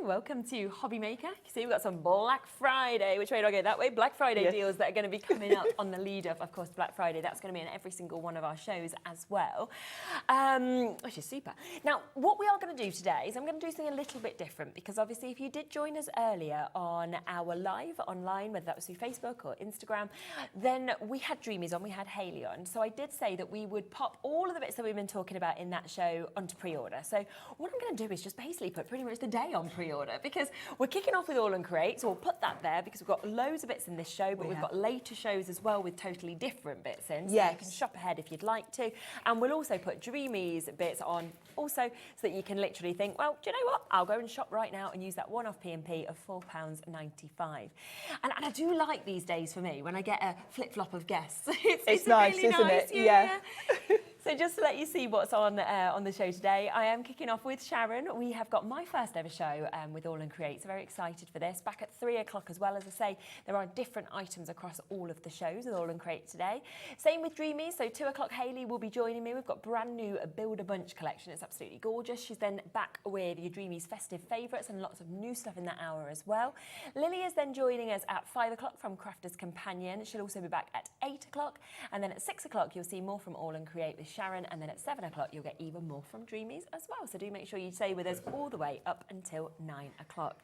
welcome to Hobby Maker. You see, we've got some Black Friday. Which way do I go? That way? Black Friday deals that are going to be coming up on the lead of course, Black Friday. That's going to be in every single one of our shows as well, which is super. Now, what we are going to do today is I'm going to do something a little bit different, because obviously if you did join us earlier on our live online, whether that was through Facebook or Instagram, then we had Dreamees on, we had Hayley on. So I did say that we would pop all of the bits that we've been talking about in that show onto pre-order. So what I'm going to do is just basically put pretty much the day on pre-order, because we're kicking off with AALL Create, so we'll put that there because we've got loads of bits in this show, but we've got later shows as well with totally different bits in, so you can shop ahead if you'd like to. And we'll also put Dreamees bits on also, so that you can literally think, well, do you know what, I'll go and shop right now and use that one-off P&P of £4.95. And I do like these days, for me, when I get a flip-flop of guests. It's nice, really isn't nice, it? Yeah. So just to let you see what's on the show today, I am kicking off with Sharon. We have got my first ever show with AALL Create, so very excited for this. Back at 3 o'clock as well. As I say, there are different items across all of the shows with AALL Create today. Same with Dreamees, so 2 o'clock Hayley will be joining me. We've got brand new Build a Bunch collection. It's absolutely gorgeous. She's then back with your Dreamees festive favourites and lots of new stuff in that hour as well. Lily is then joining us at 5 o'clock from Crafter's Companion. She'll also be back at 8 o'clock, and then at 6 o'clock you'll see more from AALL Create with Sharon, and then at 7 o'clock you'll get even more from Dreamees as well. So do make sure you stay with us all the way up until 9 o'clock.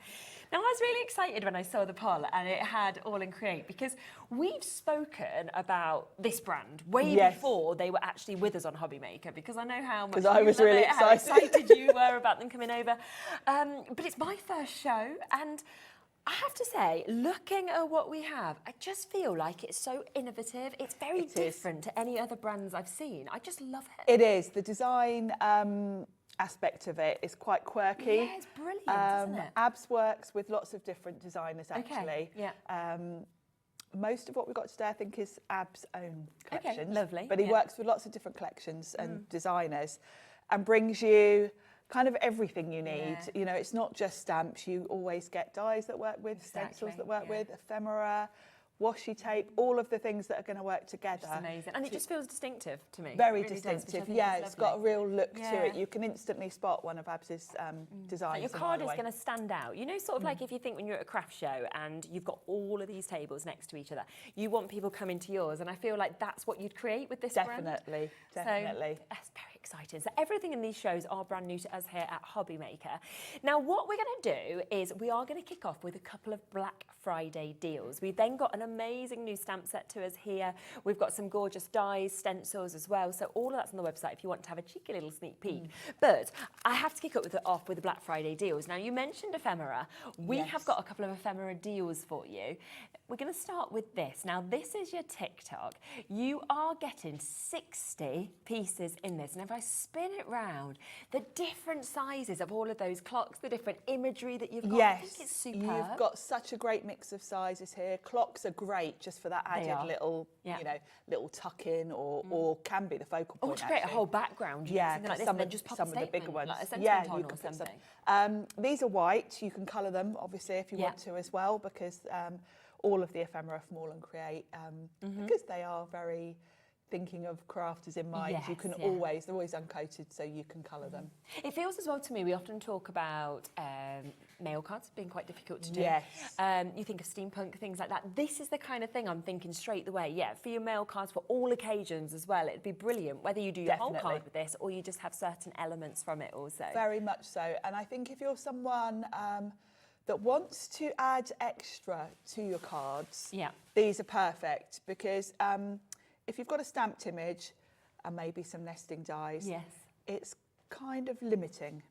Now, I was really excited when I saw the poll and it had AALL Create, because we've spoken about this brand way before they were actually with us on Hobby Maker, because I know how much I was really how excited you were about them coming over. But it's my first show, and I have to say, looking at what we have, I just feel like it's so innovative. It's very different to any other brands I've seen. I just love it. It is. The design aspect of it is quite quirky. Yeah, it's brilliant, isn't it? Abs works with lots of different designers, actually. Okay, yeah. Most of what we've got today, I think, is Ab's own collections. Okay, lovely. But he works with lots of different collections and designers, and brings you kind of everything you need. You know, it's not just stamps. You always get dies that work with, stencils that work with, ephemera, washi tape, all of the things that are going to work together. It's amazing. And it just feels distinctive to me. Very really distinctive. Does, yeah, it's got a real look to it. You can instantly spot one of Abs's designs. Your card is going to stand out. You know, sort of like if you think when you're at a craft show and you've got all of these tables next to each other, you want people coming to yours, and I feel like that's what you'd create with this brand. Definitely. So that's very exciting. So everything in these shows are brand new to us here at Hobby Maker. Now, what we're going to do is we are going to kick off with a couple of Black Friday deals. We've then got an amazing new stamp set to us here. We've got some gorgeous dies, stencils as well. So all of that's on the website if you want to have a cheeky little sneak peek. But I have to kick off with the Black Friday deals. Now, you mentioned ephemera. We have got a couple of ephemera deals for you. We're going to start with this. Now, this is your TikTok. You are getting 60 pieces in this. And if I spin it round, the different sizes of all of those clocks, the different imagery that you've got, I think it's superb. You've got such a great mix of sizes here. Clocks are great just for that added little, you know, little tuck in, or can be the focal point. Or to create a whole background. Yeah, like some, this, just pop some of the bigger ones. Like a sentiment on you or can put something. These are white. You can colour them, obviously, if you want to as well, because all of the ephemera from AALL Create, because they are very thinking of crafters in mind, you can always, they're always uncoated, so you can colour them. It feels as well to me, we often talk about mail cards being quite difficult to do. Yes. You think of steampunk, things like that. This is the kind of thing I'm thinking straight away. Yeah, for your mail cards, for all occasions as well, it'd be brilliant, whether you do your whole card with this or you just have certain elements from it also. Very much so. And I think if you're someone that wants to add extra to your cards, these are perfect, because if you've got a stamped image and maybe some nesting dies, it's kind of limiting.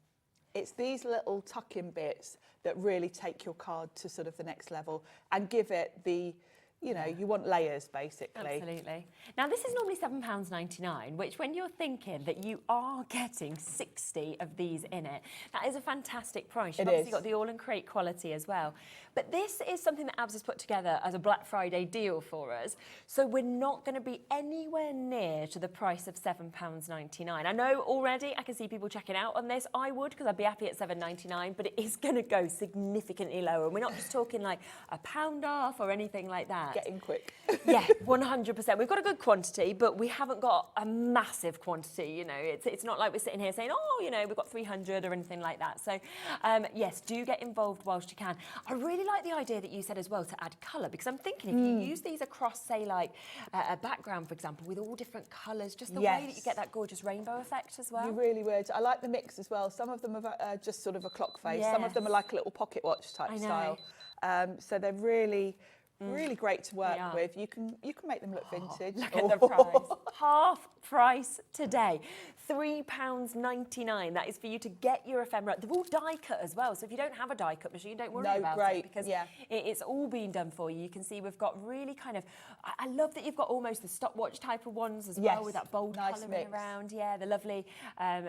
It's these little tuck-in bits that really take your card to sort of the next level and give it the, you know, you want layers, basically. Absolutely. Now, this is normally £7.99, which when you're thinking that you are getting 60 of these in it, that is a fantastic price. You've obviously got the AALL Create quality as well. But this is something that Abs has put together as a Black Friday deal for us. So we're not going to be anywhere near to the price of £7.99. I know already I can see people checking out on this. I would, because I'd be happy at £7.99, but it is going to go significantly lower. And we're not just talking like £1 off or anything like that. getting quick. Yeah, 100%. We've got a good quantity, but we haven't got a massive quantity, you know. It's not like we're sitting here saying, oh, you know, we've got 300 or anything like that. So, yes, do get involved whilst you can. I really like the idea that you said as well to add colour, because I'm thinking if you use these across, say, like a background, for example, with all different colours, just the way that you get that gorgeous rainbow effect as well. You really would. I like the mix as well. Some of them are just sort of a clock face. Yes. Some of them are like a little pocket watch type style. So they're really great to work with. You can make them look vintage. Look at the price. Half price today. £3.99. That is for you to get your ephemera. They're all die cut as well. So if you don't have a die cut machine, don't worry about it, because it's all been done for you. You can see we've got really kind of, I love that you've got almost the stopwatch type of ones as well, with that bold colouring around. Yeah, the lovely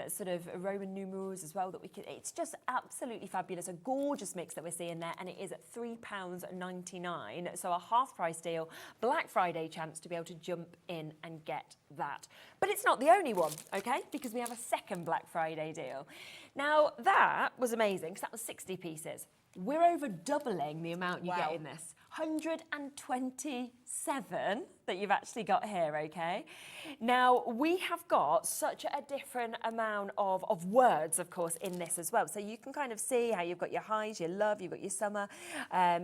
sort of Roman numerals as well that we can, it's just absolutely fabulous. A gorgeous mix that we're seeing there, and it is at £3.99. So a half price deal, Black Friday chance to be able to jump in and get that. But it's not the only one, okay? Because we have a second Black Friday deal. Now, that was amazing because that was 60 pieces. We're over doubling the amount you get in this. 127 that you've actually got here, okay? Now, we have got such a different amount of words, of course, in this as well. So you can kind of see how you've got your highs, your love, you've got your summer,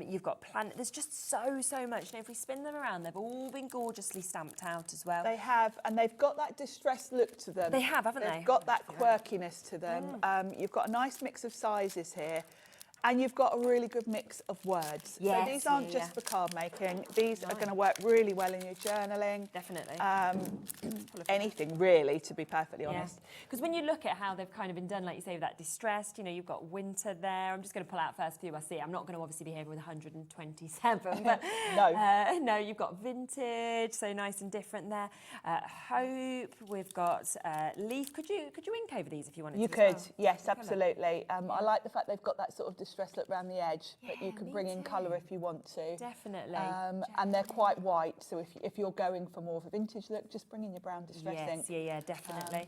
you've got planet. There's just so much. Now, if we spin them around, they've all been gorgeously stamped out as well. They have, and they've got that distressed look to them. They have, haven't they? They've got that quirkiness to them. You've got a nice mix of sizes here. And you've got a really good mix of words. Yes, so these aren't just for card making. These are going to work really well in your journaling. Definitely. Anything really, to be perfectly honest. Because when you look at how they've kind of been done, like you say, with that distressed, you know, you've got winter there. I'm just going to pull out first few I see. I'm not going to obviously be here with 127, but no, you've got vintage, so nice and different there. Hope, we've got leaf. Could you ink over these if you wanted to? You could, yes, absolutely. I like the fact they've got that sort of distress look around the edge, but you can bring in colour if you want to. Definitely. And they're quite white, so if you're going for more of a vintage look, just bring in your brown distress ink. Yes, definitely.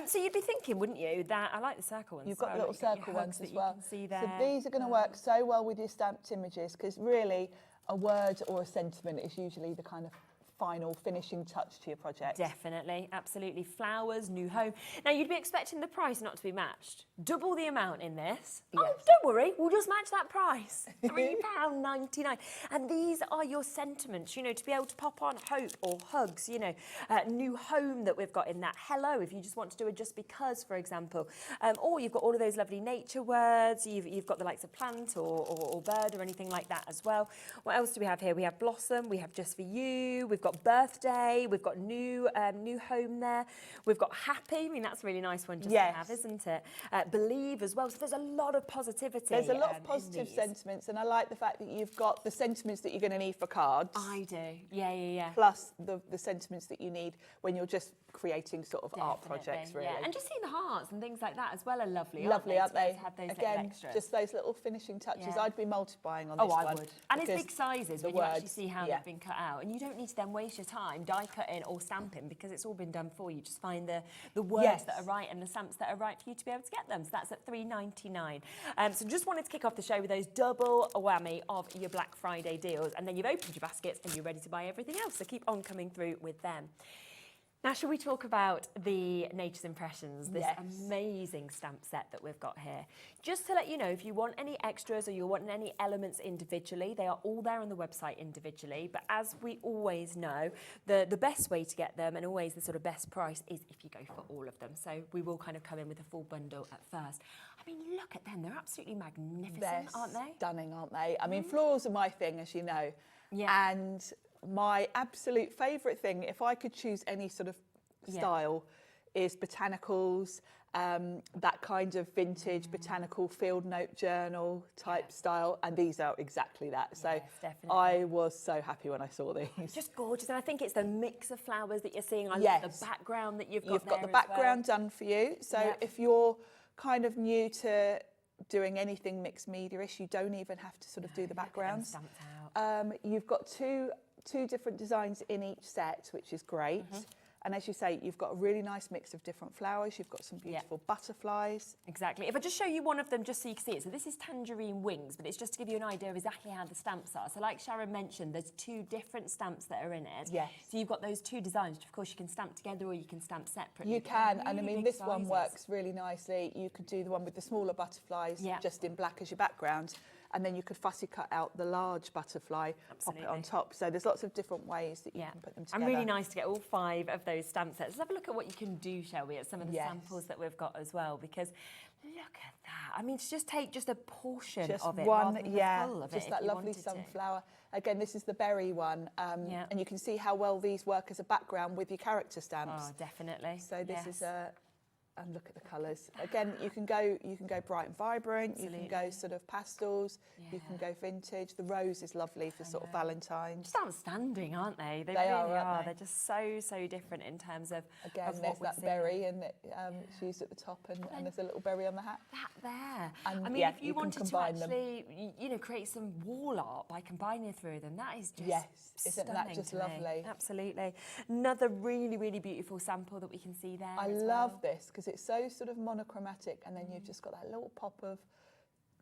So you'd be thinking, wouldn't you, that I like the circle ones. You've got little circle ones as well. You can see there. So these are going to work so well with your stamped images, because really a word or a sentiment is usually the kind of final finishing touch to your project. Definitely, absolutely. Flowers, new home. Now, you'd be expecting the price not to be matched. Double the amount in this. Yes. Oh, don't worry, we'll just match that price. £3.99. And these are your sentiments, you know, to be able to pop on hope or hugs, you know, new home that we've got in that. Hello, if you just want to do a just because, for example. Or you've got all of those lovely nature words. You've got the likes of plant or bird or anything like that as well. What else do we have here? We have blossom, we have just for you, we've got birthday, we've got new home there, we've got happy. I mean, that's a really nice one just to have, isn't it? Believe as well. So there's a lot of positivity. There's a lot of positive sentiments, and I like the fact that you've got the sentiments that you're going to need for cards. I do. Yeah. Plus the sentiments that you need when you're just creating sort of art projects, really. Yeah. And just seeing the hearts and things like that as well are lovely. Lovely, aren't they? Have those Again, just those little finishing touches. I'd be multiplying on this one. I would. And it's big sizes when you actually see how they've been cut out. And you don't need to then waste your time die cutting or stamping, because it's all been done for you. Just find the words that are right and the stamps that are right for you to be able to get them. So that's at £3.99. So just wanted to kick off the show with those double whammy of your Black Friday deals. And then you've opened your baskets and you're ready to buy everything else. So keep on coming through with them. Now, shall we talk about the Nature's Impressions, this amazing stamp set that we've got here? Just to let you know, if you want any extras or you want any elements individually, they are all there on the website individually. But as we always know, the best way to get them, and always the sort of best price, is if you go for all of them. So we will kind of come in with a full bundle at first. I mean, look at them. They're absolutely magnificent, aren't they? Stunning, aren't they? I mean, florals are my thing, as you know. Yeah. And my absolute favourite thing, if I could choose any sort of style, is botanicals, that kind of vintage botanical field note journal type style, and these are exactly that. So I was so happy when I saw these. Just gorgeous, and I think it's the mix of flowers that you're seeing. I love the background that you've got. You've got the background done for you. So if you're kind of new to doing anything mixed media-ish, you don't even have to sort of do the backgrounds. Out. You've got two different designs in each set, which is great. And as you say, you've got a really nice mix of different flowers. You've got some beautiful butterflies. Exactly. If I just show you one of them just so you can see it. So this is tangerine wings, but it's just to give you an idea of exactly how the stamps are. So like Sharon mentioned, there's 2 different stamps that are in it. Yes. So you've got those 2 designs, which of course you can stamp together or you can stamp separately. You can, really and I mean, this one works really nicely. You could do the one with the smaller butterflies just in black as your background. And then you could fussy cut out the large butterfly, pop it on top. So there's lots of different ways that you can put them together. And really nice to get all 5 of those stamp sets. Let's have a look at what you can do, shall we, at some of the samples that we've got as well, because look at that. I mean, to just take just a portion of it, one, rather than the full of just it, that lovely sunflower. Again, this is the berry one, and you can see how well these work as a background with your character stamps. Oh, definitely. So this is a. And look at the colours. Again, you can go bright and vibrant. Absolutely. You can go sort of pastels. You can go vintage. The rose is lovely for sort of Valentine's. Just outstanding, aren't they? They really are. They're just so different in terms of again. There's that berry, and it's used at the top, and there's a little berry on the hat. That there. And I mean, if you wanted to actually, create some wall art by combining through them, that is just isn't that just lovely? Absolutely. Another really beautiful sample that we can see there. I love this because it's so sort of monochromatic, and then you've just got that little pop of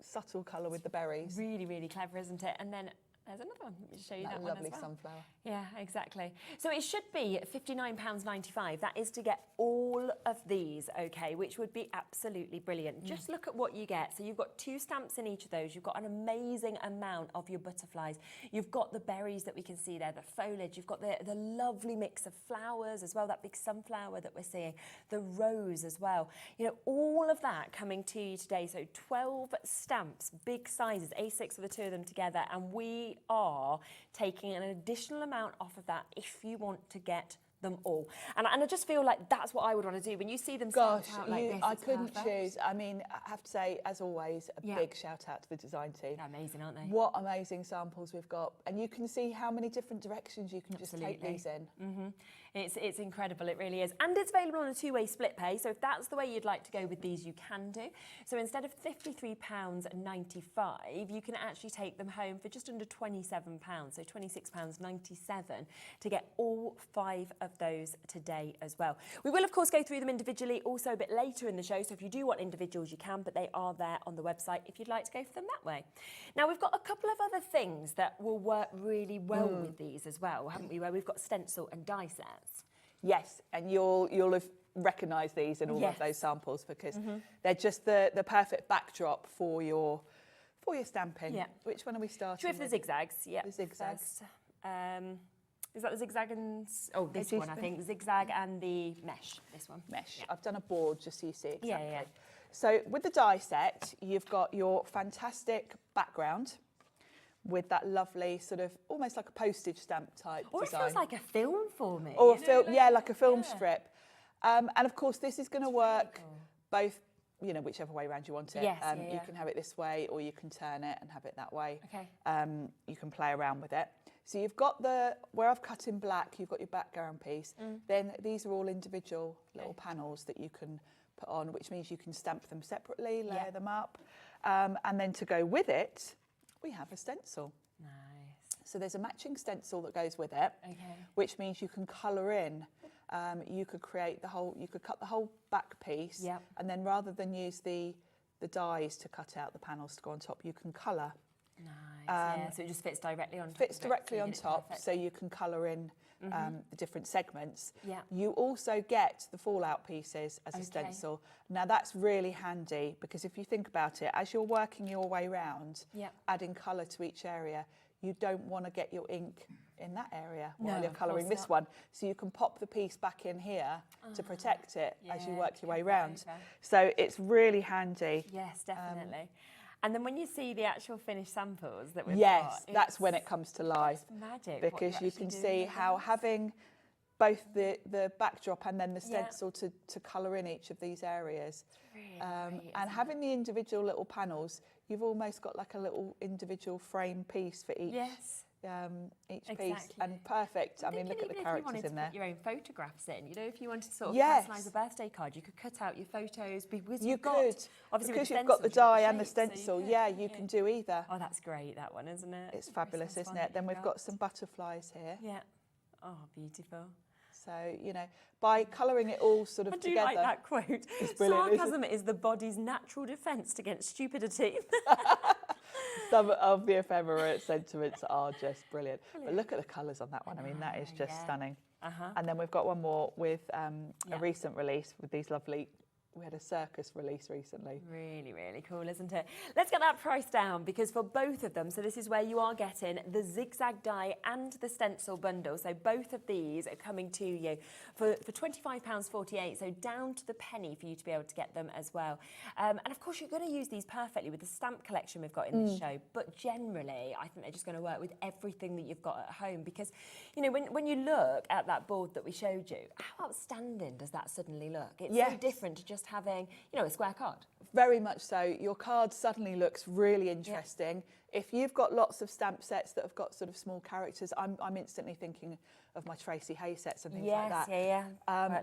subtle colour with the berries. Really clever, isn't it? And then there's another one. Let me show you that one as well. Lovely sunflower. Yeah, exactly. So it should be £59.95. That is to get all of these, okay, which would be absolutely brilliant. Just look at what you get. So you've got 2 stamps in each of those. You've got an amazing amount of your butterflies. You've got the berries that we can see there, the foliage. You've got the lovely mix of flowers as well, that big sunflower that we're seeing, the rose as well. All of that coming to you today. So 12 stamps, big sizes, A6 for the 2 of them together, and we are taking an additional amount off of that if you want to get them all. And I just feel like that's what I would want to do. When you see them stamped out like this, I couldn't choose. I mean, I have to say, as always, a big shout out to the design team. They're amazing, aren't they? What amazing samples we've got. And you can see how many different directions you can just take these in. It's incredible, it really is. And it's available on a 2-way split pay, so if that's the way you'd like to go with these, you can do. So instead of £53.95, you can actually take them home for just under £27, so £26.97 to get all 5 of those today as well. We will, of course, go through them individually also a bit later in the show, so if you do want individuals, you can, but they are there on the website if you'd like to go for them that way. Now, we've got a couple of other things that will work really well with these as well, haven't we, where we've got stencil and die sets. Yes, and you'll have recognised these in all of those samples because they're just the perfect backdrop for your stamping. Yeah. Which one are we starting with? The zigzags. Yeah. The zigzags. Is that the zigzag and... Oh, this one, I think. Zigzag and the mesh. This one. Mesh. Yeah. I've done a board just so you see exactly. Yeah. So with the die set, you've got your fantastic background with that lovely sort of almost like a postage stamp type or design. Or it feels like a film for me. Or a film, like a film strip. And of course, this is going to work both, whichever way around you want it. Yes, you can have it this way, or you can turn it and have it that way. Okay. You can play around with it. So you've got where I've cut in black, you've got your background piece. Then these are all individual little panels that you can put on, which means you can stamp them separately, layer them up. And then to go with it, we have a stencil. Nice. So there's a matching stencil that goes with it, which means you can colour in. You could cut the whole back piece, and then rather than use the dies to cut out the panels to go on top, you can colour. Nice. So it just fits directly on top. Fits directly on top, so you can colour in the different segments. Yeah. You also get the fallout pieces as a stencil. Now that's really handy because if you think about it, as you're working your way round, adding colour to each area, you don't want to get your ink in that area while you're colouring this one. So you can pop the piece back in here to protect it as you work your way round. So it's really handy. Yes, definitely. And then when you see the actual finished samples that we've got, that's when it comes to life. It's magic. Because you can see how having both the backdrop and then the stencil to colour in each of these areas. Really great, and having the individual little panels, you've almost got like a little individual frame piece for each. Each piece, and perfect. I mean, look at the characters in there. Put your own photographs in, if you wanted to sort of personalise a birthday card, you could cut out your photos. Because you've got the die and the stencil. You can do either. Oh, that's great, that one, isn't it? It's fabulous, isn't it? Then we've got some butterflies here. Yeah. Oh, beautiful. So, you know, by colouring it all sort of together. I do like that quote. It's brilliant. Sarcasm is the body's natural defence against stupidity. Some of the ephemera sentiments are just brilliant. But look at the colours on that one. I mean, that is just stunning. And then we've got one more with a recent release with these lovely. We had a circus release recently. Really, really cool, isn't it? Let's get that price down, because for both of them, so this is where you are getting the zigzag die and the stencil bundle. So both of these are coming to you for £25.48, so down to the penny for you to be able to get them as well. And of course, you're going to use these perfectly with the stamp collection we've got in this show. But generally, I think they're just going to work with everything that you've got at home, because, you know, when you look at that board that we showed you, how outstanding does that suddenly look? It's so different to just having, you know, a square card. Very much so. Your card suddenly looks really interesting. If you've got lots of stamp sets that have got sort of small characters, I'm instantly thinking of my Tracy Hay sets and things like that.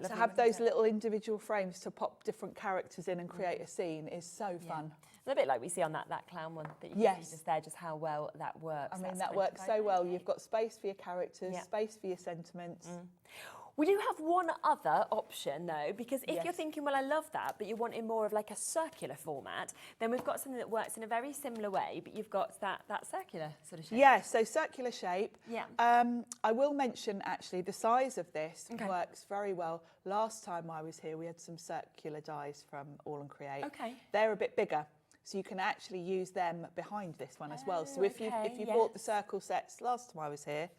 To have those little individual frames to pop different characters in and create a scene is so fun. A bit like we see on that clown one that you can see just there, just how well that works. I mean, that works so well. You've got space for your characters, space for your sentiments. We do have one other option though, because if you're thinking, well, I love that, but you're wanting more of like a circular format, then we've got something that works in a very similar way, but you've got that circular sort of shape. Yeah, so circular shape. I will mention actually the size of this works very well. Last time I was here, we had some circular dies from AALL Create. They're a bit bigger, so you can actually use them behind this one as well. So if you bought the circle sets last time I was here,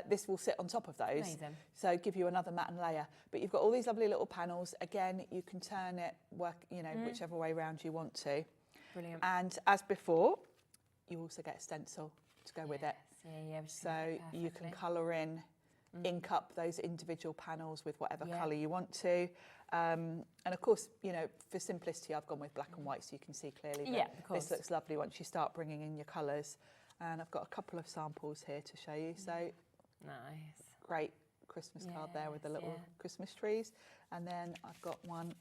this will sit on top of those. Amazing. So give you another mat and layer. But you've got all these lovely little panels. Again, you can turn it, you know, whichever way round you want to. Brilliant. And as before, you also get a stencil to go with it. So you can colour in, ink up those individual panels with whatever colour you want to. And of course, you know, for simplicity, I've gone with black and white so you can see clearly. But this looks lovely once you start bringing in your colours. And I've got a couple of samples here to show you. So nice. Great Christmas card there with the little Christmas trees. And then I've got one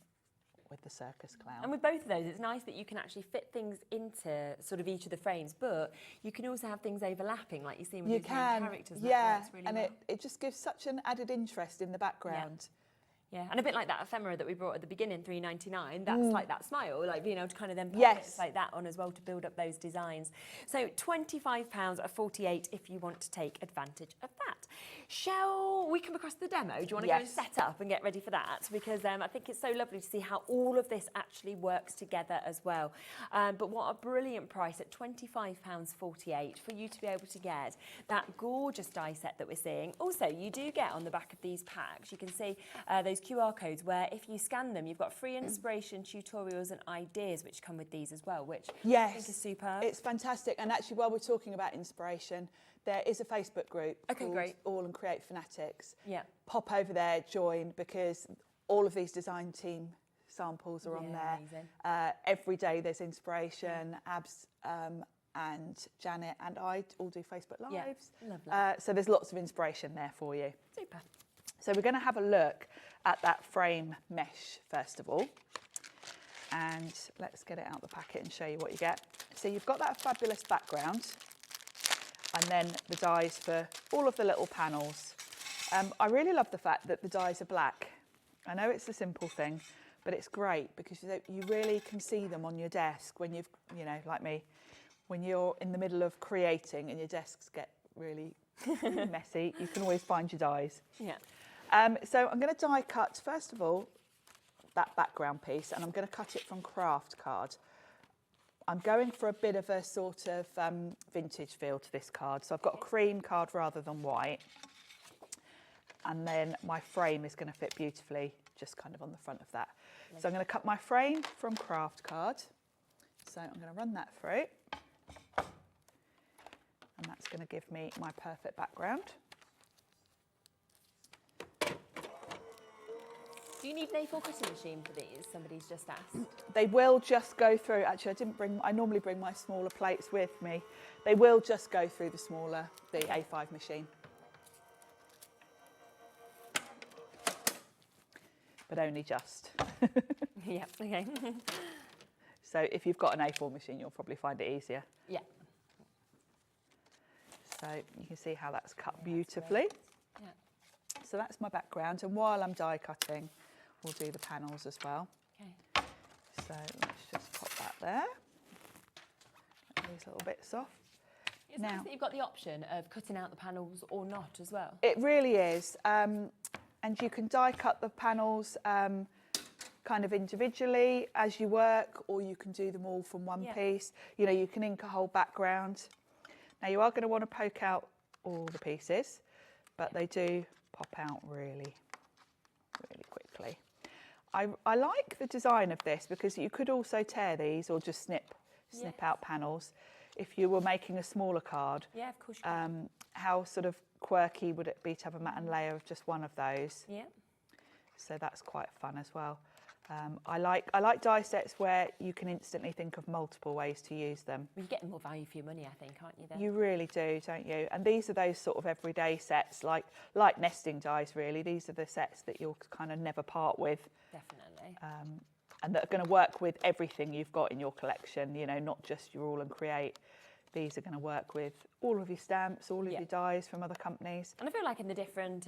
with the circus clown. And with both of those, it's nice that you can actually fit things into sort of each of the frames, but you can also have things overlapping, like you see with the main characters. Yeah, and it just gives such an added interest in the background. Yeah, and a bit like that ephemera that we brought at the beginning, £3.99. That's like that smile, like being able to kind of then put bits like that on as well to build up those designs. So £25.48 if you want to take advantage of that. Shall we come across the demo? Do you want to go and set up and get ready for that? Because I think it's so lovely to see how all of this actually works together as well. But what a brilliant price at £25.48 for you to be able to get that gorgeous die set that we're seeing. Also, you do get on the back of these packs, you can see those QR codes where if you scan them, you've got free inspiration, tutorials and ideas which come with these as well, which I think is superb. It's fantastic. And actually, while we're talking about inspiration, there is a Facebook group called AALL Create Fanatics. Pop over there, join, because all of these design team samples are on there. Every day there's inspiration. Abs and Janet and I all do Facebook Lives. So there's lots of inspiration there for you. Super. So we're going to have a look at that frame mesh first of all. And let's get it out of the packet and show you what you get. So you've got that fabulous background and then the dies for all of the little panels. I really love the fact that the dies are black. I know it's a simple thing, but it's great because you really can see them on your desk when you've, you know, like me, when you're in the middle of creating and your desks get really messy, you can always find your dies. So I'm going to die cut, first of all, that background piece, and I'm going to cut it from craft card. I'm going for a bit of a sort of vintage feel to this card. So I've got a cream card rather than white. And then my frame is going to fit beautifully just kind of on the front of that. So I'm going to cut my frame from craft card. So I'm going to run that through. And that's going to give me my perfect background. Do you need an A4 cutting machine for these? Somebody's just asked. They will just go through. Actually, I normally bring my smaller plates with me. They will just go through the A5 machine. But only just. Okay. So if you've got an A4 machine, you'll probably find it easier. So you can see how that's cut beautifully. So that's my background, and while I'm die cutting, we'll do the panels as well. Okay. So let's just pop that there. Get these little bits off. It's nice that you've got the option of cutting out the panels or not as well. It really is. And you can die cut the panels kind of individually as you work, or you can do them all from one piece. You know, you can ink a whole background. Now you are going to want to poke out all the pieces, but they do pop out really, really quickly. I like the design of this because you could also tear these or just snip out panels if you were making a smaller card. Yeah, of course you can. How sort of quirky would it be to have a matte and layer of just one of those? Yeah. So that's quite fun as well. I like die sets where you can instantly think of multiple ways to use them. You're getting more value for your money, I think, aren't you then? You really do, don't you? And these are those sort of everyday sets, like nesting dies really. These are the sets that you'll kind of never part with. Definitely. And that are going to work with everything you've got in your collection, you know, not just your AALL Create. These are going to work with all of your stamps, all of your dies from other companies. And I feel like in the different,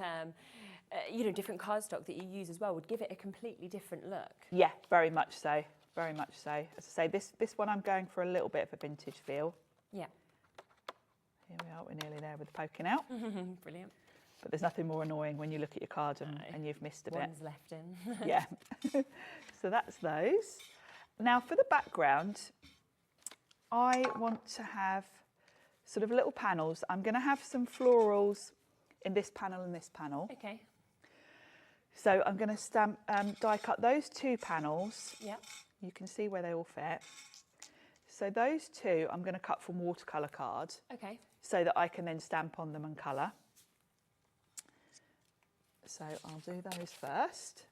different cardstock that you use as well would give it a completely different look. Yeah, very much so, very much so. As I say, this one I'm going for a little bit of a vintage feel. Yeah. Here we are, we're nearly there with the poking out. Brilliant. But there's nothing more annoying when you look at your card and you've missed a bit. One's left in. Yeah. So that's those. Now for the background, I want to have sort of little panels. I'm going to have some florals in this panel and this panel. Okay. So I'm going to die cut those two panels. Yeah. You can see where they all fit. So those two I'm going to cut from watercolour card. Okay. So that I can then stamp on them and colour. So I'll do those first.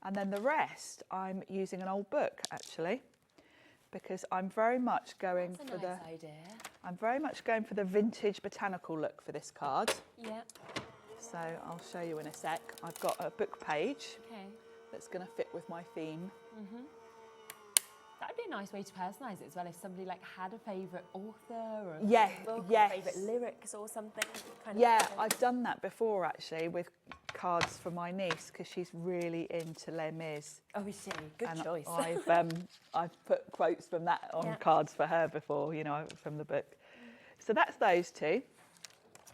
And then the rest, I'm using an old book actually, because I'm very much going That's for a nice idea. I'm very much going for the vintage botanical look for this card. Yeah. So I'll show you in a sec. I've got a book page that's going to fit with my theme. That would be a nice way to personalise it as well, if somebody like had a favourite author or favourite lyrics or something. I've done that before actually with cards for my niece because she's really into Les Mis. Oh, is she? Good choice. I've put quotes from that on cards for her before, you know, from the book. So that's those two.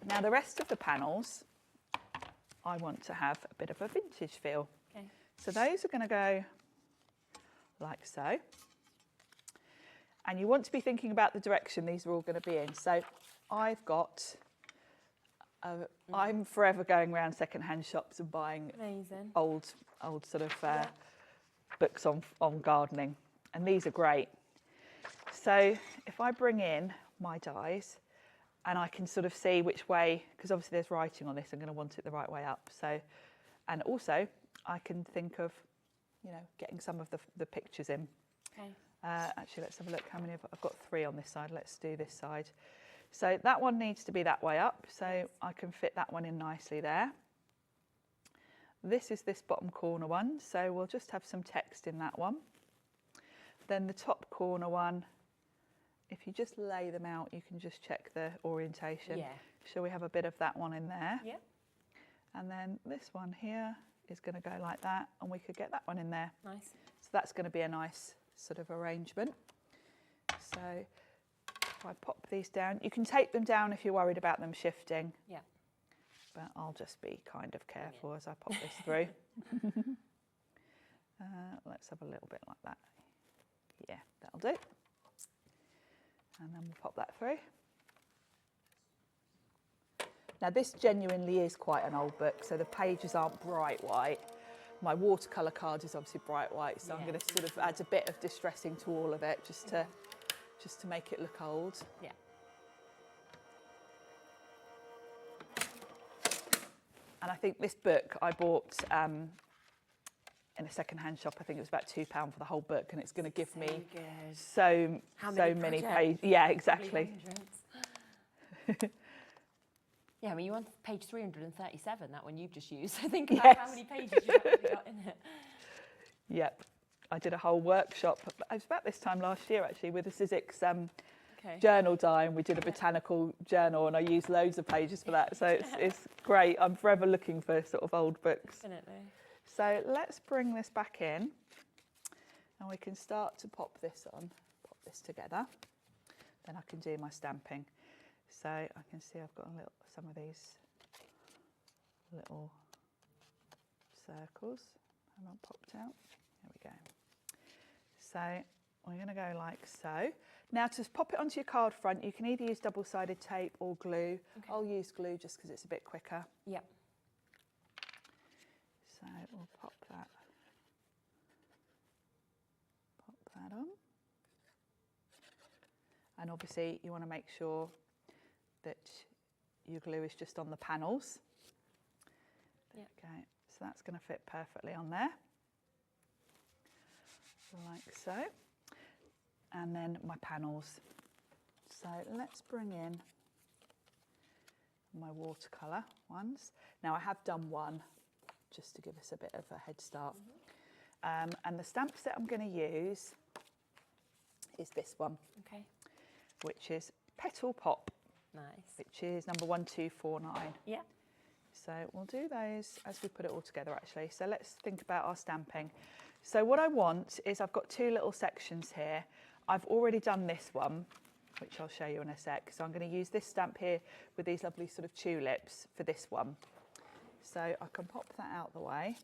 Now the rest of the panels, I want to have a bit of a vintage feel. Okay. So those are going to go like so. And you want to be thinking about the direction these are all going to be in. So I've got, I'm forever going around second-hand shops and buying old sort of books on gardening. And these are great. So if I bring in my dies, and I can sort of see which way, because obviously there's writing on this, I'm going to want it the right way up. So, and also I can think of, you know, getting some of the pictures in. Okay. Actually, let's have a look how many I've got 3 on this side. Let's do this side. So that one needs to be that way up, so I can fit that one in nicely there. This is this bottom corner one, so we'll just have some text in that one. Then the top corner one, if you just lay them out, you can just check the orientation. Yeah. So we have a bit of that one in there. Yeah. And then this one here is going to go like that, and we could get that one in there. Nice. So that's going to be a nice sort of arrangement. So if I pop these down, you can take them down if you're worried about them shifting. Yeah. But I'll just be kind of careful as I pop this through. Let's have a little bit like that. Yeah, that'll do. And then we'll pop that through. Now this genuinely is quite an old book, so the pages aren't bright white. My watercolour card is obviously bright white, so I'm going to sort of add a bit of distressing to all of it just to make it look old. Yeah. And I think this book I bought in a second-hand shop. I think it was about £2 for the whole book, and it's going to give me so many pages. Yeah, exactly. Yeah, I mean, you're on page 337, that one you've just used. So think about how many pages you've actually got in it. Yep. I did a whole workshop. It was about this time last year, actually, with the Sizzix journal die, and we did a botanical journal, and I used loads of pages for that. So it's great. I'm forever looking for sort of old books. Definitely. So let's bring this back in, and we can start to pop this together. Then I can do my stamping. So I can see I've got some of these little circles haven't popped out. There we go. So we're going to go like so. Now to pop it onto your card front, you can either use double-sided tape or glue. I'll use glue just because it's a bit quicker. Yep. So we'll pop that on. And obviously you want to make sure that your glue is just on the panels. Yep. Okay, so that's going to fit perfectly on there. Like so. And then my panels. So let's bring in my watercolour ones. Now I have done one just to give us a bit of a head start. And the stamp set I'm going to use is this one. Okay. Which is Petal Pop. Nice. Which is number 1249. Yeah. So we'll do those as we put it all together actually. So let's think about our stamping. So what I want is I've got two little sections here. I've already done this one, which I'll show you in a sec. So I'm going to use this stamp here with these lovely sort of tulips for this one. So I can pop that out the way,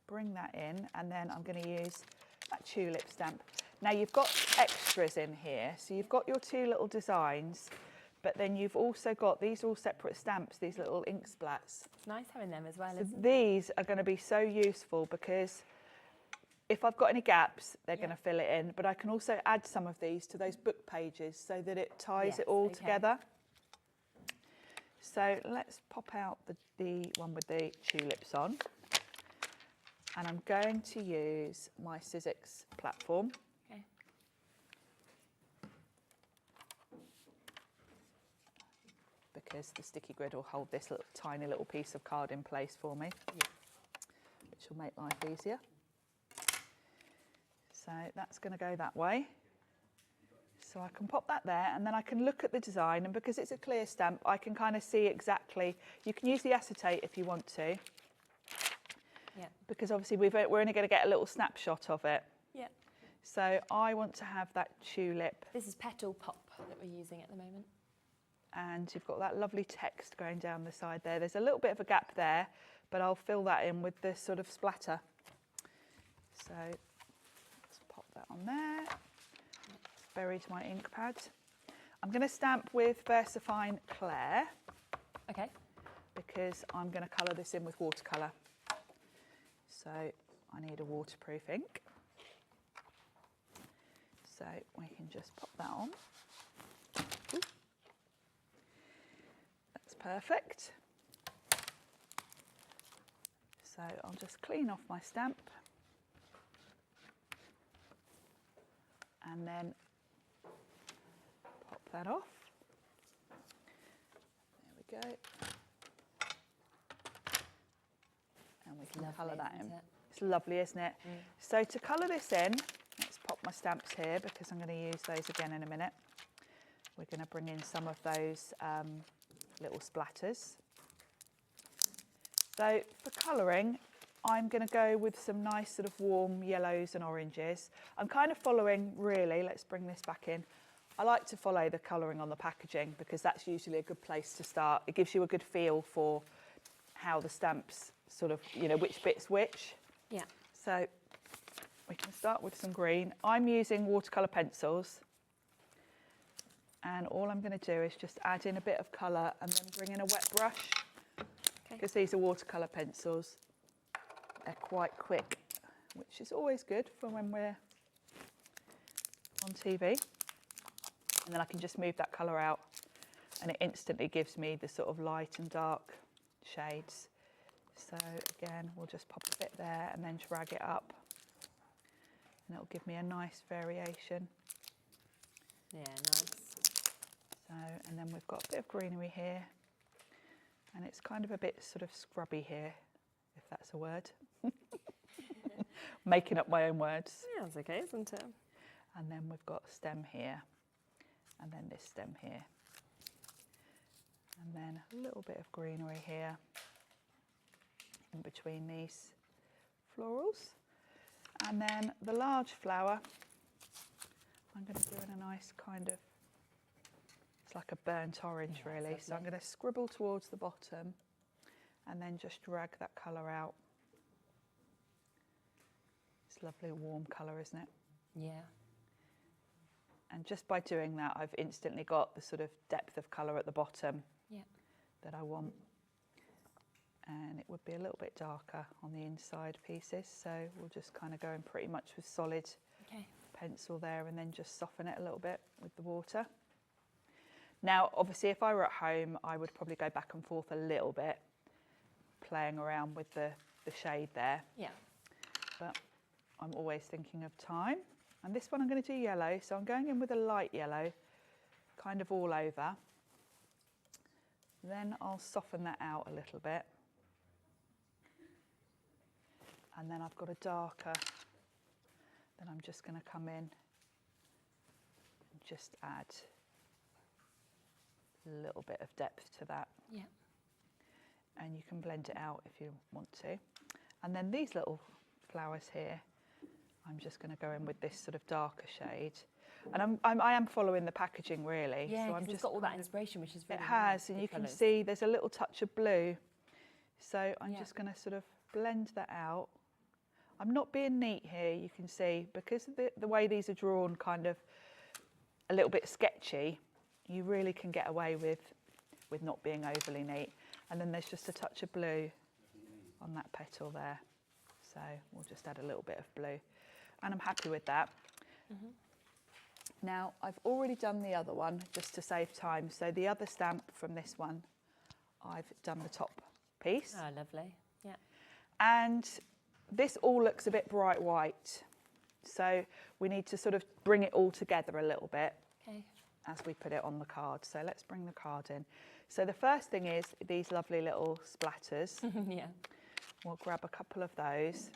bring that in, and then I'm going to use that tulip stamp. Now you've got extras in here. So you've got your two little designs, but then you've also got these all separate stamps, these little ink splats. It's nice having them as well, So isn't it? these are going to be so useful because if I've got any gaps, they're going to fill it in, but I can also add some of these to those book pages so that it ties it all together. So let's pop out the one with the tulips on. And I'm going to use my Sizzix platform. Okay. Because the sticky grid will hold this tiny little piece of card in place for me, which will make life easier. So that's going to go that way. So I can pop that there, and then I can look at the design, and because it's a clear stamp, I can kind of see exactly. You can use the acetate if you want to. Yeah. Because obviously we're only going to get a little snapshot of it. Yeah. So I want to have that tulip. This is Petal Pop that we're using at the moment. And you've got that lovely text going down the side there. There's a little bit of a gap there, but I'll fill that in with this sort of splatter. So let's pop that on there. Buried my ink pad. I'm going to stamp with VersaFine Claire. Okay. Because I'm going to colour this in with watercolour. So I need a waterproof ink. So we can just pop that on. Ooh. That's perfect. So I'll just clean off my stamp. And then pop that off. There we go. And we can colour that in. It's lovely, isn't it? Mm. So to colour this in, let's pop my stamps here because I'm going to use those again in a minute. We're going to bring in some of those little splatters. So for colouring, I'm going to go with some nice sort of warm yellows and oranges. I'm kind of following, really, let's bring this back in. I like to follow the colouring on the packaging because that's usually a good place to start. It gives you a good feel for how the stamps sort of, you know, which bit's which. Yeah. So we can start with some green. I'm using watercolour pencils. And all I'm going to do is just add in a bit of colour and then bring in a wet brush. Because these are watercolour pencils. They're quite quick, which is always good for when we're on TV. And then I can just move that colour out and it instantly gives me the sort of light and dark shades. So again, we'll just pop a bit there and then drag it up. And it'll give me a nice variation. Yeah, nice. So, and then we've got a bit of greenery here. And it's kind of a bit sort of scrubby here, if that's a word. Making up my own words. Yeah, that's okay, isn't it? And then we've got stem here. and then this stem here. And then a little bit of greenery here in between these florals. And then the large flower, I'm going to do in a nice kind of, it's like a burnt orange really. So I'm going to scribble towards the bottom and then just drag that colour out. It's a lovely warm colour, isn't it? Yeah. And just by doing that, I've instantly got the sort of depth of colour at the bottom that I want. And it would be a little bit darker on the inside pieces. So we'll just kind of go in pretty much with solid pencil there and then just soften it a little bit with the water. Now, obviously, if I were at home, I would probably go back and forth a little bit, playing around with the shade there. Yeah. But I'm always thinking of time. And this one I'm going to do yellow, so I'm going in with a light yellow, kind of all over. Then I'll soften that out a little bit. And then I've got a darker, then I'm just going to come in and just add a little bit of depth to that. Yeah. And you can blend it out if you want to. And then these little flowers here, I'm just going to go in with this sort of darker shade. And I am following the packaging really. Yeah, so I'm just got all that inspiration, which is really nice. It has, and you can see there's a little touch of blue. So I'm just going to sort of blend that out. I'm not being neat here, you can see, because of the way these are drawn kind of a little bit sketchy, you really can get away with not being overly neat. And then there's just a touch of blue on that petal there. So we'll just add a little bit of blue. And I'm happy with that. Mm-hmm. Now, I've already done the other one just to save time. So the other stamp from this one, I've done the top piece. Oh, lovely. Yeah. And this all looks a bit bright white. So we need to sort of bring it all together a little bit as we put it on the card. So let's bring the card in. So the first thing is these lovely little splatters. Yeah. We'll grab a couple of those.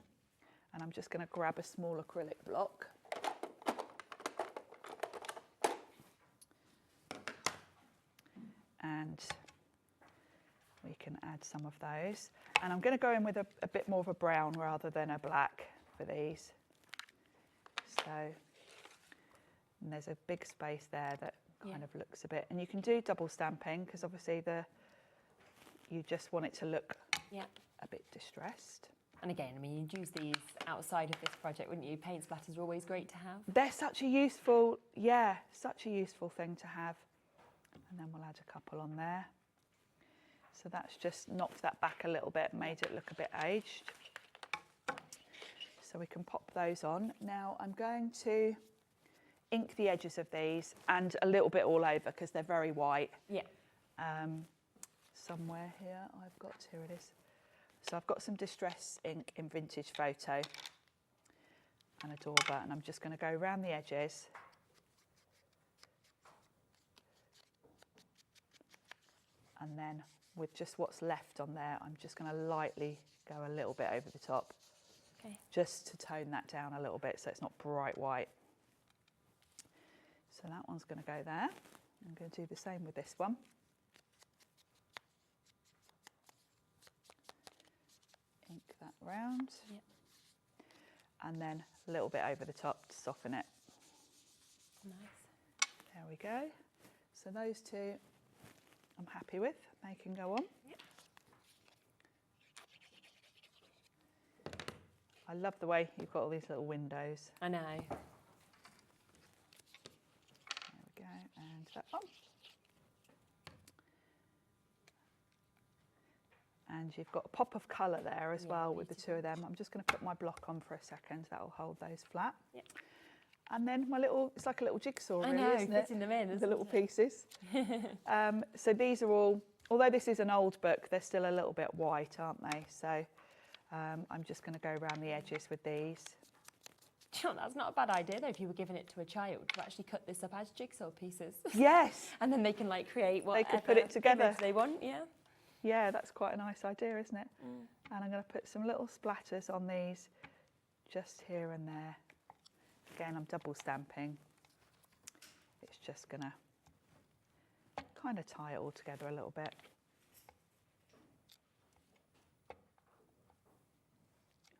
And I'm just going to grab a small acrylic block. And we can add some of those. And I'm going to go in with a bit more of a brown rather than a black for these. So, and there's a big space there that kind of looks a bit, and you can do double stamping because obviously you just want it to look a bit distressed. And again, I mean, you'd use these outside of this project, wouldn't you? Paint splatters are always great to have. They're such a useful, such a useful thing to have. And then we'll add a couple on there. So that's just knocked that back a little bit, made it look a bit aged. So we can pop those on. Now I'm going to ink the edges of these and a little bit all over because they're very white. Yeah. Somewhere here here it is. So I've got some distress ink in Vintage Photo and a dauber, and I'm just going to go around the edges. And then with just what's left on there, I'm just going to lightly go a little bit over the top. Okay. Just to tone that down a little bit so it's not bright white. So that one's going to go there. I'm going to do the same with this one. Ink that round. Yep. And then a little bit over the top to soften it. Nice. There we go. So those two I'm happy with. They can go on. Yep. I love the way you've got all these little windows. I know. There we go, and that one. And you've got a pop of colour there as well with the two of them. I'm just going to put my block on for a second. That'll hold those flat. Yep. And then it's like a little jigsaw, really, isn't it? Fitting them in, the little pieces. So these are all, although this is an old book, they're still a little bit white, aren't they? So I'm just going to go around the edges with these. Sure, that's not a bad idea though if you were giving it to a child to actually cut this up as jigsaw pieces. Yes. And then they can like create whatever they could put it together they want. Yeah. Yeah, that's quite a nice idea, isn't it? Mm. And I'm going to put some little splatters on these just here and there. Again, I'm double stamping. It's just going to kind of tie it all together a little bit.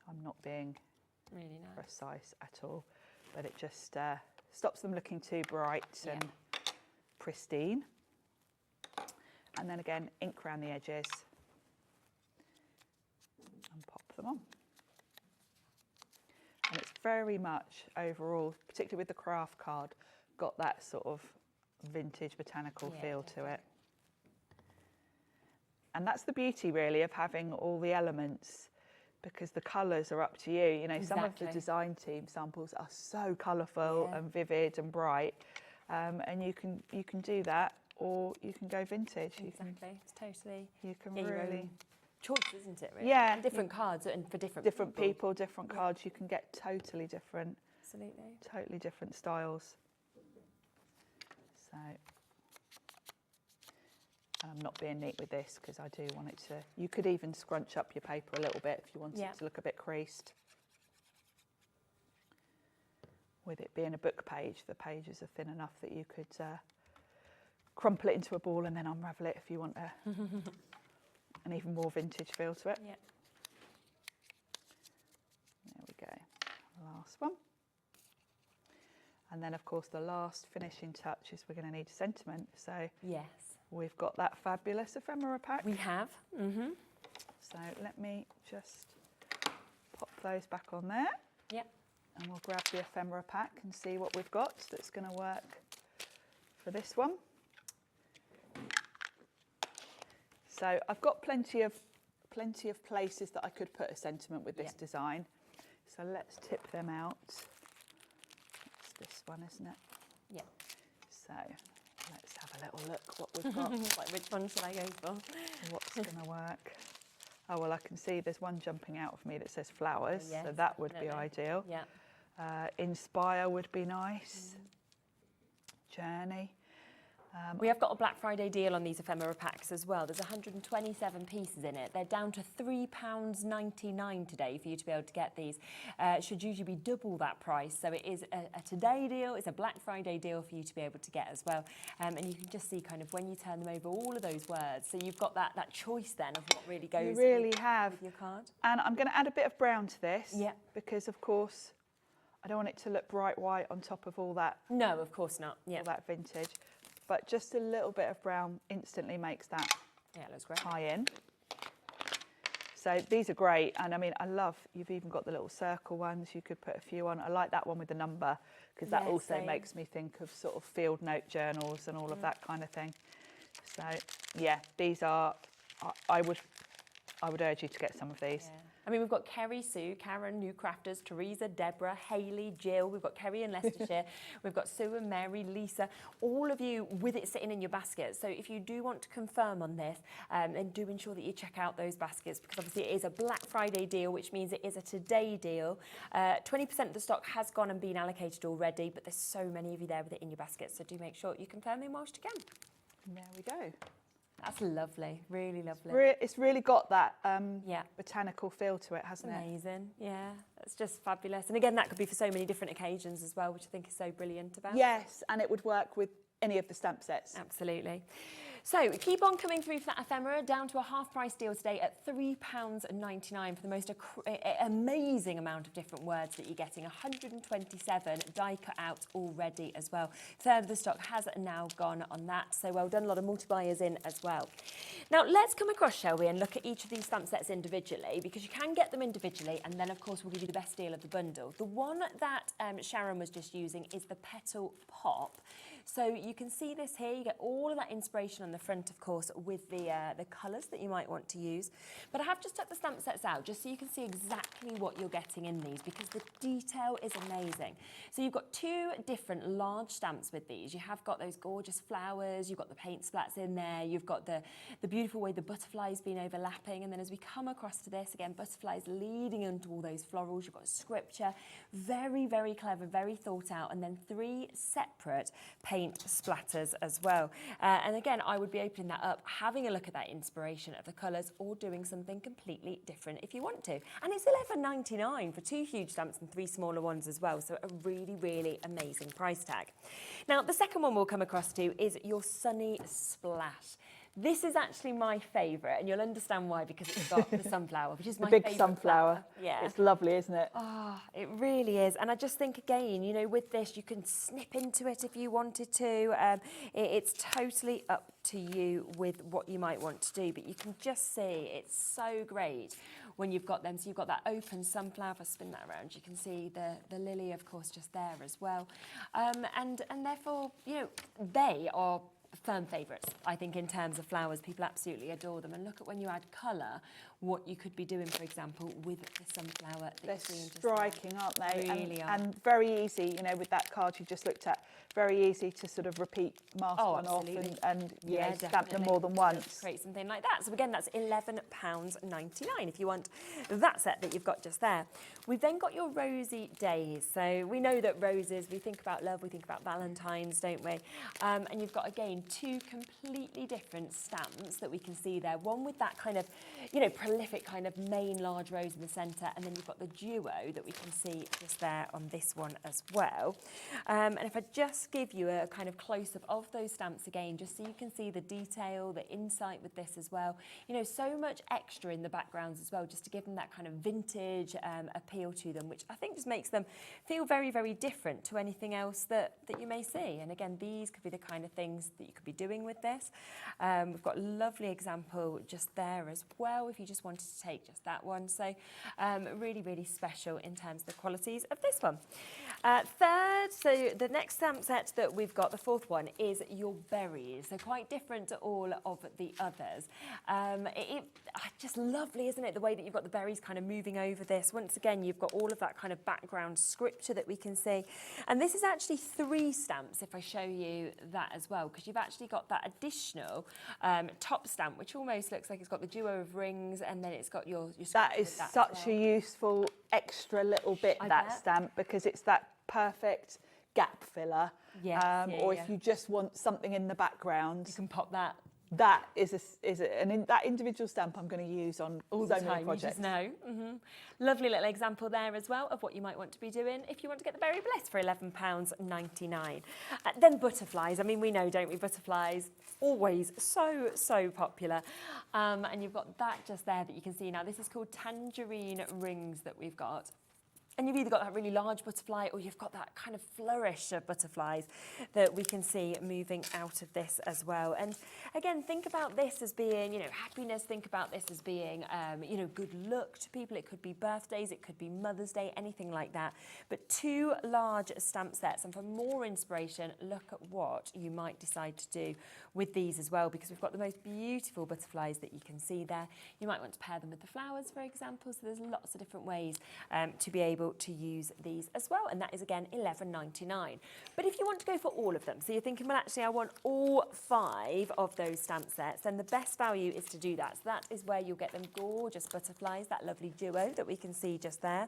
I'm not being really nice. precise at all, but it just stops them looking too bright and pristine. And then again, ink around the edges and pop them on. And it's very much overall, particularly with the craft card, got that sort of vintage botanical feel to it. And that's the beauty really of having all the elements, because the colours are up to you. You know, some of the design team samples are so colourful and vivid and bright, and you can do that, or you can go vintage. It's totally. You can really choice, isn't it? Really? Yeah, and different cards and for different people, different cards. You can get totally different, totally different styles. So. And I'm not being neat with this because I do want it to, you could even scrunch up your paper a little bit if you wanted it to look a bit creased. With it being a book page, the pages are thin enough that you could crumple it into a ball and then unravel it if you want an even more vintage feel to it. Yeah. There we go, last one. And then of course the last finishing touch is we're going to need a sentiment. So yes. We've got that fabulous ephemera pack. We have. So let me just pop those back on there. Yep. And we'll grab the ephemera pack and see what we've got that's going to work for this one. So I've got plenty of places that I could put a sentiment with this design. So let's tip them out. It's this one, isn't it? Yeah. So let's have a little look what we've got. Like, which one should I go for? What's going to work? Oh, well, I can see there's one jumping out of me that says flowers, yes, so that would be ideal. Yeah. Inspire would be nice. Journey. We have got a Black Friday deal on these ephemera packs as well. There's 127 pieces in it. They're down to £3.99 today for you to be able to get these. It should usually be double that price. So it is a today deal. It's a Black Friday deal for you to be able to get as well. And you can just see kind of when you turn them over, all of those words. So you've got that choice then of what really goes with your card. And I'm going to add a bit of brown to this. Yeah. Because, of course, I don't want it to look bright white on top of all that. No, of course not. Yeah. All that vintage. But just a little bit of brown instantly makes that looks great. tie in. So these are great. And I mean, I love, you've even got the little circle ones. You could put a few on. I like that one with the number because that also makes me think of sort of field note journals and all of that kind of thing. So yeah, these are, I would urge you to get some of these. Yeah. I mean, we've got Kerry, Sue, Karen, new crafters, Teresa, Deborah, Hayley, Jill. We've got Kerry in Leicestershire. We've got Sue and Mary, Lisa, all of you with it sitting in your basket. So if you do want to confirm on this, then do ensure that you check out those baskets because obviously it is a Black Friday deal, which means it is a today deal. 20% of the stock has gone and been allocated already, but there's so many of you there with it in your basket. So do make sure you confirm them whilst you can. And there we go. That's lovely, really lovely. It's really got that botanical feel to it, hasn't it? Amazing, yeah. That's just fabulous. And again, that could be for so many different occasions as well, which I think is so brilliant about. Yes, and it would work with any of the stamp sets. Absolutely. So keep on coming through for that ephemera, down to a half price deal today at £3.99 for the most amazing amount of different words that you're getting. 127 die cut out already as well. Third of the stock has now gone on that, so well done. A lot of multi-buyers in as well. Now let's come across, shall we, and look at each of these stamp sets individually, because you can get them individually, and then of course we'll give you the best deal of the bundle. The one that Sharon was just using is the Petal Pop. So you can see this here, you get all of that inspiration on the front, of course, with the colours that you might want to use. But I have just tucked the stamp sets out just so you can see exactly what you're getting in these, because the detail is amazing. So you've got two different large stamps with these. You have got those gorgeous flowers, you've got the paint splats in there, you've got the beautiful way the butterflies been overlapping, and then as we come across to this, again, butterflies leading into all those florals, you've got scripture, very, very clever, very thought out, and then three separate paint splatters as well. And again, I would be opening that up, having a look at that inspiration of the colours, or doing something completely different if you want to. And it's £11.99 for 2 huge stamps and 3 smaller ones as well, so a really, really amazing price tag. Now, the second one we'll come across to is your Sunny Splash. This is actually my favourite, and you'll understand why, because it's got the sunflower, which is my favourite. The big sunflower. Flower. Yeah. It's lovely, isn't it? Oh, it really is. And I just think, again, you know, with this, you can snip into it if you wanted to. It's totally up to you with what you might want to do, but you can just see it's so great when you've got them. So you've got that open sunflower. If I spin that around, you can see the lily, of course, just there as well. And therefore, you know, they are firm favourites, I think, in terms of flowers. People absolutely adore them. And look at when you add colour, what you could be doing, for example, with the sunflower. They're striking, aren't they? Really are. And very easy, you know, with that card you just looked at, very easy to sort of repeat, mask one off and yeah, stamp them more than once. Create something like that. So again, that's £11.99 if you want that set that you've got just there. We've then got your Rosy Days. So we know that roses, we think about love, we think about Valentine's, don't we? And you've got, again, 2 completely different stamps that we can see there. One with that kind of, you know, prolific kind of main large rose in the centre, and then you've got the duo that we can see just there on this one as well. And if I just give you a kind of close-up of those stamps again, just so you can see the detail, the insight with this as well. You know, so much extra in the backgrounds as well, just to give them that kind of vintage appeal to them, which I think just makes them feel very, very different to anything else that you may see. And again, these could be the kind of things that you could be doing with this. We've got a lovely example just there as well, if you just wanted to take just that one. So really, really special in terms of the qualities of this one. Third, so the next stamp set that we've got, the fourth one, is your berries. So quite different to all of the others. Just lovely, isn't it? The way that you've got the berries kind of moving over this. Once again, you've got all of that kind of background scripture that we can see. And this is actually 3 stamps, if I show you that as well, because you've actually got that additional top stamp, which almost looks like it's got the duo of rings, and then it's got your that is such a useful extra little bit, that stamp, because it's that perfect gap filler. Or if you just want something in the background, you can pop that. That is that individual stamp I'm going to use on all the time. Projects. You just know. Lovely little example there as well of what you might want to be doing if you want to get the Berry Bliss for £11.99. Then butterflies. I mean, we know, don't we? Butterflies, always so popular. And you've got that just there that you can see now. This is called tangerine rings that we've got. And you've either got that really large butterfly, or you've got that kind of flourish of butterflies that we can see moving out of this as well. And again, think about this as being, you know, happiness. Think about this as being, you know, good luck to people. It could be birthdays, it could be Mother's Day, anything like that. But 2 large stamp sets. And for more inspiration, look at what you might decide to do with these as well, because we've got the most beautiful butterflies that you can see there. You might want to pair them with the flowers, for example. So there's lots of different ways to be able to use these as well, and that is again £11.99. But if you want to go for all of them, so you're thinking, well, actually I want all 5 of those stamp sets, then the best value is to do that. So that is where you'll get them gorgeous butterflies, that lovely duo that we can see just there.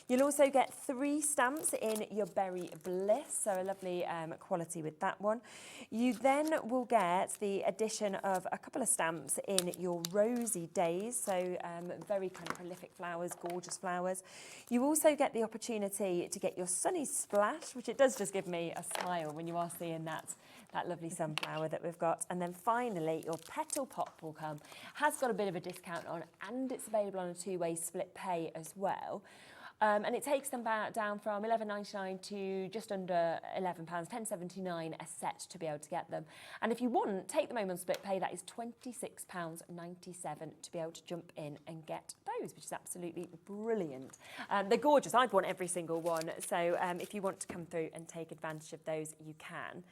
You'll also get 3 stamps in your Berry Bliss, so a lovely quality with that one. You then will get the addition of a couple of stamps in your Rosy Days, so very kind of prolific flowers, gorgeous flowers. You also get the opportunity to get your Sunny Splash, which it does just give me a smile when you are seeing that lovely sunflower that we've got. And then finally, your Petal Pop will come. Has got a bit of a discount on, and it's available on a 2-way split pay as well. And it takes them down from £11.99 to just under £11, £10.79 a set to be able to get them. And if you want, take them home on split pay, that is £26.97 to be able to jump in and get those, which is absolutely brilliant. They're gorgeous. I'd want every single one. So if you want to come through and take advantage of those, you can.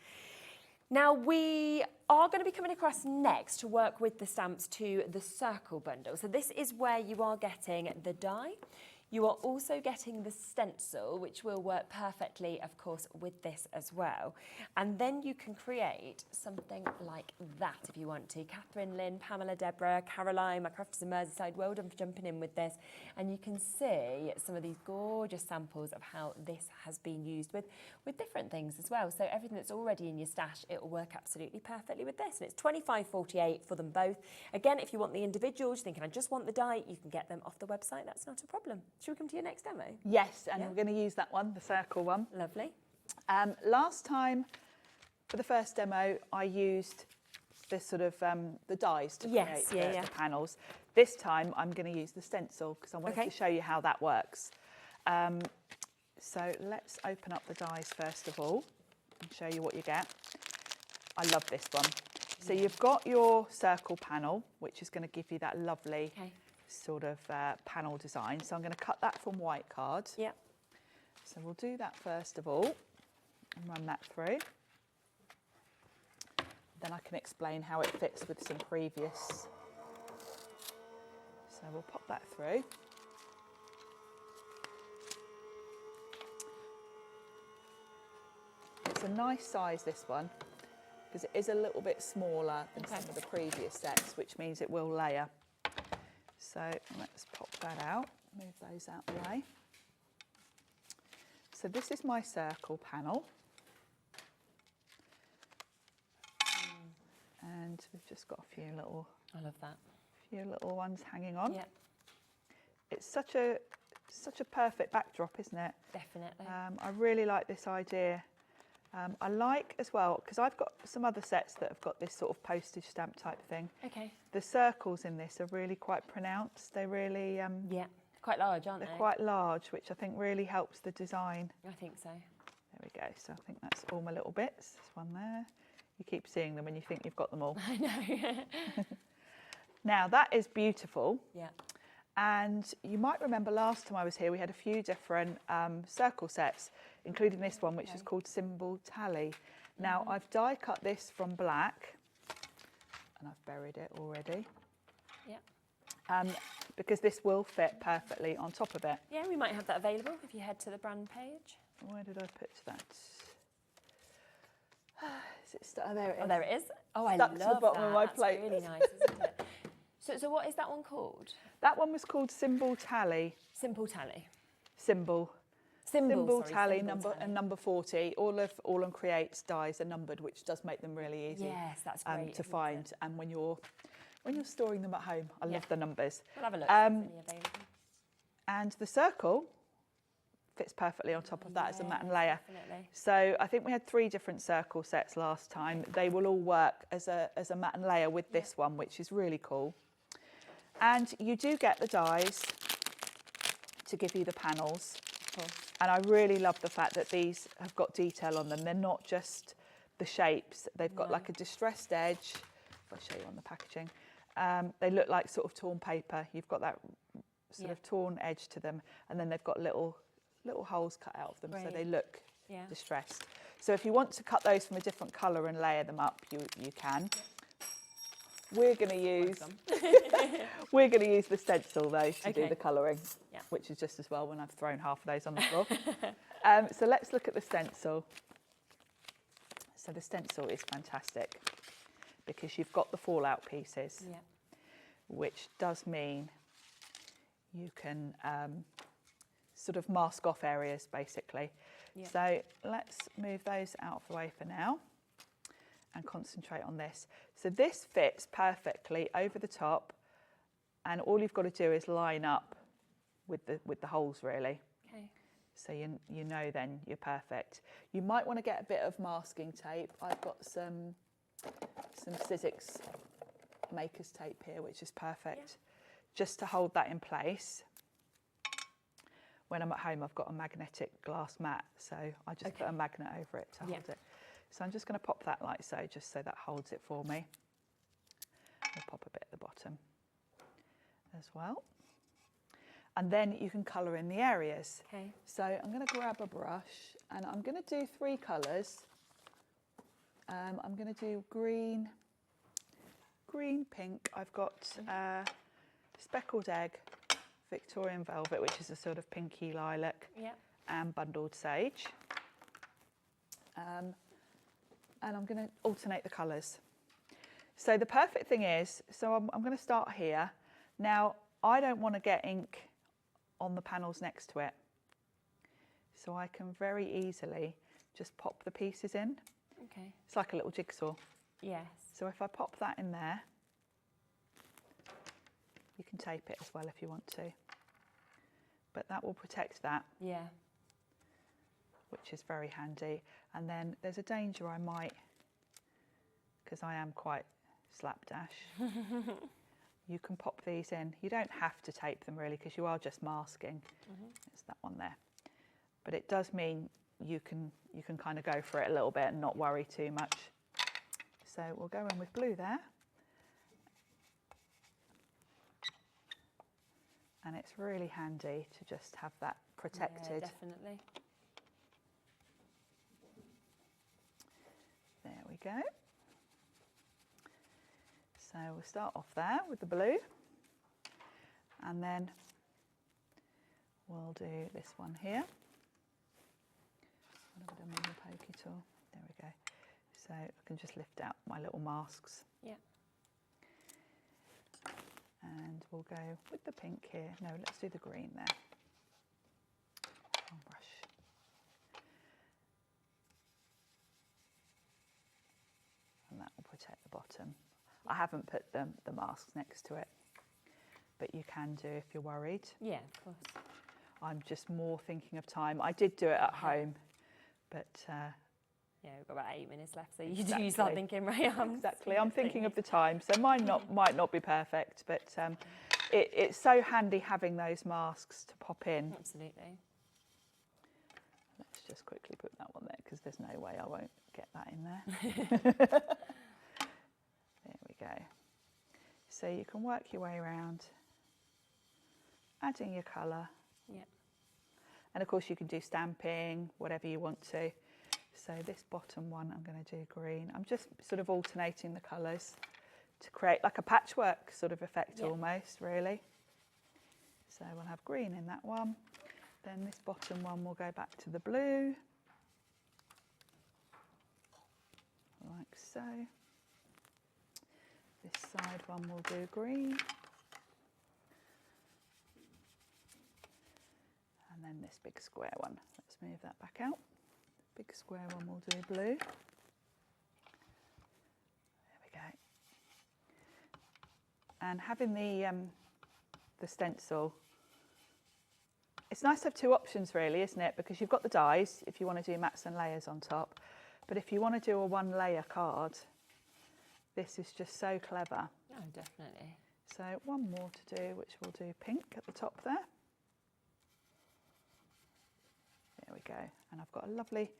Now, we are going to be coming across next to work with the stamps to the circle bundle. So this is where you are getting the die. You are also getting the stencil, which will work perfectly, of course, with this as well. And then you can create something like that if you want to. Catherine, Lynn, Pamela, Deborah, Caroline, my crafters in Merseyside, well done for jumping in with this. And you can see some of these gorgeous samples of how this has been used with different things as well. So everything that's already in your stash, it will work absolutely perfectly with this. And it's $25.48 for them both. Again, if you want the individuals, thinking I just want the die, you can get them off the website. That's not a problem. Should we come to your next demo? Yes, and we're going to use that one, the circle one. Lovely. Last time, for the first demo, I used this sort of the dies to create the panels. This time, I'm going to use the stencil because I wanted to show you how that works. So let's open up the dies first of all and show you what you get. I love this one. So you've got your circle panel, which is going to give you that lovely sort of panel design. So I'm going to cut that from white card. Yeah. So we'll do that first of all and run that through. Then I can explain how it fits with some previous. So we'll pop that through. It's a nice size, this one, because it is a little bit smaller than some of the previous sets, which means it will layer. So let's pop that out, move those out the way. So this is my circle panel. And we've just got a few little, I love that. Few little ones hanging on. Yeah. It's such a perfect backdrop, isn't it? Definitely. I really like this idea. I like as well, because I've got some other sets that have got this sort of postage stamp type thing. Okay. The circles in this are really quite pronounced. They really... yeah, quite large, aren't they? They're quite large, which I think really helps the design. I think so. There we go. So I think that's all my little bits. There's one there. You keep seeing them and you think you've got them all. I know. Now, that is beautiful. Yeah. And you might remember last time I was here, we had a few different circle sets, including this one, which is called Symbol Tally. Now, I've die cut this from black, and I've buried it already. Yeah. Because this will fit perfectly on top of it. Yeah, we might have that available if you head to the brand page. Where did I put that? Is it oh, there it is. Oh, there it is. Oh, I Stuck love to the bottom that. of my That's plate. really nice, isn't it? So what is that one called? That one was called Symbol Tally. Simple Tally. Symbol Tally, Tally. number 40. All on Create's dies are numbered, which does make them really easy. Yes, that's great, to find. And when you're storing them at home, I love the numbers. We'll have a look. If any available. And the circle fits perfectly on top of that as a matte and layer. Definitely. So I think we had 3 different circle sets last time. They will all work as a matte and layer with this one, which is really cool. And you do get the dies to give you the panels. And I really love the fact that these have got detail on them. They're not just the shapes. They've got like a distressed edge. If I show you on the packaging, they look like sort of torn paper. You've got that sort of torn edge to them, and then they've got little holes cut out of them, so they look distressed. So if you want to cut those from a different colour and layer them up, you can. We're going to use the stencil though to do the colouring, which is just as well when I've thrown half of those on the floor. So let's look at the stencil. So the stencil is fantastic because you've got the fallout pieces, which does mean you can sort of mask off areas basically. So let's move those out of the way for now and concentrate on this. So this fits perfectly over the top, and all you've got to do is line up with the holes really. Okay. So you know then you're perfect. You might want to get a bit of masking tape. I've got some Sizzix maker's tape here, which is perfect, just to hold that in place. When I'm at home, I've got a magnetic glass mat, so I just put a magnet over it to hold it. So I'm just going to pop that like so, just so that holds it for me. I'll pop a bit at the bottom as well. And then you can colour in the areas. Okay. So I'm going to grab a brush and I'm going to do 3 colours. I'm going to do green, pink. I've got speckled egg, Victorian velvet, which is a sort of pinky lilac, Yep. and bundled sage. And I'm going to alternate the colours. So the perfect thing is, so I'm going to start here. Now, I don't want to get ink on the panels next to it. So I can very easily just pop the pieces in. Okay. It's like a little jigsaw. Yes. So if I pop that in there, you can tape it as well if you want to. But that will protect that. Yeah. Which is very handy. And then there's a danger I might, because I am quite slapdash, you can pop these in. You don't have to tape them really, because you are just masking. It's that one there. But it does mean you can kind of go for it a little bit and not worry too much. So we'll go in with blue there. And it's really handy to just have that protected. Yeah, definitely. There we go. So we'll start off there with the blue. And then we'll do this one here. What have I done with the pokey tool? There we go. So I can just lift out my little masks. Yeah. And we'll go with the pink here. No, let's do the green there. Wrong brush. And that will protect the bottom. I haven't put the masks next to it, but you can do if you're worried. Yeah, of course. I'm just more thinking of time. I did do it at home, but yeah, we've got about 8 minutes left, so you exactly. do start thinking, right? Exactly. I'm thinking of the time, so mine might not be perfect, but it's so handy having those masks to pop in. Absolutely. Let's just quickly put that one there, because there's no way I won't get that in there. There we go. So you can work your way around, adding your colour. Yeah. And of course you can do stamping, whatever you want to. So this bottom one I'm going to do green. I'm just sort of alternating the colours to create like a patchwork sort of effect almost, really. So we'll have green in that one. Then this bottom one will go back to the blue. Like so. This side one will do green. And then this big square one, let's move that back out. Big square one will do blue. There we go. And having the stencil, it's nice to have two options really, isn't it? Because you've got the dies if you want to do mats and layers on top. But if you want to do a one layer card, this is just so clever. Oh, definitely. So one more to do, which we'll do pink at the top there. There we go. And I've got a lovely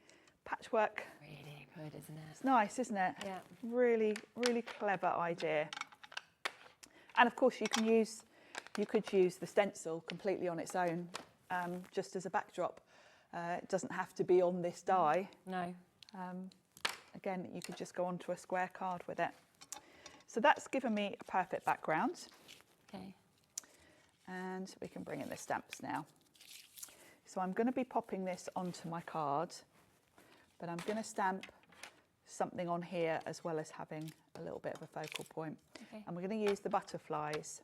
patchwork. Really good, isn't it? It's nice, isn't it? Yeah. Really, really clever idea. And of course you could use the stencil completely on its own, just as a backdrop. It doesn't have to be on this die. No. Again, you could just go onto a square card with it. So that's given me a perfect background. Okay. And we can bring in the stamps now. So I'm going to be popping this onto my card, but I'm going to stamp something on here as well as having a little bit of a focal point. Okay. And we're going to use the butterflies,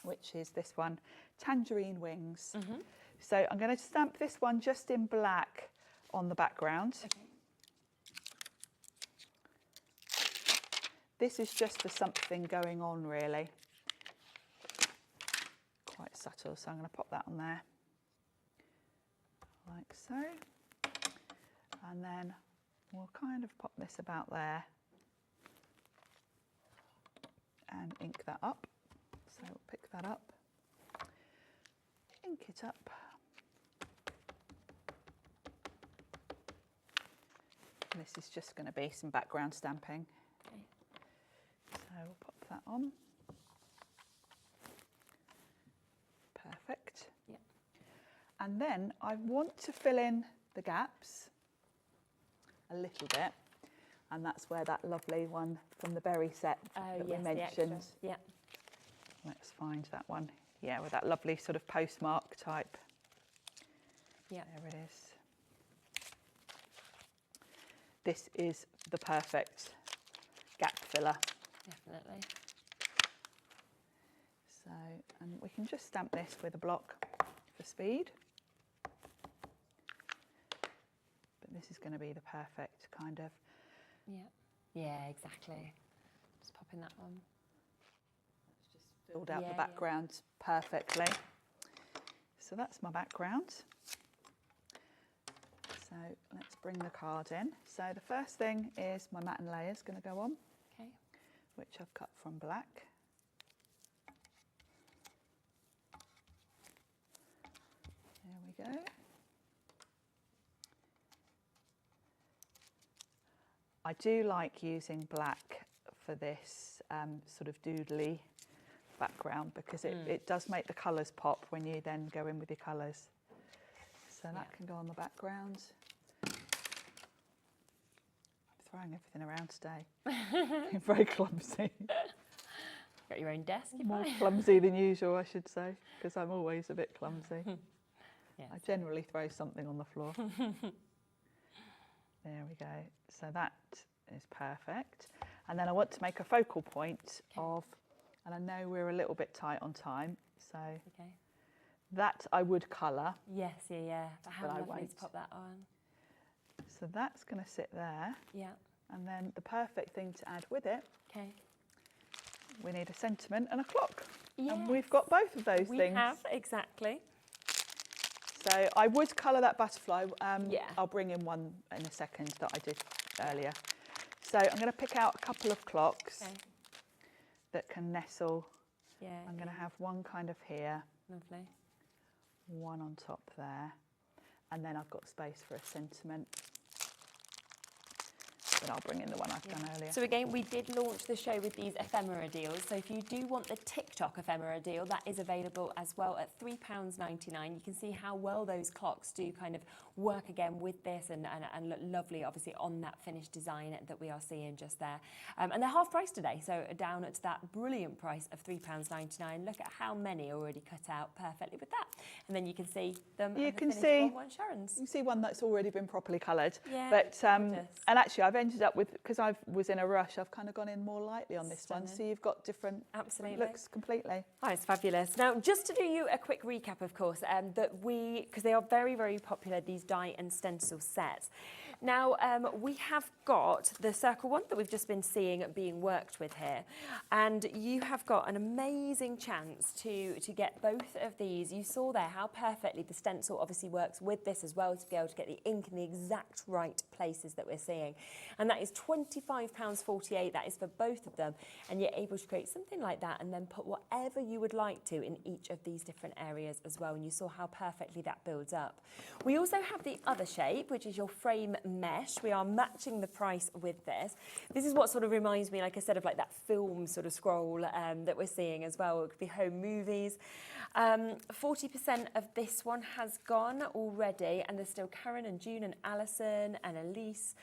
which is this one, Tangerine Wings. So I'm going to stamp this one just in black on the background. Okay. This is just for something going on, really. Quite subtle, so I'm going to pop that on there, like so. And then we'll kind of pop this about there and ink that up. So we'll pick that up, ink it up. And this is just going to be some background stamping. Okay. So we'll pop that on. Perfect. Yeah. And then I want to fill in the gaps a little bit. And that's where that lovely one from the berry set that we mentioned. Yeah. Let's find that one. Yeah, with that lovely sort of postmark type. Yeah. There it is. This is the perfect gap filler. Definitely. So, and we can just stamp this with a block for speed. But this is going to be the perfect kind of... Yeah, exactly. Just popping that on. It's just filled out the background perfectly. So that's my background. So let's bring the card in. So the first thing is my matte and layers going to go on, which I've cut from black. There we go. I do like using black for this sort of doodly background because it does make the colours pop when you then go in with your colours. So that can go on the background. I'm throwing everything around today. Being very clumsy. Got your own desk? More clumsy than usual, I should say, because I'm always a bit clumsy. I generally throw something on the floor. There we go. So that is perfect. And then I want to make a focal point of, and I know we're a little bit tight on time, so that I would colour. Yes, but how lovely to pop that on. So that's going to sit there. Yeah. And then the perfect thing to add with it, we need a sentiment and a clock. Yes. And we've got both of those things. We have, exactly. So I would colour that butterfly. I'll bring in one in a second that I did earlier. So I'm going to pick out a couple of clocks that can nestle. I'm going to have one kind of here. Lovely. One on top there. And then I've got space for a sentiment. Then I'll bring in the one I've done earlier. So again, we did launch the show with these ephemera deals. So if you do want the TikTok ephemera deal, that is available as well at £3.99. You can see how well those clocks do kind of work again with this and look lovely, obviously, on that finished design that we are seeing just there. And they're half price today, so down at that brilliant price of £3.99. Look at how many are already cut out perfectly with that. And then you can see them. You can see Sharon's. You can see one that's already been properly coloured. Yeah, but and actually, I've ended up with, because I was in a rush, I've kind of gone in more lightly on this one. So you've got different looks completely. Oh, it's fabulous. Now, just to do you a quick recap, of course, because they are very, very popular, these die and stencil sets. Now, we have got the circle one that we've just been seeing being worked with here. And you have got an amazing chance to get both of these. You saw there how perfectly the stencil obviously works with this as well, to be able to get the ink in the exact right places that we're seeing. And that is £25.48. That is for both of them. And you're able to create something like that and then put whatever you would like to in each of these different areas as well. And you saw how perfectly that builds up. We also have the other shape, which is your frame mesh. We are matching the price with this. This is what sort of reminds me, like I said, of like that film sort of scroll that we're seeing as well. It could be home movies. 40% of this one has gone already, and there's still Karen and June and Alison and Elise,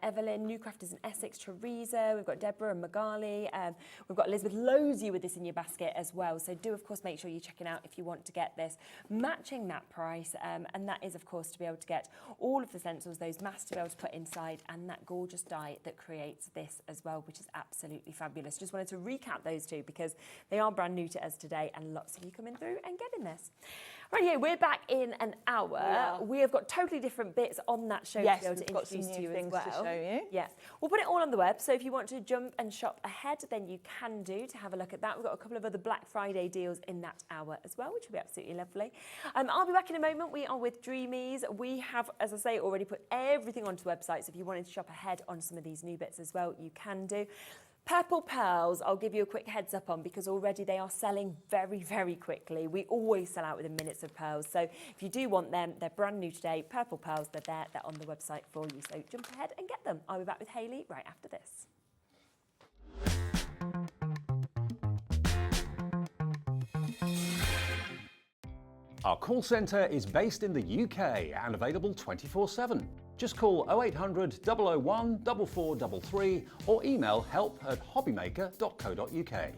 Evelyn, New Crafters in Essex, Teresa, we've got Deborah and Magali, we've got Elizabeth. Loads of you with this in your basket as well, so do of course make sure you're checking out if you want to get this, matching that price, and that is of course to be able to get all of the stencils, those masks to be able to put inside, and that gorgeous die that creates this as well, which is absolutely fabulous. Just wanted to recap those two because they are brand new to us today, and lots of you coming through and getting this. Right here, we're back in an hour. Yeah. We have got totally different bits on that show to be able to introduce to you as well. To show you. Yes, we'll put it all on the web, so if you want to jump and shop ahead, then you can do to have a look at that. We've got a couple of other Black Friday deals in that hour as well, which will be absolutely lovely. I'll be back in a moment. We are with Dreamees. We have, as I say, already put everything onto the website, so if you wanted to shop ahead on some of these new bits as well, you can do. Purple pearls, I'll give you a quick heads up on because already they are selling very, very quickly. We always sell out within minutes of pearls. So if you do want them, they're brand new today. Purple pearls, they're there, they're on the website for you. So jump ahead and get them. I'll be back with Hayley right after this. Our call centre is based in the UK and available 24/7. Just call 0800 001 4433 or email help@hobbymaker.co.uk.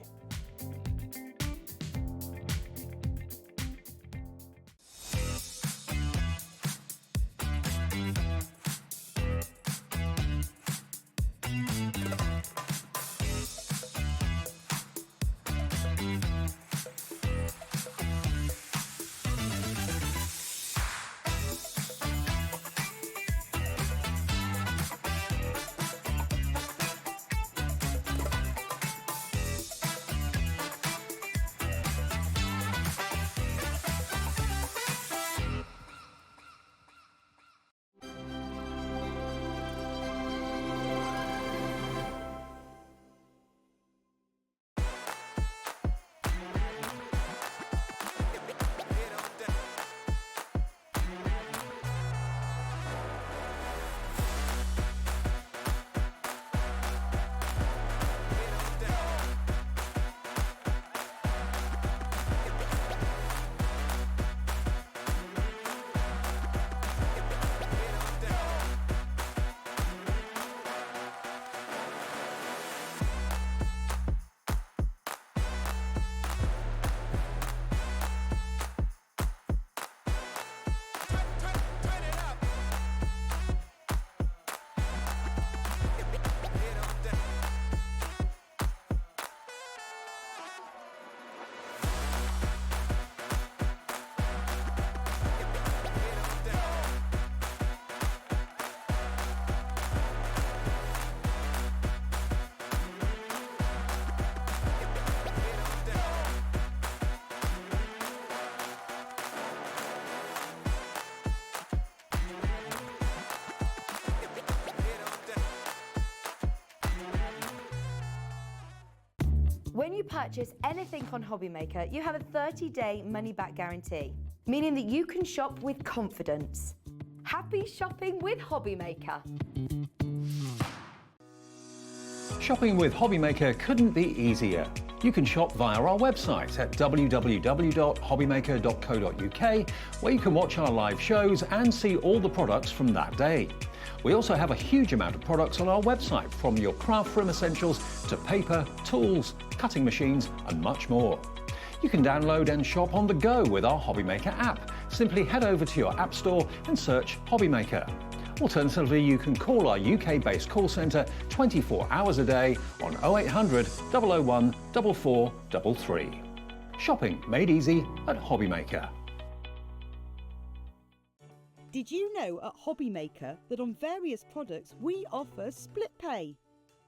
you purchase anything on Hobbymaker, you have a 30-day money-back guarantee, meaning that you can shop with confidence. Happy shopping with Hobbymaker. Shopping with Hobbymaker couldn't be easier. You can shop via our website at www.hobbymaker.co.uk, where you can watch our live shows and see all the products from that day. We also have a huge amount of products on our website, from your craft room essentials to paper, tools, cutting machines and much more. You can download and shop on the go with our Hobbymaker app. Simply head over to your app store and search Hobbymaker. Alternatively, you can call our UK-based call centre 24 hours a day on 0800 001 4433. Shopping made easy at Hobbymaker. Did you know at Hobbymaker that on various products we offer split pay?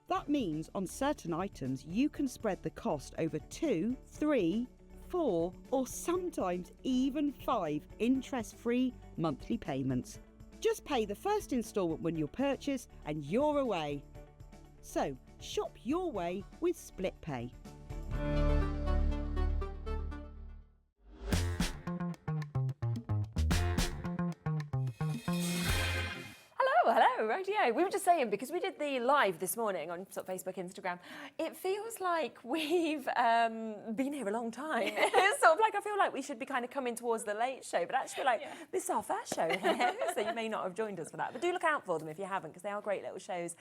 That means on certain items you can spread the cost over 2, 3, 4 or sometimes even 5 interest-free monthly payments. Just pay the first instalment when you purchase and you're away. So, shop your way with Split Pay. Hello, rightio. We were just saying, because we did the live this morning on sort of Facebook, Instagram, it feels like we've been here a long time. It's sort of like, I feel like we should be kind of coming towards the late show, but actually this is our first show here, so you may not have joined us for that. But do look out for them if you haven't, because they are great little shows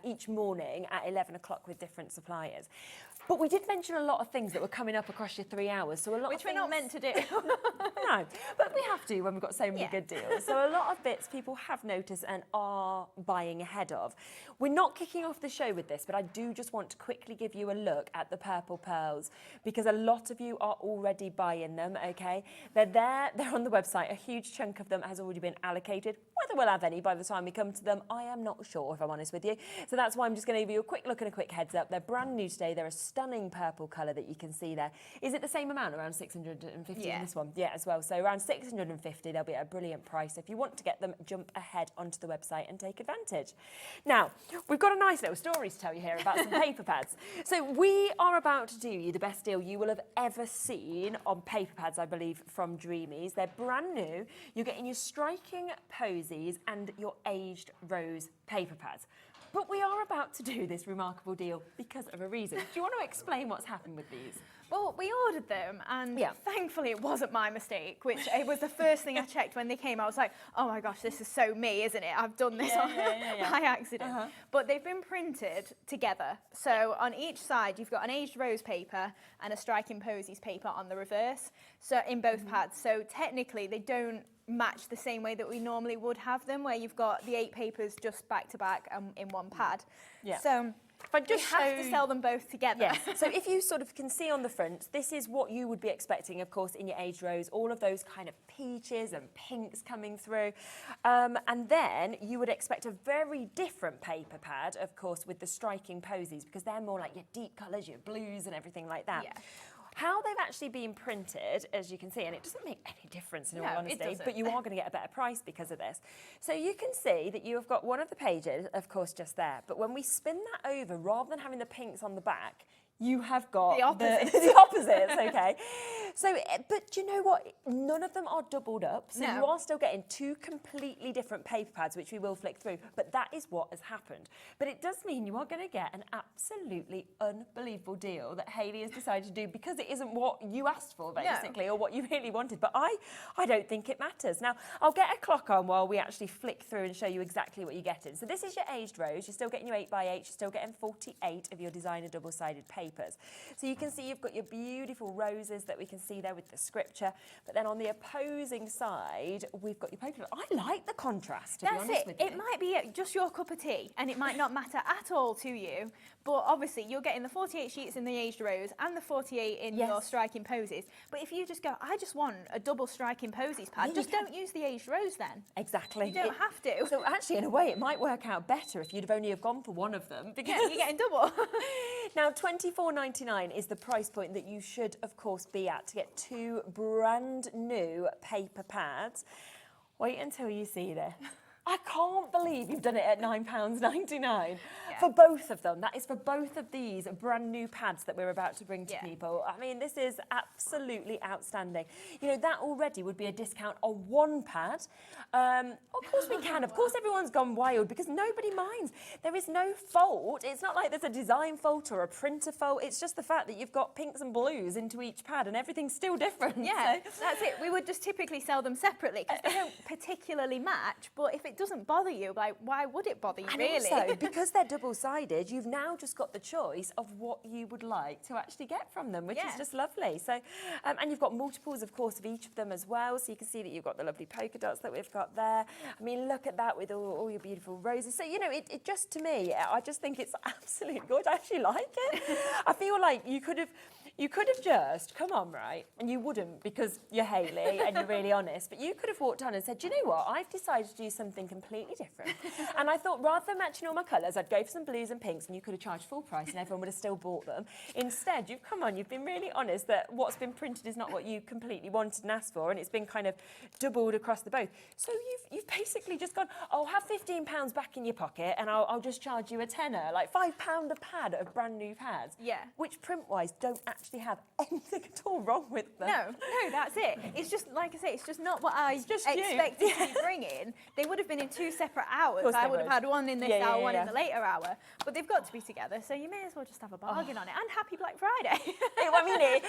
each morning at 11 o'clock with different suppliers. But we did mention a lot of things that were coming up across your 3 hours, so a lot Which of things... we're not meant to do. No, but we have to when we've got so many good deals. So a lot of bits people have noticed and are buying ahead of. We're not kicking off the show with this, but I do just want to quickly give you a look at the purple pearls, because a lot of you are already buying them, okay? They're there, they're on the website. A huge chunk of them has already been allocated. Whether we'll have any by the time we come to them, I am not sure, if I'm honest with you. So that's why I'm just going to give you a quick look and a quick heads up. They're brand new today. They're a stunning purple colour that you can see there. Is it the same amount, around 650 in this one? Yeah, as well. So around 650, they'll be at a brilliant price. If you want to get them, jump ahead onto the website and take advantage. Now, we've got a nice little story to tell you here about some paper pads. So we are about to do you the best deal you will have ever seen on paper pads, I believe, from Dreamees. They're brand new. You're getting your striking posies and your aged rose paper pads. But we are about to do this remarkable deal because of a reason. Do you want to explain what's happened with these? Well, we ordered them, and thankfully it wasn't my mistake, which it was the first thing I checked when they came. I was like, oh my gosh, this is so me, isn't it? I've done this by accident. But they've been printed together. So on each side, you've got an aged rose paper and a striking posies paper on the reverse, so in both pads. So technically, they don't match the same way that we normally would have them, where you've got the 8 papers just back to back in one pad. So we have to sell them both together. Yes. So if you sort of can see on the front, this is what you would be expecting, of course, in your aged rose, all of those kind of peaches and pinks coming through. And then you would expect a very different paper pad, of course, with the striking posies, because they're more like your deep colours, your blues and everything like that. How they've actually been printed, as you can see, and it doesn't make any difference in all honesty, but you are going to get a better price because of this. So you can see that you have got one of the pages, of course, just there. But when we spin that over, rather than having the pinks on the back, you have got the opposites. The opposites, okay. So, but do you know what? None of them are doubled up. So you are still getting 2 completely different paper pads, which we will flick through. But that is what has happened. But it does mean you are going to get an absolutely unbelievable deal that Hayley has decided to do, because it isn't what you asked for, basically, or what you really wanted. But I don't think it matters. Now, I'll get a clock on while we actually flick through and show you exactly what you're getting. So this is your aged rose. You're still getting your 8x8. You're still getting 48 of your designer double-sided paper. So you can see you've got your beautiful roses that we can see there with the scripture, but then on the opposing side we've got your paper. I like the contrast, to be honest with you. It might be just your cup of tea and it might not matter at all to you, but obviously you're getting the 48 sheets in the aged rose and the 48 in your striking posies. But if you just go, I just want a double striking posies pad, just don't use the aged rose then. Exactly. You don't have to. So actually, in a way, it might work out better if you'd have only have gone for one of them, because you're getting double. Now, £24.99 is the price point that you should, of course, be at to get 2 brand new paper pads. Wait until you see this. I can't believe you've done it at £9.99 for both of them. That is for both of these brand new pads that we're about to bring to people. I mean, this is absolutely outstanding. You know, that already would be a discount on one pad. Of course we can. Of course everyone's gone wild because nobody minds. There is no fault. It's not like there's a design fault or a printer fault. It's just the fact that you've got pinks and blues into each pad and everything's still different. Yeah, so. that's it. We would just typically sell them separately because they don't particularly match. But if it doesn't bother you, like, why would it bother you, and really? Also, because they're double-sided, you've now just got the choice of what you would like to actually get from them, which is just lovely. So, and you've got multiples, of course, of each of them as well. So you can see that you've got the lovely polka dots that we've got there. I mean, look at that with all your beautiful roses. So, you know, it just, to me, I just think it's absolutely gorgeous. I actually like it. I feel like you could have just come on, right? And you wouldn't because you're Hayley and you're really honest, but you could have walked on and said, do you know what? I've decided to do something completely different. And I thought rather than matching all my colours, I'd go for some blues and pinks and you could have charged full price and everyone would have still bought them. Instead, you've come on, you've been really honest that what's been printed is not what you completely wanted and asked for, and it's been kind of doubled across the both. So you've basically just gone, oh, have £15 back in your pocket and I'll just charge you a tenner, like £5 a pad of brand new pads. Yeah. Which print-wise don't actually have anything at all wrong with them. No, that's it. It's just, like I say, it's just not what I expected to be bringing. They would have been in two separate hours. I would have had one in this hour, one in the later hour. But they've got to be together, so you may as well just have a bargain on it. And happy Black Friday. I mean, it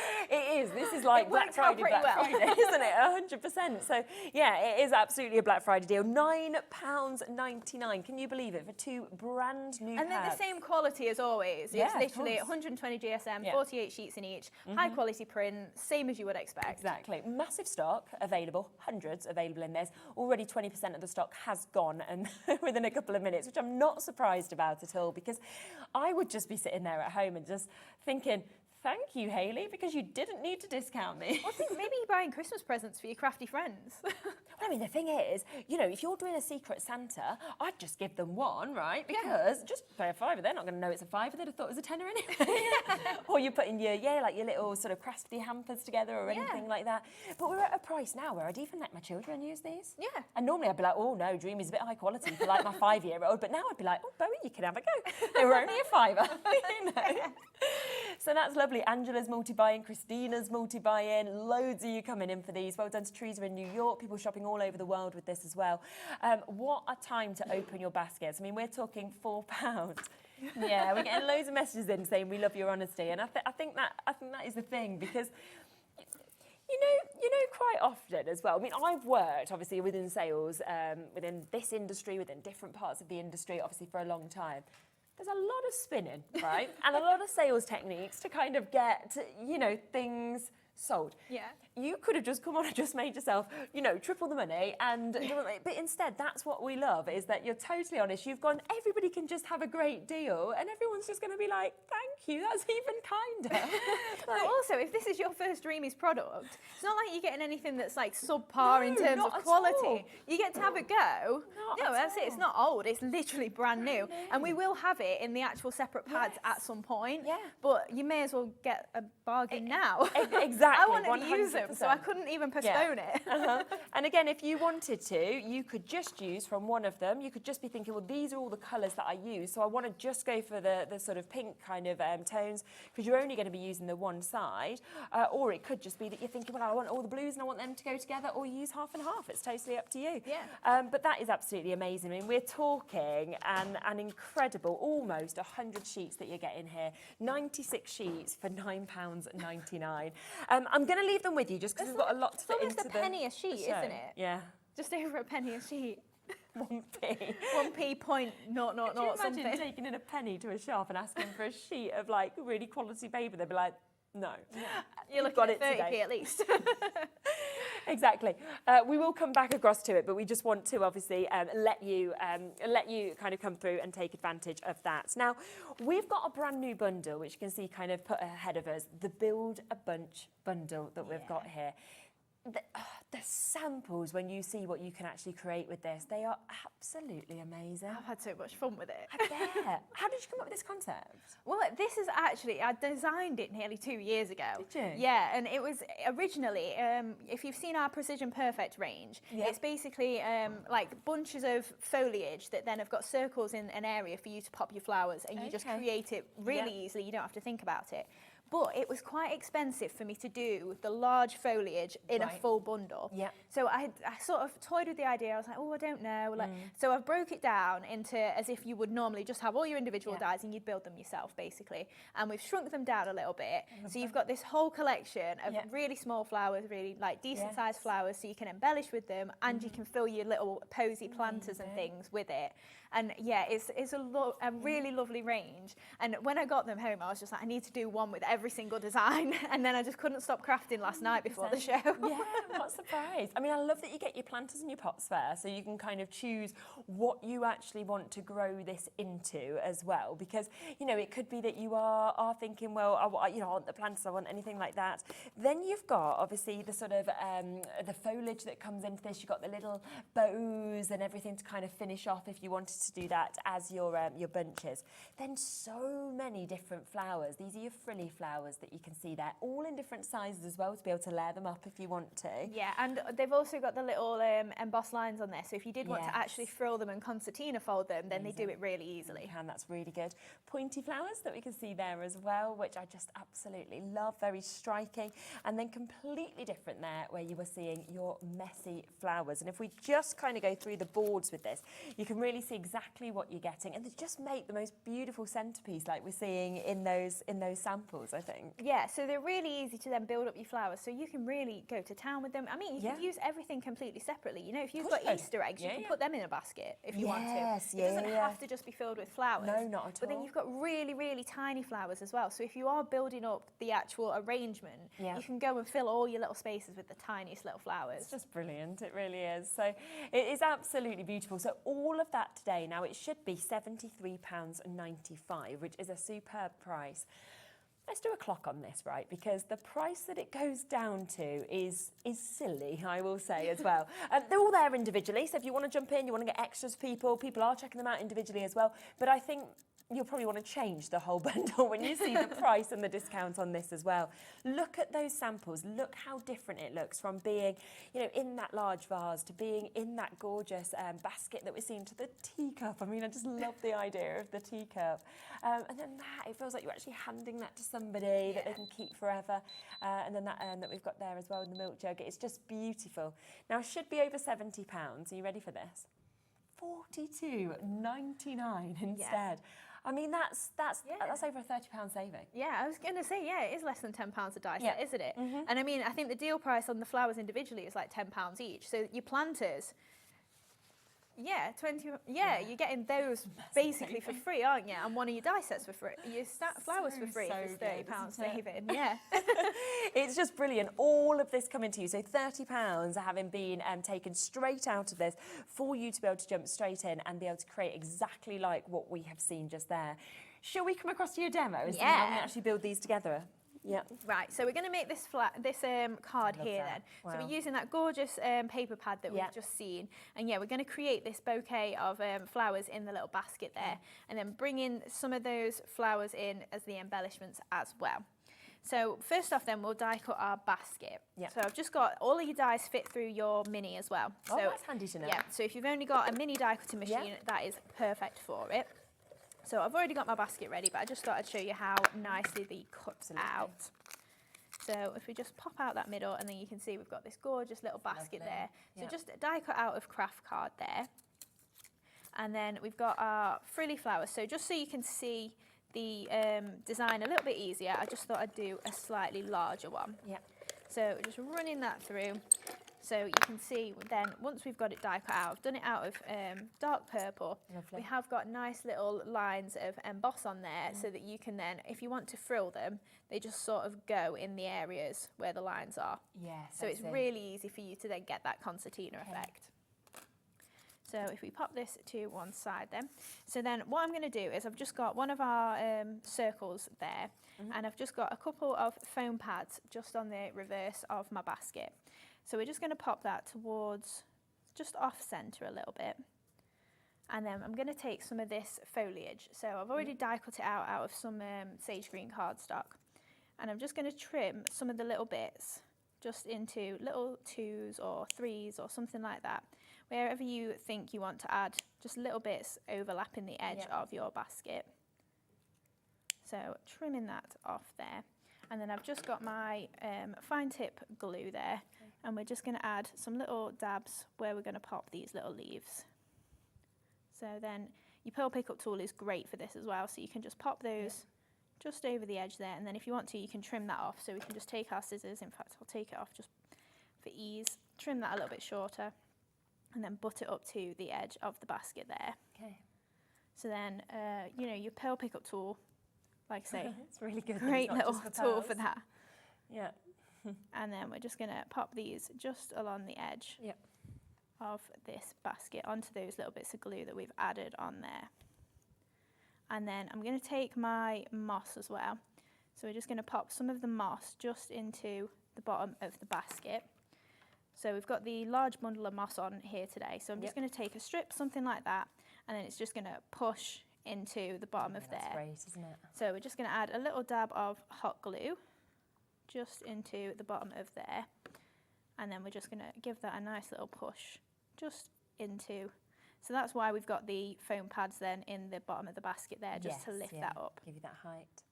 is. This is like Black Friday, isn't it? 100%. So, yeah, it is absolutely a Black Friday deal. £9.99. Can you believe it? For two brand new pads. And they're the same quality as always. It's literally 120 GSM, 48 sheets in each. High quality print, same as you would expect. Exactly. Massive stock available, hundreds available in this. Already 20% of the stock has gone and within a couple of minutes, which I'm not surprised about at all because I would just be sitting there at home and just thinking, thank you, Hayley, because you didn't need to discount me. I think maybe you're buying Christmas presents for your crafty friends. I mean, the thing is, you know, if you're doing a Secret Santa, I'd just give them one, right? Because just pay a £5, they're not going to know it's a £5, they'd have thought it was a tenner anyway. Or you're putting your, like your little sort of crafty hampers together or anything like that. But we're at a price now where I'd even let my children use these. Yeah. And normally I'd be like, oh no, Dreamees a bit high quality for like my 5-year-old. But now I'd be like, oh, Bowie, you can have a go. They were only a £5, you know. So that's lovely. Angela's multi-buying, Christina's multi-buying, loads of you coming in for these. Well done to Teresa in New York, people shopping all over the world with this as well. What a time to open your baskets. I mean, we're talking £4. Yeah, we're getting loads of messages in saying we love your honesty, and I think that is the thing because you know, quite often as well. I mean, I've worked obviously within sales, within this industry, within different parts of the industry, obviously for a long time. There's a lot of spinning, right? And a lot of sales techniques to kind of get, you know, things sold. Yeah. You could have just come on and just made yourself, you know, triple the money and but instead that's what we love is that you're totally honest. You've gone, everybody can just have a great deal and everyone's just going to be like, thank you, that's even kinder. But also, if this is your first Dreamees product, it's not like you're getting anything that's like subpar in terms of quality. You get to have a go. No, that's it. It's not old. It's literally brand new. And we will have it in the actual separate pads at some point. Yeah. But you may as well get a bargain now. Exactly. I wanted to use them, so I couldn't even postpone it. And again, if you wanted to, you could just use from one of them. You could just be thinking, well, these are all the colours that I use, so I want to just go for the sort of pink kind of tones, because you're only going to be using the one side. Or it could just be that you're thinking, well, I want all the blues and I want them to go together, or use half and half. It's totally up to you. Yeah. But that is absolutely amazing. I mean, we're talking an incredible, almost 100 sheets that you're getting here. 96 sheets for £9.99. I'm going to leave them with you just because we've got a lot to fit into the It's almost a penny a sheet, isn't it? Yeah. Just over a penny a sheet. 1p. 1p point not Could you something. imagine taking in a penny to a shop and asking for a sheet of like really quality paper? They'd be like, no. You're looking at 30p at least. Exactly. We will come back across to it, but we just want to obviously let you kind of come through and take advantage of that. Now, we've got a brand new bundle, which you can see kind of put ahead of us, the Build a Bunch bundle that we've got here. the samples, when you see what you can actually create with this, they are absolutely amazing. I've had so much fun with it. I bet. How did you come up with this concept? Well, this is actually, I designed it nearly 2 years ago. Did you? Yeah, and it was originally, if you've seen our Precision Perfect range, it's basically like bunches of foliage that then have got circles in an area for you to pop your flowers, and you just create it really easily. You don't have to think about it. But it was quite expensive for me to do the large foliage in a full bundle. Yeah. So I sort of toyed with the idea. I was like, oh, I don't know. Like, so I broke it down into as if you would normally just have all your individual dies and you'd build them yourself, basically. And we've shrunk them down a little bit. So you've got this whole collection of really small flowers, really like decent sized flowers, so you can embellish with them, and you can fill your little posy planters and things with it. And yeah, it's a really lovely range. And when I got them home, I was just like, I need to do one with every single design. And then I just couldn't stop crafting last night before the show. Yeah, what a surprise. I mean, I love that you get your planters and your pots there, so you can kind of choose what you actually want to grow this into as well. Because, you know, it could be that you are thinking, well, I want the planters, I want anything like that. Then you've got, obviously, the sort of the foliage that comes into this. You've got the little bows and everything to kind of finish off if you wanted to do that as your bunches. Then so many different flowers. These are your frilly flowers that you can see there, all in different sizes as well, to be able to layer them up if you want to. Yeah, and they've also got the little embossed lines on there, so if you did want to actually frill them and concertina fold them, then they do it really easily. And that's really good. Pointy flowers that we can see there as well, which I just absolutely love, very striking. And then completely different there, where you were seeing your messy flowers. And if we just kind of go through the boards with this, you can really see exactly what you're getting, and they just make the most beautiful centerpiece like we're seeing in those samples, I think. Yeah, so they're really easy to then build up your flowers, so you can really go to town with them. I mean, you can use everything completely separately. You know, if you've got Easter eggs, you can put them in a basket if you want to. It doesn't have to just be filled with flowers. No, not at all. But then you've got really, really tiny flowers as well. So if you are building up the actual arrangement, you can go and fill all your little spaces with the tiniest little flowers. It's just brilliant, it really is. So it is absolutely beautiful. So all of that today, now it should be £73.95, which is a superb price. Let's do a clock on this, right? Because the price that it goes down to is silly, I will say, as well. They're all there individually, so if you want to jump in, you want to get extras people are checking them out individually as well. But I think you'll probably want to change the whole bundle when you see the price and the discount on this as well. Look at those samples. Look how different it looks from being, you know, in that large vase to being in that gorgeous basket that we're seeing, to the teacup. I mean, I just love the idea of the teacup. And then that, it feels like you're actually handing that to somebody that they can keep forever. And then that that we've got there as well in the milk jug. It's just beautiful. Now, it should be over £70. Are you ready for this? £42.99 instead. I mean, that's over a £30 saving. Yeah, I was going to say, it is less than £10 a die set, isn't it? And I mean, I think the deal price on the flowers individually is like £10 each. So your planters, 20. You're getting those basically for free, aren't you? And one of your die sets for free. Your flowers for free is £30 saving. Yeah. It's just brilliant. All of this coming to you. So £30 having been taken straight out of this for you to be able to jump straight in and be able to create exactly like what we have seen just there. Shall we come across to your demo and see how we actually build these together? Yeah. Right, so we're going to make this card here then. Wow. So we're using that gorgeous paper pad that we've just seen. And we're going to create this bouquet of flowers in the little basket there. And then bring in some of those flowers in as the embellishments as well. So first off then, we'll die cut our basket. So I've just got all of your dies fit through your mini as well. Oh, so, that's handy to know. Yeah, so if you've only got a mini die cutting machine, that is perfect for it. So I've already got my basket ready, but I just thought I'd show you how nicely they cut out. So if we just pop out that middle, and then you can see we've got this gorgeous little basket there. So just die cut out of craft card there. And then we've got our frilly flowers. So just so you can see the design a little bit easier, I just thought I'd do a slightly larger one. So just running that through. So you can see then, once we've got it die cut out, I've done it out of dark purple. Lovely. We have got nice little lines of emboss on there so that you can then, if you want to frill them, they just sort of go in the areas where the lines are. Yes. So it's really easy for you to then get that concertina effect. So if we pop this to one side then. So then what I'm going to do is I've just got one of our circles there, and I've just got a couple of foam pads just on the reverse of my basket. So we're just going to pop that towards, just off centre a little bit. And then I'm going to take some of this foliage. So I've already die cut it out of some sage green cardstock. And I'm just going to trim some of the little bits just into little 2s or 3s or something like that. Wherever you think you want to add just little bits overlapping the edge of your basket. So trimming that off there. And then I've just got my fine tip glue there. And we're just going to add some little dabs where we're going to pop these little leaves. So then your pearl pickup tool is great for this as well. So you can just pop those just over the edge there. And then if you want to, you can trim that off. So we can just take our scissors. In fact, I'll take it off just for ease. Trim that a little bit shorter. And then butt it up to the edge of the basket there. Okay. So then, you know, your pearl pickup tool, like I say, it's really good. Great little tool for that. Yeah. And then we're just going to pop these just along the edge of this basket onto those little bits of glue that we've added on there. And then I'm going to take my moss as well. So we're just going to pop some of the moss just into the bottom of the basket. So we've got the large bundle of moss on here today. So I'm just going to take a strip, something like that, and then it's just going to push into the bottom of there. That's great, isn't it? So we're just going to add a little dab of hot glue just into the bottom of there. And then we're just going to give that a nice little push just into. So that's why we've got the foam pads then in the bottom of the basket there, just to lift that up. Give you that height.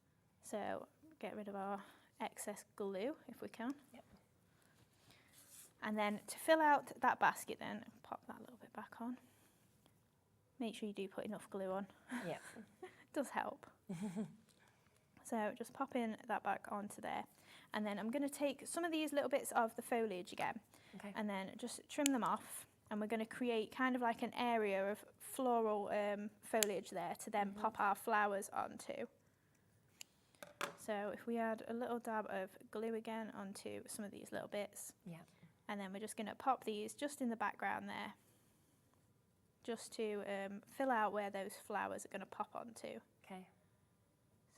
So get rid of our excess glue if we can. Yep. And then to fill out that basket then, pop that a little bit back on. Make sure you do put enough glue on. Yep. Does help. So just pop in that back onto there. And then I'm going to take some of these little bits of the foliage again, and then just trim them off. And we're going to create kind of like an area of floral foliage there to then pop our flowers onto. So if we add a little dab of glue again onto some of these little bits. And then we're just going to pop these just in the background there, just to fill out where those flowers are going to pop onto. Okay.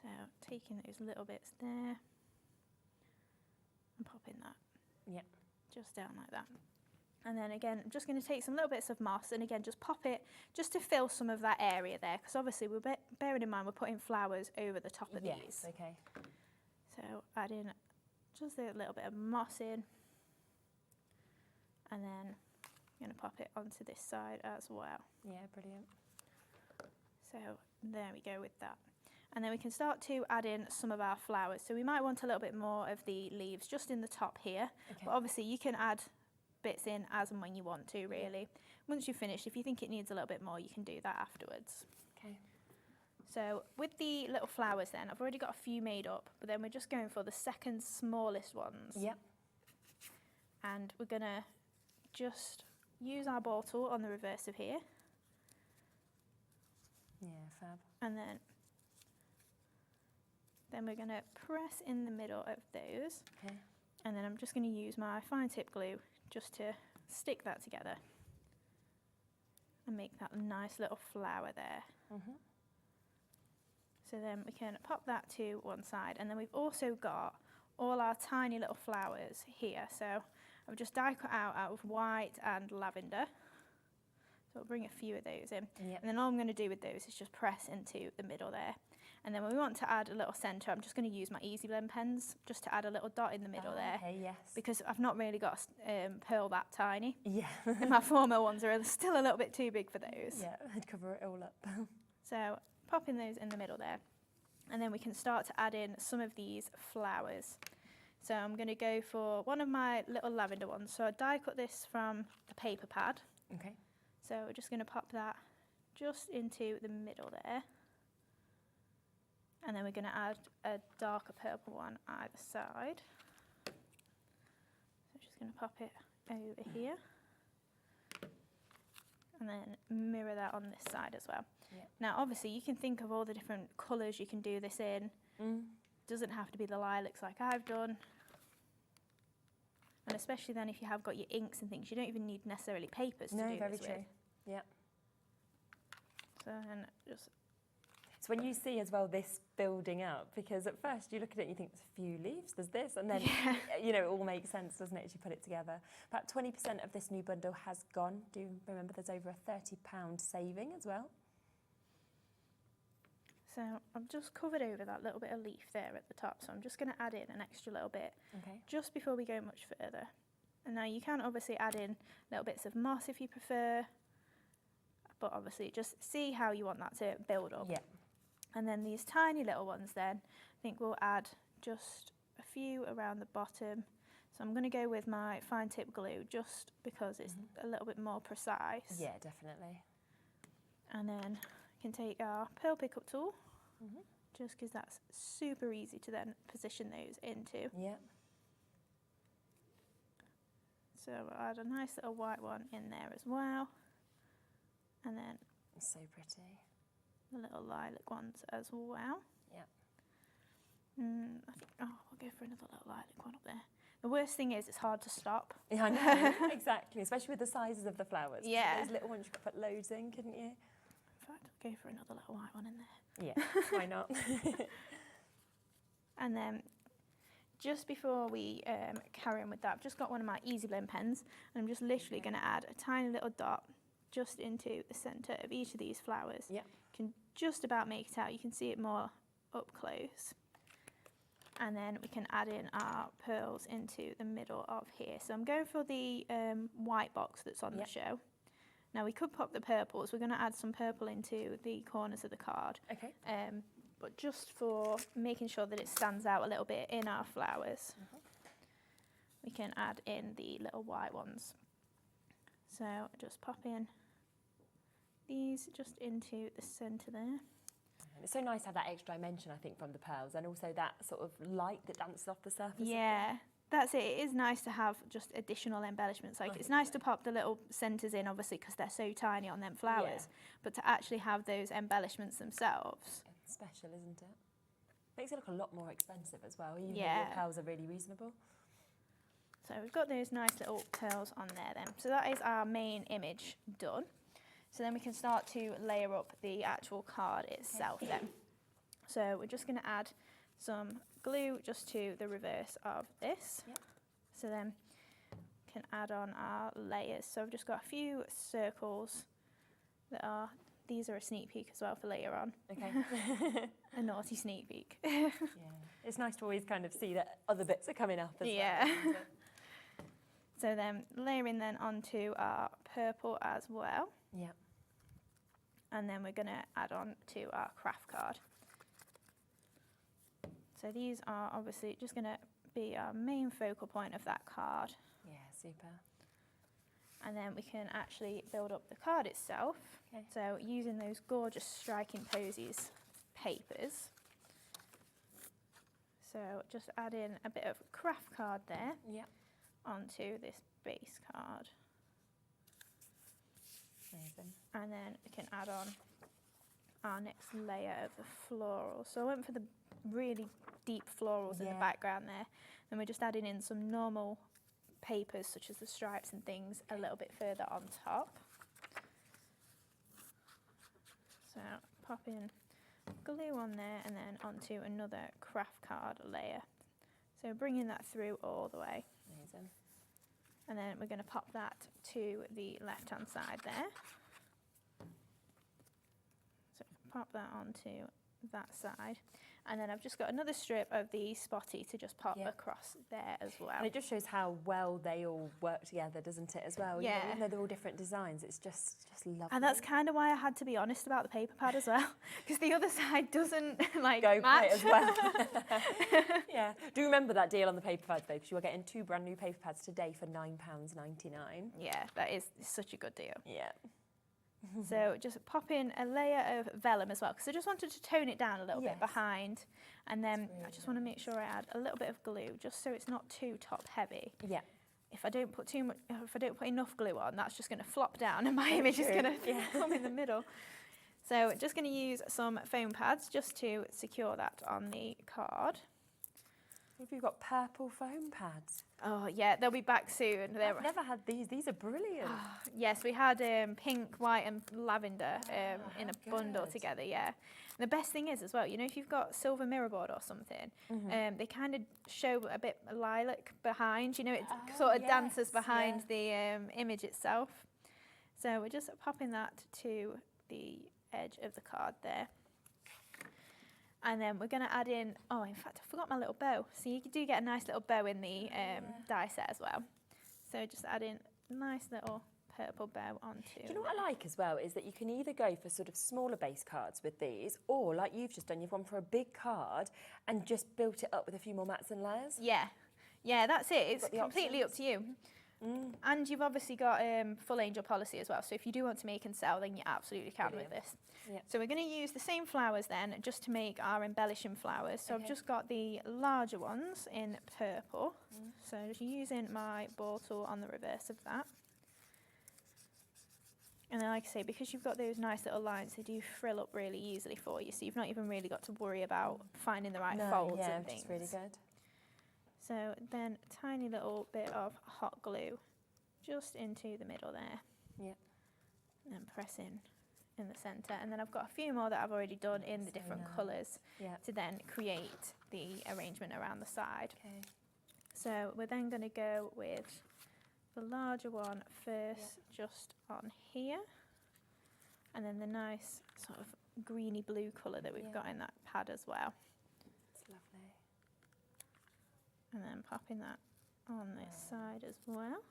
So taking those little bits there and popping that just down like that. And then again, I'm just going to take some little bits of moss and again just pop it just to fill some of that area there, because obviously we're bearing in mind we're putting flowers over the top of these. Okay. So adding just a little bit of moss in, and then I'm going to pop it onto this side as well. Yeah, brilliant. So there we go with that. And then we can start to add in some of our flowers. So we might want a little bit more of the leaves just in the top here. But obviously you can add bits in as and when you want to, really. Once you've finished, if you think it needs a little bit more, you can do that afterwards. Okay. So with the little flowers then, I've already got a few made up, but then we're just going for the second smallest ones. Yep. And we're going to just use our ball tool on the reverse of here. Yeah, fab. And then we're going to press in the middle of those. Okay. And then I'm just going to use my fine tip glue just to stick that together and make that nice little flower there. So then we can pop that to one side, and then we've also got all our tiny little flowers here. So I've just die cut out of white and lavender. So I'll bring a few of those in. And then all I'm going to do with those is just press into the middle there. And then when we want to add a little centre, I'm just going to use my Easy Blend pens just to add a little dot in the middle there. Okay, yes. Because I've not really got a pearl that tiny. Yeah. And my former ones are still a little bit too big for those. Yeah, I'd cover it all up. So popping those in the middle there. And then we can start to add in some of these flowers. So I'm going to go for one of my little lavender ones. So I die cut this from the paper pad. Okay. So we're just going to pop that just into the middle there. And then we're going to add a darker purple one either side. So just going to pop it over here. And then mirror that on this side as well. Yeah. Now obviously you can think of all the different colours you can do this in. Doesn't have to be the lilacs like I've done. And especially then if you have got your inks and things, you don't even need necessarily papers to do this with. Yeah. So then just... It's when you see as well this building up, because at first you look at it and you think there's a few leaves, there's this, and then you know, it all makes sense, doesn't it, as you put it together. About 20% of this new bundle has gone. Do remember there's over a £30 saving as well. So I've just covered over that little bit of leaf there at the top, so I'm just going to add in an extra little bit just before we go much further. And now you can obviously add in little bits of moss if you prefer, but obviously just see how you want that to build up. Yeah. And then these tiny little ones then, I think we'll add just a few around the bottom. So I'm going to go with my fine tip glue just because it's a little bit more precise. Yeah, definitely. And then we can take our pearl pickup tool, just because that's super easy to then position those into. Yeah. So we'll add a nice little white one in there as well. And then So pretty. the little lilac ones as well. Yeah. I think, we'll go for another little lilac one up there. The worst thing is it's hard to stop. Yeah, I know, exactly, especially with the sizes of the flowers. Yeah. Those little ones you could put loads in, couldn't you? In fact, I'll go for another little white one in there. Yeah, why not? And then just before we carry on with that, I've just got one of my Easy Blend pens, and I'm just literally going to add a tiny little dot just into the centre of each of these flowers. Yeah. You can just about make it out. You can see it more up close. And then we can add in our pearls into the middle of here. So I'm going for the white box that's on the show. Now we could pop the purples. We're going to add some purple into the corners of the card. Okay. But just for making sure that it stands out a little bit in our flowers, we can add in the little white ones. So just pop in these just into the centre there. And it's so nice to have that extra dimension, I think, from the pearls, and also that sort of light that dances off the surface. Yeah, that's it. It is nice to have just additional embellishments. Like, it's nice to pop the little centres in, obviously, because they're so tiny on them flowers, but to actually have those embellishments themselves. It's special, isn't it? Makes it look a lot more expensive as well, even though Yeah. the pearls are really reasonable. So we've got those nice little pearls on there then. So that is our main image done. So then we can start to layer up the actual card itself then. So we're just going to add some glue just to the reverse of this. Yep. So then we can add on our layers. So I've just got a few circles that are, these are a sneak peek as well for later on. Okay. A naughty sneak peek. Yeah. It's nice to always kind of see that other bits are coming up as well. Yeah. Isn't it? So then layering then onto our purple as well. Yeah. And then we're going to add on to our craft card. So these are obviously just going to be our main focal point of that card. Yeah, super. And then we can actually build up the card itself. Okay. So using those gorgeous striking posies papers. So just add in a bit of craft card there. Yeah. Onto this base card. Amazing. And then we can add on our next layer of the floral. So I went for the really deep florals in the background there. Then we're just adding in some normal papers such as the stripes and things a little bit further on top. So pop in glue on there and then onto another craft card layer. So bringing that through all the way. Amazing. And then we're going to pop that to the left-hand side there. So pop that onto that side. And then I've just got another strip of the spotty to just pop across there as well. And it just shows how well they all work together, doesn't it, as well? You know, Yeah. even though they're all different designs, it's just lovely. And that's kind of why I had to be honest about the paper pad as well, because the other side doesn't like go match. quite as well. Yeah. Do remember that deal on the paper pads though, because you were getting 2 brand new paper pads today for £9.99. Yeah, that is such a good deal. Yeah. So just pop in a layer of vellum as well, because I just wanted to tone it down a little bit behind. And then I just want to make sure I add a little bit of glue, just so it's not too top heavy. Yeah. If I don't put too much, if I don't put enough glue on, that's just going to flop down and my image is going to come in the middle. So just going to use some foam pads just to secure that on the card. If you've got purple foam pads. Oh yeah, they'll be back soon. I've never had these. These are brilliant. Yes, we had pink, white and lavender in a bundle together, yeah. And the best thing is as well, you know, if you've got silver mirror board or something, they kind of show a bit lilac behind, you know, it sort of dances behind the image itself. So we're just popping that to the edge of the card there. And then we're going to add in, oh, in fact, I forgot my little bow. So you do get a nice little bow in the die set as well. So just add in a nice little purple bow onto. Do you know what I like as well is that you can either go for sort of smaller base cards with these, or like you've just done, you've gone for a big card and just built it up with a few more mats and layers. Yeah, yeah, that's it. It's completely up to you. And you've obviously got full angel policy as well. So if you do want to make and sell, then you absolutely can with this. Yep. So we're going to use the same flowers then, just to make our embellishing flowers. So I've just got the larger ones in purple. So just using my ball tool on the reverse of that. And then, like I say, because you've got those nice little lines, they do frill up really easily for you. So you've not even really got to worry about finding the right folds and things. Yeah, which is really good. So then a tiny little bit of hot glue just into the middle there. Yeah. And then press in the centre. And then I've got a few more that I've already done in the different colours to then create the arrangement around the side. Okay. So we're then going to go with the larger one first, just on here. And then the nice sort of greeny blue colour that we've got in that pad as well. It's lovely. And then popping that on this side as well.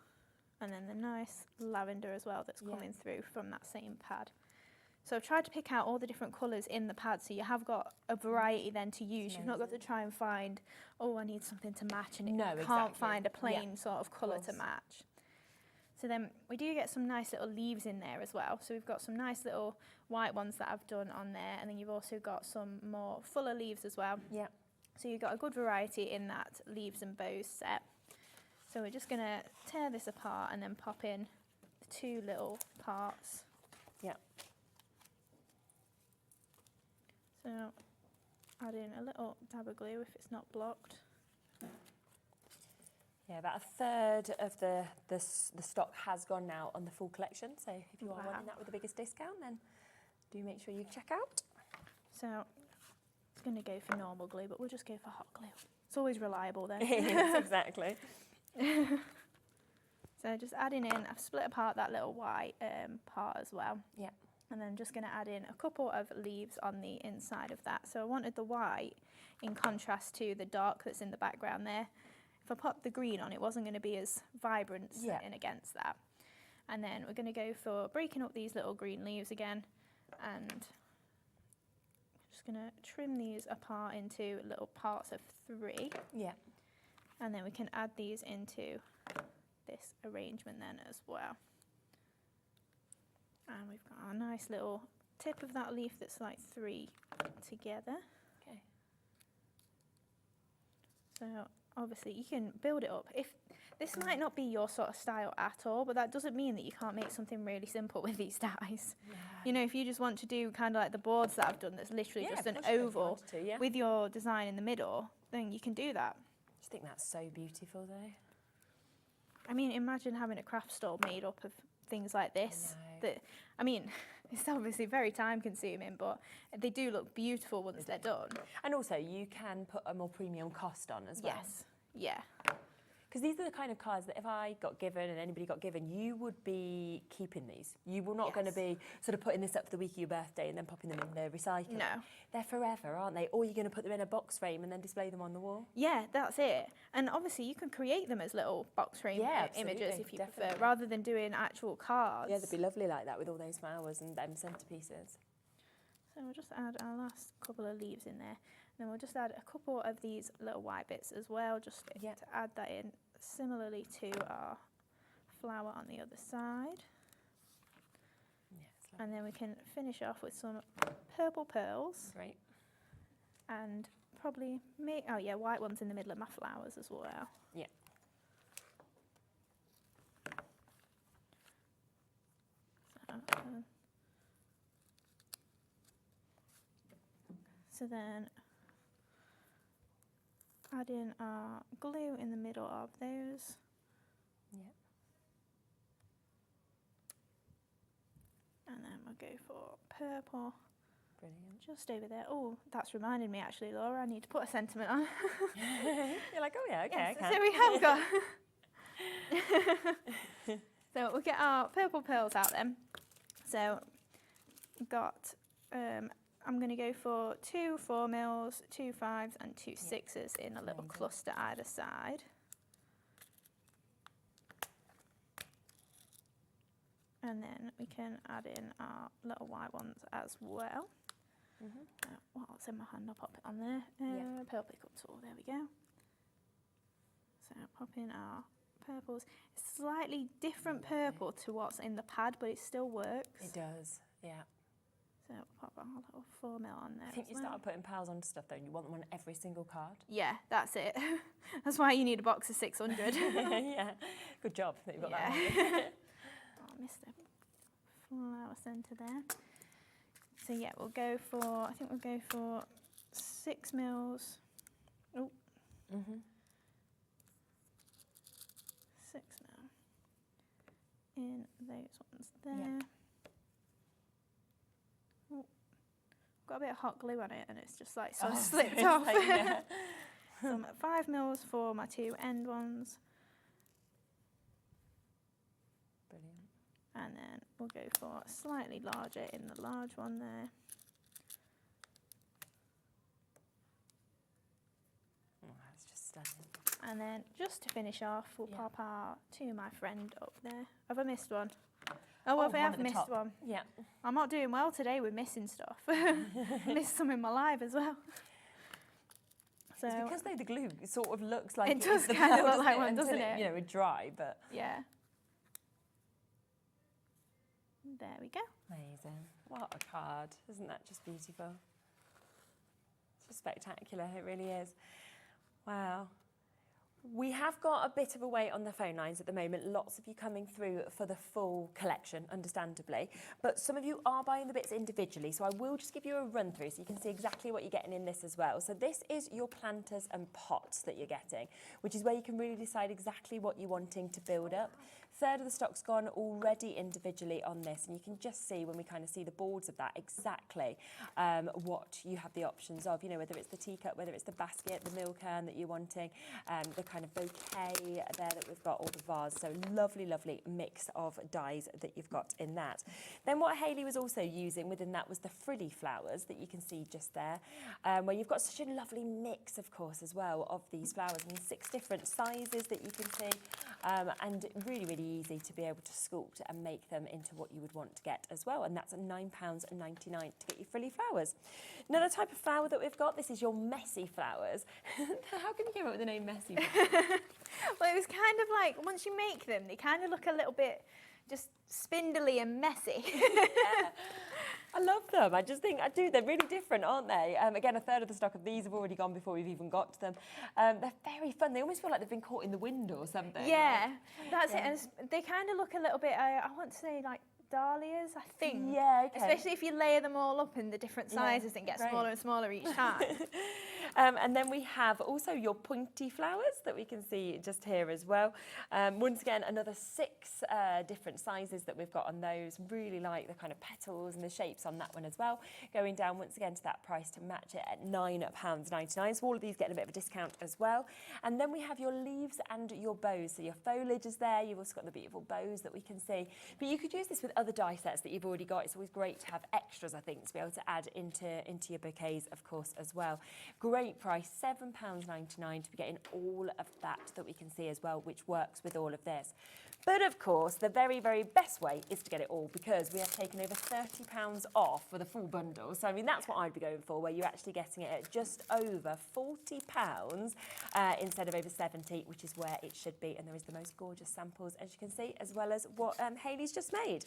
And then the nice lavender as well that's coming through from that same pad. So I've tried to pick out all the different colours in the pad, so you have got a variety then to use. You've not got to try and find, oh, I need something to match, and you can't find a plain sort of colour to match. So then we do get some nice little leaves in there as well. So we've got some nice little white ones that I've done on there, and then you've also got some more fuller leaves as well. Yeah. So you've got a good variety in that leaves and bows set. So we're just going to tear this apart and then pop in the two little parts. Yeah. So add in a little dab of glue if it's not blocked. Yeah, about a third of the stock has gone now on the full collection. So if you are wanting that with the biggest discount, then do make sure you check out. So it's going to go for normal glue, but we'll just go for hot glue. It's always reliable then. Yes, exactly. So just adding in, I've split apart that little white part as well. Yeah. And then just going to add in a couple of leaves on the inside of that. So I wanted the white in contrast to the dark that's in the background there. If I popped the green on, it wasn't going to be as vibrant in against that. And then we're going to go for breaking up these little green leaves again, and just going to trim these apart into little parts of 3. Yeah. And then we can add these into this arrangement then as well. And we've got our nice little tip of that leaf that's like 3 together. Okay. So obviously you can build it up. If this might not be your sort of style at all, but that doesn't mean that you can't make something really simple with these dies. No. You know, if you just want to do kind of like the boards that I've done, that's literally just an oval with your design in the middle, then you can do that. I just think that's so beautiful though. I mean, imagine having a craft store made up of things like this. I mean, it's obviously very time consuming, but they do look beautiful once they're done. And also you can put a more premium cost on as well. Yes, yeah. Because these are the kind of cards that if I got given and anybody got given, you would be keeping these. You were not going to be sort of putting this up for the week of your birthday and then popping them in the recycle. No. They're forever, aren't they? Or you're going to put them in a box frame and then display them on the wall. Yeah, that's it. And obviously you can create them as little box frame images if you prefer, rather than doing actual cards. Yeah, they'd be lovely like that with all those flowers and them centerpieces. So we'll just add our last couple of leaves in there. And then we'll just add a couple of these little white bits as well, just to add that in similarly to our flower on the other side. Yeah, and then we can finish off with some purple pearls. Great. And probably make, white ones in the middle of my flowers as well. Yeah. So then add in our glue in the middle of those. Yep. And then we'll go for purple. Brilliant. Just over there. Oh, that's reminded me actually, Laura, I need to put a sentiment on. You're like, oh yeah, okay, Yes, okay. so we have got... So we'll get our purple pearls out then. So we've got, I'm going to go for 2 4mm, 2 5s and 2 6s in a little cluster either side. And then we can add in our little white ones as well. What's in my hand, I'll pop it on there. Pearl pick up tool, there we go. So pop in our purples. It's slightly different purple to what's in the pad, but it still works. It does, yeah. So pop our little 4mm on there. I think you started putting pearls onto stuff though, and you want them on every single card. Yeah, that's it. That's why you need a box of 600. Yeah, good job that you've got that one. Oh, I missed the flower centre there. So yeah, we'll go for, I think we'll go for 6mm. Oh. 6mm in those ones there. Yeah. Oh, got a bit of hot glue on it and it's just like sort of slipped off. Some 5mm for my 2 end ones. Brilliant. And then we'll go for slightly larger in the large one there. Oh, that's just stunning. And then just to finish off, we'll pop our To My Friend up there. Have I missed one? Oh, if I have missed one. Yeah. I'm not doing well today with missing stuff. Missed some in my live as well. So it's because the glue sort of looks like it does the kind of pearl, look like one, until doesn't it? You know, it dry, but yeah. There we go. amazing. What a card. Isn't that just beautiful? It's just spectacular, it really is. Wow. We have got a bit of a wait on the phone lines at the moment. Lots of you coming through for the full collection, understandably. But some of you are buying the bits individually, so I will just give you a run through so you can see exactly what you're getting in this as well. So this is your planters and pots that you're getting, which is where you can really decide exactly what you're wanting to build up. Third of the stock's gone already individually on this, and you can just see when we kind of see the boards of that exactly what you have the options of, you know, whether it's the teacup, whether it's the basket, the milk urn that you're wanting, the kind of bouquet there that we've got, all the vase. So lovely, lovely mix of dies that you've got in that. Then what Hayley was also using within that was the frilly flowers that you can see just there, where you've got such a lovely mix, of course, as well of these flowers. I mean, 6 different sizes that you can see, and really, really easy to be able to sculpt and make them into what you would want to get as well. And that's at £9.99 to get your frilly flowers. Another type of flower that we've got, this is your messy flowers. How can you come up with the name messy flowers? Well, it was kind of like, once you make them, they kind of look a little bit just spindly and messy. Yeah. I love them. I just think, they're really different, aren't they? Again, a third of the stock of these have already gone before we've even got to them. They're very fun. They almost feel like they've been caught in the wind or something. Yeah, that's it. And they kind of look a little bit, I want to say like dahlias, I think. Yeah, okay. Especially if you layer them all up in the different sizes and get smaller and smaller each time. And then we have also your pointy flowers that we can see just here as well. Once again, another 6 different sizes that we've got on those. Really like the kind of petals and the shapes on that one as well. Going down once again to that price to match it at £9.99. So all of these getting a bit of a discount as well. And then we have your leaves and your bows. So your foliage is there. You've also got the beautiful bows that we can see. But you could use this with other die sets that you've already got. It's always great to have extras, I think, to be able to add into your bouquets, of course, as well. Great price, £7.99 to be getting all of that we can see as well, which works with all of this. But of course, the very, very best way is to get it all, because we have taken over £30 off for the full bundle. So, I mean, that's what I'd be going for, where you're actually getting it at just over £40 instead of over 70, which is where it should be. And there is the most gorgeous samples, as you can see, as well as what Hayley's just made.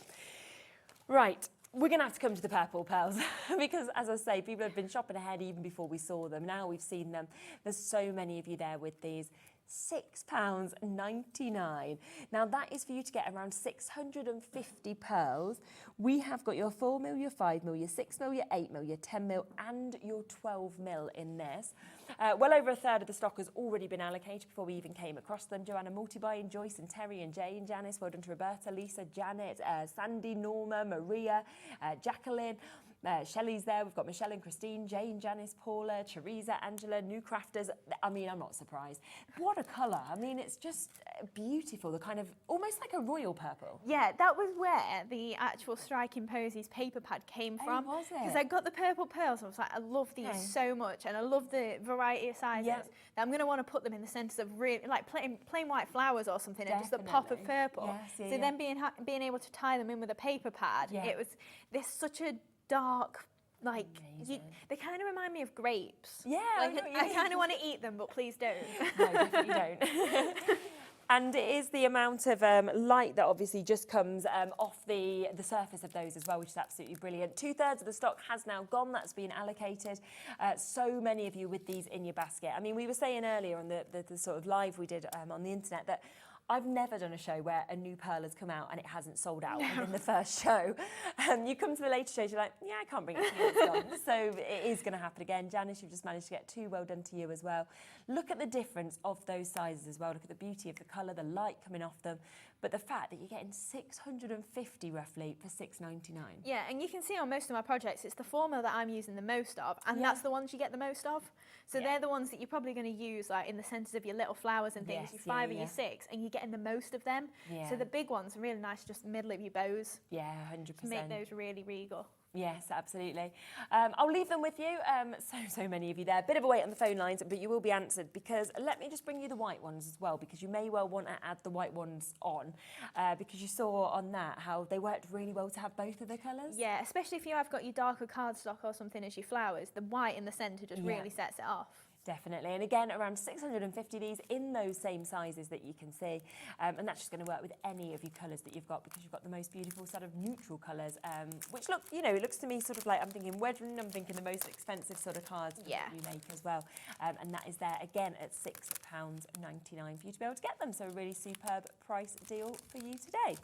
Right. We're going to have to come to the purple pearls because, as I say, people have been shopping ahead even before we saw them. Now we've seen them. There's so many of you there with these. £6.99. Now that is for you to get around 650 pearls. We have got your 4mm, your 5mm, your 6mm, your 8mm, your 10mm and your 12mm in this. Well over a third of the stock has already been allocated before we even came across them. Joanna multi-buying, Joyce and Terry and Jay and Janice, well done to Roberta, Lisa, Janet, Sandy, Norma, Maria, Jacqueline. Shelley's there, we've got Michelle and Christine, Jane, Janice, Paula, Teresa, Angela, new crafters. I mean, I'm not surprised. What a colour. I mean, it's just beautiful, the kind of, almost like a royal purple. Yeah, that was where the actual Striking Posies paper pad came from. Was it? Because I got the purple pearls and I was like, I love these so much and I love the variety of sizes. That I'm going to want to put them in the centres of really, like plain white flowers or something and just a pop of purple. So then being able to tie them in with a paper pad, it was, there's such a dark, like, they kind of remind me of grapes. Yeah, like, I kind of want to eat them, but please don't. No, definitely don't. And it is the amount of light that obviously just comes off the surface of those as well, which is absolutely brilliant. 2/3 of the stock has now gone. That's been allocated. So many of you with these in your basket. I mean, we were saying earlier on the sort of live we did on the internet that I've never done a show where a new pearl has come out and it hasn't sold out within the first show. You come to the later shows, you're like, yeah, I can't bring it to you, it's gone. So it is going to happen again. Janice, you've just managed to get 2, well done to you as well. Look at the difference of those sizes as well. Look at the beauty of the colour, the light coming off them. But the fact that you're getting 650 roughly for £6.99. Yeah, and you can see on most of my projects, it's the formula that I'm using the most of, and that's the ones you get the most of. So they're the ones that you're probably going to use like in the centres of your little flowers and things, your 5 or your 6, and you're getting the most of them. So the big ones are really nice, just middle of your bows. Yeah, 100%. To make those really regal. Yes, absolutely. I'll leave them with you. So many of you there. Bit of a wait on the phone lines, but you will be answered because let me just bring you the white ones as well, because you may well want to add the white ones on because you saw on that how they worked really well to have both of the colours. Yeah, especially if you have got your darker cardstock or something as your flowers, the white in the centre just really sets it off. Definitely, and again around 650 of these in those same sizes that you can see, and that's just going to work with any of your colours that you've got because you've got the most beautiful sort of neutral colours, which look, you know, it looks to me sort of like I'm thinking wedding, I'm thinking the most expensive sort of cards that you make as well, and that is there again at £6.99 for you to be able to get them. So a really superb price deal for you today.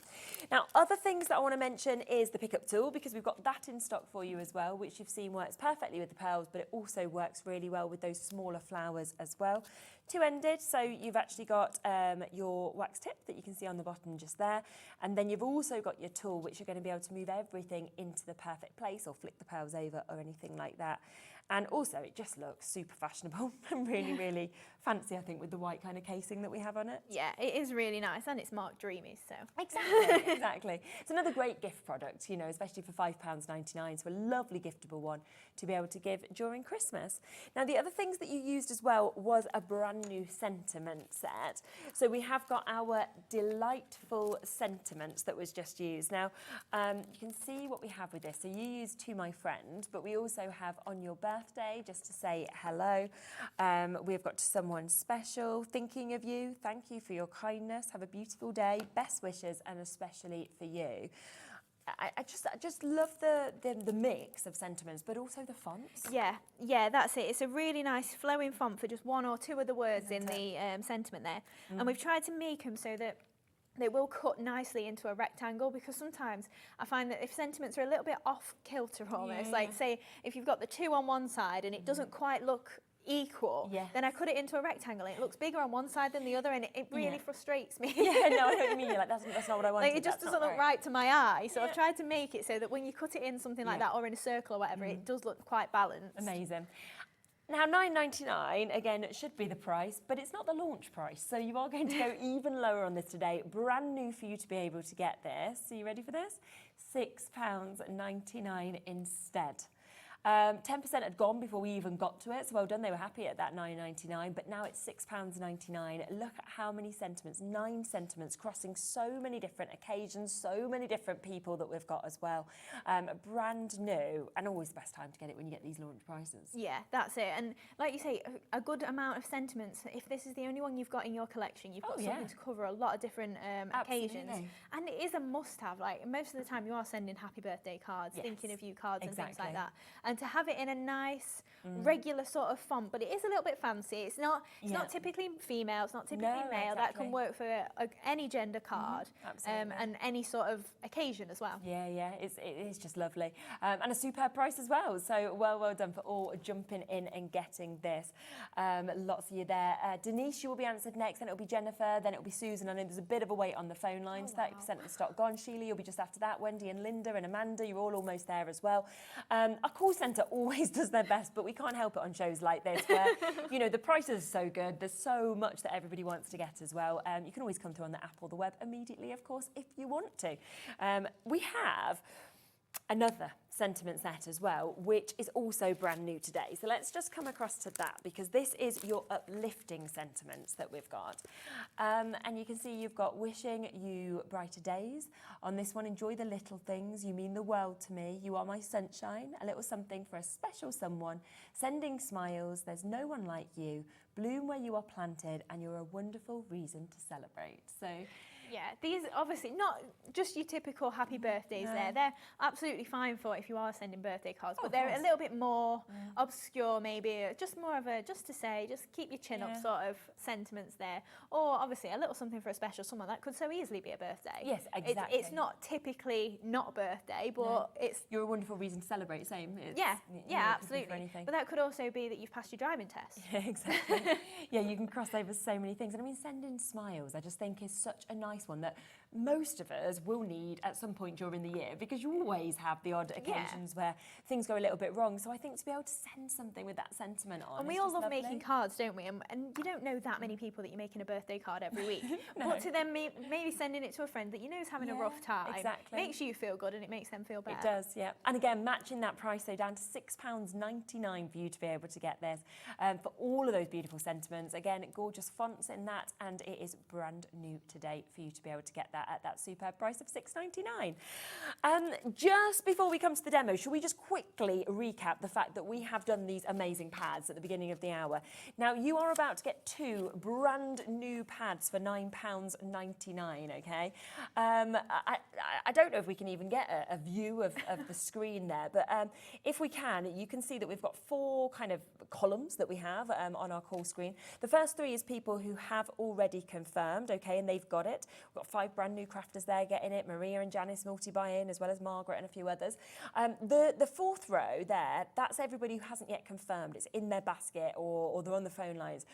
Now, other things that I want to mention is the pickup tool because we've got that in stock for you as well, which you've seen works perfectly with the pearls, but it also works really well with those smaller flowers as well. Two-ended, so you've actually got your wax tip that you can see on the bottom just there, and then you've also got your tool which you're going to be able to move everything into the perfect place or flick the pearls over or anything like that. And also it just looks super fashionable and really, really fancy, I think, with the white kind of casing that we have on it. Yeah, it is really nice and it's marked Dreamees, so. Exactly, exactly. It's another great gift product, you know, especially for £5.99, so a lovely giftable one to be able to give during Christmas. Now, the other things that you used as well was a brand new sentiment set. So we have got our delightful sentiments that was just used. Now, you can see what we have with this. So you used To My Friend, but we also have On Your Birthday, just to say hello. We've got To Someone Special, Thinking of You, Thank you for your kindness, have a beautiful day, best wishes, and especially for you. I just love the mix of sentiments, but also the fonts. Yeah, that's it. It's a really nice flowing font for just 1 or 2 of the words in the sentiment there. And we've tried to make them so that they will cut nicely into a rectangle, because sometimes I find that if sentiments are a little bit off kilter almost, like say if you've got the 2 on one side and it doesn't quite look equal, then I cut it into a rectangle and it looks bigger on one side than the other, and it really frustrates me. Yeah, no, I know what you mean. You're like, that's not what I wanted. Like, it just doesn't look right to my eye. So I've tried to make it so that when you cut it in something like that or in a circle or whatever, it does look quite balanced. Amazing. Now, £9.99, again, it should be the price, but it's not the launch price. So you are going to go even lower on this today. Brand new for you to be able to get this. Are you ready for this? £6.99 instead. 10% had gone before we even got to it, so well done, they were happy at that £9.99, but now it's £6.99. Look at how many sentiments, 9 sentiments, crossing so many different occasions, so many different people that we've got as well. Brand new, and always the best time to get it when you get these launch prices. Yeah, that's it. And like you say, a good amount of sentiments. If this is the only one you've got in your collection, you've got something to cover a lot of different occasions. And it is a must-have. Like, most of the time you are sending happy birthday cards, thinking of you cards and things like that. and to have it in a nice, regular sort of font, but it is a little bit fancy. It's not typically female, it's not typically male. That can work for any gender card and any sort of occasion as well. Yeah, it is just lovely. And a superb price as well. So well done for all jumping in and getting this. Lots of you there. Denise, you will be answered next, then it'll be Jennifer, then it'll be Susan. I know there's a bit of a wait on the phone lines, 30% of the stock gone. Sheila, you'll be just after that. Wendy and Linda and Amanda, you're all almost there as well. Our call centre always does their best, but we can't help it on shows like this where, you know, the prices are so good. There's so much that everybody wants to get as well. You can always come through on the app or the web immediately, of course, if you want to. We have another sentiment set as well, which is also brand new today. So let's just come across to that, because this is your uplifting sentiments that we've got. And you can see you've got wishing you brighter days. On this one, enjoy the little things. You mean the world to me. You are my sunshine. A little something for a special someone. Sending smiles. There's no one like you. Bloom where you are planted, and you're a wonderful reason to celebrate. So yeah, these obviously not just your typical happy birthdays there. They're absolutely fine for if you are sending birthday cards, but they're a little bit more obscure maybe, just more of a just to say, just keep your chin up sort of sentiments there. Or obviously a little something for a special someone. That could so easily be a birthday. Yes, exactly. It's not typically not a birthday, but it's... You're a wonderful reason to celebrate, same. Yeah, absolutely. But that could also be that you've passed your driving test. Yeah, exactly. Yeah, you can cross over so many things. And I mean, sending smiles, I just think is such a nice one that most of us will need at some point during the year, because you always have the odd occasions where things go a little bit wrong. So I think to be able to send something with that sentiment on, and we all love making cards, don't we? And you don't know that many people that you're making a birthday card every week. But to then maybe sending it to a friend that you know is having a rough time makes you feel good, and it makes them feel better. It does, yeah. And again, matching that price, so down to £6.99 for you to be able to get this for all of those beautiful sentiments. Again, gorgeous fonts in that, and it is brand new today for you to be able to get that at that superb price of £6.99. Just before we come to the demo, shall we just quickly recap the fact that we have done these amazing pads at the beginning of the hour? Now, you are about to get 2 brand new pads for £9.99, okay? I don't know if we can even get a view of the screen there, but if we can, you can see that we've got 4 kind of columns that we have on our call screen. The first 3 is people who have already confirmed, okay, and they've got it. We've got 5 brand new crafters there getting it, Maria and Janice multi-buy-in, as well as Margaret and a few others. The 4th row there, that's everybody who hasn't yet confirmed. It's in their basket or they're on the phone lines.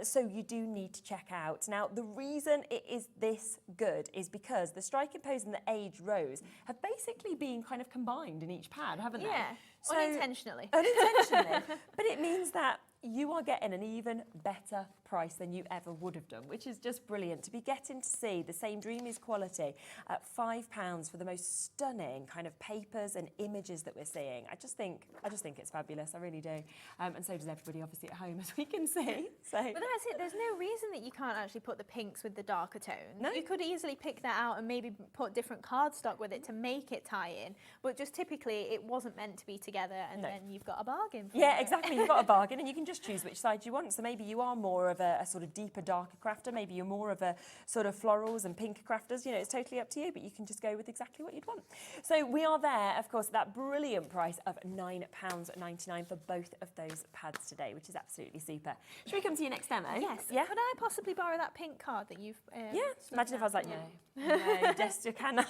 So you do need to check out. Now, the reason it is this good is because the strike and pose and the age rows have basically been kind of combined in each pad, haven't they? Yeah, so, unintentionally. Unintentionally. But it means that you are getting an even better price than you ever would have done, which is just brilliant to be getting to see the same Dreamees quality at £5 for the most stunning kind of papers and images that we're seeing. I just think it's fabulous. I really do. And so does everybody obviously at home, as we can see. So. But that's it. There's no reason that you can't actually put the pinks with the darker tones. No. You could easily pick that out and maybe put different cardstock with it to make it tie in. But just typically it wasn't meant to be together, and then you've got a bargain. Yeah, exactly. You've got a bargain, and you can just choose which side you want. So maybe you are more of a sort of deeper, darker crafter. Maybe you're more of a sort of florals and pink crafters. You know, it's totally up to you, but you can just go with exactly what you'd want. So we are there, of course, at that brilliant price of £9.99 for both of those pads today, which is absolutely super. Should we come to your next demo? Yes. Yeah. Could I possibly borrow that pink card that you've... yeah. Imagine if I was like, no, just you cannot.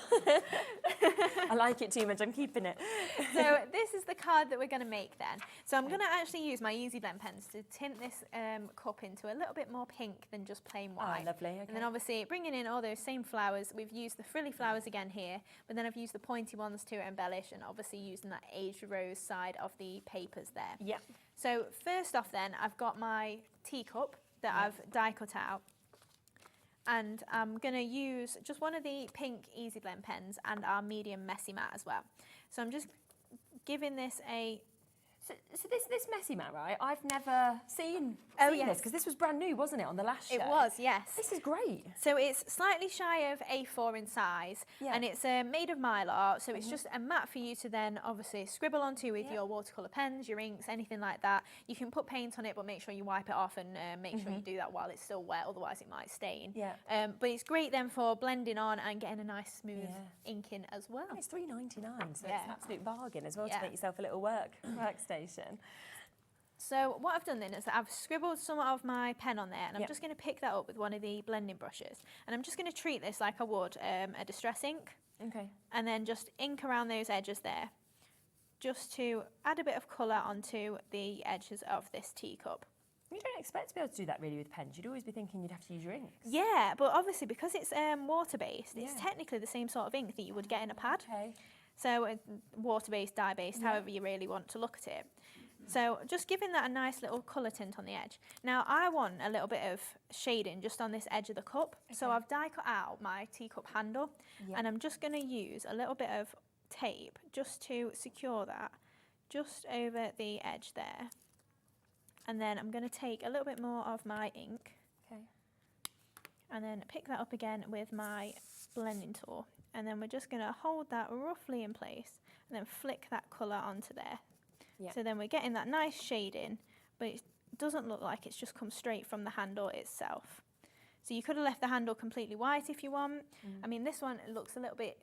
I like it too much. I'm keeping it. So this is the card that we're going to make then. So I'm going to actually use my Easy Blend pens to tint this cup into a little bit more pink than just plain white. Oh, lovely. Okay. And then obviously bringing in all those same flowers. We've used the frilly flowers again here, but then I've used the pointy ones to embellish, and obviously using that aged rose side of the papers there. Yeah. So first off then, I've got my teacup that I've die cut out. And I'm going to use just one of the pink Easy Blend pens and our medium messy mat as well. So I'm just giving this a So this messy mat, right? I've never seen yes. this because this was brand new, wasn't it, on the last show? It was, yes. This is great. So it's slightly shy of A4 in size, and it's made of mylar, so it's just a mat for you to then obviously scribble onto with your watercolour pens, your inks, anything like that. You can put paint on it, but make sure you wipe it off and make sure you do that while it's still wet, otherwise it might stain. Yeah. But it's great then for blending on and getting a nice smooth ink in as well. And it's $3.99, so it's an absolute bargain as well to make yourself a little workstation. So what I've done then is that I've scribbled some of my pen on there, and I'm just going to pick that up with one of the blending brushes, and I'm just going to treat this like I would a distress ink. Okay. And then just ink around those edges there, just to add a bit of colour onto the edges of this teacup. You don't expect to be able to do that really with pens. You'd always be thinking you'd have to use your inks. Yeah, but obviously because it's water-based, it's technically the same sort of ink that you would get in a pad. Okay. So water-based, dye-based, however you really want to look at it. So just giving that a nice little colour tint on the edge. Now I want a little bit of shading just on this edge of the cup. Okay. So I've die cut out my teacup handle, and I'm just going to use a little bit of tape just to secure that just over the edge there. And then I'm going to take a little bit more of my ink, and then pick that up again with my blending tool. And then we're just going to hold that roughly in place and then flick that colour onto there. Yeah. So then we're getting that nice shading, but it doesn't look like it's just come straight from the handle itself. So you could have left the handle completely white if you want. I mean, this one looks a little bit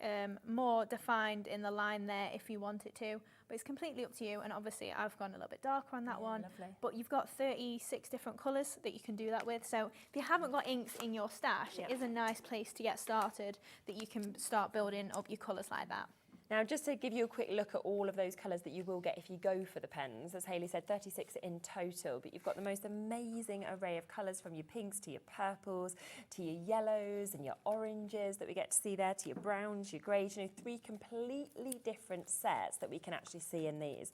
more defined in the line there if you want it to, but it's completely up to you. And obviously I've gone a little bit darker on that one. Lovely. But you've got 36 different colours that you can do that with. So if you haven't got inks in your stash, it is a nice place to get started, that you can start building up your colours like that. Now, just to give you a quick look at all of those colours that you will get if you go for the pens, as Hayley said, 36 in total, but you've got the most amazing array of colours, from your pinks to your purples, to your yellows and your oranges that we get to see there, to your browns, your greys, 3 completely different sets that we can actually see in these.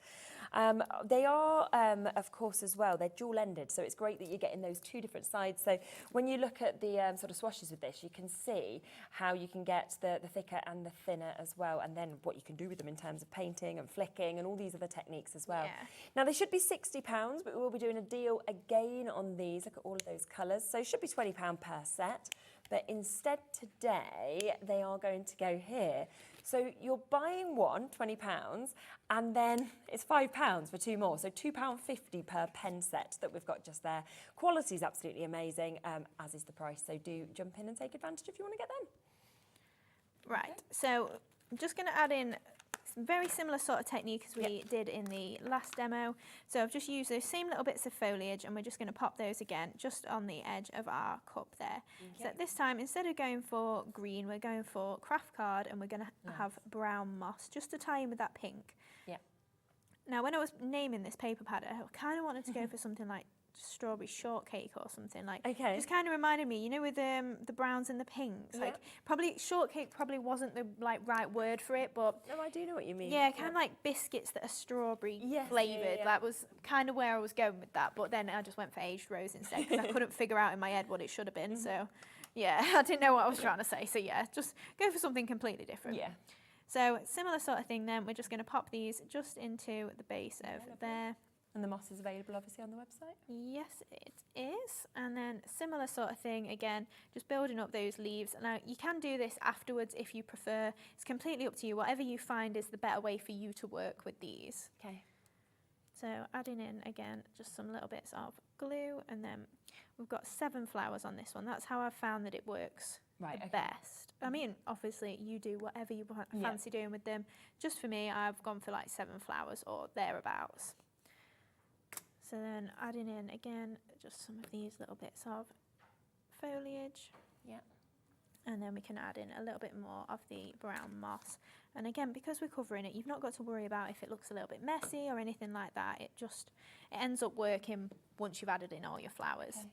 They are, of course, as well, they're dual-ended, so it's great that you're getting those 2 different sides. So when you look at the sort of swatches with this, you can see how you can get the thicker and the thinner as well, and then what you can do with them in terms of painting and flicking and all these other techniques as well. Yeah. Now, they should be £60, but we will be doing a deal again on these. Look at all of those colours. So it should be £20 per set, but instead today they are going to go here. So you're buying one, £20, and then it's £5 for 2 more. So £2.50 per pen set that we've got just there. Quality is absolutely amazing, as is the price. So do jump in and take advantage if you want to get them. Right, so I'm just going to add in some very similar sort of technique as we did in the last demo. So I've just used those same little bits of foliage, and we're just going to pop those again just on the edge of our cup there. So this time, instead of going for green, we're going for craft card, and we're going to have brown moss just to tie in with that pink. Yeah. Now, when I was naming this paper pad, I kind of wanted to go for something like strawberry shortcake or something, like just kind of reminded me, with the browns and the pinks, like probably shortcake probably wasn't the right word for it, but no, I do know what you mean. Yeah, kind of like biscuits that are strawberry flavoured. That was kind of where I was going with that, but then I just went for aged rose instead because I couldn't figure out in my head what it should have been. So yeah, I didn't know what I was trying to say. So yeah, just go for something completely different. Yeah. So similar sort of thing then, we're just going to pop these just into the base of there. And the moss is available obviously on the website? Yes, it is. And then similar sort of thing again, just building up those leaves. Now you can do this afterwards if you prefer. It's completely up to you, whatever you find is the better way for you to work with these. Okay. So adding in again just some little bits of glue, and then we've got 7 flowers on this one. That's how I've found that it works the best. I mean, obviously you do whatever you fancy doing with them. Just for me, I've gone for like 7 flowers or thereabouts. So then adding in again just some of these little bits of foliage. Yeah. And then we can add in a little bit more of the brown moss. And again, because we're covering it, you've not got to worry about if it looks a little bit messy or anything like that. It ends up working once you've added in all your flowers. Okay.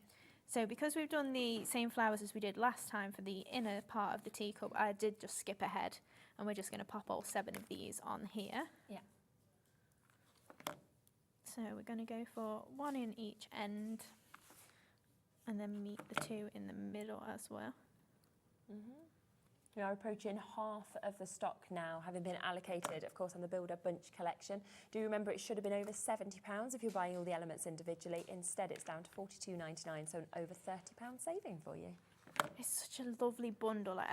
So because we've done the same flowers as we did last time for the inner part of the teacup, I did just skip ahead, and we're just going to pop all 7 of these on here. Yeah. So we're going to go for 1 in each end, and then meet the 2 in the middle as well. We are approaching half of the stock now, having been allocated, of course, on the Builder Bunch collection. Do remember it should have been over £70 if you're buying all the elements individually. Instead, it's down to £42.99, so an over £30 saving for you. It's such a lovely bundle. Like,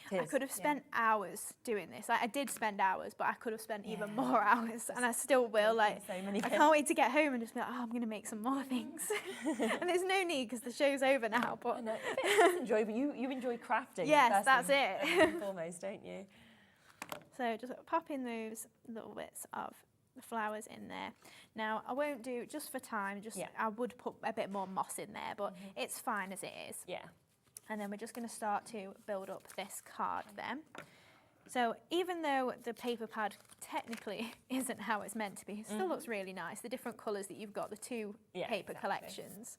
I could have spent hours doing this. Like, I did spend hours, but I could have spent even more hours, and I still will. Like, so many I can't wait to get home and just be like, oh, I'm going to make some more things. And there's no need because the show's over now. But I know. It's enjoyable. You enjoy crafting. Yes, that's it. First and foremost, don't you? So just pop in those little bits of the flowers in there. Now, I won't do, just for time, I would put a bit more moss in there, but it's fine as it is. Yeah. And then we're just going to start to build up this card then. So even though the paper pad technically isn't how it's meant to be, it still looks really nice. The different colours that you've got, the two paper collections.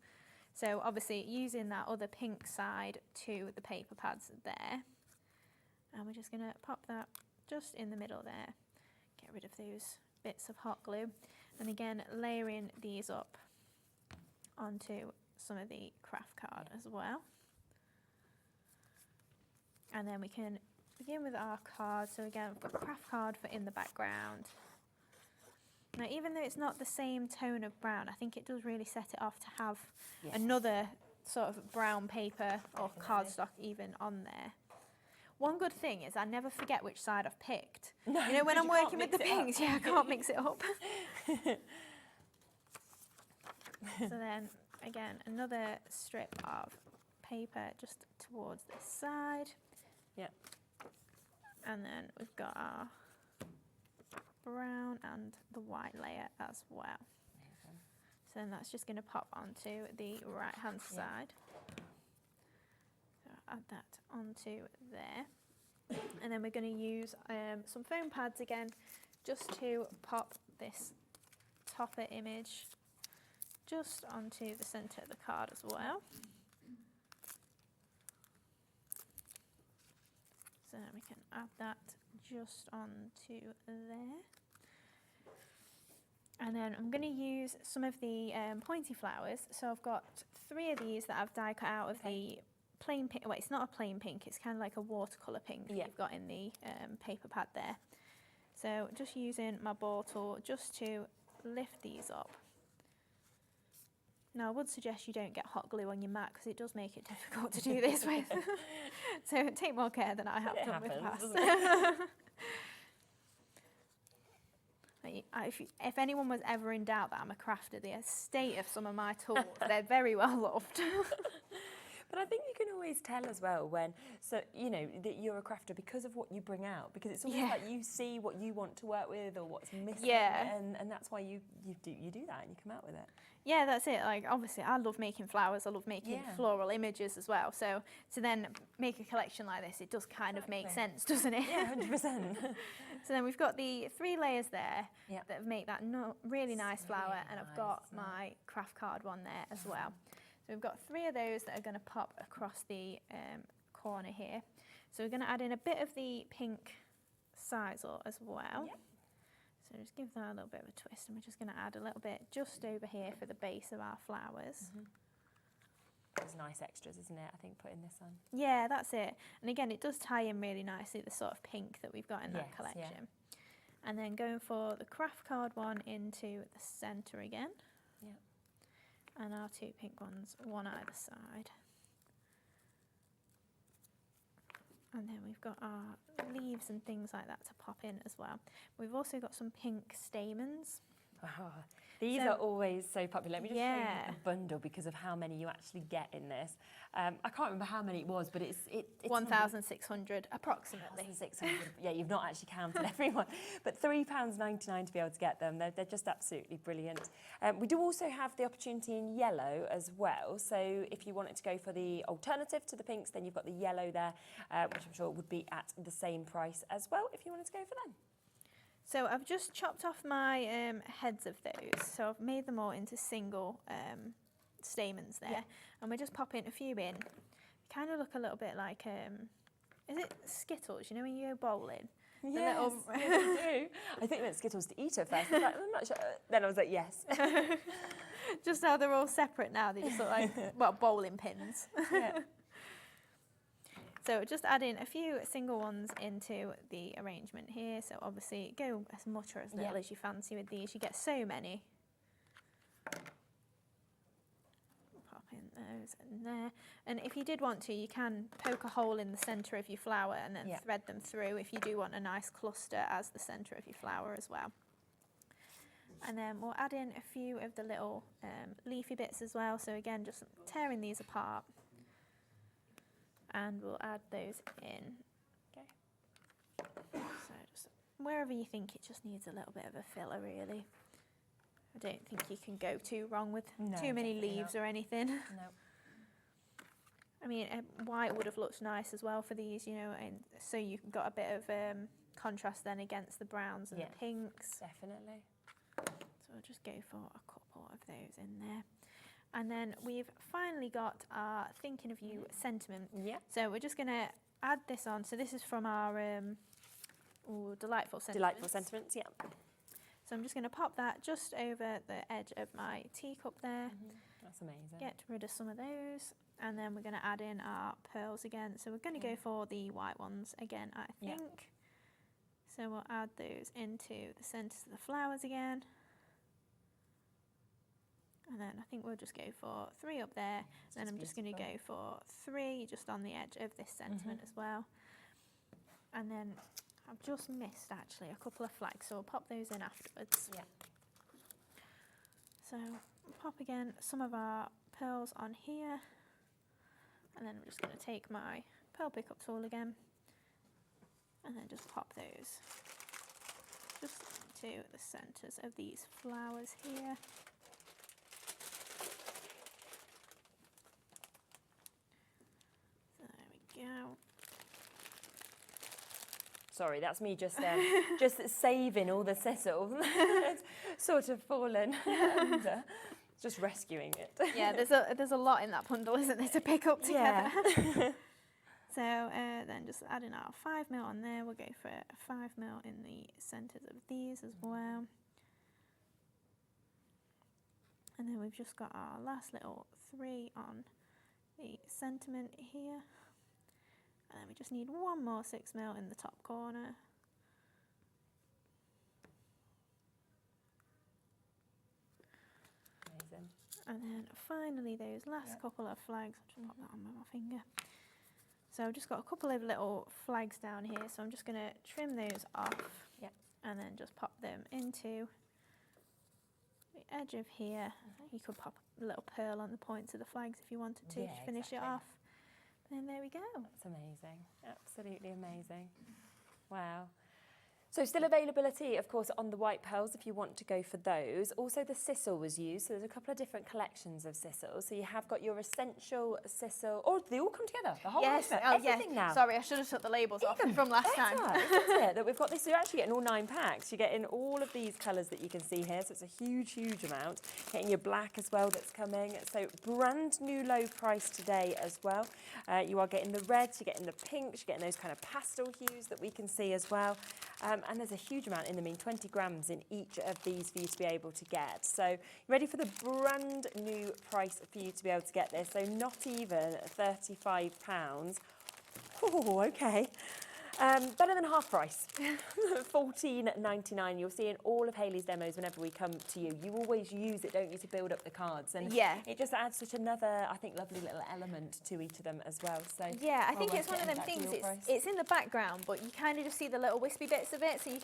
So obviously using that other pink side to the paper pads there. And we're just going to pop that just in the middle there. Get rid of those bits of hot glue. And again, layering these up onto some of the craft card as well. And then we can begin with our card. So again, we've got craft card for in the background. Now, even though it's not the same tone of brown, I think it does really set it off to have another sort of brown paper or cardstock even on there. One good thing is I never forget which side I've picked. No, you know, when I'm working with the pinks, I can't mix it up. So then, again, another strip of paper just towards this side. Yeah. And then we've got our brown and the white layer as well. So then that's just going to pop onto the right hand side. So add that onto there. And then we're going to use some foam pads again just to pop this topper image just onto the centre of the card as well. So we can add that just onto there. And then I'm going to use some of the pointy flowers. So I've got 3 of these that I've die cut out of the plain pink. Well, it's not a plain pink, it's kind of like a watercolour pink that you've got in the paper pad there. So just using my ball tool just to lift these up. Now, I would suggest you don't get hot glue on your mat because it does make it difficult to do this with. So take more care than I have done with past. If anyone was ever in doubt that I'm a crafter, the state of some of my tools, they're very well loved. But I think you can always tell as well when, so you know, that you're a crafter because of what you bring out, because it's almost like you see what you want to work with or what's missing, and that's why you do that and you come out with it. Yeah, that's it. Like, obviously, I love making flowers. I love making floral images as well. So to then make a collection like this, it does kind of make sense, doesn't it? Yeah, 100%. So then we've got the 3 layers there that make that really nice flower, and I've got my craft card one there as well. So we've got 3 of those that are going to pop across the corner here. So we're going to add in a bit of the pink sisal as well. Yep. So just give that a little bit of a twist, and we're just going to add a little bit just over here for the base of our flowers. It's nice extras, isn't it? I think putting this on. Yeah, that's it. And again, it does tie in really nicely the sort of pink that we've got in that collection. Yeah. And then going for the craft card one into the centre again. Yeah. And our 2 pink ones, one either side. And then we've got our leaves and things like that to pop in as well. We've also got some pink stamens. Oh, these are always so popular. Let me just show you a bundle because of how many you actually get in this. I can't remember how many it was, but it's 1,600 approximately. 1,600. Yeah, you've not actually counted everyone. But £3.99 to be able to get them. They're just absolutely brilliant. We do also have the opportunity in yellow as well. So if you wanted to go for the alternative to the pinks, then you've got the yellow there, which I'm sure would be at the same price as well if you wanted to go for them. So I've just chopped off my heads of those. So I've made them all into single stamens there. And we're just popping a few in. Kind of look a little bit like, is it Skittles? You know when you go bowling? Yes, they do. I think meant Skittles to eat at first. I was like, I'm not sure. Then I was like, yes. Just how they're all separate now. They just look like, well, bowling pins. So just add in a few single ones into the arrangement here. So obviously go as much or as little as you fancy with these. You get so many. Pop in those in there. And if you did want to, you can poke a hole in the centre of your flower and then thread them through if you do want a nice cluster as the centre of your flower as well. And then we'll add in a few of the little leafy bits as well. So again, just tearing these apart. And we'll add those in. Okay. So just wherever you think it just needs a little bit of a filler, really. I don't think you can go too wrong with too many leaves or anything. No. I mean, white would have looked nice as well for these, you know, and so you've got a bit of contrast then against the browns and the pinks. Definitely. So I'll just go for a couple of those in there. And then we've finally got our Thinking of You sentiment. Yeah. So we're just going to add this on. So this is from our Delightful Sentiments. Delightful Sentiments, yeah. So I'm just going to pop that just over the edge of my teacup there. That's amazing. Get rid of some of those. And then we're going to add in our pearls again. So we're going to go for the white ones again, I think. Yeah. So we'll add those into the centres of the flowers again. And then I think we'll just go for 3 up there. Then I'm just going to go for 3 just on the edge of this sentiment as well. And then I've just missed actually a couple of flags, so we'll pop those in afterwards. Yeah. So pop again some of our pearls on here. And then I'm just going to take my pearl pickup tool again. And then just pop those just to the centres of these flowers here. Go. Sorry, that's me just just saving all the sisal. It's sort of fallen and just rescuing it. Yeah, there's a lot in that bundle, isn't there, to pick up together. Yeah. So then just adding our 5mm on there. We'll go for a 5mm in the centres of these as well. And then we've just got our last little 3 on the sentiment here. And then we just need 1 more 6mm in the top corner. Amazing. And then finally those last couple of flags, I'll just pop that on with my finger. So I've just got a couple of little flags down here, so I'm just going to trim those off and then just pop them into the edge of here. You could pop a little pearl on the points of the flags if you wanted to finish it off. And there we go. That's amazing. Absolutely amazing. Wow. So still availability, of course, on the white pearls if you want to go for those. Also the sisal was used, so there's a couple of different collections of sisal. So you have got your essential sisal, or they all come together, the whole everything now. Sorry, I should have took the labels off from last time. Isn't it? That we've got this, you're actually getting all 9 packs. You're getting all of these colours that you can see here, so it's a huge, huge amount. Getting your black as well that's coming. So brand new low price today as well. You are getting the reds, you're getting the pinks, you're getting those kind of pastel hues that we can see as well. And there's a huge amount in them, 20 grams in each of these for you to be able to get. So you're ready for the brand new price for you to be able to get this. So not even £35. Oh, okay. Better than half price, £14.99. You'll see in all of Hayley's demos whenever we come to you. You always use it, don't you, to build up the cards, and it just adds such another, I think, lovely little element to each of them as well. So yeah, I think it's one of them things. It's in the background, but you kind of just see the little wispy bits of it. So you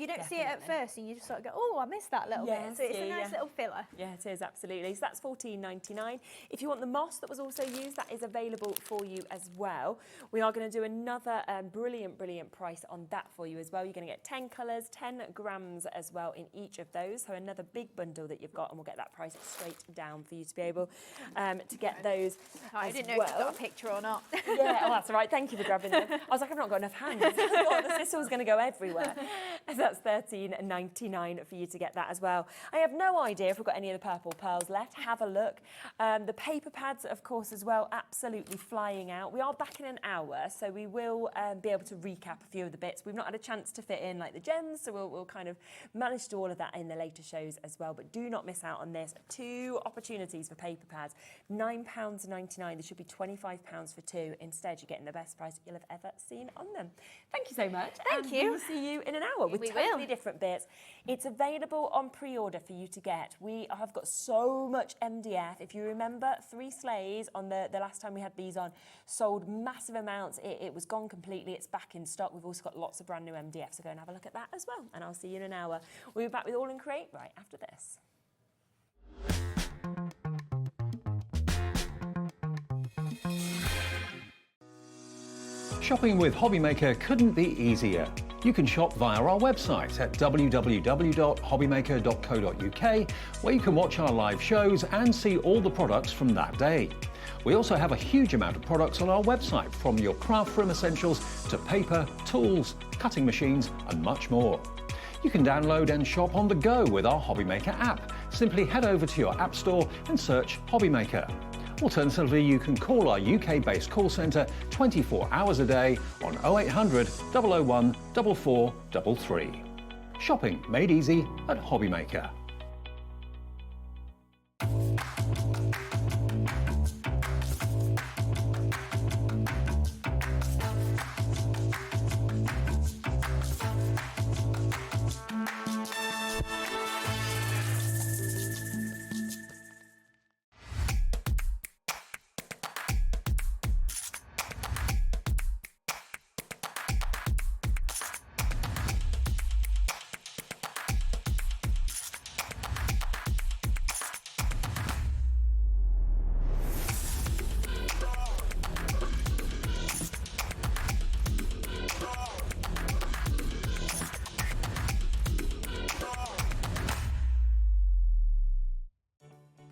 don't see it at first, and you just sort of go, oh, I missed that little bit. So it's a nice little filler. Yeah, it is, absolutely. So that's £14.99. If you want the moss that was also used, that is available for you as well. We are going to do another brilliant price on that for you as well. You're going to get 10 colours, 10 grams as well in each of those. So another big bundle that you've got, and we'll get that price straight down for you to be able to get those. I didn't know if you got a picture or not. Yeah, oh, that's all right. Thank you for grabbing them. I was like, I've not got enough hands. The sisal's going to go everywhere. So that's £13.99 for you to get that as well. I have no idea if we've got any of the purple pearls left. Have a look. The paper pads, of course, as well, absolutely flying out. We are back in an hour, so we will be able to recap a few of the bits. We've not had a chance to fit in like the gems, so we'll kind of manage to do all of that in the later shows as well. But do not miss out on this. 2 opportunities for paper pads, £9.99. There should be £25 for 2. Instead, you're getting the best price you'll have ever seen on them. Thank you so much. Thank you. We'll see you in an hour with totally different bits. It's available on pre-order for you to get. We have got so much MDF. If you remember, 3 sleighs on the last time we had these on, sold massive amounts. It was gone completely. It's back in stock. We've also got lots of brand new MDF, so go and have a look at that as well. And I'll see you in an hour. We'll be back with AALL Create right after this. Shopping with Hobbymaker couldn't be easier. You can shop via our website at www.hobbymaker.co.uk, where you can watch our live shows and see all the products from that day. We also have a huge amount of products on our website, from your craft room essentials to paper, tools, cutting machines and much more. You can download and shop on the go with our Hobbymaker app. Simply head over to your app store and search Hobbymaker. Alternatively, you can call our UK-based call centre 24 hours a day on 0800 001 4433. Shopping made easy at Hobbymaker.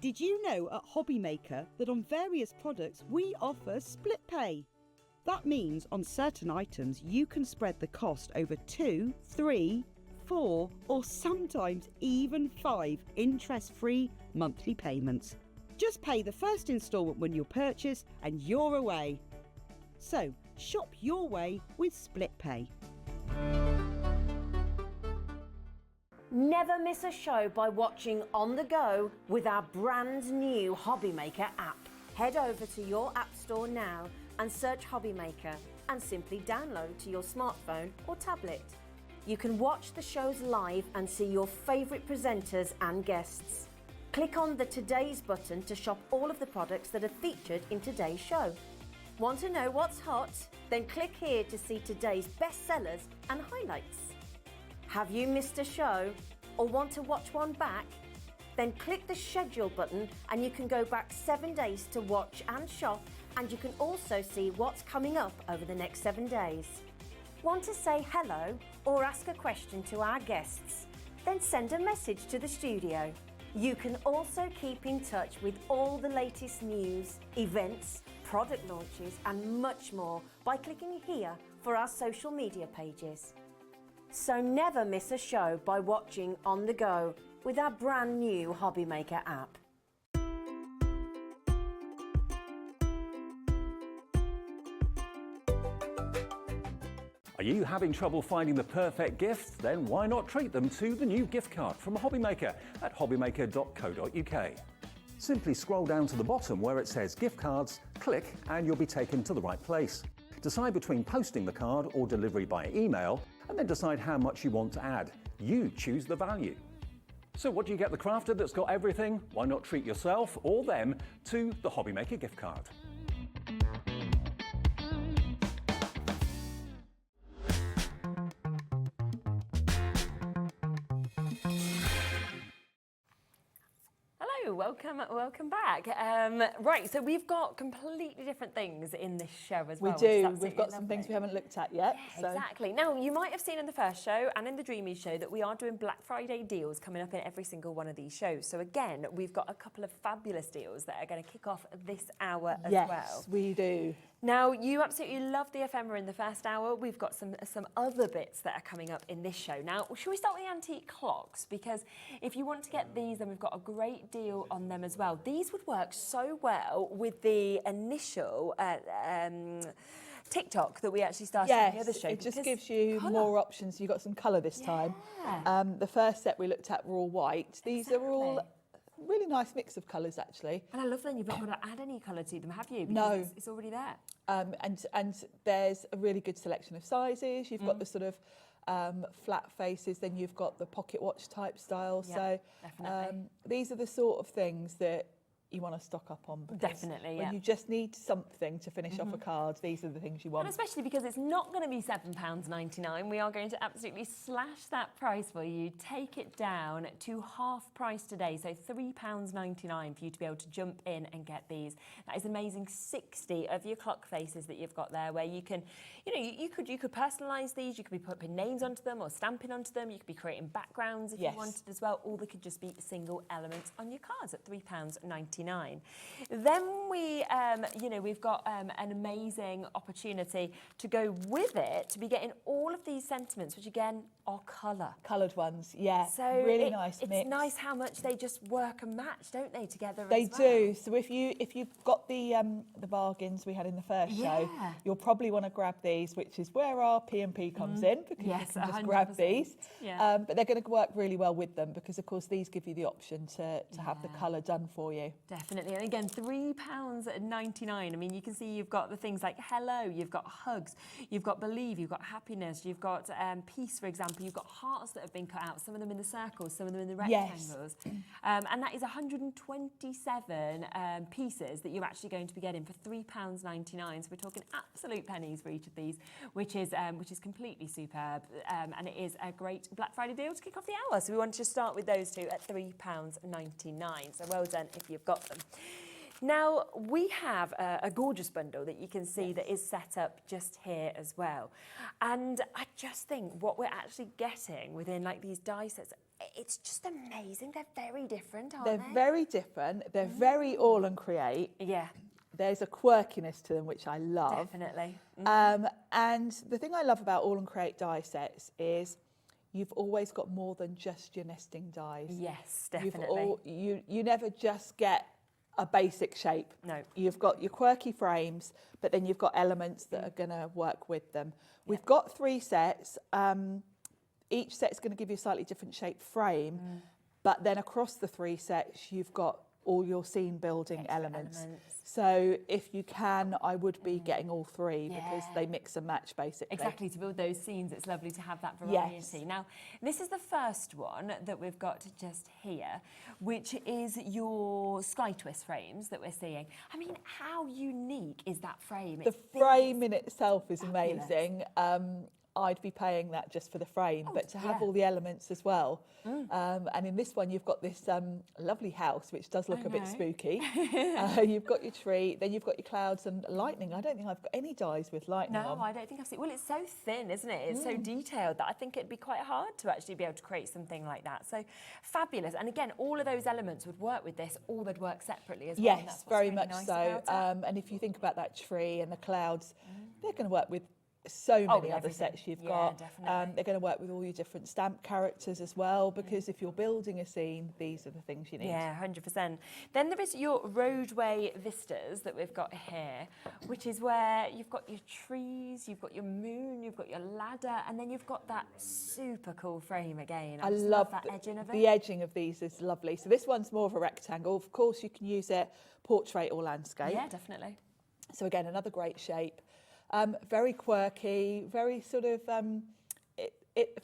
Did you know at Hobbymaker that on various products we offer split pay? That means on certain items you can spread the cost over 2, 3, 4 or sometimes even 5 interest-free monthly payments. Just pay the first instalment when you purchase and you're away. So shop your way with split pay. Never miss a show by watching on the go with our brand new Hobbymaker app. Head over to your app store now and search Hobbymaker and simply download to your smartphone or tablet. You can watch the shows live and see your favourite presenters and guests. Click on the Today's button to shop all of the products that are featured in today's show. Want to know what's hot? Then click here to see today's bestsellers and highlights. Have you missed a show or want to watch one back? Then click the schedule button and you can go back 7 days to watch and shop, and you can also see what's coming up over the next 7 days. Want to say hello or ask a question to our guests? Then send a message to the studio. You can also keep in touch with all the latest news, events, product launches and much more by clicking here for our social media pages. So never miss a show by watching on the go with our brand new Hobbymaker app. Are you having trouble finding the perfect gift? Then why not treat them to the new gift card from Hobbymaker at hobbymaker.co.uk. Simply scroll down to the bottom where it says gift cards, click and you'll be taken to the right place. Decide between posting the card or delivery by email, and then decide how much you want to add. You choose the value. So what do you get the crafter that's got everything? Why not treat yourself or them to the Hobbymaker gift card? Welcome back. Right, so we've got completely different things in this show as well. We do. We've got some things we haven't looked at yet. Yeah, so. Exactly. Now, you might have seen in the first show and in the Dreamees show that we are doing Black Friday deals coming up in every single one of these shows. So again, we've got a couple of fabulous deals that are going to kick off this hour as well. Yes, we do. Now, you absolutely loved the ephemera in the first hour. We've got some other bits that are coming up in this show. Now, should we start with the antique clocks? Because if you want to get these, then we've got a great deal on them as well. These would work so well with the initial TikTok that we actually started on the other show. It just gives you more options. You've got some colour this time. The first set we looked at were all white. These are all really nice mix of colours, actually. And I love that you've not got to add any colour to them, have you? Because No. It's already there. And there's a really good selection of sizes. You've got the sort of flat faces, then you've got the pocket watch type style. Yeah, so these are the sort of things that you want to stock up on. Definitely, when you just need something to finish off a card, these are the things you want. And especially because it's not going to be £7.99. We are going to absolutely slash that price for you. Take it down to half price today, so £3.99 for you to be able to jump in and get these. That is an amazing 60 of your clock faces that you've got there, where you can, you could personalise these. You could be putting names onto them or stamping onto them. You could be creating backgrounds if you wanted as well, or they could just be single elements on your cards at £3.99. Then we've got an amazing opportunity to go with it, to be getting all of these sentiments, which again are colour. Coloured ones, yeah. So really nice mix. It's nice how much they just work and match, don't they, together They as well? do. So if you've got the bargains we had in the first show, you'll probably want to grab these, which is where our P&P comes in, because you can just 100%. grab these. Yeah. But they're going to work really well with them, because of course these give you the option to have the colour done for you. Definitely. And again, £3.99. I mean, you can see you've got the things like hello, you've got hugs, you've got believe, you've got happiness, you've got peace, for example. You've got hearts that have been cut out, some of them in the circles, some of them in the rectangles. And that is 127 pieces that you're actually going to be getting for £3.99. So we're talking absolute pennies for each of these, which is completely superb. And it is a great Black Friday deal to kick off the hour. So we wanted to start with those two at £3.99. So well done if you've got them. Now, we have a gorgeous bundle that you can see that is set up just here as well. And I just think what we're actually getting within like these die sets, it's just amazing. They're very different, aren't they? They're very different. They're very AALL Create. Yeah. There's a quirkiness to them, which I love. Definitely. And the thing I love about AALL Create die sets is you've always got more than just your nesting dies. Yes, definitely. You never just get a basic shape. No. You've got your quirky frames, but then you've got elements that are going to work with them. We've got 3 sets. Each set's going to give you a slightly different shaped frame, but then across the 3 sets, you've got all your scene building elements. So if you can, I would be getting all 3 because they mix and match basically. Exactly, to build those scenes, it's lovely to have that variety. Now, this is the first one that we've got just here, which is your Sky Twist frames that we're seeing. I mean, how unique is that frame? The frame in itself is amazing. I'd be paying that just for the frame, but to have all the elements as well. And in this one, you've got this lovely house, which does look a bit spooky. You've got your tree, then you've got your clouds and lightning. I don't think I've got any dies with lightning on. No, I don't think I've seen. Well, it's so thin, isn't it? It's so detailed that I think it'd be quite hard to actually be able to create something like that. So fabulous. And again, all of those elements would work with this, or they'd work separately as well. Yes, very much so. And if you think about that tree and the clouds, they're going to work with so many other sets you've got. They're going to work with all your different stamp characters as well, because if you're building a scene, these are the things you need. Yeah, 100%. Then there is your roadway vistas that we've got here, which is where you've got your trees, you've got your moon, you've got your ladder, and then you've got that super cool frame again. I love that edging of it. The edging of these is lovely. So this one's more of a rectangle. Of course, you can use it portrait or landscape. Yeah, definitely. So again, another great shape. Very quirky, very sort of,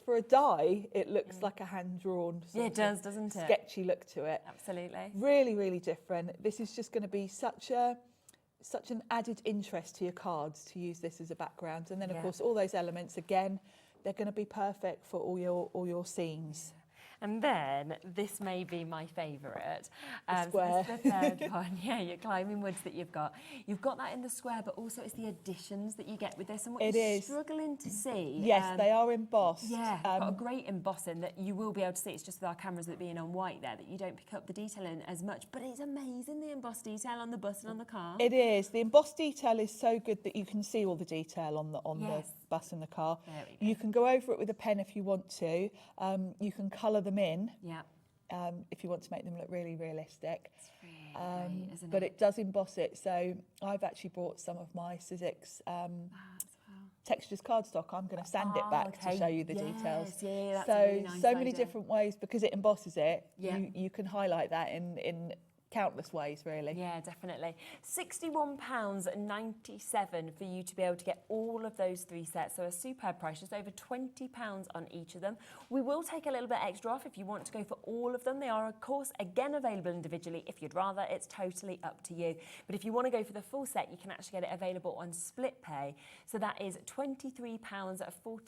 for a die, it looks like a hand-drawn yeah, it does, doesn't it? Sketchy look to it. Absolutely. Really, really different. This is just going to be such an added interest to your cards to use this as a background. And then, of course, all those elements, again, they're going to be perfect for all your scenes. And then this may be my favourite. Square. So this is the third one. Yeah, your climbing woods that you've got. You've got that in the square, but also it's the additions that you get with this. And what you're struggling to see. Yes, they are embossed. Yeah, got a great embossing that you will be able to see. It's just with our cameras that being on white there that you don't pick up the detail in as much. But it's amazing, the embossed detail on the bus and on the car. It is. The embossed detail is so good that you can see all the detail on the bus and the car. There we go. You can go over it with a pen if you want to. You can colour them in. Yeah. if you want to make them look really realistic. It's really great, isn't but it? it does emboss it. So I've actually brought some of my Sizzix textures cardstock. I'm going to sand it back to show you the details. Yeah, that's so a really nice so many idea. different ways, because it embosses it. Yeah. You can highlight that in countless ways, really. Yeah, definitely. £61.97 for you to be able to get all of those 3 sets. So a superb price, just over £20 on each of them. We will take a little bit extra off if you want to go for all of them. They are, of course, again available individually. If you'd rather, it's totally up to you. But if you want to go for the full set, you can actually get it available on split pay. So that is £23.48 for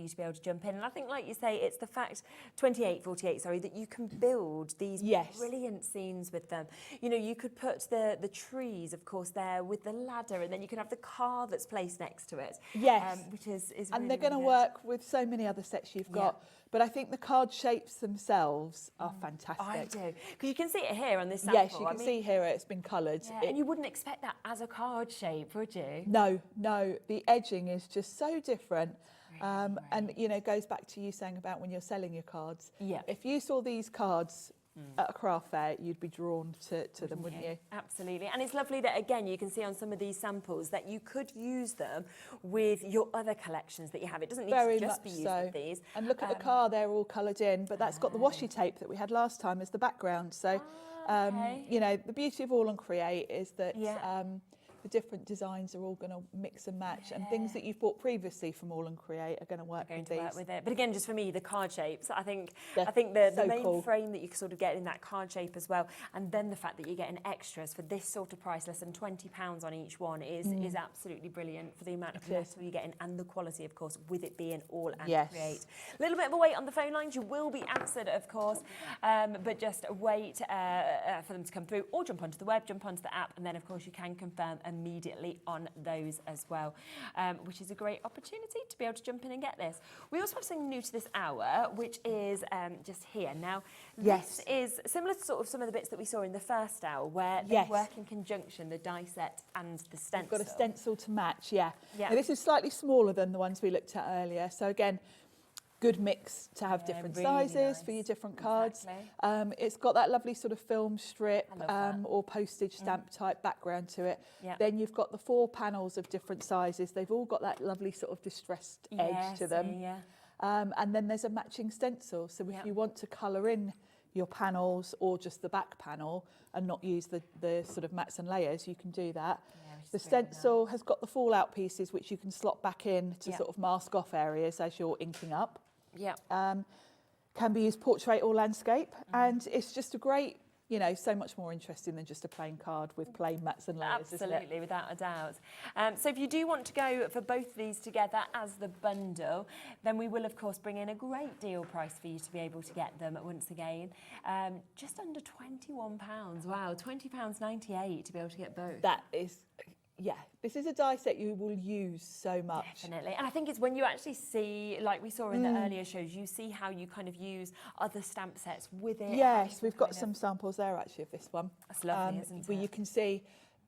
you to be able to jump in. And I think, like you say, it's the fact, £28.48, sorry, that you can build these brilliant scenes with them. You know, you could put the trees, of course, there with the ladder, and then you can have the car that's placed next to it. Yes. Which is and really, they're going to really work with so many other sets you've got. But I think the card shapes themselves are fantastic. I do. Because you can see it here on this sample. Yes, you can see here it's been coloured. Yeah, and you wouldn't expect that as a card shape, would you? No, no. The edging is just so different. And, you know, it goes back to you saying about when you're selling your cards. Yeah. If you saw these cards at a craft fair, you'd be drawn to them, wouldn't you? Absolutely. And it's lovely that, again, you can see on some of these samples that you could use them with your other collections that you have. It doesn't need to just be used with these. And look at the car, they're all coloured in, but that's got the washi tape that we had last time as the background. So, you know, the beauty of AALL Create is that the different designs are all going to mix and match, and things that you've bought previously from AALL Create are going to work with these. But again, just for me, the card shapes, I think Yeah, the main cool. frame that you sort of get in that card shape as well, and then the fact that you're getting extras for this sort of price, less than £20 on each one, is absolutely brilliant for the amount of metal you're getting and the quality, of course, with it being AALL Create. A little bit of a wait on the phone lines. You will be answered, of course, but just wait for them to come through, or jump onto the web, jump onto the app, and then, of course, you can confirm immediately on those as well, which is a great opportunity to be able to jump in and get this. We also have something new to this hour, which is just here. Now, this is similar to sort of some of the bits that we saw in the first hour, where they work in conjunction, the die set and the stencil. We've got a stencil to match, yeah. Yeah. Now, this is slightly smaller than the ones we looked at earlier, so again, good mix to have different really sizes for your different cards. Exactly. It's got that lovely sort of film strip or postage stamp type background to it. Then you've got the 4 panels of different sizes. They've all got that lovely sort of distressed edge to them. And then there's a matching stencil. So if you want to colour in your panels or just the back panel and not use the sort of mats and layers, you can do that. The stencil has got the fallout pieces which you can slot back in to sort of mask off areas as you're inking up. Can be used portrait or landscape, and it's just a great, you know, so much more interesting than just a plain card with plain mats and layers. Absolutely, isn't it? without a doubt. So if you do want to go for both of these together as the bundle, then we will, of course, bring in a great deal price for you to be able to get them once again. Just under £21. Wow, £20.98 to be able to get both. That is... Yeah, this is a die set you will use so much. Definitely. And I think it's when you actually see, like we saw in the earlier shows, you see how you kind of use other stamp sets with it. Yes, we've got some samples there actually of this one. That's lovely, isn't where it? you can see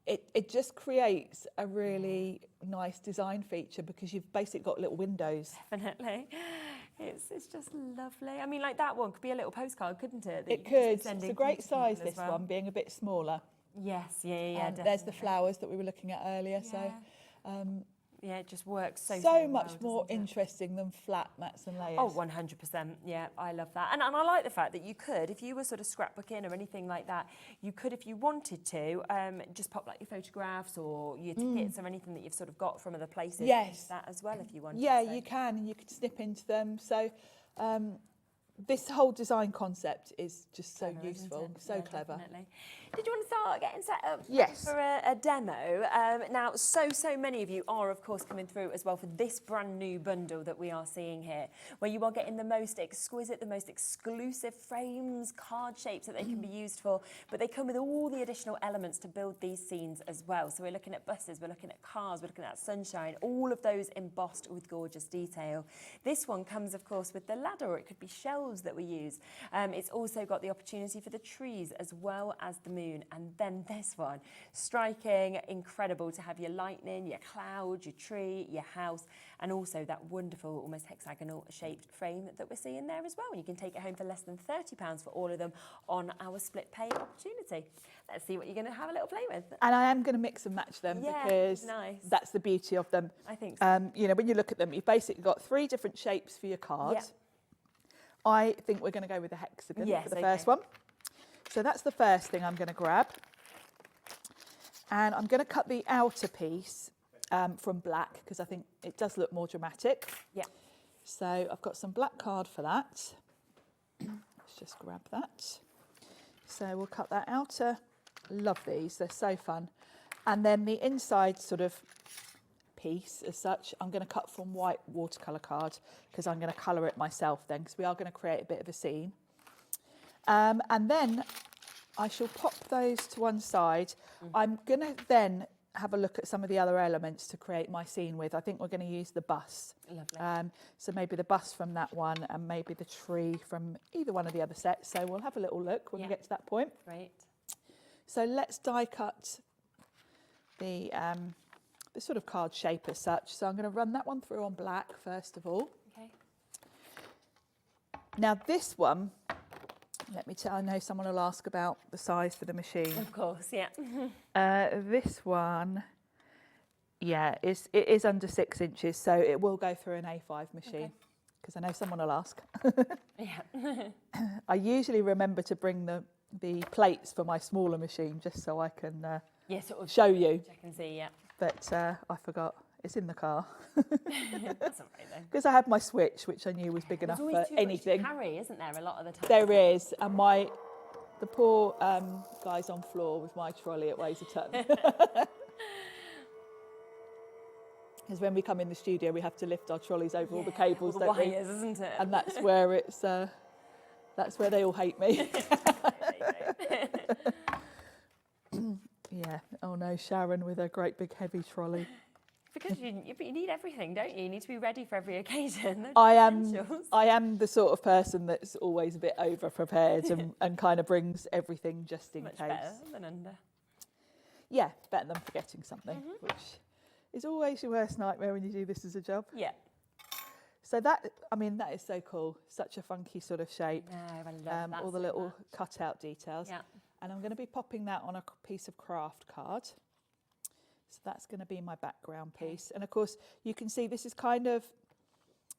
it just creates a really nice design feature because you've basically got little windows. Definitely. It's just lovely. I mean, like that one could be a little postcard, couldn't it? It could. It's a great size, this one, being a bit smaller. Yes, definitely. There's the flowers that we were looking at earlier. So, yeah, it just works so much well, more interesting than flat mats and layers. Oh, 100%. Yeah, I love that. And I like the fact that you could, if you were sort of scrapbooking or anything like that, you could, if you wanted to, just pop like your photographs or your tickets or anything that you've sort of got from other places. Yes. That as well, if you wanted. Yeah, you can, and you could snip into them. So. This whole design concept is just so useful, so clever. Definitely. Did you want to start getting set up Yes. for a demo? Now, so many of you are, of course, coming through as well for this brand new bundle that we are seeing here, where you are getting the most exquisite, the most exclusive frames, card shapes that they can be used for, but they come with all the additional elements to build these scenes as well. So we're looking at buses, we're looking at cars, we're looking at sunshine, all of those embossed with gorgeous detail. This one comes, of course, with the ladder, or it could be shelving foils that we use. It's also got the opportunity for the trees as well as the moon. And then this one, striking, incredible to have your lightning, your cloud, your tree, your house, and also that wonderful, almost hexagonal shaped frame that we're seeing there as well. And you can take it home for less than £30 for all of them on our split pay opportunity. Let's see what you're going to have a little play with. And I am going to mix and match them because that's the beauty of them. I think so. When you look at them, you've basically got 3 different shapes for your card. Yeah. I think we're going to go with the hexagon for the first one. So that's the first thing I'm going to grab. And I'm going to cut the outer piece from black because I think it does look more dramatic. Yeah. So I've got some black card for that. Let's just grab that. So we'll cut that outer. Love these, they're so fun. And then the inside sort of piece as such, I'm going to cut from white watercolour card because I'm going to colour it myself then because we are going to create a bit of a scene. And then I shall pop those to one side. I'm going to then have a look at some of the other elements to create my scene with. I think we're going to use the bus. Lovely. So maybe the bus from that one and maybe the tree from either one of the other sets. So we'll have a little look when we get to that point. Great. So let's die cut the sort of card shape as such. So I'm going to run that one through on black first of all. Okay. Now this one, let me tell, I know someone will ask about the size for the machine. Of course, yeah. This one, it is under 6 inches, so it will go through an A5 machine because I know someone will ask. Yeah. I usually remember to bring the plates for my smaller machine just so I can sort of show you. Check and see, yeah. But I forgot. It's in the car. That's all right then. Because I had my Switch, which I knew was big enough for anything. Much to carry, isn't there, a lot of the time? There is. And the poor guy's on floor with my trolley, it weighs a ton. Because when we come in the studio, we have to lift our trolleys over all the cables, all the wires, isn't it? And that's where it's... that's where they all hate me. Yeah. Oh no, Sharon with her great big heavy trolley. Because you need everything, don't you? You need to be ready for every occasion. I am the sort of person that's always a bit over prepared and kind of brings everything just in Much case. better than under. Yeah, better than forgetting something, which is always your worst nightmare when you do this as a job. Yeah. So that is so cool. Such a funky sort of shape. No, I love that. All the little cutout details. Yeah. And I'm going to be popping that on a piece of craft card. So that's going to be my background piece. And of course, you can see this is kind of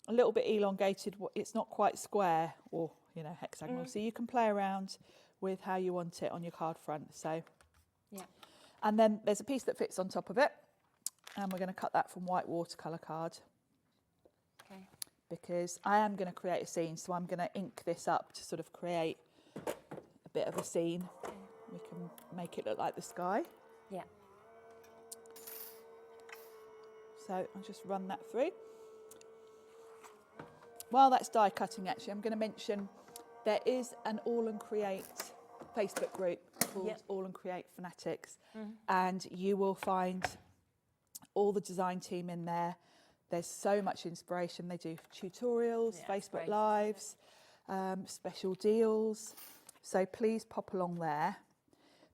a little bit elongated. It's not quite square or, hexagonal. So you can play around with how you want it on your card front. So, yeah. And then there's a piece that fits on top of it. And we're going to cut that from white watercolour card. Okay. Because I am going to create a scene. So I'm going to ink this up to sort of create a bit of a scene. Okay. We can make it look like the sky. Yeah. So I'll just run that through. While that's die cutting, actually, I'm going to mention there is an AALL Create Facebook group called AALL Create Fanatics, and you will find all the design team in there. There's so much inspiration. They do tutorials, Facebook Lives, special deals. So please pop along there.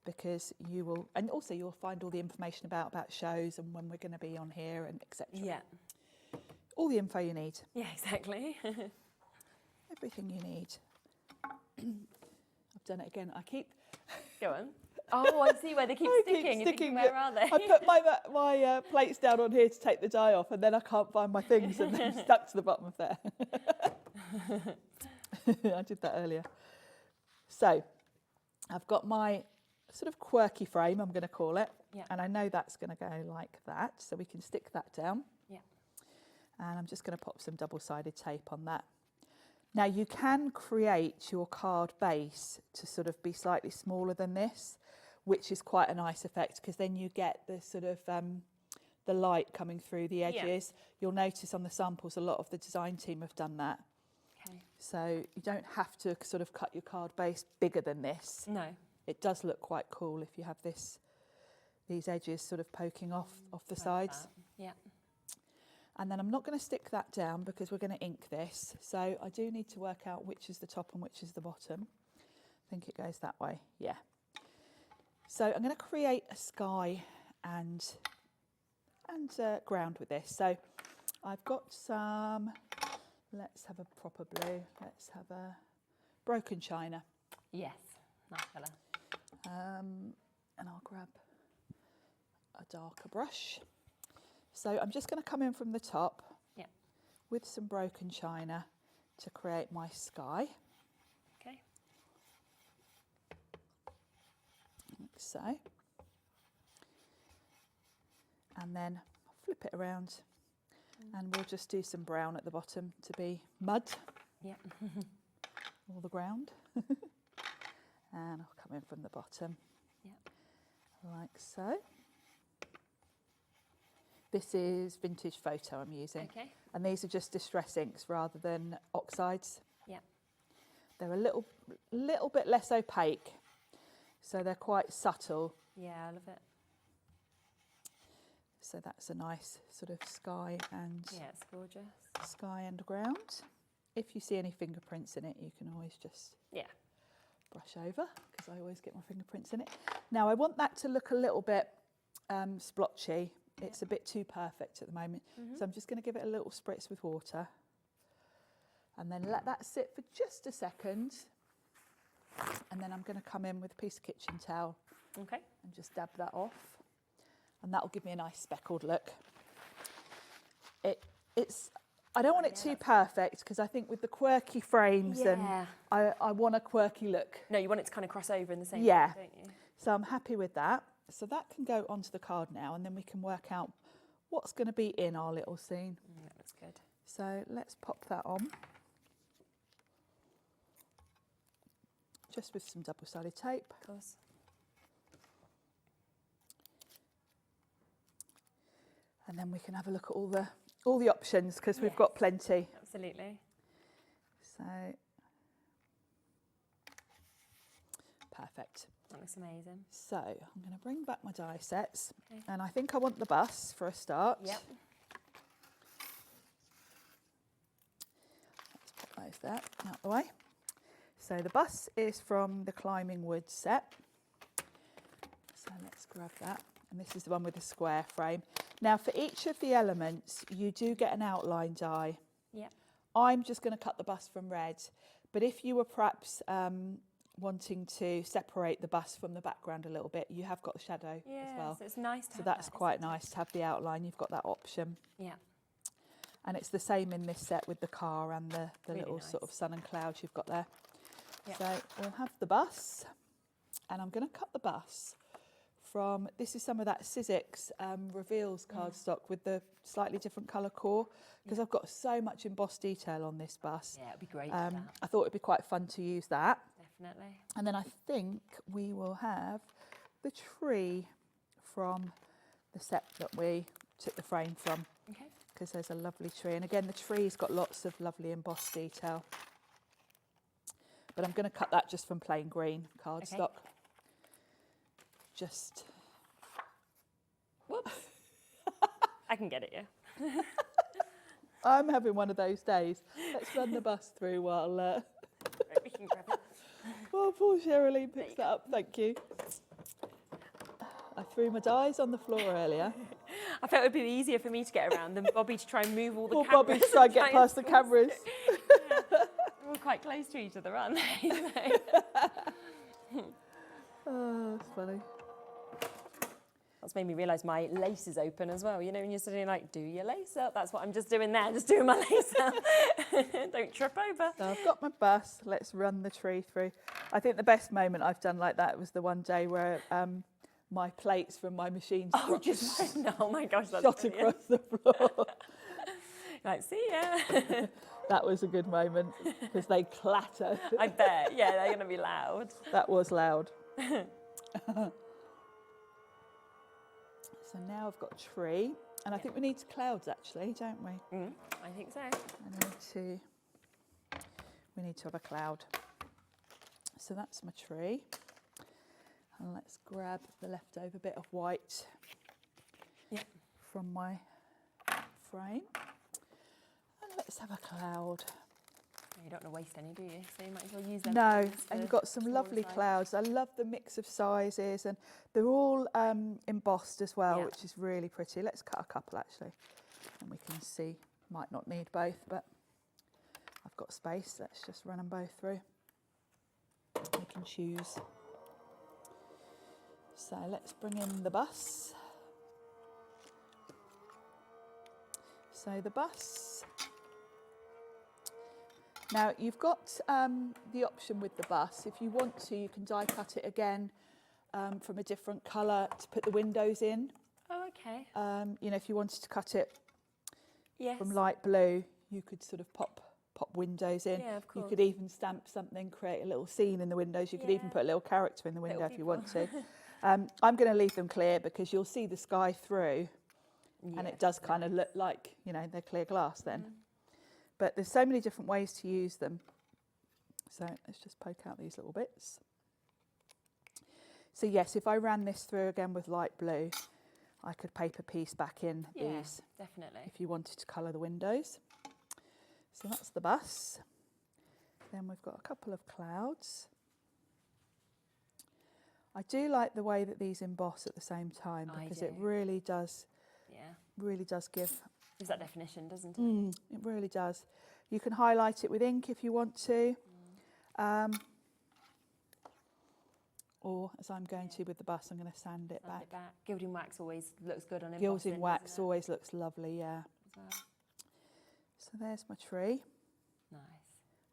Because you will, and also you'll find all the information about shows and when we're going to be on here and etc. Yeah. All the info you need. Yeah, exactly. Everything you need. I've done it again. I keep... Go on. Oh, I see where they keep sticking. You're thinking, where are they? I put my plates down on here to take the die off and then I can't find my things and they're stuck to the bottom of there. I did that earlier. So, I've got my sort of quirky frame, I'm going to call it. Yeah. And I know that's going to go like that, so we can stick that down. Yeah. And I'm just going to pop some double-sided tape on that. Now you can create your card base to sort of be slightly smaller than this, which is quite a nice effect because then you get the sort of the light coming through the edges. Yeah. You'll notice on the samples a lot of the design team have done that. Okay. So you don't have to sort of cut your card base bigger than this. No. It does look quite cool if you have these edges sort of poking off the sides. Yeah. And then I'm not going to stick that down because we're going to ink this. So I do need to work out which is the top and which is the bottom. I think it goes that way, yeah. So I'm going to create a sky and ground with this. So I've got some, let's have a proper blue, let's have a broken china. Yes, nice colour. And I'll grab a darker brush. So I'm just going to come in from the top with some broken china to create my sky. Okay. Like so. And then flip it around and we'll just do some brown at the bottom to be mud. Yep. All the ground. And I'll come in from the bottom. Yep. Like so. This is vintage photo I'm using. Okay. And these are just distress inks rather than oxides. Yep. They're a little bit less opaque, so they're quite subtle. Yeah, I love it. So that's a nice sort of sky and it's gorgeous. Sky and ground. If you see any fingerprints in it, you can always just brush over, because I always get my fingerprints in it. Now I want that to look a little bit splotchy. It's a bit too perfect at the moment. So I'm just going to give it a little spritz with water and then let that sit for just a second. And then I'm going to come in with a piece of kitchen towel and just dab that off. And that'll give me a nice speckled look. I don't want it too perfect, because I think with the quirky frames and I want a quirky look. No, you want it to kind of cross over in the same way, don't you? So I'm happy with that. So that can go onto the card now, and then we can work out what's going to be in our little scene. That looks good. So let's pop that on. Just with some double-sided tape. Of course. And then we can have a look at all the options, because we've got plenty. Absolutely. So perfect. That looks amazing. So I'm going to bring back my die sets, and I think I want the bus for a start. Yep. Let's put those there out the way. So the bus is from the Climbing Wood set. So let's grab that, and this is the one with the square frame. Now for each of the elements, you do get an outline die. Yep. I'm just going to cut the bus from red, but if you were perhaps wanting to separate the bus from the background a little bit, you have got a shadow as well. So it's nice to so have that's that, quite nice to have the outline. You've got that option. Yeah. And it's the same in this set with the car and the Really little nice. sort of sun and clouds you've got there. Yep. So we'll have the bus, and I'm going to cut the bus from, this is some of that Sizzix Reveals cardstock with the slightly different colour core, because I've got so much embossed detail on this bus. Yeah, it'd be great for that. I thought it'd be quite fun to use that. Definitely. And then I think we will have the tree from the set that we took the frame from. Okay. Because there's a lovely tree. And again, the tree's got lots of lovely embossed detail. But I'm going to cut that just from plain green cardstock. Just... Whoops. I can get it, yeah. I'm having one of those days. Let's run the bus through while... Right, we can grab it. Oh, poor Sherilyn picks that up. Thank you. I threw my dies on the floor earlier. I felt it would be easier for me to get around than Bobby to try and move all the Poor cameras. Bobby to try and get past the cameras. We're quite close to each other, aren't they? Oh, that's funny. That's made me realise my lace is open as well. You know, when you're sitting like, do your lace up. That's what I'm just doing there, just doing my lace up. Don't trip over. So I've got my bus. Let's run the tree through. I think the best moment I've done like that was the one day where my plates from my machine oh my gosh, that's shot brilliant. across the floor. Like, see ya. That was a good moment because they clattered. I bet. Yeah, they're going to be loud. That was loud. So now I've got a tree, and I think we need clouds actually, don't we? I think so. We need to have a cloud. So that's my tree. And let's grab the leftover bit of white from my frame. let's have a cloud. You don't want to waste any, do you? So you might as well use them. No, and you've got some lovely clouds. I love the mix of sizes, and they're all embossed as well, which is really pretty. Let's cut a couple actually, and we can see. Might not need both, but I've got space. Let's just run them both through. We can choose. So let's bring in the bus. So the bus. Now you've got the option with the bus. If you want to, you can die cut it again from a different colour to put the windows in. Oh, okay. You know, if you wanted to cut it Yes. from light blue, you could sort of pop windows in. Yeah, of course. You could even stamp something, create a little scene in the windows. You could even put a little character in the window if you want to. I'm going to leave them clear because you'll see the sky through, and it does kind of look like, you know, they're clear glass then. But there's so many different ways to use them. So let's just poke out these little bits. So yes, if I ran this through again with light blue, I could paper piece back in these. Definitely. If you wanted to colour the windows. So that's the bus. Then we've got a couple of clouds. I do like the way that these emboss at the same time because it really does give... Gives that definition, doesn't it? It really does. You can highlight it with ink if you want to. Or, as I'm going to with the bus, I'm going to sand it back. Gilding wax always looks good on embossing. Gilding wax always looks lovely, yeah. So there's my tree. Nice.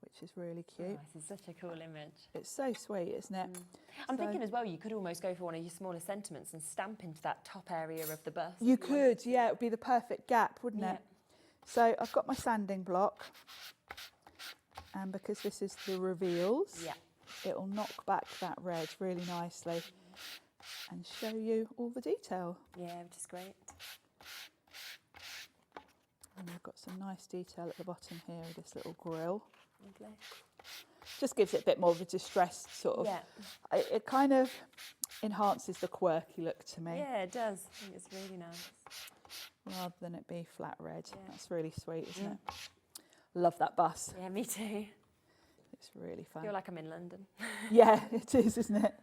Which is really cute. Nice, it's such a cool image. It's so sweet, isn't it? I'm thinking as well, you could almost go for one of your smaller sentiments and stamp into that top area of the bust. You could, yeah, it would be the perfect gap, wouldn't it? So I've got my sanding block, and because this is the reveals, it'll knock back that red really nicely and show you all the detail. Yeah, which is great. And we've got some nice detail at the bottom here with this little grill. Lovely. Just gives it a bit more of a distressed sort of... Yeah. It kind of enhances the quirky look to me. Yeah, it does. I think it's really nice. Rather than it be flat red. Yeah. That's really sweet, isn't it? Love that bus. Yeah, me too. It's really fun. I feel like I'm in London. Yeah, it is, isn't it?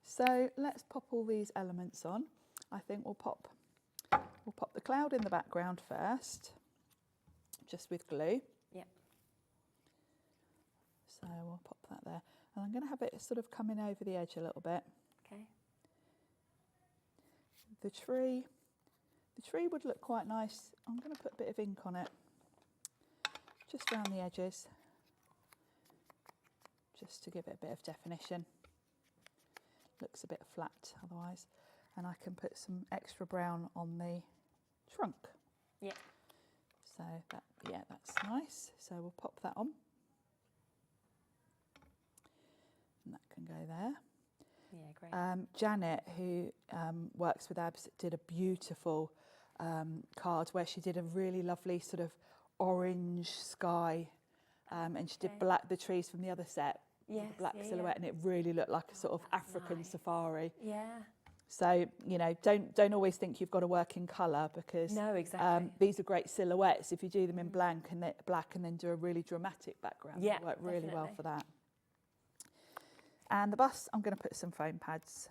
So let's pop all these elements on. I think we'll pop the cloud in the background first, just with glue. Yep. So we'll pop that there. And I'm going to have it sort of coming over the edge a little bit. Okay. The tree would look quite nice. I'm going to put a bit of ink on it, just around the edges, just to give it a bit of definition. Looks a bit flat otherwise. And I can put some extra brown on the trunk. Yeah. So that's nice. So we'll pop that on. And that can go there. Yeah, great. Janet, who works with Abs, did a beautiful card where she did a really lovely sort of orange sky, and she did the trees from the other set, black silhouette, and it really looked like a sort of African safari. Yeah. So, you know, don't always think you've got to work in colour because these are great silhouettes. If you do them in black and then do a really dramatic background, they work really well for that. And the bus, I'm going to put some foam pads.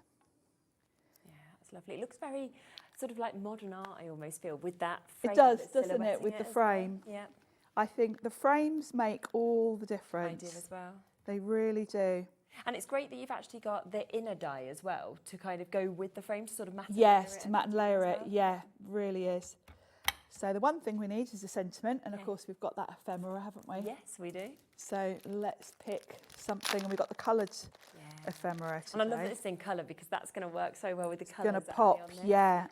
Yeah, that's lovely. It looks very sort of like modern art, I almost feel, with that frame. It does, doesn't it, with the frame? Well. Yeah. I think the frames make all the difference. I do as well. They really do. And it's great that you've actually got the inner dye as well to kind of go with the frame to sort of matte to matte and layer it. Yeah, really is. So the one thing we need is a sentiment, and of course we've got that ephemera, haven't we? Yes, we do. So let's pick something, and we've got the coloured ephemera today. And I love that it's in colour because that's going to work so well with the colours. It's going to pop,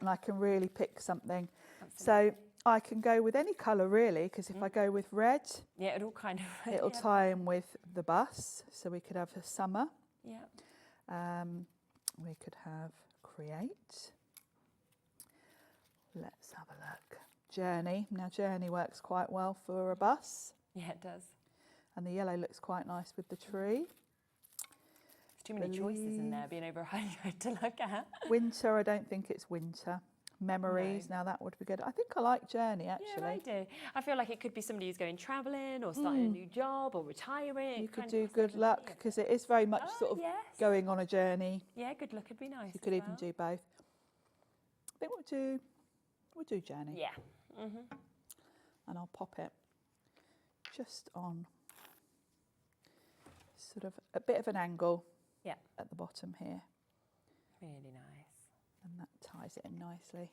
and I can really pick something. Absolutely. So I can go with any colour really, because if I go with red, it'll kind of it'll tie in with the bus. So we could have a summer. Yeah. We could have create. Let's have a look. Journey. Now journey works quite well for a bus. Yeah, it does. And the yellow looks quite nice with the tree. There's too many choices in there, being over 100 to look at. Winter, I don't think it's winter. Memories. No. Now that would be good. I think I like Journey, actually. Yeah, I do. I feel like it could be somebody who's going travelling or starting a new job or retiring. You could do Good Luck, because it is very much sort of going on a journey. Yeah, Good Luck would be nice. You could even do both. I think we'll do Journey. Yeah. And I'll pop it just on sort of a bit of an angle at the bottom here. Really nice. And that ties it in nicely.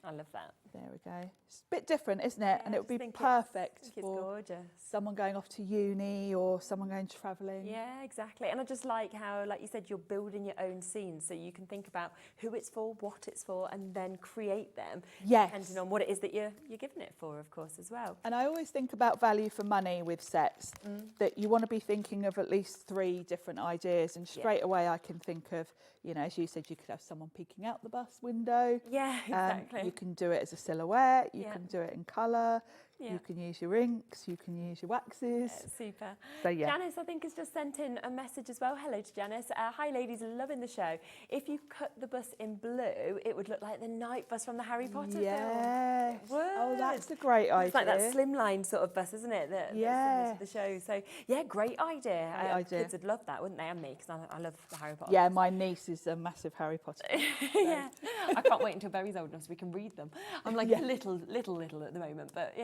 I love that. There we go. It's a bit different, isn't it? Yeah, and it would be think perfect it's for gorgeous. someone going off to uni or someone going travelling. Yeah, exactly. And I just like how, like you said, you're building your own scenes, so you can think about who it's for, what it's for, and then create them. Yes. Depending on what it is that you're giving it for, of course, as well. And I always think about value for money with sets, that you want to be thinking of at least 3 different ideas. And straight away I can think of, you know, as you said, you could have someone peeking out the bus window. Yeah, exactly. You can do it as a silhouette, you can do it in colour, you can use your inks, you can use your waxes. Super. So, yeah. Janice, I think, has just sent in a message as well. Hello to Janice. Hi, ladies, loving the show. If you cut the bus in blue, it would look like the night bus from the Harry Potter film. Yes. It would. Oh, that's a great idea. It's like that slimline sort of bus, isn't it? That's similar to the show. So, yeah, great idea. Great idea. Kids would love that, wouldn't they? And me, because I love the Harry Potter. Yeah, my niece is a massive Harry Potter fan. Yeah. I can't wait until Berry's old enough so we can read them. I'm like little at the moment, but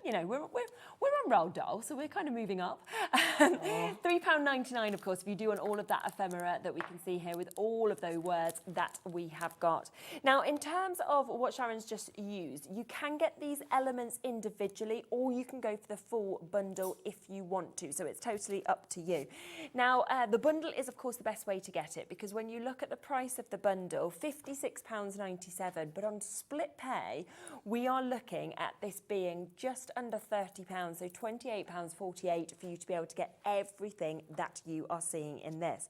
you know, we're on Roald Dahl, so we're kind of moving up. £3.99, of course, if you do want all of that ephemera that we can see here with all of those words that we have got. Now, in terms of what Sharon's just used, you can get these elements individually, or you can go for the full bundle if you want to. So it's totally up to you. Now, the bundle is, of course, the best way to get it, because when you look at the price of the bundle, £56.97, but on split pay, we are looking at this being just under £30, so £28.48 for you to be able to get everything that you are seeing in this.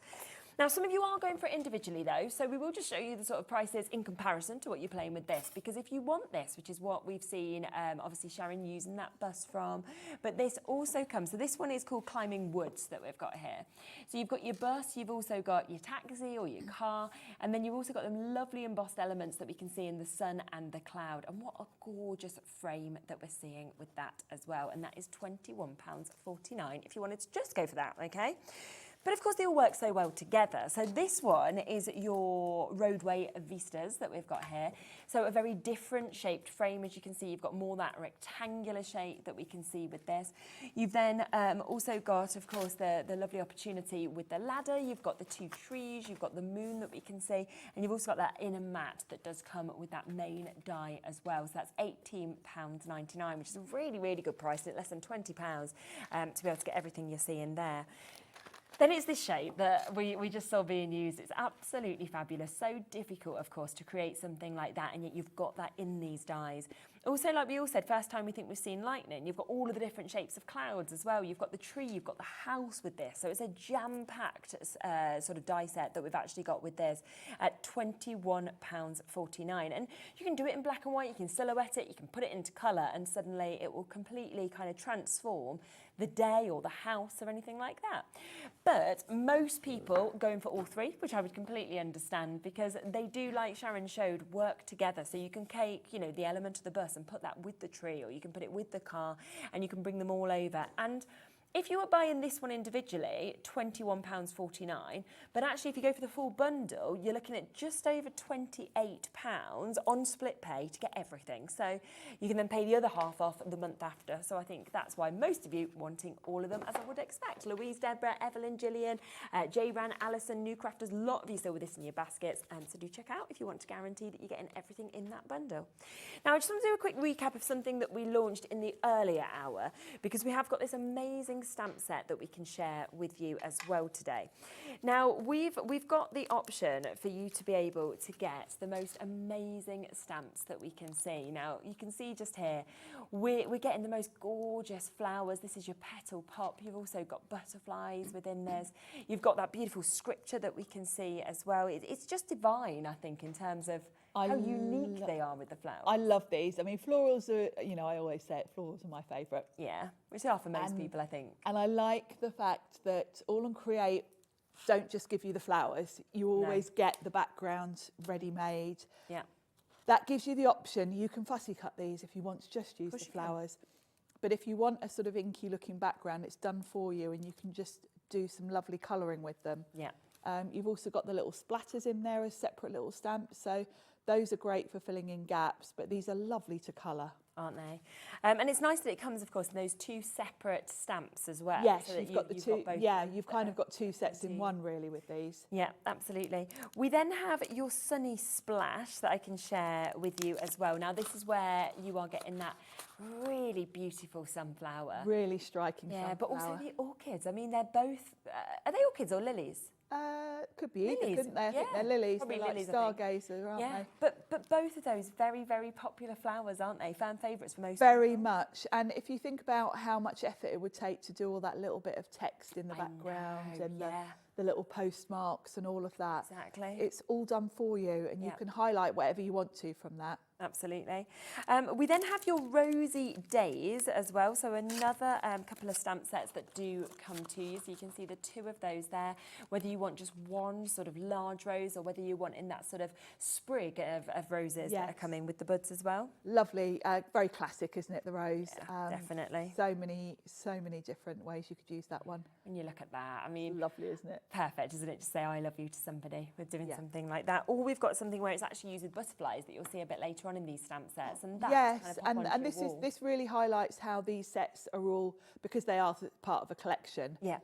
Now, some of you are going for it individually, though, so we will just show you the sort of prices in comparison to what you're playing with this, because if you want this, which is what we've seen, obviously Sharon using that bus from, but this also comes, so this one is called Climbing Woods that we've got here. So you've got your bus, you've also got your taxi or your car, and then you've also got them lovely embossed elements that we can see in the sun and the cloud, and what a gorgeous frame that we're seeing with that as well, and that is £21.49 if you wanted to just go for that, okay? But of course they all work so well together. So this one is your roadway vistas that we've got here. So a very different shaped frame. As you can see, you've got more that rectangular shape that we can see with this. You've then also got, of course, the lovely opportunity with the ladder. You've got the 2 trees, you've got the moon that we can see, and you've also got that inner mat that does come with that main die as well. So that's £18.99, which is a really, really good price, at less than £20 to be able to get everything you're seeing there. Then it's this shape that we just saw being used. It's absolutely fabulous. So difficult, of course, to create something like that, and yet you've got that in these dies. Also, like we all said, first time we think we've seen lightning. You've got all of the different shapes of clouds as well. You've got the tree, you've got the house with this. So it's a jam-packed sort of die set that we've actually got with this at £21.49. And you can do it in black and white, you can silhouette it, you can put it into colour, and suddenly it will completely kind of transform the day or the house or anything like that. But most people going for all 3, which I would completely understand, because they do, like Sharon showed, work together. So you can take, you know, the element of the bus and put that with the tree, or you can put it with the car, and you can bring them all over. And if you were buying this one individually, £21.49, but actually if you go for the full bundle, you're looking at just over £28 on split pay to get everything. So you can then pay the other half off the month after. So I think that's why most of you wanting all of them, as I would expect. Louise, Deborah, Evelyn, Gillian, J-Ran, Alison, New Crafters, a lot of you still with this in your baskets. So do check out if you want to guarantee that you're getting everything in that bundle. Now I just want to do a quick recap of something that we launched in the earlier hour, because we have got this amazing stamp set that we can share with you as well today. Now we've got the option for you to be able to get the most amazing stamps that we can see. Now you can see just here we're getting the most gorgeous flowers. This is your petal pop. You've also got butterflies within this. You've got that beautiful scripture that we can see as well. It's just divine, I think, in terms of how unique they are with the flowers. I love these. I mean, florals are, you know, I always say it, florals are my favourite. Yeah, which are for most people, I think. And I like the fact that AALL Create don't just give you the flowers. You always get the background ready-made. Yeah. That gives you the option. You can fussy cut these if you want to just use the flowers. But if you want a sort of inky looking background, it's done for you, and you can just do some lovely colouring with them. Yeah. You've also got the little splatters in there as separate little stamps. So those are great for filling in gaps, but these are lovely to colour. Aren't they? And it's nice that it comes, of course, in those two separate stamps as well. Yes, so that you've got the two. You've kind of got two sets in one, really, with these. Yeah, absolutely. We then have your Sunny Splash that I can share with you as well. Now, this is where you are getting that really beautiful sunflower. Really striking sunflower. Yeah, but also the orchids. I mean, they're both... are they orchids or lilies? Could be either, couldn't they? I think they're lilies. Probably they're lilies, like stargazer, aren't they? But both of those very, very popular flowers, aren't they? Fan favourites for most Very people. much. And if you think about how much effort it would take to do all that little bit of text in the background and the little postmarks and all of that. Exactly. It's all done for you, and you can highlight whatever you want to from that. Absolutely. We then have your Rosy Days as well. So another couple of stamp sets that do come to you. So you can see the two of those there, whether you want just one sort of large rose or whether you want in that sort of sprig of roses that are coming with the buds as well. Lovely. Very classic, isn't it, the rose? Yeah, definitely. So many different ways you could use that one. When you look at that, I mean... Lovely, isn't it? Perfect, isn't it? To say I love you to somebody with doing something like that. Or we've got something where it's actually used with butterflies that you'll see a bit later on in these stamp sets, and that's and this really highlights how these sets are all, because they are part of a collection. Yeah,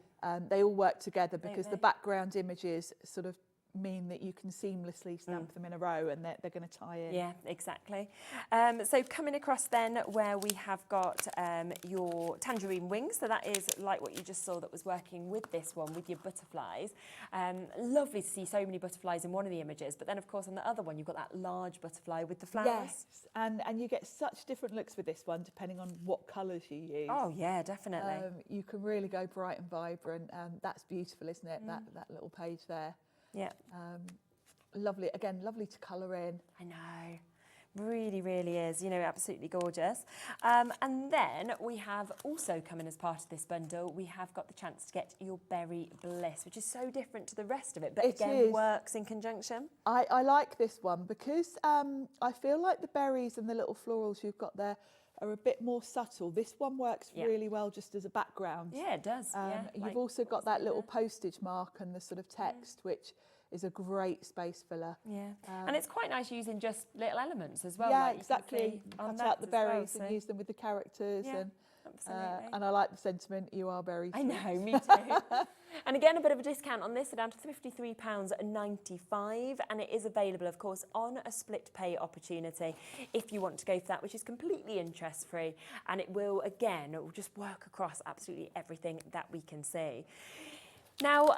they all work together because the background images sort of mean that you can seamlessly stamp them in a row, and they're going to tie in. Yeah, exactly. So coming across then where we have got your tangerine wings, so that is like what you just saw that was working with this one, with your butterflies. Lovely to see so many butterflies in one of the images, but then of course on the other one you've got that large butterfly with the flowers. Yes, and you get such different looks with this one depending on what colours you use. Oh yeah, definitely. You can really go bright and vibrant. That's beautiful, isn't it? That little page there. Yeah. Lovely, again, lovely to colour in. I know. Really, really is, you know, absolutely gorgeous. And then we have also coming as part of this bundle, we have got the chance to get your Berry Bliss, which is so different to the rest of it, but again works in conjunction. I like this one because I feel like the berries and the little florals you've got there are a bit more subtle. This one works really well just as a background. Yeah, it does. You've also got that little postage mark and the sort of text, which is a great space filler. Yeah, and it's quite nice using just little elements as well. Yeah, like exactly. Cut out the berries and use them with the characters. Yeah, absolutely. And I like the sentiment, you are berry sweet. I know, me too. And again, a bit of a discount on this, so down to £53.95, and it is available, of course, on a split pay opportunity if you want to go for that, which is completely interest-free, and it will, again, it will just work across absolutely everything that we can see. Now,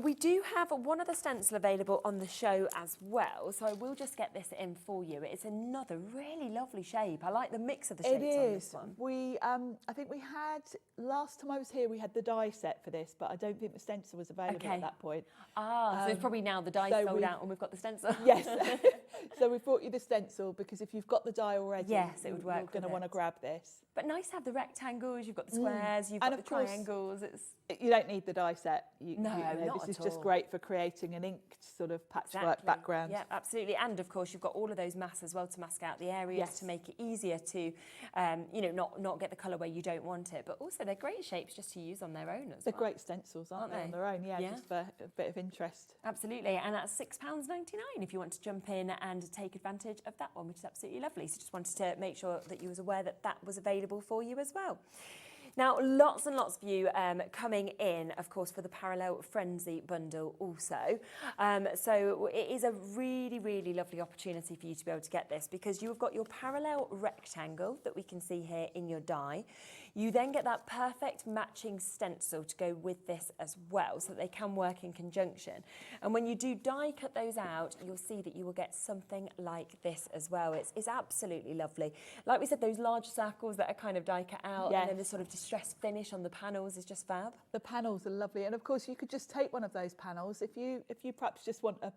we do have one other stencil available on the show as well, so I will just get this in for you. It's another really lovely shape. I like the mix of the shapes on this one. We, I think we had, last time I was here, we had the die set for this, but I don't think the stencil was available at that point. Ah, so it's probably now the die sold out and we've got the stencil. Yes. So we've brought you the stencil because if you've got the die already, yes, it would work. You're going to want to grab this. But nice to have the rectangles, you've got the squares, you've got the triangles. You don't need the die set. This is just great for creating an inked sort of patchwork background. Yeah, absolutely. And of course, you've got all of those masks as well to mask out the areas to make it easier to, not get the colour where you don't want it. But also, they're great shapes just to use on their own as well. They're great stencils, aren't they, on their own? Yeah, just for a bit of interest. Absolutely. And that's £6.99 if you want to jump in and take advantage of that one, which is absolutely lovely. So just wanted to make sure that you was aware that that was available for you as well. Now, lots and lots of you coming in, of course, for the Parallel Frenzy bundle also. So it is a really, really lovely opportunity for you to be able to get this because you've got your parallel rectangle that we can see here in your die. You then get that perfect matching stencil to go with this as well so that they can work in conjunction. And when you do die cut those out, you'll see that you will get something like this as well. It's absolutely lovely. Like we said, those large circles that are kind of die cut out and then this sort of distressed finish on the panels is just fab. The panels are lovely. And of course, you could just take one of those panels if you perhaps just want a,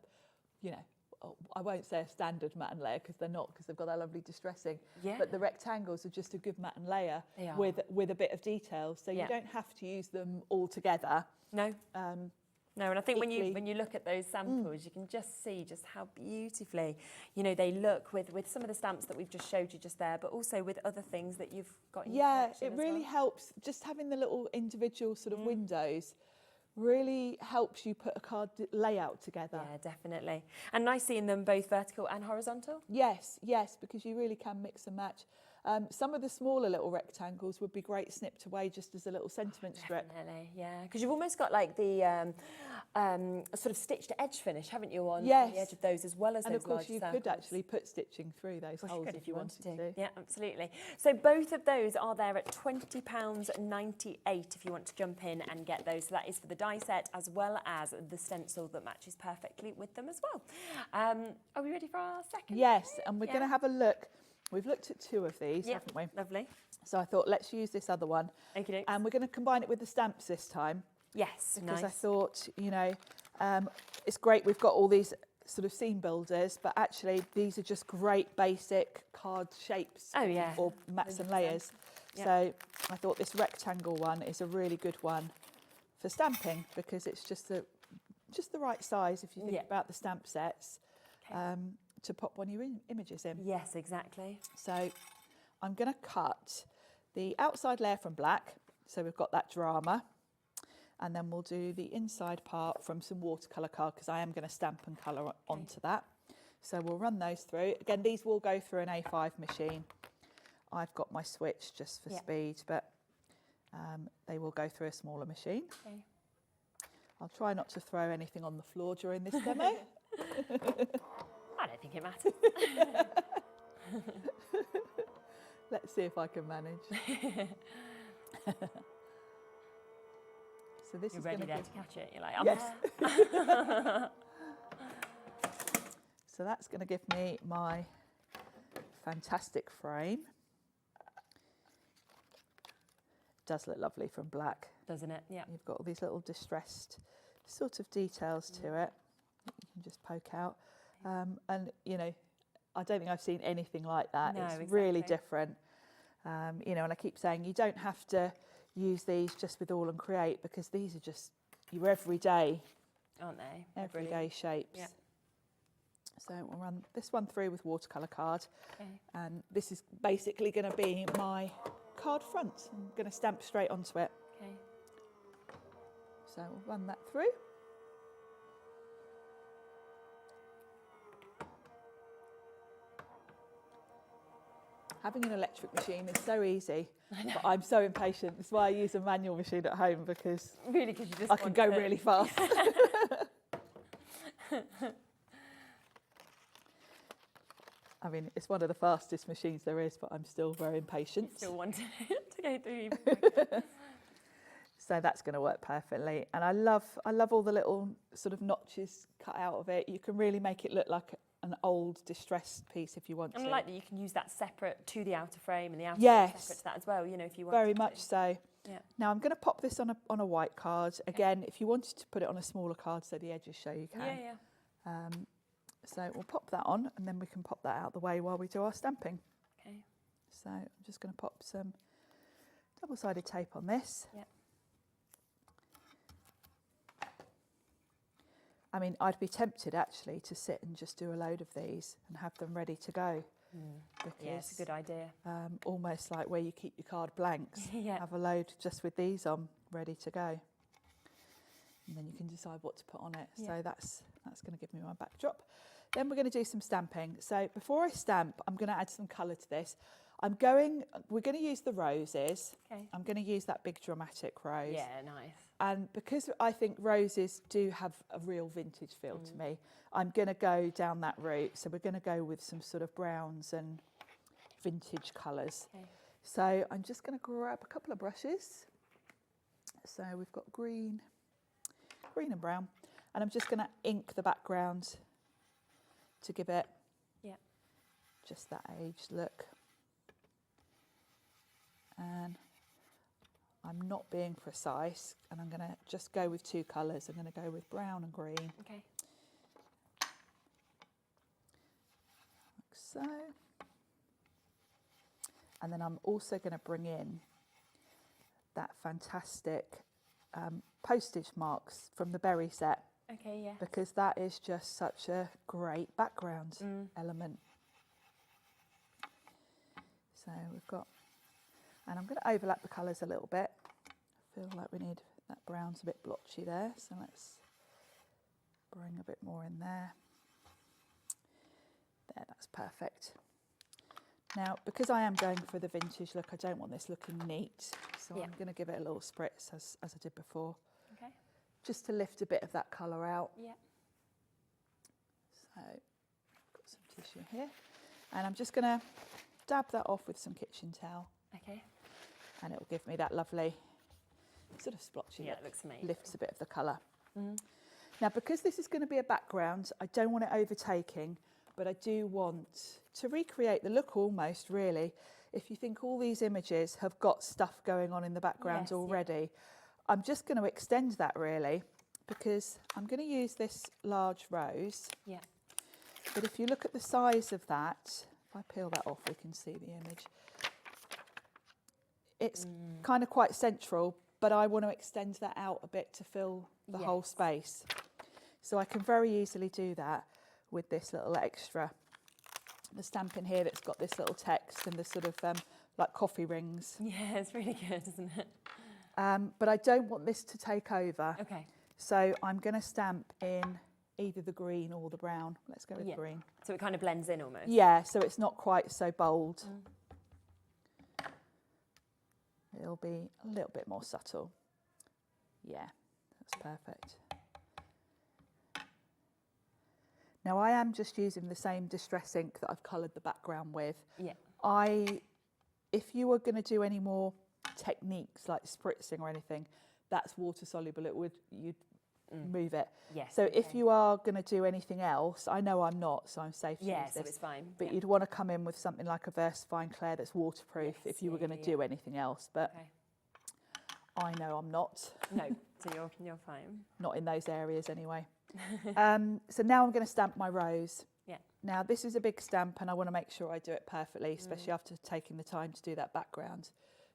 I won't say a standard matte and layer because they're not, because they've got that lovely distressing. Yeah. But the rectangles are just a good matte and layer with a bit of detail. So you don't have to use them all together. No. No, and I think when you look at those samples, you can just see just how beautifully, you know, they look with some of the stamps that we've just showed you just there, but also with other things that you've got in your collection it as really well. helps. Just having the little individual sort of windows really helps you put a card layout together. Yeah, definitely. And nice seeing them both vertical and horizontal. Yes, because you really can mix and match. Some of the smaller little rectangles would be great snipped away just as a little sentiment strip. Definitely, yeah. Because you've almost got like the sort of stitched edge finish, haven't you, on the edge of those as well as and those of course large you circles. could actually put stitching through those holes Could if you wanted to. Yeah, absolutely. So both of those are there at £20.98 if you want to jump in and get those. So that is for the die set as well as the stencil that matches perfectly with them as well. Are we ready for our second? Yes, and we're going to have a look. We've looked at two of these, haven't we? Lovely. So I thought, let's use this other one. Okay. And we're going to combine it with the stamps this time. Yes, because I thought, you know, it's great we've got all these sort of seam builders, but actually these are just great basic card shapes or mats and layers. Yep. So I thought this rectangle one is a really good one for stamping because it's just the right size if you think about the stamp sets. To pop one of your images in. Yes, exactly. So I'm going to cut the outside layer from black, so we've got that drama, and then we'll do the inside part from some watercolour card because I am going to stamp and colour onto that. So we'll run those through. Again, these will go through an A5 machine. I've got my switch just for speed, but they will go through a smaller machine. Okay. I'll try not to throw anything on the floor during this demo. I don't think it matters. Let's see if I can manage. So this You're is ready going to catch it. You're like, I'm yes. there. So that's going to give me my fantastic frame. Does look lovely from black, doesn't it? Yeah. You've got all these little distressed sort of details to it that you can just poke out. And, you know, I don't think I've seen anything like that. No, it's really different. You know, and I keep saying you don't have to use these just with AALL Create because these are just your everyday, aren't they? Everyday shapes. Yeah. So we'll run this one through with watercolour card. Okay. And this is basically going to be my card front. I'm going to stamp straight onto it. Okay. So we'll run that through. Having an electric machine is so easy, but I'm so impatient. That's why I use a manual machine at home because really, because you just I can go really fast. I mean, it's one of the fastest machines there is, but I'm still very impatient. Still wanting it to go through even quicker. So that's going to work perfectly. And I love all the little sort of notches cut out of it. You can really make it look like an old distressed piece if you want to. And I like that you can use that separate to the outer frame and the outer frame separate to that as well, you know, if you want Very much so. Yeah. Now I'm going to pop this on a white card. Again, if you wanted to put it on a smaller card so the edges show, you can. Yeah. So we'll pop that on and then we can pop that out the way while we do our stamping. Okay. So I'm just going to pop some double-sided tape on this. Yeah. I mean, I'd be tempted actually to sit and just do a load of these and have them ready to go. Because, yeah, it's a good idea. Almost like where you keep your card blanks. Yeah. Have a load just with these on, ready to go. And then you can decide what to put on it. Yeah. So that's going to give me my backdrop. Then we're going to do some stamping. So before I stamp, I'm going to add some colour to this. We're going to use the roses. Okay. I'm going to use that big dramatic rose. Yeah, nice. And because I think roses do have a real vintage feel to me, I'm going to go down that route. So we're going to go with some sort of browns and vintage colours. Okay. So I'm just going to grab a couple of brushes. So we've got green and brown. And I'm just going to ink the background to give it just that aged look. And I'm not being precise, and I'm going to just go with two colours. I'm going to go with brown and green. Okay. Like so. And then I'm also going to bring in that fantastic postage marks from the berry set. Okay, yeah. Because that is just such a great background element. So we've got, and I'm going to overlap the colours a little bit. I feel like we need, that brown's a bit blotchy there, so let's bring a bit more in there. There, that's perfect. Now, because I am going for the vintage look, I don't want this looking neat, so I'm going to give it a little spritz as I did before. Okay. Just to lift a bit of that colour out. Yeah. So, got some tissue here, and I'm just going to dab that off with some kitchen towel. Okay. And it will give me that lovely sort of splotchy look. It looks amazing. Lifts a bit of the colour. Now, because this is going to be a background, I don't want it overtaking, but I do want to recreate the look almost, really. If you think all these images have got stuff going on in the background already, I'm just going to extend that really, because I'm going to use this large rose. Yeah. But if you look at the size of that, if I peel that off, we can see the image. It's kind of quite central, but I want to extend that out a bit to fill the whole space. So I can very easily do that with this little extra. The stamp in here that's got this little text and the sort of like coffee rings. Yeah, it's really good, isn't it? But I don't want this to take over. Okay. So I'm going to stamp in either the green or the brown. Let's go with green. So it kind of blends in almost. Yeah, so it's not quite so bold. It'll be a little bit more subtle. Yeah, that's perfect. Now I am just using the same distress ink that I've coloured the background with. Yeah. If you were going to do any more techniques like spritzing or anything, that's water soluble. You'd move it. Yes. So if you are going to do anything else, I know I'm not, so I'm safe to use this. so it's fine. But you'd want to come in with something like a VersaFine Clair that's waterproof if you were going to do anything else. But I know I'm not. No, so you're fine. Not in those areas anyway. So now I'm going to stamp my rose. Yeah. Now this is a big stamp and I want to make sure I do it perfectly, especially after taking the time to do that background.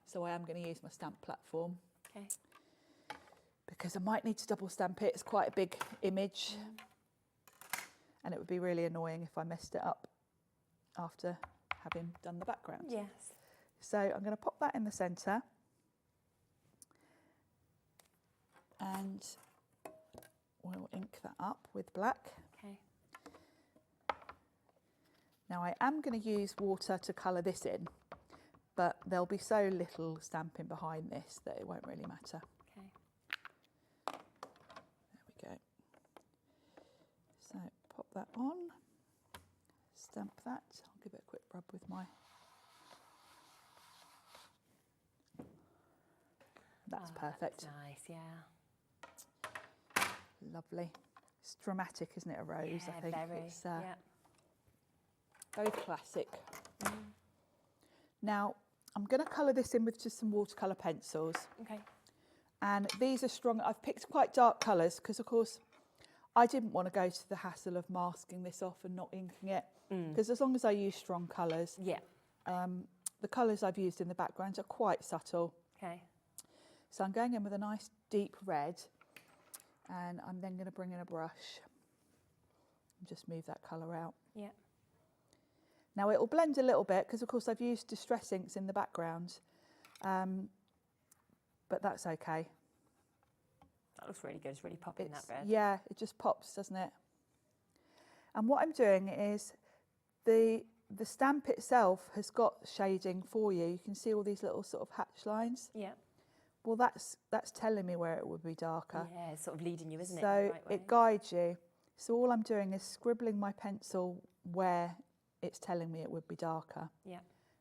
So I am going to use my stamp platform. Okay. Because I might need to double stamp it. It's quite a big image. And it would be really annoying if I messed it up after having done the background. Yes. So I'm going to pop that in the centre. And we'll ink that up with black. Okay. Now I am going to use water to colour this in, but there'll be so little stamping behind this that it won't really matter. Okay. There we go. So pop that on, stamp that. I'll give it a quick rub with my... That's perfect. That's nice, yeah. Lovely. It's dramatic, isn't it, a rose? Yeah, I think very. it's very classic. Now, I'm going to colour this in with just some watercolour pencils. Okay. And these are strong. I've picked quite dark colours because, of course, I didn't want to go to the hassle of masking this off and not inking it. Because as long as I use strong colours, the colours I've used in the background are quite subtle. Okay. So I'm going in with a nice deep red. And I'm then going to bring in a brush and just move that colour out. Yeah. Now it will blend a little bit because of course I've used distress inks in the background, but that's okay. That looks really good. It's really popping that red. Yeah, it just pops, doesn't it? And what I'm doing is the stamp itself has got shading for you. You can see all these little sort of hatch lines. Yeah. Well, that's telling me where it would be darker. Yeah, it's sort of leading you, isn't it? So it guides you. So all I'm doing is scribbling my pencil where it's telling me it would be darker. Yeah.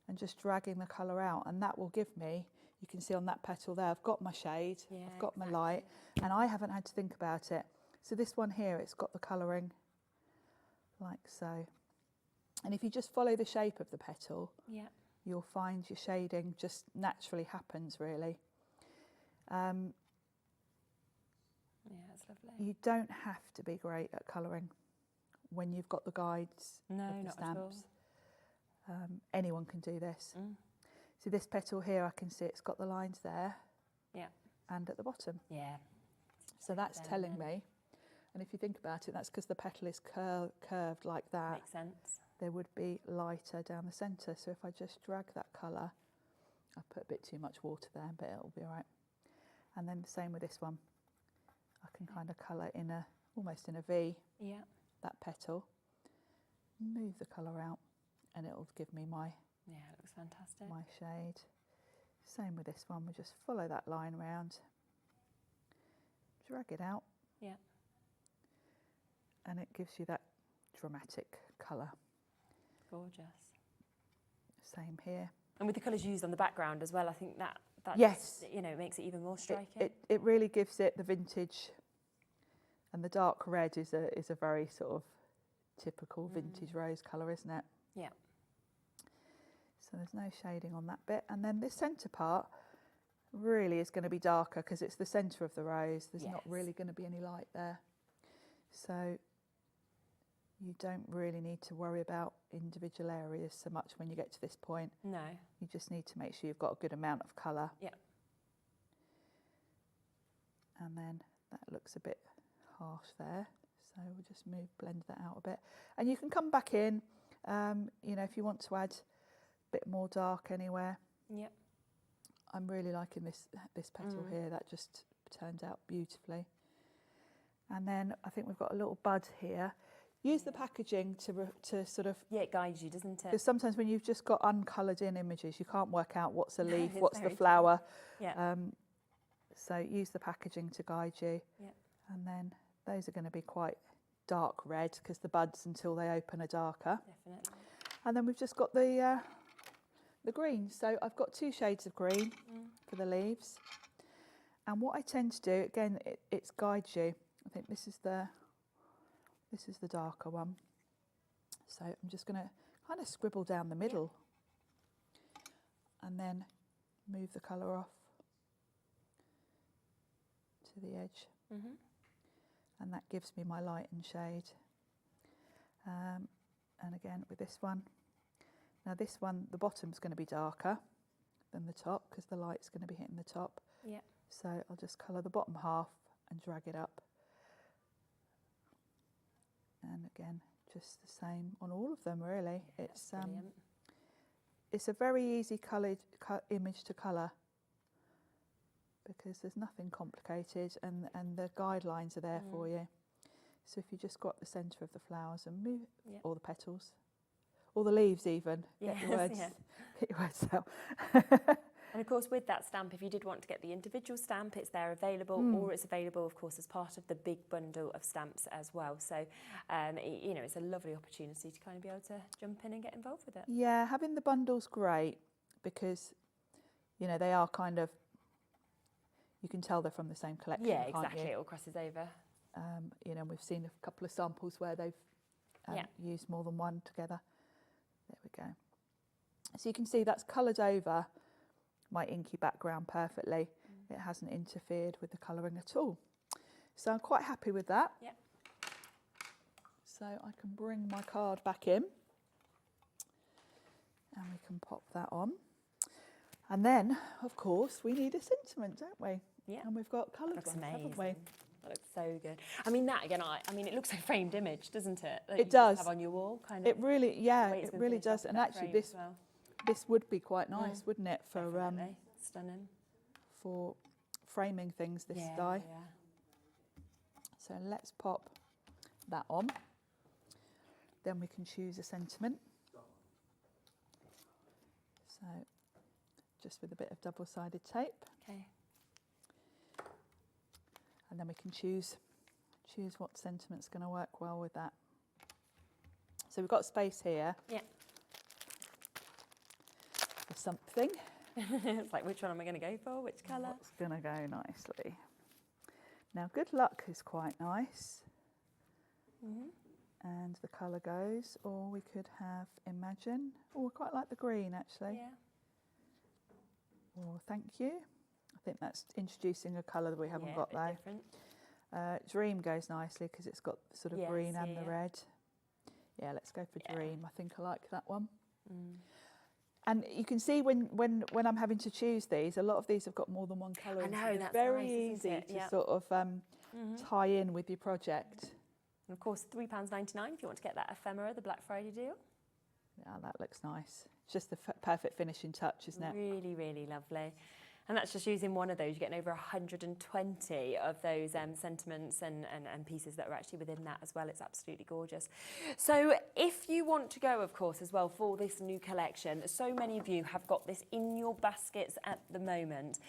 And just dragging the colour out, and that will give me, you can see on that petal there, I've got my shade, I've got my light, and I haven't had to think about it. So this one here, it's got the colouring like so. And if you just follow the shape of the petal, you'll find your shading just naturally happens, really. Yeah, it's lovely. You don't have to be great at colouring when you've got the guides of the stamps. Anyone can do this. So this petal here, I can see it's got the lines there. Yeah. and at the bottom. Yeah. So that's telling me, and if you think about it, that's because the petal is curved like that. Makes sense. There would be lighter down the centre. So if I just drag that colour, I put a bit too much water there, but it'll be all right. And then the same with this one. I can kind of colour in almost in a V, that petal, move the colour out, and it'll give me my, it looks fantastic. my shade. Same with this one, we just follow that line round, drag it out, and it gives you that dramatic colour. Gorgeous. Same here. And with the colours used on the background as well, I think that yes, just, makes it even more striking. It really gives it the vintage, and the dark red is a very sort of typical vintage rose colour, isn't it? Yeah. So there's no shading on that bit, and then this centre part really is going to be darker because it's the centre of the rose. There's not really going to be any light there, so you don't really need to worry about individual areas so much when you get to this point. No. You just need to make sure you've got a good amount of colour. Yeah. And then that looks a bit harsh there, so we'll just blend that out a bit. And you can come back in, if you want to add a bit more dark anywhere. Yep. I'm really liking this petal here. That just turned out beautifully. And then I think we've got a little bud here. Use the packaging to sort of... Yeah, it guides you, doesn't it? Because sometimes when you've just got uncoloured in images, you can't work out what's a leaf, It's what's the very flower. true. Yeah. So use the packaging to guide you. Yeah. And then those are going to be quite dark red because the buds until they open are darker. Definitely. And then we've just got the green. So I've got 2 shades of green for the leaves. And what I tend to do, again, it guides you. I think this is the darker one. So I'm just going to kind of scribble down the middle and then move the colour off to the edge. And that gives me my light and shade. And again with this one. Now this one, the bottom's going to be darker than the top because the light's going to be hitting the top. Yeah. So I'll just colour the bottom half and drag it up. And again, just the same on all of them really. Yeah, It's a very easy image to colour because there's nothing complicated and the guidelines are there for you. So if you just got the centre of the flowers and move, or the petals, or the leaves even, get your words out. And of course with that stamp, if you did want to get the individual stamp, it's there available, or it's available of course as part of the big bundle of stamps as well. So it's a lovely opportunity to kind of be able to jump in and get involved with it. Yeah, having the bundle's great because they are kind of, you can tell they're from the same collection. Yeah, can't exactly. you? It all crosses over. We've seen a couple of samples where they've used more than one together. There we go. So you can see that's coloured over my inky background perfectly. It hasn't interfered with the colouring at all. So I'm quite happy with that. Yeah. So I can bring my card back in and we can pop that on. And then, of course, we need a sentiment, don't we? Yeah. And we've got coloured Looks ones, amazing. haven't we? That looks so good. I mean, that again, it looks like a framed image, doesn't it? That It does. Have on your wall, kind of. It really, it gonna really finish does. off And that actually, frame as well. this would be quite nice, wouldn't it, for Definitely. Stunning. for framing things. This die. Yeah. So let's pop that on. Then we can choose a sentiment. So just with a bit of double-sided tape. Okay. And then we can choose what sentiment's going to work well with that. So we've got space here. Yeah. For something. It's like, which one am I going to go for? Which colour? What's going to go nicely? Now, good luck is quite nice. And the colour goes, or we could have imagine. Oh, I quite like the green actually. Yeah. Or thank you. I think that's introducing a colour that we haven't got a bit though. different. Dream goes nicely because it's got sort of green and the red. Yeah, let's go for Dream. I think I like that one. And you can see when I'm having to choose these, a lot of these have got more than one colour. I know, that's very nice, easy isn't it? to sort of tie in with your project. And of course, £3.99 if you want to get that ephemera, the Black Friday deal. Yeah, that looks nice. It's just the perfect finishing touch, isn't it? Really, really lovely. And that's just using one of those. You're getting over 120 of those sentiments and pieces that are actually within that as well. It's absolutely gorgeous. So if you want to go, of course, as well for this new collection, so many of you have got this in your baskets at the moment.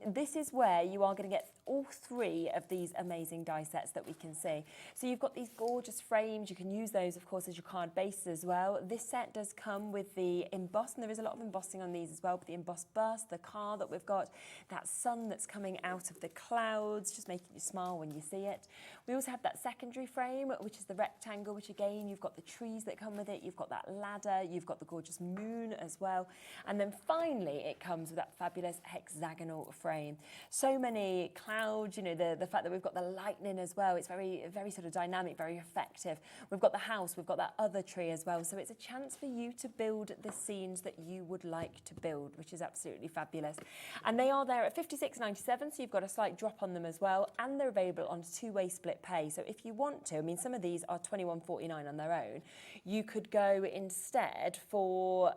This is where you are going to get all three of these amazing die sets that we can see. So you've got these gorgeous frames. You can use those, of course, as your card bases as well. This set does come with the emboss, and there is a lot of embossing on these as well, but the embossed burst, the car that we've got, that sun that's coming out of the clouds, just making you smile when you see it. We also have that secondary frame, which is the rectangle, which again, you've got the trees that come with it, you've got that ladder, you've got the gorgeous moon as well. And then finally, it comes with that fabulous hexagonal frame. So many clouds, you know, the fact that we've got the lightning as well, it's very, very sort of dynamic, very effective. We've got the house, we've got that other tree as well. So it's a chance for you to build the scenes that you would like to build, which is absolutely fabulous. And they are there at £56.97, so you've got a slight drop on them as well, and they're available on two-way split pay. So if you want to, I mean, some of these are £21.49 on their own. You could go instead for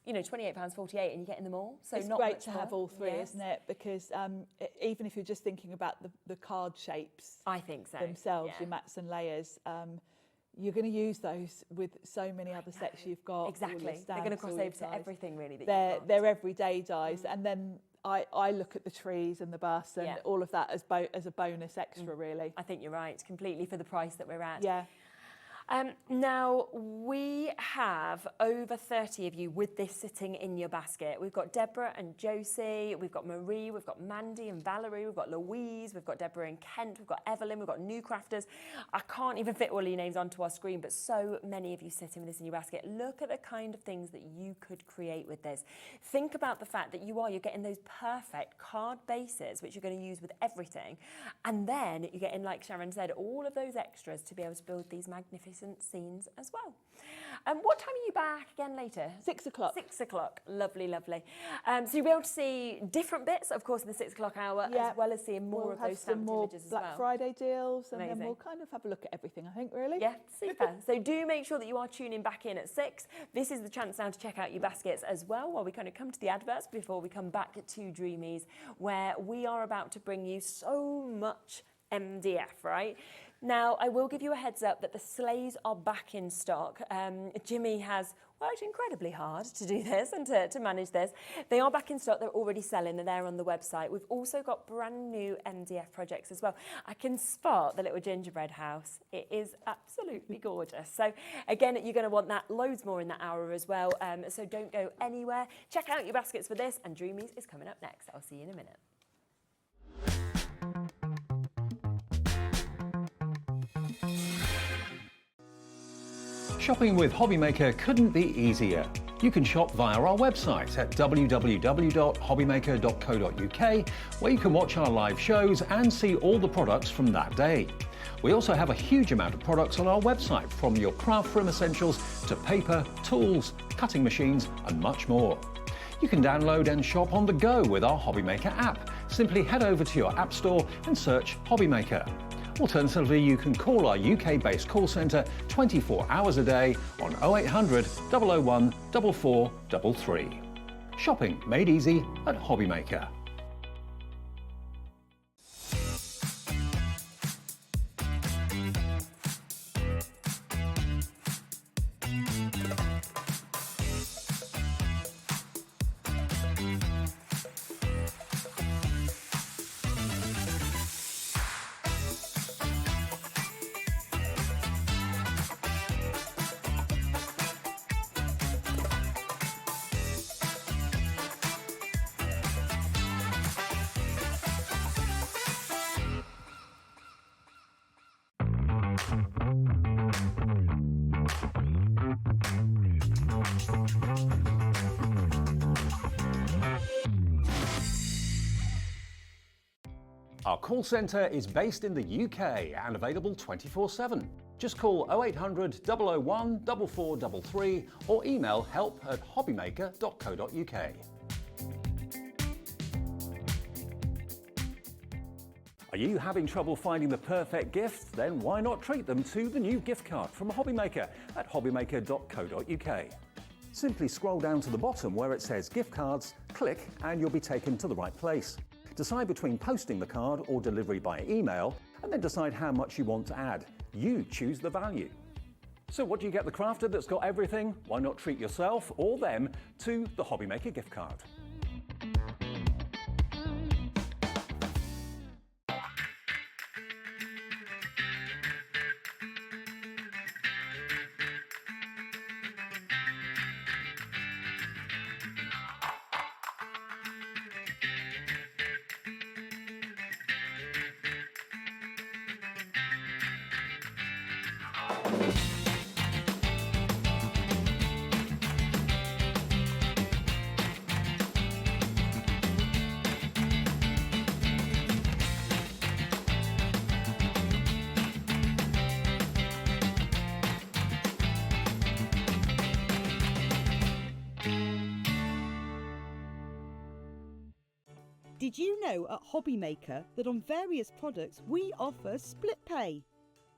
you know, £28.48 and you're getting them all. So it's not great much to more. have all three, isn't it? Because even if you're just thinking about the card shapes, I think so, themselves, your mats and layers, you're going to use those with so many other sets you've got. Exactly. They're going to cross over to everything really that they're, you've got. They're everyday dies. And then I look at the trees and the bus and all of that as a bonus extra, really. I think you're right, completely for the price that we're at. Yeah. Now, we have over 30 of you with this sitting in your basket. We've got Deborah and Josie, we've got Marie, we've got Mandy and Valerie, we've got Louise, we've got Deborah and Kent, we've got Evelyn, we've got new crafters. I can't even fit all of your names onto our screen, but so many of you sitting with this in your basket. Look at the kind of things that you could create with this. Think about the fact that you're getting those perfect card bases, which you're going to use with everything. And then you're getting, like Sharon said, all of those extras to be able to build these magnificent scenes as well. What time are you back again later? 6 o'clock. 6 o'clock. Lovely, lovely. So you'll be able to see different bits, of course, in the 6 o'clock hour, as well as seeing more of those stamped images as well. Black Friday deals, and then we'll kind of have a look at everything, I think, really. Yeah, super. So do make sure that you are tuning back in at 6. This is the chance now to check out your baskets as well, while we kind of come to the adverts before we come back to Dreamees, where we are about to bring you so much MDF, right? Now, I will give you a heads up that the sleighs are back in stock. Jimmy has worked incredibly hard to do this and to manage this. They are back in stock. They're already selling. They're there on the website. We've also got brand new MDF projects as well. I can spot the little gingerbread house. It is absolutely gorgeous. So again, you're going to want that loads more in that hour as well. So don't go anywhere. Check out your baskets for this, and Dreamees is coming up next. I'll see you in a minute. Shopping with Hobbymaker couldn't be easier. You can shop via our website at www.hobbymaker.co.uk, where you can watch our live shows and see all the products from that day. We also have a huge amount of products on our website, from your craft room essentials to paper, tools, cutting machines and much more. You can download and shop on the go with our Hobbymaker app. Simply head over to your app store and search Hobbymaker. Alternatively, you can call our UK-based call centre 24 hours a day on 0800 001 4433. Shopping made easy at Hobbymaker. Our call centre is based in the UK and available 24/7. Just call 0800 001 4433 or email help@hobbymaker.co.uk. Are you having trouble finding the perfect gift? Then why not treat them to the new gift card from Hobbymaker at hobbymaker.co.uk. Simply scroll down to the bottom where it says gift cards, click and you'll be taken to the right place. Decide between posting the card or delivery by email and then decide how much you want to add. You choose the value. So what do you get the crafter that's got everything? Why not treat yourself or them to the Hobbymaker gift card? Did you know at Hobbymaker that on various products we offer split pay?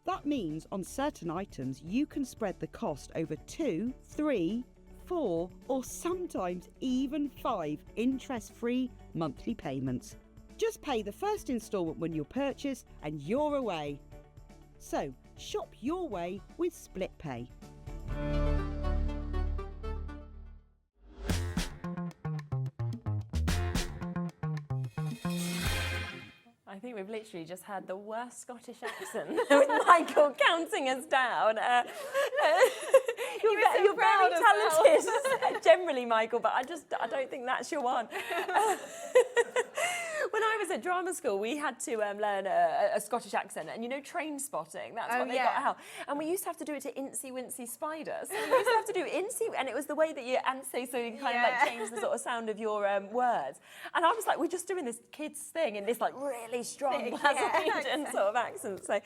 That means on certain items you can spread the cost over 2, 3, 4 or sometimes even 5 interest-free monthly payments. Just pay the first instalment when you purchase and you're away. So shop your way with split pay. I think we've literally just had the worst Scottish accent with Michael counting us down. You're very talented generally, Michael, but I don't think that's your one. When I was at drama school, we had to learn a Scottish accent, and you know, train spotting, that's what they got out. And we used to have to do it to Incy Wincy Spider. So we used to have to do Incy, and it was the way that you answer, so you kind of like change the sort of sound of your words. And I was like, we're just doing this kids thing in this like really strong Glaswegian sort of accent. So,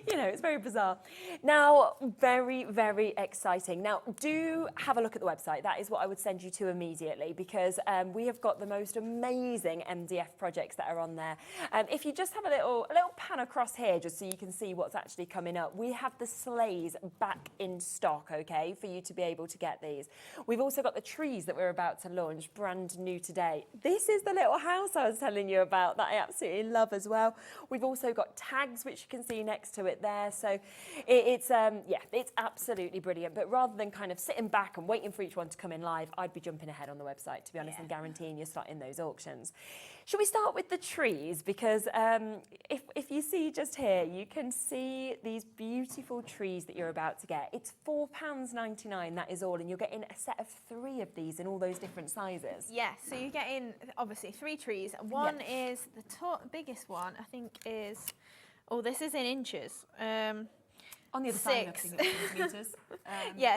you know, it's very bizarre. Now, very, very exciting. Now, do have a look at the website. That is what I would send you to immediately, because we have got the most amazing MDF projects that are on there. If you just have a little pan across here, just so you can see what's actually coming up, we have the sleighs back in stock, okay, for you to be able to get these. We've also got the trees that we're about to launch, brand new today. This is the little house I was telling you about that I absolutely love as well. We've also got tags, which you can see next to it there. So it's absolutely brilliant. But rather than kind of sitting back and waiting for each one to come in live, I'd be jumping ahead on the website, to be honest, and guaranteeing you're starting those auctions. Should we start with the trees? Because if you see just here, you can see these beautiful trees that you're about to get. It's £4.99, that is all, and you're getting a set of 3 of these in all those different sizes. Yes, so you're getting, obviously, 3 trees. One is, the biggest one, I think is, this is in inches. On the other side, I think it's centimetres.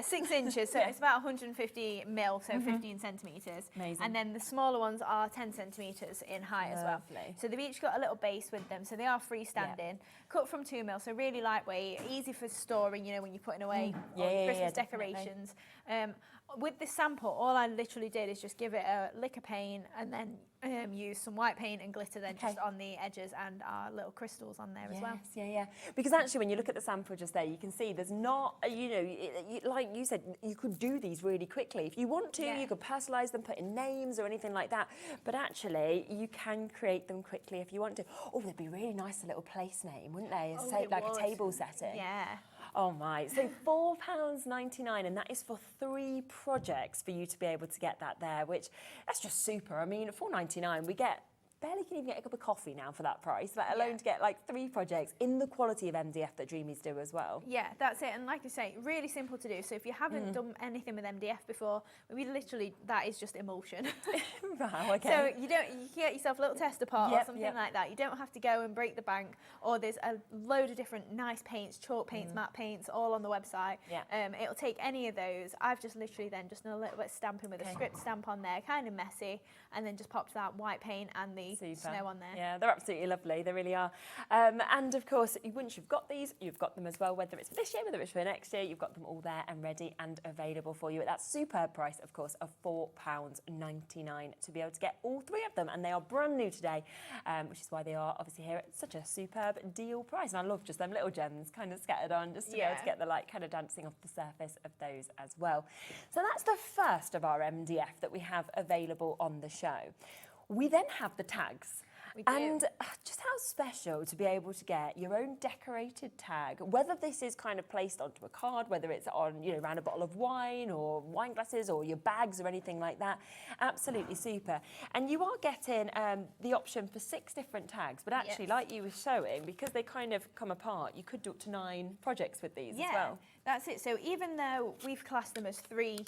6 inches, so it's about 150 mil, so 15 centimetres. Amazing. And then the smaller ones are 10 centimetres in height as well. So they've each got a little base with them, so they are freestanding. Cut from 2 mil, so really lightweight, easy for storing, you know, when you're putting away Christmas decorations. With this sample, all I literally did is just give it a lick of paint and then use some white paint and glitter then just on the edges and our little crystals on there as well. Because actually when you look at the sample just there, you can see there's not, you know, like you said, you could do these really quickly. If you want to, you could personalise them, put in names or anything like that. But actually, you can create them quickly if you want to. Oh, they'd be really nice, a little place name, wouldn't they? Like a table setting. Yeah. Oh my, so £4.99, and that is for 3 projects for you to be able to get that there, which that's just super. I mean, at £4.99, we barely can even get a cup of coffee now for that price, let alone to get like 3 projects in the quality of MDF that Dreamees do as well. Yeah, that's it. And like you say, really simple to do. So if you haven't done anything with MDF before, we literally, that is just emulsion. Wow, okay. So you can get yourself a little tester pot or something like that. You don't have to go and break the bank, or there's a load of different nice paints, chalk paints, matte paints, all on the website. It'll take any of those. I've just literally then just done a little bit of stamping with a script stamp on there, kind of messy, and then just popped that white paint and the lovely snow on there. Yeah, they're absolutely lovely. They really are. And of course, once you've got these, you've got them as well, whether it's for this year, whether it's for next year, you've got them all there and ready and available for you at that superb price, of course, of £4.99 to be able to get all 3 of them. And they are brand new today, which is why they are obviously here at such a superb deal price. And I love just them little gems kind of scattered on, just to be able to get the light kind of dancing off the surface of those as well. So that's the first of our MDF that we have available on the show. We then have the tags. And just how special to be able to get your own decorated tag, whether this is kind of placed onto a card, whether it's on, you know, around a bottle of wine or wine glasses or your bags or anything like that. Absolutely super. And you are getting the option for 6 different tags, but actually, like you were showing, because they kind of come apart, you could do up to 9 projects with these as well. That's it. So even though we've classed them as 3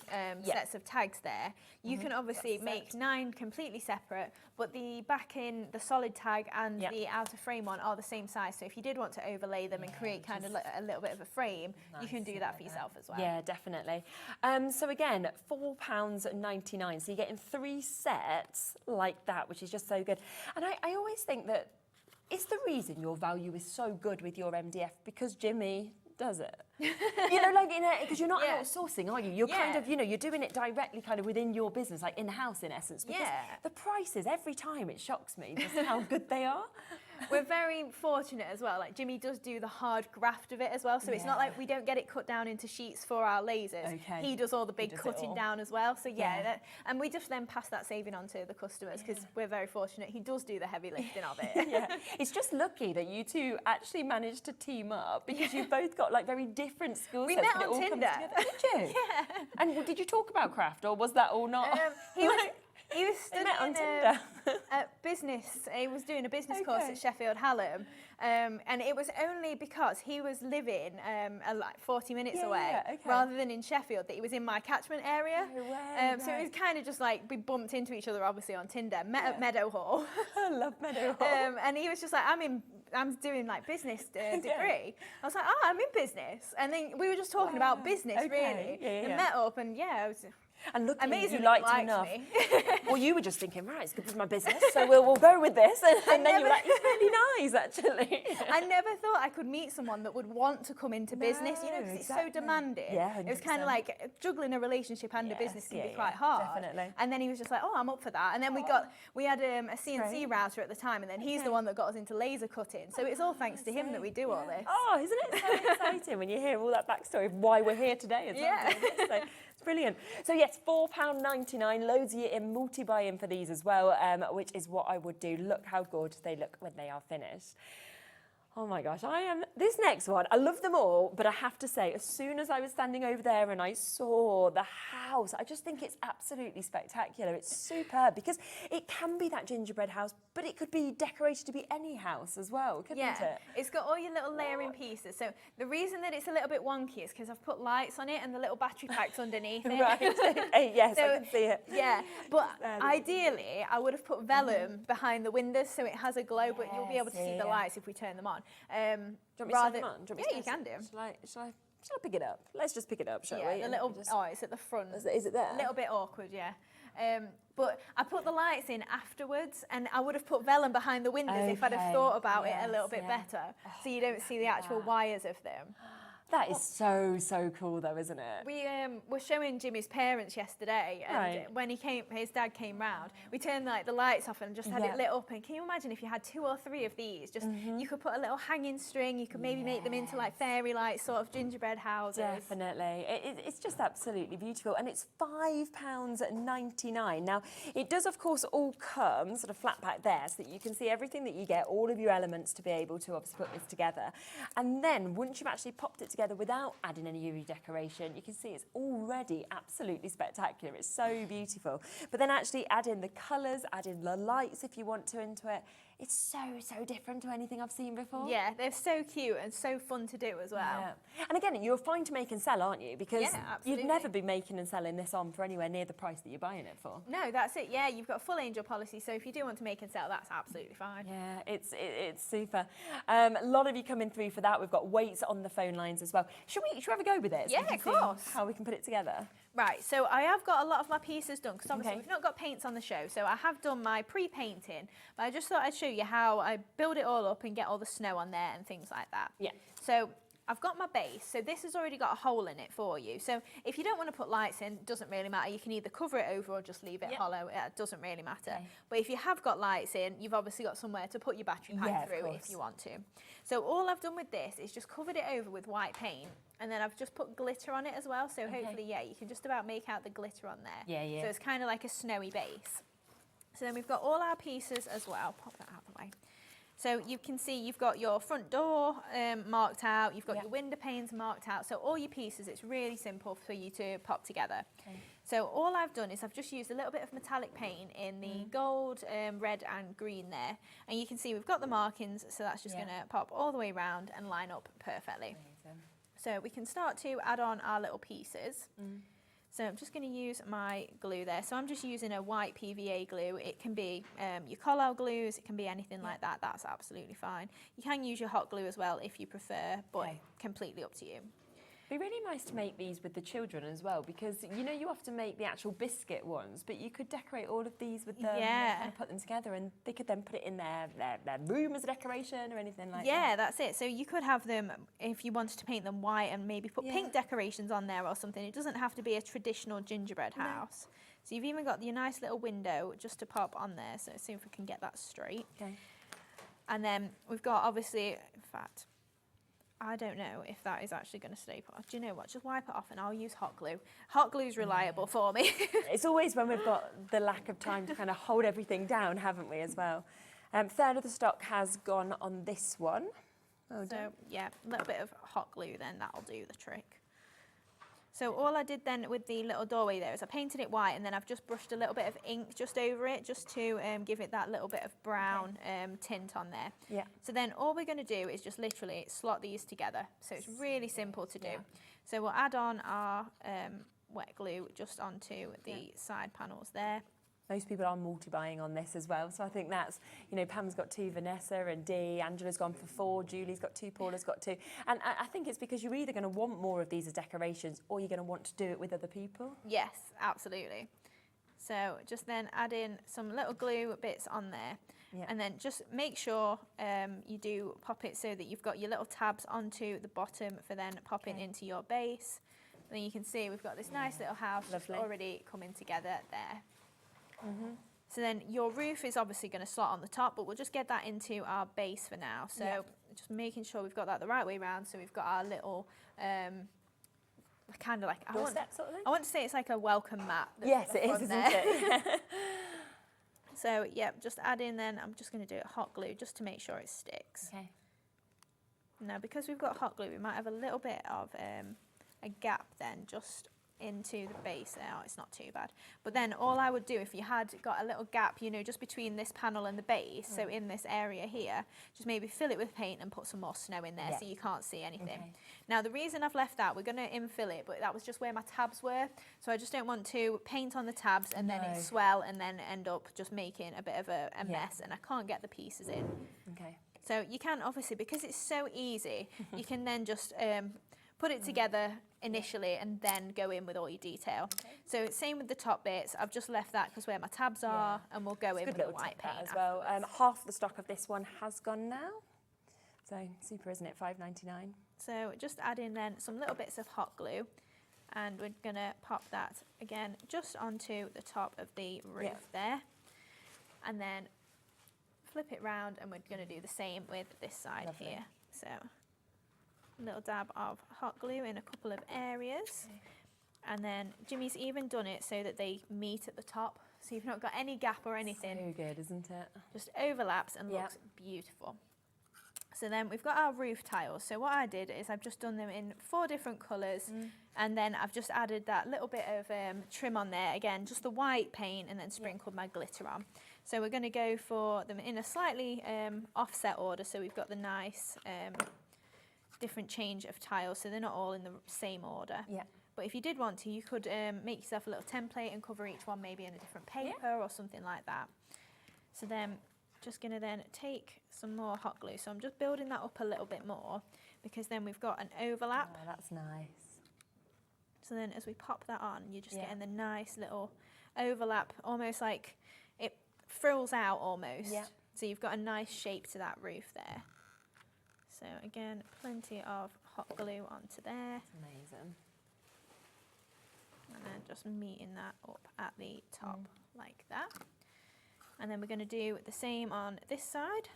sets of tags there, you can obviously make 9 completely separate, but the backing, the solid tag and the outer frame one are the same size. So if you did want to overlay them and create kind of a little bit of a frame, you can do that for yourself as well. Yeah, definitely. So again, £4.99. So you're getting 3 sets like that, which is just so good. And I always think that it's the reason your value is so good with your MDF because Jimmy does it. You know, like, because you're not outsourcing, are you? You're kind of, you know, you're doing it directly kind of within your business, like in-house in essence. Because the prices, every time it shocks me just how good they are. We're very fortunate as well. Like Jimmy does do the hard graft of it as well, so it's not like we don't get it cut down into sheets for our lasers. He does all the big cutting down as well. So and we just then pass that saving on to the customers because we're very fortunate. He does do the heavy lifting of it. It's just lucky that you two actually managed to team up because you've both got like very different skill sets. We met on Tinder. Did you? And did you talk about craft or was that all not? He was studying on Tinder. Business. He was doing a business course at Sheffield Hallam, and it was only because he was living like 40 minutes away, rather than in Sheffield, that he was in my catchment area. So it was kind of just like we bumped into each other, obviously on Tinder. Met at Meadowhall. I love Meadowhall. And he was just like, I'm doing like business degree. I was like, oh, I'm in business, and then we were just talking about business really, and met up, and it was. And look, amazing you liked him enough. Well, you were just thinking, right, it's good for my business, so we'll go with this. And then you were like, he's really nice, actually. I never thought I could meet someone that would want to come into business, you know, because it's so demanding. Yeah, 100%. It was kind of like juggling a relationship and a business can be quite hard. Definitely. And then he was just like, oh, I'm up for that. And then we had a CNC router at the time, and then he's the one that got us into laser cutting. So it's all thanks to him that we do all this. Oh, isn't it so exciting when you hear all that backstory of why we're here today as well? So it's brilliant. So yes, £4.99, loads of you in multi-buy-in for these as well, which is what I would do. Look how gorgeous they look when they are finished. Oh my gosh, this next one, I love them all, but I have to say, as soon as I was standing over there and I saw the house, I just think it's absolutely spectacular. It's superb because it can be that gingerbread house, but it could be decorated to be any house as well, couldn't it? It's got all your little layering pieces. So the reason that it's a little bit wonky is because I've put lights on it and the little battery packs underneath it. Right, yes, so, I can see it. Yeah, but ideally, I would have put vellum behind the windows so it has a glow, but you'll be able to see the lights if we turn them on. Do you want me to set them on? You can do. Shall I pick it up? Let's just pick it up, shall we? The little, it's at the front. Is it there? A little bit awkward, yeah. But I put the lights in afterwards, and I would have put vellum behind the windows if I'd have thought about it a little bit better, so you don't see the actual wires of them. That is so cool though, isn't it? We were showing Jimmy's parents yesterday, and when his dad came round, we turned the lights off and just had it lit up. And can you imagine if you had 2 or 3 of these? Just you could put a little hanging string. You could maybe make them into like fairy lights, sort of gingerbread houses. Definitely, it's just absolutely beautiful, and it's £5.99. Now it does of course all come sort of flat pack there, so that you can see everything that you get, all of your elements to be able to obviously put this together. And then once you've actually popped it together without adding any UV decoration, you can see it's already absolutely spectacular. It's so beautiful. But then actually add in the colours, add in the lights if you want to into it. It's so different to anything I've seen before. Yeah, they're so cute and so fun to do as well. Yeah. And again, you're fine to make and sell, aren't you? Because absolutely. you'd never be making and selling this on for anywhere near the price that you're buying it for. No, that's it. Yeah, you've got a full angel policy, so if you do want to make and sell, that's absolutely fine. Yeah, it's super. A lot of you coming through for that. We've got weights on the phone lines as well. Should we have a go with it? So Yeah, of course. How we can put it together. Right, so I have got a lot of my pieces done because obviously we've not got paints on the show, so I have done my pre-painting, but I just thought I'd show you how I build it all up and get all the snow on there and things like that. Yeah. So I've got my base, so this has already got a hole in it for you. So if you don't want to put lights in, it doesn't really matter. You can either cover it over or just leave it hollow. It doesn't really matter. Okay. But if you have got lights in, you've obviously got somewhere to put your battery pack through if you want to. So all I've done with this is just covered it over with white paint, and then I've just put glitter on it as well. So hopefully, you can just about make out the glitter on there. Yeah. So it's kind of like a snowy base. So then we've got all our pieces as well. Pop that out of the way. So you can see you've got your front door marked out, you've got your window panes marked out. So all your pieces, it's really simple for you to pop together. Okay. So all I've done is I've just used a little bit of metallic paint in the gold, red and green there. And you can see we've got the markings, so that's just going to pop all the way around and line up perfectly. Amazing. So we can start to add on our little pieces. So I'm just going to use my glue there. So I'm just using a white PVA glue. It can be your Collall glues, it can be anything like that. That's absolutely fine. You can use your hot glue as well if you prefer, but completely up to you. It'd be really nice to make these with the children as well, because you know you often make the actual biscuit ones, but you could decorate all of these with them and put them together, and they could then put it in their room as a decoration or anything like that. Yeah, that's it. So you could have them, if you wanted to paint them white and maybe put pink decorations on there or something. It doesn't have to be a traditional gingerbread house. So you've even got your nice little window just to pop on there. So let's see if we can get that straight. Okay. And then we've got, obviously, in fact, I don't know if that is actually going to stay put. Do you know what? Just wipe it off and I'll use hot glue. Hot glue's reliable for me. It's always when we've got the lack of time to kind of hold everything down, haven't we, as well? Third of the stock has gone on this one. So, yeah, a little bit of hot glue then, that'll do the trick. So all I did then with the little doorway there is I painted it white, and then I've just brushed a little bit of ink just over it, just to give it that little bit of brown tint on there. Yeah. So then all we're going to do is just literally slot these together. So it's really simple to do. So we'll add on our wet glue just onto the side panels there. Most people are multi-buying on this as well, so I think that's, you know, Pam's got 2, Vanessa and Dee, Angela's gone for 4, Julie's got 2, Paula's got 2, and I think it's because you're either going to want more of these as decorations or you're going to want to do it with other people. Yes, absolutely. So just then add in some little glue bits on there, and then just make sure you do pop it so that you've got your little tabs onto the bottom for then popping into your base. And then you can see we've got this nice little house already coming together there. So then your roof is obviously going to slot on the top, but we'll just get that into our base for now. So just making sure we've got that the right way around. So we've got our little, kind of like, I want to say it's like a welcome mat. Yes, it is, isn't it? So yeah, just add in then, I'm just going to do it hot glue just to make sure it sticks. Okay. Now because we've got hot glue, we might have a little bit of a gap then just into the base there. Oh, it's not too bad. But then all I would do if you had got a little gap, you know, just between this panel and the base, so in this area here, just maybe fill it with paint and put some more snow in there so you can't see anything. Now the reason I've left that, we're going to infill it, but that was just where my tabs were. So I just don't want to paint on the tabs and then it swell and then end up just making a bit of a mess, and I can't get the pieces in. So you can obviously, because it's so easy, you can then just put it together initially and then go in with all your detail. So same with the top bits. I've just left that because where my tabs are, and we'll go in with the white paint as well. Half the stock of this one has gone now. So super, isn't it? $5.99. So just add in then some little bits of hot glue, and we're going to pop that again just onto the top of the roof there, and then flip it round, and we're going to do the same with this side here. So a little dab of hot glue in a couple of areas, and then Jimmy's even done it so that they meet at the top, so you've not got any gap or anything. So good, isn't it? Just overlaps and looks beautiful. So then we've got our roof tiles. So what I did is I've just done them in 4 different colours, and then I've just added that little bit of trim on there, again just the white paint, and then sprinkled my glitter on. So we're going to go for them in a slightly offset order. So we've got the nice different change of tiles, so they're not all in the same order. Yeah. But if you did want to, you could make yourself a little template and cover each one maybe in a different paper or something like that. So then just going to then take some more hot glue. So I'm just building that up a little bit more because then we've got an overlap. Oh, that's nice. So then as we pop that on, you're just getting the nice little overlap, almost like it frills out almost. Yeah. So you've got a nice shape to that roof there. So again, plenty of hot glue onto there. That's amazing. And then just meeting that up at the top like that. And then we're going to do the same on this side.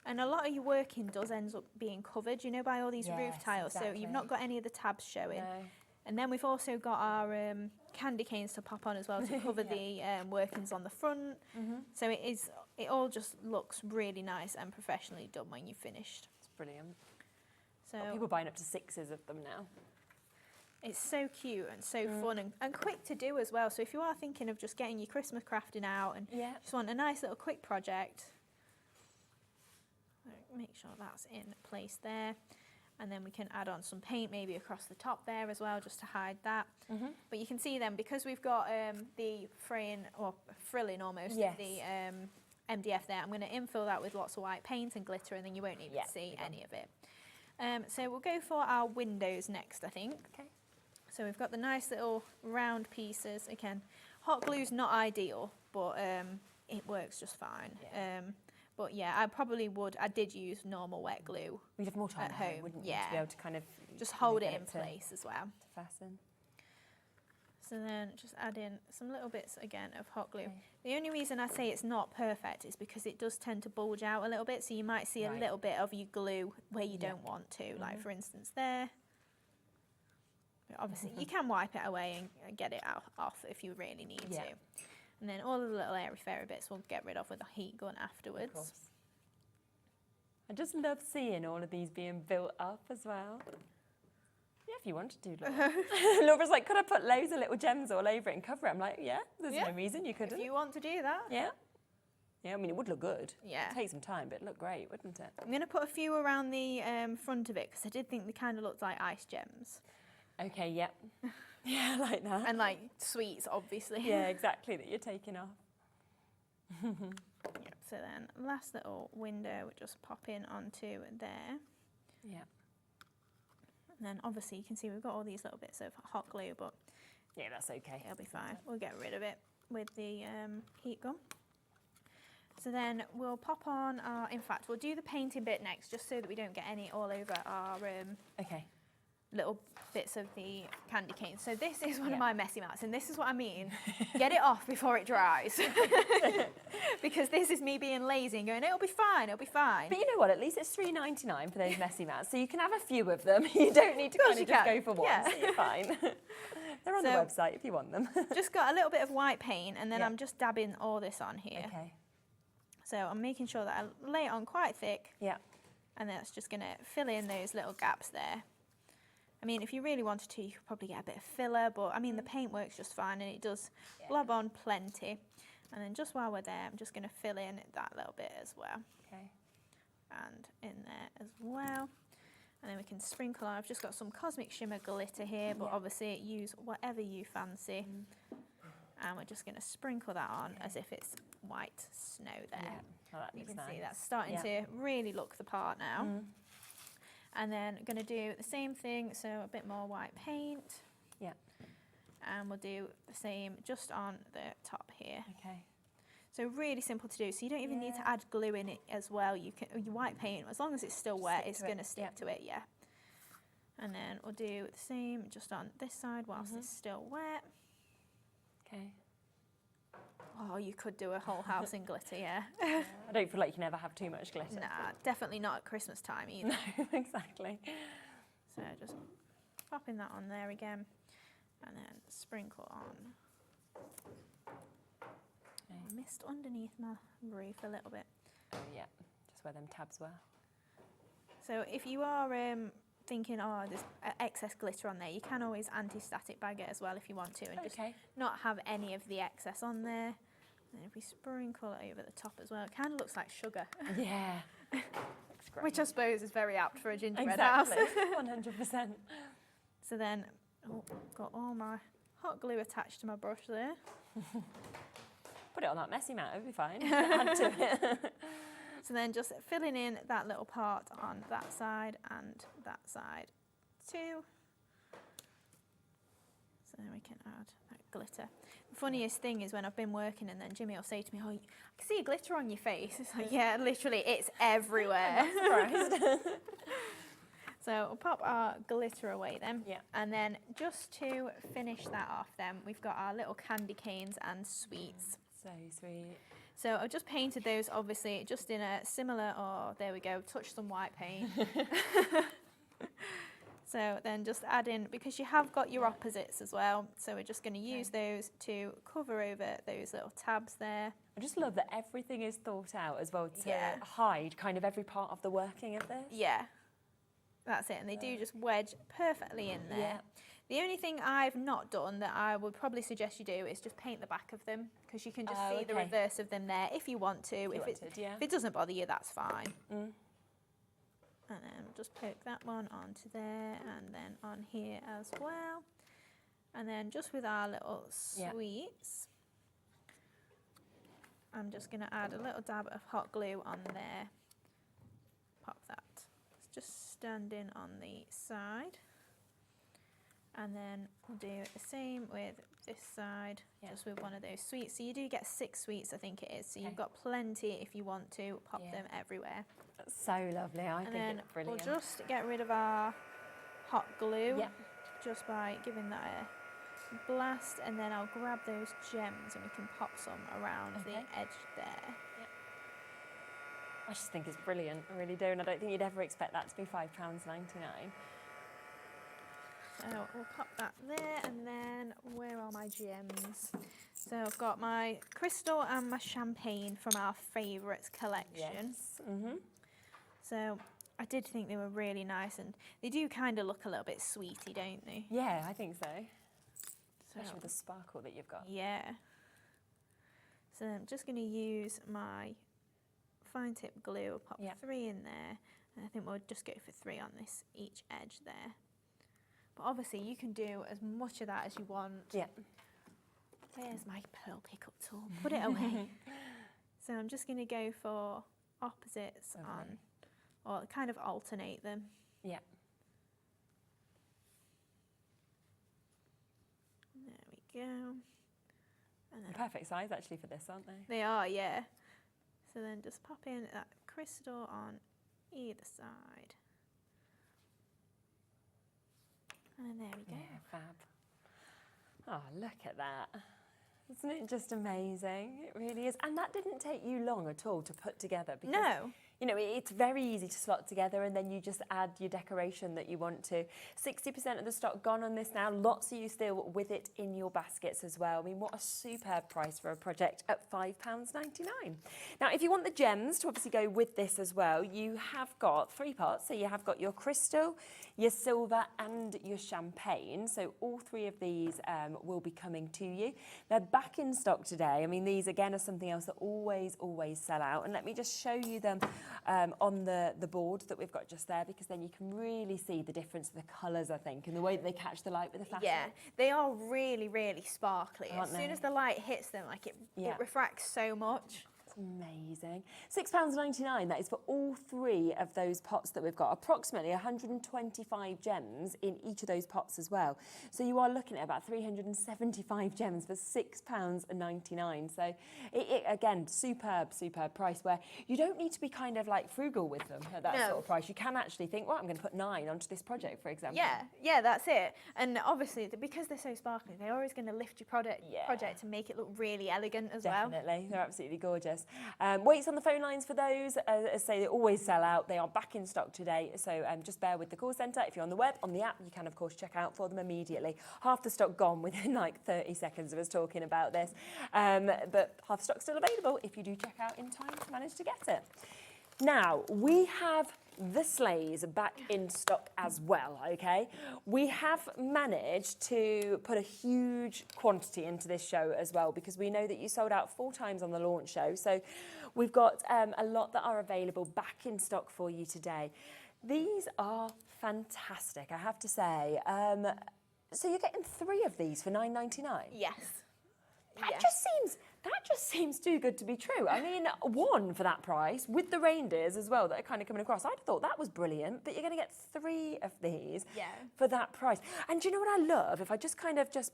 And a lot of your working does end up being covered, you know, by all these roof tiles. So you've not got any of the tabs showing. No. And then we've also got our candy canes to pop on as well to cover the workings on the front. So it all just looks really nice and professionally done when you've finished. It's brilliant. So People buying up to 6s of them now. it's so cute and so fun and quick to do as well. So if you are thinking of just getting your Christmas crafting out and just want a nice little quick project, make sure that's in place there. And then we can add on some paint maybe across the top there as well, just to hide that. But you can see then, because we've got the fraying or frilling almost of the MDF there, I'm going to infill that with lots of white paint and glitter, and then you won't even see any of it. So we'll go for our windows next, I think. Okay. So we've got the nice little round pieces. Again, hot glue's not ideal, but it works just fine. But yeah, I did use normal wet glue. You'd have more time at home, wouldn't you, to be able to kind of just hold it get in place as well. to fasten. So then just add in some little bits again of hot glue. The only reason I say it's not perfect is because it does tend to bulge out a little bit, so you might see a little bit of your glue where you don't want to, like for instance there. But obviously you can wipe it away and get it off if you really need to. And then all of the little airy-fairy bits we'll get rid of with a heat gun afterwards. Of course. I just love seeing all of these being built up as well. Yeah, if you wanted to, Laura. Laura's like, could I put loads of little gems all over it and cover it? I'm like, yeah, there's no reason you couldn't. If you want to do that. Yeah. Yeah, I mean, it would look good. Yeah. It'd take some time, but it'd look great, wouldn't it? I'm going to put a few around the front of it because I did think they kind of looked like ice gems. Okay, yep. Yeah, like that. And like sweets, obviously. Yeah, exactly, that you're taking off. So then last little window, we'll just pop in onto there. Yeah. And then obviously you can see we've got all these little bits of hot glue, but yeah, that's okay. it'll be fine. We'll get rid of it with the heat gun. So then we'll pop on our, in fact, we'll do the painting bit next, just so that we don't get any all over our little bits of the candy cane. So this is one of my messy mats, and this is what I mean. Get it off before it dries. Because this is me being lazy and going, it'll be fine, it'll be fine. But you know what, at least it's $3.99 for those messy mats, so you can have a few of them. You don't need to kind of just go for one, so you're fine. They're on the website if you want them. Just got a little bit of white paint, and then I'm just dabbing all this on here. Okay. So I'm making sure that I lay it on quite thick. Yeah. And then it's just going to fill in those little gaps there. I mean, if you really wanted to, you could probably get a bit of filler, but I mean, the paint works just fine, and it does blob on plenty. And then just while we're there, I'm just going to fill in that little bit as well. Okay. And in there as well. And then we can sprinkle on. I've just got some Cosmic Shimmer glitter here, but obviously use whatever you fancy. And we're just going to sprinkle that on as if it's white snow there. Yeah. Oh, that You looks can nice. see that's starting to really look the part now. And then going to do the same thing, so a bit more white paint. Yeah. And we'll do the same just on the top here. Okay. So really simple to do. So you don't even need to add glue in it as well. You can, your white paint, as long as it's still wet, it's going to stick to it, And then we'll do the same just on this side whilst it's still wet. Okay. Oh, you could do a whole house in glitter, I don't feel like you can ever have too much glitter. Nah, definitely not at Christmas time either. No, exactly. So just popping that on there again, and then sprinkle on. Okay. Mist underneath my roof a little bit. Oh yeah, just where them tabs were. So if you are thinking, oh, there's excess glitter on there, you can always anti-static bag it as well if you want to, and just not have any of the excess on there. And if we sprinkle it over the top as well, it kind of looks like sugar. Yeah. Looks great. Which I suppose is very apt for a gingerbread house. 100%. So then, got all my hot glue attached to my brush there. Put it on that messy mat, it'll be fine. Add to it. So then just filling in that little part on that side and that side too. So then we can add that glitter. The funniest thing is when I've been working and then Jimmy will say to me, oh, I can see glitter on your face. It's like, yeah, literally, it's everywhere. So we'll pop our glitter away then. Yeah. And then just to finish that off then, we've got our little candy canes and sweets. So sweet. So I've just painted those, obviously, just in a similar, there we go, touch some white paint. So then just add in, because you have got your opposites as well, so we're just going to use those to cover over those little tabs there. I just love that everything is thought out as well to hide kind of every part of the working of this. Yeah, that's it, and they do just wedge perfectly in there. Yeah. The only thing I've not done that I would probably suggest you do is just paint the back of them, because you can just see the reverse of them there if you want to. If it doesn't bother you, that's fine. And then we'll just poke that one onto there and then on here as well. And then just with our little sweets, I'm just going to add a little dab of hot glue on there. Pop that. It's just standing on the side. And then we'll do the same with this side, just with one of those sweets. So you do get 6 sweets, I think it is. So you've got plenty if you want to pop them everywhere. That's so lovely. I think it's brilliant. We'll just get rid of our hot glue just by giving that a blast, and then I'll grab those gems and we can pop some around the edge there. I just think it's brilliant. I really do, and I don't think you'd ever expect that to be £5.99. So we'll pop that there, and then where are my gems? So I've got my crystal and my champagne from our favourites collection. So I did think they were really nice, and they do kind of look a little bit sweety, don't they? Yeah, I think so. Especially with the sparkle that you've got. Yeah. So I'm just going to use my fine tip glue. I'll pop 3 in there, and I think we'll just go for 3 on this each edge there. But obviously you can do as much of that as you want. Yeah. There's my pearl pickup tool. Put it away. So I'm just going to go for opposites on, or kind of alternate them. Yeah. There we go. And then perfect size actually for this, aren't they? They are, yeah. So then just pop in that crystal on either side. And there we go. Yeah, fab. Oh, look at that. Isn't it just amazing? It really is. And that didn't take you long at all to put together. Because, no. You know, it's very easy to slot together, and then you just add your decoration that you want to. 60% of the stock gone on this now. Lots of you still with it in your baskets as well. I mean, what a superb price for a project at £5.99. Now, if you want the gems to obviously go with this as well, you have got 3 pots. So you have got your crystal, your silver and your champagne. So all 3 of these will be coming to you. They're back in stock today. I mean, these again are something else that always sell out. And let me just show you them on the board that we've got just there, because then you can really see the difference of the colours, I think, and the way that they catch the light with the facet. Yeah, they are really, really sparkly. Aren't as soon as the light hits them, like it refracts so much. Amazing. £6.99, that is for all 3 of those pots that we've got. Approximately 125 gems in each of those pots as well. So you are looking at about 375 gems for £6.99. So again, superb price, where you don't need to be kind of like frugal with them at that sort of price. You can actually think, well, I'm going to put 9 onto this project, for example. Yeah, that's it. And obviously, because they're so sparkly, they're always going to lift your project to make it look really elegant as well. Definitely, they're absolutely gorgeous. Waits on the phone lines for those. As I say, they always sell out. They are back in stock today, so just bear with the call centre. If you're on the web, on the app, you can, of course, check out for them immediately. Half the stock gone within like 30 seconds of us talking about this, but half the stock still available if you do check out in time to manage to get it. Now, we have the sleighs are back in stock as well, okay? We have managed to put a huge quantity into this show as well, because we know that you sold out 4 times on the launch show. So we've got a lot that are available back in stock for you today. These are fantastic, I have to say. So you're getting 3 of these for $9.99? Yes. That just seems too good to be true. I mean, 1 for that price, with the reindeers as well that are kind of coming across. I'd thought that was brilliant, but you're going to get 3 of these for that price. And do you know what I love? If I just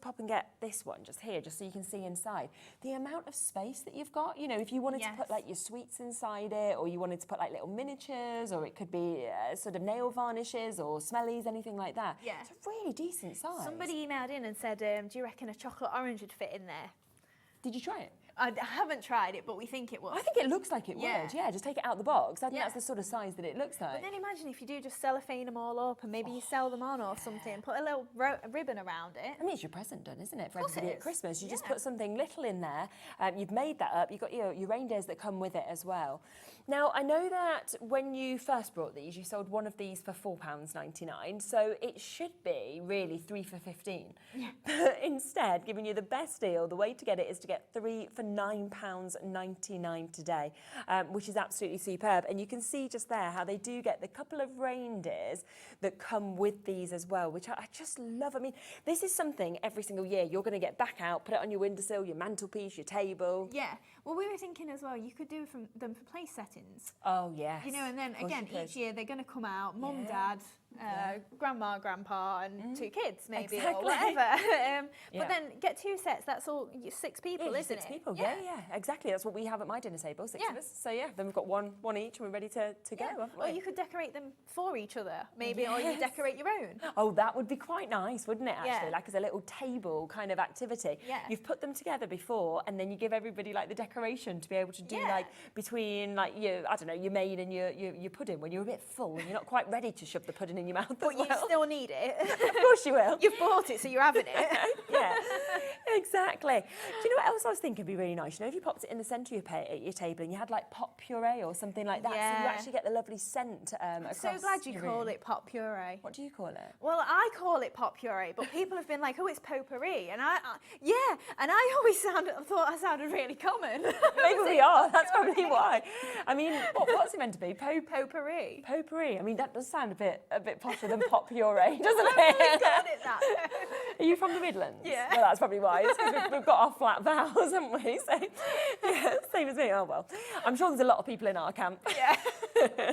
pop and get this one just here, just so you can see inside, the amount of space that you've got. You know, if you wanted to put like your sweets inside it, or you wanted to put like little miniatures, or it could be sort of nail varnishes or smellies, anything like that. Yeah. It's a really decent size. Somebody emailed in and said, do you reckon a chocolate orange would fit in there? Did you try it? I haven't tried it, but we think it would. I think it looks like it would, yeah. Just take it out the box. I think that's the sort of size that it looks like. But then imagine if you do just cellophane them all up and maybe you sell them on or something, put a little ribbon around it. I mean, it's your present done, isn't it, for everybody at Christmas? You just put something little in there. You've made that up. You've got your reindeers that come with it as well. Now, I know that when you first brought these, you sold 1 of these for £4.99, so it should be really 3 for £15. Yeah. But instead, giving you the best deal, the way to get it is to get 3 for £9.99 today, which is absolutely superb. And you can see just there how they do get the couple of reindeers that come with these as well, which I just love. I mean, this is something every single year you're going to get back out, put it on your windowsill, your mantelpiece, your table. Yeah. Well, we were thinking as well, you could do them for place settings. Oh, yes. You know, and then again, each year they're going to come out, mum, dad, grandma, grandpa, and 2 kids maybe, or whatever. But then get 2 sets, that's all 6 people, isn't it? 6 people, yeah, exactly. That's what we have at my dinner table, 6 of us. So then we've got one each and we're ready to go. Or you could decorate them for each other, maybe, or you decorate your own. Oh, that would be quite nice, wouldn't it, actually? Like as a little table kind of activity. Yeah. You've put them together before, and then you give everybody like the decoration to be able to do like between like your main and your pudding when you're a bit full and you're not quite ready to shove the pudding in your mouth. But you still need it. Of course you will. You've bought it, so you're having it. Yeah, exactly. Do you know what else I was thinking would be really nice? You know, if you popped it in the centre of your table and you had like pot puree or something like that, so you actually get the lovely scent across. I'm so glad you call it pot puree. What do you call it? Well, I call it pot puree, but people have been like, oh, it's potpourri, and I always thought I sounded really common. Maybe we are. That's probably why. I mean, what's it meant to be? Potpourri. Potpourri. I mean, that does sound a bit posher than pot puree, doesn't it? I called it that. Are you from the Midlands? Yeah. Well, that's probably why. It's 'cause we've got our flat vowels, haven't we? So, yeah, same as me. Oh, well. I'm sure there's a lot of people in our camp. Yeah.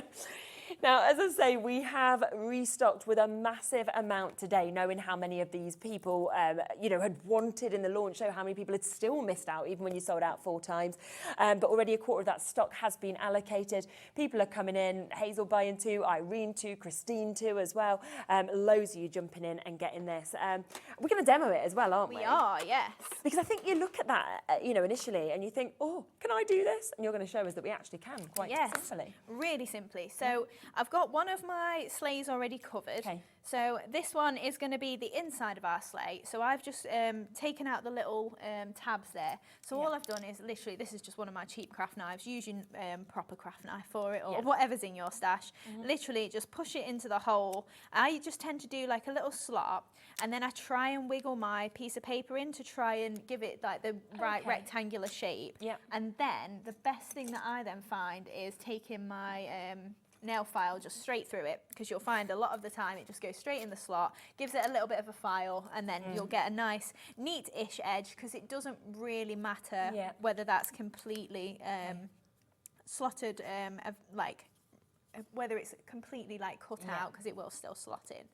Now, as I say, we have restocked with a massive amount today, knowing how many of these people, had wanted in the launch show, how many people had still missed out, even when you sold out 4 times. But already a quarter of that stock has been allocated. People are coming in, Hazel buying 2, Irene 2, Christine 2 as well. Loads of you jumping in and getting this. We're going to demo it as well, aren't we? We are, yes. Because I think you look at that, initially, and you think, oh, can I do this? And you're going to show us that we actually can quite simply. Really simply. So I've got one of my sleighs already covered. Okay. So this one is going to be the inside of our sleigh. So I've just taken out the little tabs there. So all I've done is literally, this is just one of my cheap craft knives. Use your proper craft knife for it, or whatever's in your stash. Literally just push it into the hole. I just tend to do like a little slot, and then I try and wiggle my piece of paper in to try and give it like the right rectangular shape. Yeah. And then the best thing that I then find is taking my nail file just straight through it, because you'll find a lot of the time it just goes straight in the slot, gives it a little bit of a file, and then you'll get a nice neat-ish edge, because it doesn't really matter whether that's completely slotted, whether it's completely like cut out, because it will still slot in.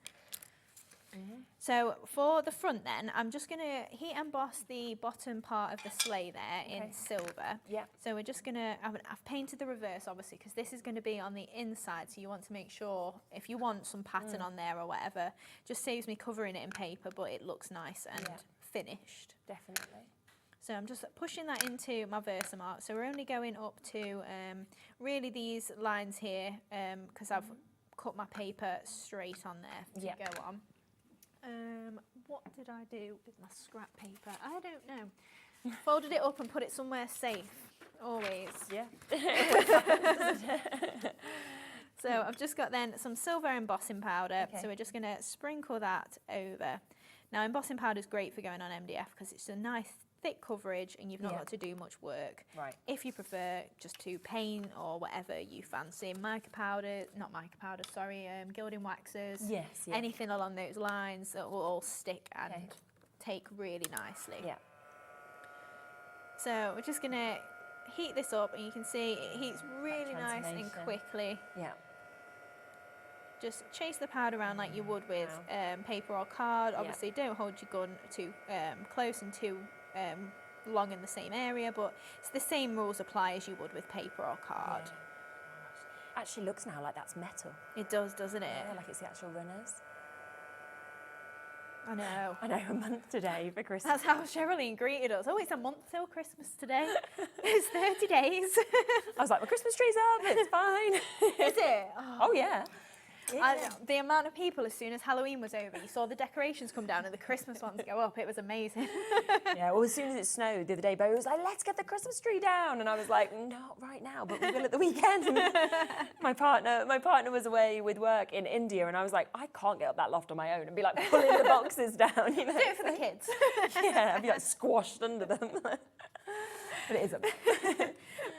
So for the front then, I'm just going to heat emboss the bottom part of the sleigh there in silver. Yeah. So we're just going to, I've painted the reverse obviously, because this is going to be on the inside, so you want to make sure, if you want some pattern on there or whatever, just saves me covering it in paper, but it looks nice and finished. Definitely. So I'm just pushing that into my Versamark. So we're only going up to really these lines here, because I've cut my paper straight on there to go on. What did I do with my scrap paper? I don't know. Folded it up and put it somewhere safe, always. Yeah. So I've just got then some silver embossing powder. So we're just going to sprinkle that over. Now embossing powder is great for going on MDF because it's a nice thick coverage and you've not got to do much work. Right. If you prefer just to paint or whatever you fancy, gilding waxes, anything along those lines that will all stick and take really nicely. Yeah. So we're just going to heat this up and you can see it heats really nice and quickly. Yeah. Just chase the powder around like you would with paper or card. Obviously don't hold your gun too close and too long in the same area, but it's the same rules apply as you would with paper or card. Yeah. Actually looks now like that's metal. It does, doesn't it? Yeah, like it's the actual runners. I know. I know, a month today for Christmas. That's how Sherilyn greeted us. Oh, it's a month till Christmas today. It's 30 days. I was like, my Christmas tree's up, it's fine. Is it? Oh yeah. The amount of people, as soon as Halloween was over, you saw the decorations come down and the Christmas ones go up. It was amazing. Yeah, well, as soon as it snowed the other day, Bo was like, let's get the Christmas tree down. And I was like, not right now, but we will at the weekend. My partner was away with work in India, and I was like, I can't get up that loft on my own and be like pulling the boxes down. You know? Do it for the kids. Yeah, I'd be like squashed under them. But it isn't.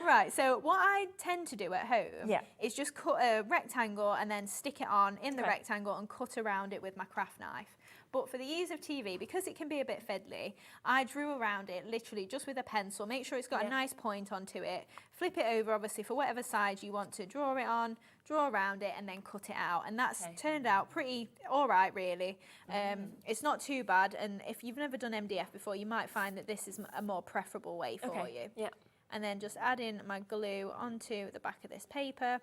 Right, so what I tend to do at home is just cut a rectangle and then stick it on in the rectangle and cut around it with my craft knife. But for the ease of TV, because it can be a bit fiddly, I drew around it literally just with a pencil, make sure it's got a nice point onto it, flip it over obviously for whatever side you want to draw it on, draw around it and then cut it out. And that's turned out pretty all right really. It's not too bad, and if you've never done MDF before, you might find that this is a more preferable way for you. Yeah. And then just add in my glue onto the back of this paper.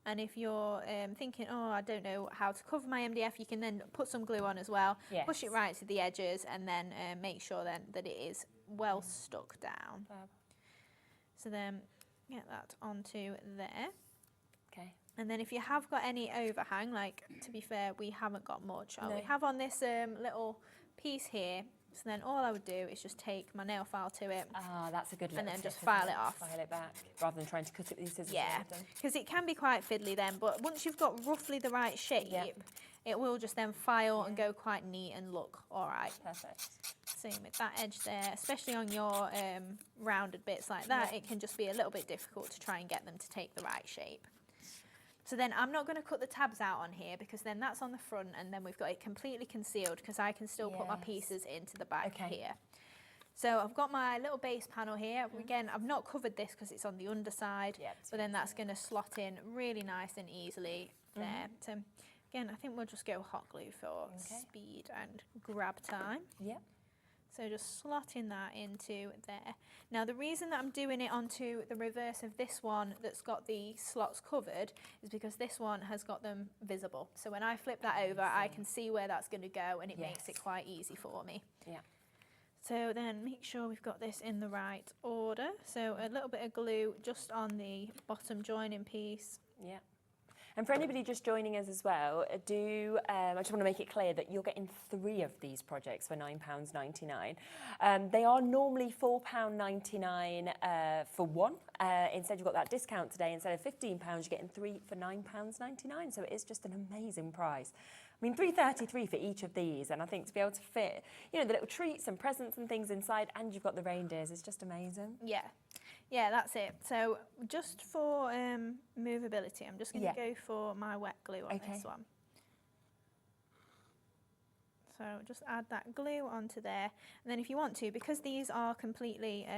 And if you're thinking, oh, I don't know how to cover my MDF, you can then put some glue on as well, push it right to the edges, and then make sure then that it is well stuck down. Fab. So then get that onto there. Okay. And then if you have got any overhang, like, to be fair, we haven't got much. No. We have on this little piece here. So then all I would do is just take my nail file to it. Ah, that's a good little and then tip, just file isn't it off. File it back, rather than trying to cut it with these scissors. Yeah, because it can be quite fiddly then, but once you've got roughly the right shape, it will just then file and go quite neat and look all right. Perfect. Same with that edge there, especially on your rounded bits like that, it can just be a little bit difficult to try and get them to take the right shape. So then I'm not going to cut the tabs out on here because then that's on the front and then we've got it completely concealed because I can still put my pieces into the back here. So I've got my little base panel here. Again, I've not covered this because it's on the underside, but then that's going to slot in really nice and easily there. So again, I think we'll just go hot glue for speed and grab time. Yeah. So just slotting that into there. Now the reason that I'm doing it onto the reverse of this one that's got the slots covered is because this one has got them visible. So when I flip that over, I can see where that's going to go and it makes it quite easy for me. Yeah. So then make sure we've got this in the right order. So a little bit of glue just on the bottom joining piece. Yeah. And for anybody just joining us as well, I just want to make it clear that you're getting 3 of these projects for £9.99. They are normally £4.99 for one. Instead, you've got that discount today. Instead of £15, you're getting 3 for £9.99. So it is just an amazing price. I mean, £3.33 for each of these, and I think to be able to fit, you know, the little treats and presents and things inside, and you've got the reindeers, it's just amazing. Yeah. Yeah, that's it. So just for movability, I'm just going to go for my wet glue on this one. So just add that glue onto there. And then if you want to, because these are completely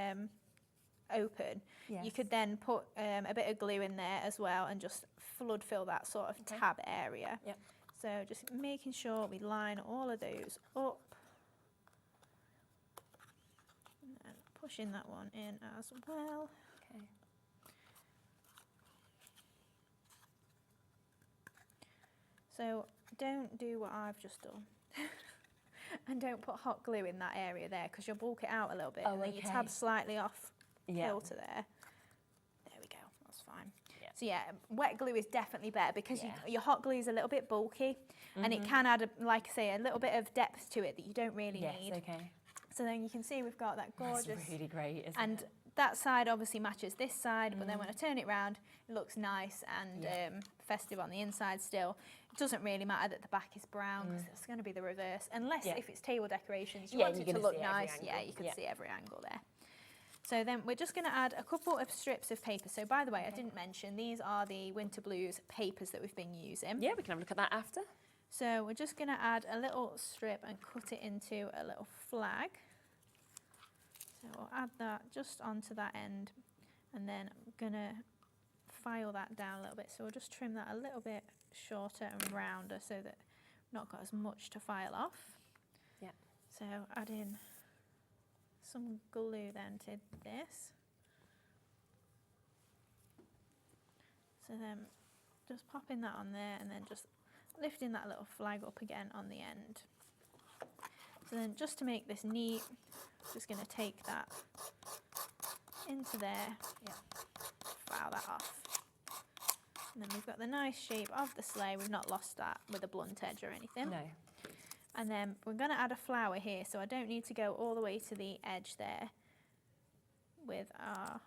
open, you could then put a bit of glue in there as well and just flood fill that sort of tab area. Yep. So just making sure we line all of those up. Pushing that one in as well. Okay. So don't do what I've just done. And don't put hot glue in that area there because you'll bulk it out a little bit and then your tab's slightly off kilter there. There we go, that's fine. Yeah. So yeah, wet glue is definitely better because your hot glue is a little bit bulky and it can add, like I say, a little bit of depth to it that you don't really need. Okay. So then you can see we've got that gorgeous. That's really great, isn't and it? that side obviously matches this side, but then when I turn it round, it looks nice and festive on the inside still. It doesn't really matter that the back is brown because it's going to be the reverse, unless if it's table decorations, you want it to look nice. Yeah, you can see every angle there. So then we're just going to add a couple of strips of paper. So by the way, I didn't mention, these are the Winter Blues papers that we've been using. Yeah, we can have a look at that after. So we're just going to add a little strip and cut it into a little flag. So we'll add that just onto that end, and then I'm going to file that down a little bit. So we'll just trim that a little bit shorter and rounder so that we've not got as much to file off. Yeah. So add in some glue then to this. So then just popping that on there and then just lifting that little flag up again on the end. So then just to make this neat, just going to take that into there, file that off. And then we've got the nice shape of the sleigh. We've not lost that with a blunt edge or anything. No. And then we're going to add a flower here, so I don't need to go all the way to the edge there with our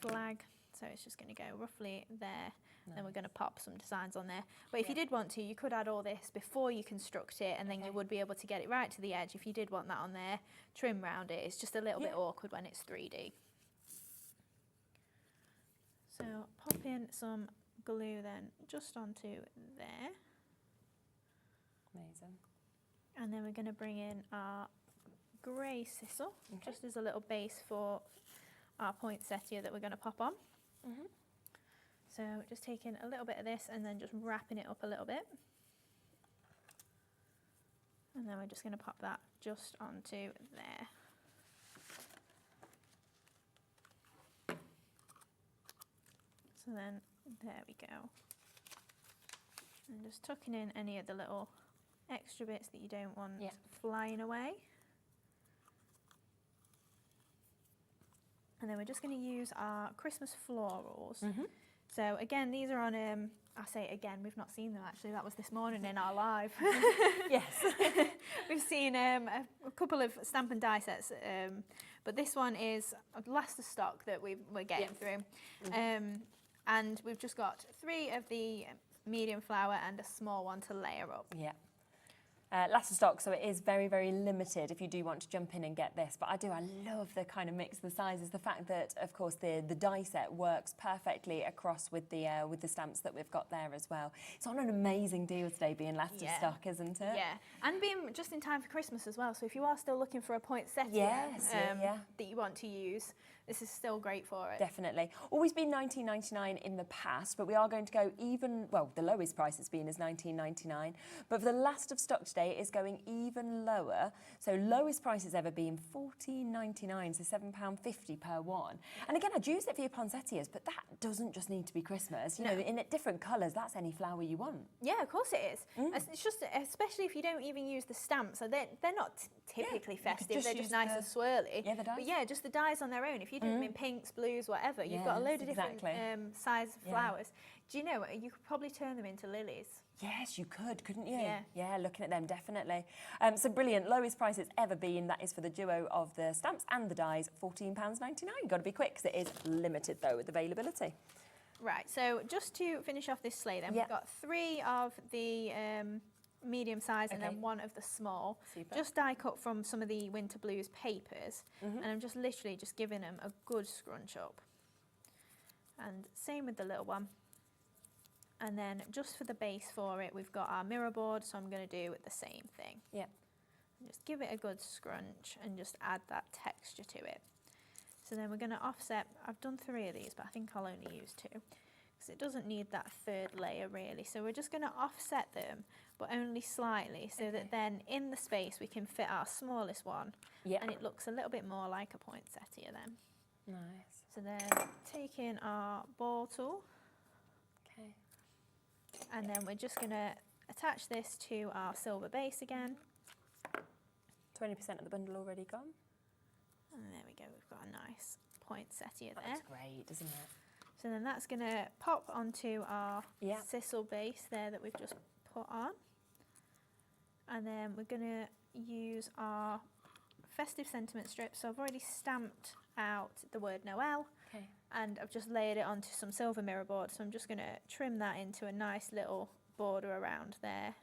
flag. So it's just going to go roughly there. No. Then we're going to pop some designs on there. But if you did want to, you could add all this before you construct it, and then you would be able to get it right to the edge. If you did want that on there, trim round it. It's just a little bit awkward when it's 3D. So pop in some glue then just onto there. Amazing. And then we're going to bring in our grey sisal, just as a little base for our poinsettia that we're going to pop on. So just taking a little bit of this and then just wrapping it up a little bit. And then we're just going to pop that just onto there. So then there we go. And just tucking in any of the little extra bits that you don't want flying away. And then we're just going to use our Christmas florals. So again, these are on, I say again, we've not seen them actually, that was this morning in our live. Yes. We've seen a couple of stamp and die sets, but this one is last of stock that we're getting through. And we've just got 3 of the medium flower and a small one to layer up. Yeah. Last of stock, so it is very, very limited if you do want to jump in and get this. But I love the kind of mix of the sizes. The fact that, of course, the die set works perfectly across with the stamps that we've got there as well. It's on an amazing deal today, being last of stock, isn't it? Yeah, and being just in time for Christmas as well. So if you are still looking for a poinsettia that you want to use, this is still great for it. Definitely. Always been $19.99 in the past, but we are going to go even, well, the lowest price it's been is $19.99. But for the last of stock today, it is going even lower. So lowest price has ever been $14.99, so £7.50 per one. And again, I'd use it for your poinsettias, but that doesn't just need to be Christmas. You know, in different colours, that's any flower you want. Yeah, of course it is. It's just, especially if you don't even use the stamps, so they're not typically festive, they're just nice and swirly. Yeah, the dies. But yeah, just the dies on their own. If you do them in pinks, blues, whatever, you've got a load of different size flowers. Do you know, you could probably turn them into lilies. Yes, you could, couldn't you? Yeah. Yeah, looking at them, definitely. So brilliant, lowest price it's ever been. That is for the duo of the stamps and the dies, £14.99. Got to be quick because it is limited though with availability. Right, so just to finish off this sleigh then, we've got 3 of the medium size and then 1 of the small. Super. Just die cut from some of the Winter Blues papers, and I'm just literally just giving them a good scrunch up. And same with the little one. And then just for the base for it, we've got our mirror board, so I'm going to do the same thing. Yeah. Just give it a good scrunch and just add that texture to it. So then we're going to offset, I've done 3 of these, but I think I'll only use 2, because it doesn't need that 3rd layer really. So we're just going to offset them, but only slightly, so that then in the space we can fit our smallest one, and it looks a little bit more like a poinsettia then. Nice. So then taking our ball tool, and then we're just going to attach this to our silver base again. 20% of the bundle already gone. And there we go, we've got a nice poinsettia there. That's great, isn't it? So then that's going to pop onto our sisal base there that we've just put on. And then we're going to use our festive sentiment strips. So I've already stamped out the word Noel. Okay. And I've just layered it onto some silver mirror board. So I'm just going to trim that into a nice little border around there.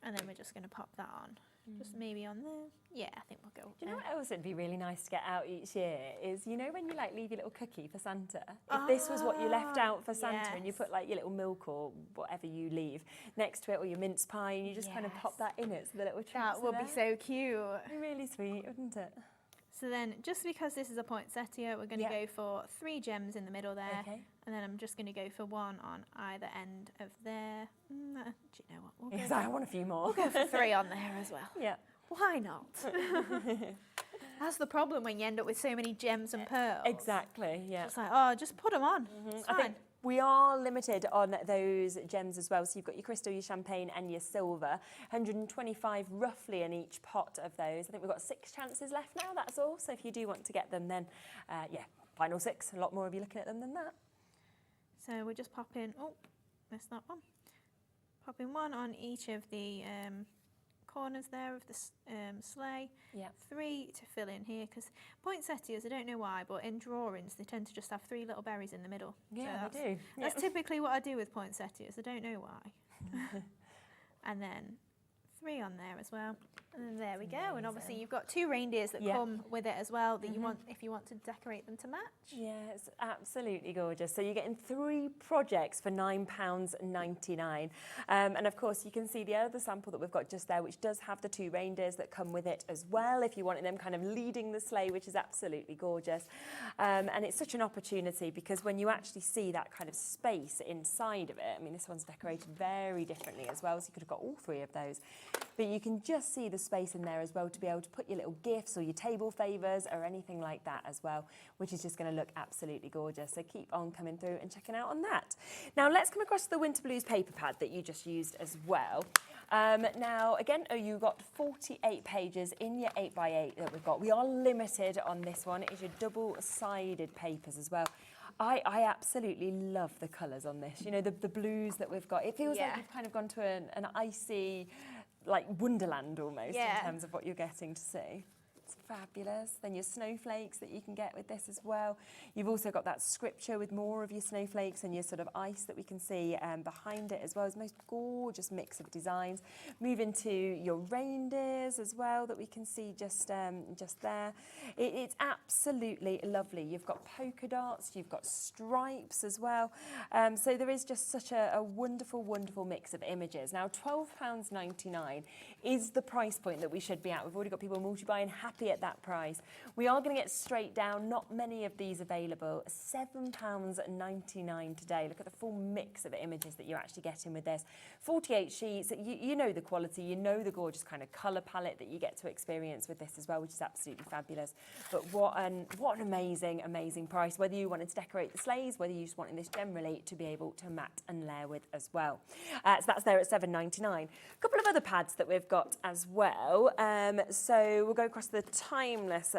And then we're just going to pop that on. Just maybe on there. Yeah, I think we'll go. Do you know what else would be really nice to get out each year is, you know, when you like leave your little cookie for Santa? If this was what you left out for Santa and you put like your little milk or whatever you leave next to it, or your mince pie, and you just kind of pop that in it so the little treats That would be so cute. It'd be really sweet, wouldn't it? So then, just because this is a poinsettia, we're going to go for 3 gems in the middle there. Okay. And then I'm just going to go for 1 on either end of there. Do you know what? We'll Yes, I want a few more. We'll go for 3 on there as well. Yeah. Why not? That's the problem when you end up with so many gems and pearls. Exactly, yeah. It's like, oh, just put them on. It's I fine. think we are limited on those gems as well. So you've got your crystal, your champagne and your silver. 125 roughly in each pot of those. I think we've got 6 chances left now, that's all. So if you do want to get them, then final 6. A lot more of you looking at them than that. So we're just popping, oh, missed that one. Popping 1 on each of the corners there of the sleigh. Yeah. 3 to fill in here, because poinsettias, I don't know why, but in drawings they tend to just have 3 little berries in the middle. Yeah, so they do. That's typically what I do with poinsettias. I don't know why. And then 3 on there as well. And then there we go. And obviously you've got 2 reindeers that come with it as well that you want, if you want to decorate them to match. Yeah, it's absolutely gorgeous. So you're getting 3 projects for £9.99. And of course you can see the other sample that we've got just there, which does have the 2 reindeers that come with it as well, if you wanted them kind of leading the sleigh, which is absolutely gorgeous. And it's such an opportunity because when you actually see that kind of space inside of it, I mean, this one's decorated very differently as well, so you could have got all 3 of those. But you can just see the space in there as well to be able to put your little gifts or your table favours or anything like that as well, which is just going to look absolutely gorgeous. So keep on coming through and checking out on that. Now let's come across to the Winter Blues paper pad that you just used as well. Now again, you got 48 pages in your 8x8 that we've got. We are limited on this one. It is your double-sided papers as well. I absolutely love the colours on this. You know, the blues that we've got. It feels like you've kind of gone to an icy, like wonderland almost in terms of what you're getting to see. It's fabulous. Then your snowflakes that you can get with this as well. You've also got that scripture with more of your snowflakes and your sort of ice that we can see behind it as well. It's the most gorgeous mix of designs. Move into your reindeers as well that we can see just there. It's absolutely lovely. You've got polka dots, you've got stripes as well. So there is just such a wonderful, wonderful mix of images. Now £12.99 is the price point that we should be at. We've already got people multi-buying happy at that price. We are going to get straight down, not many of these available. £7.99 today. Look at the full mix of images that you're actually getting with this. 48 sheets, you know the quality, you know the gorgeous kind of colour palette that you get to experience with this as well, which is absolutely fabulous. But what an amazing, amazing price, whether you wanted to decorate the sleighs, whether you just wanted this generally to be able to mat and layer with as well. So that's there at £7.99. A couple of other pads that we've got as well. So we'll go across the timeless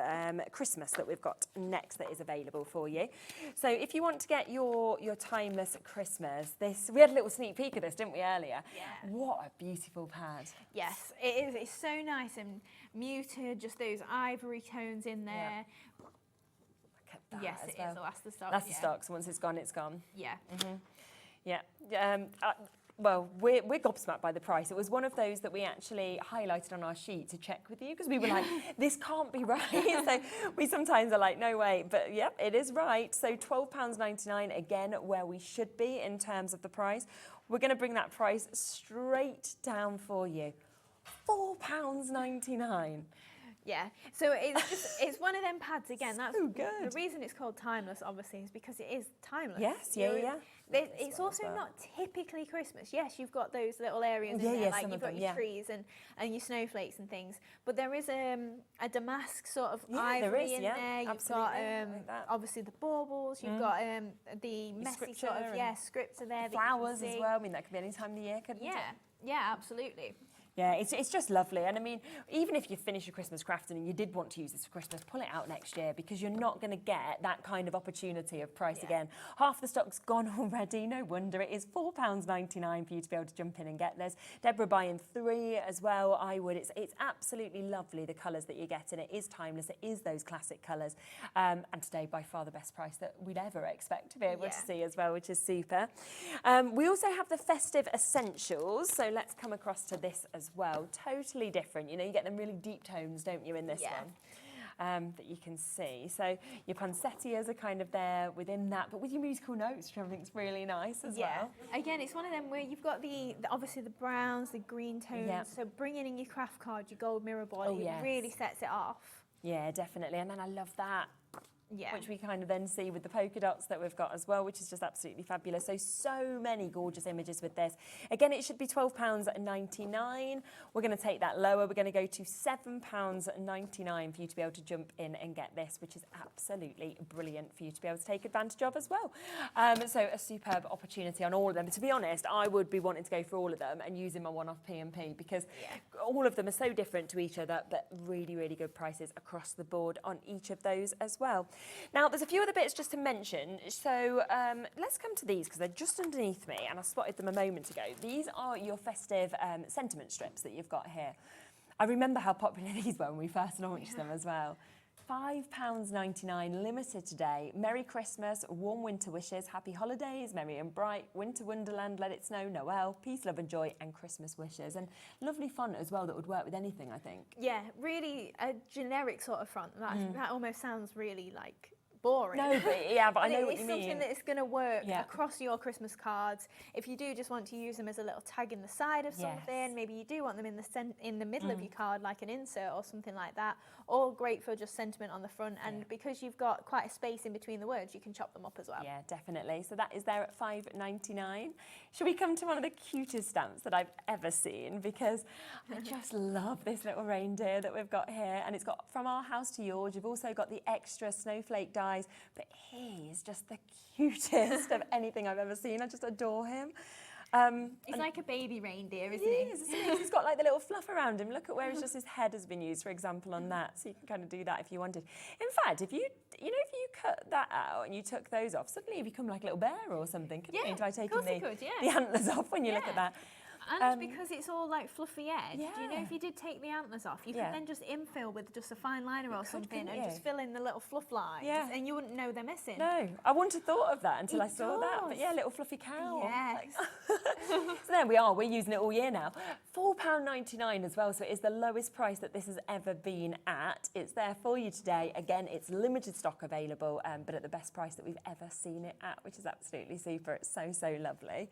Christmas that we've got next that is available for you. So if you want to get your timeless Christmas, we had a little sneak peek of this, didn't we, earlier? Yeah. What a beautiful pad. Yes, it is. It's so nice and muted, just those ivory tones in there. Yeah. Yes, it is. That's the stock. That's the stock, so once it's gone, it's gone. Yeah. Yeah. Well, we're gobsmacked by the price. It was one of those that we actually highlighted on our sheet to check with you because we were like, this can't be right. So we sometimes are like, no way. But yep, it is right. So £12.99, again, where we should be in terms of the price. We're going to bring that price straight down for you. £4.99. Yeah, so it's one of them pads again. That's so good. The reason it's called timeless, obviously, is because it is timeless. Yes, yeah. It's also not typically Christmas. Yes, you've got those little areas in there, like you've got your trees and your snowflakes and things. But there is a damask sort of ivory in there. You've got obviously the baubles. You've got the messy sort of scripts are there. Flowers as well. I mean, that could be any time of the year, couldn't it? Yeah, absolutely. Yeah, it's just lovely. And I mean, even if you finish your Christmas crafting and you did want to use this for Christmas, pull it out next year, because you're not going to get that kind of opportunity of price again. Half the stock's gone already. No wonder. It is £4.99 for you to be able to jump in and get this. Deborah buying 3 as well. I would. It's absolutely lovely, the colours that you get in. It is timeless. It is those classic colours. And today, by far the best price that we'd ever expect to be able to see as well, which is super. We also have the festive essentials. So let's come across to this as well. Totally different. You know, you get them really deep tones, don't you, in this one, that you can see. So your poinsettias are kind of there within that, but with your musical notes, which I think is really nice as well. Again, it's one of them where you've got obviously the browns, the green tones. So bringing in your craft card, your gold mirror body, it really sets it off. Yeah, definitely. And then I love that. Which we kind of then see with the polka dots that we've got as well, which is just absolutely fabulous. So many gorgeous images with this. Again, it should be £12.99. We're going to take that lower. We're going to go to £7.99 for you to be able to jump in and get this, which is absolutely brilliant for you to be able to take advantage of as well. So a superb opportunity on all of them. But to be honest, I would be wanting to go for all of them and using my one-off P&P, because all of them are so different to each other, but really, really good prices across the board on each of those as well. Now, there's a few other bits just to mention. So let's come to these, because they're just underneath me and I spotted them a moment ago. These are your festive sentiment strips that you've got here. I remember how popular these were when we first launched them as well. £5.99 limited today. Merry Christmas, warm winter wishes, happy holidays, merry and bright, winter wonderland, let it snow, Noel, peace, love and joy, and Christmas wishes. And lovely font as well that would work with anything, I think. Yeah, really a generic sort of front. That almost sounds really like boring. No, but I know what you mean. It's something that's going to work across your Christmas cards. If you do just want to use them as a little tag in the side of something, maybe you do want them in the middle of your card, like an insert or something like that. All great for just sentiment on the front, and because you've got quite a space in between the words, you can chop them up as well. Yeah, definitely. So that is there at £5.99. Should we come to one of the cutest stamps that I've ever seen? Because I just love this little reindeer that we've got here, and it's got from our house to yours. You've also got the extra snowflake dies, but he is just the cutest of anything I've ever seen. I just adore him. He's like a baby reindeer, isn't he? Is, isn't he? He's got like the little fluff around him. Look at where it's just his head has been used, for example, on that. So you can kind of do that if you wanted. In fact, if you cut that out and you took those off, suddenly you become like a little bear or something, couldn't you? By taking the antlers off when you look at that. And because it's all like fluffy edge, do you know if you did take the antlers off, you could then just infill with just a fine liner or something and just fill in the little fluff lines and you wouldn't know they're missing. No, I wouldn't have thought of that until I saw that. But yeah, little fluffy cow. Yes. So there we are, we're using it all year now. £4.99 as well, so it is the lowest price that this has ever been at. It's there for you today. Again, it's limited stock available, but at the best price that we've ever seen it at, which is absolutely super. It's so lovely.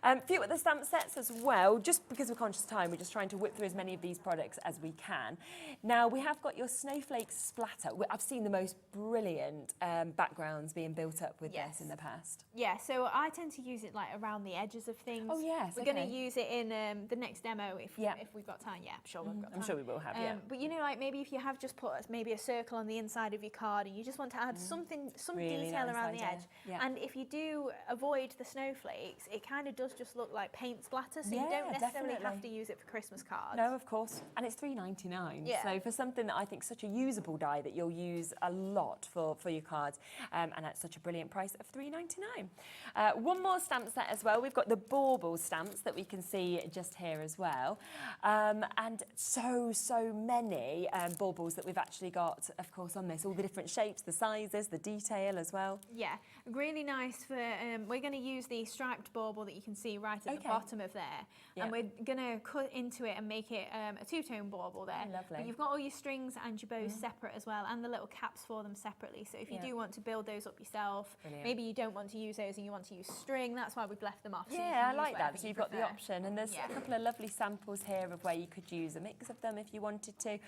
A few of the stamp sets as well. Just because we're conscious of time, we're just trying to whip through as many of these products as we can. Now, we have got your snowflake splatter. I've seen the most brilliant backgrounds being built up with this in the past. Yeah, so I tend to use it like around the edges of things. Oh, yes. We're going to use it in the next demo if we've got time. Yeah, I'm sure we've got time. I'm sure we will have, But you know, like maybe if you have just put maybe a circle on the inside of your card and you just want to add some really detail nice around the edge. Yeah. And if you do avoid the snowflakes, it kind of does just look like paint splatter, so you don't necessarily have to use it for Christmas cards. No, of course. And it's $3.99. Yeah. So for something that I think such a usable die that you'll use a lot for your cards, and at such a brilliant price of $3.99. One more stamp set as well. We've got the bauble stamps that we can see just here as well. And so many baubles that we've actually got, of course, on this. All the different shapes, the sizes, the detail as well. Yeah, really nice for, we're going to use the striped bauble that you can see right at the bottom of there. And we're going to cut into it and make it a two-tone bauble there. Oh, lovely. But you've got all your strings and your bows separate as well, and the little caps for them separately. So if you do want to build those up yourself, maybe you don't want to use those and you want to use string, that's why we've left them off. So I like that. So you've got the option. And there's a couple of lovely samples here of where you could use a mix of them if you wanted to.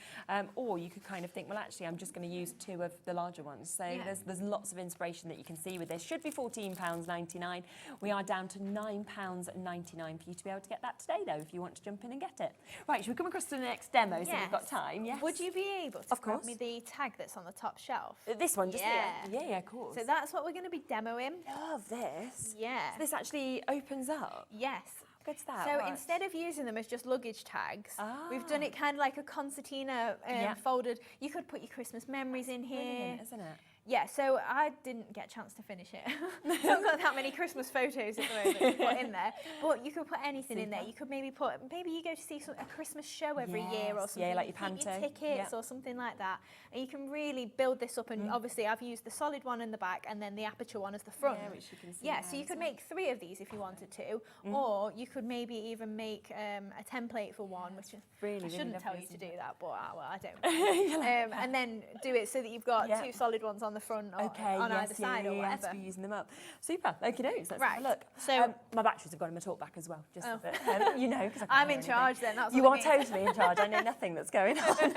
Or you could kind of think, well, actually, I'm just going to use 2 of the larger ones. So there's lots of inspiration that you can see with this. Should be £14.99. We are down to £9.99 for you to be able to get that today, though, if you want to jump in and get it. Right, should we come across to the next demo so we've got time? Yes. Would you be able to grab me the tag that's on the top shelf? This one, just here? Yeah, of course. So that's what we're going to be demoing. Love this. Yeah. So this actually opens up? Yes. Good stuff. So instead of using them as just luggage tags, we've done it kind of like a concertina folded. You could put your Christmas memories in here. Brilliant, isn't it? Yeah, so I didn't get a chance to finish it. I haven't got that many Christmas photos at the moment to put in there. But you could put anything in there. You could maybe you go to see a Christmas show every year or something. Yeah, like your Panto. panto. Your tickets or something like that. And you can really build this up. And obviously I've used the solid one in the back and then the aperture one as the front. Yeah, which you can see. Yeah, so you could make 3 of these if you wanted to. Or you could maybe even make a template for one, which I shouldn't tell you to do that, but I don't. And then do it so that you've got 2 solid ones on the front or on either side or whatever. Yes, using them up. Super. Okay, dokes. Let's have a look. So my batteries have gone in my talk back as well. Just a bit. You know, because I'm in charge then. That's you what are totally in charge. I know nothing that's going on.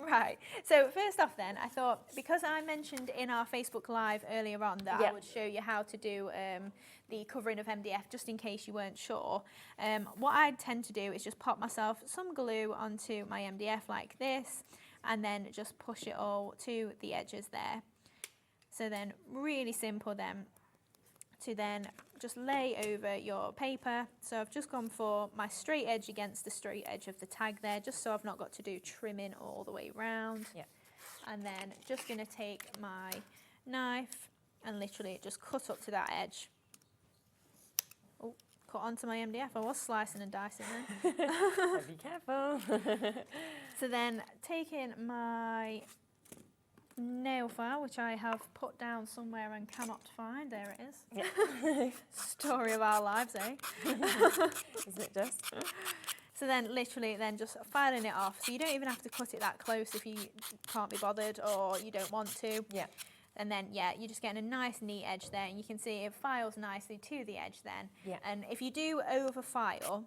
Right. So first off, then I thought because I mentioned in our Facebook Live earlier on that I would show you how to do the covering of MDF, just in case you weren't sure. What I tend to do is just pop myself some glue onto my MDF like this, and then just push it all to the edges there. So then really simple then to then just lay over your paper. So I've just gone for my straight edge against the straight edge of the tag there, just so I've not got to do trimming all the way round. And then just going to take my knife and literally just cut up to that edge. Oh, cut onto my MDF. I was slicing and dicing then. Be careful. So then taking my nail file, which I have put down somewhere and cannot find. There it is. Yeah. Story of our lives, eh? Isn't it just? So then literally then just filing it off. So you don't even have to cut it that close if you can't be bothered or you don't want to. Yeah. And then, you're just getting a nice neat edge there. And you can see it files nicely to the edge then. Yeah. And if you do over file,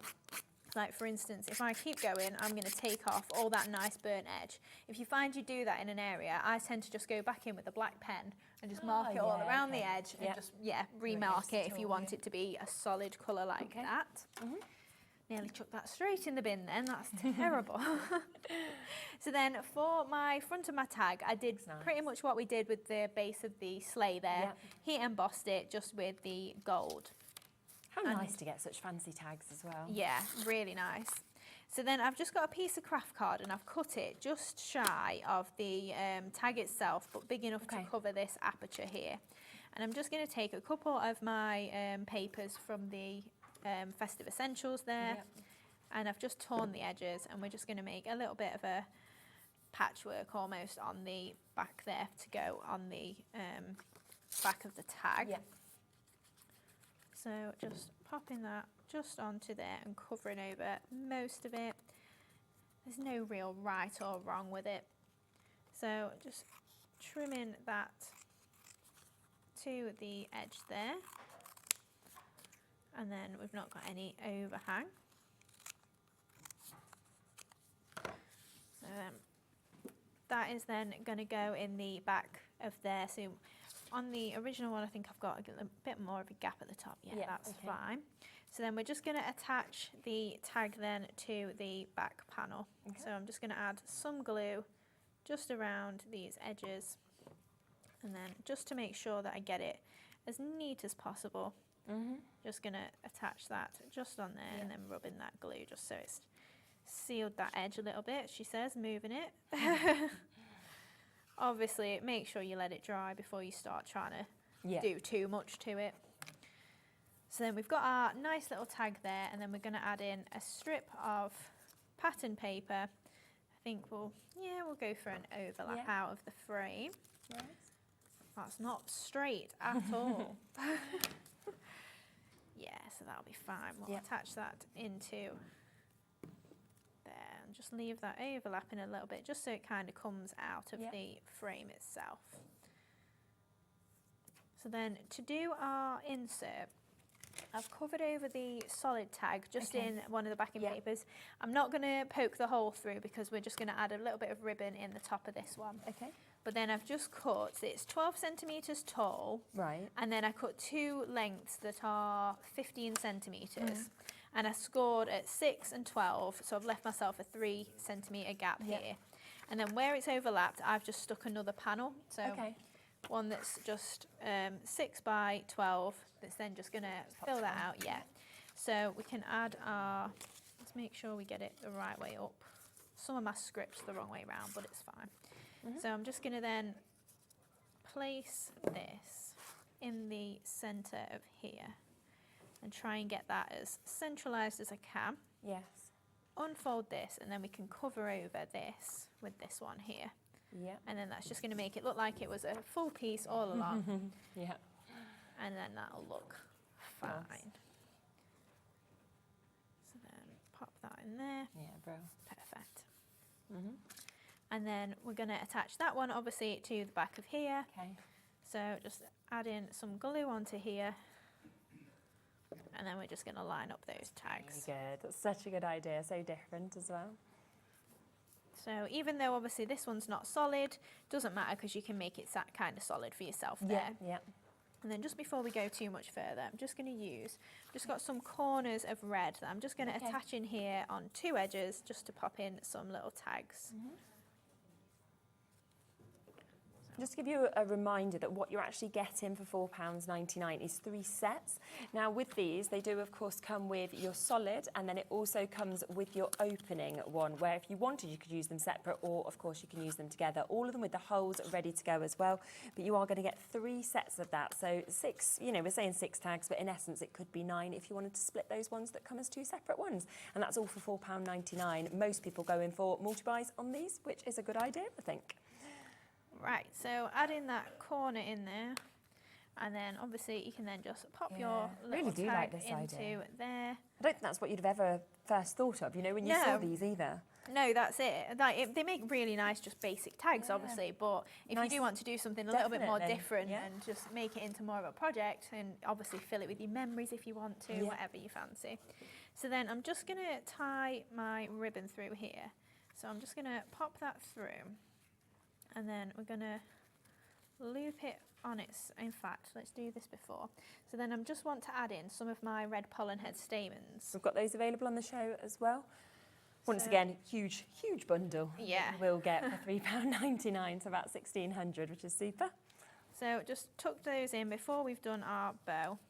like for instance, if I keep going, I'm going to take off all that nice burnt edge. If you find you do that in an area, I tend to just go back in with a black pen and just mark it all around the edge and just, remark it if you want it to be a solid colour like that. Nearly chucked that straight in the bin then, that's terrible. So then for my front of my tag, I did pretty much what we did with the base of the sleigh there. Heat embossed it just with the gold. How nice to get such fancy tags as well. Yeah, really nice. So then I've just got a piece of craft card and I've cut it just shy of the tag itself, but big enough to cover this aperture here. And I'm just going to take a couple of my papers from the festive essentials there, and I've just torn the edges, and we're just going to make a little bit of a patchwork almost on the back there to go on the back of the tag. So just popping that just onto there and covering over most of it. There's no real right or wrong with it. So just trimming that to the edge there. And then we've not got any overhang. So that is then going to go in the back of there. So on the original one, I think I've got a bit more of a gap at the top. Yeah, that's fine. So then we're just going to attach the tag then to the back panel. So I'm just going to add some glue just around these edges. And then just to make sure that I get it as neat as possible, just going to attach that just on there and then rub in that glue just so it's sealed that edge a little bit, she says, moving it. Obviously, make sure you let it dry before you start trying to do too much to it. So then we've got our nice little tag there, and then we're going to add in a strip of pattern paper. I think we'll go for an overlap out of the frame. That's not straight at all. So that'll be fine. We'll attach that into there and just leave that overlapping a little bit just so it kind of comes out of the frame itself. So then to do our insert, I've covered over the solid tag just in one of the backing papers. I'm not going to poke the hole through because we're just going to add a little bit of ribbon in the top of this one. But then I've just cut, it's 12 centimetres tall. And then I cut 2 lengths that are 15 centimetres. And I scored at 6 and 12, so I've left myself a 3 centimetre gap here. And then where it's overlapped, I've just stuck another panel. So one that's just 6 by 12, that's then just going to fill that out, So we can add our, let's make sure we get it the right way up. Some of my script's the wrong way around, but it's fine. So I'm just going to then place this in the centre of here and try and get that as centralised as I can. Yes. Unfold this, and then we can cover over this with this one here. Yeah. And then that's just going to make it look like it was a full piece all along. Yeah. And then that'll look fine. So then pop that in there. Yeah, bro. Perfect. And then we're going to attach that one obviously to the back of here. Okay. So just add in some glue onto here, and then we're just going to line up those tags. Really good. That's such a good idea. So different as well. So even though obviously this one's not solid, doesn't matter because you can make it kind of solid for yourself there. Yeah. And then just before we go too much further, I'm just going to use, just got some corners of red that I'm just going to attach in here on two edges just to pop in some little tags. Just to give you a reminder that what you're actually getting for £4.99 is 3 sets. Now with these, they do of course come with your solid, and then it also comes with your opening one, where if you wanted you could use them separate, or of course you can use them together. All of them with the holes ready to go as well, but you are going to get 3 sets of that. So 6, you know, we're saying 6 tags, but in essence it could be 9 if you wanted to split those ones that come as 2 separate ones. And that's all for £4.99. Most people go in for multi-buys on these, which is a good idea, I think. Right, so add in that corner in there, and then obviously you can then just pop your little really do tag like this into idea. there. I don't think that's what you'd have ever first thought of, you know, when you saw these either. No, that's it. Like, they make really nice, just basic tags, obviously. But if you do want to do something a little bit more different and just make it into more of a project, and obviously fill it with your memories if you want to, whatever you fancy. So then I'm just going to tie my ribbon through here. So I'm just going to pop that through. And then we're going to loop it on its, in fact, let's do this before. So then I just want to add in some of my red pollen head stamens. We've got those available on the show as well. Once again, huge bundle. Yeah. We'll get for £3.99, so about 1,600, which is super. So just tuck those in before we've done our bow.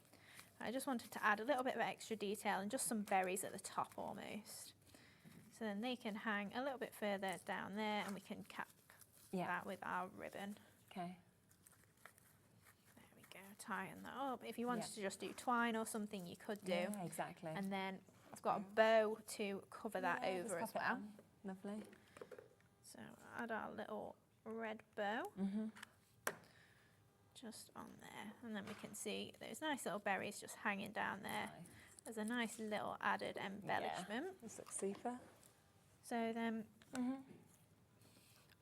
I just wanted to add a little bit of extra detail and just some berries at the top almost. So then they can hang a little bit further down there, and we can cap that with our ribbon. Okay. There we go, tying that up. If you wanted to just do twine or something, you could do. Yeah, exactly. And then I've got a bow to cover that over as well. Lovely. So add our little red bow just on there, and then we can see those nice little berries just hanging down there. As a nice little added embellishment. This looks super. So then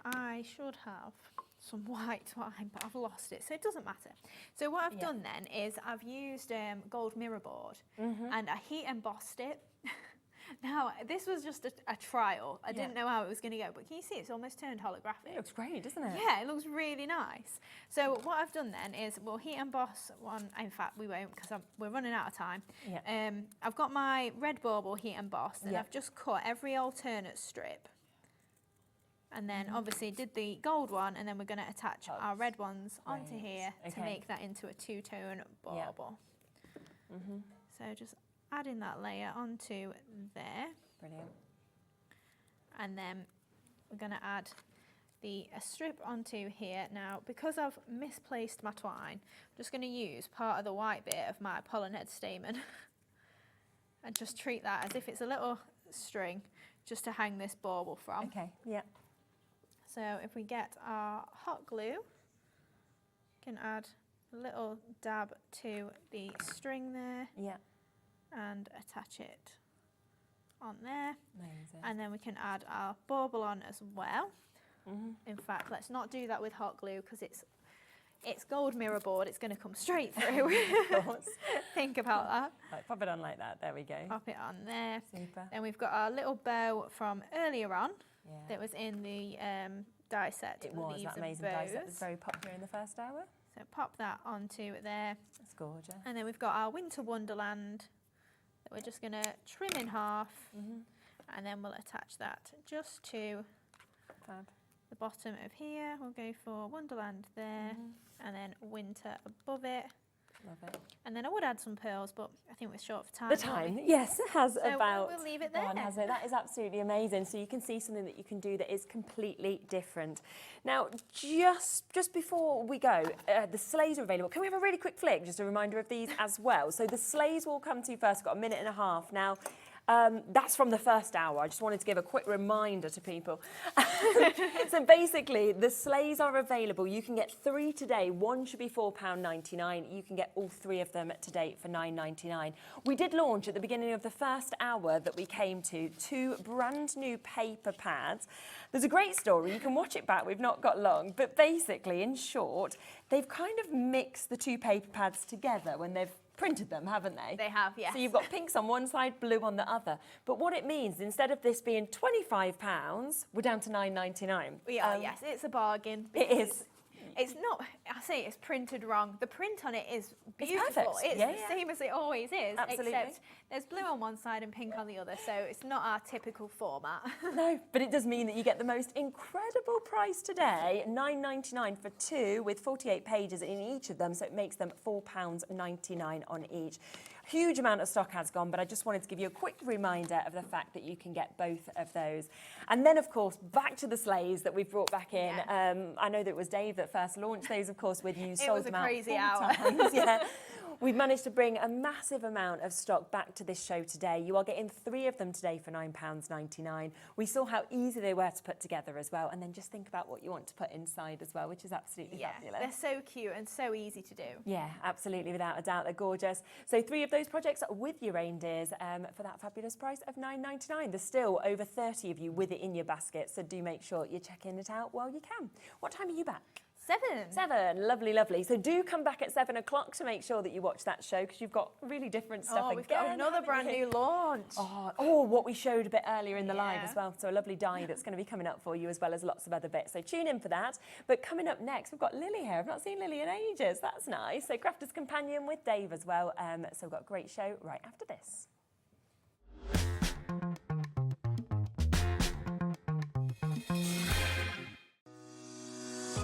I should have some white twine, but I've lost it, so it doesn't matter. So what I've done then is I've used gold mirror board, and I heat embossed it. Now, this was just a trial. I didn't know how it was going to go, but can you see it's almost turned holographic? It looks great, doesn't it? Yeah, it looks really nice. So what I've done then is we'll heat emboss one. In fact, we won't, because we're running out of time. Yeah. I've got my red bauble heat embossed, and I've just cut every alternate strip. And then obviously did the gold one, and then we're going to attach our red ones onto here to make that into a two-tone bauble. So just adding that layer onto there. Brilliant. And then we're going to add a strip onto here. Now, because I've misplaced my twine, I'm just going to use part of the white bit of my pollen head stamen and just treat that as if it's a little string just to hang this bauble from. Okay, yeah. So if we get our hot glue, we can add a little dab to the string there. Yeah. And attach it on there. Amazing. And then we can add our bauble on as well. In fact, let's not do that with hot glue because it's gold mirror board. It's going to come straight through. Of course. Think about that. Right, pop it on like that. There we go. Pop it on there. Super. Then we've got our little bow from earlier on that was in the die set. It was that amazing die set. It was very popular in the first hour. So pop that onto there. That's gorgeous. And then we've got our Winter Wonderland that we're just going to trim in half, and then we'll attach that just to the bottom of here. We'll go for Wonderland there, and then Winter above it. Love it. And then I would add some pearls, but I think we're short for time. The time, yes, it has so about. we'll leave it there. That is absolutely amazing. So you can see something that you can do that is completely different. Now, just before we go, the sleighs are available. Can we have a really quick flick? Just a reminder of these as well. So the sleighs will come to you first. We've got a minute and a half now. That's from the first hour. I just wanted to give a quick reminder to people. So basically, the sleighs are available. You can get 3 today. One should be £4.99. You can get all 3 of them today for £9.99. We did launch at the beginning of the first hour that we came to 2 brand new paper pads. There's a great story. You can watch it back. We've not got long. But basically, in short, they've kind of mixed the 2 paper pads together when they've printed them, haven't they? They have, yes. So you've got pinks on one side, blue on the other. But what it means, instead of this being £25, we're down to £9.99. We are, yes. It's a bargain. It is. It's not, I say it's printed wrong. The print on it is beautiful. It's the same as it always is. Absolutely. Except there's blue on one side and pink on the other, so it's not our typical format. No, but it does mean that you get the most incredible price today, £9.99 for 2 with 48 pages in each of them, so it makes them £4.99 on each. Huge amount of stock has gone, but I just wanted to give you a quick reminder of the fact that you can get both of those. And then, of course, back to the sleighs that we've brought back in. Yeah. I know that it was Dave that first launched those, of course, with you. It was a crazy hour. Yeah. We've managed to bring a massive amount of stock back to this show today. You are getting 3 of them today for £9.99. We saw how easy they were to put together as well, and then just think about what you want to put inside as well, which is absolutely fabulous. They're so cute and so easy to do. Yeah, absolutely, without a doubt, they're gorgeous. So 3 of those projects with your reindeers for that fabulous price of £9.99. There's still over 30 of you with it in your basket, so do make sure you're checking it out while you can. What time are you back? 7. Lovely, lovely. So do come back at 7 o'clock to make sure that you watch that show, because you've got really different stuff again. We've got another brand new launch. Oh, what we showed a bit earlier in the live as well. So a lovely die that's going to be coming up for you, as well as lots of other bits. So tune in for that. But coming up next, we've got Lily here. I've not seen Lily in ages. That's nice. So Crafter's Companion with Dave as well. So we've got a great show right after this.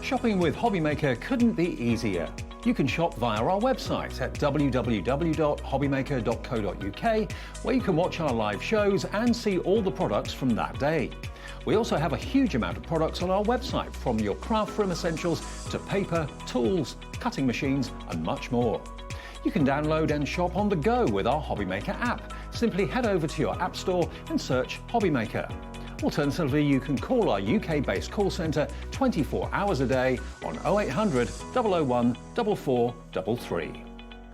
Shopping with Hobbymaker couldn't be easier. You can shop via our website at www.hobbymaker.co.uk, where you can watch our live shows and see all the products from that day. We also have a huge amount of products on our website, from your craft room essentials to paper, tools, cutting machines and much more. You can download and shop on the go with our Hobbymaker app. Simply head over to your app store and search Hobbymaker. Alternatively, you can call our UK-based call centre 24 hours a day on 0800 001 4433.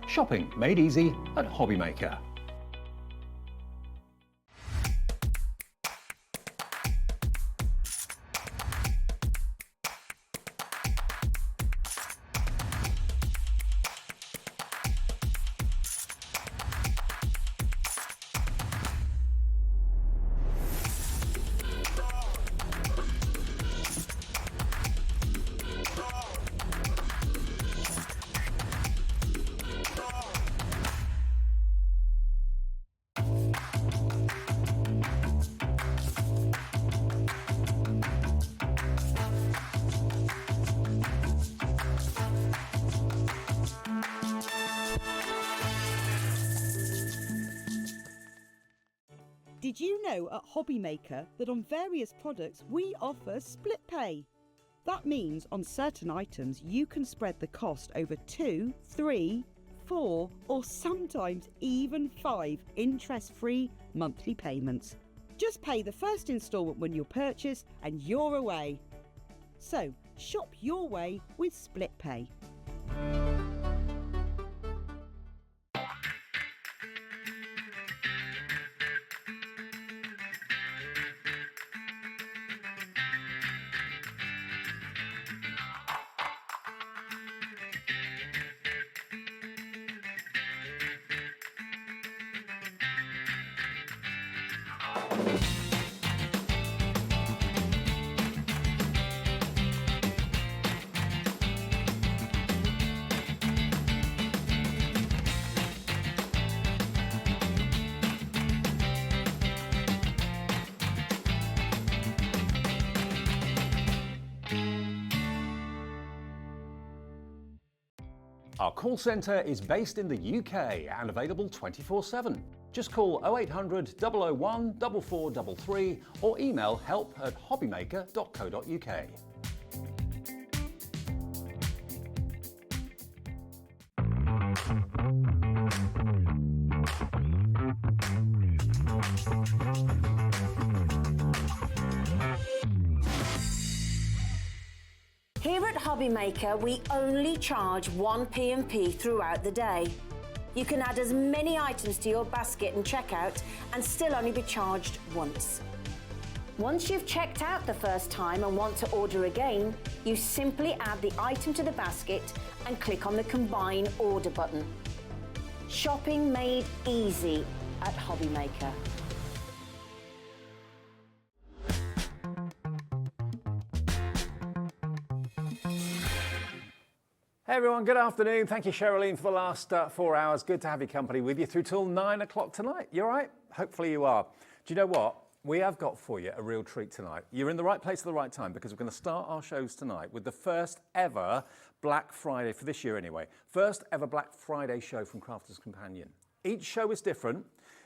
Shopping made easy at Hobbymaker. Did you know at Hobbymaker that on various products we offer split pay? That means on certain items you can spread the cost over 2, 3, 4 or sometimes even 5 interest-free monthly payments. Just pay the first instalment when you purchase and you're away. So shop your way with split pay. Our call centre is based in the UK and available 24/7. Just call 0800 001 4433 or email help@hobbymaker.co.uk. Here at Hobbymaker, we only charge one P&P throughout the day. You can add as many items to your basket and checkout and still only be charged once. Once you've checked out the first time and want to order again, you simply add the item to the basket and click on the Combine Order button. Shopping made easy at Hobbymaker. Hey everyone, good afternoon. Thank you, Sherilyn, for the last 4 hours. Good to have your company with you through till 9 o'clock tonight. You all right? Hopefully you are. Do you know what? We have got for you a real treat tonight. You're in the right place at the right time because we're going to start our shows tonight with the first ever Black Friday, for this year anyway, first ever Black Friday show from Crafters Companion. Each show is different.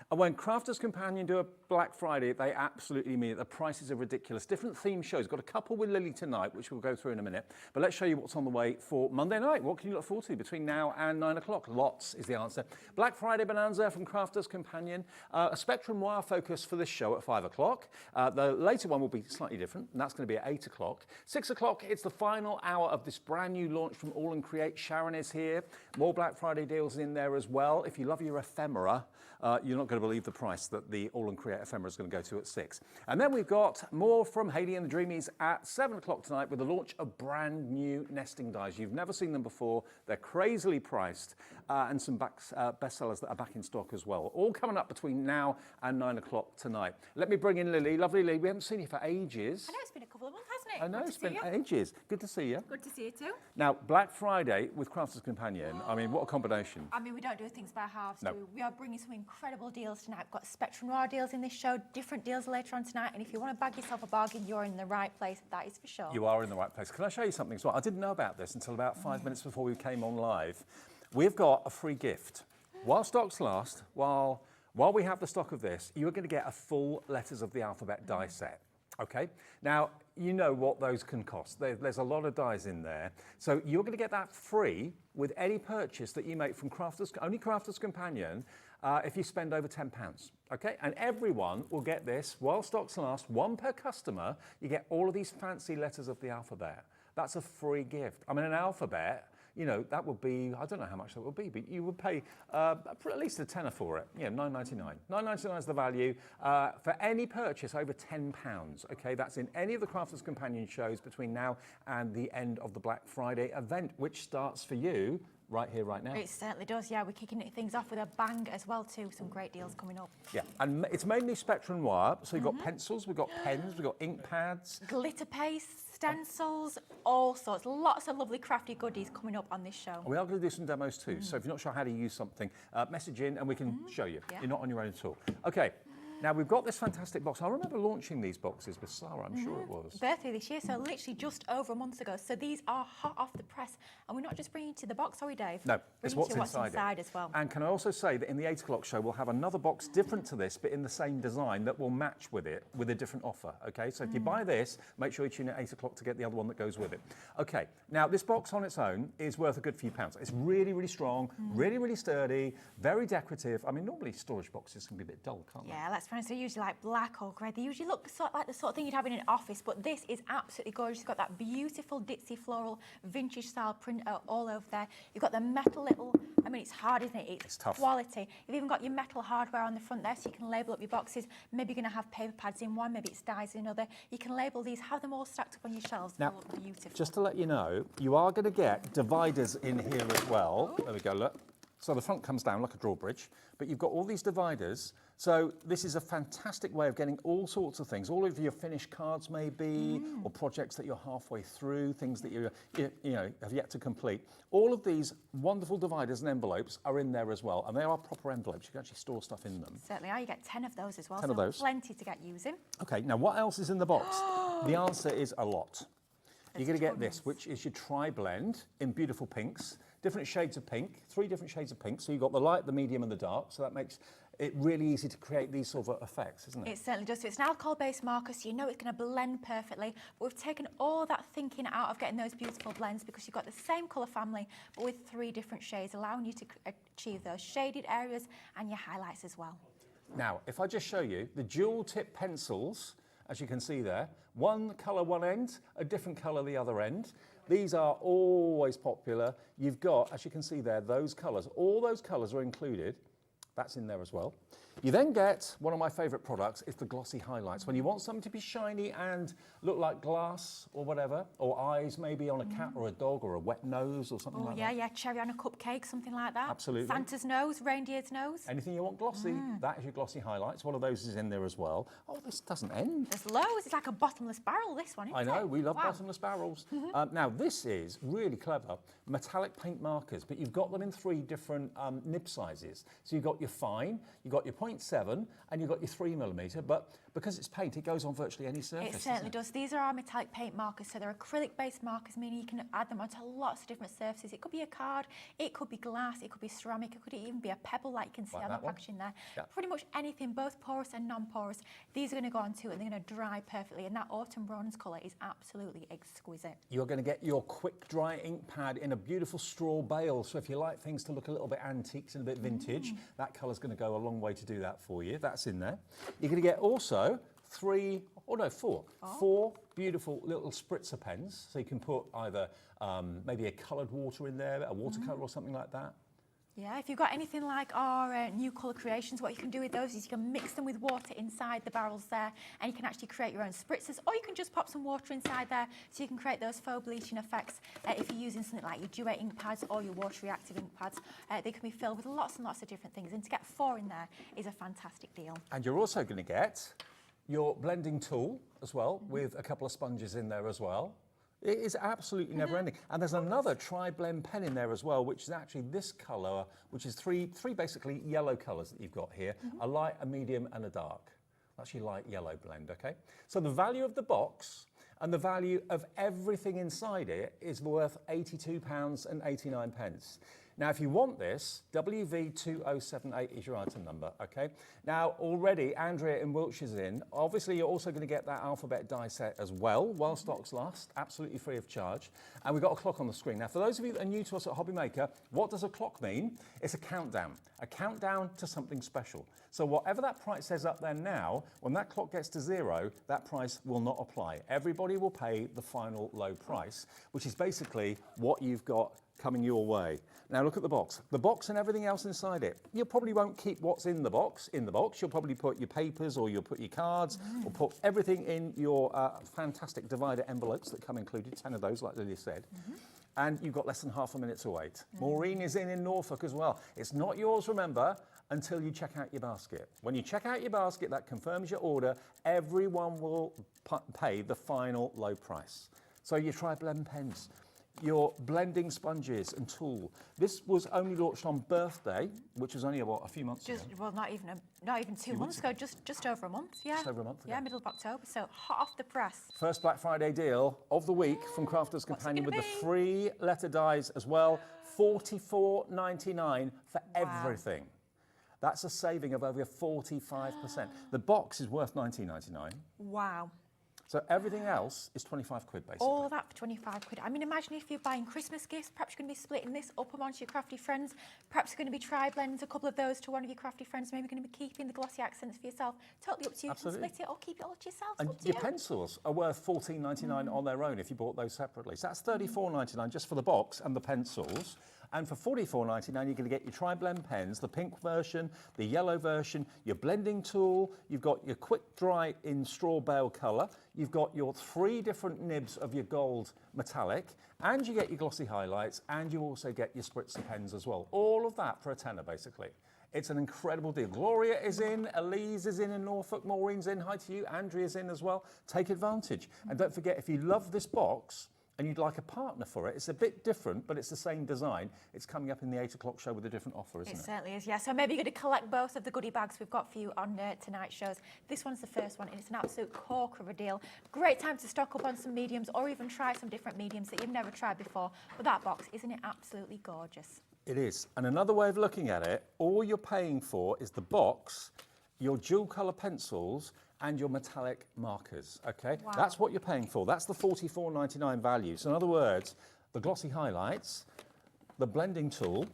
And when Crafters Companion do a Black Friday, they absolutely mean it. The prices are ridiculous. Different theme shows. Got a couple with Lily tonight, which we'll go through in a minute. But let's show you what's on the way for Monday night. What can you look forward to between now and 9 o'clock? Lots is the answer. Black Friday Bonanza from Crafters Companion. A Spectrum Wire focus for this show at 5 o'clock. The later one will be slightly different, and that's going to be at 8 o'clock. 6 o'clock, it's the final hour of this brand new launch from AALL Create. Sharon is here. More Black Friday deals in there as well. If you love your ephemera, you're not going to believe the price that the AALL Create ephemera is going to go to at 6. And then we've got more from Hayley and the Dreamees at 7 o'clock tonight with the launch of brand new nesting dies. You've never seen them before. They're crazily priced and some bestsellers that are back in stock as well. All coming up between now and 9 o'clock tonight. Let me bring in Lily. Lovely Lily. We haven't seen you for ages. I know, it's been a couple of months, hasn't it? I know, it's been ages. Good to see you. Good to see you too. Now, Black Friday with Crafters Companion. I mean, what a combination. I mean, we don't do things by halves, No. do we? We are bringing some incredible deals tonight. We've got Spectrum Noir deals in this show, different deals later on tonight. And if you want to bag yourself a bargain, you're in the right place. That is for sure. You are in the right place. Can I show you something as well? I didn't know about this until about 5 minutes before we came on live. We've got a free gift. While stocks last, while we have the stock of this, you're going to get a full letters of the alphabet die set. Okay? Now, you know what those can cost. There's a lot of dies in there. So you're going to get that free with any purchase that you make from only Crafters Companion if you spend over £10. Okay? And everyone will get this while stocks last, one per customer. You get all of these fancy letters of the alphabet. That's a free gift. I mean, an alphabet, you know, that would be, I don't know how much that would be, but you would pay for at least a tenner for it. Yeah, £9.99. £9.99 is the value for any purchase over £10. Okay, that's in any of the Crafters Companion shows between now and the end of the Black Friday event, which starts for you right here, right now. It certainly does, yeah. We're kicking things off with a bang as well too. Some great deals coming up. Yeah, and it's mainly Spectrum Wire. So you've got pencils, we've got pens, we've got ink pads. Glitter paste, stencils, all sorts. Lots of lovely crafty goodies coming up on this show. We are going to do some demos too. So if you're not sure how to use something, message in and we can show you. Yeah. You're not on your own at all. Okay. Now, we've got this fantastic box. I remember launching these boxes with Sarah, I'm sure it was. Birthday this year, so literally just over a month ago. So these are hot off the press. And we're not just bringing to the box, are we, Dave? No, it's what's inside as well. And can I also say that in the 8 o'clock show, we'll have another box different to this, but in the same design that will match with it, with a different offer, okay? So if you buy this, make sure you tune at 8 o'clock to get the other one that goes with it. Okay, now this box on its own is worth a good few pounds. It's really, really strong, really, really sturdy, very decorative. I mean, normally storage boxes can be a bit dull, can't they? Yeah, let's be honest, they're usually like black or grey. They usually look sort of like the sort of thing you'd have in an office, but this is absolutely gorgeous. It's got that beautiful ditzy floral vintage style print all over there. You've got the metal little, I mean, it's hard, isn't it? It's tough. Quality. You've even got your metal hardware on the front there, so you can label up your boxes. Maybe you're going to have paper pads in one, maybe it's dies in another. You can label these, have them all stacked up on your shelves. Now, they'll look beautiful. just to let you know, you are going to get dividers in here as well. There we go, look. So the front comes down like a drawbridge, but you've got all these dividers. So this is a fantastic way of getting all sorts of things, all of your finished cards maybe, or projects that you're halfway through, things that you know have yet to complete. All of these wonderful dividers and envelopes are in there as well, and they are proper envelopes. You can actually store stuff in them. Certainly are. You get 10 of those as well. 10 of those. Plenty to get using. Okay, now what else is in the box? The answer is a lot. You're going to get this, which is your tri-blend in beautiful pinks. different shades of pink, 3 different shades of pink. So you've got the light, the medium and the dark. So that makes it really easy to create these sort of effects, isn't it? It certainly does. So it's an alcohol-based marker, so you know it's going to blend perfectly. But we've taken all that thinking out of getting those beautiful blends because you've got the same colour family, but with 3 different shades, allowing you to achieve those shaded areas and your highlights as well. Now, if I just show you the dual tip pencils, as you can see there, one colour one end, a different colour the other end. These are always popular. You've got, as you can see there, those colours. All those colours are included. That's in there as well. You then get one of my favourite products, is the glossy highlights. When you want something to be shiny and look like glass or whatever, or eyes maybe on a cat or a dog or a wet nose or something like that. Yeah, cherry on a cupcake, something like that. Absolutely. Santa's nose, reindeer's nose. Anything you want glossy, that is your glossy highlights. One of those is in there as well. Oh, this doesn't end. There's loads. It's like a bottomless barrel, this one, isn't it? I know, we love bottomless barrels. Now, this is really clever. Metallic paint markers, but you've got them in 3 different nib sizes. So you've got your fine, you've got your 0.7, and you've got your 3mm, but because it's paint, it goes on virtually any surface. It certainly does. These are our metallic paint markers, so they're acrylic-based markers, meaning you can add them onto lots of different surfaces. It could be a card, it could be glass, it could be ceramic, it could even be a pebble like you can see on the packaging there. Yeah. Pretty much anything, both porous and non-porous, these are going to go onto it and they're going to dry perfectly, and that autumn bronze colour is absolutely exquisite. You're going to get your quick dry ink pad in a beautiful straw bale, so if you like things to look a little bit antiques and a bit vintage, that colour's going to go a long way to do that for you. That's in there. You're going to get also 4 beautiful little spritzer pens, so you can put either maybe a coloured water in there, a watercolour or something like that. Yeah, if you've got anything like our new colour creations, what you can do with those is you can mix them with water inside the barrels there, and you can actually create your own spritzers, or you can just pop some water inside there so you can create those faux bleaching effects. If you're using something like your duet ink pads or your water reactive ink pads, they can be filled with lots and lots of different things, and to get 4 in there is a fantastic deal. And you're also going to get your blending tool as well, with a couple of sponges in there as well. It is absolutely never ending. And there's another tri-blend pen in there as well, which is actually this colour, which is three basically yellow colours that you've got here, a light, a medium and a dark. That's your light yellow blend, okay? So the value of the box and the value of everything inside it is worth £82.89. Now, if you want this, WV2078 is your item number, okay? Now, already, Andrea in Wiltshire's in. Obviously, you're also going to get that alphabet die set as well, while stocks last, absolutely free of charge. And we've got a clock on the screen. Now, for those of you that are new to us at Hobby Maker, what does a clock mean? It's a countdown to something special. So whatever that price says up there now, when that clock gets to 0, that price will not apply. Everybody will pay the final low price, which is basically what you've got coming your way. Now look at the box. The box and everything else inside it. You probably won't keep what's in the box. You'll probably put your papers, or you'll put your cards, or put everything in your fantastic divider envelopes that come included, 10 of those, like Lily said. And you've got less than half a minute to wait. Maureen is in Norfolk as well. It's not yours, remember, until you check out your basket. When you check out your basket, that confirms your order. Everyone will pay the final low price. So you try blend pens, your blending sponges and tool. This was only launched on birthday, which was only a few months ago. Well, not even 2 months ago, just over a month, yeah. Just over a month ago. Yeah, middle of October, so hot off the press. First Black Friday deal of the week from Crafters Companion with the 3 letter dies as well. $44.99 for everything. That's a saving of over 45%. The box is worth $19.99. Wow. So everything else is 25 quid, basically. All that for 25 quid. I mean, imagine if you're buying Christmas gifts, perhaps you're going to be splitting this up amongst your crafty friends. Perhaps you're going to be tri-blends, a couple of those to one of your crafty friends. Maybe you're going to be keeping the glossy accents for yourself. Totally up to you. Absolutely. You can split it or keep it all to yourself. And your pencils are worth $14.99 on their own if you bought those separately. So that's $34.99 just for the box and the pencils. And for $44.99, you're going to get your tri-blend pens, the pink version, the yellow version, your blending tool, you've got your quick dry in straw bale colour, you've got your 3 different nibs of your gold metallic, and you get your glossy highlights, and you also get your spritzer pens as well. All of that for a tenner, basically. It's an incredible deal. Gloria is in, Elise is in Norfolk, Maureen's in, hi to you, Andrea's in as well. Take advantage. And don't forget, if you love this box, and you'd like a partner for it, it's a bit different, but it's the same design. It's coming up in the 8 o'clock show with a different offer, isn't it? It certainly is, yeah. So maybe you're going to collect both of the goodie bags we've got for you on tonight's shows. This one's the first one, and it's an absolute corker of a deal. Great time to stock up on some mediums, or even try some different mediums that you've never tried before. But that box, isn't it absolutely gorgeous? It is. And another way of looking at it, all you're paying for is the box, your dual colour pencils, and your metallic markers, okay? Wow. That's what you're paying for. That's the $44.99 value. So in other words, the glossy highlights, the blending tool,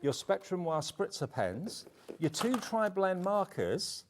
your Spectrum Noir spritzer pens, your 2 tri-blend markers,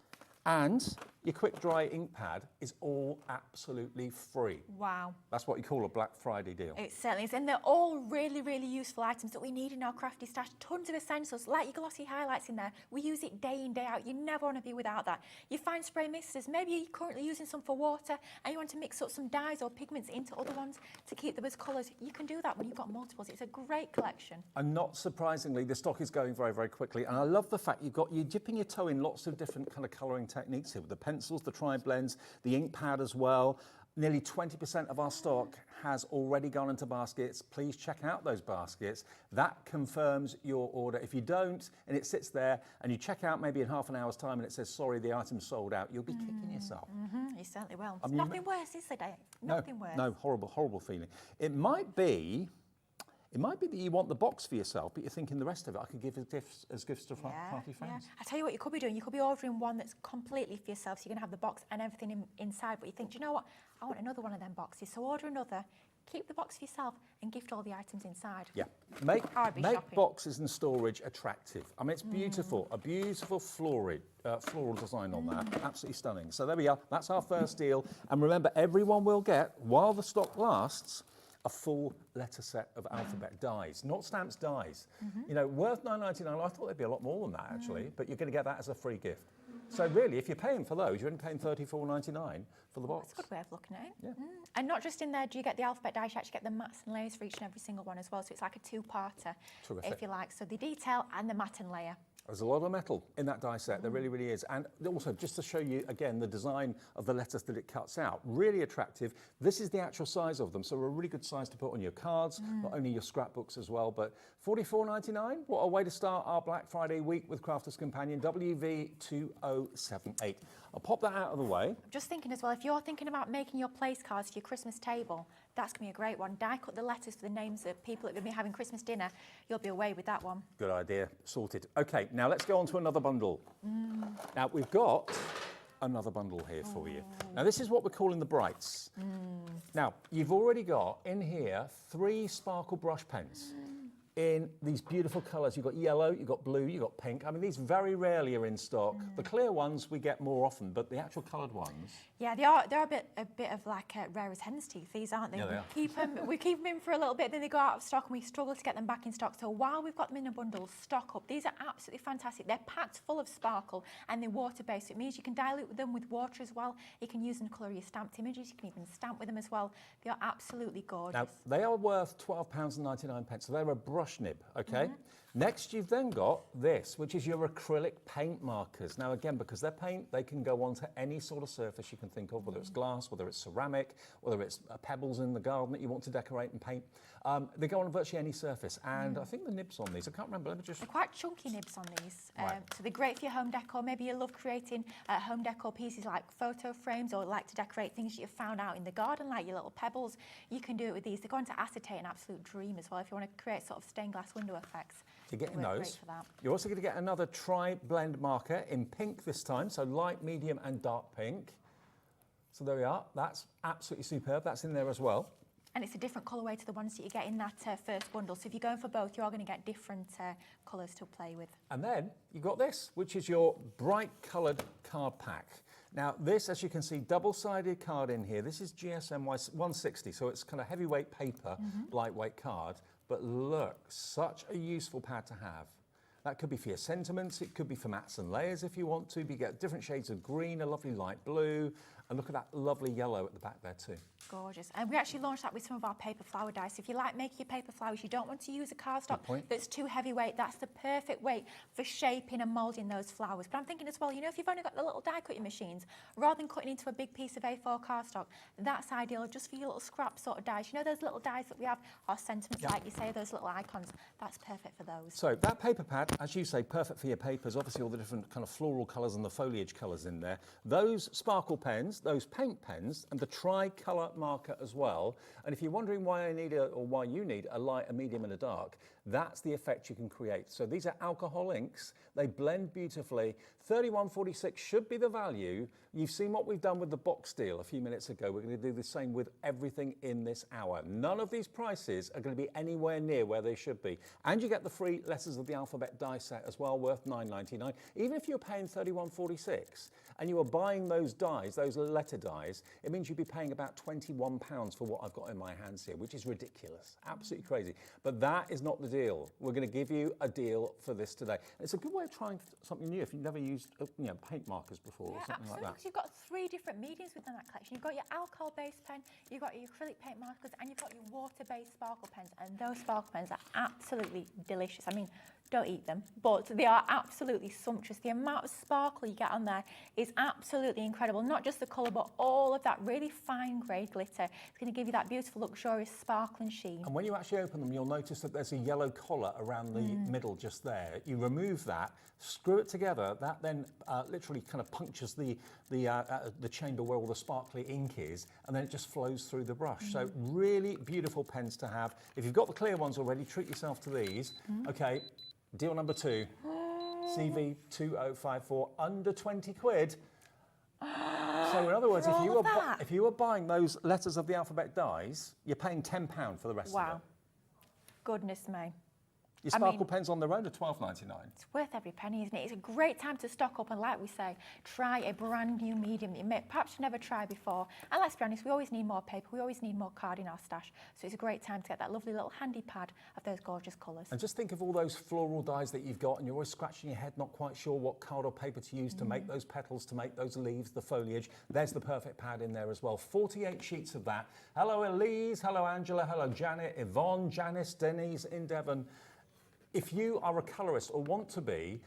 and your quick dry ink pad is all absolutely free. Wow. That's what you call a Black Friday deal. It certainly is. And they're all really, really useful items that we need in our crafty stash. Tons of essentials, like your glossy highlights in there. We use it day in, day out. You never want to be without that. Your fine spray mixers, maybe you're currently using some for water and you want to mix up some dyes or pigments into other ones to keep them as colours. You can do that when you've got multiples. It's a great collection. And not surprisingly, the stock is going very, very quickly. And I love the fact you're dipping your toe in lots of different kind of colouring techniques here with the pencils, the tri-blends, the ink pad as well. Nearly 20% of our stock has already gone into baskets. Please check out those baskets. That confirms your order. If you don't, and it sits there, and you check out maybe in half an hour's time and it says, sorry, the item's sold out, you'll be kicking yourself. You certainly will. Nothing worse, is there, Dave? Nothing worse. No, horrible, horrible feeling. It might be that you want the box for yourself, but you're thinking the rest of it I could give as gifts to party friends. I tell you what you could be doing. You could be ordering one that's completely for yourself, so you're going to have the box and everything inside, but you think, do you know what? I want another one of them boxes. So order another, keep the box for yourself, and gift all the items inside. Yeah, make shopping. boxes and storage attractive. I mean, it's beautiful, a beautiful floral design on that, absolutely stunning. So there we are, that's our first deal. And remember, everyone will get, while the stock lasts, a full letter set of alphabet dies, not stamps, dies. You know, worth $9.99. I thought there'd be a lot more than that actually, but you're going to get that as a free gift. So really, if you're paying for those, you're only paying $34.99 for the box. That's a good way of looking at it. Yeah. And not just in there do you get the alphabet dice, you actually get the mats and layers for each and every single one as well. So it's like a two-parter, if you like. So the detail and the mat and layer. There's a lot of metal in that die set, there really, really is. And also, just to show you, again, the design of the letters that it cuts out, really attractive. This is the actual size of them, so a really good size to put on your cards, not only your scrapbooks as well, but $44.99, what a way to start our Black Friday week with Crafter's Companion, WV2078. I'll pop that out of the way. I'm just thinking as well, if you're thinking about making your place cards for your Christmas table, that's going to be a great one. Die cut the letters for the names of people that are going to be having Christmas dinner. You'll be away with that one. Good idea. Sorted. Okay, now let's go on to another bundle. Now, we've got another bundle here for you. Now, this is what we're calling the Brights. Now, you've already got in here 3 sparkle brush pens in these beautiful colours. You've got yellow, you've got blue, you've got pink. I mean, these very rarely are in stock. The clear ones we get more often, but the actual coloured ones... Yeah, they're a bit of like rare as hen's teeth, these, aren't they? Yeah, they are. We keep them in for a little bit, then they go out of stock and we struggle to get them back in stock. So while we've got them in a bundle, stock up. These are absolutely fantastic. They're packed full of sparkle and they're water-based. So it means you can dilute them with water as well. You can use them to colour your stamped images. You can even stamp with them as well. They are absolutely gorgeous. Now, they are worth £12.99, so they're a brush nib, okay? Next, you've then got this, which is your acrylic paint markers. Now, again, because they're paint, they can go onto any sort of surface you can think of, whether it's glass, whether it's ceramic, whether it's pebbles in the garden that you want to decorate and paint. They go on virtually any surface, and I think the nibs on these, I can't remember, let me just... They're quite chunky nibs on these, Right. so they're great for your home decor. Maybe you love creating home decor pieces like photo frames, or like to decorate things that you've found out in the garden, like your little pebbles. You can do it with these. They're going to acetate an absolute dream as well if you want to create sort of stained glass window effects. You're getting Great those. for that. You're also going to get another tri-blend marker in pink this time, so light, medium and dark pink. So there we are. That's absolutely superb. That's in there as well. And it's a different colourway to the ones that you get in that first bundle. So if you're going for both, you are going to get different colours to play with. And then you've got this, which is your bright coloured card pack. Now this, as you can see, double-sided card in here. This is GSM 160, so it's kind of heavyweight paper, lightweight card. But look, such a useful pad to have. That could be for your sentiments, it could be for mats and layers if you want to. You get different shades of green, a lovely light blue, and look at that lovely yellow at the back there too. Gorgeous. And we actually launched that with some of our paper flower dies. So if you like making your paper flowers, you don't want to use a cardstock that's too heavyweight, that's the perfect weight for shaping and moulding those flowers. But I'm thinking as well, you know, if you've only got the little die cutting machines, rather than cutting into a big piece of A4 cardstock, that's ideal just for your little scrap sort of dies. You know those little dies that we have, our sentiments, like you say, those little icons, that's perfect for those. So that paper pad, as you say, perfect for your papers, obviously all the different kind of floral colours and the foliage colours in there. Those sparkle pens, those paint pens, and the tri-colour marker as well. And if you're wondering why I need why you need a light, a medium and a dark, that's the effect you can create. So these are alcohol inks. They blend beautifully. $31.46 should be the value. You've seen what we've done with the box deal a few minutes ago. We're going to do the same with everything in this hour. None of these prices are going to be anywhere near where they should be. And you get the free letters of the alphabet die set as well, worth $9.99. Even if you're paying $31.46 and you are buying those dies, those letter dies, it means you'd be paying about £21 for what I've got in my hands here, which is ridiculous, absolutely crazy. But that is not the deal. We're going to give you a deal for this today. And it's a good way of trying something new if you've never used paint markers before or something like that. You've got 3 different mediums within that collection. You've got your alcohol-based pen, you've got your acrylic paint markers, and you've got your water-based sparkle pens. And those sparkle pens are absolutely delicious. I mean, don't eat them, but they are absolutely sumptuous. The amount of sparkle you get on there is absolutely incredible. Not just the colour, but all of that really fine grey glitter. It's going to give you that beautiful, luxurious sparkling sheen. And when you actually open them, you'll notice that there's a yellow collar around the middle just there. You remove that, screw it together. That then literally kind of punctures the chamber where all the sparkly ink is, and then it just flows through the brush. So really beautiful pens to have. If you've got the clear ones already, treat yourself to these. Okay. Deal number 2, CV2054, under 20 quid. So in other words, if you were buying those letters of the alphabet dies, you're paying £10 for the rest of it. Goodness me. Your sparkle pens on their own are $12.99. It's worth every penny, isn't it? It's a great time to stock up and, like we say, try a brand new medium that you may perhaps never tried before. And let's be honest, we always need more paper, we always need more card in our stash. So it's a great time to get that lovely little handy pad of those gorgeous colours. And just think of all those floral dies that you've got and you're always scratching your head, not quite sure what card or paper to use to make those petals, to make those leaves, the foliage. There's the perfect pad in there as well. 48 sheets of that. Hello Elise, hello Angela, hello Janet, Yvonne, Janice, Denise in Devon. If you are a colourist or want to be,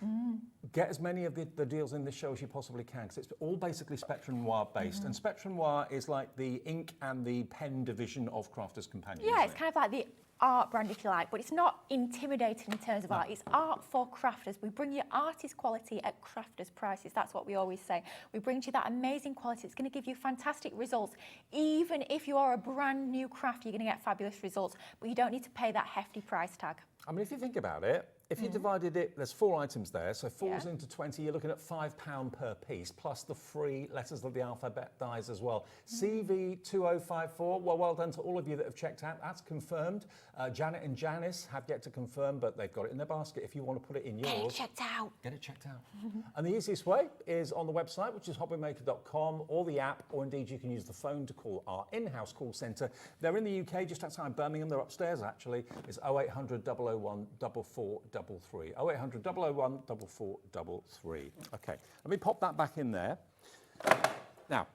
get as many of the deals in this show as you possibly can, because it's all basically Spectrum Noir based. And Spectrum Noir is like the ink and the pen division of Crafters Companion. Yeah, it's kind of like the art brand, if you like, but it's not intimidating in terms of art. It's art for crafters. We bring you artist quality at crafters prices. That's what we always say. We bring you that amazing quality. It's going to give you fantastic results. Even if you are a brand new crafter, you're going to get fabulous results, but you don't need to pay that hefty price tag. I mean, if you think about it, if you divided it, there's 4 items there, so 4's into 20, you're looking at £5 per piece, plus the free letters of the alphabet dies as well. CV2054, well done to all of you that have checked out. That's confirmed. Janet and Janice have yet to confirm, but they've got it in their basket. If you want to put it in yours, get it checked out. Get it checked out. And the easiest way is on the website, which is hobbymaker.com, or the app, or indeed you can use the phone to call our in-house call centre. They're in the UK, just outside Birmingham. They're upstairs, actually. It's 0800 001 4433. 0800 001 4433. Okay, let me pop that back in there. Now,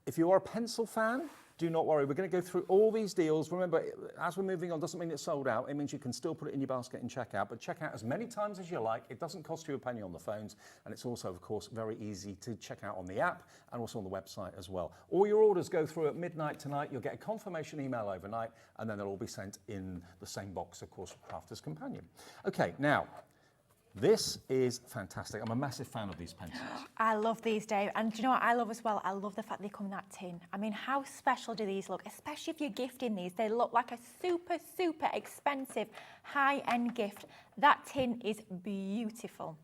if you are a pencil fan, do not worry. We're going to go through all these deals. Remember, as we're moving on, doesn't mean it's sold out. It means you can still put it in your basket and check out. But check out as many times as you like. It doesn't cost you a penny on the phones. And it's also, of course, very easy to check out on the app and also on the website as well. All your orders go through at midnight tonight. You'll get a confirmation email overnight. And then they'll all be sent in the same box, of course, of Crafters Companion. Okay, now, this is fantastic. I'm a massive fan of these pencils. I love these, Dave. And do you know what I love as well? I love the fact they come in that tin. I mean, how special do these look? Especially if you're gifting these. They look like a super, super expensive, high-end gift. That tin is beautiful.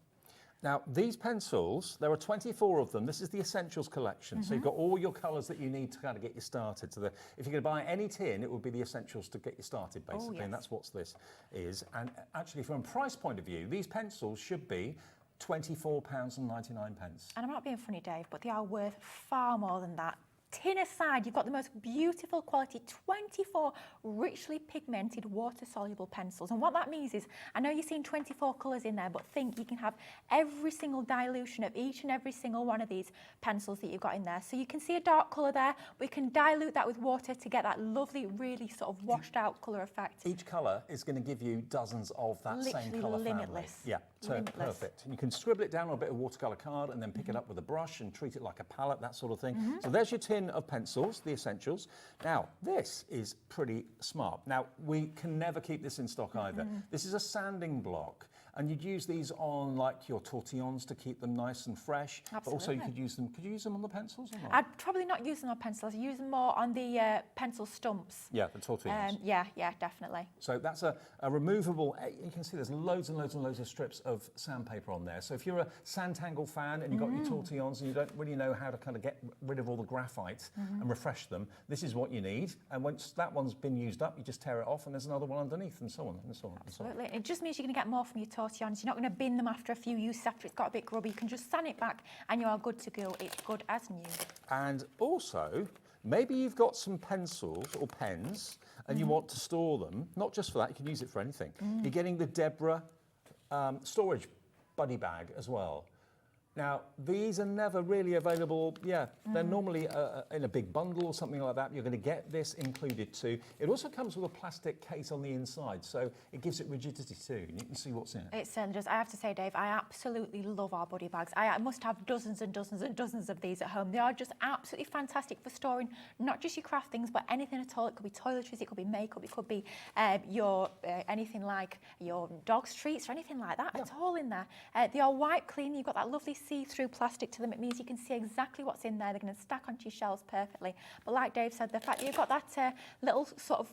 Now, these pencils, there are 24 of them. This is the Essentials collection. So you've got all your colours that you need to kind of get you started. So if you're going to buy any tin, it would be the Essentials to get you started, basically. And that's what this is. And actually, from a price point of view, these pencils should be £24.99. And I'm not being funny, Dave, but they are worth far more than that. tin aside, you've got the most beautiful quality 24 richly pigmented water-soluble pencils. And what that means is, I know you're seeing 24 colours in there, but think you can have every single dilution of each and every single one of these pencils that you've got in there. So you can see a dark colour there, but you can dilute that with water to get that lovely, really sort of washed out colour effect. Each colour is going to give you dozens of that Literally same colour family. limitless. Yeah, so Limitless. perfect. And you can scribble it down on a bit of watercolour card and then pick it up with a brush and treat it like a palette, that sort of thing. So there's your tin of pencils, the essentials. Now, this is pretty smart. Now, we can never keep this in stock either. This is a sanding block. And you'd use these on like your tortillons to keep them nice and fresh. Absolutely. But also you could use them on the pencils or not? I'd probably not use them on pencils. I'd use them more on the pencil stumps. Yeah, the tortillons. Yeah, definitely. So that's a removable, you can see there's loads and loads and loads of strips of sandpaper on there. So if you're a Sanntangle fan and you've got your tortillons and you don't really know how to kind of get rid of all the graphite and refresh them, this is what you need. And once that one's been used up, you just tear it off and there's another one underneath and so on and so on. Absolutely. It just means you're going to get more from your tortillons. You're not going to bin them after a few uses after it's got a bit grubby. You can just sand it back and you are good to go. It's good as new. And also, maybe you've got some pencils or pens and you want to store them, not just for that, you can use it for anything. You're getting the Deborah storage buddy bag as well. Now, these are never really available, they're normally in a big bundle or something like that. You're going to get this included too. It also comes with a plastic case on the inside, so it gives it rigidity too, and you can see what's in it. It certainly does. I have to say, Dave, I absolutely love our buddy bags. I must have dozens and dozens and dozens of these at home. They are just absolutely fantastic for storing not just your craft things, but anything at all. It could be toiletries, it could be makeup, it could be your anything like your dog's treats or anything like that. It's all in there. They are wipe clean. You've got that lovely see-through plastic to them. It means you can see exactly what's in there. They're going to stack onto your shelves perfectly. But like Dave said, the fact that you've got that little sort of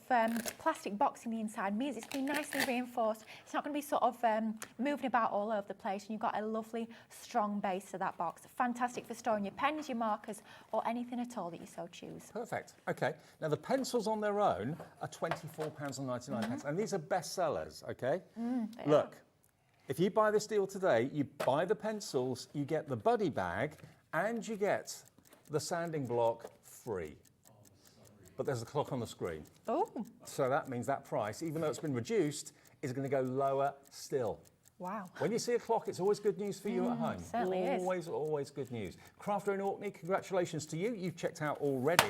plastic box in the inside means it's going to be nicely reinforced. It's not going to be sort of moving about all over the place, and you've got a lovely strong base to that box. Fantastic for storing your pens, your markers, or anything at all that you so choose. Perfect. Okay. Now the pencils on their own are £24.99, and these are best sellers. Okay. Look. If you buy this deal today, you buy the pencils, you get the buddy bag, and you get the sanding block free. But there's a clock on the screen. Oh. So that means that price, even though it's been reduced, is going to go lower still. Wow. When you see a clock, it's always good news for you at home. Certainly is. Always good news. Crafter in Orkney, congratulations to you. You've checked out already.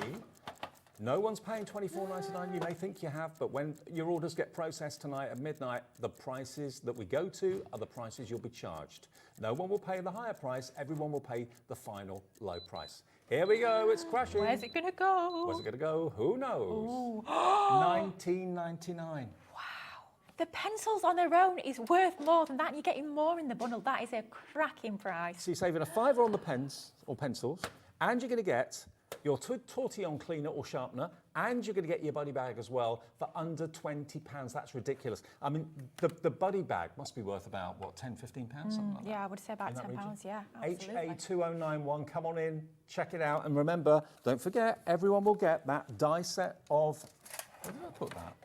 No one's paying £24.99. You may think you have, but when your orders get processed tonight at midnight, the prices that we go to are the prices you'll be charged. No one will pay the higher price. Everyone will pay the final low price. Here we go. It's crashing. Where's it going to go? Where's it going to go? Who knows? £19.99. The pencils on their own is worth more than that, and you're getting more in the bundle. That is a cracking price. So you're saving a £5 on the pens or pencils, and you're going to get your tortillon cleaner or sharpener, and you're going to get your buddy bag as well for under £20. That's ridiculous. I mean, the buddy bag must be worth about, what, £10, £15, something like that? Yeah, I would say about £10, yeah, absolutely. HA2091, come on in, check it out, and remember, don't forget, everyone will get that die set of... Where did I put that?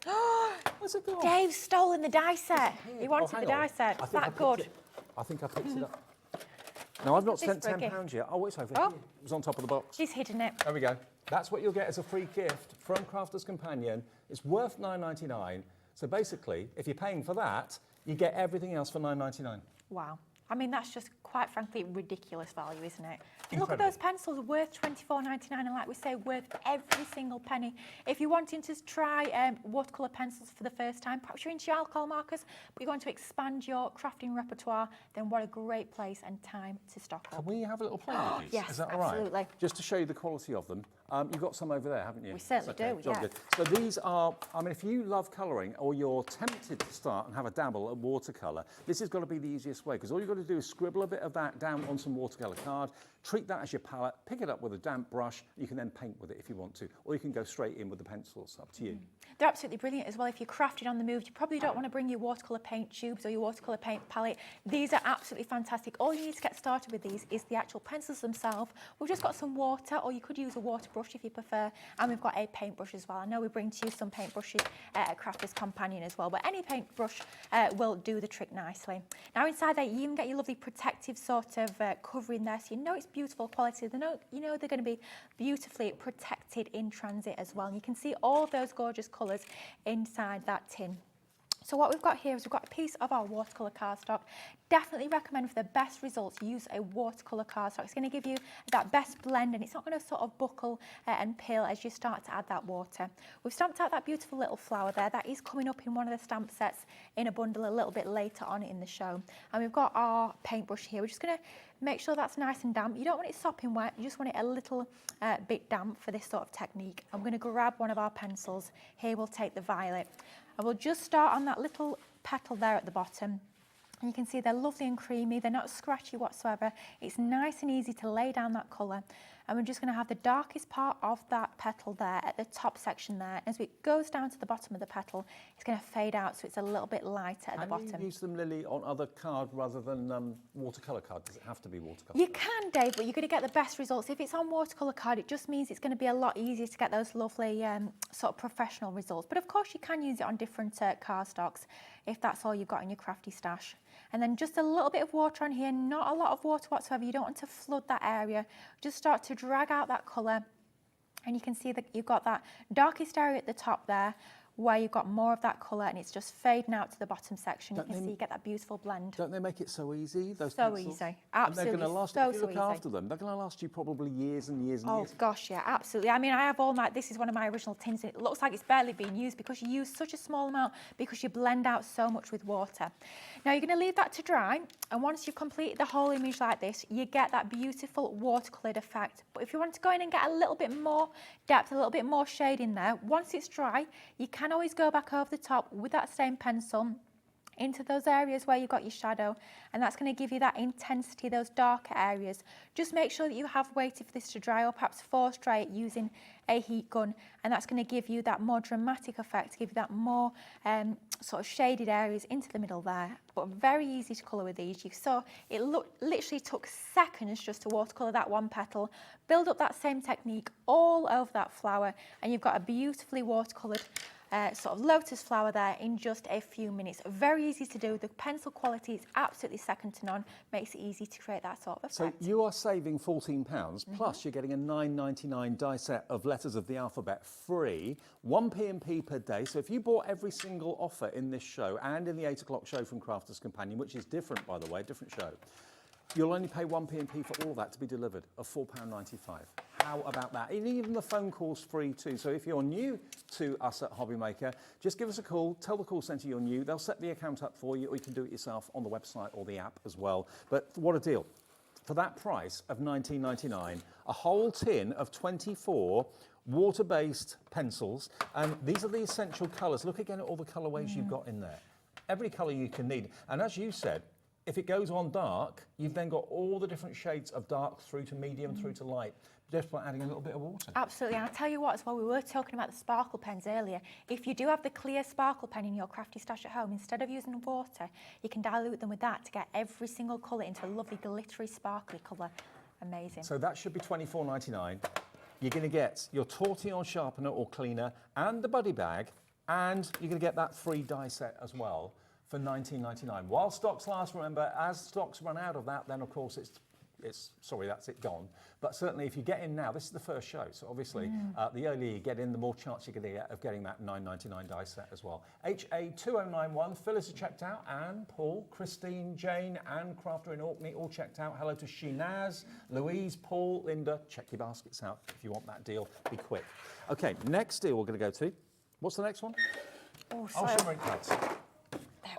Where's it gone? Dave's stolen the die set. He wanted the die set. Is that good? I think I picked it up. No, I've not spent £10 yet. Oh, it's over here. It was on top of the box. He's hidden it. There we go. That's what you'll get as a free gift from Crafter's Companion. It's worth £9.99. So basically, if you're paying for that, you get everything else for £9.99. Wow. I mean, that's just, quite frankly, ridiculous value, isn't it? Look at those pencils, worth £24.99, and like we say, worth every single penny. If you're wanting to try watercolour pencils for the first time, perhaps you're into your alcohol markers, but you're going to expand your crafting repertoire, then what a great place and time to stock up. Can we have a little play with these? Yes, is that all right? absolutely. Just to show you the quality of them. You've got some over there, haven't you? We certainly do, Jolly good. So these are, I mean, if you love colouring or you're tempted to start and have a dabble at watercolour, this has got to be the easiest way, because all you've got to do is scribble a bit of that down on some watercolour card, treat that as your palette, pick it up with a damp brush, you can then paint with it if you want to, or you can go straight in with the pencils, up to you. They're absolutely brilliant as well. If you're crafting on the move, you probably don't want to bring your watercolour paint tubes or your watercolour paint palette. These are absolutely fantastic. All you need to get started with these is the actual pencils themselves. We've just got some water, or you could use a water brush if you prefer, and we've got a paintbrush as well. I know we bring to you some paintbrushes at Crafter's Companion as well, but any paintbrush will do the trick nicely. Now inside there, you even get your lovely protective sort of covering there, so you know it's beautiful quality. They're they're going to be beautifully protected in transit as well. And you can see all those gorgeous colours inside that tin. So what we've got here is we've got a piece of our watercolour cardstock. Definitely recommend for the best results, use a watercolour cardstock. It's going to give you that best blend, and it's not going to sort of buckle and peel as you start to add that water. We've stamped out that beautiful little flower there. That is coming up in one of the stamp sets in a bundle a little bit later on in the show. And we've got our paintbrush here. We're just going to make sure that's nice and damp. You don't want it sopping wet, you just want it a little bit damp for this sort of technique. I'm going to grab one of our pencils. Here we'll take the violet. And we'll just start on that little petal there at the bottom. And you can see they're lovely and creamy, they're not scratchy whatsoever. It's nice and easy to lay down that colour. And we're just going to have the darkest part of that petal there at the top section there. As it goes down to the bottom of the petal, it's going to fade out so it's a little bit lighter at the bottom. Can you use them, Lily, on other card rather than watercolour card? Does it have to be watercolour? You can, Dave, but you're going to get the best results. If it's on watercolour card, it just means it's going to be a lot easier to get those lovely sort of professional results. But of course, you can use it on different cardstocks if that's all you've got in your crafty stash. And then just a little bit of water on here, not a lot of water whatsoever. You don't want to flood that area. Just start to drag out that colour. And you can see that you've got that darkest area at the top there, where you've got more of that colour, and it's just fading out to the bottom section. You can see you get that beautiful blend. Don't they make it so easy, those so pencils? Easy, absolutely. And they're going to last, if you look easy. after them, they're going to last you probably years and years and years. Oh gosh, yeah, absolutely. I mean, I have all my, this is one of my original tins. It looks like it's barely being used because you use such a small amount, because you blend out so much with water. Now you're going to leave that to dry, and once you've completed the whole image like this, you get that beautiful watercoloured effect. But if you want to go in and get a little bit more depth, a little bit more shade in there, once it's dry, you can always go back over the top with that same pencil into those areas where you've got your shadow, and that's going to give you that intensity, those darker areas. Just make sure that you have waited for this to dry, or perhaps force dry it using a heat gun, and that's going to give you that more dramatic effect, give you that more sort of shaded areas into the middle there. But very easy to colour with these. You saw it literally took seconds just to watercolour that one petal, build up that same technique all over that flower, and you've got a beautifully watercoloured sort of lotus flower there in just a few minutes. Very easy to do. The pencil quality is absolutely second to none. Makes it easy to create that sort of effect. So you are saving £14, plus you're getting a $9.99 die set of letters of the alphabet free, 1 P&P per day. So if you bought every single offer in this show and in the 8 o'clock show from Crafters Companion, which is different, by the way, different show, you'll only pay 1 P&P for all of that to be delivered, of £4.95. How about that? And even the phone call's free too. So if you're new to us at Hobbymaker, just give us a call, tell the call centre you're new. They'll set the account up for you, or you can do it yourself on the website or the app as well. But what a deal. For that price of $19.99, a whole tin of 24 water-based pencils. And these are the essential colours. Look again at all the colourways you've got in there. Every colour you can need. And as you said, if it goes on dark, you've then got all the different shades of dark through to medium, through to light, just by adding a little bit of water. Absolutely, and I'll tell you what as well, we were talking about the sparkle pens earlier. If you do have the clear sparkle pen in your crafty stash at home, instead of using water, you can dilute them with that to get every single colour into a lovely glittery, sparkly colour. Amazing. So that should be $24.99. You're going to get your tortillon sharpener or cleaner and the buddy bag, and you're going to get that free die set as well for $19.99. While stocks last, remember, as stocks run out of that, then of course sorry, that's it gone. But certainly if you get in now, this is the first show, so obviously the earlier you get in, the more chance you're going to get of getting that $9.99 die set as well. HA2091, Phyllis is checked out, Anne, Paul, Christine, Jane, Anne, Crafter in Orkney, all checked out. Hello to Shinaz, Louise, Paul, Linda. Check your baskets out if you want that deal. Be quick. Okay, next deal we're going to go to. What's the next one? Oh, shimmering cuts.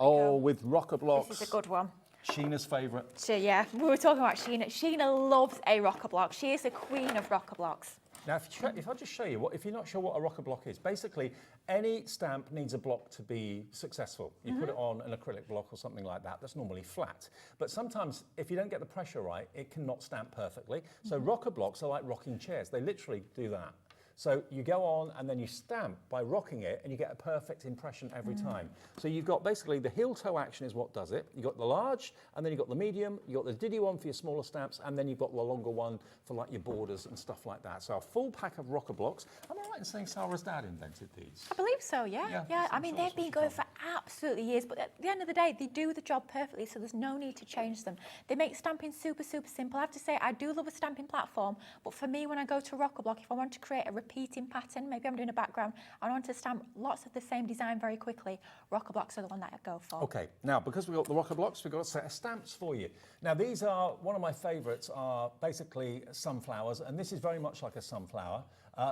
Oh, with rocker blocks. This is a good one. Sheena's favourite. Yeah, we were talking about Sheena. Sheena loves a rocker block. She is the queen of rocker blocks. Now, if I just show you, if you're not sure what a rocker block is, basically any stamp needs a block to be successful. You put it on an acrylic block or something like that, that's normally flat. But sometimes, if you don't get the pressure right, it cannot stamp perfectly. So rocker blocks are like rocking chairs. They literally do that. So you go on and then you stamp by rocking it, and you get a perfect impression every time. So you've got basically the heel toe action is what does it. You've got the large, and then you've got the medium, you've got the diddy one for your smaller stamps, and then you've got the longer one for like your borders and stuff like that. So a full pack of rocker blocks. Am I right in saying Sarah's dad invented these? I believe so, yeah. I mean, they've been going for absolutely years, but at the end of the day, they do the job perfectly, so there's no need to change them. They make stamping super, super simple. I have to say, I do love a stamping platform, but for me, when I go to Rockablock, if I want to create a repeating pattern, maybe I'm doing a background, I want to stamp lots of the same design very quickly, Rockablocks are the one that I go for. Okay, now, because we've got the Rockablocks, we've got a set of stamps for you. Now, these are, one of my favourites are basically sunflowers, and this is very much like a sunflower.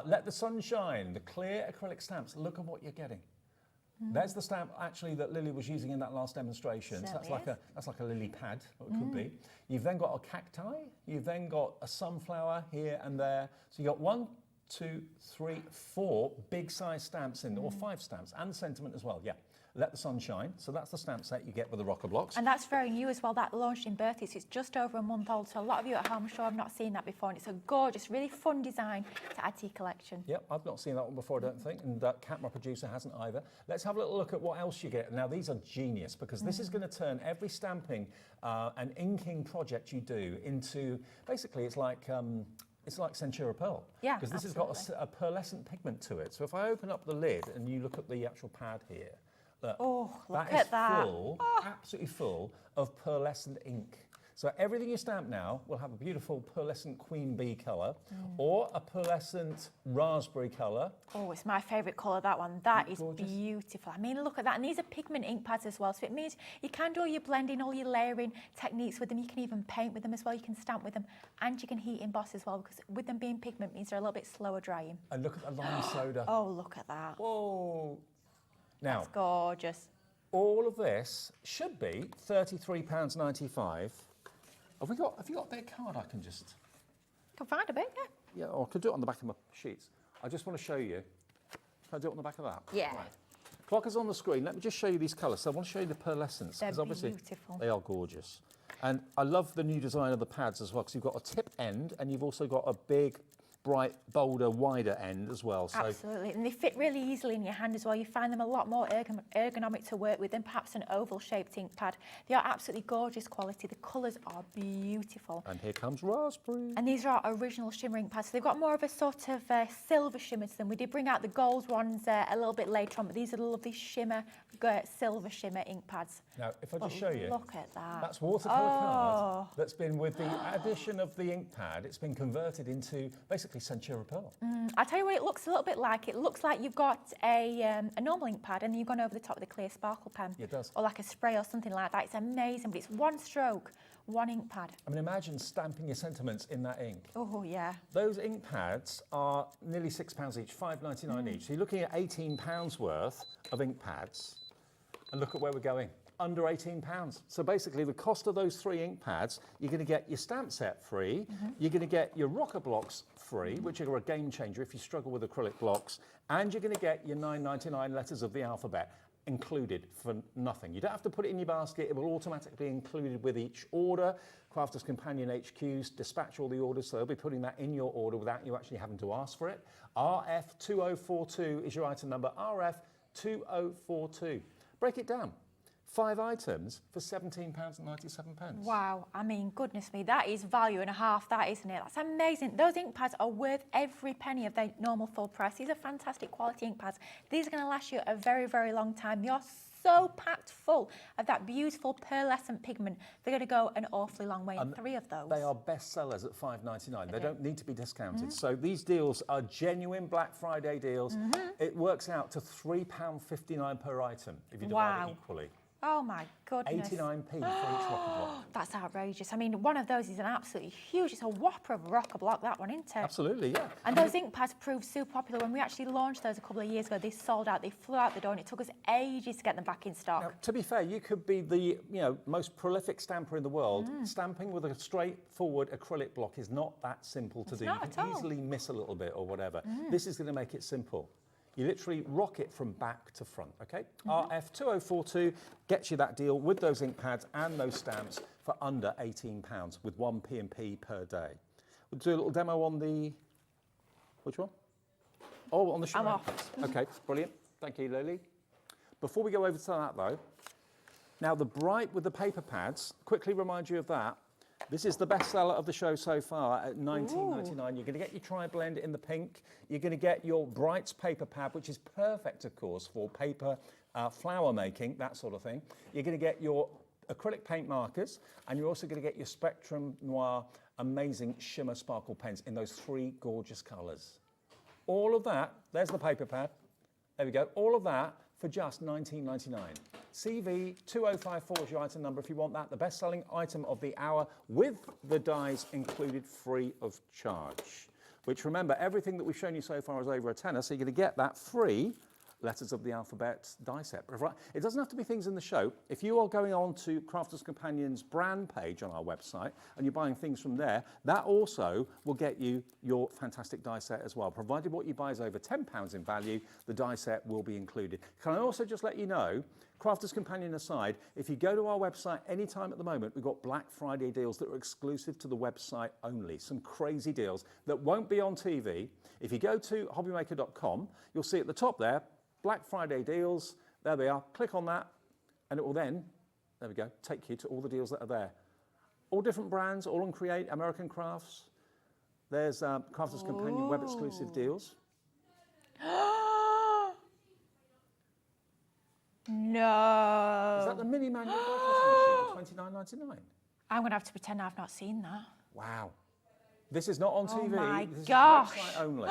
Let the sun shine, the clear acrylic stamps. Look at what you're getting. There's the stamp actually that Lily was using in that last demonstration. So that's like a lily pad, or it could be. You've then got a cacti. You've then got a sunflower here and there. So you've got 1, 2, 3, 4 big size stamps in there, or 5 stamps, and the sentiment as well. Yeah. Let the sun shine. So that's the stamp set you get with the Rockablocks. And that's very new as well. That launched in birthdays. It's just over a month old. So a lot of you at home, I'm sure, have not seen that before. And it's a gorgeous, really fun design to add to your collection. Yep, I've not seen that one before, I don't think. And Kat, my producer, hasn't either. Let's have a little look at what else you get. Now, these are genius because this is going to turn every stamping and inking project you do into, basically, it's like Centura Pearl. Yeah, because this has got a pearlescent pigment to it. So if I open up the lid and you look at the actual pad here, look, look at that. Full, absolutely full of pearlescent ink. So everything you stamp now will have a beautiful pearlescent queen bee colour or a pearlescent raspberry colour. Oh, it's my favourite colour, that one. That is beautiful. I mean, look at that. And these are pigment ink pads as well. So it means you can do all your blending, all your layering techniques with them. You can even paint with them as well. You can stamp with them. And you can heat emboss as well, because with them being pigment means they're a little bit slower drying. And look at the lime soda. Oh, look at that. Whoa. Now, that's gorgeous. All of this should be £33.95. Have you got a big card I can just... Can find a bit, yeah. Yeah, or I could do it on the back of my sheets. I just want to show you. Can I do it on the back of that? Yeah. Right. Clock is on the screen. Let me just show you these colours. So I want to show you the pearlescents. They're obviously beautiful. They are gorgeous. And I love the new design of the pads as well, because you've got a tip end and you've also got a big, bright, bolder, wider end as well. So absolutely, and they fit really easily in your hand as well. You find them a lot more ergonomic to work with than perhaps an oval-shaped ink pad. They are absolutely gorgeous quality. The colours are beautiful. And here comes raspberry. And these are our original shimmer ink pads. So they've got more of a sort of silver shimmer to them. We did bring out the gold ones a little bit later on, but these are the lovely shimmer, silver shimmer ink pads. Now, if I just show you, look at that. That's watercolour card that's been, with the addition of the ink pad, it's been converted into basically Centura Pearl. I'll tell you what it looks a little bit like. It looks like you've got a normal ink pad and then you've gone over the top with a clear sparkle pen. It does. Or like a spray or something like that. It's amazing, but it's one stroke, one ink pad. I mean, imagine stamping your sentiments in that ink. Oh, yeah. Those ink pads are nearly £6 each, £5.99 each. So you're looking at £18 worth of ink pads. And look at where we're going. Under £18. So basically the cost of those 3 ink pads, you're going to get your stamp set free, you're going to get your Rockablocks free, which are a game changer if you struggle with acrylic blocks, and you're going to get your 9.99 letters of the alphabet included for nothing. You don't have to put it in your basket, it will automatically be included with each order. Crafters Companion HQs dispatch all the orders, so they'll be putting that in your order without you actually having to ask for it. RF2042 is your item number, RF2042. Break it down. 5 items for £17.97. Wow, I mean, goodness me, that is value and a half, that, isn't it? That's amazing. Those ink pads are worth every penny of their normal full price. These are fantastic quality ink pads. These are going to last you a very, very long time. They are so packed full of that beautiful pearlescent pigment. They're going to go an awfully long way, and 3 of those. They are best sellers at £5.99. They don't need to be discounted. So these deals are genuine Black Friday deals. It works out to £3.59 per item if you divide it equally. Oh my goodness. 89p for each Rockablock. That's outrageous. I mean, one of those is an absolutely huge, it's a whopper of a Rockablock, that one, isn't it? Absolutely, yeah. And those ink pads proved super popular. When we actually launched those a couple of years ago, they sold out, they flew out the door, and it took us ages to get them back in stock. Now, to be fair, you could be the most prolific stamper in the world. Stamping with a straightforward acrylic block is not that simple to do. You can easily miss a little bit or whatever. This is going to make it simple. You literally rock it from back to front, okay? RF2042 gets you that deal with those ink pads and those stamps for under £18 with 1 P&P per day. We'll do a little demo on the... Which one? Oh, on the shimmer. I'm off. Okay, brilliant. Thank you, Lily. Before we go over to that, though, now the bright with the paper pads, quickly remind you of that. This is the best seller of the show so far at $19.99. You're going to get your tri-blend in the pink. You're going to get your Brights paper pad, which is perfect, of course, for paper flower making, that sort of thing. You're going to get your acrylic paint markers, and you're also going to get your Spectrum Noir amazing shimmer sparkle pens in those 3 gorgeous colours. All of that, there's the paper pad. There we go. All of that for just $19.99. CV2054 is your item number if you want that. The best-selling item of the hour with the dies included free of charge. Which, remember, everything that we've shown you so far is over a tenner, so you're going to get that free letters of the alphabet die set. It doesn't have to be things in the show. If you are going on to Crafters Companion's brand page on our website and you're buying things from there, that also will get you your fantastic die set as well. Provided what you buy is over £10 in value, the die set will be included. Can I also just let you know, Crafters Companion aside, if you go to our website anytime at the moment, we've got Black Friday deals that are exclusive to the website only. Some crazy deals that won't be on TV. If you go to hobbymaker.com, you'll see at the top there, Black Friday deals, there they are. Click on that and it will then, there we go, take you to all the deals that are there. All different brands, all on Create, American Crafts. There's Crafters Companion web exclusive deals. No. Is that the mini manual machine for $29.99? I'm going to have to pretend I've not seen that. Wow. This is not on TV. Oh my this gosh. Is website only.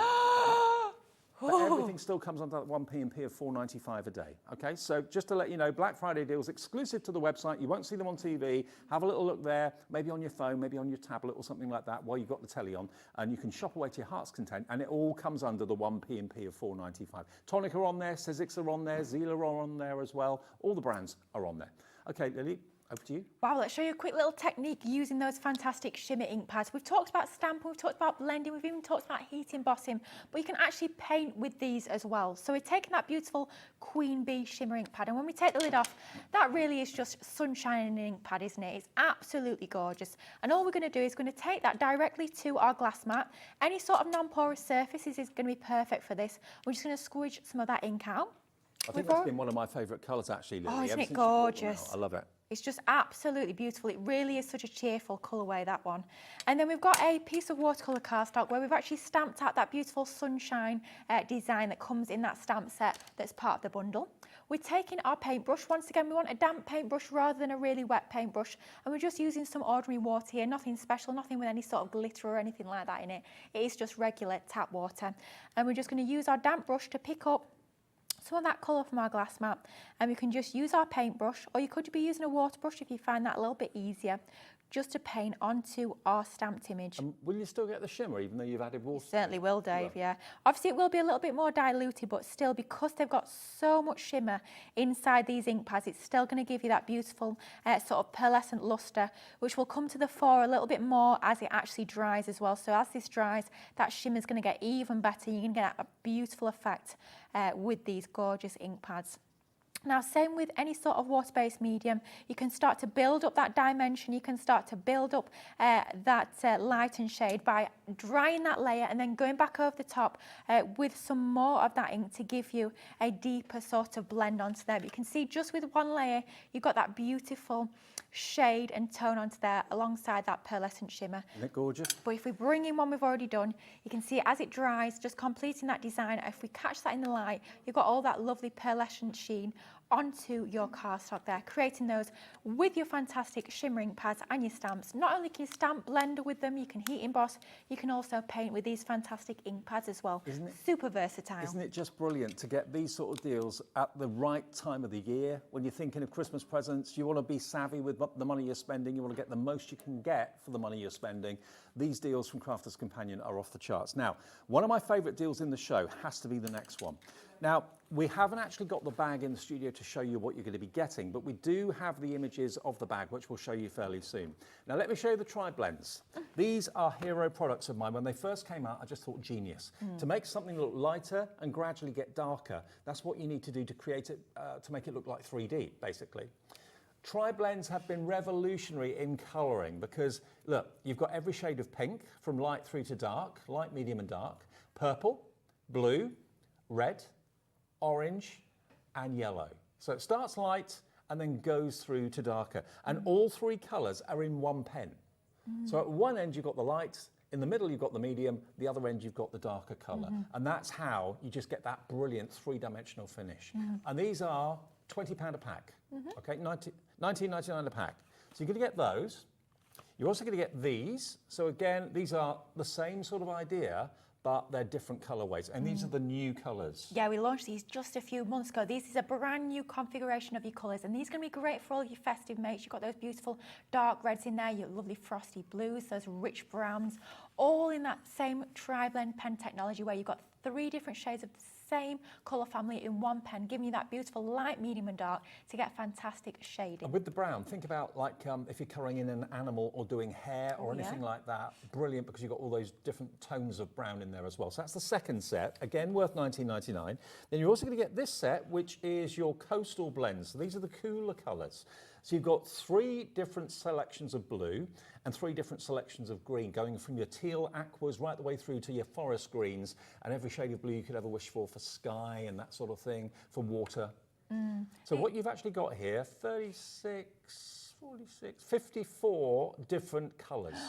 But everything still comes onto that 1p&p of $4.95 a day. Okay, so just to let you know, Black Friday deals exclusive to the website. You won't see them on TV. Have a little look there, maybe on your phone, maybe on your tablet or something like that while you've got the telly on, and you can shop away to your heart's content, and it all comes under the 1p&p of $4.95. Tonic are on there, Sizzix are on there, Zila are on there as well. All the brands are on there. Okay, Lily, over to you. Wow, let's show you a quick little technique using those fantastic shimmer ink pads. We've talked about stamping, we've talked about blending, we've even talked about heat embossing, but you can actually paint with these as well. So we're taking that beautiful Queen Bee shimmer ink pad, and when we take the lid off, that really is just sunshine ink pad, isn't it? It's absolutely gorgeous. And all we're going to do is going to take that directly to our glass mat. Any sort of non-porous surfaces is going to be perfect for this. We're just going to squidge some of that ink out. I think that's been one of my favourite colours actually, Lily. Oh, isn't it gorgeous? I love it. It's just absolutely beautiful. It really is such a cheerful colourway, that one. And then we've got a piece of watercolour cardstock where we've actually stamped out that beautiful sunshine design that comes in that stamp set that's part of the bundle. We're taking our paintbrush. Once again, we want a damp paintbrush rather than a really wet paintbrush. And we're just using some ordinary water here, nothing special, nothing with any sort of glitter or anything like that in it. It is just regular tap water. And we're just going to use our damp brush to pick up some of that colour from our glass mat, and we can just use our paintbrush, or you could be using a water brush if you find that a little bit easier, just to paint onto our stamped image. Will you still get the shimmer even though you've added water? You certainly will, Dave, yeah. Obviously it will be a little bit more diluted, but still, because they've got so much shimmer inside these ink pads, it's still going to give you that beautiful sort of pearlescent lustre, which will come to the fore a little bit more as it actually dries as well. So as this dries, that shimmer is going to get even better. You're going to get a beautiful effect with these gorgeous ink pads. Now, same with any sort of water-based medium, you can start to build up that dimension, you can start to build up that light and shade by drying that layer and then going back over the top with some more of that ink to give you a deeper sort of blend onto there. But you can see just with one layer, you've got that beautiful shade and tone onto there alongside that pearlescent shimmer. Isn't it gorgeous? But if we bring in one we've already done, you can see as it dries, just completing that design. If we catch that in the light, you've got all that lovely pearlescent sheen onto your cardstock there, creating those with your fantastic shimmering pads and your stamps. Not only can you stamp blender with them, you can heat emboss, you can also paint with these fantastic ink pads as well. Isn't it, super versatile. Isn't it just brilliant to get these sort of deals at the right time of the year? When you're thinking of Christmas presents, you want to be savvy with the money you're spending, you want to get the most you can get for the money you're spending. These deals from Crafters Companion are off the charts. Now, one of my favourite deals in the show has to be the next one. Now, we haven't actually got the bag in the studio to show you what you're going to be getting, but we do have the images of the bag, which we'll show you fairly soon. Now, let me show you the tri-blends. These are hero products of mine. When they first came out, I just thought genius. To make something look lighter and gradually get darker, that's what you need to do to create it, to make it look like 3D, basically. Tri-blends have been revolutionary in colouring because, look, you've got every shade of pink, from light through to dark, light, medium and dark, purple, blue, red, orange and yellow. So it starts light and then goes through to darker. And all three colours are in one pen. So at one end you've got the light, in the middle you've got the medium, the other end you've got the darker colour. And that's how you just get that brilliant three-dimensional finish. And these are £20 a pack, okay, $19.99 a pack. So you're going to get those. You're also going to get these. So again, these are the same sort of idea, but they're different colourways. And these are the new colours. Yeah, we launched these just a few months ago. This is a brand new configuration of your colours, and these are going to be great for all your festive mates. You've got those beautiful dark reds in there, your lovely frosty blues, those rich browns, all in that same tri-blend pen technology where you've got 3 different shades of the same colour family in one pen, giving you that beautiful light, medium and dark to get fantastic shading. And with the brown, think about like if you're colouring in an animal or doing hair or anything like that, brilliant, because you've got all those different tones of brown in there as well. So that's the second set, again worth $19.99. Then you're also going to get this set, which is your coastal blends. So these are the cooler colours. So you've got 3 different selections of blue and 3 different selections of green, going from your teal aquas right the way through to your forest greens and every shade of blue you could ever wish for sky and that sort of thing, for water. So what you've actually got here, 36, 46, 54 different colours.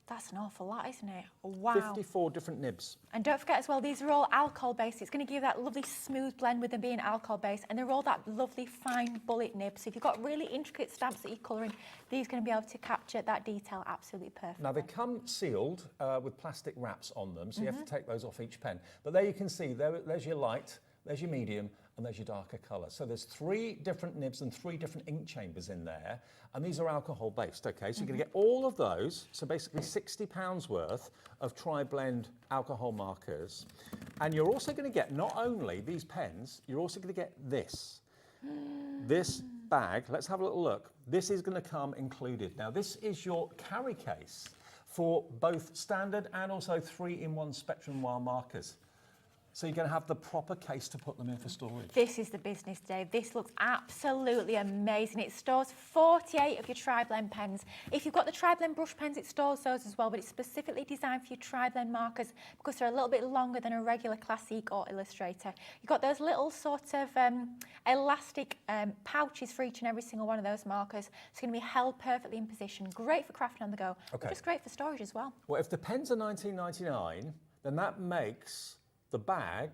That's an awful lot, isn't it? Wow. 54 different nibs. And don't forget as well, these are all alcohol-based. It's going to give you that lovely smooth blend with them being alcohol-based, and they're all that lovely fine bullet nib. So if you've got really intricate stamps that you're colouring, these are going to be able to capture that detail absolutely perfectly. Now they come sealed with plastic wraps on them, so you have to take those off each pen. But there you can see, there's your light, there's your medium, and there's your darker colour. So there's 3 different nibs and 3 different ink chambers in there, and these are alcohol based, okay? So you're going to get all of those, so basically £60 worth of tri-blend alcohol markers. And you're also going to get not only these pens, you're also going to get this. This bag, let's have a little look. This is going to come included. Now this is your carry case for both standard and also 3-in-1 Spectrum Noir markers. So you're going to have the proper case to put them in for storage. This is the business, Dave. This looks absolutely amazing. It stores 48 of your tri-blend pens. If you've got the tri-blend brush pens, it stores those as well, but it's specifically designed for your tri-blend markers because they're a little bit longer than a regular Classic or Illustrator. You've got those little sort of elastic pouches for each and every single one of those markers. It's going to be held perfectly in position. Great for crafting on the go, but just great for storage as well. Well, if the pens are $19.99, then that makes the bag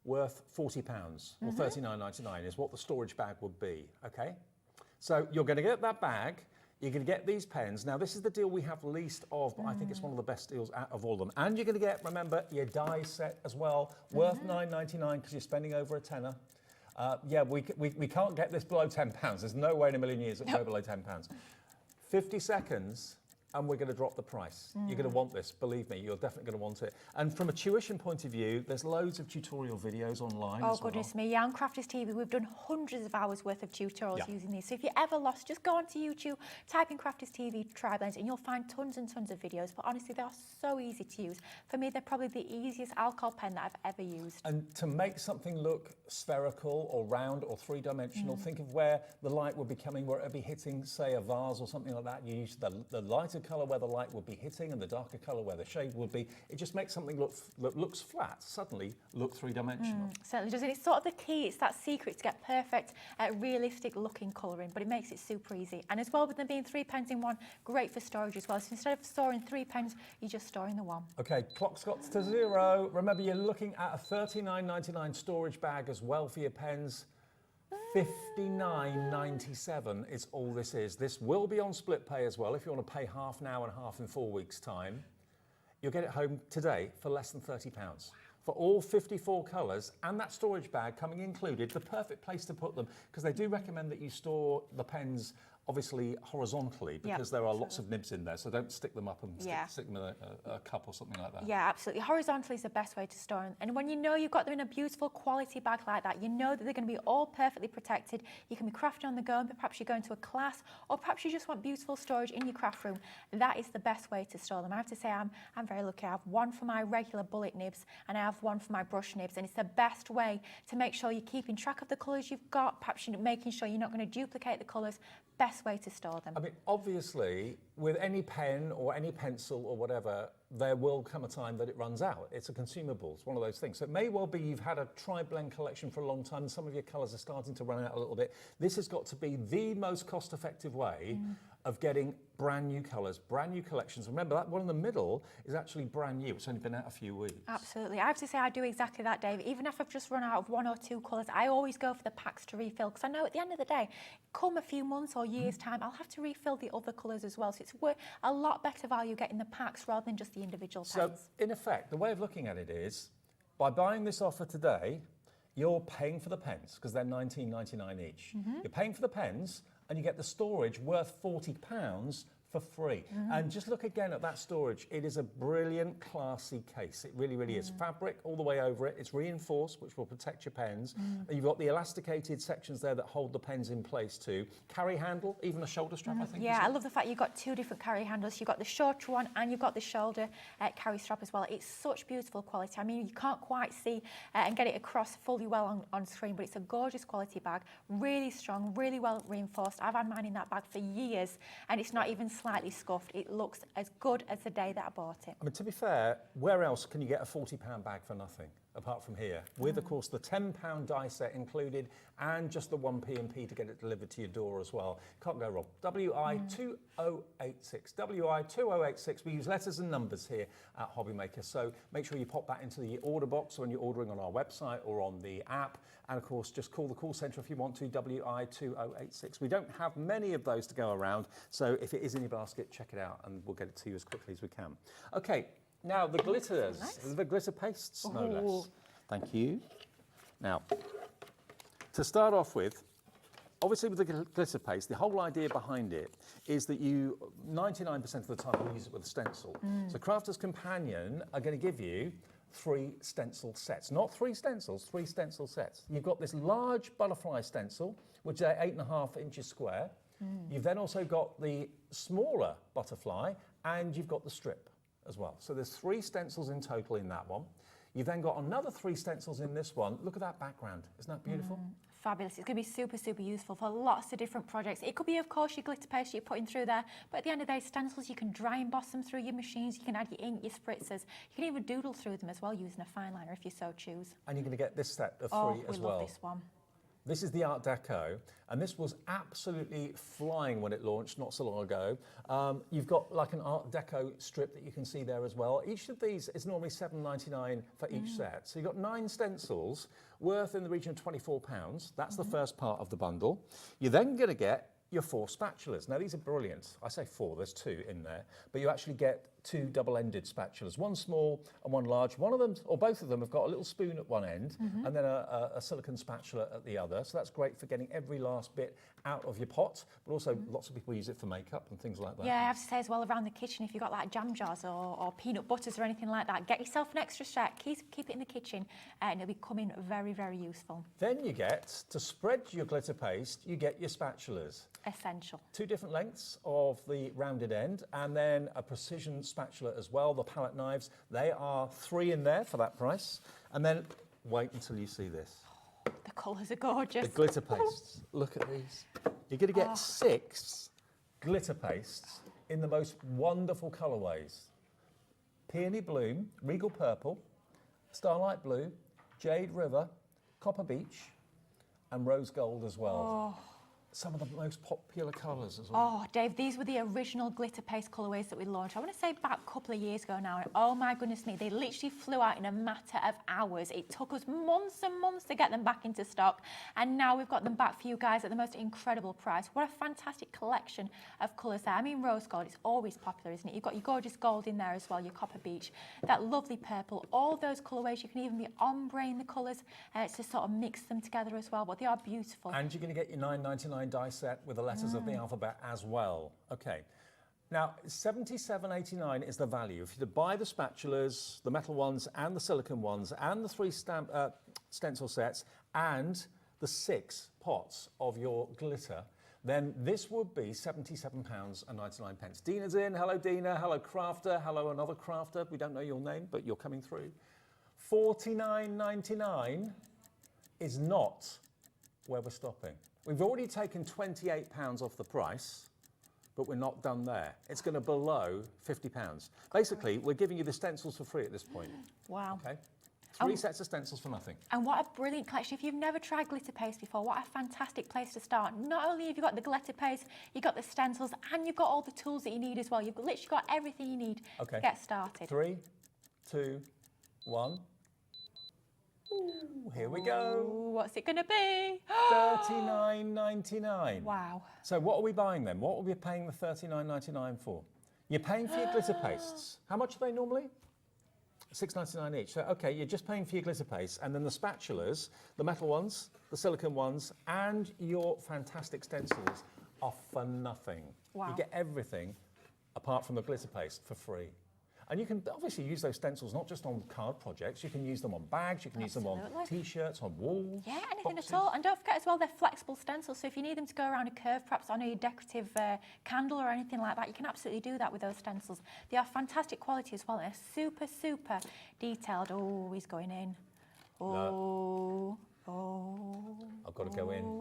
worth £40 or $39.99 is what the storage bag would be, okay? So you're going to get that bag, you're going to get these pens. Now, this is the deal we have least of, but I think it's one of the best deals out of all of them. And you're going to get, remember, your die set as well, worth $9.99 because you're spending over a tenner. Yeah, we can't get this below £10. There's no way in a million years it'll go below £10. 50 seconds. And we're going to drop the price. You're going to want this, believe me, you're definitely going to want it. And from a tuition point of view, there's loads of tutorial videos online as well. Goodness me, yeah, on Crafty's TV, we've done hundreds of hours worth of tutorials using these. So if you're ever lost, just go onto YouTube, type in Crafty's TV tri-blends, and you'll find tons and tons of videos. But honestly, they are so easy to use. For me, they're probably the easiest alcohol pen that I've ever used. And to make something look spherical or round or 3-dimensional, think of where the light would be coming, where it would be hitting, say, a vase or something like that. You use the lighter colour where the light would be hitting and the darker colour where the shade would be. It just makes something that looks flat suddenly look 3-dimensional. Certainly does. And it's sort of the key, it's that secret to get perfect, realistic looking colouring, but it makes it super easy. And as well, with them being 3 pens in one, great for storage as well. So instead of storing 3 pens, you're just storing the one. Okay, clock's got to 0. Remember, you're looking at a $39.99 storage bag as well for your pens. $59.97 is all this is. This will be on split pay as well. If you want to pay half now and half in 4 weeks' time, you'll get it home today for less than £30. For all 54 colours and that storage bag coming included, the perfect place to put them, because they do recommend that you store the pens obviously horizontally because there are lots of nibs in there, so don't stick them up and stick them in a cup or something like that. Yeah, absolutely. Horizontally is the best way to store them. And when you know you've got them in a beautiful quality bag like that, you know that they're going to be all perfectly protected. You can be crafting on the go, but perhaps you're going to a class, or perhaps you just want beautiful storage in your craft room. That is the best way to store them. I have to say I'm very lucky. I have one for my regular bullet nibs and I have one for my brush nibs, and it's the best way to make sure you're keeping track of the colours you've got, perhaps you're making sure you're not going to duplicate the colours. Best way to store them. I mean, obviously, with any pen or any pencil or whatever, there will come a time that it runs out. It's a consumable. It's one of those things. So it may well be you've had a tri-blend collection for a long time and some of your colours are starting to run out a little bit. This has got to be the most cost-effective way of getting brand new colours, brand new collections. Remember, that one in the middle is actually brand new. It's only been out a few weeks. Absolutely. I have to say I do exactly that, Dave. Even if I've just run out of 1 or 2 colours, I always go for the packs to refill, because I know at the end of the day, come a few months or years' time, I'll have to refill the other colours as well. So it's a lot better value getting the packs rather than just the individual pens. So, in effect, the way of looking at it is, by buying this offer today, you're paying for the pens, because they're £19.99 each. You're paying for the pens, and you get the storage worth £40 for free. And just look again at that storage. It is a brilliant, classy case. It really, really is. Fabric all the way over it. It's reinforced, which will protect your pens. You've got the elasticated sections there that hold the pens in place too. Carry handle, even a shoulder strap, I think. Yeah, I love the fact you've got 2 different carry handles. You've got the shorter one and you've got the shoulder carry strap as well. It's such beautiful quality. I mean, you can't quite see and get it across fully well on screen, but it's a gorgeous quality bag. Really strong, really well reinforced. I've had mine in that bag for years, and it's not even slightly scuffed. It looks as good as the day that I bought it. I mean, to be fair, where else can you get a £40 bag for nothing, apart from here? With, of course, the £10 die set included, and just the 1 P&P to get it delivered to your door as well. Can't go wrong. WI2086. WI2086. We use letters and numbers here at Hobbymaker, so make sure you pop that into the order box when you're ordering on our website or on the app. And of course, just call the call centre if you want to, WI2086. We don't have many of those to go around, so if it is in your basket, check it out and we'll get it to you as quickly as we can. Okay, now the glitters, the glitter pastes, no less. Thank you. Now, to start off with, obviously with the glitter paste, the whole idea behind it is that you, 99% of the time, will use it with a stencil. So Crafter's Companion are going to give you 3 stencil sets. Not 3 stencils, 3 stencil sets. You've got this large butterfly stencil, which are 8.5 inches square. You've then also got the smaller butterfly, and you've got the strip as well. So there's 3 stencils in total in that one. You've then got another 3 stencils in this one. Look at that background. Isn't that beautiful? Fabulous. It's going to be super, super useful for lots of different projects. It could be, of course, your glitter paste you're putting through there, but at the end of the day, stencils, you can dry emboss them through your machines, you can add your ink, your spritzers, you can even doodle through them as well using a fine liner if you so choose. And you're going to get this set of 3 as well. We love this one. This is the Art Deco, and this was absolutely flying when it launched not so long ago. You've got like an Art Deco strip that you can see there as well. Each of these is normally £7.99 for each set. So you've got 9 stencils worth in the region of £24. That's the first part of the bundle. You're then going to get your 4 spatulas. Now these are brilliant. I say 4, there's 2 in there, but you actually get 2 double-ended spatulas, one small and one large. One of them, or both of them, have got a little spoon at one end and then a silicone spatula at the other. So that's great for getting every last bit out of your pot, but also lots of people use it for makeup and things like that. Yeah, I have to say as well, around the kitchen, if you've got like jam jars or peanut butters or anything like that, get yourself an extra set, keep it in the kitchen, and it'll be coming very, very useful. Then you get, to spread your glitter paste, you get your spatulas. Essential. 2 different lengths of the rounded end, and then a precision spatula as well. The palette knives, they are 3 in there for that price. And then wait until you see this. The colours are gorgeous. The glitter pastes. Look at these. You're going to get 6 glitter pastes in the most wonderful colourways. Peony Bloom, Regal Purple, Starlight Blue, Jade River, Copper Beach, and Rose Gold as well. Some of the most popular colours as well. Oh, Dave, these were the original glitter paste colourways that we launched. I want to say back a couple of years ago now. And oh my goodness me, they literally flew out in a matter of hours. It took us months and months to get them back into stock. And now we've got them back for you guys at the most incredible price. What a fantastic collection of colours there. I mean, rose gold is always popular, isn't it? You've got your gorgeous gold in there as well, your copper beach, that lovely purple, all those colourways. You can even be ombre-ing the colours to sort of mix them together as well, but they are beautiful. And you're going to get your £9.99 die set with the letters of the alphabet as well. Okay. Now, £77.89 is the value. If you buy the spatulas, the metal ones and the silicone ones, and the 3 stencil sets, and the 6 pots of your glitter, then this would be £77.99. Dina's in. Hello, Dina. Hello, Crafter. Hello, another Crafter. We don't know your name, but you're coming through. £49.99 is not where we're stopping. We've already taken £28 off the price, but we're not done there. It's going to below £50. Basically, we're giving you the stencils for free at this point. Wow. Okay? 3 sets of stencils for nothing. And what a brilliant collection. If you've never tried glitter paste before, what a fantastic place to start. Not only have you got the glitter paste, you've got the stencils, and you've got all the tools that you need as well. You've literally got everything you need to get started. 3, 2, 1. Ooh, here we go. Ooh, what's it going to be? $39.99. Wow. So what are we buying then? What are we paying the $39.99 for? You're paying for your glitter pastes. How much are they normally? $6.99 each. So, okay, you're just paying for your glitter paste, and then the spatulas, the metal ones, the silicone ones, and your fantastic stencils are for nothing. Wow. You get everything apart from the glitter paste for free. And you can obviously use those stencils not just on card projects, you can use them on bags, you can use them on T-shirts, on walls. Yeah, anything boxes. at all. And don't forget as well, they're flexible stencils, so if you need them to go around a curve, perhaps on a decorative candle or anything like that, you can absolutely do that with those stencils. They are fantastic quality as well, and they're super, super detailed. Oh, he's going in. Oh, No. oh. I've got to go in.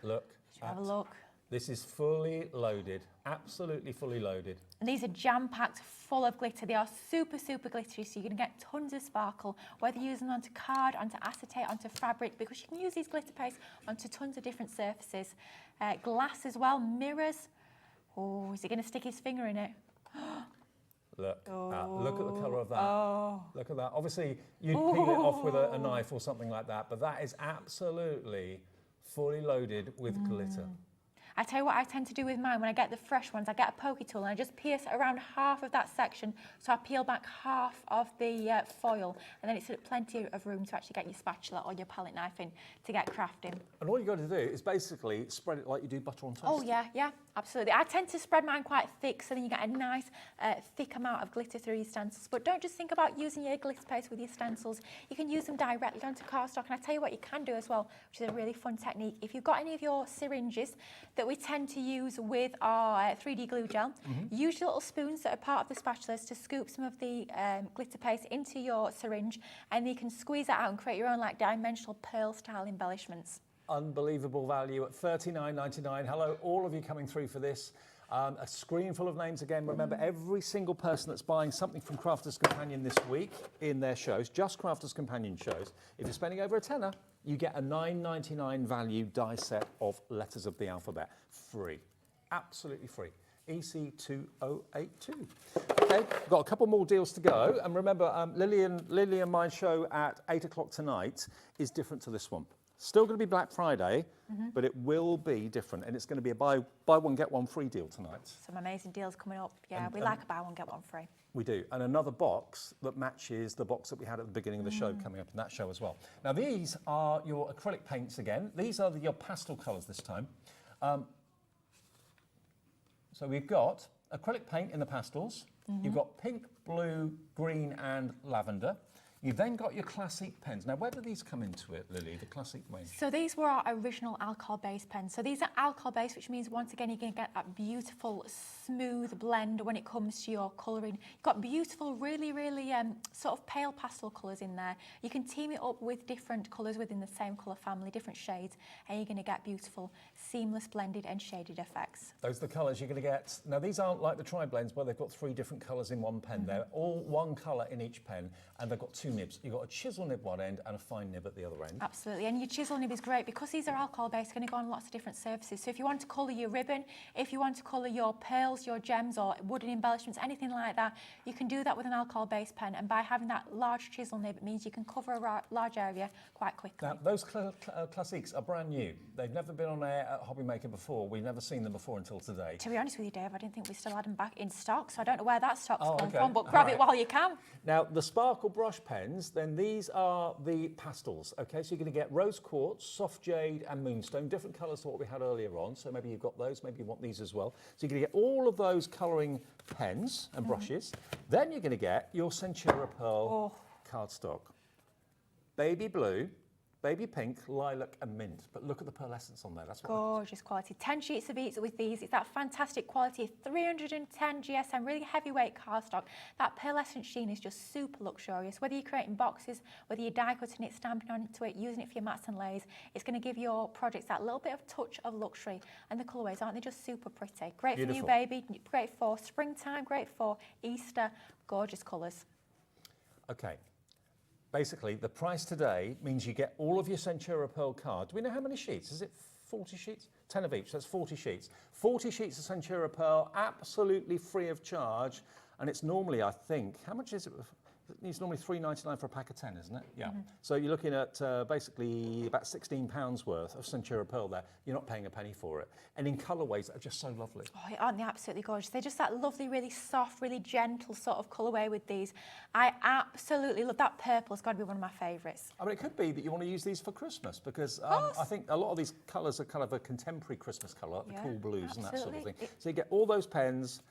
Look. Have a look. This is fully loaded, absolutely fully loaded. And these are jam-packed, full of glitter. They are super, super glittery, so you're going to get tons of sparkle, whether you're using them onto card, onto acetate, onto fabric, because you can use these glitter paste onto tons of different surfaces. Glass as well, mirrors. Oh, is he going to stick his finger in it? Look, look at the colour of that. Look at that. Obviously, you'd peel it off with a knife or something like that, but that is absolutely fully loaded with glitter. I tell you what I tend to do with mine when I get the fresh ones, I get a pokey tool and I just pierce around half of that section, so I peel back half of the foil, and then it's plenty of room to actually get your spatula or your palette knife in to get crafting. And all you got to do is basically spread it like you do butter on toast. Oh yeah, yeah, absolutely. I tend to spread mine quite thick, so then you get a nice thick amount of glitter through your stencils. But don't just think about using your glitter paste with your stencils. You can use them directly onto cardstock, and I tell you what you can do as well, which is a really fun technique. If you've got any of your syringes that we tend to use with our 3D glue gel, use your little spoons that are part of the spatulas to scoop some of the glitter paste into your syringe, and you can squeeze that out and create your own like dimensional pearl style embellishments. Unbelievable value at $39.99. Hello, all of you coming through for this. A screen full of names again. Remember, every single person that's buying something from Crafters Companion this week in their shows, just Crafters Companion shows, if you're spending over a tenner, you get a $9.99 value die set of letters of the alphabet. Free. Absolutely free. EC2082. Okay, we've got a couple more deals to go. And remember, Lily and my show at 8 o'clock tonight is different to this one. Still going to be Black Friday, but it will be different. And it's going to be a buy one, get one free deal tonight. Some amazing deals coming up. Yeah, we like a buy one, get one free. We do. And another box that matches the box that we had at the beginning of the show coming up in that show as well. Now, these are your acrylic paints again. These are your pastel colours this time. So we've got acrylic paint in the pastels. You've got pink, blue, green and lavender. You've then got your classic pens. Now, where do these come into it, Lily, the classic range? So these were our original alcohol-based pens. So these are alcohol-based, which means, once again, you're going to get that beautiful, smooth blend when it comes to your colouring. You've got beautiful, really, really sort of pale pastel colours in there. You can team it up with different colours within the same colour family, different shades, and you're going to get beautiful, seamless blended and shaded effects. Those are the colours you're going to get. Now, these aren't like the tri-blends where they've got 3 different colours in one pen. They're all one colour in each pen, and they've got 2 nibs. You've got a chisel nib one end and a fine nib at the other end. Absolutely, and your chisel nib is great because these are alcohol-based, going to go on lots of different surfaces. So if you want to colour your ribbon, if you want to colour your pearls, your gems or wooden embellishments, anything like that, you can do that with an alcohol-based pen, and by having that large chisel nib, it means you can cover a large area quite quickly. Now, those classiques are brand new. They've never been on air at Hobby Maker before. We've never seen them before until today. To be honest with you, Dave, I didn't think we still had them back in stock, so I don't know where that stock's come okay. from, but grab it while you can. Now, the sparkle brush pens, then these are the pastels, okay? So you're going to get rose quartz, soft jade and moonstone, different colours to what we had earlier on. So maybe you've got those, maybe you want these as well. So you're going to get all of those colouring pens and brushes. Then you're going to get your Centura Pearl cardstock. Baby blue, baby pink, lilac and mint. But look at the pearlescence on there. That's what gorgeous quality. 10 sheets of each with these. It's that fantastic quality, 310 GSM, really heavyweight cardstock. That pearlescent sheen is just super luxurious. Whether you're creating boxes, whether you're die cutting it, stamping onto it, using it for your mats and lays, it's going to give your projects that little bit of touch of luxury. And the colourways, aren't they just super pretty? Great for new baby, great for springtime, great for Easter, gorgeous colours. Okay. basically, the price today means you get all of your Centura Pearl card. Do we know how many sheets? Is it 40 sheets? 10 of each, that's 40 sheets. 40 sheets of Centura Pearl, absolutely free of charge. And it's normally, I think, how much is it? It's normally $3.99 for a pack of 10, isn't it? Yeah. So you're looking at basically about £16 worth of Centura Pearl there. You're not paying a penny for it. And in colourways that are just so lovely. Oh, aren't they absolutely gorgeous? They're just that lovely, really soft, really gentle sort of colourway with these. I absolutely love that purple. It's got to be one of my favourites. I mean, it could be that you want to use these for Christmas because I think a lot of these colours are kind of a contemporary Christmas colour, like the cool blues and that sort of thing. So you get all those pens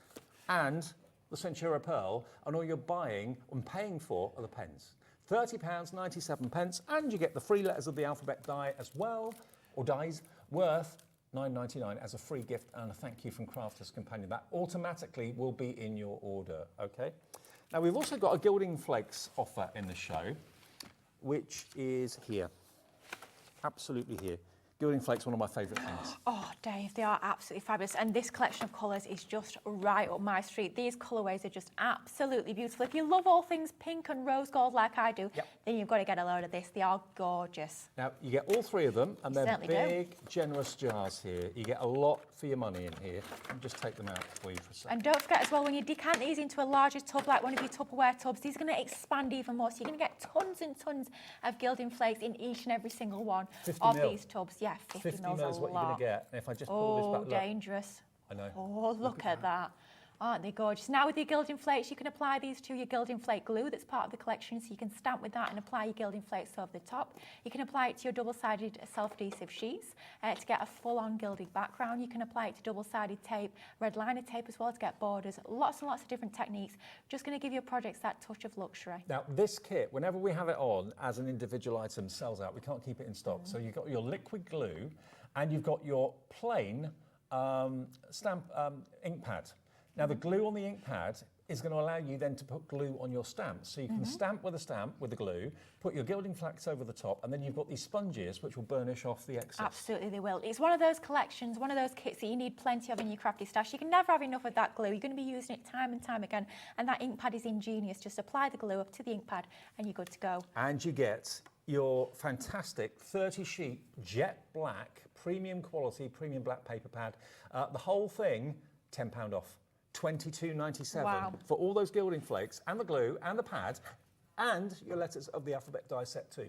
and the Centura Pearl, and all you're buying and paying for are the pens. £30.97, and you get the free letters of the alphabet die as well, or dies, worth $9.99 as a free gift and a thank you from Crafters Companion. That automatically will be in your order, okay? Now, we've also got a Gilding Flakes offer in the show, which is here, absolutely here. Gilding Flakes, one of my favourite things. Oh, Dave, they are absolutely fabulous. And this collection of colours is just right up my street. These colourways are just absolutely beautiful. If you love all things pink and rose gold like I do, then you've got to get a load of this. They are gorgeous. Now, you get all three of them, and they're big, generous jars here. You get a lot for your money in here. I'll just take them out for you for a second. And don't forget as well, when you decant these into a larger tub, like one of your Tupperware tubs, these are going to expand even more. So you're going to get tons and tons of Gilding Flakes in each and every single one of these tubs. Yeah, 50 mils is what you're going to get. And if I just pull this back, look. Dangerous. I know. Oh, look at that. Aren't they gorgeous? Now with your Gilding Flakes, you can apply these to your Gilding Flake glue that's part of the collection, so you can stamp with that and apply your Gilding Flakes over the top. You can apply it to your double-sided self-adhesive sheets to get a full-on gilded background. You can apply it to double-sided tape, red liner tape as well to get borders. Lots and lots of different techniques. Just going to give your projects that touch of luxury. Now, this kit, whenever we have it on as an individual item, sells out. We can't keep it in stock. So you've got your liquid glue and you've got your plain stamp ink pad. Now, the glue on the ink pad is going to allow you then to put glue on your stamps. So you can stamp with the glue, put your Gilding Flakes over the top, and then you've got these sponges which will burnish off the excess. Absolutely, they will. It's one of those collections, one of those kits that you need plenty of in your crafty stash. You can never have enough of that glue. You're going to be using it time and time again, and that ink pad is ingenious. Just apply the glue up to the ink pad, and you're good to go. And you get your fantastic 30-sheet jet black, premium quality, premium black paper pad. The whole thing, £10 off. $22.97 for all those Gilding Flakes and the glue and the pad and your letters of the alphabet die set too.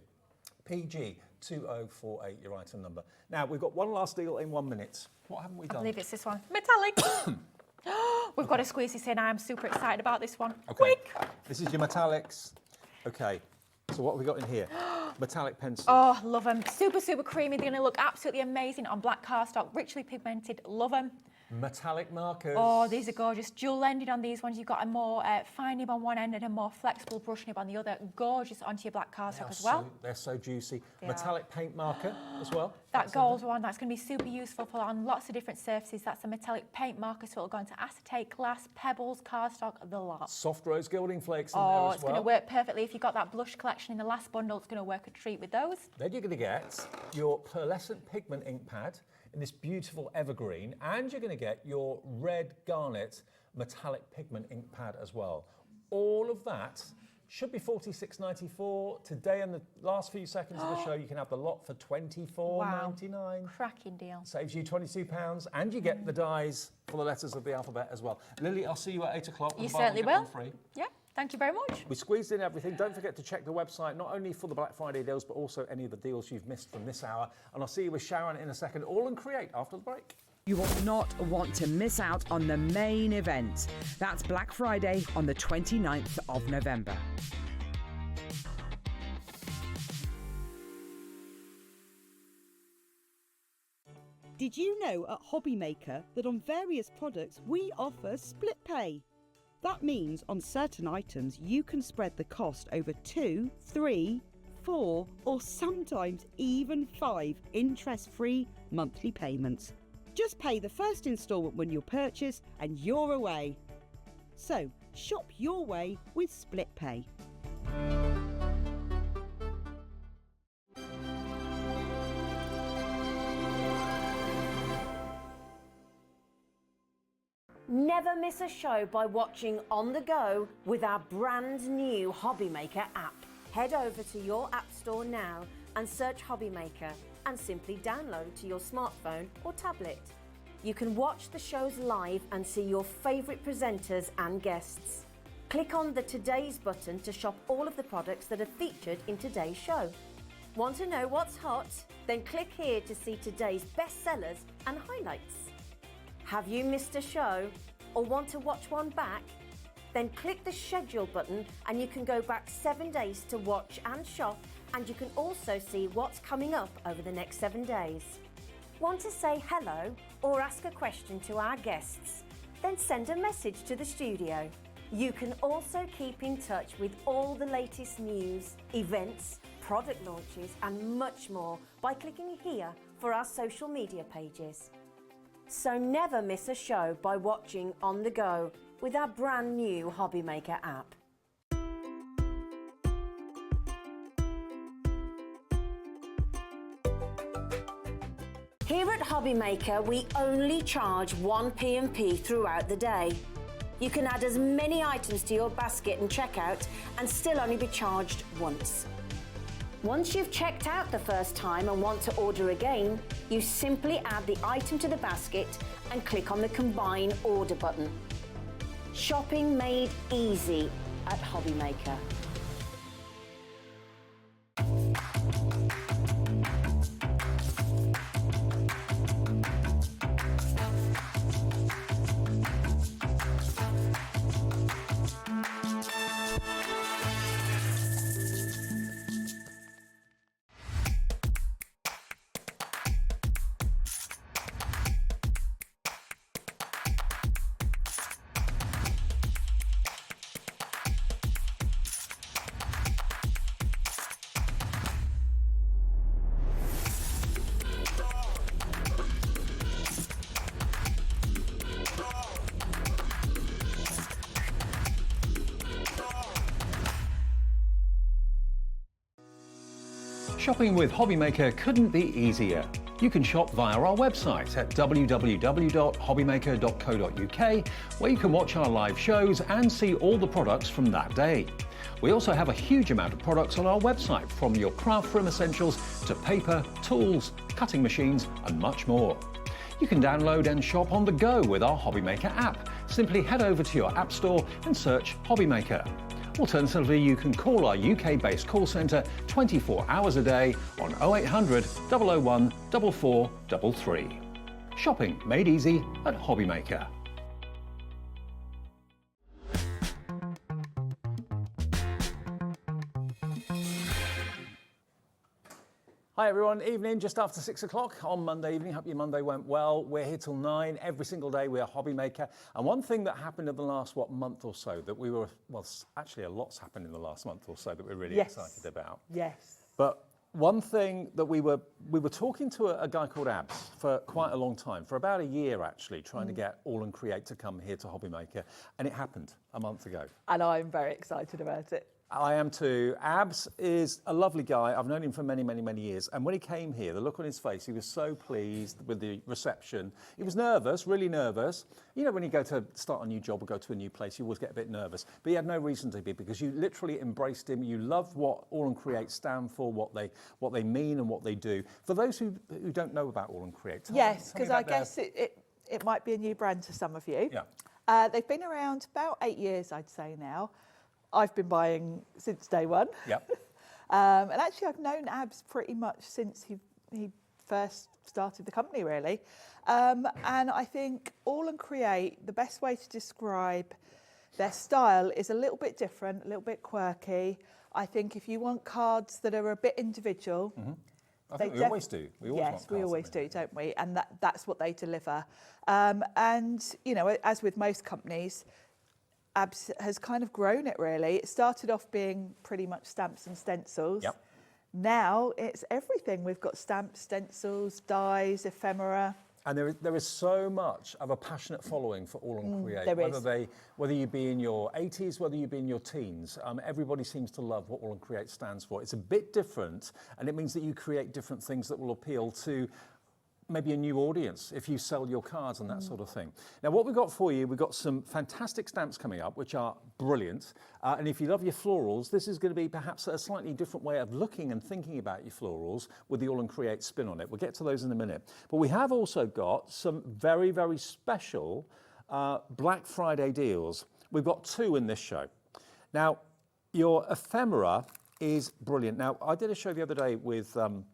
PG2048, your item number. Now, we've got one last deal in 1 minute. What haven't we done? I believe it's this one. Metallic. We've got to squeeze this in. I'm super excited about this one. Okay. Quick. This is your metallics. Okay. So what have we got in here? Metallic pencil. Oh, love them. Super, super creamy. They're going to look absolutely amazing on black cardstock. Richly pigmented. Love them. Metallic markers. Oh, these are gorgeous. Dual ended on these ones. You've got a more fine nib on one end and a more flexible brush nib on the other. Gorgeous onto your black cardstock as well. They're so juicy. Metallic paint marker as well. That gold one, that's going to be super useful for on lots of different surfaces. That's a metallic paint marker, so it'll go into acetate, glass, pebbles, cardstock, the lot. Soft rose Gilding Flakes in there as well. Oh, it's going to work perfectly. If you've got that blush collection in the last bundle, it's going to work a treat with those. Then you're going to get your pearlescent pigment ink pad in this beautiful evergreen, and you're going to get your red garnet metallic pigment ink pad as well. All of that should be $46.94. Today, in the last few seconds of the show, you can have the lot for $24.99. Wow. Cracking deal. Saves you £22, and you get the dies for the letters of the alphabet as well. Lily, I'll see you at 8 o'clock. You certainly will. Free. Yeah. Thank you very much. We squeezed in everything. Don't forget to check the website, not only for the Black Friday deals, but also any of the deals you've missed from this hour. And I'll see you with Sharon in a second. AALL Create after the break. You will not want to miss out on the main event. That's Black Friday on the 29th of November. Did you know at Hobby Maker that on various products we offer split pay? That means on certain items you can spread the cost over 2, 3, 4 or sometimes even 5 interest-free monthly payments. Just pay the first instalment when you purchase and you're away. So shop your way with split pay. Never miss a show by watching on the go with our brand new Hobby Maker app. Head over to your App Store now and search Hobbymaker and simply download to your smartphone or tablet. You can watch the shows live and see your favourite presenters and guests. Click on the Today's button to shop all of the products that are featured in today's show. Want to know what's hot? Then click here to see today's bestsellers and highlights. Have you missed a show or want to watch one back? Then click the schedule button and you can go back 7 days to watch and shop, and you can also see what's coming up over the next 7 days. Want to say hello or ask a question to our guests? Then send a message to the studio. You can also keep in touch with all the latest news, events, product launches and much more by clicking here for our social media pages. So never miss a show by watching on the go with our brand new Hobbymaker app. Here at Hobbymaker, we only charge 1 P&P throughout the day. You can add as many items to your basket and checkout and still only be charged once. Once you've checked out the first time and want to order again, you simply add the item to the basket and click on the Combine Order button. Shopping made easy at Hobbymaker. Shopping with Hobbymaker couldn't be easier. You can shop via our website at www.hobbymaker.co.uk, where you can watch our live shows and see all the products from that day. We also have a huge amount of products on our website, from your craft room essentials to paper, tools, cutting machines and much more. You can download and shop on the go with our Hobbymaker app. Simply head over to your App Store and search Hobbymaker. Alternatively, you can call our UK-based call centre 24 hours a day on 0800 001 4433. Shopping made easy at Hobbymaker. Hi everyone, evening, just after 6 o'clock on Monday evening. Hope your Monday went well. We're here till 9 every single day. We are Hobbymaker. And one thing that happened in the last, month or so that we were, well, actually a lot's happened in the last month or so that we're really excited about. Yes. But one thing that we were talking to a guy called Abs for quite a long time, for about a year actually, trying to get AALL Create to come here to Hobbymaker. And it happened a month ago. And I'm very excited about it. I am too. Abs is a lovely guy. I've known him for many, many, many years. And when he came here, the look on his face, he was so pleased with the reception. He was nervous, really nervous. You know, when you go to start a new job or go to a new place, you always get a bit nervous. But he had no reason to be, because you literally embraced him. You love what AALL Create stand for, what they mean and what they do. For those who don't know about AALL Create, yes, because I guess it might be a new brand to some of you. Yeah. They've been around about 8 years, I'd say now. I've been buying since day one. Yep. And actually, I've known Abs pretty much since he first started the company, really. And I think AALL Create, the best way to describe their style is a little bit different, a little bit quirky. I think if you want cards that are a bit individual, I think we always do. We always do, don't we? And that's what they deliver. And you know, as with most companies, Abs has kind of grown it, really. It started off being pretty much stamps and stencils. Yep. Now it's everything. We've got stamps, stencils, dies, ephemera. And there is so much of a passionate following for AALL Create. Whether you be in your 80s, whether you be in your teens, everybody seems to love what AALL Create stands for. It's a bit different, and it means that you create different things that will appeal to maybe a new audience if you sell your cards and that sort of thing. Now, what we've got for you, we've got some fantastic stamps coming up, which are brilliant. And if you love your florals, this is going to be perhaps a slightly different way of looking and thinking about your florals with the AALL Create spin on it. We'll get to those in a minute. But we have also got some very, very special Black Friday deals. We've got 2 in this show. Now, your ephemera is brilliant. Now, I did a show the other day with some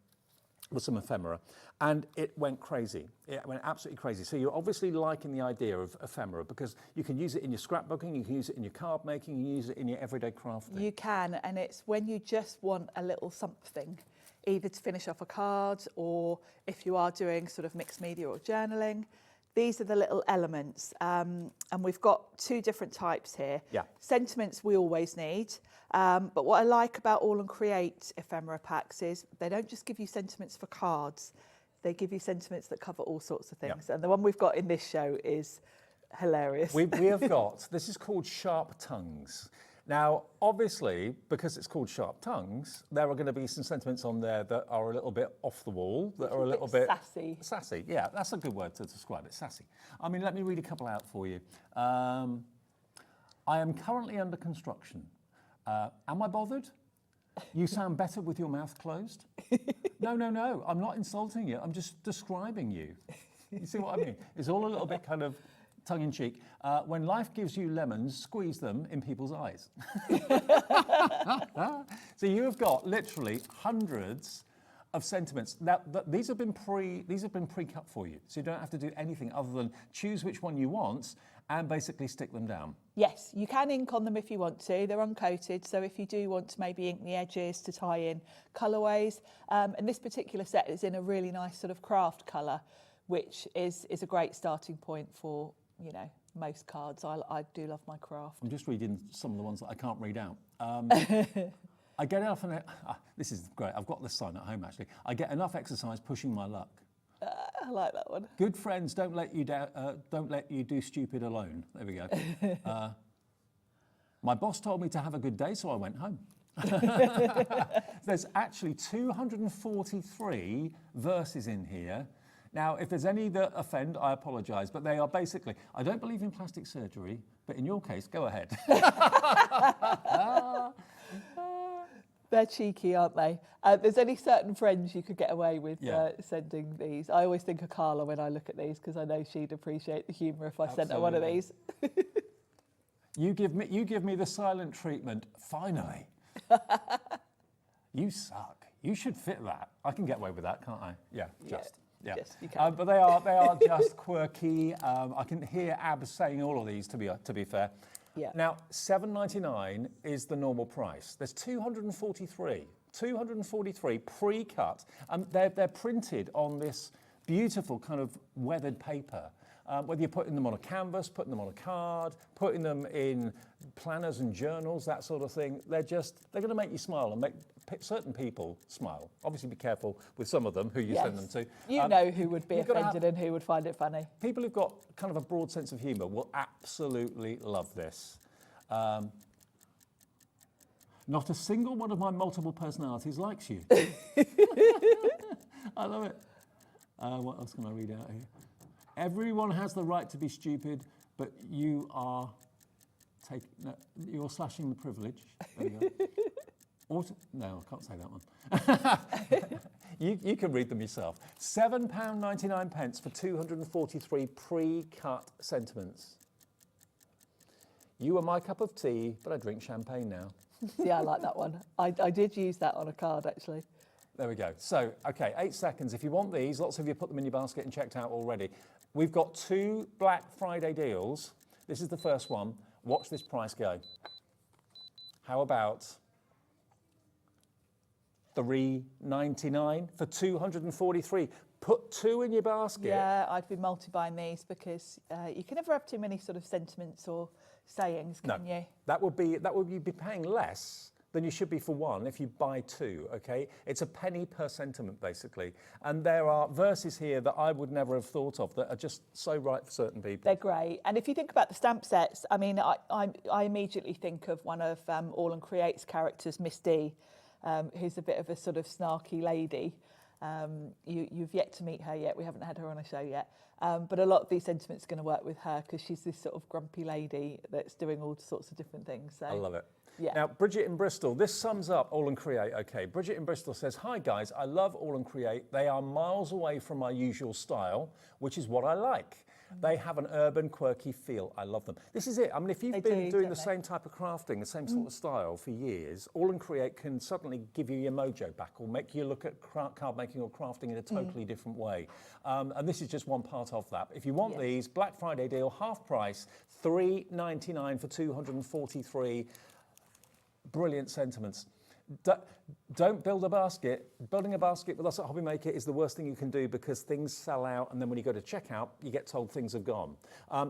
ephemera, and it went crazy. It went absolutely crazy. So you're obviously liking the idea of ephemera because you can use it in your scrapbooking, you can use it in your card making, you can use it in your everyday crafting. You can, and it's when you just want a little something, either to finish off a card or if you are doing sort of mixed media or journaling. These are the little elements, and we've got 2 different types here. Yeah. Sentiments we always need, but what I like about AALL Create ephemera packs is they don't just give you sentiments for cards, they give you sentiments that cover all sorts of things. Yeah. And the one we've got in this show is hilarious. We have got, this is called Sharp Tongues. Now, obviously, because it's called Sharp Tongues, there are going to be some sentiments on there that are a little bit off the wall, that are a little bit... Sassy. Sassy, yeah, that's a good word to describe it, sassy. I mean, let me read a couple out for you. I am currently under construction. Am I bothered? You sound better with your mouth closed. No, I'm not insulting you, I'm just describing you. You see what I mean? It's all a little bit kind of tongue-in-cheek. When life gives you lemons, squeeze them in people's eyes. So you have got literally hundreds of sentiments. Now, these have been pre-cut for you, so you don't have to do anything other than choose which one you want and basically stick them down. Yes, you can ink on them if you want to. They're uncoated, so if you do want to maybe ink the edges to tie in colourways, and this particular set is in a really nice sort of craft colour, which is a great starting point for, you know, most cards. I do love my craft. I'm just reading some of the ones that I can't read out. I get enough, this is great, I've got this sign at home actually. I get enough exercise pushing my luck. I like that one. Good friends don't let you do stupid alone. There we go. My boss told me to have a good day, so I went home. There's actually 243 verses in here. Now, if there's any that offend, I apologise, but they are basically, I don't believe in plastic surgery, but in your case, go ahead. They're cheeky, aren't they? There's only certain friends you could get away with sending these. I always think of Carla when I look at these because I know she'd appreciate the humour if I sent her one of these. You give me the silent treatment, finally. You suck. You should fit that. I can get away with that, can't I? Yeah, just. Yeah. Yes, you can. But they are just quirky. I can hear Ab saying all of these, to be fair. Yeah. Now, $7.99 is the normal price. There's 243 pre-cut. They're printed on this beautiful kind of weathered paper. Whether you're putting them on a canvas, putting them on a card, putting them in planners and journals, that sort of thing, they're going to make you smile and make certain people smile. Obviously, be careful with some of them who you send them to. You know who would be offended and who would find it funny. People who've got kind of a broad sense of humour will absolutely love this. Not a single one of my multiple personalities likes you. I love it. What else can I read out here? Everyone has the right to be stupid, but you are you're slashing the privilege. There you go. No, I can't say that one. You can read them yourself. £7.99 for 243 pre-cut sentiments. You are my cup of tea, but I drink champagne now. Yeah, I like that one. I did use that on a card, actually. There we go. So, okay, 8 seconds. If you want these, lots of you put them in your basket and checked out already. We've got 2 Black Friday deals. This is the first one. Watch this price go. How about $3.99 for 243? Put 2 in your basket. Yeah, I'd be multi-buying these because you can never have too many sort of sentiments or sayings, can you? That would be you'd be paying less than you should be for one if you buy 2, okay? It's a penny per sentiment, basically. And there are verses here that I would never have thought of that are just so right for certain people. They're great. And if you think about the stamp sets, I mean, I immediately think of one of AALL Create's characters, Miss D, who's a bit of a sort of snarky lady. You've yet to meet her yet. We haven't had her on a show yet. But a lot of these sentiments are going to work with her because she's this sort of grumpy lady that's doing all sorts of different things. So, I love it. Yeah. Now, Bridget in Bristol, this sums up AALL Create. Okay, Bridget in Bristol says, hi guys, I love AALL Create. They are miles away from my usual style, which is what I like. They have an urban, quirky feel. I love them. This is it. I mean, if you've been doing the same type of crafting, the same sort of style for years, AALL Create can suddenly give you your mojo back or make you look at card making or crafting in a totally different way. And this is just one part of that. If you want these, Black Friday deal, half price, $3.99 for 243. Brilliant sentiments. Don't build a basket. Building a basket with us at Hobbymaker is the worst thing you can do because things sell out, and then when you go to checkout, you get told things have gone.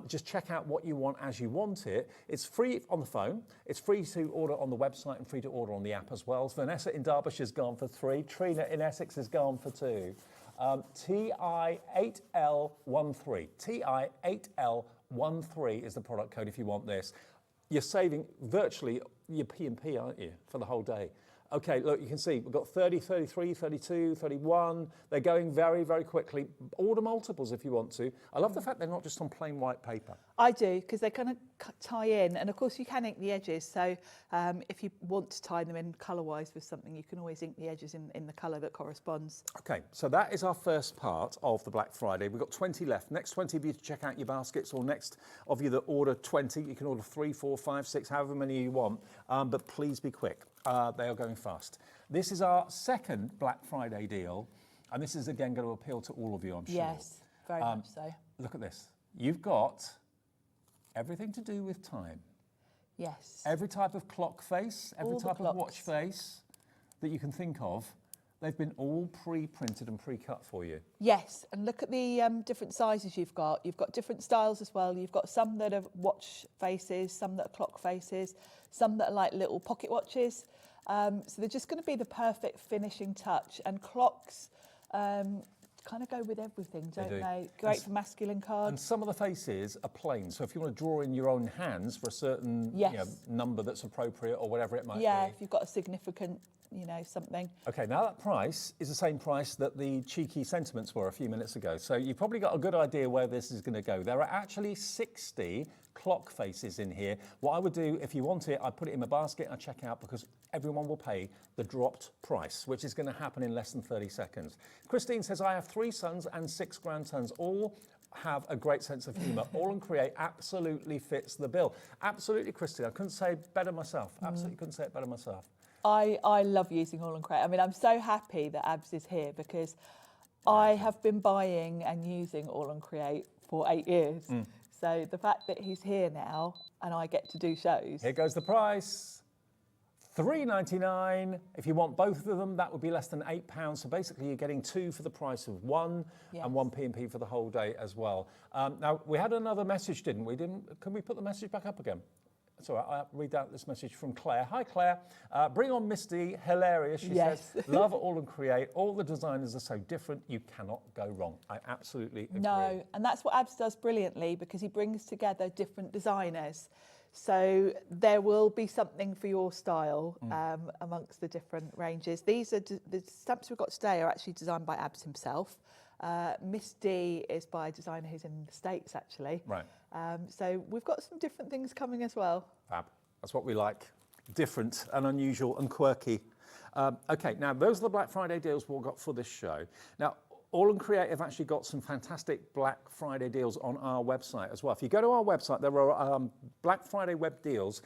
Just check out what you want as you want it. It's free on the phone. It's free to order on the website and free to order on the app as well. So Vanessa in Derbyshire's gone for 3. Trina in Essex has gone for 2. TI8L13. TI8L13 is the product code if you want this. You're saving virtually your P&P, aren't you, for the whole day? Okay, look, you can see we've got 30, 33, 32, 31. They're going very, very quickly. Order multiples if you want to. I love the fact they're not just on plain white paper. I do, because they kind of tie in. And of course, you can ink the edges. So if you want to tie them in colour-wise with something, you can always ink the edges in the colour that corresponds. Okay, so that is our first part of the Black Friday. We've got 20 left. Next 20 of you to check out your baskets, or next of you that order 20. You can order 3, 4, 5, 6, however many you want. But please be quick. They are going fast. This is our second Black Friday deal, and this is again going to appeal to all of you, I'm sure. Yes, very much so. Look at this. You've got everything to do with time. Yes. Every type of clock face, every type of watch face that you can think of, they've been all pre-printed and pre-cut for you. Yes, and look at the different sizes you've got. You've got different styles as well. You've got some that are watch faces, some that are clock faces, some that are like little pocket watches. So they're just going to be the perfect finishing touch. And clocks kind of go with everything, don't they? Great for masculine cards. And some of the faces are plain. So if you want to draw in your own hands for a certain number that's appropriate or whatever it might be. Yeah, if you've got a significant, something. Okay, now that price is the same price that the cheeky sentiments were a few minutes ago. So you've probably got a good idea where this is going to go. There are actually 60 clock faces in here. What I would do, if you want it, I put it in my basket and I check out because everyone will pay the dropped price, which is going to happen in less than 30 seconds. Christine says, I have 3 sons and 6 grandsons, all have a great sense of humour. AALL Create absolutely fits the bill. Absolutely, Christine. I couldn't say it better myself. Absolutely couldn't say it better myself. I love using AALL Create. I mean, I'm so happy that Abs is here because I have been buying and using AALL Create for 8 years. So the fact that he's here now and I get to do shows. Here goes the price. $3.99. If you want both of them, that would be less than £8. So basically you're getting 2 for the price of 1 and 1 P&P for the whole day as well. Now, we had another message, didn't we? Can we put the message back up again? It's all right, I'll read out this message from Claire. Hi, Claire. Bring on Misty. Hilarious, she says. Love AALL Create. All the designers are so different, you cannot go wrong. I absolutely agree. No, and that's what Abs does brilliantly because he brings together different designers. So there will be something for your style amongst the different ranges. These are the stamps we've got today are actually designed by Abs himself. Miss D is by a designer who's in the States, actually. Right. So we've got some different things coming as well. Fab. That's what we like. Different and unusual and quirky. Okay, now those are the Black Friday deals we've got for this show. Now, AALL Create have actually got some fantastic Black Friday deals on our website as well. If you go to our website, there are Black Friday web deals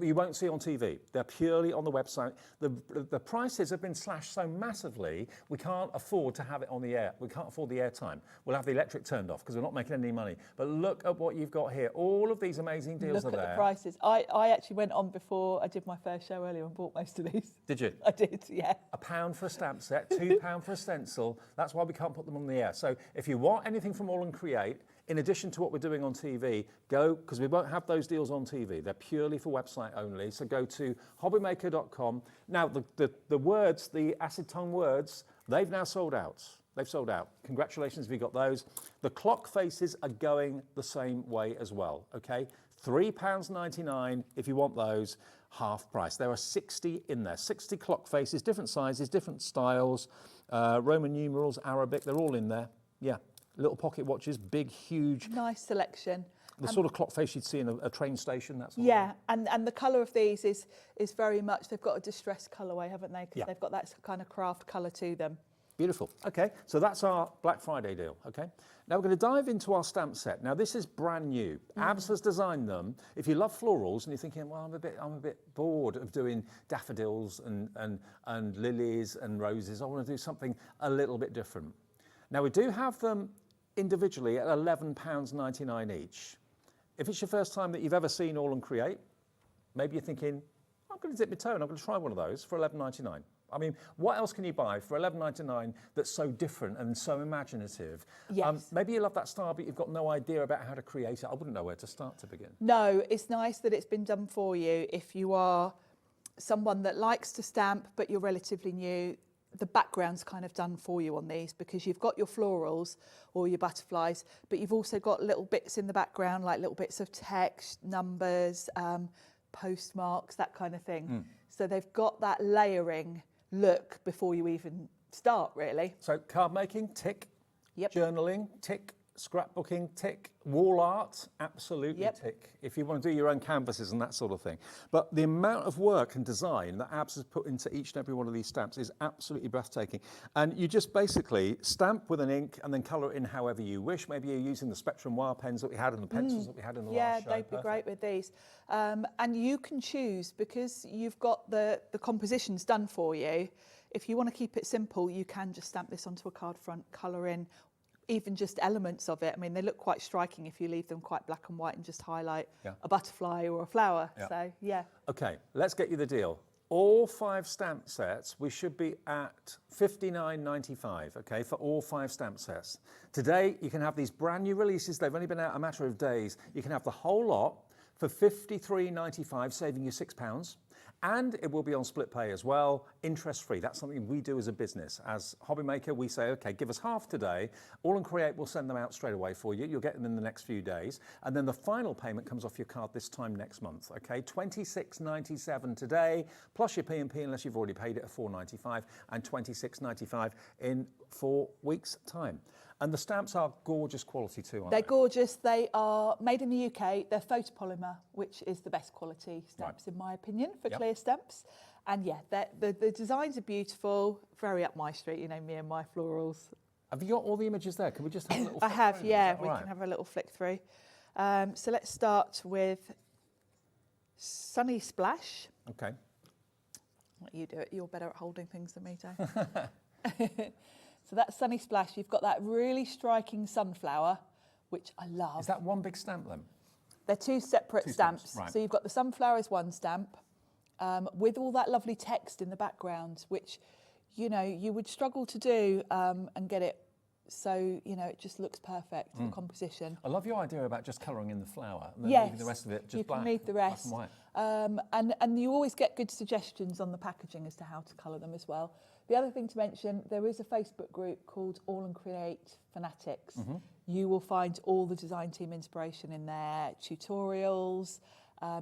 you won't see on TV. They're purely on the website. The prices have been slashed so massively, we can't afford to have it on the air. We can't afford the airtime. We'll have the electric turned off because we're not making any money. But look at what you've got here. All of these amazing deals are there. Look at the prices. I actually went on before I did my first show earlier and bought most of these. Did you? I did, yeah. £1 for a stamp set, £2 for a stencil. That's why we can't put them on the air. So if you want anything from AALL Create, in addition to what we're doing on TV, go, because we won't have those deals on TV. They're purely for website only. So go to hobbymaker.com. Now, the words, the acid tongue words, they've now sold out. They've sold out. Congratulations if you got those. The clock faces are going the same way as well, okay? £3.99 if you want those, half price. There are 60 in there, 60 clock faces, different sizes, different styles. Roman numerals, Arabic, they're all in there. Yeah, little pocket watches, big, huge. Nice selection. The sort of clock face you'd see in a train station, that's all. Yeah, and the colour of these is very much, they've got a distressed colourway, haven't they? Because they've got that kind of craft colour to them. Beautiful. Okay, so that's our Black Friday deal, okay? Now we're going to dive into our stamp set. Now this is brand new. Abs has designed them. If you love florals and you're thinking, well, I'm a bit bored of doing daffodils and lilies and roses, I want to do something a little bit different. Now we do have them individually at £11.99 each. If it's your first time that you've ever seen AALL Create, maybe you're thinking, I'm going to dip my toe and I'm going to try one of those for £11.99. I mean, what else can you buy for £11.99 that's so different and so imaginative? Yes. Maybe you love that style, but you've got no idea about how to create it. I wouldn't know where to start to begin. No, it's nice that it's been done for you. If you are someone that likes to stamp, but you're relatively new, the background's kind of done for you on these, because you've got your florals or your butterflies, but you've also got little bits in the background, like little bits of text, numbers, postmarks, that kind of thing. So they've got that layering look before you even start, really. So card making, tick. Yep. Journaling, tick. Scrapbooking, tick. Wall art, absolutely tick. If you want to do your own canvases and that sort of thing. But the amount of work and design that Abs has put into each and every one of these stamps is absolutely breathtaking. And you just basically stamp with an ink and then colour it in however you wish. Maybe you're using the Spectrum wire pens that we had and the pencils that we had in the last show. Yeah, they'd be great with these. And you can choose, because you've got the compositions done for you. If you want to keep it simple, you can just stamp this onto a card front, colour in even just elements of it. I mean, they look quite striking if you leave them quite black and white and just highlight a butterfly or a flower. So, yeah. Okay, let's get you the deal. All 5 stamp sets, we should be at $59.95, okay, for all 5 stamp sets. Today, you can have these brand new releases. They've only been out a matter of days. You can have the whole lot for $53.95, saving you £6. And it will be on split pay as well, interest-free. That's something we do as a business. As hobby maker, we say, okay, give us half today. AALL Create will send them out straight away for you. You'll get them in the next few days. And then the final payment comes off your card this time next month, okay? $26.97 today, plus your P&P unless you've already paid it at $4.95, and $26.95 in 4 weeks' time. And the stamps are gorgeous quality too, aren't they? They're gorgeous. They are made in the UK. They're photopolymer, which is the best quality stamps, in my opinion, for clear stamps. And yeah, the designs are beautiful, very up my street, you know, me and my florals. Have you got all the images there? Can we just have a little I flick have, through yeah. them? We can have a little flick through. So let's start with Sunny Splash. Okay. Let you do it. You're better at holding things than me, Joe. So that's Sunny Splash. You've got that really striking sunflower, which I love. Is that one big stamp then? They're 2 separate stamps. Right. So you've got the sunflower as one stamp, with all that lovely text in the background, which, you know, you would struggle to do and get it so, you know, it just looks perfect, the composition. I love your idea about just colouring in the flower and then leaving the rest of it just black. You can leave the rest. Black and white. And you always get good suggestions on the packaging as to how to colour them as well. The other thing to mention, there is a Facebook group called AALL Create Fanatics. You will find all the design team inspiration in there, tutorials,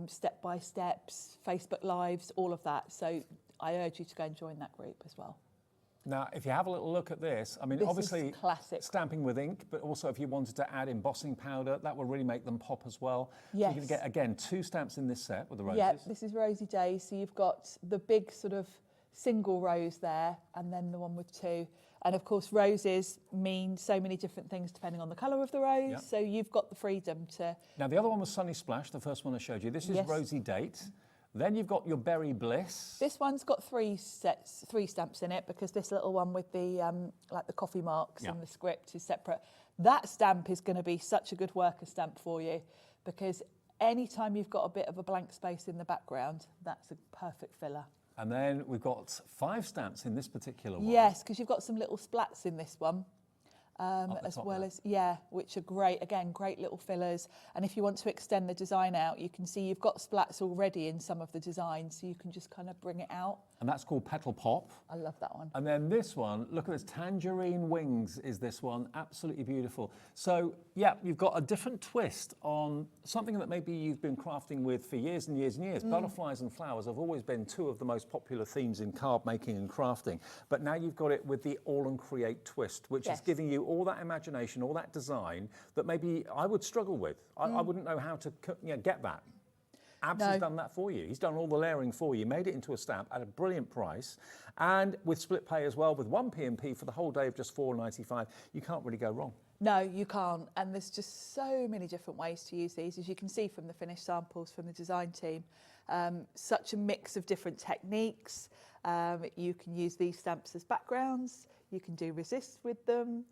step-by-steps, Facebook Lives, all of that. So I urge you to go and join that group as well. Now, if you have a little look at this, I mean, This obviously is classic. Stamping with ink, but also if you wanted to add embossing powder, that will really make them pop as well. Yes. So you're going to get, again, 2 stamps in this set with the roses. Yeah, this is Rosy Days. So you've got the big sort of single rose there, and then the one with 2. And of course, roses mean so many different things depending on the colour of the rose. Yep. So you've got the freedom to... Now, the other one was Sunny Splash, the first one I showed you. This is Rosy Date. Then you've got your Berry Bliss. This one's got 3 stamps in it, because this little one with the like the coffee marks and the script is separate. That stamp is going to be such a good worker stamp for you, because anytime you've got a bit of a blank space in the background, that's a perfect filler. And then we've got 5 stamps in this particular one. Yes, because you've got some little splats in this one. as well as, which are great, again, great little fillers. And if you want to extend the design out, you can see you've got splats already in some of the designs, so you can just kind of bring it out. And that's called Petal Pop. I love that one. And then this one, look at this, Tangerine Wings is this one, absolutely beautiful. So, yeah, you've got a different twist on something that maybe you've been crafting with for years and years and years. Butterflies and flowers have always been two of the most popular themes in card making and crafting. But now you've got it with the AALL Create twist, which is giving you all that imagination, all that design that maybe I would struggle with. I wouldn't know how to get that. Abs has done that for you. He's done all the layering for you, made it into a stamp at a brilliant price. And with split pay as well, with one P&P for the whole day of just $4.95, you can't really go wrong. No, you can't. And there's just so many different ways to use these, as you can see from the finished samples from the design team. Such a mix of different techniques. You can use these stamps as backgrounds. You can do resist with them.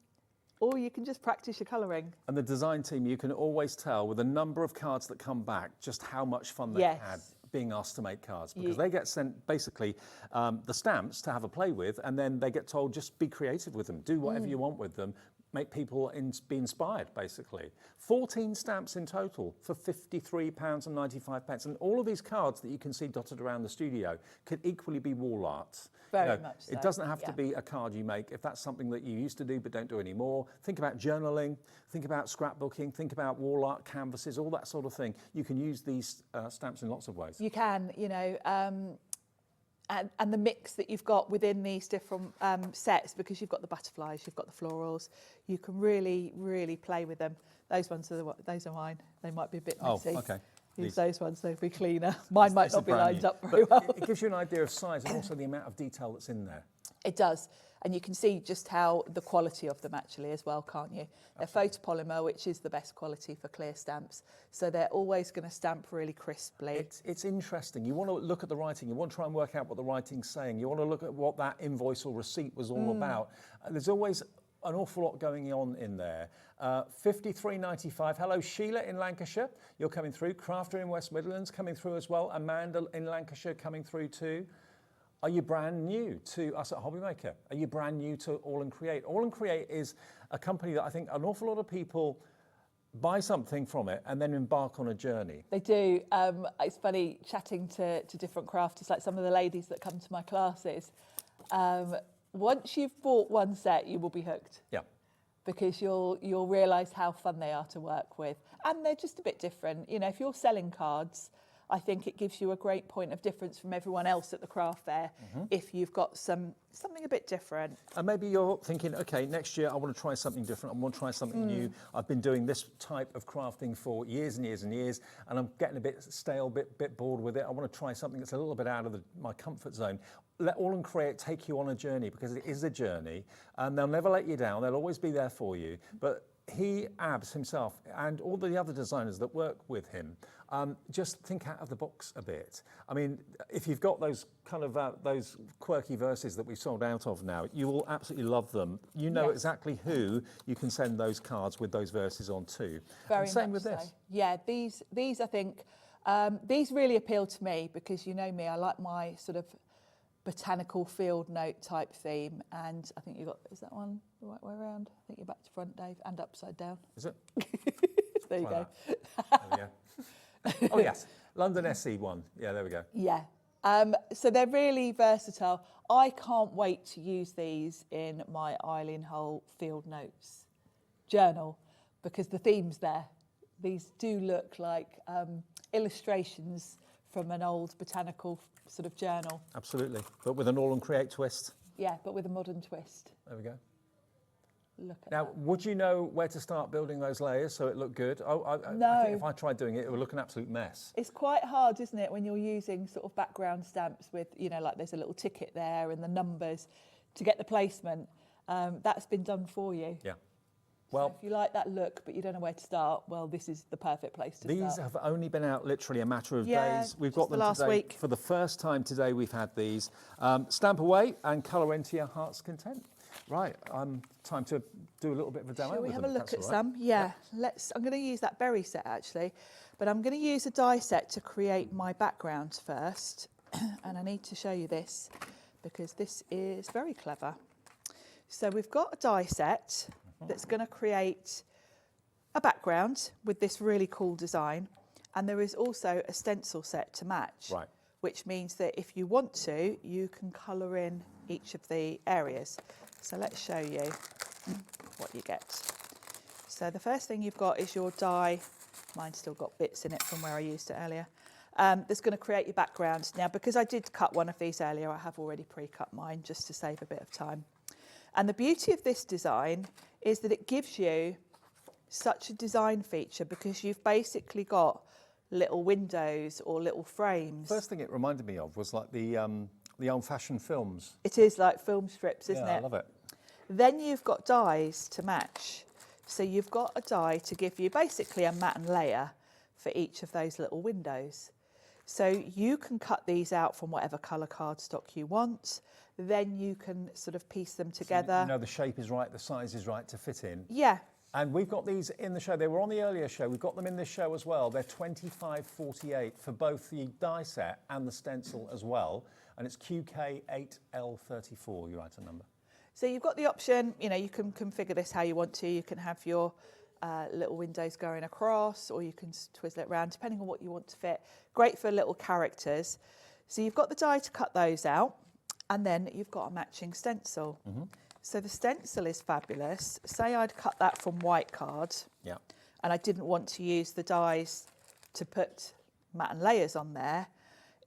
Or you can just practice your colouring. And the design team, you can always tell with a number of cards that come back just how much fun they've had being asked to make cards, because they get sent basically the stamps to have a play with, and then they get told just be creative with them, do whatever you want with them, make people be inspired, basically. 14 stamps in total for £53.95. And all of these cards that you can see dotted around the studio could equally be wall art. Very much so. It doesn't have to be a card you make. If that's something that you used to do but don't do anymore, think about journaling, think about scrapbooking, think about wall art, canvases, all that sort of thing. You can use these stamps in lots of ways. You can, you know, and the mix that you've got within these different sets, because you've got the butterflies, you've got the florals, you can really, really play with them. Those ones are those are mine. They might be a bit messy. Oh, okay. Use those ones, they'll be cleaner. Mine might not be lined up very well. It gives you an idea of size and also the amount of detail that's in there. It does. And you can see just how the quality of them actually as well, can't you? They're photopolymer, which is the best quality for clear stamps. So they're always going to stamp really crisply. It's interesting. You want to look at the writing. You want to try and work out what the writing's saying. You want to look at what that invoice or receipt was all about. There's always an awful lot going on in there. $53.95. Hello, Sheila in Lancashire. You're coming through. Crafter in West Midlands coming through as well. Amanda in Lancashire coming through too. Are you brand new to us at Hobbymaker? Are you brand new to AALL Create? AALL Create is a company that I think an awful lot of people buy something from it and then embark on a journey. They do. It's funny chatting to different crafters, like some of the ladies that come to my classes. Once you've bought one set, you will be hooked. Yeah. Because you'll realise how fun they are to work with. And they're just a bit different. You know, if you're selling cards, I think it gives you a great point of difference from everyone else at the craft fair if you've got something a bit different. And maybe you're thinking, okay, next year I want to try something different. I want to try something new. I've been doing this type of crafting for years and years and years, and I'm getting a bit stale, bit bored with it. I want to try something that's a little bit out of my comfort zone. Let AALL Create take you on a journey, because it is a journey, and they'll never let you down. They'll always be there for you. But Abs himself, and all the other designers that work with him, just think out of the box a bit. I mean, if you've got those kind of those quirky verses that we've sold out of now, you will absolutely love them. You know exactly who you can send those cards with those verses on to. Very and same much with so. this. Yeah, these I think, these really appeal to me, because you know me, I like my sort of botanical field note type theme, and I think is that one the right way around? I think you're back to front, Dave, and upside down. Is it? There you go. There we go. Oh yes, London SE one. Yeah, there we go. Yeah. So they're really versatile. I can't wait to use these in my Eileen Hull field notes journal, because the theme's there. These do look like illustrations from an old botanical sort of journal. Absolutely, but with an AALL Create twist. Yeah, but with a modern twist. There we go. Look at now, that. would you know where to start building those layers so it looked good? No. I think if I tried doing it, it would look an absolute mess. It's quite hard, isn't it, when you're using sort of background stamps with, you know, like there's a little ticket there and the numbers to get the placement. That's been done for you. Yeah. Well, so if you like that look, but you don't know where to start, well, this is the perfect place to start. These have only been out literally a matter of days. We've got them last today. week. For the first time today, we've had these. Stamp away and colour into your heart's content. Right, time to do a little bit of a demo. Shall we with have them, a look at right. some? Yeah, I'm going to use that berry set actually, but I'm going to use a die set to create my background first. And I need to show you this, because this is very clever. So we've got a die set. that's going to create a background with this really cool design. And there is also a stencil set to match, Right. which means that if you want to, you can colour in each of the areas. So let's show you what you get. So the first thing you've got is your die. Mine's still got bits in it from where I used it earlier. That's going to create your background. Now, because I did cut one of these earlier, I have already pre-cut mine just to save a bit of time. And the beauty of this design is that it gives you such a design feature because you've basically got little windows or little frames. First thing it reminded me of was like the old-fashioned films. It is like film strips, isn't it? Yeah, I love it. Then you've got dies to match. So you've got a die to give you basically a matte and layer for each of those little windows. So you can cut these out from whatever colour cardstock you want. Then you can sort of piece them together. So you know the shape is right, the size is right to fit in. Yeah. And we've got these in the show. They were on the earlier show. We've got them in this show as well. They're $25.48 for both the die set and the stencil as well. And it's QK8L34, your item number. So you've got the option, you know, you can configure this how you want to. You can have your little windows going across, or you can twizzle it around, depending on what you want to fit. Great for little characters. So you've got the die to cut those out, and then you've got a matching stencil. Mm-hmm. So the stencil is fabulous. Say I'd cut that from white card, and I didn't want to use the dies to put matte and layers on there.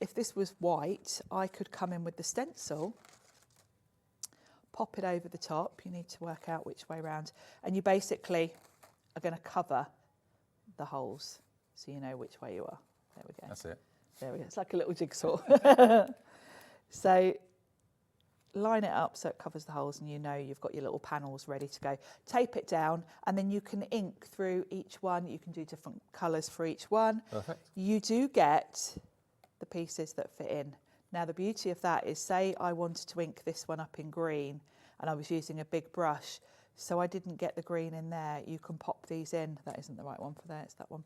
If this was white, I could come in with the stencil, pop it over the top. You need to work out which way round, and you basically are going to cover the holes so you know which way you are. There we go. That's it. There we go. It's like a little jigsaw. So line it up so it covers the holes and you know you've got your little panels ready to go. Tape it down and then you can ink through each one. You can do different colours for each one. Perfect. You do get the pieces that fit in. Now the beauty of that is, say I wanted to ink this one up in green and I was using a big brush, so I didn't get the green in there. You can pop these in. That isn't the right one for there, it's that one.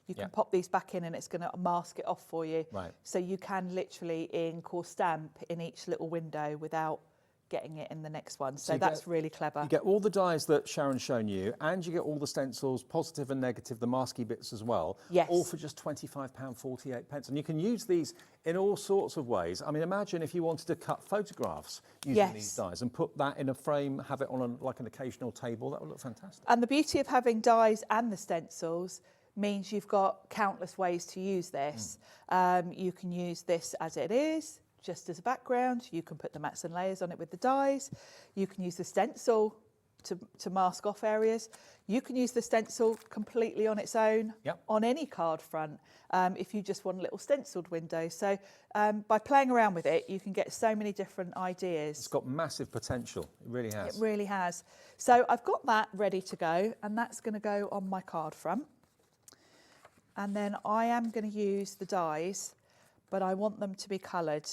You can pop these back in and it's going to mask it off for you. Right. So you can literally ink or stamp in each little window without getting it in the next one. So that's really clever. You get all the dies that Sharon's shown you, and you get all the stencils, positive and negative, the masky bits as well. Yes. All for just £25.48. And you can use these in all sorts of ways. I mean, imagine if you wanted to cut photographs using these dies and put that in a frame, have it on like an occasional table. That would look fantastic. And the beauty of having dies and the stencils means you've got countless ways to use this. You can use this as it is, just as a background. You can put the mats and layers on it with the dies. You can use the stencil to mask off areas. You can use the stencil completely on its own on any card front if you just want a little stenciled window. So by playing around with it, you can get so many different ideas. It's got massive potential. It really has. It really has. So I've got that ready to go, and that's going to go on my card front. And then I am going to use the dies, but I want them to be coloured.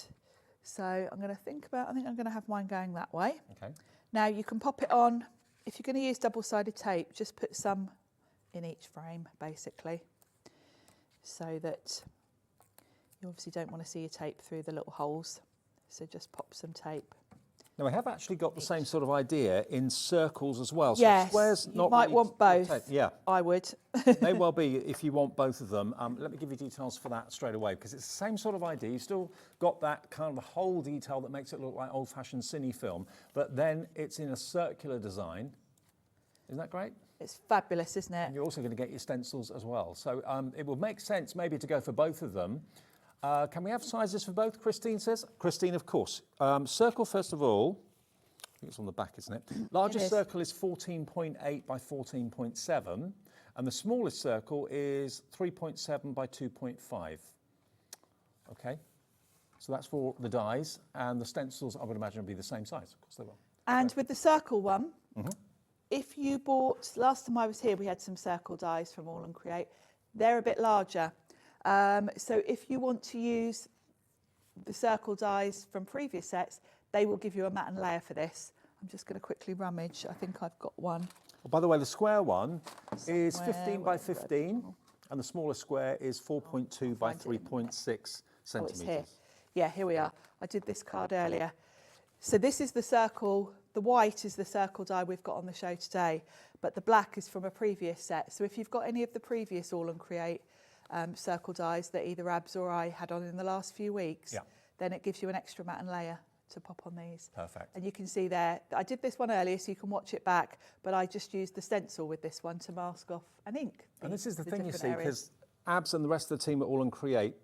So I'm going to think about, I think I'm going to have mine going that way. Okay. Now you can pop it on. If you're going to use double-sided tape, just put some in each frame, basically, so that you obviously don't want to see your tape through the little holes. So just pop some tape. Now, we have actually got the same sort of idea in circles as well. So yes, squares, you not might really want both. tape. Yeah, I would. May well be if you want both of them. Let me give you details for that straight away, because it's the same sort of idea. You still got that kind of whole detail that makes it look like old-fashioned cine film, but then it's in a circular design. Isn't that great? It's fabulous, isn't it? And you're also going to get your stencils as well. So it would make sense maybe to go for both of them. Can we have sizes for both, Christine says? Christine, of course. Circle, first of all. I think it's on the back, isn't it? Largest circle is 14.8 by 14.7, and the smallest circle is 3.7 by 2.5. Okay, so that's for the dies, and the stencils, I would imagine, will be the same size. Of course they will. And with the circle one, if you bought, last time I was here, we had some circle dies from AALL Create. They're a bit larger. So if you want to use the circle dies from previous sets, they will give you a matte and layer for this. I'm just going to quickly rummage. I think I've got one. Well, by the way, the square one is 15 by 15, and the smallest square is 4.2 by 3.6 centimetres. Here. Yeah, here we are. I did this card earlier. So this is the circle, the white is the circle die we've got on the show today, but the black is from a previous set. So if you've got any of the previous AALL Create circle dies that either Abs or I had on in the last few weeks, then it gives you an extra matte and layer to pop on these. Perfect. And you can see there, I did this one earlier so you can watch it back, but I just used the stencil with this one to mask off an ink. And this is the thing, you see, because Abs and the rest of the team at AALL Create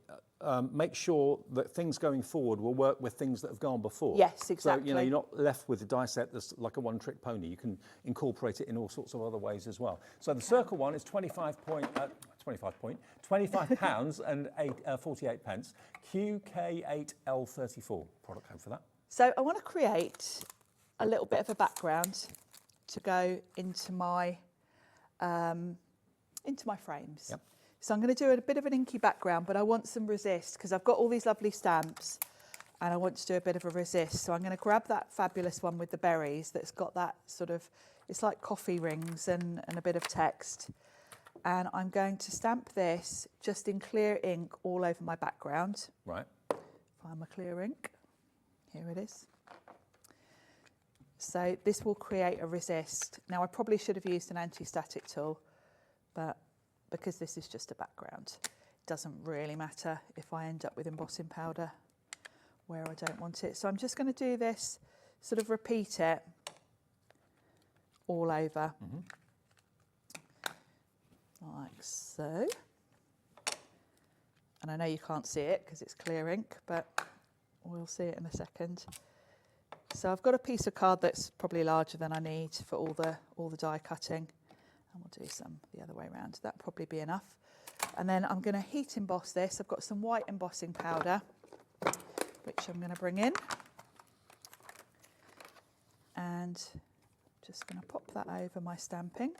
make sure that things going forward will work with things that have gone before. Yes, exactly. So, you know, you're not left with a die set that's like a one-trick pony. You can incorporate it in all sorts of other ways as well. So the circle one is 25 pounds and 48 pence. QK8L34, product code for that. So I want to create a little bit of a background to go into my frames. Yep. So I'm going to do a bit of an inky background, but I want some resist because I've got all these lovely stamps and I want to do a bit of a resist. So I'm going to grab that fabulous one with the berries that's got that sort of, it's like coffee rings and a bit of text. And I'm going to stamp this just in clear ink all over my background. Right. Find my clear ink. Here it is. So this will create a resist. Now I probably should have used an anti-static tool, but because this is just a background, it doesn't really matter if I end up with embossing powder where I don't want it. So I'm just going to do this, sort of repeat it all over, like so. And I know you can't see it because it's clear ink, but we'll see it in a second. So I've got a piece of card that's probably larger than I need for all the die cutting. And we'll do some the other way around. That'll probably be enough. And then I'm going to heat emboss this. I've got some white embossing powder, which I'm going to bring in. And just going to pop that over my stamping.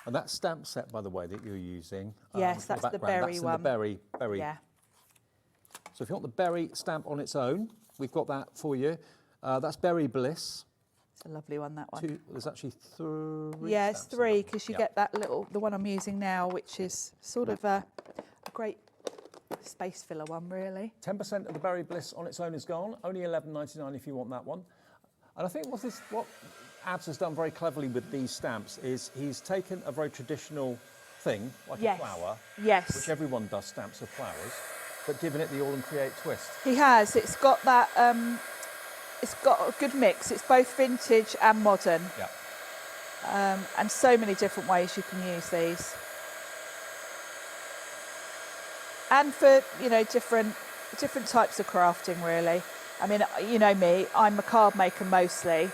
And that stamp set, by the way, that you're using. Yes, that's the berry one. The berry. Yeah. So if you want the berry stamp on its own, we've got that for you. That's Berry Bliss. It's a lovely one, that one. There's actually 3. Yeah, it's 3 because you get that little, the one I'm using now, which is sort of a great space filler one, really. 10% of the Berry Bliss on its own is gone. Only £11.99 if you want that one. And I think what Abs has done very cleverly with these stamps is he's taken a very traditional thing, like a flower, which everyone does stamps of flowers, but given it the AALL Create twist. He has. It's got that. It's got a good mix. It's both vintage and modern. Yeah. And so many different ways you can use these. And for, you know, different types of crafting, really. I mean, you know me, I'm a card maker mostly.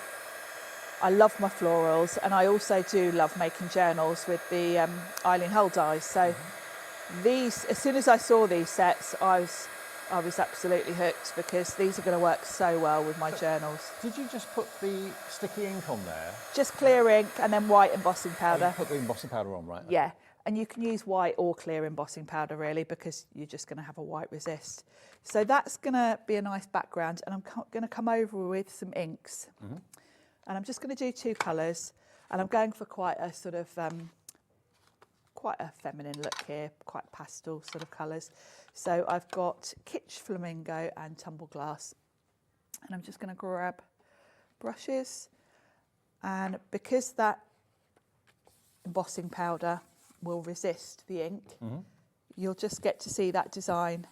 I love my florals, and I also do love making journals with the Eileen Hull dies. So these, as soon as I saw these sets, I was absolutely hooked because these are going to work so well with my journals. Did you just put the sticky ink on there? Just clear ink and then white embossing powder. Oh, you put the embossing powder on, right? Yeah, and you can use white or clear embossing powder really because you're just going to have a white resist. So that's going to be a nice background, and I'm going to come over with some inks. And I'm just going to do 2 colours, and I'm going for quite a sort of quite a feminine look here, quite pastel sort of colours. So I've got Kitsch Flamingo and Tumble Glass, and I'm just going to grab brushes, and because that embossing powder will resist the ink, you'll just get to see that design.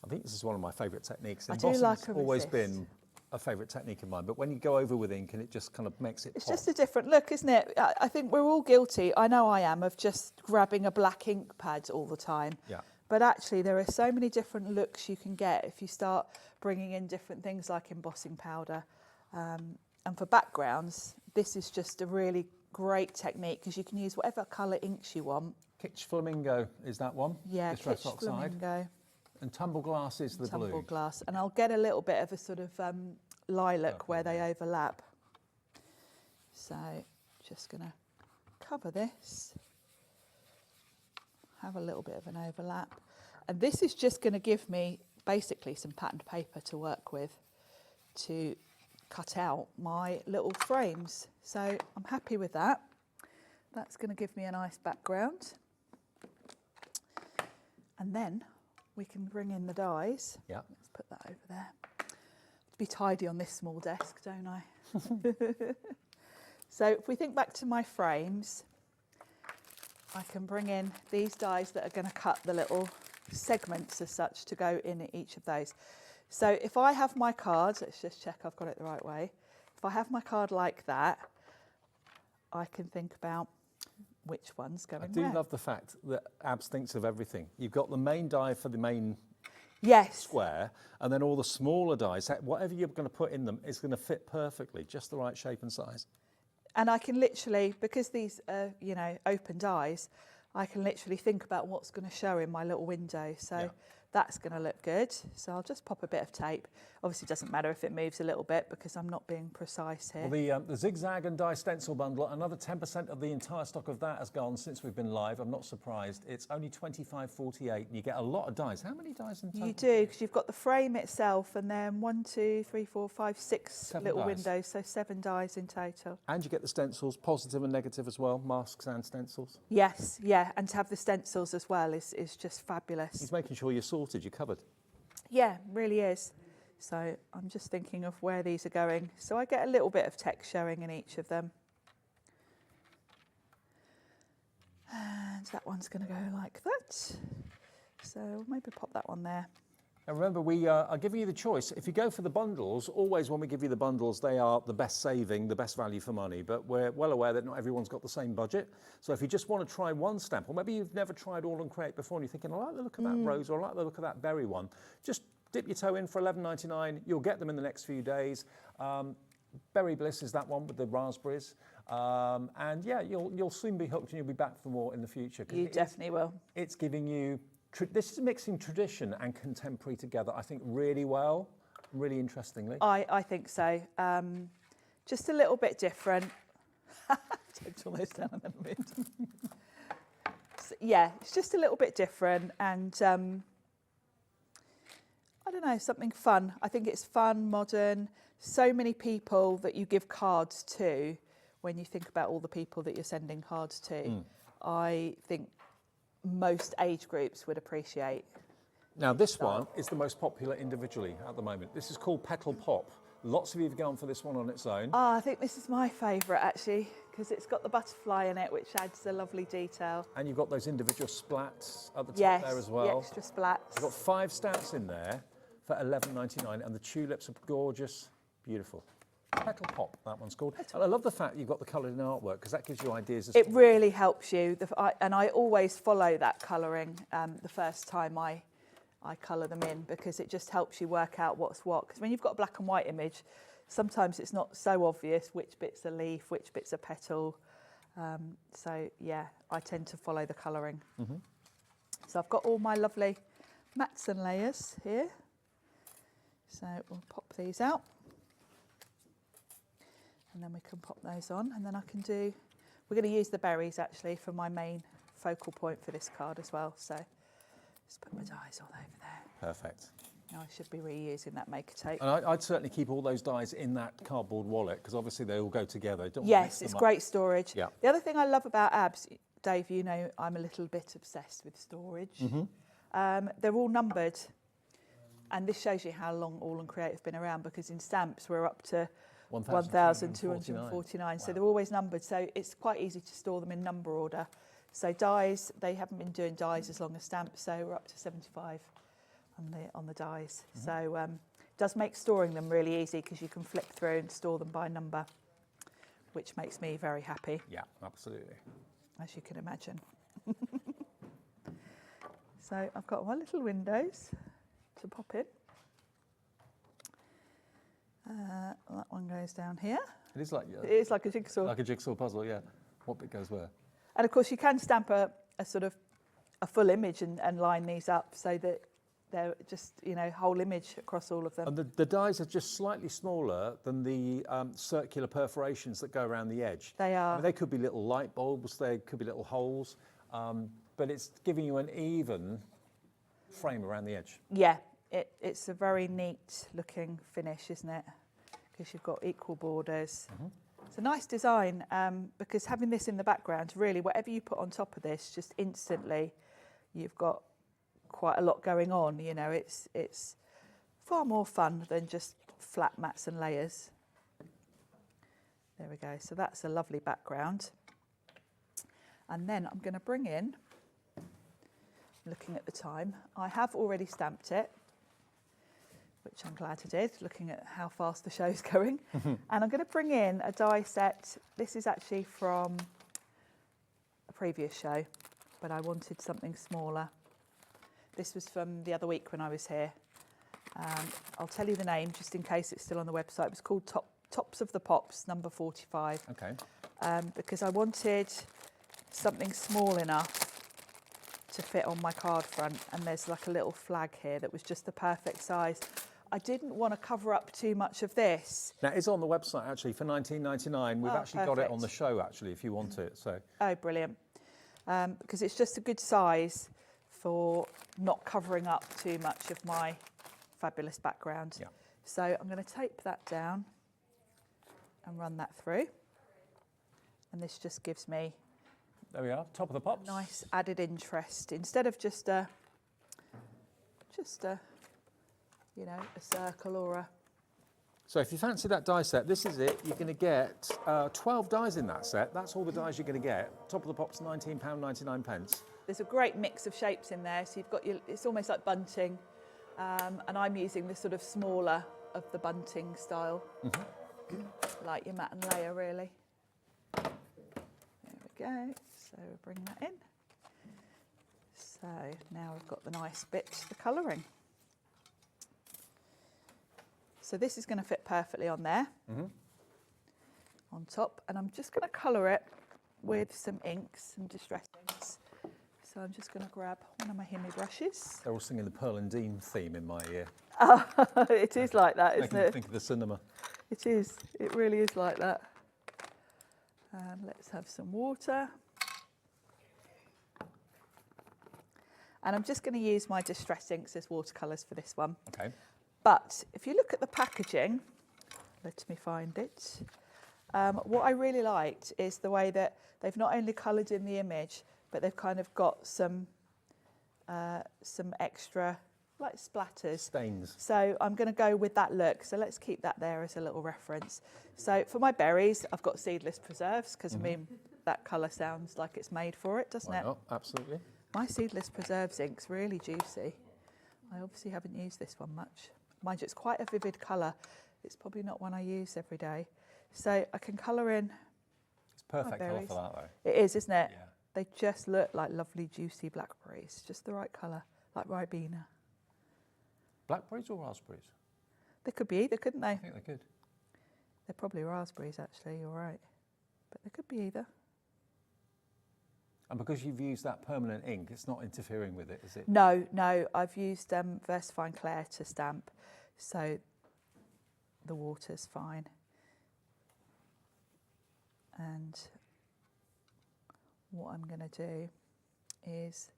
I think this is one of my favourite techniques. I do like a always resist. been a favourite technique of mine, but when you go over with ink and it just kind of makes it It's pop. just a different look, isn't it? I think we're all guilty, I know I am, of just grabbing a black ink pad all the time. Yeah. But actually there are so many different looks you can get if you start bringing in different things like embossing powder. And for backgrounds, this is just a really great technique because you can use whatever colour inks you want. Kitsch Flamingo is that one? Yeah, Distress Kitsch Oxide. Flamingo. And Tumble Glass is the blue. Tumble Glass. And I'll get a little bit of a sort of lilac where they overlap. So just going to cover this. Have a little bit of an overlap. And this is just going to give me basically some patterned paper to work with to cut out my little frames. So I'm happy with that. That's going to give me a nice background. And then we can bring in the dies. Yeah. Let's put that over there. be tidy on this small desk, don't I? So if we think back to my frames, I can bring in these dies that are going to cut the little segments as such to go in each of those. So if I have my card, let's just check I've got it the right way. If I have my card like that, I can think about which one's going where. I do love the fact that Abs thinks of everything. You've got the main die for the main square, and then all the smaller dies, whatever you're going to put in them is going to fit perfectly, just the right shape and size. And I can literally, because these are, you know, open dies, I can literally think about what's going to show in my little window. So that's going to look good. So I'll just pop a bit of tape. Obviously, it doesn't matter if it moves a little bit because I'm not being precise here. Well, the zigzag and die stencil bundle, another 10% of the entire stock of that has gone since we've been live. I'm not surprised. It's only $25.48 and you get a lot of dies. How many dies in total? You do, because you've got the frame itself and then 1, 2, 3, 4, 5, 6 7 little dies. windows, so 7 dies in total. And you get the stencils, positive and negative as well, masks and stencils. Yes, yeah, and to have the stencils as well is just fabulous. He's making sure you're sorted, you're covered. Yeah, really is. So I'm just thinking of where these are going. So I get a little bit of text showing in each of them. And that one's going to go like that. So maybe pop that one there. And remember, we are giving you the choice. If you go for the bundles, always when we give you the bundles, they are the best saving, the best value for money. But we're well aware that not everyone's got the same budget. So if you just want to try one stamp, or maybe you've never tried AALL Create before and you're thinking, I like the look of that rose, or I like the look of that berry one, just dip your toe in for $11.99. You'll get them in the next few days. Berry Bliss is that one with the raspberries. And yeah, you'll soon be hooked and you'll be back for more in the future. You definitely will. It's giving you... This is mixing tradition and contemporary together, I think, really well, really interestingly. I think so. Just a little bit different. Take all those down a little bit. So, yeah, it's just a little bit different and I don't know, something fun. I think it's fun, modern. So many people that you give cards to, when you think about all the people that you're sending cards to, I think most age groups would appreciate. Now this one is the most popular individually at the moment. This is called Petal Pop. Lots of you have gone for this one on its own. Oh, I think this is my favourite actually, because it's got the butterfly in it, which adds a lovely detail. And you've got those individual splats at the top there as well. Yes, the extra splats. You've got 5 stamps in there for $11.99 and the tulips are gorgeous, beautiful. Petal Pop, that one's called. And I love the fact you've got the coloured in artwork because that gives you ideas. As it really helps you. And I always follow that colouring the first time I colour them in because it just helps you work out what's what. Because when you've got a black and white image, sometimes it's not so obvious which bit's a leaf, which bit's a petal. So yeah, I tend to follow the colouring. So I've got all my lovely mats and layers here. So we'll pop these out. And then we can pop those on and then I can do, we're going to use the berries actually for my main focal point for this card as well. So just put my dies all over there. Perfect. Now I should be reusing that maker tape. And I'd certainly keep all those dies in that cardboard wallet because obviously they all go together. Don't yes, it's great storage. Yeah. The other thing I love about Abs, Dave, you know I'm a little bit obsessed with storage. They're all numbered. And this shows you how long AALL Create have been around because in stamps we're up to 1,249. Wow. So they're always numbered. So it's quite easy to store them in number order. So dies, they haven't been doing dies as long as stamps. So we're up to 75 on the dies. So it does make storing them really easy because you can flick through and store them by number, which makes me very happy. Yeah, absolutely. As you can imagine. So I've got my little windows to pop in. That one goes down here. It is like a jigsaw. Like a jigsaw puzzle, yeah. What bit goes where? And of course you can stamp a sort of a full image and line these up so that they're just, you know, whole image across all of them. And the dies are just slightly smaller than the circular perforations that go around the edge. They are. I mean, they could be little light bulbs, they could be little holes, but it's giving you an even frame around the edge. Yeah, it's a very neat looking finish, isn't it? Because you've got equal borders. It's a nice design because having this in the background, really, whatever you put on top of this, just instantly, you've got quite a lot going on. You know, it's far more fun than just flat mats and layers. There we go. So that's a lovely background. And then I'm going to bring in, looking at the time, I have already stamped it, which I'm glad I did, looking at how fast the show's going. And I'm going to bring in a die set. This is actually from a previous show, but I wanted something smaller. This was from the other week when I was here. I'll tell you the name just in case it's still on the website. It was called Tops of the Pops, number 45. Okay. Because I wanted something small enough to fit on my card front, and there's like a little flag here that was just the perfect size. I didn't want to cover up too much of this. Now, it's on the website actually for $19.99. We've actually got it on the show actually if you want it. So. Oh, brilliant. Because it's just a good size for not covering up too much of my fabulous background. Yeah. So I'm going to tape that down and run that through. And this just gives me, there we are, top of the pops. Nice added interest. Instead of just a you know, a circle or a... So if you fancy that die set, this is it. You're going to get 12 dies in that set. That's all the dies you're going to get. Top of the pops, £19.99. There's a great mix of shapes in there. So you've got it's almost like bunting. And I'm using the sort of smaller of the bunting style. Like your mat and layer, really. There we go. So we'll bring that in. So now we've got the nice bits for colouring. So this is going to fit perfectly on there, on top. And I'm just going to colour it with some inks, some distress inks. So I'm just going to grab one of my Himi brushes. They're all singing the Pearl and Dean theme in my ear. Oh, it is like that, isn't it? Think of the cinema. It is. It really is like that. And let's have some water. And I'm just going to use my distress inks as watercolours for this one. Okay. But if you look at the packaging, let me find it. What I really liked is the way that they've not only coloured in the image, but they've kind of got some extra, like splatters. Stains. So I'm going to go with that look. So let's keep that there as a little reference. So for my berries, I've got seedless preserves, because I mean, that colour sounds like it's made for it, doesn't it? Not? Absolutely. My seedless preserves ink's really juicy. I obviously haven't used this one much. Mind you, it's quite a vivid colour. It's probably not one I use every day. So I can colour in. It's perfect colour for that, though. It is, isn't it? Yeah. They just look like lovely, juicy blackberries. Just the right colour, like Ribena. Blackberries or raspberries? They could be either, couldn't they? I think they could. They're probably raspberries, actually. You're right. But they could be either. And because you've used that permanent ink, it's not interfering with it, is it? No, I've used Versafine Clair to stamp, so the water's fine. And what I'm going to do is,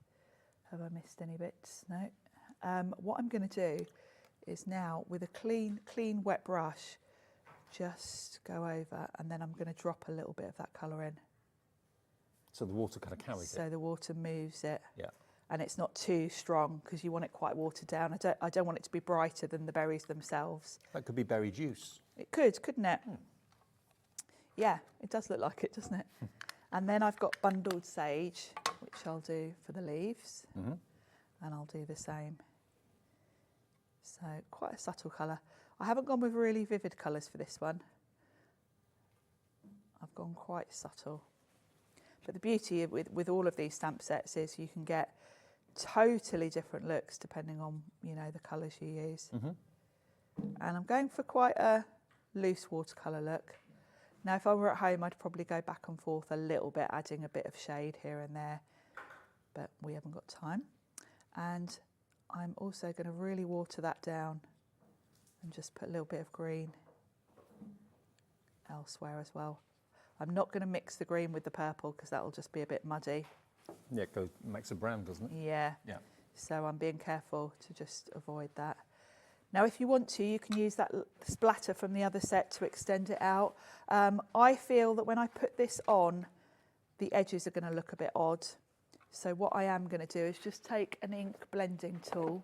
have I missed any bits? No. What I'm going to do is now, with a clean wet brush, just go over, and then I'm going to drop a little bit of that colour in. So the water kind of carries it. So the water moves it. Yeah. And it's not too strong, because you want it quite watered down. I don't want it to be brighter than the berries themselves. That could be berry juice. It could, couldn't it? Yeah, it does look like it, doesn't it? And then I've got bundled sage, which I'll do for the leaves. And I'll do the same. So quite a subtle colour. I haven't gone with really vivid colours for this one. I've gone quite subtle. But the beauty with all of these stamp sets is you can get totally different looks depending on, you know, the colours you use. And I'm going for quite a loose watercolour look. Now, if I were at home, I'd probably go back and forth a little bit, adding a bit of shade here and there, but we haven't got time. And I'm also going to really water that down and just put a little bit of green elsewhere as well. I'm not going to mix the green with the purple, because that will just be a bit muddy. Yeah, it makes a brown, doesn't it? Yeah. Yeah. So I'm being careful to just avoid that. Now, if you want to, you can use that splatter from the other set to extend it out. I feel that when I put this on, the edges are going to look a bit odd. So what I am going to do is just take an ink blending tool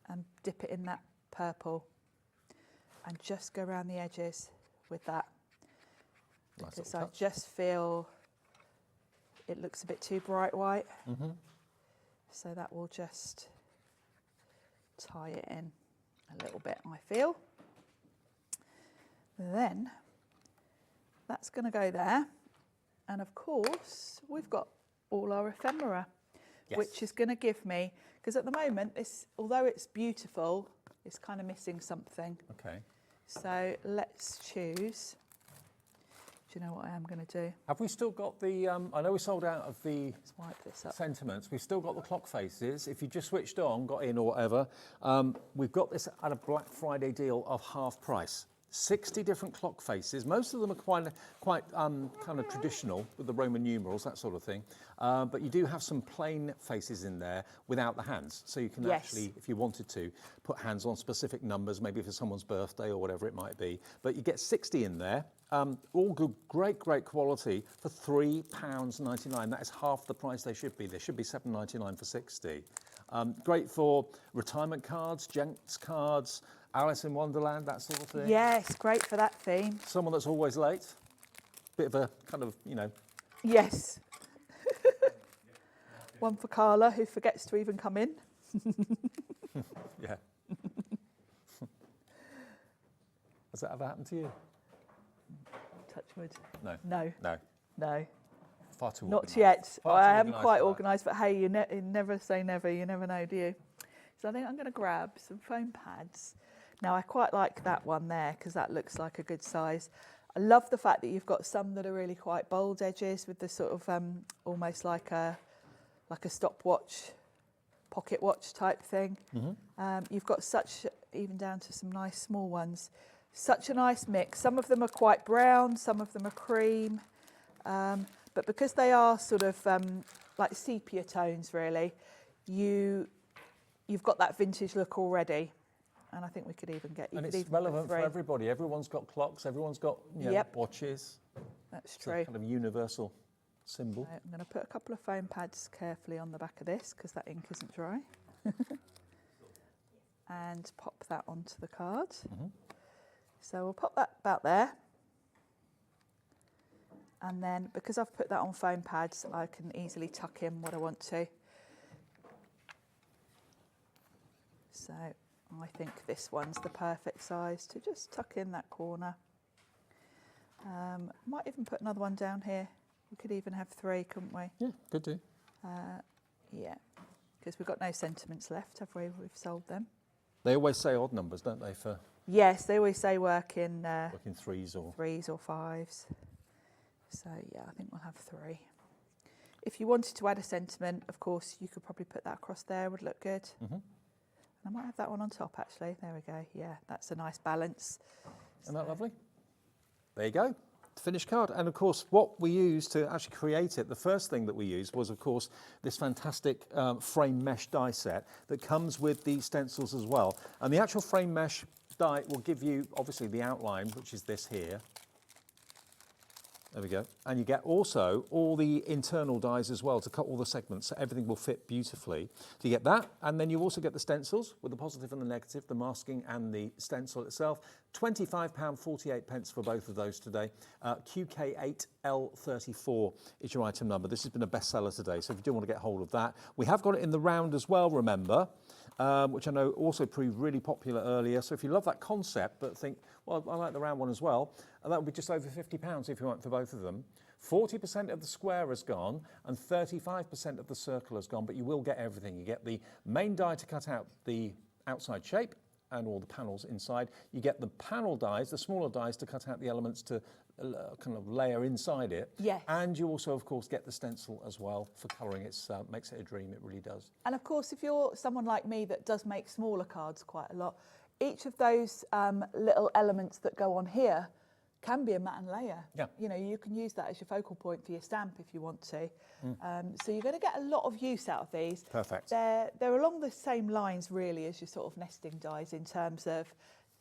and dip it in that purple and just go around the edges with that. Nice Because little I touch. just feel it looks a bit too bright white. So that will just tie it in a little bit, I feel. Then that's going to go there. And of course, we've got all our ephemera, which is going to give me, because at the moment, this, although it's beautiful, it's kind of missing something. Okay. So let's choose. Do you know what I am going to do? Have we still got the, I know we sold out of the Let's wipe this up. sentiments. We've still got the clock faces. If you just switched on, got in or whatever, we've got this at a Black Friday deal of half price. 60 different clock faces. Most of them are quite kind of traditional with the Roman numerals, that sort of thing. But you do have some plain faces in there without the hands. So you can actually, if you wanted to, put hands on specific numbers, maybe for someone's birthday or whatever it might be. But you get 60 in there. All good, great quality for £3.99. That is half the price they should be. They should be £7.99 for 60. Great for retirement cards, gents cards, Alice in Wonderland, that sort of thing. Yes, great for that theme. Someone that's always late. Bit of a kind of, you know. Yes. One for Carla, who forgets to even come in. Yeah. Has that ever happened to you? Touch wood. No. No. No. No. Far too Not organised. yet. Far I too am organised quite for that. organised, but hey, you never say never. You never know, do you? So I think I'm going to grab some foam pads. Now, I quite like that one there because that looks like a good size. I love the fact that you've got some that are really quite bold edges with the sort of almost like a stopwatch, pocket watch type thing. You've got such, even down to some nice small ones, such a nice mix. Some of them are quite brown, some of them are cream. But because they are sort of like sepia tones, really, you've got that vintage look already. And I think we could even get. And it's relevant for everybody. Everyone's got clocks. Everyone's got watches. That's It's true. a kind of universal symbol. So I'm going to put a couple of foam pads carefully on the back of this because that ink isn't dry. And pop that onto the card. So we'll pop that about there. And then, because I've put that on foam pads, I can easily tuck in what I want to. So I think this one's the perfect size to just tuck in that corner. Might even put another one down here. We could even have 3, couldn't we? Yeah, could do. Yeah, because we've got no sentiments left, have we? We've sold them. They always say odd numbers, don't they, for Yes, they always say work in threes or 3s or 5s. So yeah, I think we'll have 3. If you wanted to add a sentiment, of course, you could probably put that across there, would look good. I might have that one on top, actually. There we go. Yeah, that's a nice balance. Isn't that lovely? There you go. The finished card. And of course, what we used to actually create it, the first thing that we used was, of course, this fantastic frame mesh die set that comes with the stencils as well. And the actual frame mesh die will give you, obviously, the outline, which is this here. There we go. And you get also all the internal dies as well to cut all the segments, so everything will fit beautifully. So you get that, and then you also get the stencils with the positive and the negative, the masking and the stencil itself. £25.48 for both of those today. QK8L34 is your item number. This has been a bestseller today, so if you do want to get hold of that. We have got it in the round as well, remember, which I know also proved really popular earlier. So if you love that concept but think, well, I like the round one as well, and that would be just over £50 if you want for both of them. 40% of the square has gone and 35% of the circle has gone, but you will get everything. You get the main die to cut out the outside shape and all the panels inside. You get the panel dies, the smaller dies, to cut out the elements to kind of layer inside it. Yes. And you also, of course, get the stencil as well for colouring. It makes it a dream, it really does. And of course, if you're someone like me that does make smaller cards quite a lot, each of those little elements that go on here can be a matte and layer. Yeah. You know, you can use that as your focal point for your stamp if you want to. So you're going to get a lot of use out of these. Perfect. They're along the same lines really as your sort of nesting dies in terms of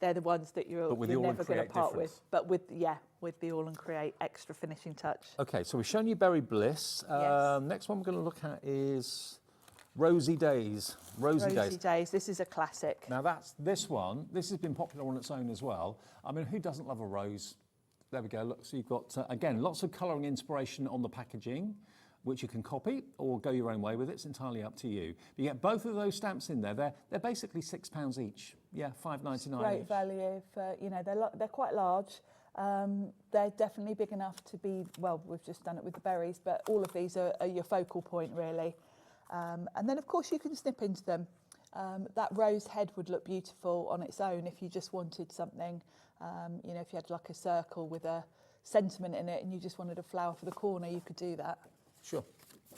they're the ones that you're never going to part with. But with the AALL Create extra finishing touch. Okay, so we've shown you Berry Bliss. Yes. Next one we're going to look at is Rosy Days. Rosy Days. This is a classic. Now this one. This has been popular on its own as well. I mean, who doesn't love a rose? There we go. Look, so you've got again lots of colouring inspiration on the packaging, which you can copy or go your own way with. It's entirely up to you. But you get both of those stamps in there. They're basically £6 each. Yeah, £5.99. Great value for, you know, they're quite large. They're definitely big enough to be, well, we've just done it with the berries, but all of these are your focal point really. And then of course you can snip into them. That rose head would look beautiful on its own if you just wanted something, you know, if you had like a circle with a sentiment in it and you just wanted a flower for the corner, you could do that. Sure.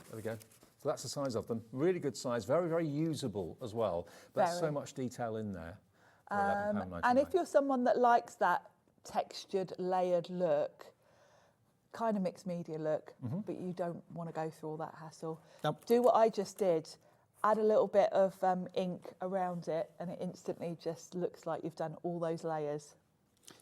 There we go. So that's the size of them. Really good size, very, very usable as well. But so much detail in there. And if you're someone that likes that textured, layered look, kind of mixed media look, but you don't want to go through all that hassle, do what I just did. Add a little bit of ink around it and it instantly just looks like you've done all those layers.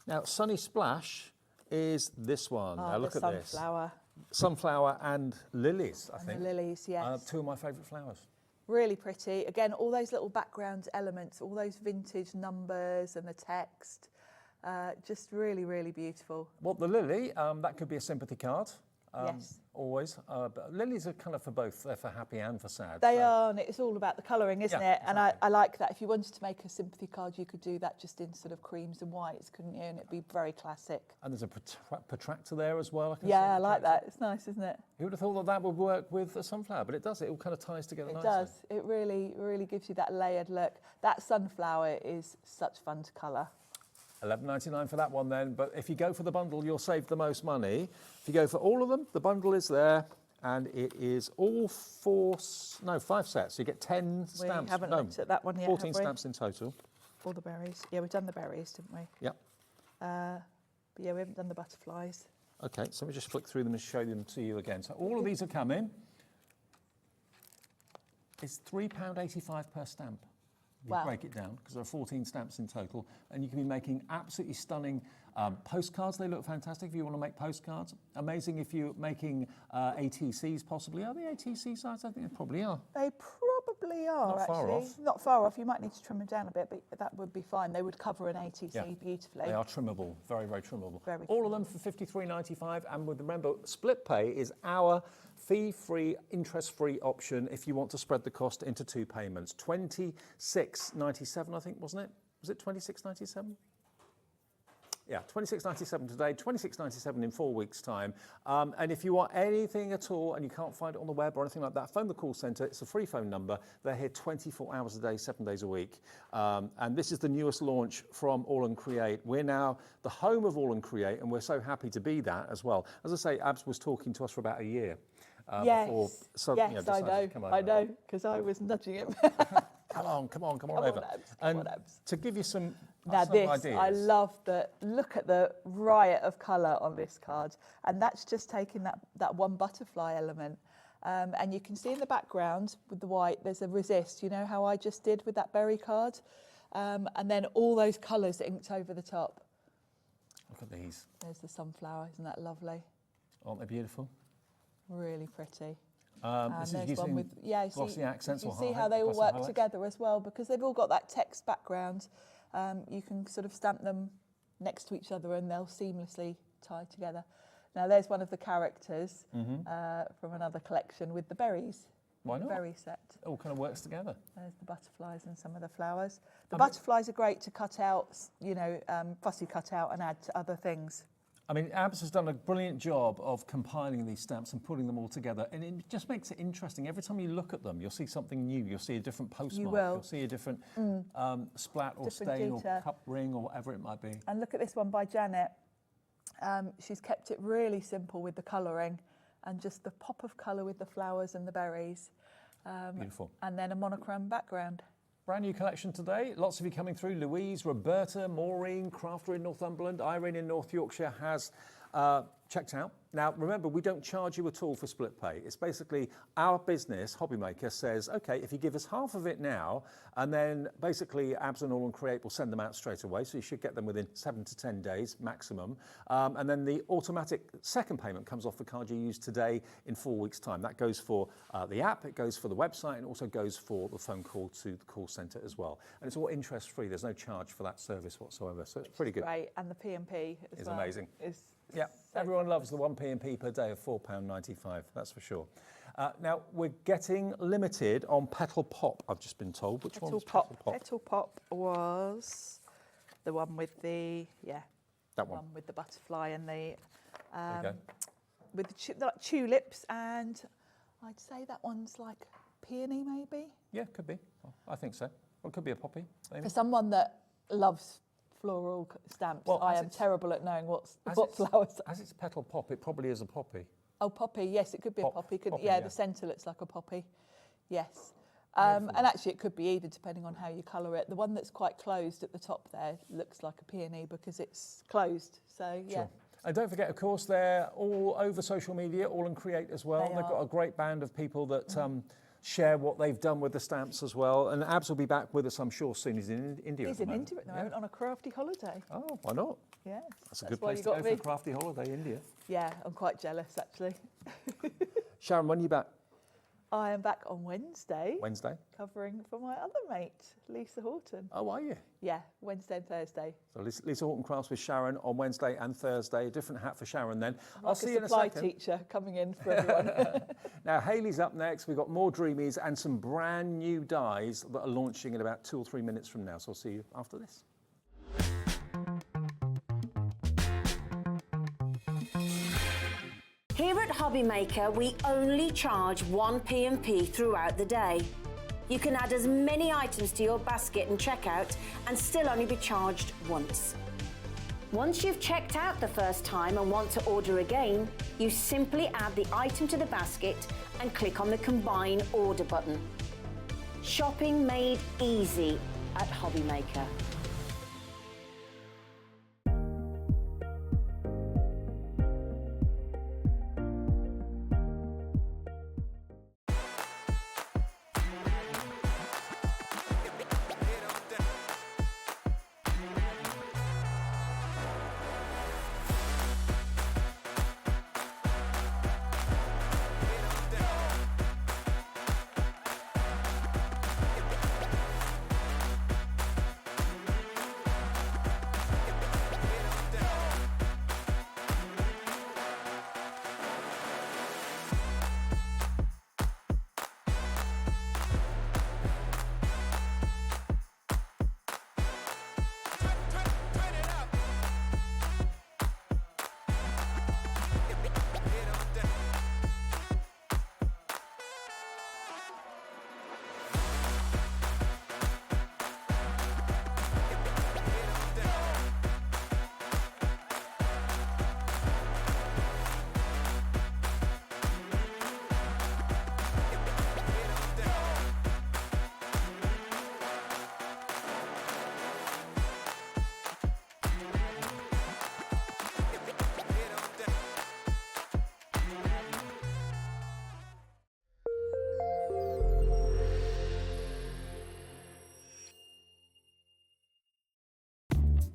Now, Sunny Splash is this one. Oh, now look at this. Sunflower. Sunflower and lilies, I think. The lilies, yes. Two of my favourite flowers. Really pretty. Again, all those little background elements, all those vintage numbers and the text. Just really, really beautiful. Well, the lily, that could be a sympathy card. Yes. Always. But lilies are kind of for both. They're for happy and for sad. They are, and it's all about the colouring, isn't it? Exactly. And I like that. If you wanted to make a sympathy card, you could do that just in sort of creams and whites, couldn't you? And it'd be very classic. And there's a protractor there as well. Yeah, I like that. It's nice, isn't it? Who would have thought that that would work with a sunflower? But it does. It all kind of ties together nicely. It does. It really, really gives you that layered look. That sunflower is such fun to colour. £11.99 for that one then, but if you go for the bundle, you'll save the most money. If you go for all of them, the bundle is there, and it is all 5 sets. So you get 10 stamps. We haven't looked at that one yet, 14 stamps in total. All the berries. Yeah, we've done the berries, didn't we? Yep. But yeah, we haven't done the butterflies. Okay, so let me just flick through them and show them to you again. So all of these are coming. It's £3.85 per stamp. You break it down, because there are 14 stamps in total, and you can be making absolutely stunning postcards. They look fantastic if you want to make postcards. Amazing if you're making ATCs, possibly. Are they ATC size? I think they probably are. They probably are, Not far off. Not far off. You might need to trim them down a bit, but that would be fine. They would cover an ATC beautifully. They are trimmable, very, very trimmable. Very all of them for £53.95, and remember, split pay is our fee-free, interest-free option if you want to spread the cost into 2 payments. £26.97, I think, wasn't it? Was it £26.97? Yeah, £26.97 today, £26.97 in 4 weeks' time. And if you want anything at all and you can't find it on the web or anything like that, phone the call centre. It's a free phone number. They're here 24 hours a day, 7 days a week. And this is the newest launch from AALL Create. We're now the home of AALL Create, and we're so happy to be that as well. As I say, Abs was talking to us for about a year. Before, I know, because I was nudging him. Come on over. Come on, Abs. To give you some ideas. I love look at the riot of colour on this card. And that's just taking that one butterfly element. And you can see in the background with the white, there's a resist, you know how I just did with that berry card? And then all those colours inked over the top. Look at these. There's the sunflower, isn't that lovely? Aren't they beautiful? Really pretty. This is using glossy accents. You see how they all work together as well, because they've all got that text background. You can sort of stamp them next to each other and they'll seamlessly tie together. Now there's one of the characters from another collection with the berries. Why not? The berry set. It all kind of works together. There's the butterflies and some of the flowers. The butterflies are great to cut out, you know, fussy cut out and add to other things. I mean, Abs has done a brilliant job of compiling these stamps and putting them all together, and it just makes it interesting. Every time you look at them, you'll see something new. You'll see a different postmark. You'll see a different splat or different stain detail. Or cup ring or whatever it might be. And look at this one by Janet. She's kept it really simple with the colouring and just the pop of colour with the flowers and the berries. Beautiful. And then a monochrome background. Brand new collection today. Lots of you coming through. Louise, Roberta, Maureen, Crafter in Northumberland, Irene in North Yorkshire has checked out. Now, remember, we don't charge you at all for split pay. It's basically our business, Hobbymaker, says, okay, if you give us half of it now, and then basically AALL Create will send them out straight away, so you should get them within 7 to 10 days maximum. And then the automatic second payment comes off the card you use today in 4 weeks' time. That goes for the app, it goes for the website, and also goes for the phone call to the call centre as well. And it's all interest-free. There's no charge for that service whatsoever, so it's pretty good. Right, and the P&P as It's well. amazing. Is Yeah, everyone loves the 1 P&P per day of £4.95, that's for sure. Now, we're getting limited on Petal Pop, I've just been told. Which one was Petal Pop? Petal Pop was the one with the, That one. with the butterfly and the, Okay. with the tulips, and I'd say that one's like peony maybe. Yeah, could be. I think so. Well, it could be a poppy, maybe. For someone that loves floral stamps, Well, I as am it's- terrible at knowing what it's- flowers. As it's Petal Pop, it probably is a poppy. Oh, poppy, yes, it could be Pop- a poppy. poppy, Yeah, yeah. the centre looks like a poppy. Yes. And actually it could be either, depending on how you colour it. The one that's quite closed at the top there looks like a peony because it's closed. So, yeah. Sure. And don't forget, of course, they're all over social media, AALL Create as well. They They've got are. a great band of people that share what they've done with the stamps as well. And Abs will be back with us, I'm sure, soon. He's in India He's at in the moment. India at the moment on a crafty holiday. Oh, why not? Yes. That's a good why place you to got go for me. a crafty holiday, India. Yeah, I'm quite jealous actually. Sharon, when are you back? I am back on Wednesday, Wednesday? covering for my other mate, Lisa Horton. Oh, are you? Yeah, Wednesday and Thursday. So Lisa Horton Crafts with Sharon on Wednesday and Thursday. A different hat for Sharon then. I'll Like see a you in a supply second. teacher coming in for everyone. Now, Hayley's up next. We've got more Dreamees and some brand new dies that are launching in about 2 or 3 minutes from now. So I'll see you after this. Here at Hobbymaker, we only charge 1 P&P throughout the day. You can add as many items to your basket and checkout and still only be charged once. Once you've checked out the first time and want to order again, you simply add the item to the basket and click on the Combine Order button. Shopping made easy at Hobbymaker.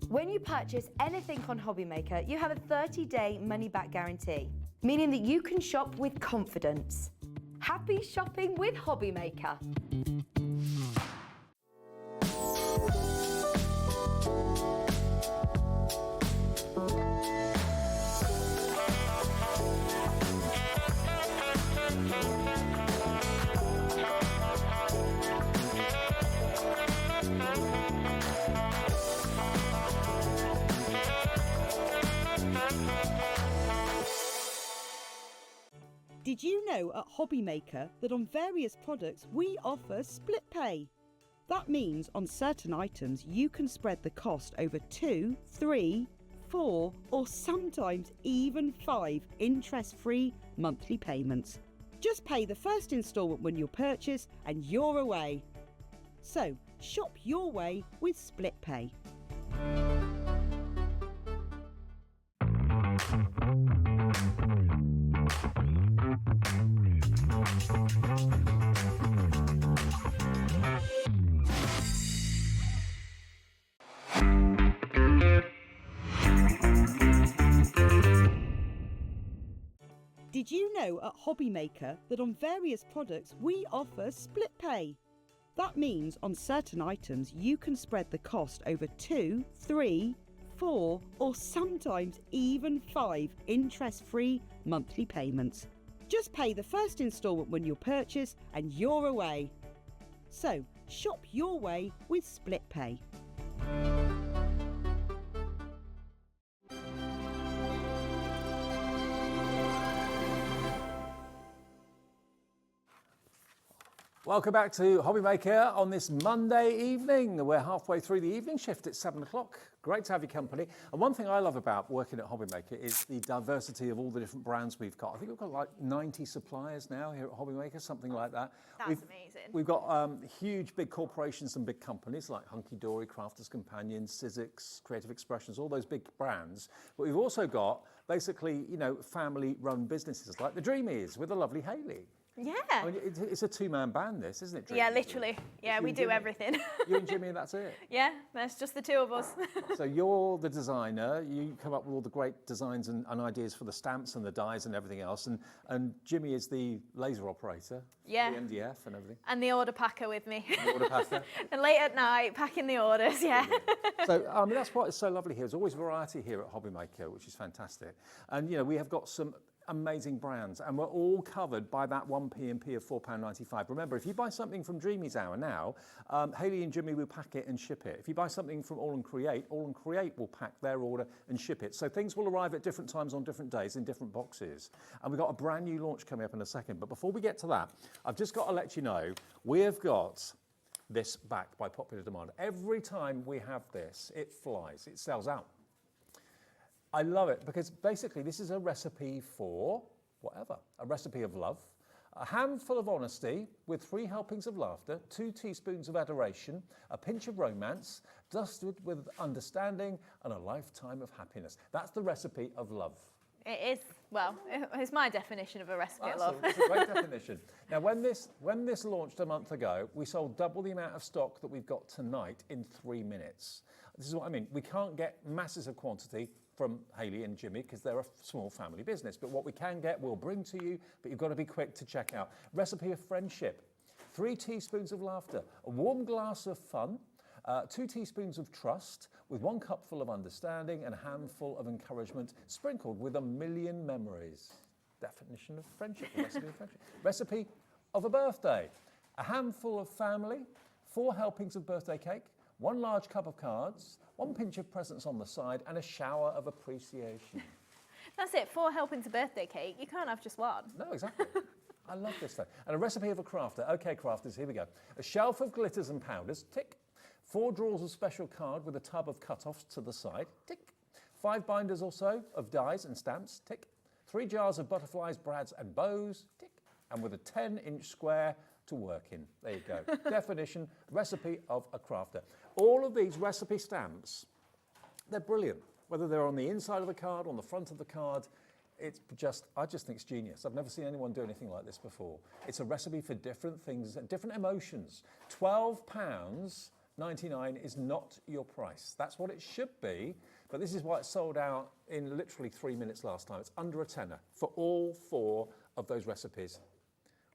When you purchase anything on Hobbymaker, you have a 30-day money-back guarantee, meaning that you can shop with confidence. Happy shopping with Hobbymaker. Did you know at Hobbymaker that on various products we offer split pay? That means on certain items you can spread the cost over 2, 3, 4 or sometimes even 5 interest-free monthly payments. Just pay the first instalment when you purchase and you're away. So shop your way with split pay. Did you know at Hobbymaker that on various products we offer split pay? That means on certain items you can spread the cost over 2, 3, 4 or sometimes even 5 interest-free monthly payments. Just pay the first instalment when you purchase and you're away. So shop your way with split pay. Welcome back to Hobbymaker on this Monday evening. We're halfway through the evening shift at 7 o'clock. Great to have your company. And one thing I love about working at Hobbymaker is the diversity of all the different brands we've got. I think we've got like 90 suppliers now here at Hobbymaker, something like that. That's amazing. We've got huge big corporations and big companies like Hunky Dory, Crafters Companion, Sizzix, Creative Expressions, all those big brands. But we've also got basically, you know, family-run businesses like the Dreamees with the lovely Hayley. Yeah. I mean, it's a two-man band, this, isn't it, Dreamees? Yeah, literally. Yeah, we do everything. You and Jimmy, and that's it? Yeah, that's just the two of us. So you're the designer, you come up with all the great designs and ideas for the stamps and the dies and everything else, and Jimmy is the laser operator, yeah, the MDF and everything. And the order packer with me. The order packer. And late at night, packing the orders, yeah. So, I mean, that's what is so lovely here. There's always variety here at Hobbymaker, which is fantastic. And, you know, we have got some amazing brands, and we're all covered by that 1p&p of £4.95. Remember, if you buy something from Dreamees Hour now, Hayley and Jimmy will pack it and ship it. If you buy something from AALL Create will pack their order and ship it. So things will arrive at different times on different days in different boxes. And we've got a brand new launch coming up in a second. But before we get to that, I've just got to let you know, we have got this back by popular demand. Every time we have this, it flies, it sells out. I love it because basically this is a recipe for whatever, a recipe of love, a handful of honesty with 3 helpings of laughter, 2 teaspoons of adoration, a pinch of romance, dusted with understanding and a lifetime of happiness. That's the recipe of love. It is, well, it's my definition of a recipe of love. It's a great definition. Now, when this launched a month ago, we sold double the amount of stock that we've got tonight in 3 minutes. This is what I mean. We can't get masses of quantity from Hayley and Jimmy because they're a small family business. But what we can get, we'll bring to you, but you've got to be quick to check out. Recipe of friendship, 3 teaspoons of laughter, a warm glass of fun, 2 teaspoons of trust, with 1 cupful of understanding and a handful of encouragement, sprinkled with a million memories. Definition of friendship, a recipe of friendship. Recipe of a birthday, a handful of family, 4 helpings of birthday cake, 1 large cup of cards, 1 pinch of presents on the side, and a shower of appreciation. That's it, 4 helpings of birthday cake. You can't have just one. No, exactly. I love this thing. And a recipe of a crafter. Okay, crafters, here we go. A shelf of glitters and powders, tick. 4 drawers of special card with a tub of cut-offs to the side, tick. 5 binders or so of dies and stamps, tick. 3 jars of butterflies, brads and bows, tick. And with a 10-inch square to work in. There you go. Definition, recipe of a crafter. All of these recipe stamps, they're brilliant. Whether they're on the inside of the card, on the front of the card, it's just, I just think it's genius. I've never seen anyone do anything like this before. It's a recipe for different things, different emotions. £12.99 is not your price. That's what it should be, but this is why it sold out in literally 3 minutes last time. It's under a tenner for all 4 of those recipes.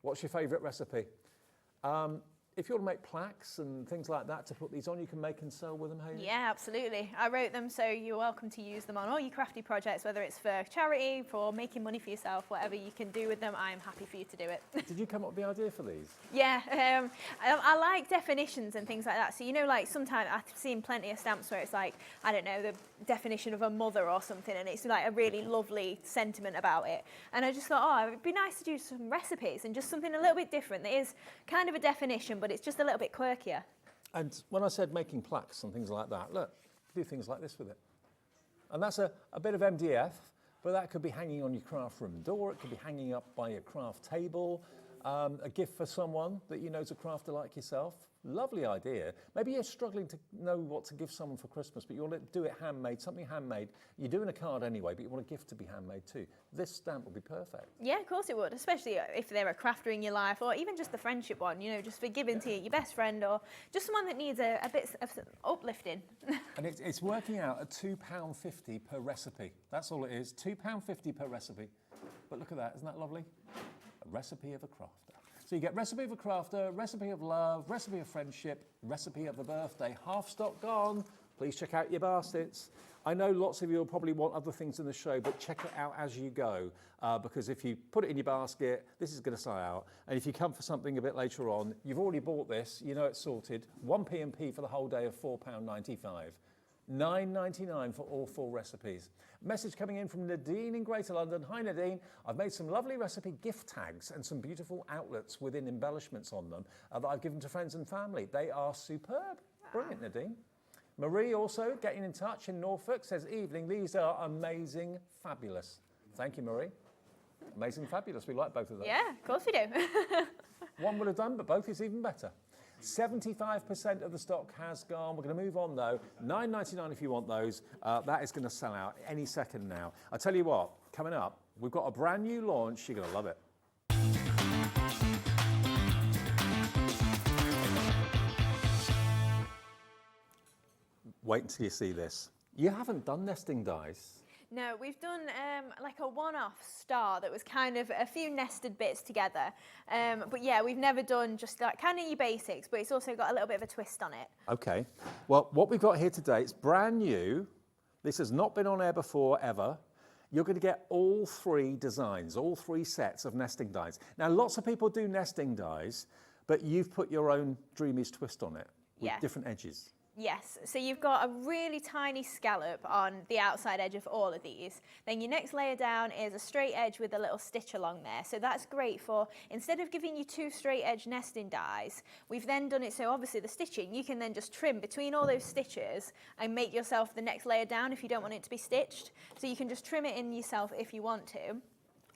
What's your favourite recipe? If you want to make plaques and things like that to put these on, you can make and sell with them, Hayley? Yeah, absolutely. I wrote them, so you're welcome to use them on all your crafty projects, whether it's for charity, for making money for yourself, whatever you can do with them, I'm happy for you to do it. Did you come up with the idea for these? Yeah, I like definitions and things like that. So, you know, like sometimes I've seen plenty of stamps where it's like, I don't know, the definition of a mother or something, and it's like a really lovely sentiment about it. And I just thought, oh, it'd be nice to do some recipes and just something a little bit different that is kind of a definition, but it's just a little bit quirkier. And when I said making plaques and things like that, look, do things like this with it. And that's a bit of MDF, but that could be hanging on your craft room door, it could be hanging up by your craft table. a gift for someone that you know is a crafter like yourself. Lovely idea. Maybe you're struggling to know what to give someone for Christmas, but you want to do it handmade, something handmade. You're doing a card anyway, but you want a gift to be handmade too. This stamp would be perfect. Yeah, of course it would, especially if they're a crafter in your life, or even just the friendship one, you know, just for giving to your best friend, or just someone that needs a bit of uplifting. And it's working out at £2.50 per recipe. That's all it is, £2.50 per recipe. But look at that, isn't that lovely? A recipe of a crafter. So you get recipe of a crafter, recipe of love, recipe of friendship, recipe of a birthday. Half stock gone. Please check out your baskets. I know lots of you will probably want other things in the show, but check it out as you go, because if you put it in your basket, this is going to sell out. And if you come for something a bit later on, you've already bought this, you know it's sorted. 1 P&P for the whole day of £4.95. £9.99 for all 4 recipes. Message coming in from Nadine in Greater London. Hi Nadine, I've made some lovely recipe gift tags and some beautiful outlets with embellishments on them that I've given to friends and family. They are superb. Brilliant, Nadine. Marie also getting in touch in Norfolk says, evening, these are amazing, fabulous. Thank you, Marie. Amazing, fabulous. We like both of those. Yeah, of course we do. One would have done, but both is even better. 75% of the stock has gone. We're going to move on though. £9.99 if you want those. That is going to sell out any second now. I'll tell you what, coming up, we've got a brand new launch. You're going to love it. Wait until you see this. You haven't done nesting dies. No, we've done like a one-off star that was kind of a few nested bits together. But yeah, we've never done just like kind of your basics, but it's also got a little bit of a twist on it. Okay. Well, what we've got here today, it's brand new. This has not been on air before, ever. You're going to get all 3 designs, all 3 sets of nesting dies. Now, lots of people do nesting dies, but you've put your own Dreamees twist on it with different edges. Yes, so you've got a really tiny scallop on the outside edge of all of these. Then your next layer down is a straight edge with a little stitch along there. So that's great for, instead of giving you 2 straight edge nesting dies, we've then done it so obviously the stitching, you can then just trim between all those stitches and make yourself the next layer down if you don't want it to be stitched. So you can just trim it in yourself if you want to.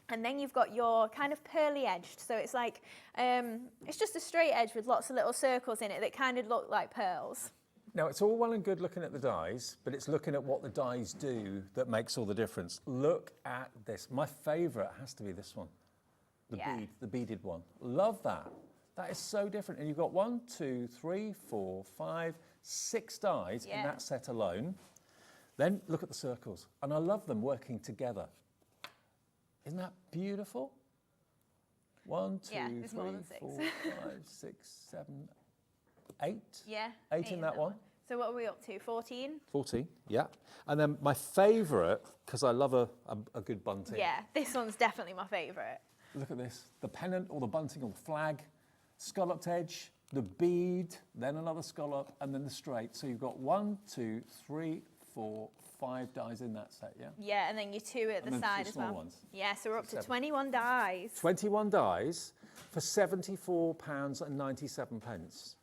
And then you've got your kind of pearly edged. So it's like, it's just a straight edge with lots of little circles in it that kind of look like pearls. Now, it's all well and good looking at the dies, but it's looking at what the dies do that makes all the difference. Look at this. My favourite has to be this one, the beaded one. Love that. That is so different. And you've got 1, 2, 3, 4, 5, 6 dies in that set alone. Then look at the circles. And I love them working together. Isn't that beautiful? 1, 2, 3, 4, 5, 6, 7, 8? Yeah. 8 in that one. So what are we up to, 14? 14, yeah. And then my favourite, because I love a good bunting. Yeah, this one's definitely my favourite. Look at this, the pennant or the bunting or the flag, scalloped edge, the bead, then another scallop, and then the straight. So you've got 1, 2, 3, 4, 5 dies in that set, yeah? Yeah, and then your 2 at the side as well. Ones. Yeah, so we're up to 21 dies. 21 dies for £74.97.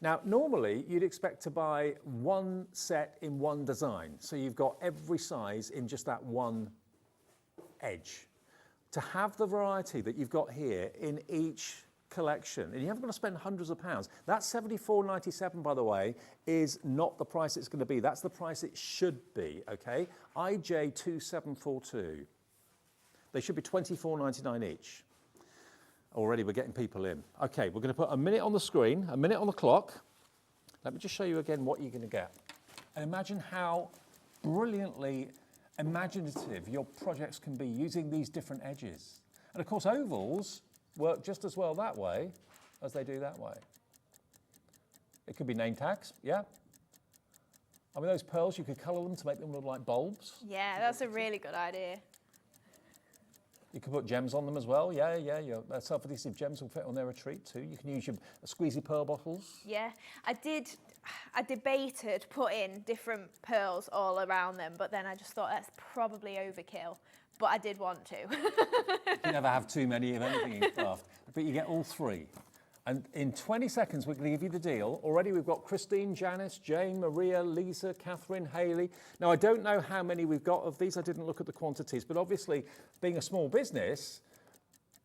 Now, normally you'd expect to buy 1 set in 1 design. So you've got every size in just that 1 edge. To have the variety that you've got here in each collection, and you haven't got to spend hundreds of pounds. That £74.97, by the way, is not the price it's going to be. That's the price it should be, okay? IJ2742. They should be £24.99 each. Already we're getting people in. Okay, we're going to put a minute on the screen, a minute on the clock. Let me just show you again what you're going to get. And imagine how brilliantly imaginative your projects can be using these different edges. And of course, ovals work just as well that way as they do that way. It could be name tags, yeah? I mean, those pearls, you could colour them to make them look like bulbs. Yeah, that's a really good idea. You can put gems on them as well. Yeah. Your self-adhesive gems will fit on their retreat too. You can use your squeezy pearl bottles. Yeah, I debated putting different pearls all around them, but then I just thought that's probably overkill. But I did want to. You never have too many of anything in craft, but you get all 3. And in 20 seconds, we're going to give you the deal. Already we've got Christine, Janice, Jane, Maria, Lisa, Catherine, Hayley. Now, I don't know how many we've got of these. I didn't look at the quantities, but obviously, being a small business,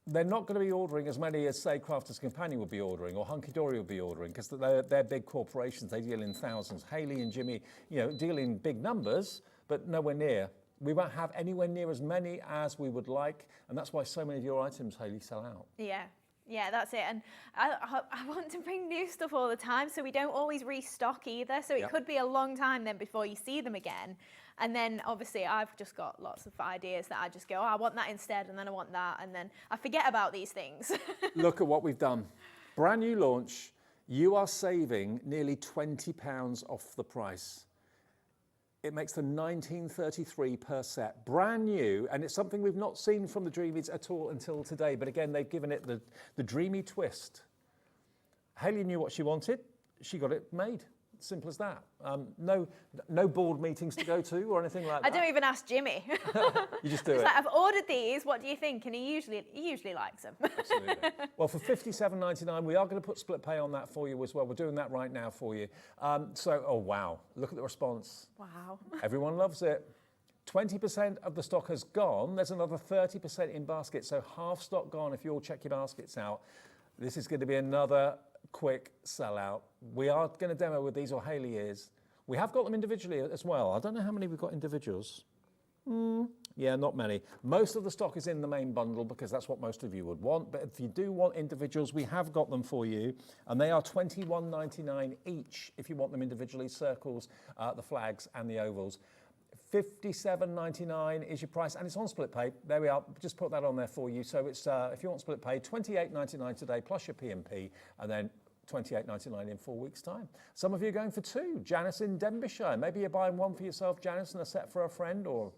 They're not going to be ordering as many as, say, Crafter's Companion would be ordering or Hunky Dory would be ordering, because they're big corporations. They deal in thousands. Hayley and Jimmy, deal in big numbers, but nowhere near. We won't have anywhere near as many as we would like, and that's why so many of your items, Hayley, sell out. Yeah, that's it. And I want to bring new stuff all the time, so we don't always restock either. So it could be a long time then before you see them again. And then obviously I've just got lots of ideas that I just go, I want that instead, and then I want that, and then I forget about these things. Look at what we've done. Brand new launch. You are saving nearly £20 off the price. It makes them $19.33 per set, brand new, and it's something we've not seen from the Dreamees at all until today. But again, they've given it the dreamy twist. Hayley knew what she wanted; she got it made. Simple as that. No board meetings to go to or anything like that. I don't even ask Jimmy. You just do it. Like, I've ordered these. What do you think? And he usually likes them. Absolutely. Well, for £57.99, we are going to put split pay on that for you as well. We're doing that right now for you. Oh wow! Look at the response. Wow. Everyone loves it. 20% of the stock has gone. There's another 30% in baskets, so half stock gone if you all check your baskets out. This is going to be another quick sellout. We are going to demo with these, or Hayley is. We have got them individually as well. I don't know how many we've got individuals. Yeah, not many. Most of the stock is in the main bundle because that's what most of you would want. But if you do want individuals, we have got them for you. And they are £21.99 each if you want them individually, circles, the flags and the ovals. £57.99 is your price, and it's on split pay. There we are. Just put that on there for you. So it's if you want split pay, £28.99 today plus your P&P, and then £28.99 in 4 weeks' time. Some of you are going for two. Janice in Denbighshire. Maybe you're buying one for yourself, Janice, and a set for a friend or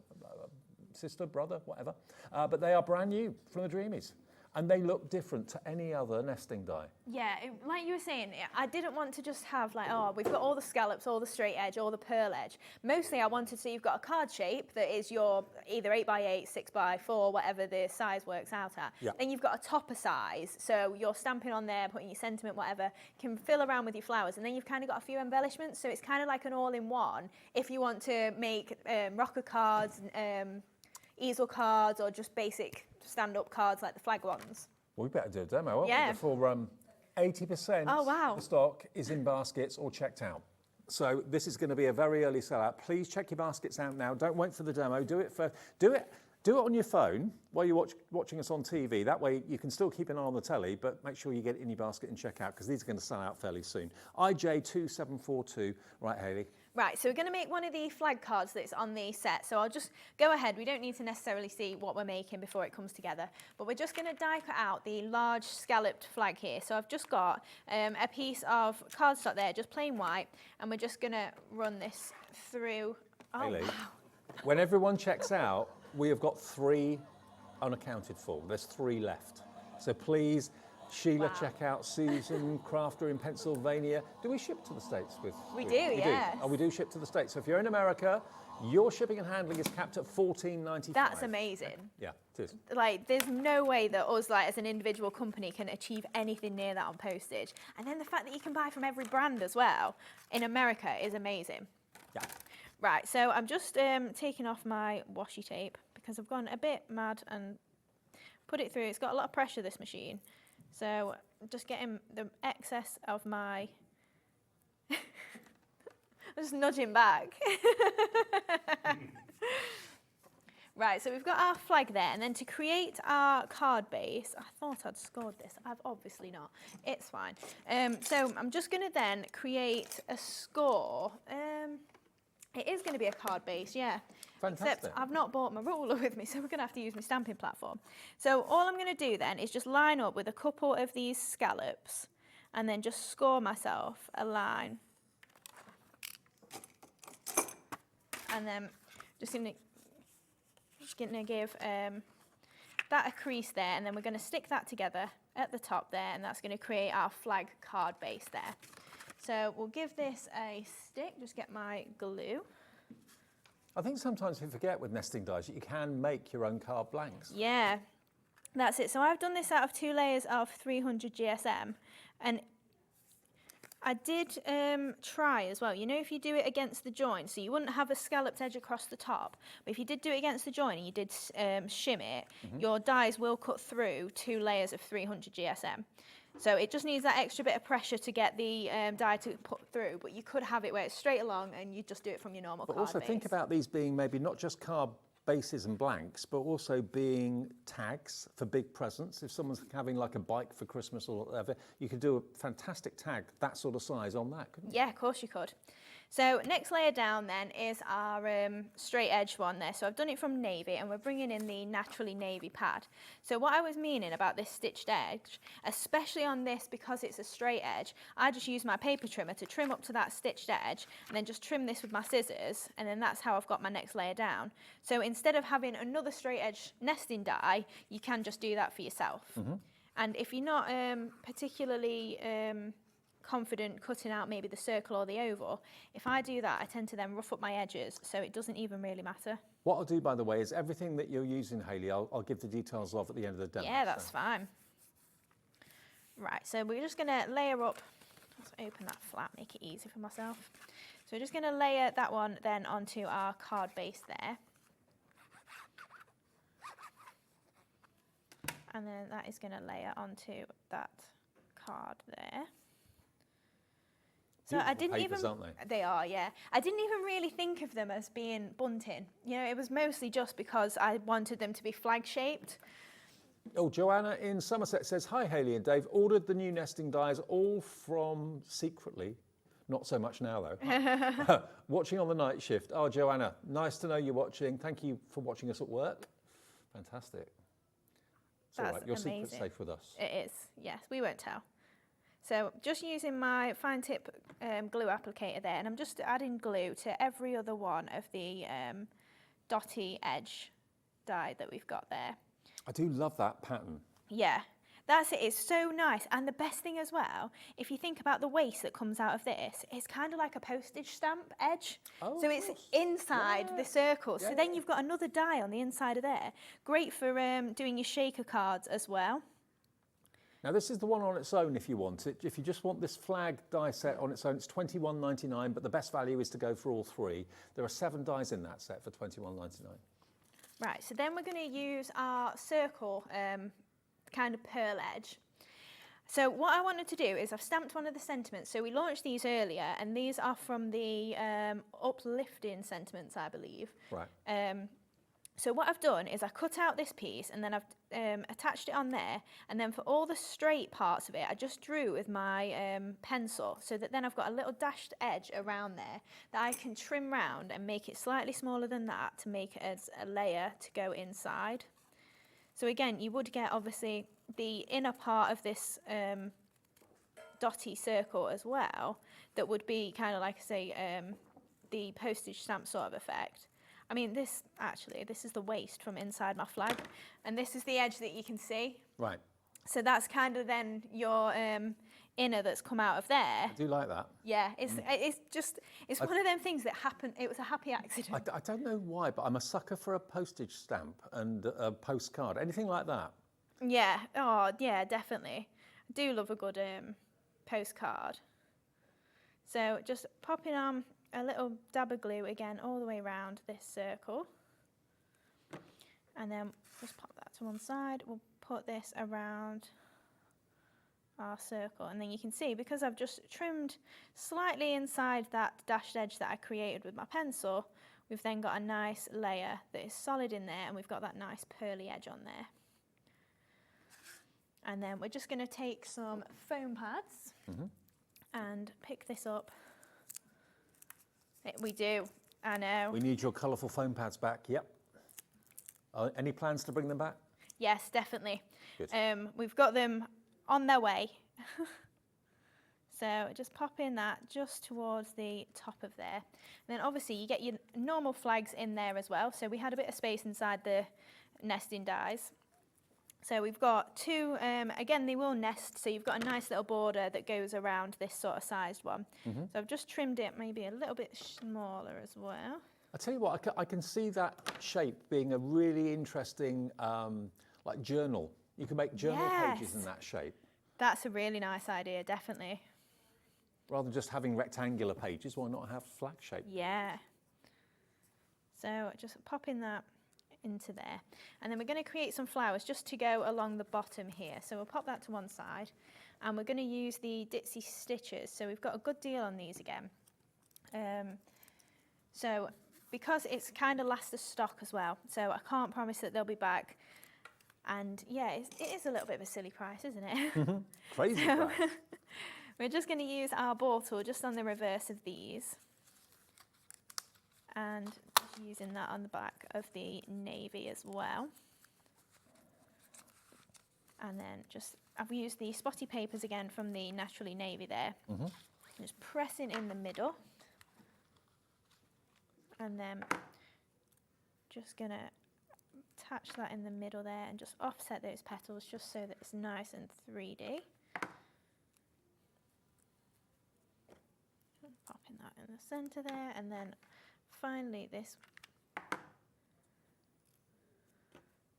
sister, brother, whatever. But they are brand new from the Dreamees. And they look different to any other nesting die. Yeah, like you were saying, I didn't want to just have like, oh, we've got all the scallops, all the straight edge, all the pearl edge. Mostly I wanted to, you've got a card shape that is your either 8x8, 6x4, whatever the size works out at. Yeah. Then you've got a topper size, so you're stamping on there, putting your sentiment, whatever, can fill around with your flowers. And then you've kind of got a few embellishments, so it's kind of like an all-in-one if you want to make rocker cards, easel cards, or just basic stand-up cards like the flag ones. Well, we better do a demo, won't we? Before 80% of the stock is in baskets or checked out. So this is going to be a very early sellout. Please check your baskets out now. Don't wait for the demo. Do it first. Do it on your phone while you're watching us on TV. That way you can still keep an eye on the telly, but make sure you get it in your basket and check out, because these are going to sell out fairly soon. IJ2742. Right, Hayley? Right, so we're going to make one of the flag cards that's on the set. So I'll just go ahead. We don't need to necessarily see what we're making before it comes together, but we're just going to die cut out the large scalloped flag here. So I've just got a piece of cardstock there, just plain white, and we're just going to run this through. Hayley, when everyone checks out, we have got 3 unaccounted for. There's 3 left. So please, Sheila, check out Susan Crafter in Pennsylvania. Do we ship to the States with? We do, yes. Oh, we do ship to the States. So if you're in America, your shipping and handling is capped at $14.95. That's amazing. Yeah, it is. Like, there's no way that us, like, as an individual company, can achieve anything near that on postage. And then the fact that you can buy from every brand as well in America is amazing. Yeah. Right, so I'm just taking off my washi tape because I've gone a bit mad and put it through. It's got a lot of pressure, this machine. So I'm just getting the excess of my... I'm just nudging back. Right, so we've got our flag there, and then to create our card base, I thought I'd scored this. I've obviously not. It's fine. So I'm just going to then create a score. It is going to be a card base, yeah. Fantastic. Except I've not bought my ruler with me, so we're going to have to use my stamping platform. So all I'm going to do then is just line up with a couple of these scallops and then just score myself a line. And then just going to give that a crease there, and then we're going to stick that together at the top there, and that's going to create our flag card base there. So we'll give this a stick, just get my glue. I think sometimes we forget with nesting dies that you can make your own card blanks. Yeah, that's it. So I've done this out of 2 layers of 300 GSM, and I did try as well. You know, if you do it against the join, so you wouldn't have a scalloped edge across the top, but if you did do it against the join and you did shim it, your dies will cut through 2 layers of 300 GSM. So it just needs that extra bit of pressure to get the die to put through, but you could have it where it's straight along and you just do it from your normal card But also base. think about these being maybe not just card bases and blanks, but also being tags for big presents. If someone's having like a bike for Christmas or whatever, you could do a fantastic tag that sort of size on that, couldn't you? Yeah, of course you could. So next layer down then is our straight edge one there. So I've done it from navy and we're bringing in the naturally navy pad. So what I was meaning about this stitched edge, especially on this because it's a straight edge, I just use my paper trimmer to trim up to that stitched edge and then just trim this with my scissors, and then that's how I've got my next layer down. So instead of having another straight edge nesting die, you can just do that for yourself. And if you're not particularly confident cutting out maybe the circle or the oval, if I do that, I tend to then rough up my edges, so it doesn't even really matter. What I'll do, by the way, is everything that you're using, Hayley, I'll give the details of at the end of the demo. Yeah, that's fine. Right, so we're just going to layer up. Let's open that flap, make it easy for myself. So we're just going to layer that one then onto our card base there. And then that is going to layer onto that card there. So I didn't papers, even, aren't they? They are, yeah. I didn't even really think of them as being bunting. You know, it was mostly just because I wanted them to be flag shaped. Oh, Joanna in Somerset says, hi Hayley and Dave, ordered the new nesting dies all from secretly, not so much now though, watching on the night shift. Oh, Joanna, nice to know you're watching. Thank you for watching us at work. Fantastic. It's all right, your secret's safe with us. It is, yes, we won't tell. So just using my fine tip glue applicator there, and I'm just adding glue to every other one of the dotty edge die that we've got there. I do love that pattern. Yeah, that's it, it's so nice. And the best thing as well, if you think about the waste that comes out of this, it's kind of like a postage stamp edge. Oh, so it's inside the circle. So then you've got another die on the inside of there. Great for doing your shaker cards as well. Now this is the one on its own if you want it. If you just want this flag die set on its own, it's $21.99, but the best value is to go for all 3. There are 7 dies in that set for $21.99. Right, so then we're going to use our circle kind of pearl edge. So what I wanted to do is I've stamped one of the sentiments. So we launched these earlier, and these are from the uplifting sentiments, I believe. Right. So what I've done is I cut out this piece and then I've attached it on there, and then for all the straight parts of it I just drew with my pencil, so that then I've got a little dashed edge around there that I can trim round and make it slightly smaller than that to make it as a layer to go inside. So again, you would get obviously the inner part of this dotty circle as well, that would be kind of like I say the postage stamp sort of effect. I mean, this is the waste from inside my flag, and this is the edge that you can see. Right. So that's kind of then your inner that's come out of there. I do like that. Yeah, it's one of them things that happened. It was a happy accident. I don't know why, but I'm a sucker for a postage stamp and a postcard, anything like that. Yeah, oh yeah, definitely. I do love a good postcard. So just popping on a little dab of glue again all the way around this circle, and then just pop that to one side. We'll put this around our circle, and then you can see, because I've just trimmed slightly inside that dashed edge that I created with my pencil, we've then got a nice layer that is solid in there, and we've got that nice pearly edge on there. And then we're just going to take some foam pads and pick this up. We do, I know. We need your colourful foam pads back, yep. Any plans to bring them back? Yes, definitely. Good. We've got them on their way. So just pop in that just towards the top of there. And then obviously you get your normal flags in there as well. So we had a bit of space inside the nesting dies. So we've got 2, again they will nest, so you've got a nice little border that goes around this sort of sized one. So I've just trimmed it maybe a little bit smaller as well. I tell you what, I can see that shape being a really interesting like journal. You can make journal pages in that shape. That's a really nice idea, definitely. Rather than just having rectangular pages, why not have flag shape? Yeah. So just popping that into there. And then we're going to create some flowers just to go along the bottom here. So we'll pop that to one side. And we're going to use the Ditzy Stitches. So we've got a good deal on these again. So because it's kind of last of stock as well, so I can't promise that they'll be back. And yeah, it is a little bit of a silly price, isn't it? Crazy price. We're just going to use our ball tool just on the reverse of these. And just using that on the back of the navy as well. And then I've used the spotty papers again from the Naturally Navy there. Just pressing in the middle. And then just going to attach that in the middle there and just offset those petals just so that it's nice and 3D. Popping that in the centre there, and then finally this.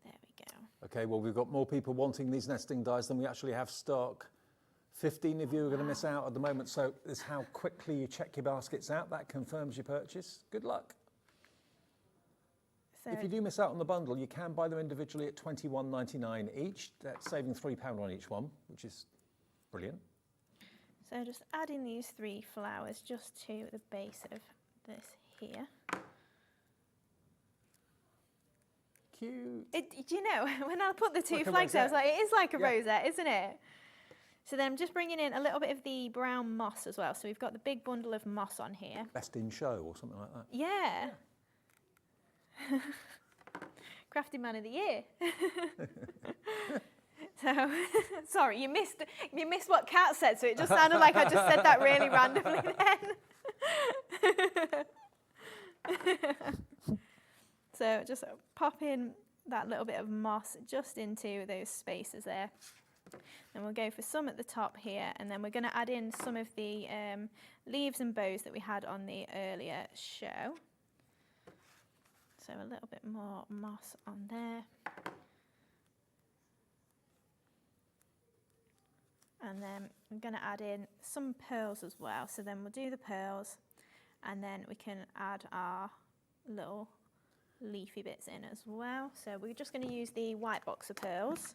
There we go. Okay, well, we've got more people wanting these nesting dies than we actually have stock. 15 of you are going to miss out at the moment, so this is how quickly you check your baskets out. That confirms your purchase. Good luck. So if you do miss out on the bundle, you can buy them individually at £21.99 each. That's saving £3 on each one, which is brilliant. So just adding these 3 flowers just to the base of this here. Cute. Do you know, when I put the 2 flags there, I was like, it is like a rosette, isn't it? So then I'm just bringing in a little bit of the brown moss as well. So we've got the big bundle of moss on here. Best in show or something like that. Yeah. Crafty Man of the Year. So, sorry, you missed what Kat said, so it just sounded like I just said that really randomly then. So just pop in that little bit of moss just into those spaces there. And we'll go for some at the top here, and then we're going to add in some of the leaves and bows that we had on the earlier show. So a little bit more moss on there. And then I'm going to add in some pearls as well. So then we'll do the pearls, and then we can add our little leafy bits in as well. So we're just going to use the white box of pearls.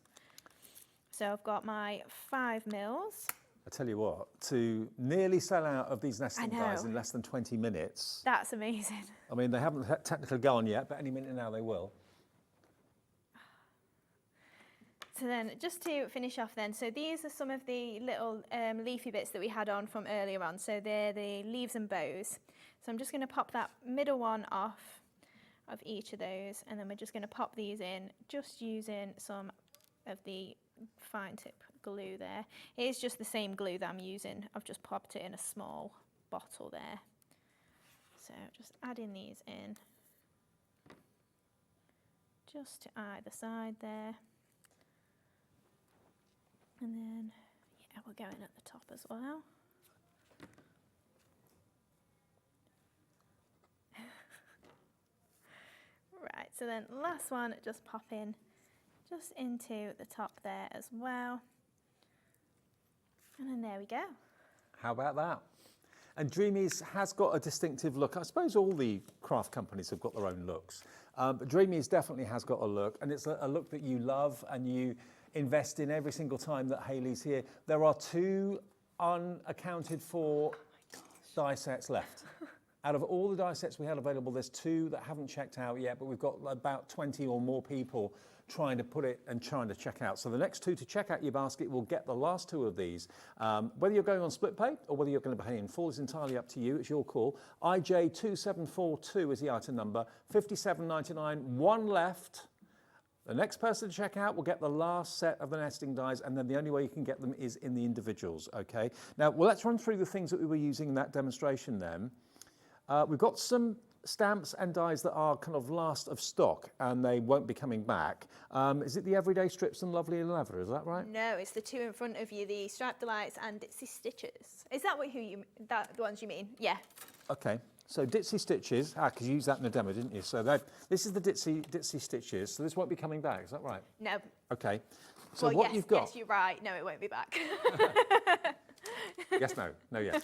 So I've got my 5 mils. I tell you what, to nearly sell out of these nesting dies in less than 20 minutes. That's amazing. I mean, they haven't technically gone yet, but any minute now they will. So then, just to finish off then, so these are some of the little leafy bits that we had on from earlier on. So they're the leaves and bows. So I'm just going to pop that middle one off of each of those, and then we're just going to pop these in, just using some of the fine tip glue there. It is just the same glue that I'm using. I've just popped it in a small bottle there. So just adding these in, just to either side there. And then, yeah, we'll go in at the top as well. Right, so then last one, just pop in just into the top there as well. And then there we go. How about that? And Dreamees has got a distinctive look. I suppose all the craft companies have got their own looks. But Dreamees definitely has got a look, and it's a look that you love and you invest in every single time that Hayley's here. There are 2 unaccounted for die sets left. Out of all the die sets we had available, there's 2 that haven't checked out yet, but we've got about 20 or more people trying to put it and trying to check out. So the next 2 to check out your basket will get the last 2 of these. Whether you're going on split pay or whether you're going to pay in full is entirely up to you. It's your call. IJ2742 is the item number, $57.99, 1 left. The next person to check out will get the last set of the nesting dies, and then the only way you can get them is in the individuals, okay? Now, well, let's run through the things that we were using in that demonstration then. We've got some stamps and dies that are kind of last of stock, and they won't be coming back. Is it the Everyday Strips and Lovely Leather, is that right? No, it's the 2 in front of you, the Striped Delights and Ditzy Stitches. Is that the ones you mean? Yeah. Okay. So Ditzy Stitches, because you used that in the demo, didn't you? So this is the Ditzy Stitches, so this won't be coming back, is that right? No. Okay. So well, you've got... Yes, you're right. No, it won't be back. Yes, no, yes.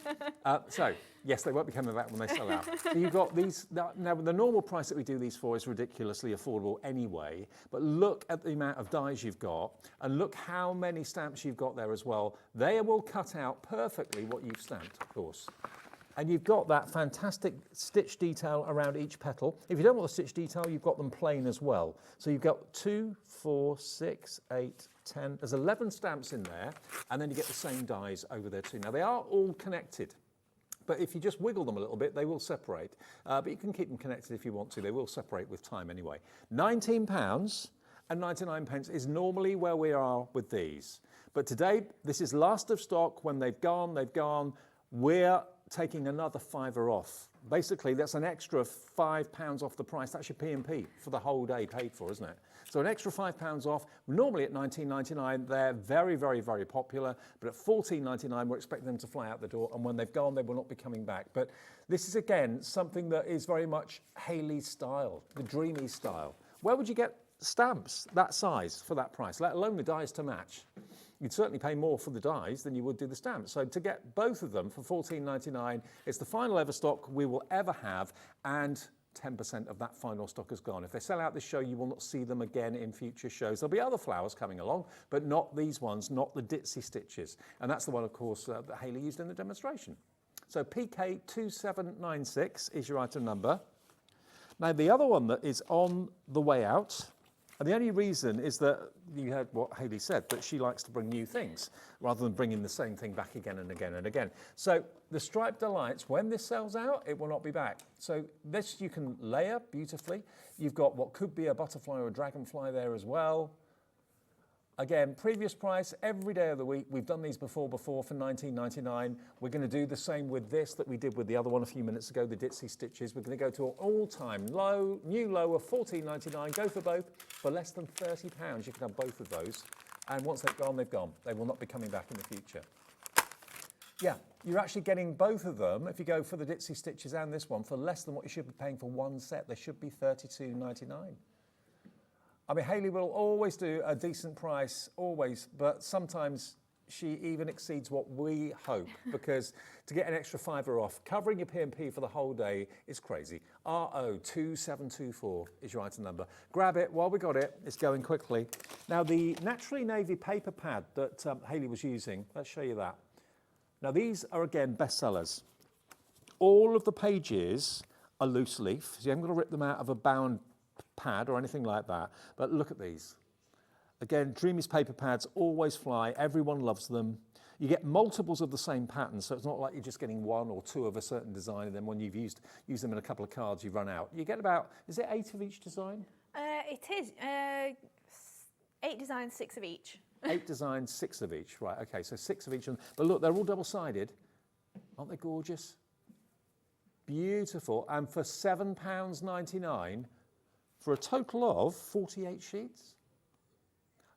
So, yes, they won't be coming back when they sell out. So you've got these, now the normal price that we do these for is ridiculously affordable anyway, but look at the amount of dies you've got, and look how many stamps you've got there as well. They will cut out perfectly what you've stamped, of course. And you've got that fantastic stitch detail around each petal. If you don't want the stitch detail, you've got them plain as well. So you've got 2, 4, 6, 8, 10. There's 11 stamps in there, and then you get the same dies over there too. Now, they are all connected, but if you just wiggle them a little bit, they will separate. But you can keep them connected if you want to. They will separate with time anyway. £19.99 is normally where we are with these. But today, this is last of stock. When they've gone, they've gone. We're taking another £5 off. Basically, that's an extra £5 off the price. That's your P&P for the whole day paid for, isn't it? So an extra £5 off. Normally at $19.99, they're very, very, very popular. But at $14.99, we're expecting them to fly out the door. And when they've gone, they will not be coming back. But this is, again, something that is very much Hayley's style, the Dreamees style. Where would you get stamps that size for that price, let alone the dies to match? You'd certainly pay more for the dies than you would do the stamps. So to get both of them for $14.99, it's the final ever stock we will ever have, and 10% of that final stock is gone. If they sell out this show, you will not see them again in future shows. There'll be other flowers coming along, but not these ones, not the ditzy stitches. And that's the one, of course, that Hayley used in the demonstration. So PK2796 is your item number. Now, the other one that is on the way out, and the only reason is that you heard what Hayley said, that she likes to bring new things rather than bringing the same thing back again and again and again. So the Striped Delights, when this sells out, it will not be back. So this you can layer beautifully. You've got what could be a butterfly or a dragonfly there as well. Again, previous price, every day of the week. We've done these before for $19.99. We're going to do the same with this that we did with the other one a few minutes ago, the Ditzy Stitches. We're going to go to an all-time low, new low of $14.99. Go for both. For less than £30, you can have both of those. And once they've gone, they've gone. They will not be coming back in the future. Yeah, you're actually getting both of them, if you go for the Ditzy Stitches and this one, for less than what you should be paying for one set. They should be $32.99. I mean, Hayley will always do a decent price, always, but sometimes she even exceeds what we hope, because to get an extra £5 off, covering your P&P for the whole day is crazy. RO2724 is your item number. Grab it while we got it. It's going quickly. Now, the Naturally Navy paper pad that Hayley was using, let's show you that. Now, these are, again, bestsellers. All of the pages are loose leaf, so you haven't got to rip them out of a bound pad or anything like that, but look at these. Again, Dreamees paper pads always fly. Everyone loves them. You get multiples of the same pattern, so it's not like you're just getting 1 or 2 of a certain design, and then when you've used them in a couple of cards, you run out. You get about, is it 8 of each design? It is 8 designs, 6 of each. 8 designs, 6 of each. Right, okay, so 6 of each. But look, they're all double-sided. Aren't they gorgeous? Beautiful. And for £7.99, for a total of 48 sheets.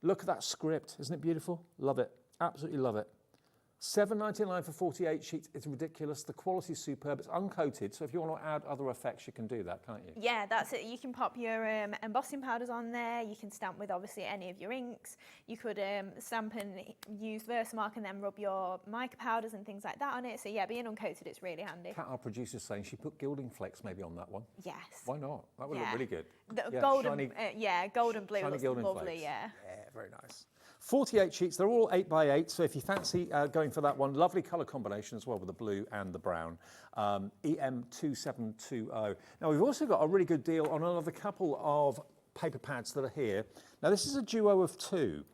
Look at that script. Isn't it beautiful? Love it. Absolutely love it. $7.99 for 48 sheets. It's ridiculous. The quality is superb. It's uncoated, so if you want to add other effects, you can do that, can't you? Yeah, that's it. You can pop your embossing powders on there. You can stamp with, obviously, any of your inks. You could stamp and use Versamark and then rub your mica powders and things like that on it. So, yeah, being uncoated, it's really handy. Kat, our producer's saying she put gilding flecks maybe on that one. Yes. Why not? That would look really good. Golden, golden blue looks lovely, flakes. Yeah, very nice. 48 sheets, they're all 8x8, so if you fancy going for that one, lovely colour combination as well with the blue and the brown. EM2720. Now, we've also got a really good deal on another couple of paper pads that are here. Now, this is a duo of 2.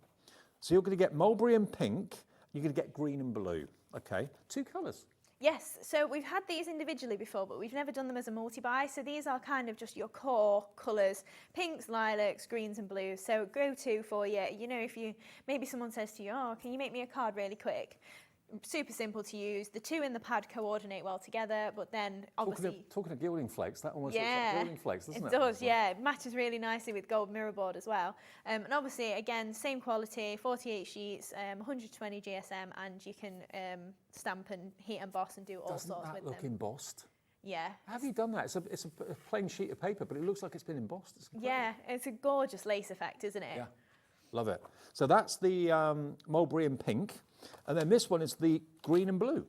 So you're going to get mulberry and pink, you're going to get green and blue. Okay, 2 colours. Yes, so we've had these individually before, but we've never done them as a multi-buy. So these are kind of just your core colours, pinks, lilacs, greens and blues. So go-to for you. You know, if you, maybe someone says to you, oh, can you make me a card really quick? Super simple to use. The 2 in the pad coordinate well together, but then obviously... Talking of gilding flakes, that almost looks like gilding flakes, doesn't it? It does, yeah. It matches really nicely with gold mirror board as well. And obviously, again, same quality, 48 sheets, 120 GSM, and you can stamp and heat emboss and do all sorts with them. Doesn't that look embossed? Yeah. How have you done that? It's a plain sheet of paper, but it looks like it's been embossed. Yeah, it's a gorgeous lace effect, isn't it? Yeah. Love it. So that's the mulberry and pink. And then this one is the green and blue.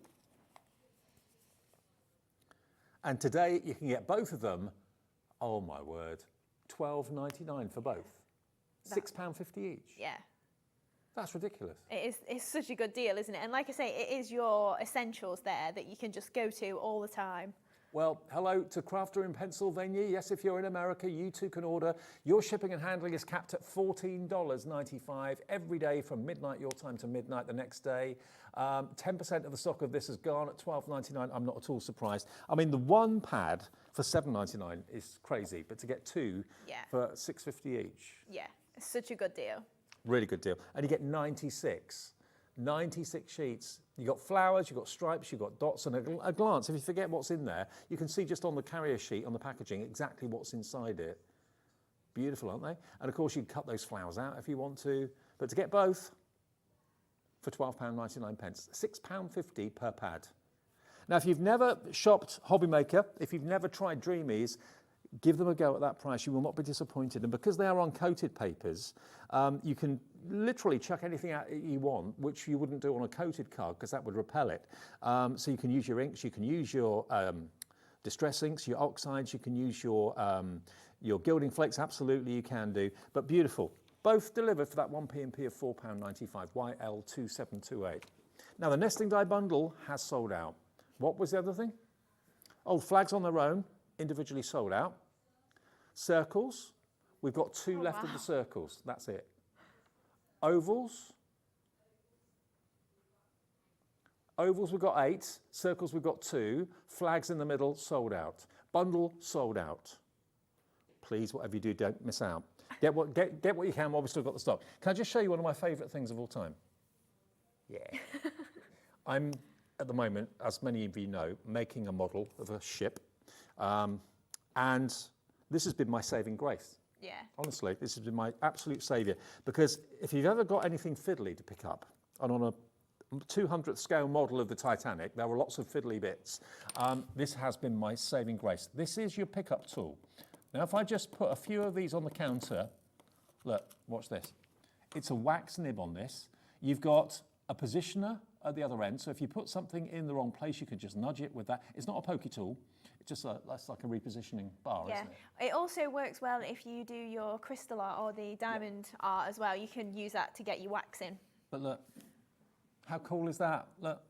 And today you can get both of them, oh my word, £12.99 for both. £6.50 each. Yeah. That's ridiculous. It's such a good deal, isn't it? And like I say, it is your essentials there that you can just go to all the time. Well, hello to Crafter in Pennsylvania. Yes, if you're in America, you too can order. Your shipping and handling is capped at $14.95 every day from midnight your time to midnight the next day. 10% of the stock of this is gone at $12.99. I'm not at all surprised. I mean, the one pad for $7.99 is crazy, but to get two for $6.50 each. Yeah, it's such a good deal. Really good deal. And you get 96 sheets. You've got flowers, you've got stripes, you've got dots, and a glance, if you forget what's in there, you can see just on the carrier sheet, on the packaging, exactly what's inside it. Beautiful, aren't they? And of course, you can cut those flowers out if you want to. But to get both, for £12.99, £6.50 per pad. Now, if you've never shopped Hobby Maker, if you've never tried Dreamees, give them a go at that price. You will not be disappointed. And because they are uncoated papers, you can literally chuck anything out you want, which you wouldn't do on a coated card because that would repel it. So you can use your inks, you can use your distress inks, your oxides, you can use your gilding flakes, absolutely you can do. But beautiful. Both delivered for that one P&P of £4.95, YL2728. Now the nesting die bundle has sold out. What was the other thing? Oh, flags on their own, individually sold out. Circles, we've got two left of the circles, that's it. Ovals, we've got 8, circles we've got 2, flags in the middle, sold out. Bundle, sold out. Please, whatever you do, don't miss out. Get what you can while we've still got the stock. Can I just show you one of my favourite things of all time? Yeah. I'm, at the moment, as many of you know, making a model of a ship. And this has been my saving grace. Yeah. Honestly, this has been my absolute saviour. Because if you've ever got anything fiddly to pick up, and on a 200th scale model of the Titanic, there were lots of fiddly bits. This has been my saving grace. This is your pickup tool. Now, if I just put a few of these on the counter, look, watch this. It's a wax nib on this. You've got a positioner at the other end, so if you put something in the wrong place, you could just nudge it with that. It's not a pokey tool. It's just that's like a repositioning bar, isn't it? It also works well if you do your crystal art or the diamond art as well. You can use that to get your wax in. But look, how cool is that? Look.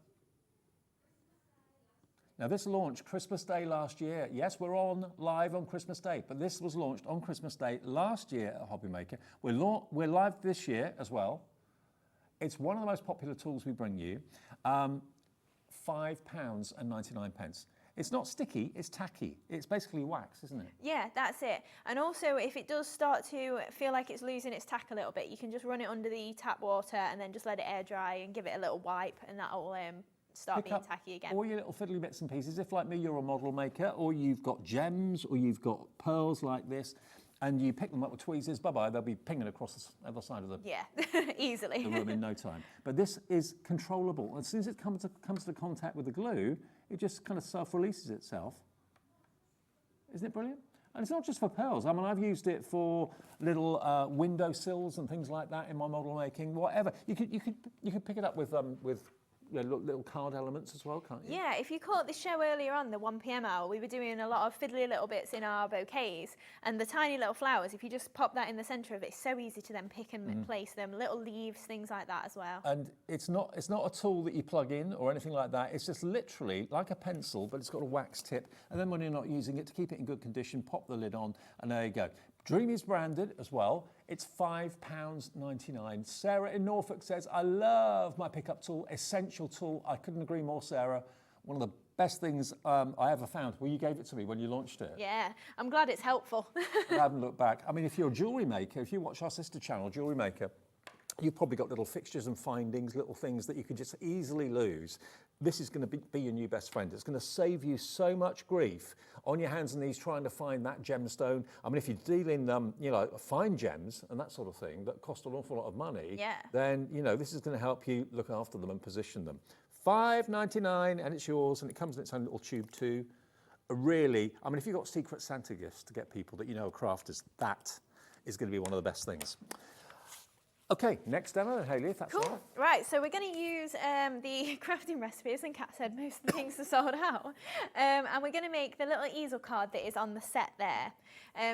Now this launched Christmas Day last year. Yes, we're on live on Christmas Day, but this was launched on Christmas Day last year at Hobby Maker. We're live this year as well. It's one of the most popular tools we bring you. £5.99. It's not sticky, it's tacky. It's basically wax, isn't it? Yeah, that's it. And also, if it does start to feel like it's losing its tack a little bit, you can just run it under the tap water and then just let it air dry and give it a little wipe, and that'll start being tacky again. All your little fiddly bits and pieces. If, like me, you're a model maker, or you've got gems, or you've got pearls like this, and you pick them up with tweezers, bye-bye, they'll be pinging across the other side of the, easily. the room in no time. But this is controllable. As soon as it comes to contact with the glue, it just kind of self-releases itself. Isn't it brilliant? And it's not just for pearls. I mean, I've used it for little window sills and things like that in my model making, whatever. You could pick it up with little card elements as well, can't you? Yeah, if you caught the show earlier on, the 1 p.m. hour, we were doing a lot of fiddly little bits in our bouquets, and the tiny little flowers, if you just pop that in the centre of it, it's so easy to then pick and place them, little leaves, things like that as well. And it's not a tool that you plug in or anything like that. It's just literally like a pencil, but it's got a wax tip, and then when you're not using it, to keep it in good condition, pop the lid on, and there you go. Dreamees branded as well. It's £5.99. Sarah in Norfolk says, I love my pickup tool, essential tool. I couldn't agree more, Sarah. One of the best things I ever found. Well, you gave it to me when you launched it. Yeah, I'm glad it's helpful. I haven't looked back. I mean, if you're a jewellery maker, if you watch our sister channel, Jewellery Maker, you've probably got little fixtures and findings, little things that you could just easily lose. This is going to be your new best friend. It's going to save you so much grief on your hands and knees trying to find that gemstone. I mean, if you're dealing, fine gems and that sort of thing that cost an awful lot of money, then, this is going to help you look after them and position them. £5.99 and it's yours, and it comes in its own little tube too. Really, I mean, if you've got secret Santa gifts to get people that you know are crafters, that is going to be one of the best things. Okay, next demo then, Hayley, if that's all right. Right, so we're going to use the crafting recipes, and Kat said most of the things are sold out. And we're going to make the little easel card that is on the set there.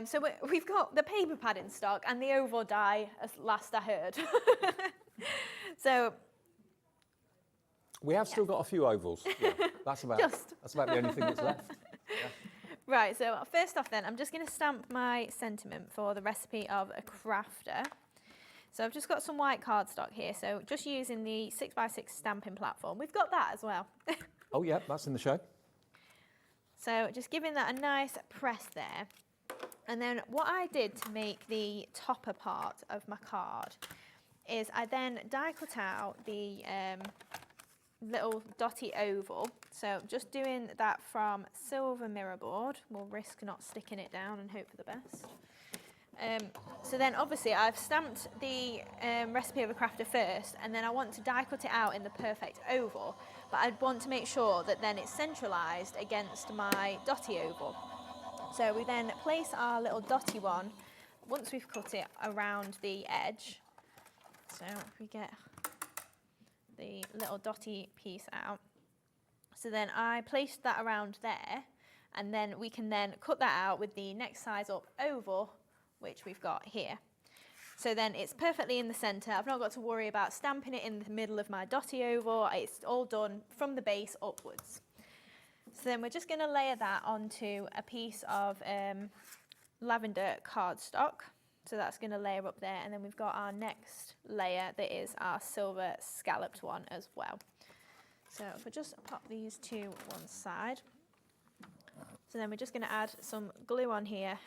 So we've got the paper pad in stock and the oval die, as last I heard. So we have still got a few ovals. Yeah, that's about the only thing that's left. Yeah. Right, so first off then, I'm just going to stamp my sentiment for the recipe of a crafter. So I've just got some white cardstock here, so just using the 6x6 stamping platform. We've got that as well. Oh yeah, that's in the show. So just giving that a nice press there. And then what I did to make the topper part of my card is I then die cut out the little dotty oval. So just doing that from silver mirror board. We'll risk not sticking it down and hope for the best. So then obviously I've stamped the recipe of a crafter first, and then I want to die cut it out in the perfect oval, but I'd want to make sure that then it's centralised against my dotty oval. So we then place our little dotty one once we've cut it around the edge. So if we get the little dotty piece out. So then I placed that around there, and then we can then cut that out with the next size up oval, which we've got here. So then it's perfectly in the centre. I've not got to worry about stamping it in the middle of my dotty oval. It's all done from the base upwards. So then we're just going to layer that onto a piece of lavender cardstock. So that's going to layer up there, and then we've got our next layer that is our silver scalloped one as well. So if we just pop these to one side. So then we're just going to add some glue on here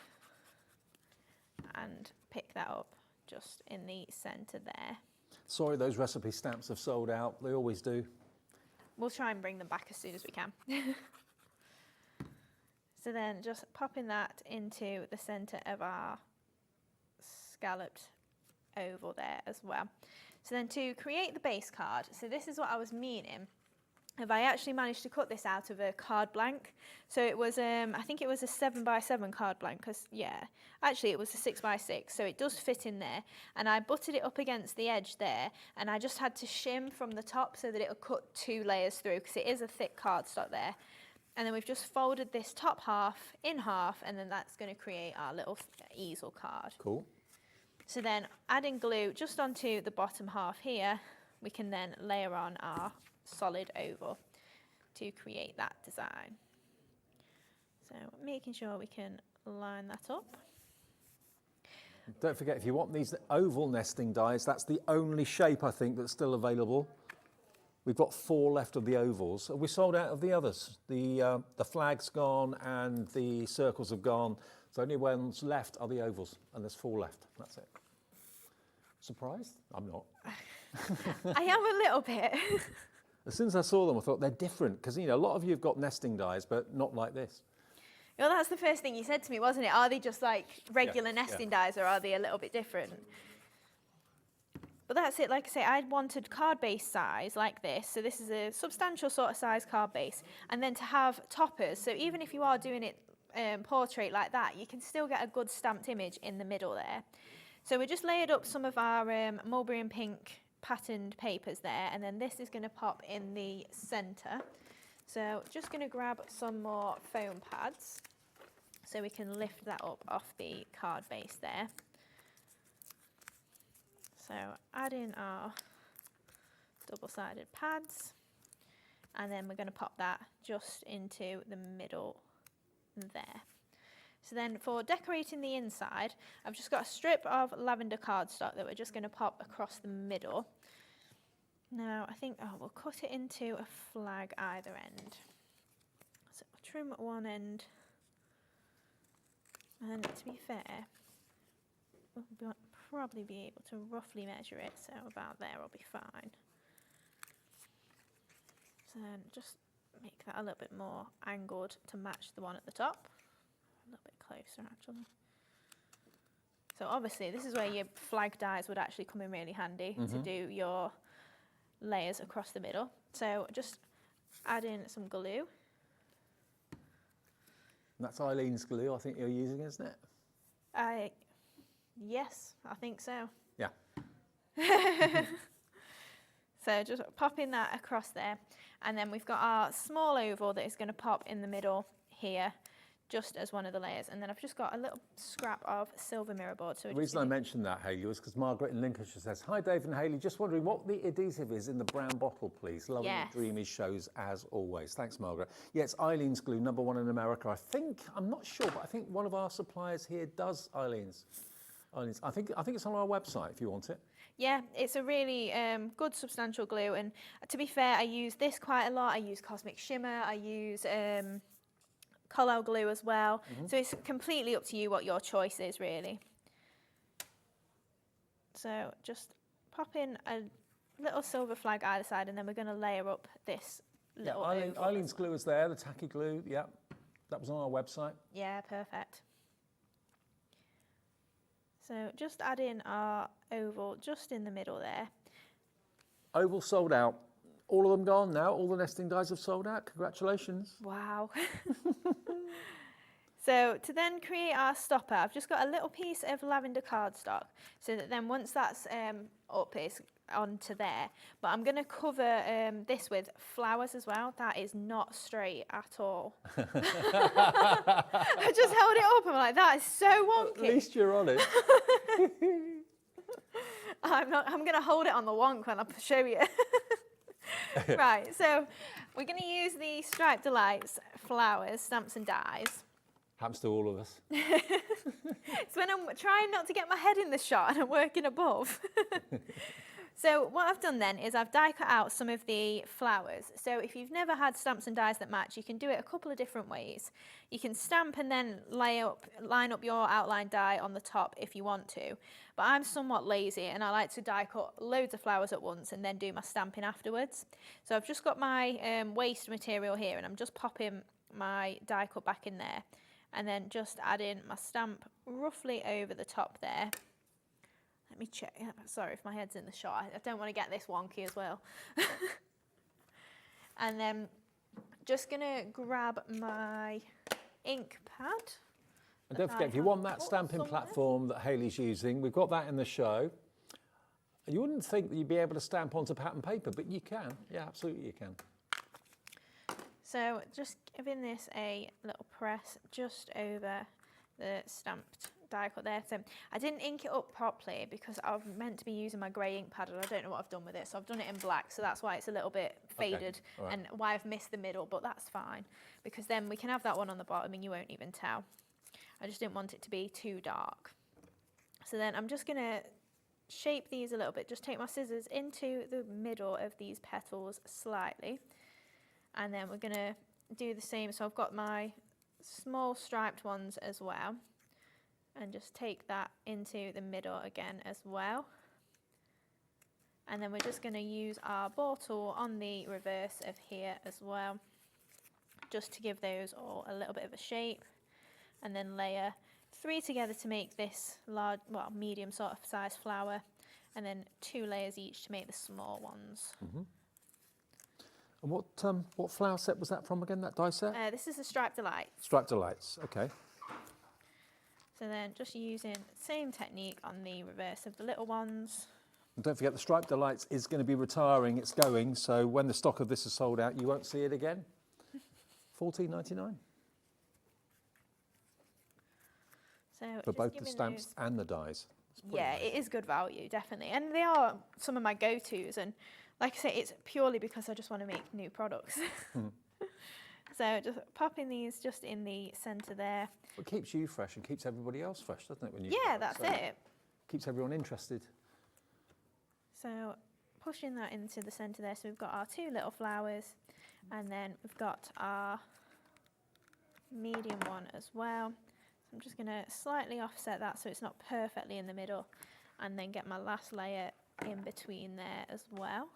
and pick that up just in the centre there. Sorry, those recipe stamps have sold out. They always do. We'll try and bring them back as soon as we can. So then just popping that into the centre of our scalloped oval there as well. So then to create the base card, so this is what I was meaning. Have I actually managed to cut this out of a card blank? So it was, I think it was a 7x7 card blank, because yeah, actually it was a 6x6, so it does fit in there. And I butted it up against the edge there, and I just had to shim from the top so that it'll cut 2 layers through, because it is a thick cardstock there. And then we've just folded this top half in half, and then that's going to create our little easel card. Cool. So then adding glue just onto the bottom half here, we can then layer on our solid oval to create that design. So making sure we can line that up. Don't forget, if you want these oval nesting dies, that's the only shape I think that's still available. We've got 4 left of the ovals. We sold out of the others. The flag's gone and the circles have gone. So only ones left are the ovals, and there's 4 left. That's it. Surprised? I'm not. I am a little bit. As soon as I saw them, I thought they're different, because you know a lot of you have got nesting dies, but not like this. Well, that's the first thing you said to me, wasn't it? Are they just like regular nesting dies, or are they a little bit different? But that's it. Like I say, I wanted card base size like this. So this is a substantial sort of size card base, and then to have toppers. So even if you are doing it portrait like that, you can still get a good stamped image in the middle there. So we just layered up some of our mulberry and pink patterned papers there, and then this is going to pop in the centre. So just going to grab some more foam pads so we can lift that up off the card base there. So add in our double-sided pads, and then we're going to pop that just into the middle there. So then for decorating the inside, I've just got a strip of lavender cardstock that we're just going to pop across the middle. Now I think we'll cut it into a flag either end. So we'll trim one end, and then to be fair, we'll probably be able to roughly measure it, so about there will be fine. So then just make that a little bit more angled to match the one at the top. A little bit closer actually. So obviously this is where your flag dies would actually come in really handy to do your layers across the middle. So just add in some glue. And that's Eileen's glue I think you're using, isn't it? Yes, I think so. Yeah. So just popping that across there. And then we've got our small oval that is going to pop in the middle here, just as one of the layers. And then I've just got a little scrap of silver mirror board. So the reason I mentioned that, Hayley, was because Margaret in Lincolnshire says, "Hi, Dave and Hayley, just wondering what the adhesive is in the brown bottle, please. Loving the Dreamees shows as always." Thanks, Margaret. Yeah, it's Eileen's glue, #1 in America. I think, I'm not sure, but I think one of our suppliers here does Eileen's. I think it's on our website if you want it. Yeah, it's a really good substantial glue, and to be fair, I use this quite a lot. I use Cosmic Shimmer, I use Color glue as well. So it's completely up to you what your choice is, really. So just pop in a little silver flag either side, and then we're going to layer up this little Eileen's glue is there, the tacky glue, yeah. That was on our website. Yeah, perfect. So just add in our oval just in the middle there. Oval sold out. All of them gone now. All the nesting dies have sold out. Congratulations. Wow. So to then create our stopper, I've just got a little piece of lavender cardstock, so that then once that's up, it's onto there. But I'm going to cover this with flowers as well. That is not straight at all. I just held it up and I'm like, that is so wonky. At least you're on it. I'm going to hold it on the wonk when I show you. Right, so we're going to use the Striped Delights flowers, stamps and dies. Happens to all of us. It's when I'm trying not to get my head in the shot and I'm working above. So what I've done then is I've die cut out some of the flowers. So if you've never had stamps and dies that match, you can do it a couple of different ways. You can stamp and then line up your outline die on the top if you want to. But I'm somewhat lazy and I like to die cut loads of flowers at once and then do my stamping afterwards. So I've just got my waste material here and I'm just popping my die cut back in there. And then just add in my stamp roughly over the top there. Let me check. Sorry if my head's in the shot. I don't want to get this wonky as well. And then just going to grab my ink pad. And don't forget, if you want that stamping platform that Hayley's using, we've got that in the show. You wouldn't think that you'd be able to stamp onto pattern paper, but you can. Yeah, absolutely you can. So just giving this a little press just over the stamped die cut there. So I didn't ink it up properly because I was meant to be using my grey ink pad and I don't know what I've done with it. So I've done it in black, so that's why it's a little bit faded and why I've missed the middle, but that's fine because then we can have that one on the bottom and you won't even tell. I just didn't want it to be too dark. So then I'm just going to shape these a little bit. Just take my scissors into the middle of these petals slightly. And then we're going to do the same. So I've got my small striped ones as well. And just take that into the middle again as well. And then we're just going to use our ball tool on the reverse of here as well. Just to give those all a little bit of a shape. And then layer 3 together to make this large, well, medium sort of size flower. And then 2 layers each to make the small ones. And what flower set was that from again, that die set? This is the Striped Delights. Striped Delights, okay. So then just using the same technique on the reverse of the little ones. And don't forget, the Striped Delights is going to be retiring, it's going, so when the stock of this is sold out, you won't see it again. $14.99. So for both the stamps and the dies. Yeah, nice. It is good value, definitely. And they are some of my go-tos. And like I say, it's purely because I just want to make new products. So just popping these just in the centre there. It keeps you fresh and keeps everybody else fresh, doesn't it? When you that's it. Keeps everyone interested. So pushing that into the centre there. So we've got our 2 little flowers and then we've got our medium one as well. So I'm just going to slightly offset that so it's not perfectly in the middle and then get my last layer in between there as well.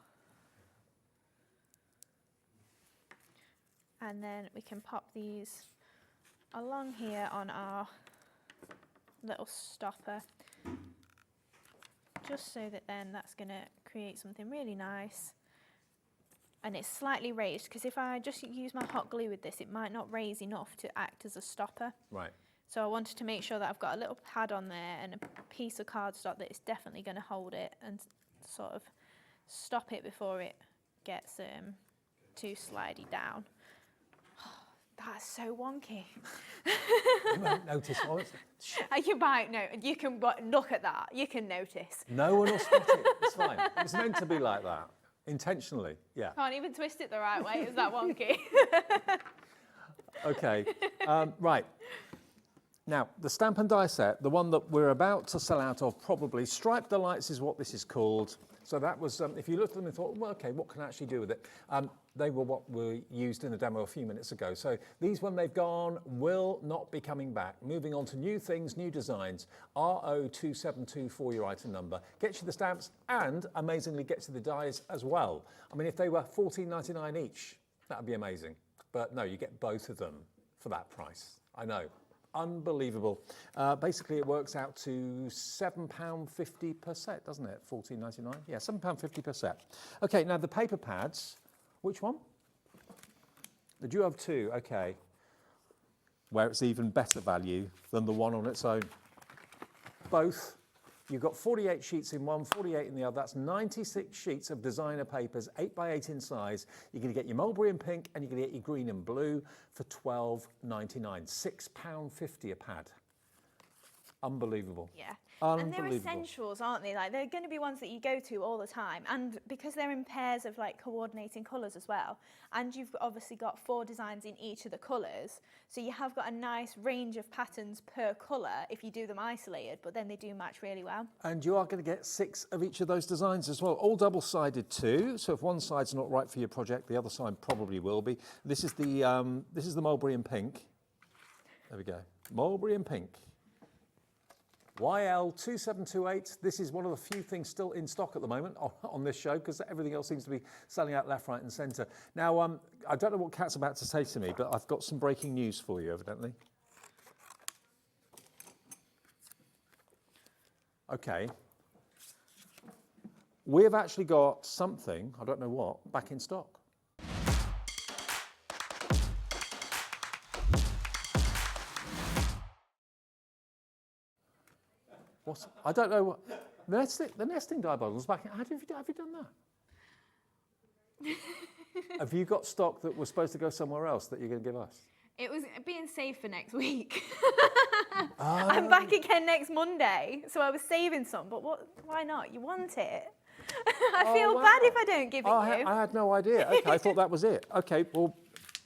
And then we can pop these along here on our little stopper, just so that then that's going to create something really nice. And it's slightly raised, because if I just use my hot glue with this, it might not raise enough to act as a stopper. Right. So I wanted to make sure that I've got a little pad on there and a piece of cardstock that is definitely going to hold it and sort of stop it before it gets too slidey down. That's so wonky. You won't notice. You might know. You can look at that. You can notice. No one will spot it. It's fine. It's meant to be like that. Intentionally, yeah. Can't even twist it the right way. It's that wonky. Okay, right. Now, the stamp and die set, the one that we're about to sell out of probably, Striped Delights is what this is called. So that was, if you looked at them and thought, well, okay, what can I actually do with it? They were what were used in the demo a few minutes ago. So these, when they've gone, will not be coming back. Moving on to new things, new designs. RO272 for your item number. Gets you the stamps and, amazingly, gets you the dies as well. I mean, if they were $14.99 each, that would be amazing. But no, you get both of them for that price. I know. Unbelievable. Basically, it works out to £7.50 per set, doesn't it? £14.99. Yeah, £7.50 per set. Okay, now the paper pads. Which one? The Duo of 2. Okay. Where it's even better value than the one on its own. Both. You've got 48 sheets in one, 48 in the other. That's 96 sheets of designer papers, 8x8 in size. You're going to get your mulberry and pink, and you're going to get your green and blue for £12.99. £6.50 a pad. Unbelievable. Yeah. Unbelievable. And they're essentials, aren't they? Like, they're going to be ones that you go to all the time. And because they're in pairs of like coordinating colours as well, and you've obviously got 4 designs in each of the colours, so you have got a nice range of patterns per colour if you do them isolated, but then they do match really well. And you are going to get 6 of each of those designs as well, all double-sided too. So if one side's not right for your project, the other side probably will be. This is the mulberry and pink. There we go. Mulberry and pink. YL2728, this is one of the few things still in stock at the moment on this show, because everything else seems to be selling out left, right and centre. Now, I don't know what Kat's about to say to me, but I've got some breaking news for you, evidently. Okay. We have actually got something, I don't know what, back in stock. What? I don't know what. The nesting die bundles back. Have you done that? Have you got stock that was supposed to go somewhere else that you're going to give us? it was being saved for next week. I'm back again next Monday, so I was saving some, but why not? You want it. I feel bad if I don't give it you. I had no idea. Okay, I thought that was it. Okay, well,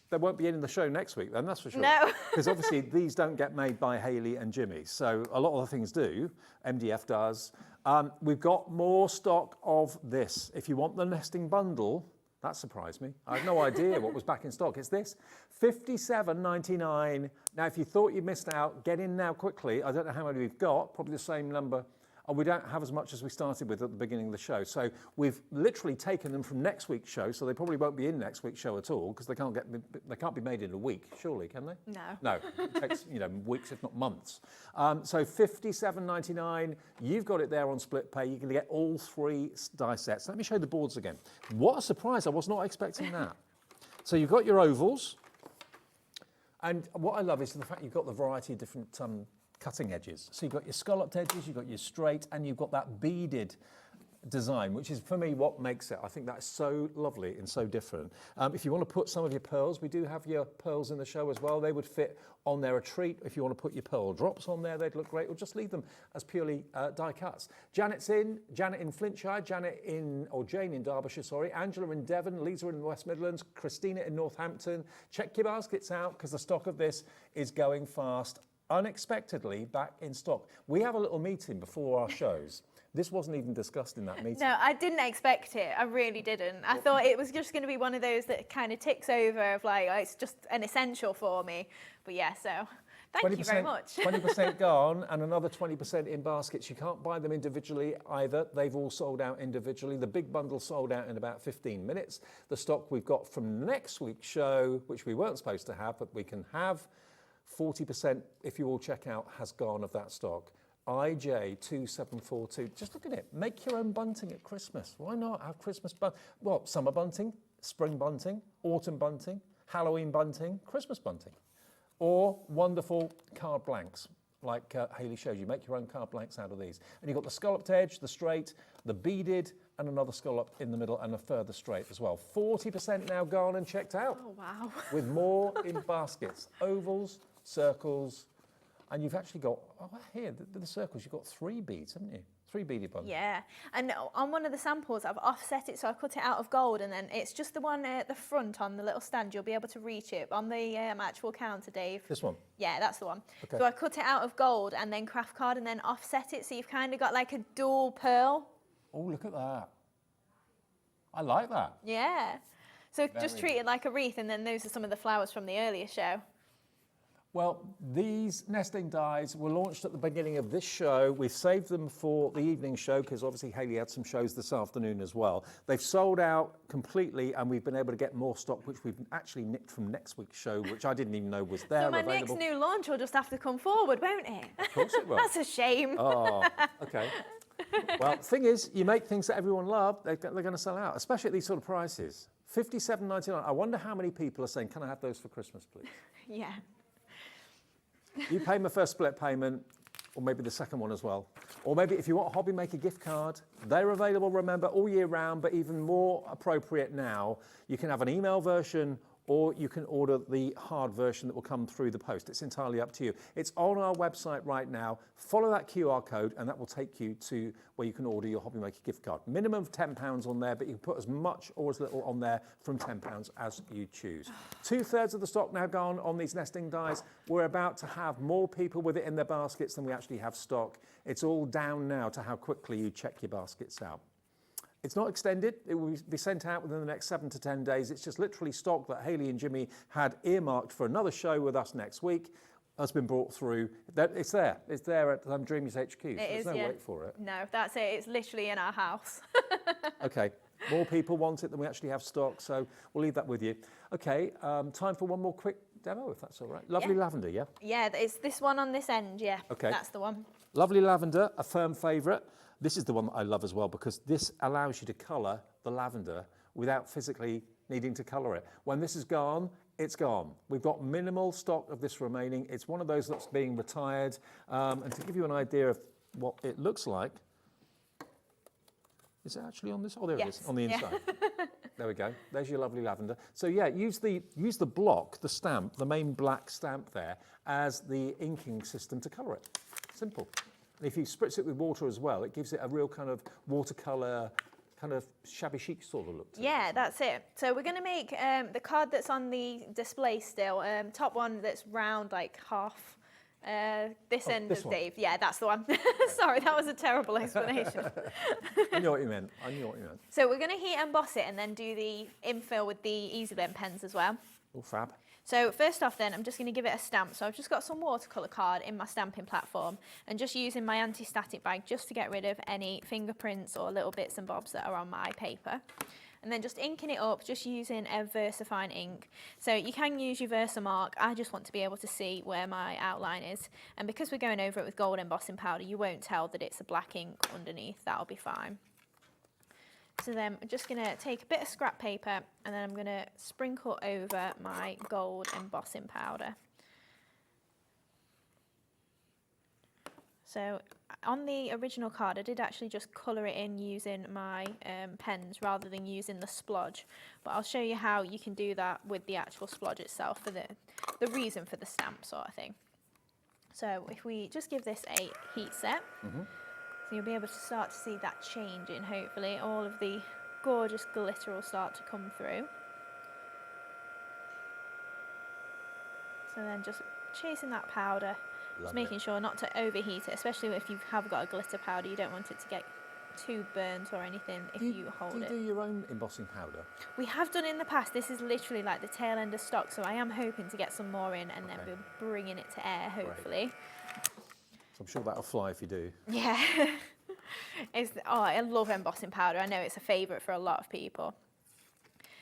there won't be any in the show next week then, that's for sure. No. Because obviously these don't get made by Hayley and Jimmy, so a lot of the things do. MDF does. We've got more stock of this. If you want the nesting bundle, that surprised me. I had no idea what was back in stock. It's this, $57.99. Now, if you thought you missed out, get in now quickly. I don't know how many we've got, probably the same number. And we don't have as much as we started with at the beginning of the show. So we've literally taken them from next week's show, so they probably won't be in next week's show at all, because they can't be made in a week, surely, can they? No. No, it takes weeks, if not months. So $57.99, you've got it there on split pay. You can get all 3 die sets. Let me show you the boards again. What a surprise, I was not expecting that. So you've got your ovals, and what I love is the fact you've got the variety of different cutting edges. So you've got your scalloped edges, you've got your straight, and you've got that beaded design, which is, for me, what makes it. I think that's so lovely and so different. If you want to put some of your pearls, we do have your pearls in the show as well. They would fit on there a treat. If you want to put your pearl drops on there, they'd look great, or just leave them as purely die cuts. Janet in Flintshire, Jane in Derbyshire, sorry, Angela in Devon, Lisa in the West Midlands, Christina in Northampton. Check your baskets out, because the stock of this is going fast. Unexpectedly back in stock. We have a little meeting before our shows. This wasn't even discussed in that meeting. No, I didn't expect it. I really didn't. I thought it was just going to be one of those that kind of ticks over of like, oh, it's just an essential for me. But yeah, so thank you very much. 20% gone and another 20% in baskets. You can't buy them individually either. They've all sold out individually. The big bundle sold out in about 15 minutes. The stock we've got from next week's show, which we weren't supposed to have, but we can have, 40%, if you all check out, has gone of that stock. IJ2742. Just look at it. Make your own bunting at Christmas. Why not have Christmas well, summer bunting, spring bunting, autumn bunting, Halloween bunting, Christmas bunting, or wonderful card blanks. like Hayley showed you. Make your own card blanks out of these. And you've got the scalloped edge, the straight, the beaded, and another scallop in the middle and a further straight as well. 40% now gone and checked out. Oh, wow. With more in baskets. Ovals, circles, and you've actually got, here, the circles, you've got 3 beads, haven't you? 3 beaded ones. Yeah, and on one of the samples I've offset it, so I cut it out of gold, and then it's just the one at the front on the little stand. You'll be able to reach it on the actual counter, Dave. This one? Yeah, that's the one. Okay. So I cut it out of gold and then craft card and then offset it, so you've kind of got like a dual pearl. Oh, look at that. I like that. Yeah. So just treat it like a wreath, and then those are some of the flowers from the earlier show. Well, these nesting dies were launched at the beginning of this show. We've saved them for the evening show because obviously Hayley had some shows this afternoon as well. They've sold out completely, and we've been able to get more stock, which we've actually nicked from next week's show, which I didn't even know was there. So my available. next new launch will just have to come forward, won't it? Of course it will. That's a shame. Oh, okay. Well, the thing is, you make things that everyone loves, they're going to sell out, especially at these sort of prices. $57.99. I wonder how many people are saying, can I have those for Christmas, please? Yeah. You pay my first split payment, or maybe the second one as well. Or maybe if you want a Hobby Maker gift card, they're available, remember, all year round, but even more appropriate now. You can have an email version, or you can order the hard version that will come through the post. It's entirely up to you. It's on our website right now. Follow that QR code and that will take you to where you can order your Hobby Maker gift card. Minimum of £10 on there, but you can put as much or as little on there from £10 as you choose. 2/3 of the stock now gone on these nesting dies. We're about to have more people with it in their baskets than we actually have stock. It's all down now to how quickly you check your baskets out. It's not extended. It will be sent out within the next 7 to 10 days. It's just literally stock that Hayley and Jimmy had earmarked for another show with us next week has been brought through. It's there. It's there at Dreamees HQ. So there's no wait for it. No, that's it. It's literally in our house. Okay. More people want it than we actually have stock, so we'll leave that with you. Okay. Time for one more quick demo, if that's all right. Lovely lavender, yeah? Yeah, it's this one on this end, yeah. Okay. That's the one. Lovely lavender, a firm favourite. This is the one that I love as well because this allows you to colour the lavender without physically needing to colour it. When this is gone, it's gone. We've got minimal stock of this remaining. It's one of those that's being retired. And to give you an idea of what it looks like, is it actually on this? Oh, there it is, on the inside. There we go. There's your lovely lavender. So yeah, use the block, the stamp, the main black stamp there, as the inking system to colour it. Simple. And if you spritz it with water as well, it gives it a real kind of watercolour, kind of shabby chic sort of look. Yeah, that's it. So we're going to make the card that's on the display still, top one that's round, like half this end this of one. Dave. Yeah, that's the one. Sorry, that was a terrible explanation. I knew what you meant. I knew what you meant. So we're going to heat emboss it and then do the infill with the Easy Blend pens as well. Oh, fab. So first off then, I'm just going to give it a stamp. So I've just got some watercolour card in my stamping platform and just using my anti-static bag just to get rid of any fingerprints or little bits and bobs that are on my paper. And then just inking it up, just using a VersaFine ink. So you can use your Versamark. I just want to be able to see where my outline is. And because we're going over it with gold embossing powder, you won't tell that it's a black ink underneath. That'll be fine. So then I'm just going to take a bit of scrap paper and then I'm going to sprinkle over my gold embossing powder. So on the original card, I did actually just colour it in using my pens rather than using the splodge. But I'll show you how you can do that with the actual splodge itself for the reason for the stamp sort of thing. So if we just give this a heat set, so you'll be able to start to see that change in, hopefully. All of the gorgeous glitter will start to come through. So then just chasing that powder, just making sure not to overheat it, especially if you have got a glitter powder. You don't want it to get too burnt or anything if you hold it. Do you do your own embossing powder? We have done in the past. This is literally like the tail end of stock, so I am hoping to get some more in and then we're bringing it to air, hopefully. Great. I'm sure that'll fly if you do. Yeah. I love embossing powder. I know it's a favourite for a lot of people.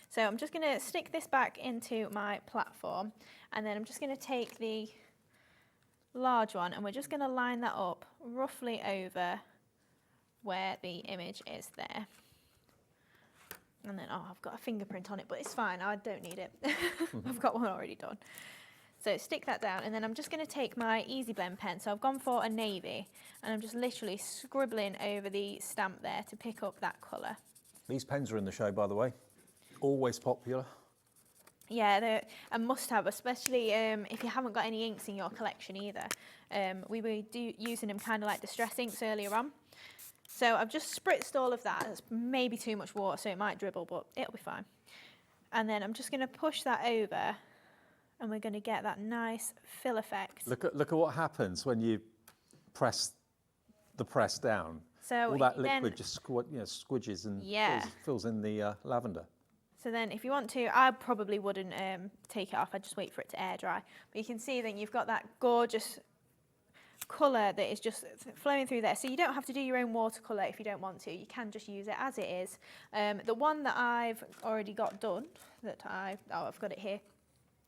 So I'm just going to stick this back into my platform and then I'm just going to take the large one and we're just going to line that up roughly over where the image is there. And then, I've got a fingerprint on it, but it's fine. I don't need it. I've got one already done. So stick that down, and then I'm just going to take my Easy Blend pen. So I've gone for a navy, and I'm just literally scribbling over the stamp there to pick up that colour. These pens are in the show, by the way. Always popular. Yeah, they're a must-have, especially if you haven't got any inks in your collection either. We were using them kind of like distress inks earlier on. So I've just spritzed all of that. It's maybe too much water, so it might dribble, but it'll be fine. And then I'm just going to push that over, and we're going to get that nice fill effect. Look at what happens when you press the press down. So all that liquid just squidges and fills in the lavender. So then if you want to, I probably wouldn't take it off. I'd just wait for it to air dry. But you can see then you've got that gorgeous colour that is just flowing through there. So you don't have to do your own watercolour if you don't want to. You can just use it as it is. The one that I've already got done, I've got it here.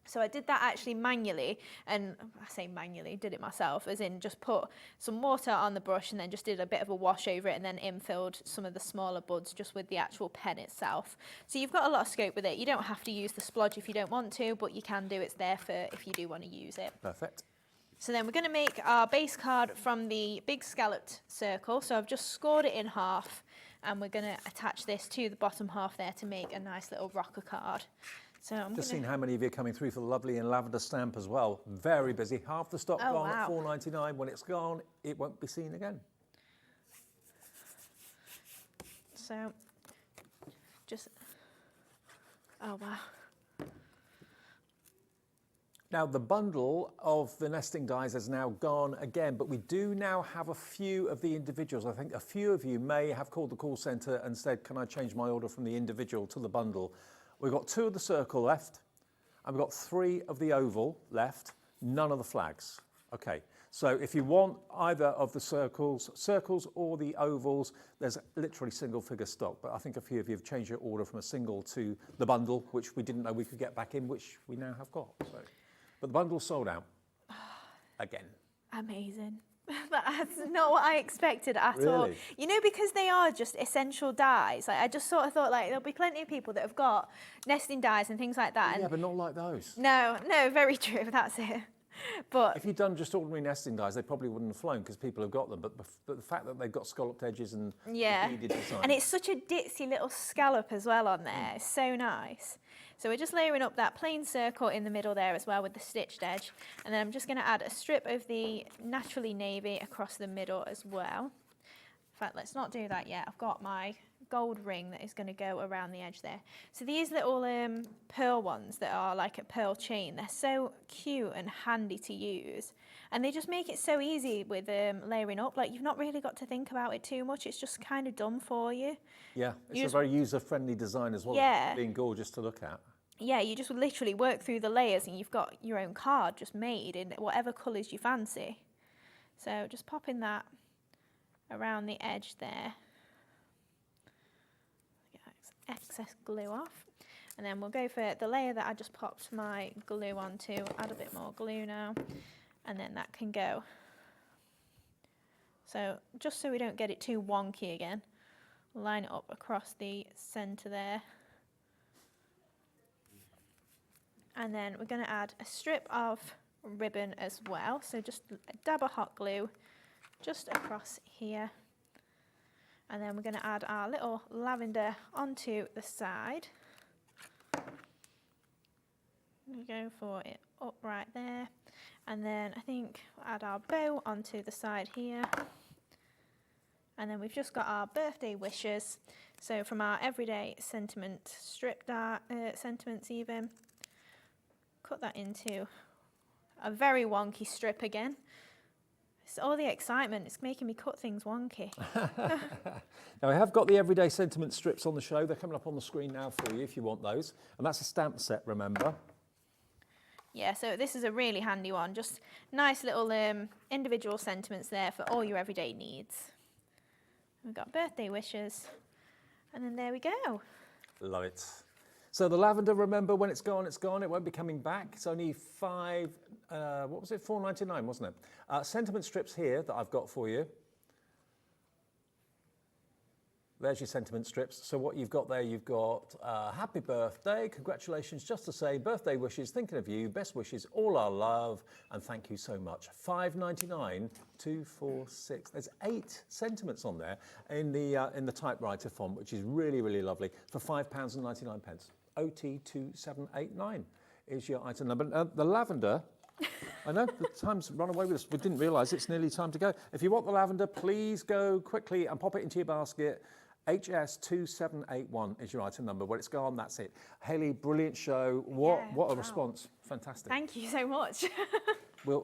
So I did that actually manually, and I say manually, did it myself, as in just put some water on the brush and then just did a bit of a wash over it and then infilled some of the smaller buds just with the actual pen itself. So you've got a lot of scope with it. You don't have to use the splodge if you don't want to, but you can do. It's there for if you do want to use it. Perfect. So then we're going to make our base card from the big scalloped circle. So I've just scored it in half, and we're going to attach this to the bottom half there to make a nice little rocker card. So I'm just seen how many of you are coming through for the lovely and lavender stamp as well. Very busy. Half the stock gone at $4.99. When it's gone, it won't be seen again. So just, oh wow. Now the bundle of the nesting dies has now gone again, but we do now have a few of the individuals. I think a few of you may have called the call centre and said, can I change my order from the individual to the bundle? We've got 2 of the circle left, and we've got 3 of the oval left, none of the flags. Okay, so if you want either of the circles or the ovals, there's literally single figure stock, but I think a few of you have changed your order from a single to the bundle, which we didn't know we could get back in, which we now have got. So. But the bundle's sold out again. Amazing. That's not what I expected at all. You know, because they are just essential dies. Like, I just sort of thought, like, there'll be plenty of people that have got nesting dies and things like that. Yeah, but not like those. No, very true. That's it. But if you'd done just ordinary nesting dies, they probably wouldn't have flown because people have got them. But the fact that they've got scalloped edges and beaded design. And it's such a ditzy little scallop as well on there. It's so nice. So we're just layering up that plain circle in the middle there as well with the stitched edge. And then I'm just going to add a strip of the naturally navy across the middle as well. In fact, let's not do that yet. I've got my gold ring that is going to go around the edge there. So these little pearl ones that are like a pearl chain, they're so cute and handy to use. And they just make it so easy with layering up. Like, you've not really got to think about it too much. It's just kind of done for you. Yeah, it's a very user-friendly design as well, being gorgeous to look at. Yeah, you just literally work through the layers and you've got your own card just made in whatever colours you fancy. So just popping that around the edge there. Get excess glue off. And then we'll go for the layer that I just popped my glue onto. Add a bit more glue now. And then that can go. So just so we don't get it too wonky again, line it up across the centre there. And then we're going to add a strip of ribbon as well. So just a dab of hot glue just across here. And then we're going to add our little lavender onto the side. We go for it up right there. And then I think we'll add our bow onto the side here. And then we've just got our birthday wishes. So from our everyday sentiment strip sentiments even. Cut that into a very wonky strip again. It's all the excitement. It's making me cut things wonky. Now, I have got the everyday sentiment strips on the show. They're coming up on the screen now for you if you want those. And that's a stamp set, remember? Yeah, so this is a really handy one. Just nice little individual sentiments there for all your everyday needs. We've got birthday wishes. And then there we go. Love it. So the lavender, remember, when it's gone, it's gone. It won't be coming back. It's only $4.99, wasn't it? Sentiment strips here that I've got for you. There's your sentiment strips. So what you've got there, you've got happy birthday, congratulations, just to say, birthday wishes, thinking of you, best wishes, all our love, and thank you so much. $5.99, 2, 4, 6. There's 8 sentiments on there in the typewriter font, which is really, really lovely, for £5.99. OT2789 is your item number. The lavender. I know the time's run away with us. We didn't realise it's nearly time to go. If you want the lavender, please go quickly and pop it into your basket. HS2781 is your item number. When it's gone, that's it. Hayley, brilliant show. What a response. Fantastic. Thank you so much.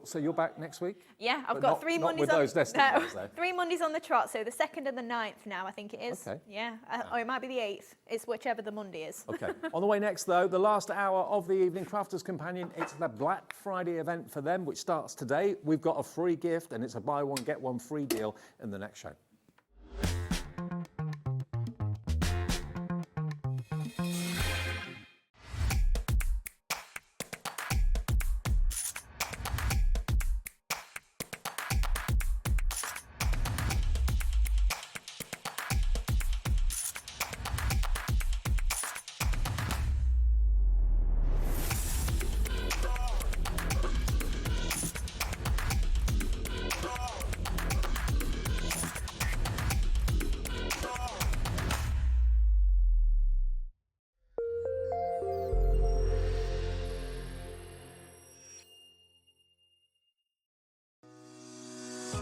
So you're back next week? Yeah, I've got 3 Mondays with those destinations, though. 3 Mondays on the trot, so the 2nd and the 9th now, I think it is. Okay. Yeah, or it might be the 8th. It's whichever the Monday is. Okay. On the way next, though, the last hour of the evening, Crafters Companion. It's the Black Friday event for them, which starts today. We've got a free gift, and it's a buy one, get one free deal in the next show.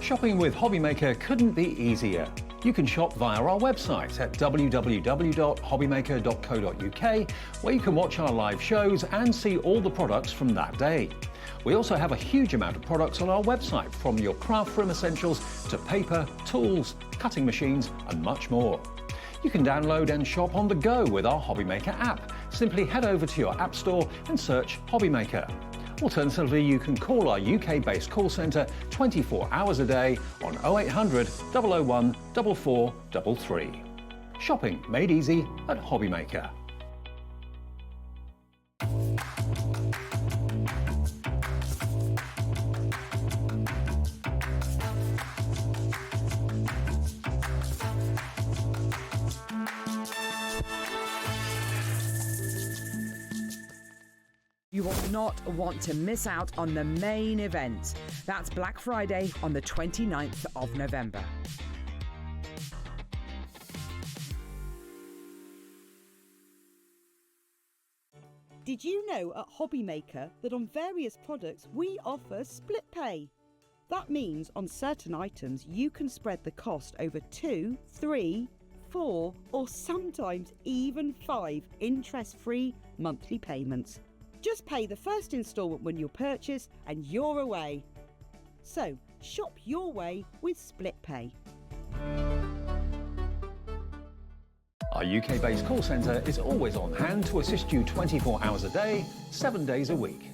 Shopping with Hobbymaker couldn't be easier. You can shop via our website at www.hobbymaker.co.uk, where you can watch our live shows and see all the products from that day. We also have a huge amount of products on our website, from your craft room essentials to paper, tools, cutting machines and much more. You can download and shop on the go with our Hobbymaker app. Simply head over to your app store and search Hobbymaker. Alternatively, you can call our UK-based call centre 24 hours a day on 0800 001 4433. Shopping made easy at Hobbymaker. You will not want to miss out on the main event. That's Black Friday on the 29th of November. Did you know at Hobbymaker that on various products we offer split pay? That means on certain items you can spread the cost over 2, 3, 4 or sometimes even 5 interest-free monthly payments. Just pay the first instalment when you purchase and you're away. So, shop your way with split pay. Our UK-based call centre is always on hand to assist you 24 hours a day, 7 days a week.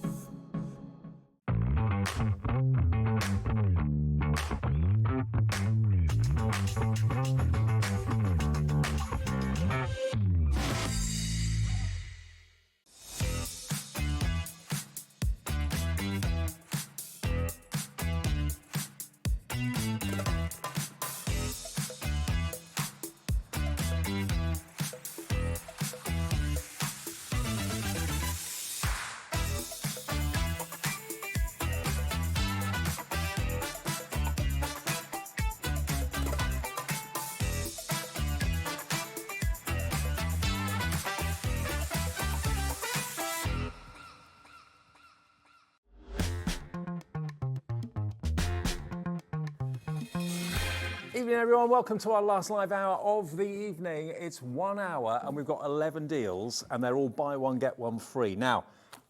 Evening everyone, welcome to our last live hour of the evening. It's 1 hour and we've got 11 deals and they're all buy one get one free. Now,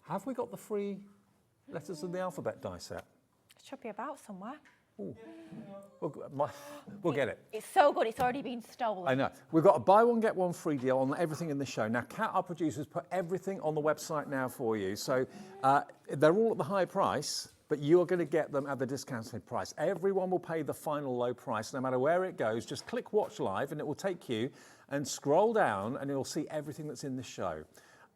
have we got the free letters of the alphabet die set? It should be about somewhere. Ooh. We'll get it. It's so good, it's already been stolen. I know. We've got a buy one get one free deal on everything in the show. Now, Kat, our producers, put everything on the website now for you. So they're all at the high price, but you're going to get them at the discounted price. Everyone will pay the final low price, no matter where it goes. Just click Watch Live and it will take you and scroll down and you'll see everything that's in the show.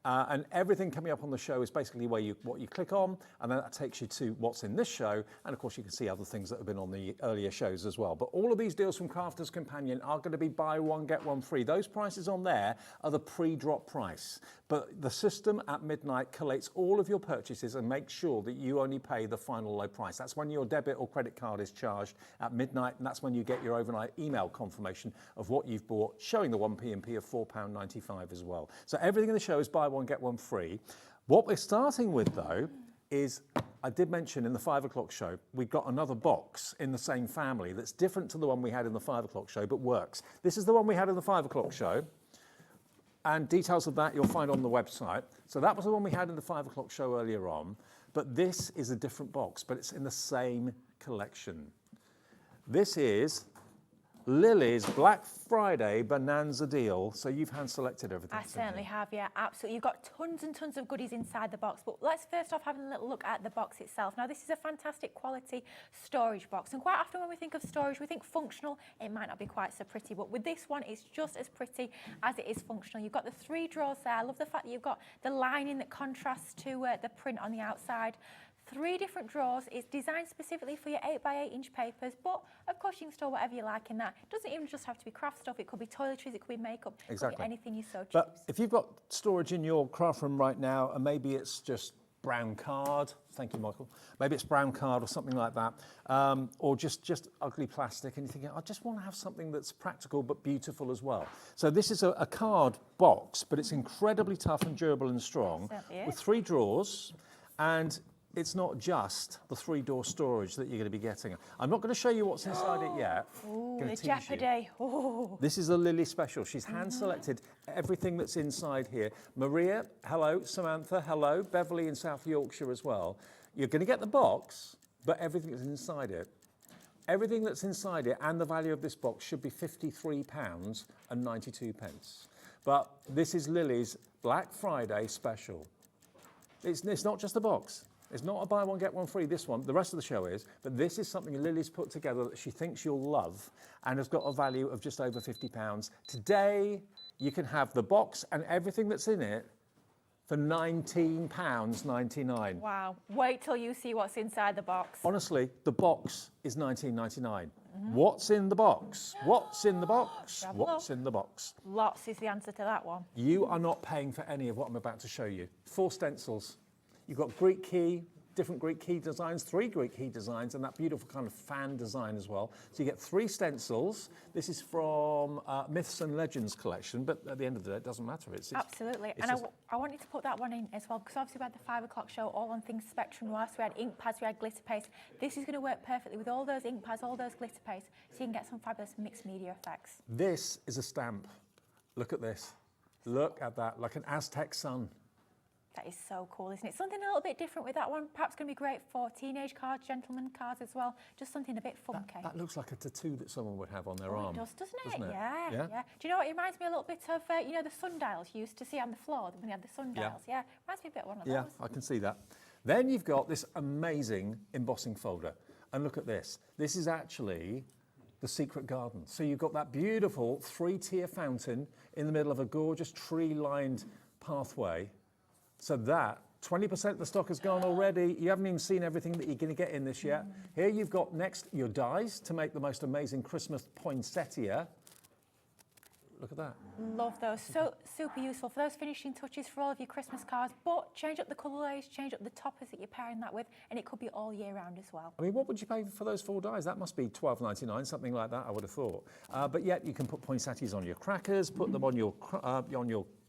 And everything coming up on the show is basically what you click on, and then that takes you to what's in this show. And of course, you can see other things that have been on the earlier shows as well. But all of these deals from Crafter's Companion are going to be buy one, get one free. Those prices on there are the pre-drop price. But the system at midnight collates all of your purchases and makes sure that you only pay the final low price. That's when your debit or credit card is charged at midnight, and that's when you get your overnight email confirmation of what you've bought, showing the 1p&p of £4.95 as well. So everything in the show is buy one, get one free. What we're starting with, though, is, I did mention in the 5 o'clock show, we've got another box in the same family that's different to the one we had in the 5 o'clock show, but works. This is the one we had in the 5 o'clock show, and details of that you'll find on the website. So that was the one we had in the 5 o'clock show earlier on, but this is a different box, but it's in the same collection. This is Lily's Black Friday Bonanza deal. So you've hand-selected everything. I certainly have, yeah, absolutely. You've got tons and tons of goodies inside the box, but let's first off have a little look at the box itself. Now, this is a fantastic quality storage box, and quite often when we think of storage, we think functional. It might not be quite so pretty, but with this one, it's just as pretty as it is functional. You've got the 3 drawers there. I love the fact that you've got the lining that contrasts to the print on the outside. 3 different drawers. It's designed specifically for your 8x8 inch papers, but of course you can store whatever you like in that. It doesn't even just have to be craft stuff. It could be toiletries, it could be makeup, it could be anything you so choose. But if you've got storage in your craft room right now, and maybe it's just brown card, thank you, Michael. Maybe it's brown card or something like that, or just ugly plastic, and you're thinking, I just want to have something that's practical but beautiful as well. So this is a card box, but it's incredibly tough and durable and strong, with 3 drawers, and it's not just the 3-door storage that you're going to be getting. I'm not going to show you what's inside it yet. Ooh, the jeopardy. Oh. This is a Lily special. She's hand-selected everything that's inside here. Maria, hello. Samantha, hello. Beverly in South Yorkshire as well. You're going to get the box, but everything that's inside it. Everything that's inside it and the value of this box should be £53.92. But this is Lily's Black Friday special. It's not just a box. It's not a buy one, get one free, this one. The rest of the show is. But this is something Lily's put together that she thinks you'll love and has got a value of just over £50. Today, you can have the box and everything that's in it for £19.99. Wow. Wait till you see what's inside the box. Honestly, the box is £19.99. What's in the box? What's in the box? What's in the box? Lots is the answer to that one. You are not paying for any of what I'm about to show you. 4 stencils. You've got Greek key, different Greek key designs, 3 Greek key designs, and that beautiful kind of fan design as well. So you get 3 stencils. This is from Myths and Legends collection, but at the end of the day, it doesn't matter. Absolutely. And I wanted to put that one in as well, because obviously we had the 5 o'clock show all on things Spectrum Noir, so we had ink pads, we had glitter paste. This is going to work perfectly with all those ink pads, all those glitter paste, so you can get some fabulous mixed media effects. This is a stamp. Look at this. Look at that, like an Aztec sun. That is so cool, isn't it? Something a little bit different with that one. Perhaps going to be great for teenage cards, gentleman cards as well. Just something a bit funky. That looks like a tattoo that someone would have on their arm. It does, doesn't it? Yeah. Do you know what? It reminds me a little bit of, you know, the sundials you used to see on the floor when they had the sundials. Yeah. Reminds me a bit of one of those. Yeah, I can see that. Then you've got this amazing embossing folder. And look at this. This is actually the secret garden. So you've got that beautiful 3-tier fountain in the middle of a gorgeous tree-lined pathway. So that, 20% of the stock has gone already. You haven't even seen everything that you're going to get in this yet. Here you've got next your dies to make the most amazing Christmas poinsettia. Look at that. Love those. So super useful for those finishing touches for all of your Christmas cards. But change up the colours, change up the toppers that you're pairing that with, and it could be all year round as well. I mean, what would you pay for those 4 dies? That must be $12.99, something like that, I would have thought. But yet you can put poinsettias on your crackers, put them on your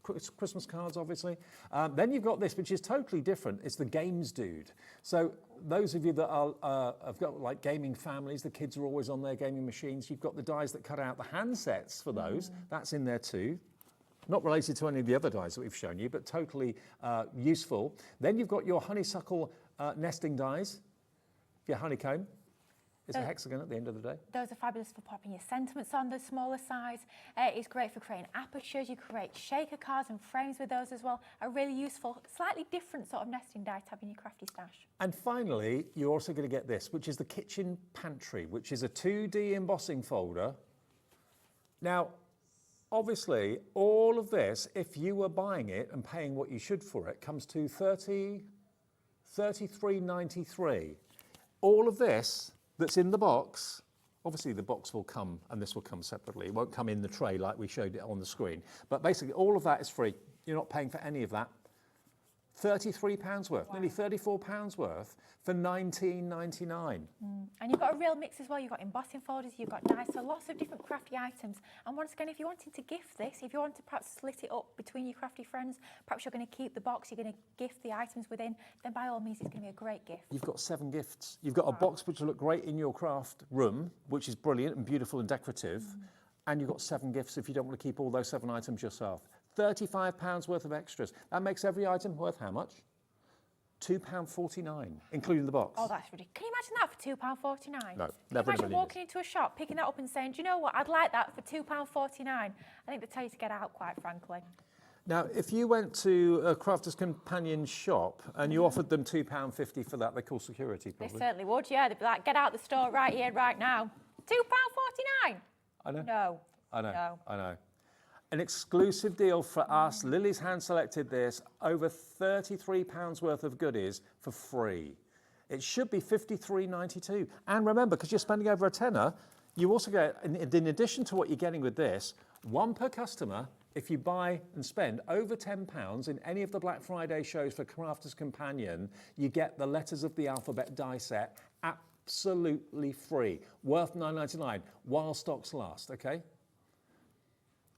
Christmas cards, obviously. Then you've got this, which is totally different. It's the Games Dude. So those of you that have got like gaming families, the kids are always on their gaming machines. You've got the dies that cut out the handsets for those. That's in there too. Not related to any of the other dies that we've shown you, but totally useful. Then you've got your honeysuckle nesting dies, your honeycomb. It's a hexagon at the end of the day. Those are fabulous for popping your sentiments on the smaller size. It's great for creating apertures. You create shaker cards and frames with those as well. A really useful, slightly different sort of nesting die to have in your crafty stash. And finally, you're also going to get this, which is the kitchen pantry, which is a 2D embossing folder. Now, obviously, all of this, if you were buying it and paying what you should for it, comes to $33.93. All of this that's in the box, obviously the box will come, and this will come separately. It won't come in the tray like we showed it on the screen. But basically, all of that is free. You're not paying for any of that. £33 worth, nearly £34 worth for $19.99. And you've got a real mix as well. You've got embossing folders, you've got knives, so lots of different crafty items. And once again, if you're wanting to gift this, if you want to perhaps split it up between your crafty friends, perhaps you're going to keep the box, you're going to gift the items within, then by all means, it's going to be a great gift. You've got 7 gifts. You've got a box which will look great in your craft room, which is brilliant and beautiful and decorative. And you've got 7 gifts if you don't want to keep all those 7 items yourself. £35 worth of extras. That makes every item worth how much? £2.49, including the box. Oh, that's ridiculous. Can you imagine that for £2.49? No, Can never you imagine walking into a shop, picking that up and saying, do you know what, I'd like that for £2.49. I think they tell you to get out, quite frankly. Now, if you went to a Crafter's Companion shop and you offered them £2.50 for that, they call security probably. They certainly would, yeah. They'd be like, get out the store right here, right now. £2.49? I know. No. I know. No. I know. An exclusive deal for us. Lily's hand-selected this. Over £33 worth of goodies for free. It should be $53.92. And remember, because you're spending over a tenner, you also get, in addition to what you're getting with this, 1 per customer. If you buy and spend over £10 in any of the Black Friday shows for Crafter's Companion, you get the letters of the alphabet die set absolutely free, worth $9.99 while stocks last, okay?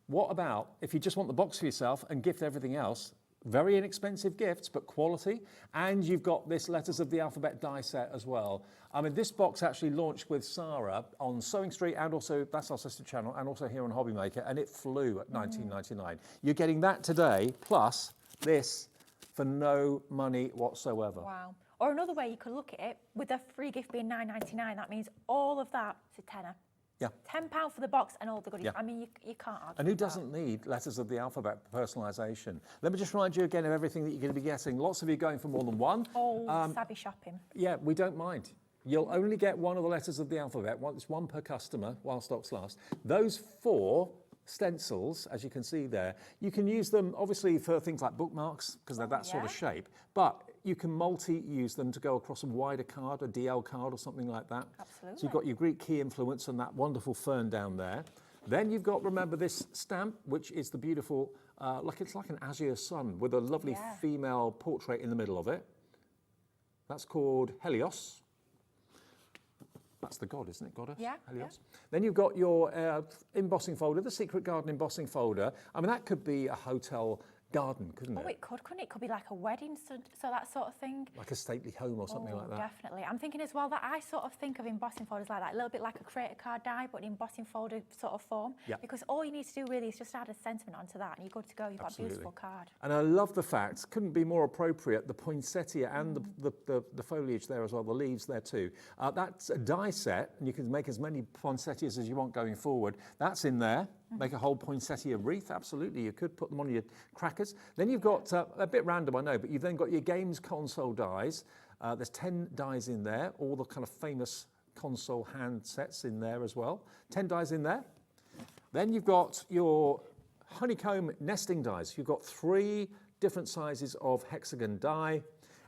What about if you just want the box for yourself and gift everything else? Very inexpensive gifts, but quality. And you've got this letters of the alphabet die set as well. I mean, this box actually launched with Sarah on Sewing Street, and also, that's our sister channel, and also here on Hobby Maker, and it flew at $19.99. You're getting that today, plus this for no money whatsoever. Wow. Or another way you could look at it, with the free gift being $9.99, that means all of that is a tenner. Yeah. £10 for the box and all the goodies. Yeah. I mean, you can't argue. And who doesn't need letters of the alphabet personalisation? Let me just remind you again of everything that you're going to be getting. Lots of you going for more than one. Oh, savvy shopping. Yeah, we don't mind. You'll only get one of the letters of the alphabet. It's 1 per customer while stocks last. Those 4 stencils, as you can see there, you can use them obviously for things like bookmarks because they're that sort of shape, but you can multi-use them to go across a wider card, a DL card or something like that. Absolutely. So you've got your Greek key influence and that wonderful fern down there. Then you've got, remember, this stamp, which is the beautiful, it's like an azure sun with a lovely female portrait in the middle of it. That's called Helios. That's the god, isn't it, goddess? Yeah. Helios. Yeah. Then you've got your embossing folder, the Secret Garden embossing folder. I mean, that could be a hotel garden, couldn't it? Oh, it could, couldn't it? It could be like a wedding, so that sort of thing. Like a stately home or something like that. Definitely. I'm thinking as well that I sort of think of embossing folders like that, a little bit like a create a card die, but an embossing folder sort of form. Yeah. Because all you need to do really is just add a sentiment onto that and you're good to go. You've got a beautiful card. And I love the fact, couldn't be more appropriate, the poinsettia and the foliage there as well, the leaves there too. That's a die set, and you can make as many poinsettias as you want going forward. That's in there. Make a whole poinsettia wreath, absolutely. You could put them on your crackers. Then you've got, a bit random I know, but you've then got your games console dies. There's 10 dies in there, all the kind of famous console handsets in there as well. 10 dies in there. Then you've got your honeycomb nesting dies. You've got 3 different sizes of hexagon die.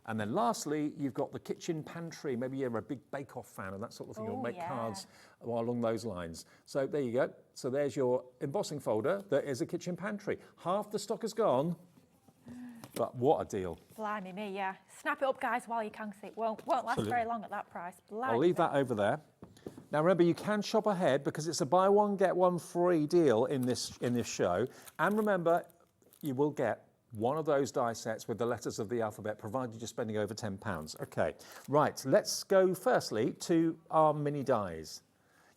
And then lastly, you've got the kitchen pantry. Maybe you're a big bake-off fan and that sort of thing. You'll make cards along those lines. So there you go. So there's your embossing folder. There is a kitchen pantry. Half the stock is gone, but what a deal. Blimey me, yeah. Snap it up, guys, while you can, because it won't last very long at that price. Blimey. I'll leave that over there. Now remember, you can shop ahead because it's a buy one, get one free deal in this show. And remember, you will get one of those die sets with the letters of the alphabet, provided you're spending over £10. Okay, right, let's go firstly to our mini dies.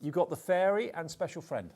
You've got the fairy and special friend.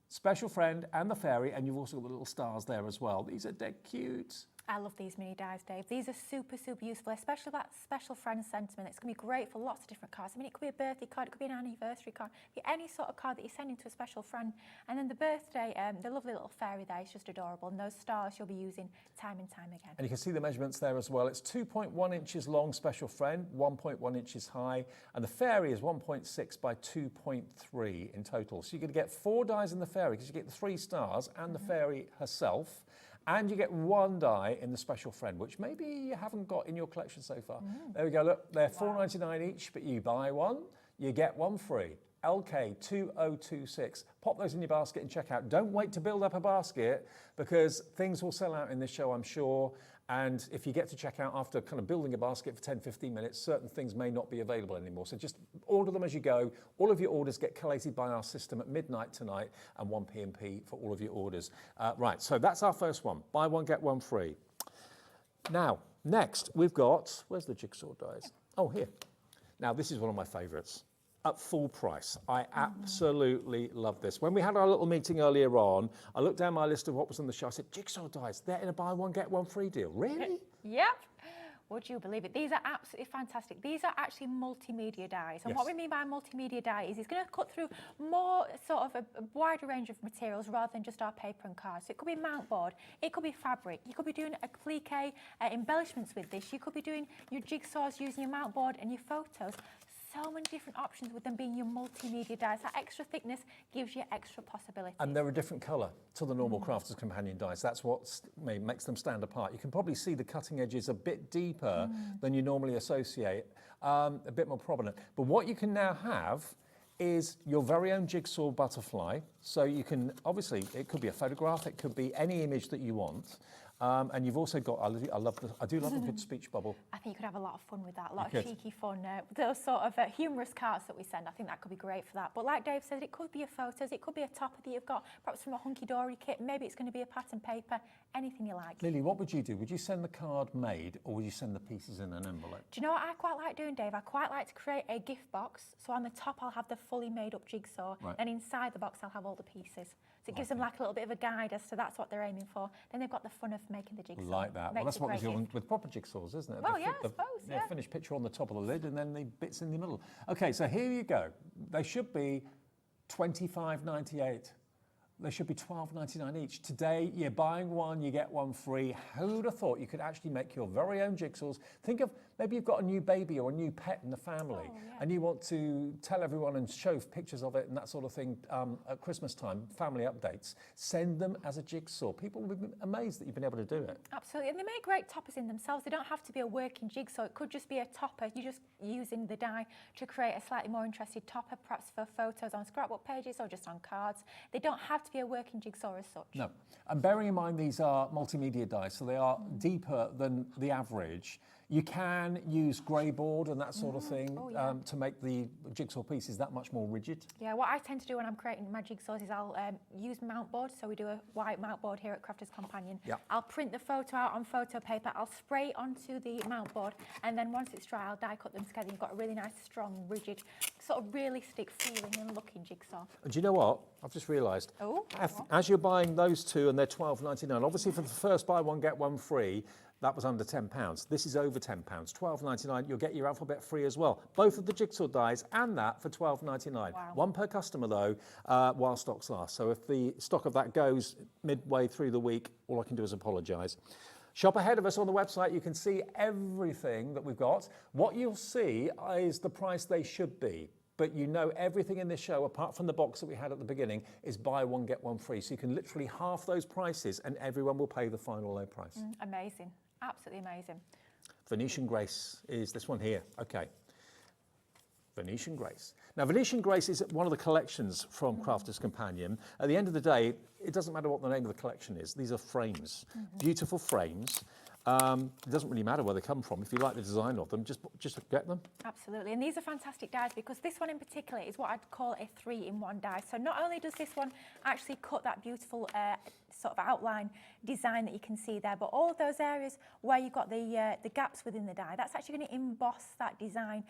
Special friend and the fairy, and you've also got the little stars there as well. These are dead cute. I love these mini dies, Dave. These are super, super useful, especially that special friend sentiment. It's going to be great for lots of different cards. I mean, it could be a birthday card, it could be an anniversary card, it could be any sort of card that you're sending to a special friend. And then the birthday, the lovely little fairy there is just adorable. And those stars you'll be using time and time again. And you can see the measurements there as well. It's 2.1 inches long, special friend, 1.1 inches high, and the fairy is 1.6 by 2.3 in total. So you're going to get 4 dies in the fairy because you get the 3 stars and the fairy herself. And you get 1 die in the special friend, which maybe you haven't got in your collection so far. There we go, look, they're $4.99 each, but you buy one, you get one free. LK2026. Pop those in your basket and check out. Don't wait to build up a basket because things will sell out in this show, I'm sure. And if you get to check out after kind of building a basket for 10, 15 minutes, certain things may not be available anymore. So just order them as you go. All of your orders get collated by our system at midnight tonight and 1 p.m. for all of your orders. Right, so that's our first one. Buy one, get one free. Now, next we've got, where's the jigsaw dies? Oh, here. Now, this is one of my favourites. At full price. I absolutely love this. When we had our little meeting earlier on, I looked down my list of what was on the show. I said, jigsaw dies, they're in a buy one, get one free deal. Really? Yep. Would you believe it? These are absolutely fantastic. These are actually multimedia dies. And what we mean by multimedia die is it's going to cut through more sort of a wider range of materials rather than just our paper and cards. So it could be mount board, it could be fabric, you could be doing applique embellishments with this, you could be doing your jigsaws using your mount board and your photos. So many different options with them being your multimedia dies. That extra thickness gives you extra possibilities. And they're a different colour to the normal Crafter's Companion dies. That's what makes them stand apart. You can probably see the cutting edges a bit deeper than you normally associate, a bit more prominent. But what you can now have is your very own jigsaw butterfly. So you can, obviously, it could be a photograph, it could be any image that you want. And you've also got, I do love the good speech bubble. I think you could have a lot of fun with that, a lot of cheeky fun. Those sort of humorous cards that we send, I think that could be great for that. But like Dave said, it could be your photos, it could be a topper that you've got, perhaps from a hunky-dory kit, maybe it's going to be a pattern paper, anything you like. Lily, what would you do? Would you send the card made or would you send the pieces in an envelope? Do you know what I quite like doing, Dave? I quite like to create a gift box. So on the top, I'll have the fully made up jigsaw. Right. And inside the box, I'll have all the pieces. So it gives them like a little bit of a guide as to that's what they're aiming for. Then they've got the fun of making the jigsaw. Like that. Well, that's what we do with proper jigsaws, isn't it? Well, yeah, I suppose, yeah. Finished picture on the top of the lid and then the bits in the middle. Okay, so here you go. They should be $25.98. They should be $12.99 each. Today, you're buying one, you get one free. Who'd have thought you could actually make your very own jigsaws? Think of, maybe you've got a new baby or a new pet in the family, and you want to tell everyone and show pictures of it and that sort of thing at Christmas time, family updates. Send them as a jigsaw. People will be amazed that you've been able to do it. Absolutely, and they make great toppers in themselves. They don't have to be a working jigsaw. It could just be a topper. You're just using the die to create a slightly more interesting topper, perhaps for photos on scrapbook pages or just on cards. They don't have to be a working jigsaw as such. No, and bearing in mind these are multimedia dies, so they are deeper than the average. You can use grey board and that sort of thing to make the jigsaw pieces that much more rigid. Yeah, what I tend to do when I'm creating my jigsaws is I'll use mount board. So we do a white mount board here at Crafter's Companion. Yep. I'll print the photo out on photo paper. I'll spray it onto the mount board, and then once it's dry, I'll die cut them together. You've got a really nice, strong, rigid, sort of realistic feeling and looking jigsaw. And do you know what? I've just realised. As you're buying those two and they're $12.99, obviously for the first buy one, get one free, that was under £10. This is over £10. $12.99, you'll get your alphabet free as well. Both of the jigsaw dies and that for $12.99. Wow. One per customer though, while stocks last. So if the stock of that goes midway through the week, all I can do is apologise. Shop ahead of us on the website. You can see everything that we've got. What you'll see is the price they should be. But you know everything in this show, apart from the box that we had at the beginning, is buy one, get one free. So you can literally half those prices and everyone will pay the final low price. Amazing. Absolutely amazing. Venetian Grace is this one here. Okay. Venetian Grace. Now, Venetian Grace is one of the collections from Crafter's Companion. At the end of the day, it doesn't matter what the name of the collection is. These are frames, beautiful frames. It doesn't really matter where they come from. If you like the design of them, just get them. Absolutely, and these are fantastic dies because this one in particular is what I'd call a 3-in-1 die. So not only does this one actually cut that beautiful sort of outline design that you can see there. But all of those areas where you've got the gaps within the die, that's actually going to emboss that design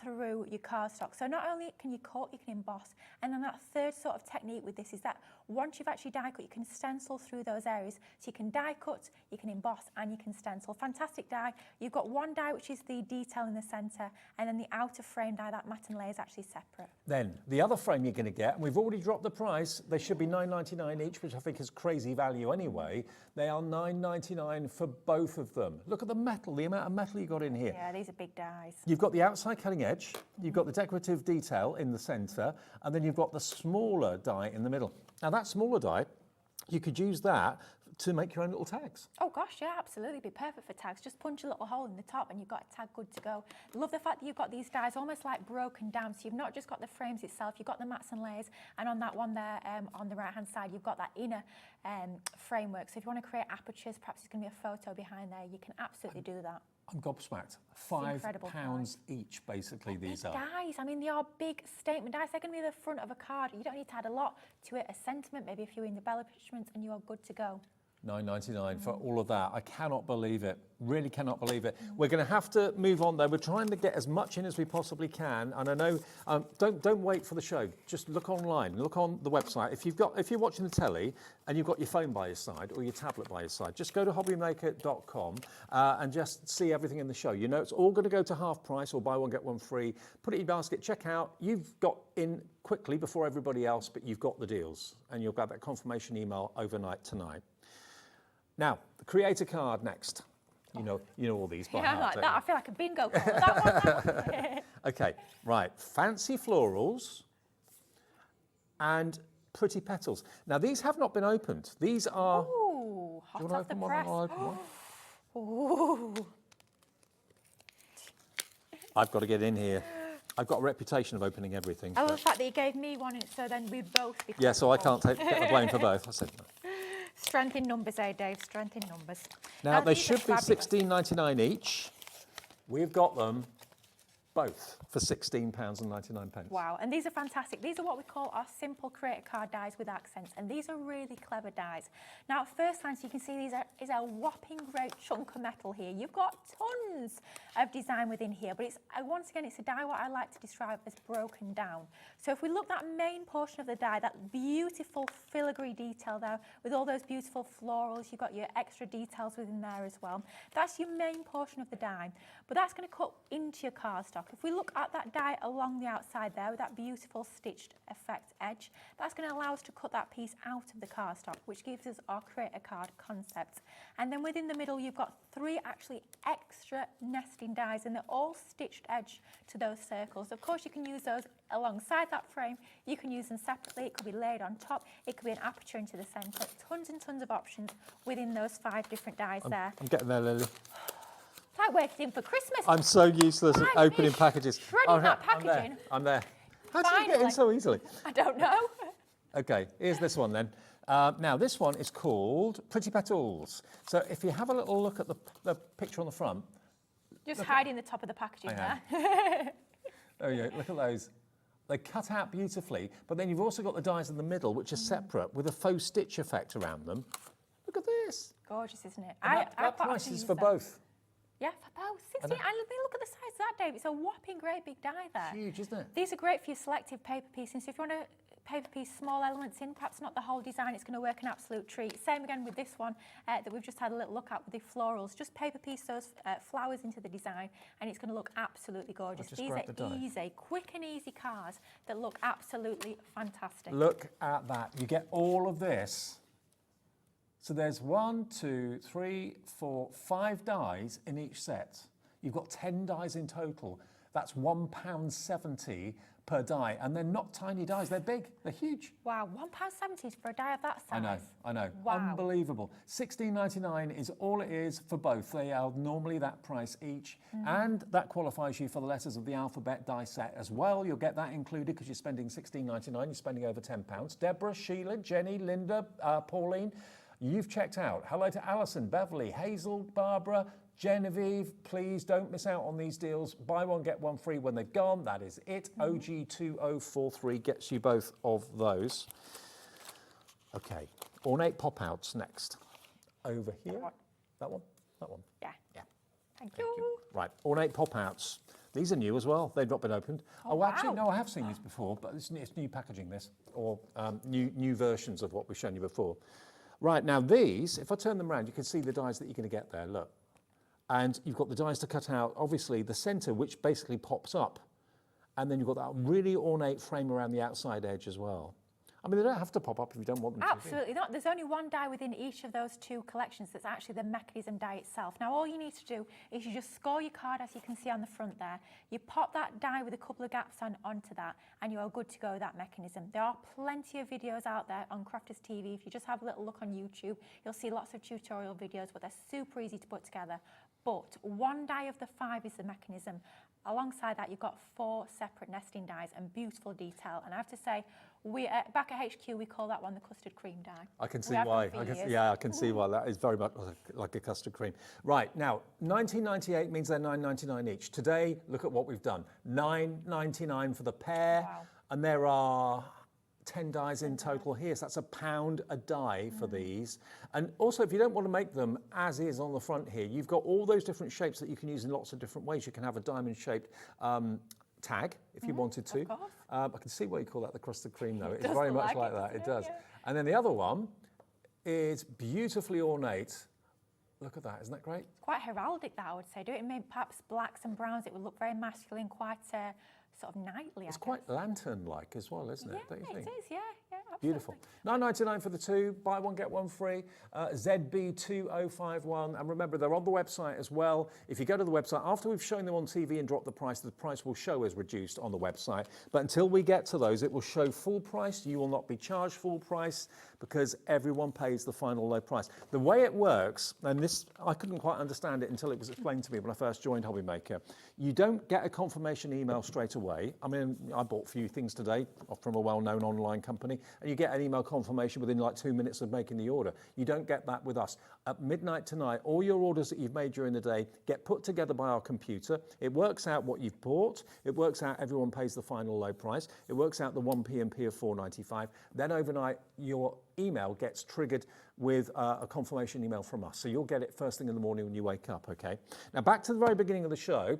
through your cardstock. So not only can you cut, you can emboss. And then that third sort of technique with this is that once you've actually die cut, you can stencil through those areas. So you can die cut, you can emboss, and you can stencil. Fantastic die. You've got one die, which is the detail in the centre, and then the outer frame die, that matte and layer, is actually separate. Then the other frame you're going to get, and we've already dropped the price, they should be $9.99 each, which I think is crazy value anyway. They are $9.99 for both of them. Look at the metal, the amount of metal you got in here. Yeah, these are big dies. You've got the outside cutting edge, you've got the decorative detail in the centre, and then you've got the smaller die in the middle. Now that smaller die, you could use that to make your own little tags. Oh gosh, yeah, absolutely, be perfect for tags. Just punch a little hole in the top and you've got a tag good to go. Love the fact that you've got these dies almost like broken down, so you've not just got the frames itself, you've got the mats and layers, and on that one there, on the right hand side, you've got that inner framework. So if you want to create apertures, perhaps there's going to be a photo behind there, you can absolutely do that. I'm gobsmacked. £5 each, basically, these are. Dies, I mean, they are big statement dies. They're going to be the front of a card. You don't need to add a lot to it, a sentiment, maybe a few embellishments, and you are good to go. $9.99 for all of that. I cannot believe it. Really cannot believe it. We're going to have to move on though. We're trying to get as much in as we possibly can. And I know, don't wait for the show. Just look online, look on the website. If you're watching the telly and you've got your phone by your side or your tablet by your side, just go to hobbymaker.com and just see everything in the show. You know, it's all going to go to half price or buy one, get one free. Put it in your basket, check out. You've got in quickly before everybody else, but you've got the deals and you'll get that confirmation email overnight tonight. Now, the creator card next. You know all these by heart, like that. I feel like a bingo card. That one. Okay, right. Fancy florals and pretty petals. Now, these have not been opened. These are... Ooh, hot off the press. Ooh. I've got to get in here. I've got a reputation of opening everything. I love the fact that you gave me one, so then we both... Yeah, so I can't get the blame for both. I said no. Strength in numbers, Dave? Strength in numbers. Now they should be £16.99 each. We've got them both for £16.99. Wow, and these are fantastic. These are what we call our simple creator card dies with accents, and these are really clever dies. Now, at first glance, you can see these is a whopping great chunk of metal here. You've got tons of design within here, but it's once again, it's a die what I like to describe as broken down. So if we look at that main portion of the die, that beautiful filigree detail there with all those beautiful florals, you've got your extra details within there as well. That's your main portion of the die, but that's going to cut into your cardstock. If we look at that die along the outside there with that beautiful stitched effect edge, that's going to allow us to cut that piece out of the cardstock, which gives us our creator card concept. And then within the middle, you've got three actually extra nesting dies, and they're all stitched edge to those circles. Of course, you can use those alongside that frame. You can use them separately. It could be laid on top. It could be an aperture into the centre. Tons and tons of options within those 5 different dies there. I'm getting there, Lily. It's like waiting for Christmas. I'm so useless at opening packages. Shredding that packaging. I'm there. How did you get in so easily? I don't know. Okay, here's this one then. Now, this one is called Pretty Petals. So if you have a little look at the picture on the front. Just hiding the top of the packaging there. There you go, look at those. They cut out beautifully, but then you've also got the dies in the middle, which are separate with a faux stitch effect around them. Look at this. Gorgeous, isn't it? That price is for both. Yeah, for both. 16. And look at the size of that, Dave. It's a whopping great big die there. Huge, isn't it? These are great for your selective paper piecing. So if you want to paper piece small elements in, perhaps not the whole design, it's going to work an absolute treat. Same again with this one that we've just had a little look at with the florals. Just paper piece those flowers into the design, and it's going to look absolutely gorgeous. These are easy, quick and easy cards that look absolutely fantastic. Look at that. You get all of this. So there's 1, 2, 3, 4, 5 dies in each set. You've got 10 dies in total. That's £1.70 per die. And they're not tiny dies, they're big, they're huge. Wow, £1.70 for a die of that size. I know. Wow. Unbelievable. $16.99 is all it is for both. They are normally that price each. And that qualifies you for the letters of the alphabet die set as well. You'll get that included because you're spending $16.99, you're spending over £10. Deborah, Sheila, Jenny, Linda, Pauline, you've checked out. Hello to Alison, Beverly, Hazel, Barbara, Genevieve. Please don't miss out on these deals. Buy one, get one free when they're gone. That is it. OG2043 gets you both of those. Okay, ornate pop-outs next. Over here. That one? That one? Yeah. Yeah. Thank you. Right, ornate pop-outs. These are new as well. They've not been opened. Oh, actually, no, I have seen these before, but it's new packaging, this, or new versions of what we've shown you before. Right, now these, if I turn them around, you can see the dies that you're going to get there, look. And you've got the dies to cut out, obviously, the centre, which basically pops up. And then you've got that really ornate frame around the outside edge as well. I mean, they don't have to pop up if you don't want them to. Absolutely not. There's only one die within each of those two collections that's actually the mechanism die itself. Now, all you need to do is you just score your card, as you can see on the front there. You pop that die with a couple of gaps onto that, and you are good to go with that mechanism. There are plenty of videos out there on Crafters TV. If you just have a little look on YouTube, you'll see lots of tutorial videos, but they're super easy to put together. But one die of the 5 is the mechanism. Alongside that, you've got 4 separate nesting dies and beautiful detail. And I have to say, we back at HQ, we call that one the custard cream die. I can see why. I can see why. That is very much like a custard cream. Right, now, $19.98 means they're $9.99 each. Today, look at what we've done. $9.99 for the pair, and there are 10 dies in total here, so that's £1 a die for these. And also, if you don't want to make them as is on the front here, you've got all those different shapes that you can use in lots of different ways. You can have a diamond-shaped tag if you wanted to. I can see why you call that the crusted cream, though. It's very much like that. It does. Yeah. And then the other one is beautifully ornate. Look at that, isn't that great? It's quite heraldic, that I would say. Do it in maybe perhaps blacks and browns. It would look very masculine, quite sort of knightly. It's quite lantern-like as well, isn't it? Don't you think? It is, yeah, absolutely. Beautiful. $9.99 for the 2, buy one, get one free, ZB2051. And remember, they're on the website as well. If you go to the website, after we've shown them on TV and dropped the price will show as reduced on the website. But until we get to those, it will show full price. You will not be charged full price because everyone pays the final low price. The way it works, and this, I couldn't quite understand it until it was explained to me when I first joined Hobby Maker. You don't get a confirmation email straight away. I mean, I bought a few things today from a well-known online company, and you get an email confirmation within like 2 minutes of making the order. You don't get that with us. At midnight tonight, all your orders that you've made during the day get put together by our computer. It works out what you've bought. It works out everyone pays the final low price. It works out the 1 P&P of $4.95. Then overnight, your email gets triggered with a confirmation email from us. So you'll get it first thing in the morning when you wake up, okay? Now, back to the very beginning of the show.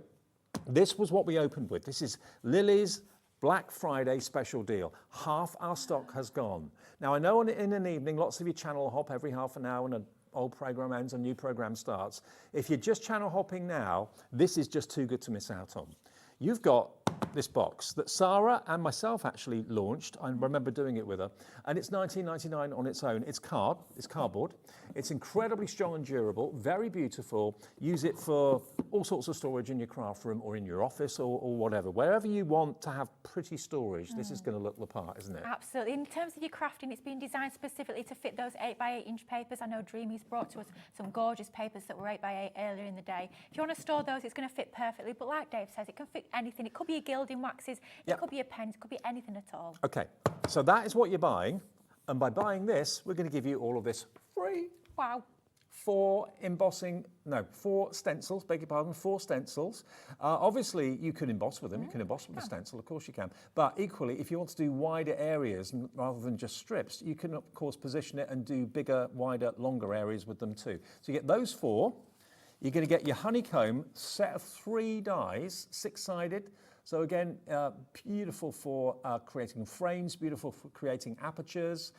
This was what we opened with. This is Lily's Black Friday special deal. Half our stock has gone. Now, I know in an evening, lots of you channel hop every half an hour when an old program ends, a new program starts. If you're just channel hopping now, this is just too good to miss out on. You've got this box that Sarah and myself actually launched. I remember doing it with her, and it's $19.99 on its own. It's cardboard. It's incredibly strong and durable, very beautiful. Use it for all sorts of storage in your craft room or in your office or whatever. Wherever you want to have pretty storage, this is going to look the part, isn't it? Absolutely. In terms of your crafting, it's been designed specifically to fit those 8x8 inch papers. I know Dreamees brought to us some gorgeous papers that were 8x8 earlier in the day. If you want to store those, it's going to fit perfectly. But like Dave says, it can fit anything. It could be a gilding waxes, it could be a pen, it could be anything at all. Okay, so that is what you're buying. And by buying this, we're going to give you all of this free. Wow. 4 stencils, beg your pardon, 4 stencils. Obviously, you can emboss with them. You can emboss with a stencil, of course you can. But equally, if you want to do wider areas rather than just strips, you can, of course, position it and do bigger, wider, longer areas with them too. So you get those 4. You're going to get your honeycomb set of 3 dies, 6-sided. So again, beautiful for creating frames, beautiful for creating apertures.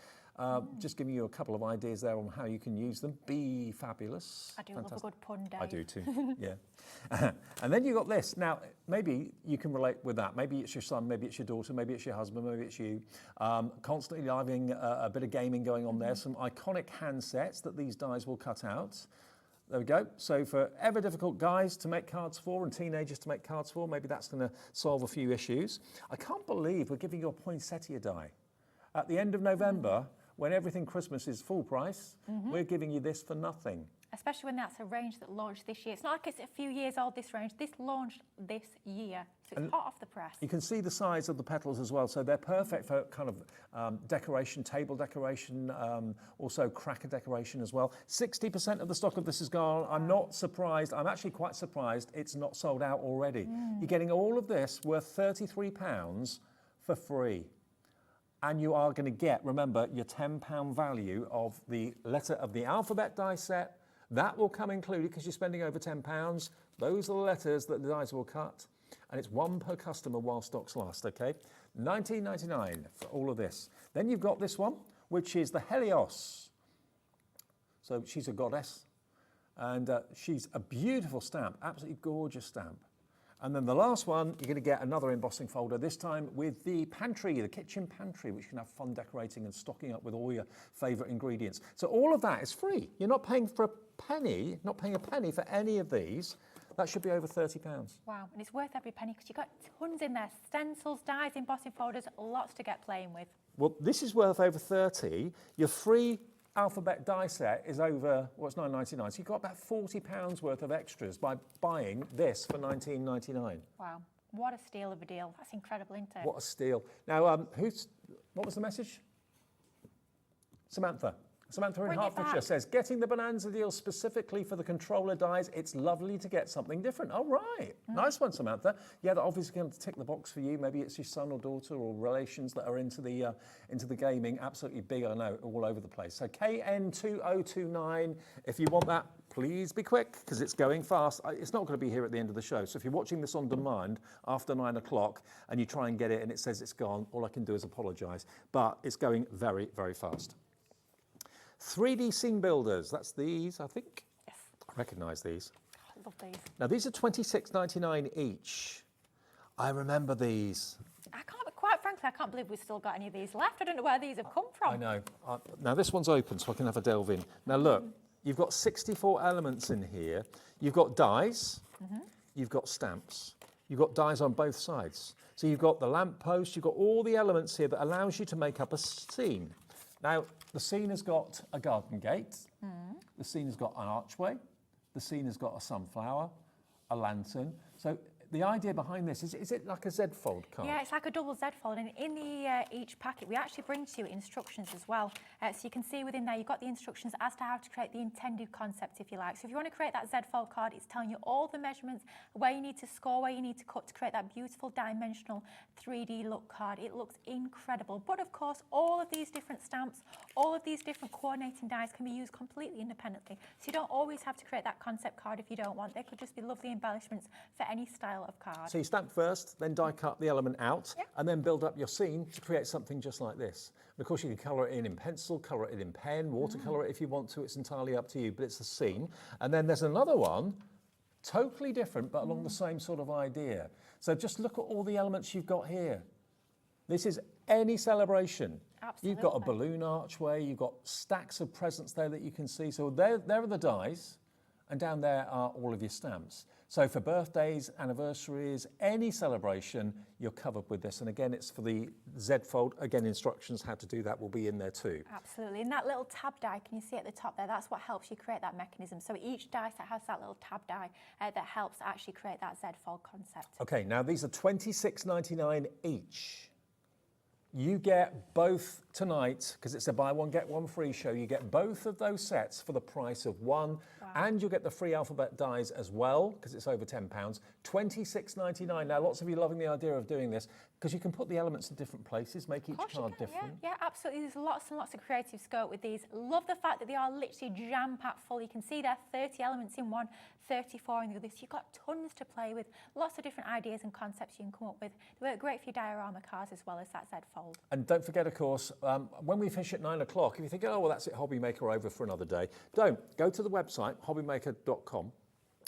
Just giving you a couple of ideas there on how you can use them. Be fabulous. I do love a good pun, Dave. I do too, yeah. And then you got this. Now, maybe you can relate with that. Maybe it's your son, maybe it's your daughter, maybe it's your husband, maybe it's you. Constantly having a bit of gaming going on there. Some iconic handsets that these dies will cut out. There we go. So for ever difficult guys to make cards for and teenagers to make cards for, maybe that's going to solve a few issues. I can't believe we're giving you a poinsettia die. At the end of November, when everything Christmas is full price, we're giving you this for nothing. Especially when that's a range that launched this year. It's not like it's a few years old, this range. This launched this year, so it's hot off the press. You can see the size of the petals as well, so they're perfect for kind of decoration, table decoration, also cracker decoration as well. 60% of the stock of this is gone. I'm not surprised. I'm actually quite surprised it's not sold out already. You're getting all of this worth £33 for free. and you are going to get, remember, your £10 value of the letter of the alphabet die set. That will come included because you're spending over £10. Those are the letters that the dies will cut, and it's one per customer while stocks last, okay? $19.99 for all of this. Then you've got this one, which is the Helios. So she's a goddess, and she's a beautiful stamp, absolutely gorgeous stamp. And then the last one, you're going to get another embossing folder, this time with the pantry, the kitchen pantry, which you can have fun decorating and stocking up with all your favourite ingredients. So all of that is free. You're not paying for a penny, not paying a penny for any of these. That should be over £30. Wow, and it's worth every penny because you've got tons in there. Stencils, dies, embossing folders, lots to get playing with. Well, this is worth over 30. Your free alphabet die set is over, what's £9.99, so you've got about £40 worth of extras by buying this for $19.99. Wow, what a steal of a deal. That's incredible, isn't it? What a steal. Now, what was the message? Samantha in Hertfordshire says, getting the Bonanza deal specifically for the controller dies, it's lovely to get something different. Oh, right. Nice one, Samantha. Yeah, that obviously going to tick the box for you. Maybe it's your son or daughter or relations that are into the gaming. Absolutely big, I know, all over the place. So KN2029, if you want that, please be quick because it's going fast. It's not going to be here at the end of the show. So if you're watching this on demand after 9 o'clock and you try and get it and it says it's gone, all I can do is apologise. But it's going very, very fast. 3D scene builders, that's these, I think. Yes. I recognise these. I love these. Now, these are $26.99 each. I remember these. Quite frankly, I can't believe we've still got any of these left. I don't know where these have come from. I know. Now, this one's open, so I can have a delve in. Now, look, you've got 64 elements in here. You've got dies, you've got stamps, you've got dies on both sides. So you've got the lamp post, you've got all the elements here that allows you to make up a scene. Now, the scene has got a garden gate, the scene has got an archway, the scene has got a sunflower, a lantern. So the idea behind this, is it like a Z-fold card? Yeah, it's like a double Z-fold, and in the each packet we actually bring to you instructions as well. So you can see within there you've got the instructions as to how to create the intended concept, if you like. So if you want to create that Z-fold card, it's telling you all the measurements, where you need to score, where you need to cut to create that beautiful dimensional 3D look card. It looks incredible. But of course, all of these different stamps, all of these different coordinating dies can be used completely independently. So you don't always have to create that concept card if you don't want. They could just be lovely embellishments for any style of card. So you stamp first, then die cut the element out, and then build up your scene to create something just like this. And of course, you can colour it in pencil, colour it in pen, watercolour it if you want to. It's entirely up to you, but it's a scene. And then there's another one, totally different, but along the same sort of idea. So just look at all the elements you've got here. This is any celebration. Absolutely. You've got a balloon archway, you've got stacks of presents there that you can see. So there are the dies, and down there are all of your stamps. So for birthdays, anniversaries, any celebration, you're covered with this. And again, it's for the Z-fold. Again, instructions how to do that will be in there too. Absolutely. And that little tab die, can you see at the top there? That's what helps you create that mechanism. So each die set has that little tab die that helps actually create that Z-fold concept. Okay, now these are $26.99 each. You get both tonight, because it's a buy one, get one free show. You get both of those sets for the price of one, and you'll get the free alphabet dies as well, because it's over £10. $26.99. Now, lots of you loving the idea of doing this, because you can put the elements in different places, make each card different. Yeah, absolutely. There's lots and lots of creative scope with these. Love the fact that they are literally jam-packed full. You can see there 30 elements in one, 34 in the other. So you've got tons to play with, lots of different ideas and concepts you can come up with. They work great for your diorama cards as well as that Z-fold. And don't forget, of course, when we finish at 9 o'clock, if you think, oh, well, that's it, Hobby Maker over for another day, don't. Go to the website, hobbymaker.com,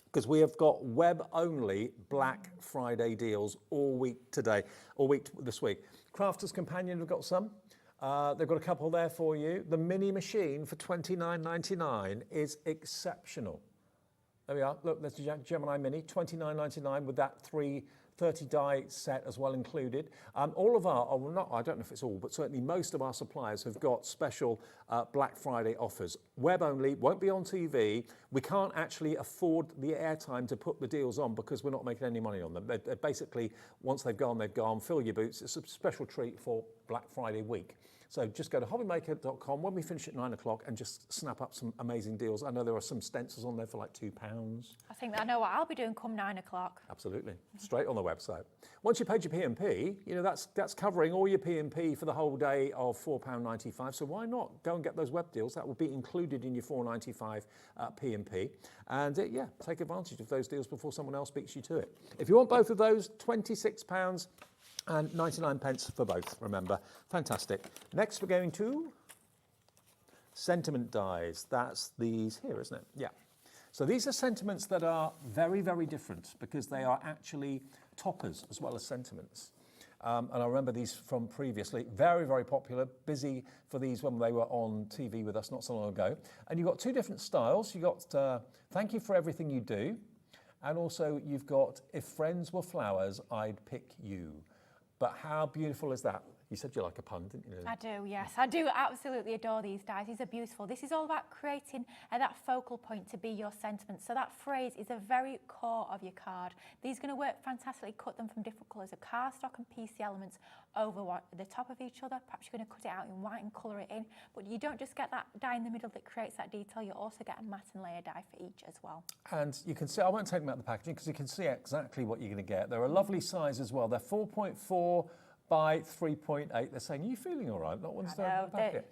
because we have got web-only Black Friday deals all week this week. Crafters Companion have got some. They've got a couple there for you. The mini machine for $29.99 is exceptional. There we are. Look, there's the Gemini Mini, $29.99 with that 30 die set as well included. All of our, I don't know if it's all, but certainly most of our suppliers have got special Black Friday offers. Web only, won't be on TV. We can't actually afford the airtime to put the deals on because we're not making any money on them. They're basically, once they've gone, fill your boots. It's a special treat for Black Friday week. So just go to hobbymaker.com when we finish at 9 o'clock and just snap up some amazing deals. I know there are some stencils on there for like £2. I think I know what I'll be doing come 9 o'clock. Absolutely, straight on the website. Once you paid your P&P, you know, that's covering all your P&P for the whole day of £4.95. So why not go and get those web deals? That will be included in your £4.95 P&P. And yeah, take advantage of those deals before someone else beats you to it. If you want both of those, £26 and 99 pence for both, remember. Fantastic. Next we're going to sentiment dies. That's these here, isn't it? Yeah. So these are sentiments that are very, very different because they are actually toppers as well as sentiments. And I remember these from previously, very, very popular, busy for these when they were on TV with us not so long ago. And you've got two different styles. You've got thank you for everything you do. And also you've got if friends were flowers, I'd pick you. But how beautiful is that? You said you like a pun, didn't you? I do, yes. I do absolutely adore these dies. These are beautiful. This is all about creating that focal point to be your sentiment. So that phrase is the very core of your card. These are going to work fantastically. Cut them from different colours of cardstock and PC elements over the top of each other. Perhaps you're going to cut it out in white and colour it in. But you don't just get that die in the middle that creates that detail. You also get a matte and layer die for each as well. And you can see, I won't take them out of the packaging because you can see exactly what you're going to get. They're a lovely size as well. They're 4.4 by 3.8. They're saying, are you feeling all right? Not one's there in the packet.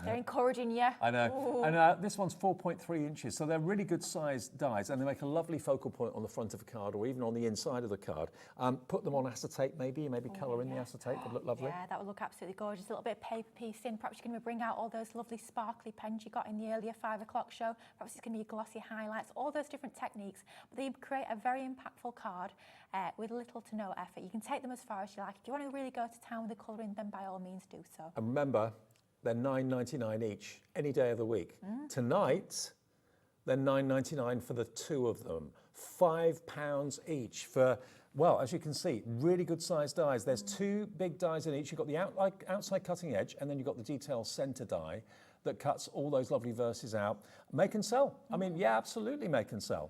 They're encouraging you. I know. Ooh. And this one's 4.3 inches, so they're really good sized dies, and they make a lovely focal point on the front of a card or even on the inside of the card. Put them on acetate maybe colour in the acetate would look lovely. Yeah, that would look absolutely gorgeous. A little bit of paper piecing. Perhaps you're going to bring out all those lovely sparkly pens you got in the earlier 5 o'clock show. Perhaps it's going to be glossy highlights, all those different techniques. But they create a very impactful card with little to no effort. You can take them as far as you like. If you want to really go to town with the colouring, then by all means do so. And remember, they're $9.99 each, any day of the week. Tonight, they're $9.99 for the two of them. £5 each for, well, as you can see, really good sized dies. There's two big dies in each. You've got the outside cutting edge, and then you've got the detail centre die that cuts all those lovely verses out. Make and sell. I mean, yeah, absolutely make and sell.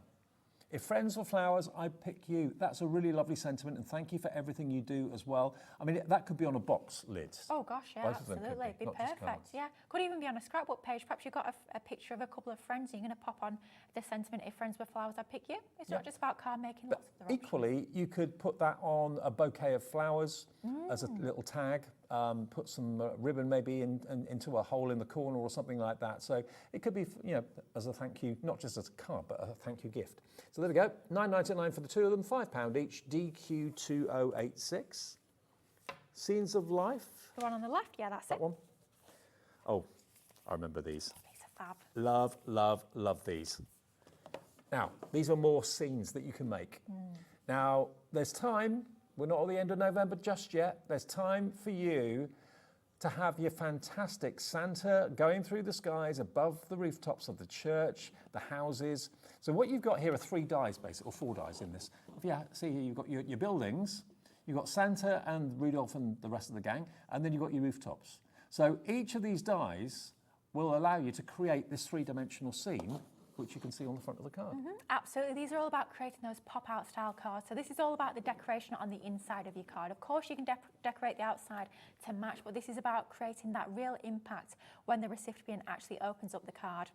If friends were flowers, I'd pick you. That's a really lovely sentiment, and thank you for everything you do as well. I mean, that could be on a box lid. Oh gosh, yeah, absolutely. It'd be perfect, yeah. Could even be on a scrapbook page. Perhaps you've got a picture of a couple of friends, and you're going to pop on the sentiment, if friends were flowers, I'd pick you. It's not just about card making, lots of other equally, options. you could put that on a bouquet of flowers as a little tag. Put some ribbon maybe into a hole in the corner or something like that. So it could be, you know, as a thank you, not just as a card, but a thank you gift. So there we go, $9.99 for the two of them, £5 each, DQ2086. Scenes of Life. The one on the left, yeah, that's that it. One. Oh, I remember these. These are fab. Love, love, love these. Now, these are more scenes that you can make. Now, there's time. We're not at the end of November just yet. There's time for you to have your fantastic Santa going through the skies above the rooftops of the church, the houses. So what you've got here are 3 dies, basically, or 4 dies in this. If you see here, you've got your buildings, you've got Santa and Rudolph and the rest of the gang, and then you've got your rooftops. So each of these dies will allow you to create this 3-dimensional scene, which you can see on the front of the card. Absolutely, these are all about creating those pop-out style cards. So this is all about the decoration on the inside of your card. Of course, you can decorate the outside to match, but this is about creating that real impact when the recipient actually opens up the card.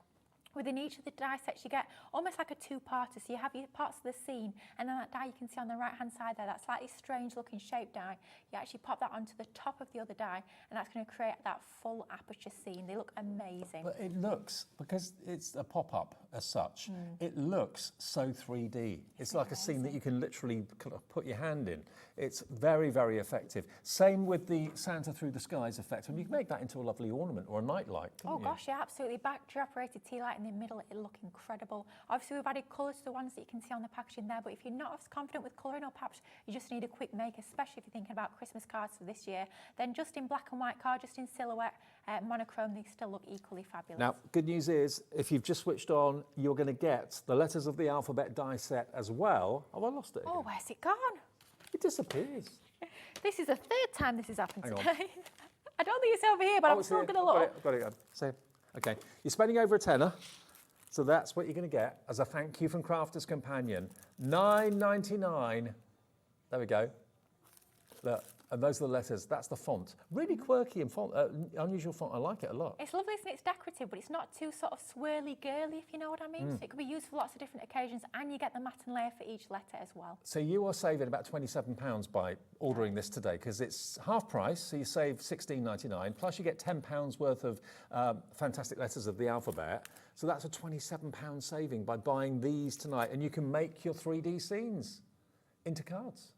Within each of the die sets, you get almost like a 2-parter. So you have your parts of the scene, and then that die you can see on the right-hand side there, that slightly strange-looking shaped die, you actually pop that onto the top of the other die, and that's going to create that full aperture scene. They look amazing. But it looks, because it's a pop-up as such, it looks so 3D. It's like amazing. A scene that you can literally kind of put your hand in. It's very, very effective. Same with the Santa Through the Skies effect, and you can make that into a lovely ornament or a nightlight. Oh gosh, yeah, absolutely. Battery-operated tea light in the middle, it'll look incredible. Obviously, we've added colours to the ones that you can see on the packaging there, but if you're not as confident with colouring, or perhaps you just need a quick make, especially if you're thinking about Christmas cards for this year, then just in black and white card, just in silhouette, monochrome, they still look equally fabulous. Now, good news is, if you've just switched on, you're going to get the letters of the alphabet die set as well. Oh, I lost it again. Oh, where's it gone? It disappears. This is the 3rd time this has happened today. I don't think it's over here, but I'm still going to look. I've got it. So, okay, you're spending over a tenner, so that's what you're going to get as a thank you from Crafter's Companion. $9.99. There we go. Look, And those are the letters. That's the font. Really quirky and unusual font. I like it a lot. It's lovely, isn't it? It's decorative, but it's not too sort of swirly, girly, if you know what I mean. So it could be used for lots of different occasions, and you get the matte and layer for each letter as well. So you are saving about £27 by ordering this today, because it's half price, so you save £16.99, plus you get £10 worth of fantastic letters of the alphabet. So that's a £27 saving by buying these tonight, and you can make your 3D scenes into cards.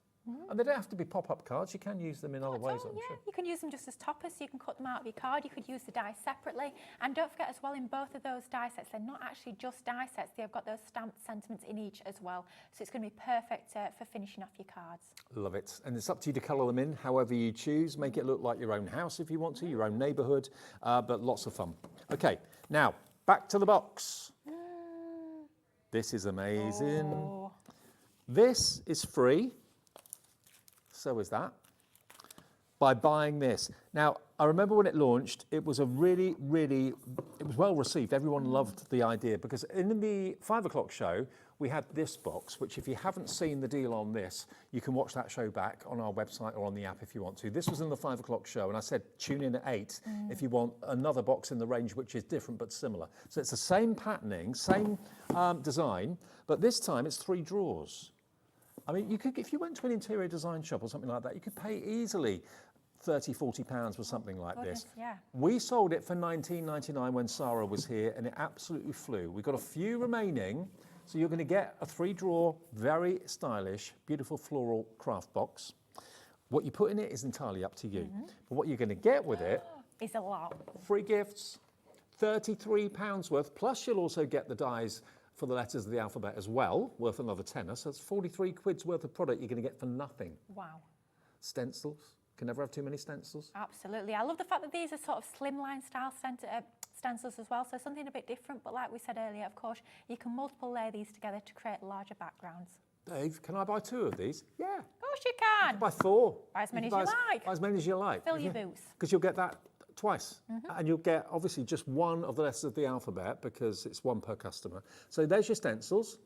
And they don't have to be pop-up cards. You can use them in other ways, I'm sure. You can use them just as toppers, so you can cut them out of your card. You could use the dies separately. And don't forget as well, in both of those die sets, they're not actually just die sets. They've got those stamped sentiments in each as well. So it's going to be perfect for finishing off your cards. Love it. And it's up to you to colour them in however you choose. Make it look like your own house if you want to, your own neighbourhood, but lots of fun. OK, now, back to the box. This is amazing. Oh. This is free. So is that, by buying this. Now, I remember when it launched, it was it was well received. Everyone loved the idea, because in the 5 o'clock show, we had this box, which if you haven't seen the deal on this, you can watch that show back on our website or on the app if you want to. This was in the 5 o'clock show, and I said tune in at 8 if you want another box in the range which is different but similar. So it's the same patterning, same design, but this time it's 3 drawers. I mean, you could, if you went to an interior design shop or something like that, you could pay easily £30, £40 for something like this. Yeah. We sold it for £19.99 when Sarah was here, and it absolutely flew. We've got a few remaining, so you're going to get a 3-drawer, very stylish, beautiful floral craft box. What you put in it is entirely up to you. But what you're going to get with it is a lot. Free gifts, £33 worth, plus you'll also get the dies for the letters of the alphabet as well, worth another tenner. So it's 43 quid's worth of product you're going to get for nothing. Wow. Stencils. Can never have too many stencils. Absolutely. I love the fact that these are sort of slimline style stencils as well. So something a bit different, but like we said earlier, of course, you can multiple layer these together to create larger backgrounds. Dave, can I buy 2 of these? Yeah. Of course you can. You can buy 4. Buy as many as you like. Buy as many as you like. Fill your boots. Because you'll get that twice. And you'll get, obviously, just one of the letters of the alphabet, because it's 1 per customer. So there's your stencils.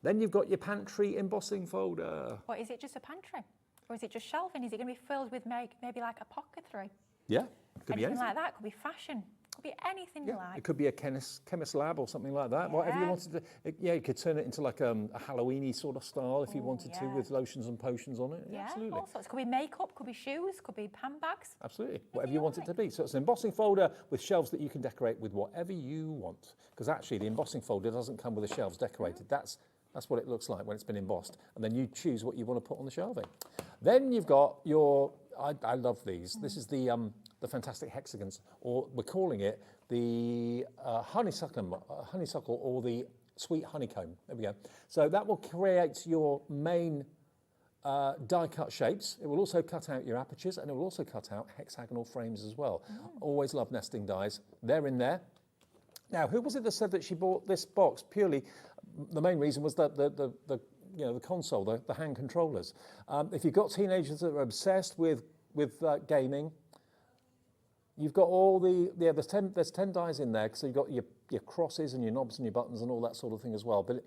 Then you've got your pantry embossing folder. What, is it just a pantry? Or is it just shelving? Is it going to be filled with maybe like apothecary? Yeah, could be anything anything like that. Could be fashion. Could be anything you like. It could be a chemist lab or something like that. Whatever you wanted to. You could turn it into like a Halloween-y sort of style if you wanted to, with lotions and potions on it. Yeah, absolutely. All sorts. Could be makeup, could be shoes, could be handbags. Absolutely. Whatever you want it to be. So it's an embossing folder with shelves that you can decorate with whatever you want. Because actually, the embossing folder doesn't come with the shelves decorated. That's what it looks like when it's been embossed. And then you choose what you want to put on the shelving. Then you've got your, I love these. This is the fantastic hexagons, or we're calling it the honeysuckle or the sweet honeycomb. There we go. So that will create your main die cut shapes. It will also cut out your apertures, and it will also cut out hexagonal frames as well. Always love nesting dies. They're in there. Now, who was it that said that she bought this box purely? The main reason was that the console, the hand controllers. If you've got teenagers that are obsessed with gaming, you've got all there's 10 dies in there, so you've got your crosses and your knobs and your buttons and all that sort of thing as well. But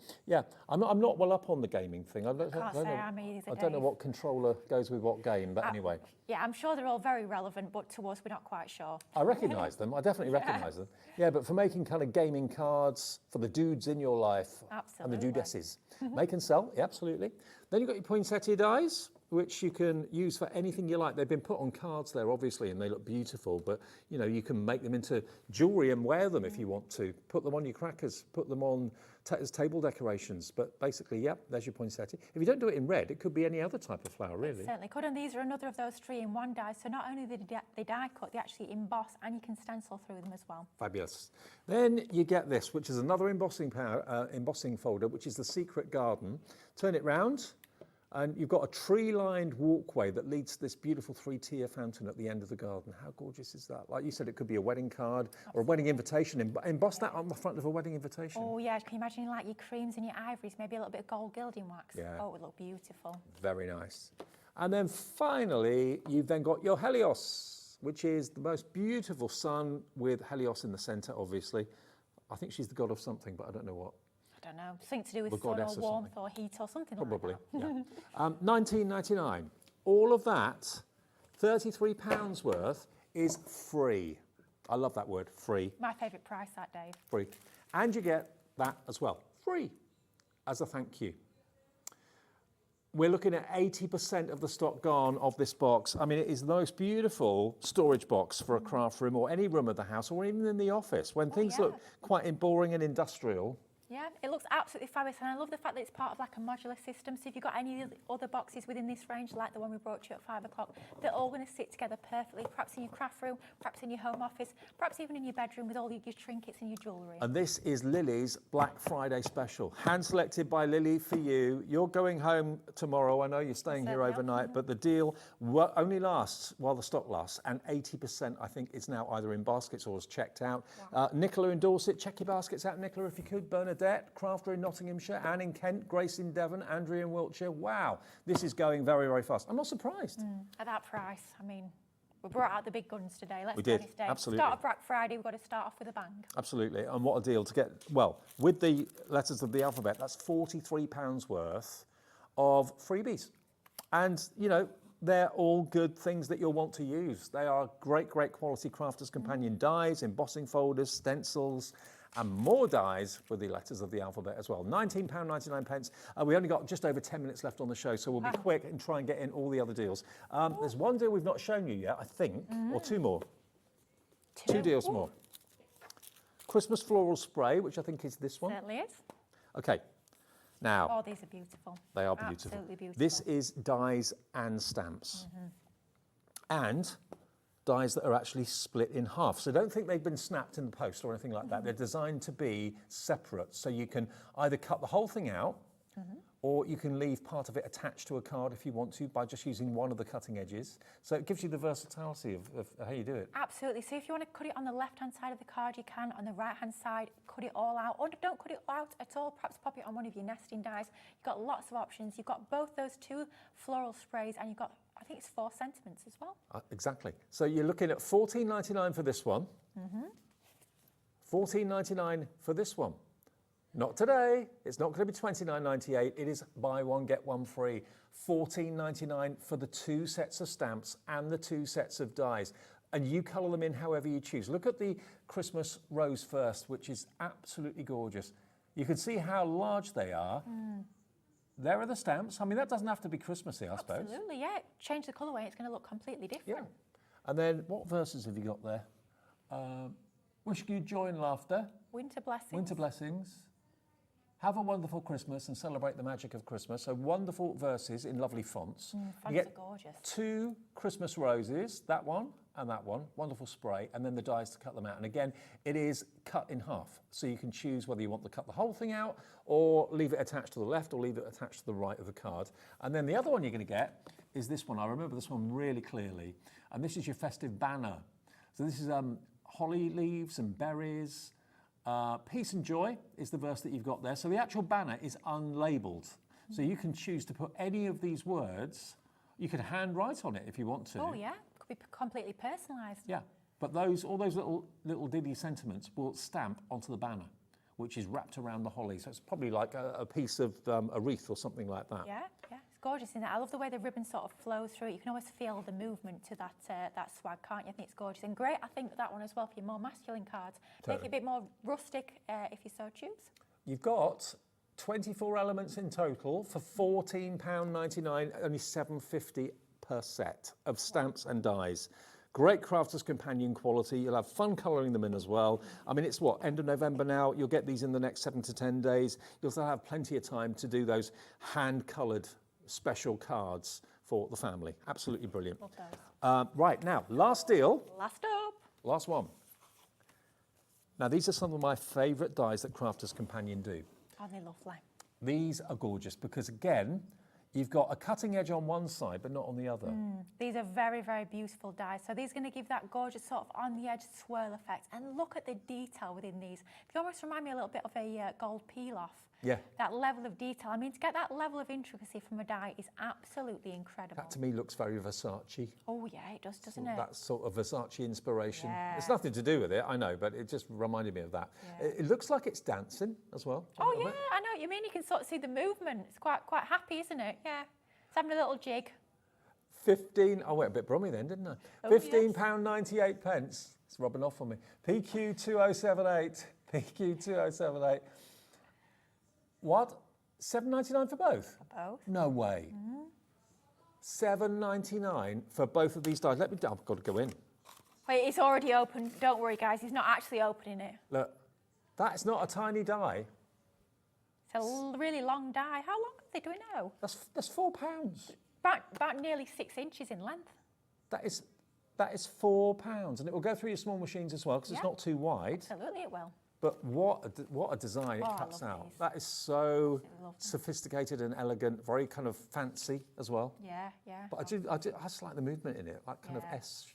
I'm not well up on the gaming thing. I don't know what controller goes with what game, but anyway. Yeah, I'm sure they're all very relevant, but to us, we're not quite sure. I recognise them. I definitely recognise them. Yeah, but for making kind of gaming cards for the dudes in your life and the dudesses, make and sell, absolutely. Then you've got your poinsettia dies, which you can use for anything you like. They've been put on cards there, obviously, and they look beautiful, but you can make them into jewellery and wear them if you want to. Put them on your crackers, put them on as table decorations, but basically, there's your poinsettia. If you don't do it in red, it could be any other type of flower, really. It certainly could, and these are another of those 3-in-1 dies, so not only do they die cut, they actually emboss, and you can stencil through them as well. Fabulous. Then you get this, which is another embossing folder, which is the Secret Garden. Turn it round, and you've got a tree-lined walkway that leads to this beautiful 3-tier fountain at the end of the garden. How gorgeous is that? Like you said, it could be a wedding card or a wedding invitation. Emboss that on the front of a wedding invitation. Oh, yeah. Can you imagine like your creams and your ivories, maybe a little bit of gold gilding wax? Yeah. Oh, it would look beautiful. Very nice. And then finally, you've then got your Helios, which is the most beautiful sun with Helios in the centre, obviously. I think she's the god of something, but I don't know what. I don't know, something to do with sun or warmth or heat or something Probably, like that. yeah. $19.99. All of that £33 worth is free. I love that word, free. My favourite price, that, Dave. Free. And you get that as well, free, as a thank you. We're looking at 80% of the stock gone of this box. I mean, it is the most beautiful storage box for a craft room or any room of the house or even in the office. When things look quite boring and industrial. Yeah, it looks absolutely fabulous, and I love the fact that it's part of like a modular system. So if you've got any other boxes within this range, like the one we brought to you at 5 o'clock, they're all going to sit together perfectly, perhaps in your craft room, perhaps in your home office, perhaps even in your bedroom with all your trinkets and your jewellery. And this is Lily's Black Friday special, hand-selected by Lily for you. You're going home tomorrow. I know you're staying here overnight, but the deal only lasts while the stock lasts, and 80% I think is now either in baskets or is checked out. Wow. Nicola in Dorset, check your baskets out, Nicola, if you could. Bernadette, crafter in Nottinghamshire, Anne in Kent, Grace in Devon, Andrea in Wiltshire. Wow, this is going very, very fast. I'm not surprised. At that price, I mean, we brought out the big guns today. Let's we be did, honest, Dave. absolutely. Start of Black Friday, we've got to start off with a bang. Absolutely, and what a deal to get, well, with the letters of the alphabet, that's £43 worth of freebies. And, you know, they're all good things that you'll want to use. They are great, great quality Crafter's Companion dies, embossing folders, stencils, and more dies with the letters of the alphabet as well. £19.99. We only got just over 10 minutes left on the show, so we'll be quick and try and get in all the other deals. There's one deal we've not shown you yet, I think, or two more. Two deals more. Christmas floral spray, which I think is this one. Certainly is. Okay. Now, oh, these are beautiful. They are beautiful. Absolutely beautiful. This is dies and stamps. And dies that are actually split in half. So don't think they've been snapped in the post or anything like that. They're designed to be separate. So you can either cut the whole thing out or you can leave part of it attached to a card if you want to by just using one of the cutting edges. So it gives you the versatility of how you do it. Absolutely. So if you want to cut it on the left-hand side of the card, you can. On the right-hand side, cut it all out. Or don't cut it out at all. Perhaps pop it on one of your nesting dies. You've got lots of options. You've got both those two floral sprays and you've got, I think it's 4 sentiments as well. Exactly. So you're looking at $14.99 for this one. $14.99 for this one. Not today. It's not going to be $29.98. It is buy one, get one free. $14.99 for the 2 sets of stamps and the 2 sets of dies. And you colour them in however you choose. Look at the Christmas rose first, which is absolutely gorgeous. You can see how large they are. There are the stamps. I mean, that doesn't have to be Christmassy, I suppose. Absolutely, yeah. Change the colourway, it's going to look completely different. Yeah. And then what verses have you got there? Wishing you joy and laughter. Winter blessings. Winter blessings. Have a wonderful Christmas and celebrate the magic of Christmas. So wonderful verses in lovely fonts. Fonts you get are gorgeous. 2 Christmas roses, that one and that one, wonderful spray, and then the dies to cut them out. And again, it is cut in half. So you can choose whether you want to cut the whole thing out or leave it attached to the left or leave it attached to the right of the card. And then the other one you're going to get is this one. I remember this one really clearly. And this is your festive banner. So this is holly leaves and berries. Peace and joy is the verse that you've got there. So the actual banner is unlabelled. So you can choose to put any of these words. You could handwrite on it if you want to. Oh, yeah. Could be completely personalised. Yeah. But all those little ditty sentiments will stamp onto the banner, which is wrapped around the holly. So it's probably like a piece of a wreath or something like that. Yeah, yeah. It's gorgeous, isn't it? I love the way the ribbon sort of flows through it. You can always feel the movement to that swag, can't you? I think it's gorgeous. And great, I think, that one as well for your more masculine cards. Totally. Make it a bit more rustic if you so choose. You've got 24 elements in total for £14.99, only $7.50 per set of stamps and dies. Great Crafter's Companion quality. You'll have fun colouring them in as well. I mean, it's what, end of November now? You'll get these in the next 7 to 10 days. You'll still have plenty of time to do those hand-coloured special cards for the family. Absolutely brilliant. Right, now, last deal. Last up. Last one. Now, these are some of my favourite dies that Crafter's Companion do. Aren't they lovely? These are gorgeous because, again, you've got a cutting edge on one side, but not on the other. These are very, very beautiful dies. So these are going to give that gorgeous sort of on-the-edge swirl effect. And look at the detail within these. They almost remind me a little bit of a gold peel-off. Yeah. That level of detail. I mean, to get that level of intricacy from a die is absolutely incredible. That, to me, looks very Versace. Oh, yeah, it does, doesn't it? That sort of Versace inspiration. Yeah. It's nothing to do with it, I know, but it just reminded me of that. Yeah. It looks like it's dancing as well. Oh, yeah, I know what you mean. You can sort of see the movement. It's quite happy, isn't it? Yeah. It's having a little jig. 15, I went a bit brummy then, didn't I? Oh, £15.98. It's rubbing off on me. PQ2078. PQ2078. What? £7.99 for both? For both. No way. £7.99 for both of these dies. I've got to go in. Wait, it's already open. Don't worry, guys. He's not actually opening it. Look, that's not a tiny die. It's a really long die. How long are they doing now? That's £4. About nearly 6 inches in length. That is £4, and it will go through your small machines as well because it's not too wide. Absolutely, it will. But what a design it cuts out. These. That is so sophisticated and elegant, very kind of fancy as well. Yeah, yeah. But I just like the movement in it, like kind of S.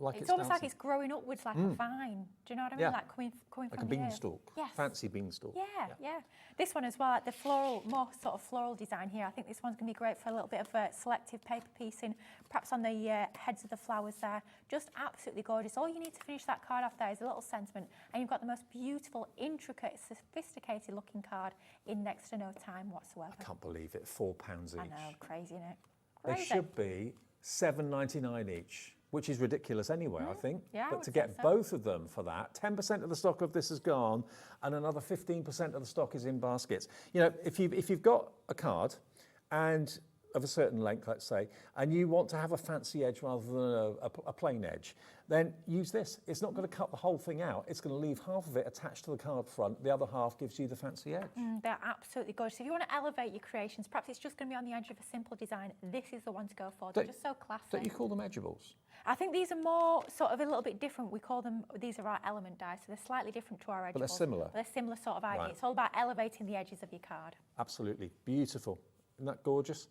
Like it's almost like it's growing upwards like a vine. Do you know what I mean? Yeah. Like coming like from a beanstalk. Yes. Fancy beanstalk. Yeah. This one as well, like the more sort of floral design here. I think this one's going to be great for a little bit of selective paper piecing, perhaps on the heads of the flowers there. Just absolutely gorgeous. All you need to finish that card off there is a little sentiment, and you've got the most beautiful, intricate, sophisticated looking card in next to no time whatsoever. I can't believe it. £4 each. I know, crazy, isn't it? They should be £7.99 each, which is ridiculous anyway, I think. Yeah, but to get both of them for that, 10% of the stock of this is gone, and another 15% of the stock is in baskets. You know, if you've got a card and of a certain length, let's say, and you want to have a fancy edge rather than a plain edge, then use this. It's not going to cut the whole thing out. It's going to leave half of it attached to the card front. The other half gives you the fancy edge. They're absolutely gorgeous. If you want to elevate your creations, perhaps it's just going to be on the edge of a simple design, this is the one to go for. They're just so classy. Don't you call them edgeables? I think these are more sort of a little bit different. We call them, these are our element dies, so they're slightly different to our edgeables. But they're similar. But they're similar sort of idea. Right. It's all about elevating the edges of your card. Absolutely. Beautiful. Isn't that gorgeous?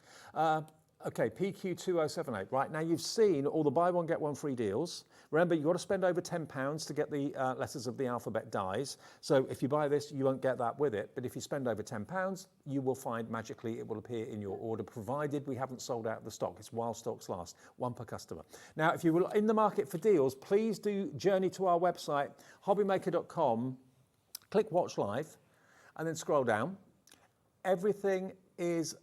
Okay, PQ2078. Right, now you've seen all the buy one, get one free deals. Remember, you've got to spend over £10 to get the letters of the alphabet dies. So if you buy this, you won't get that with it. But if you spend over £10, you will find magically it will appear in your order, provided we haven't sold out the stock. It's while stocks last, one per customer. Now, if you were in the market for deals, please do journey to our website, hobbymaker.com, click Watch Live, and then scroll down. Everything is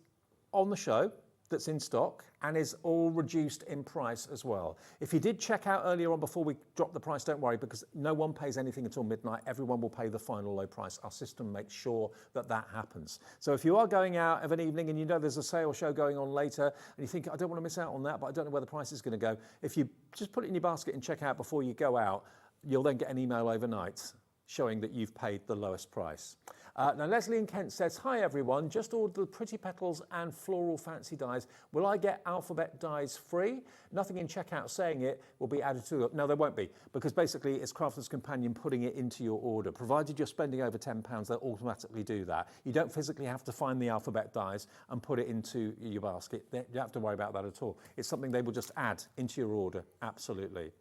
on the show that's in stock and is all reduced in price as well. If you did check out earlier on before we drop the price, don't worry, because no one pays anything until midnight. Everyone will pay the final low price. Our system makes sure that that happens. So if you are going out of an evening and you know there's a sale show going on later and you think, I don't want to miss out on that, but I don't know where the price is going to go, if you just put it in your basket and check out before you go out, you'll then get an email overnight showing that you've paid the lowest price. Now, Leslie in Kent says, hi everyone, just ordered the pretty petals and floral fancy dies. Will I get alphabet dies free? Nothing in checkout saying it will be added to it. No, there won't be, because basically it's Crafter's Companion putting it into your order. Provided you're spending over £10, they'll automatically do that. You don't physically have to find the alphabet dies and put it into your basket. You don't have to worry about that at all. It's something they will just add into your order, absolutely.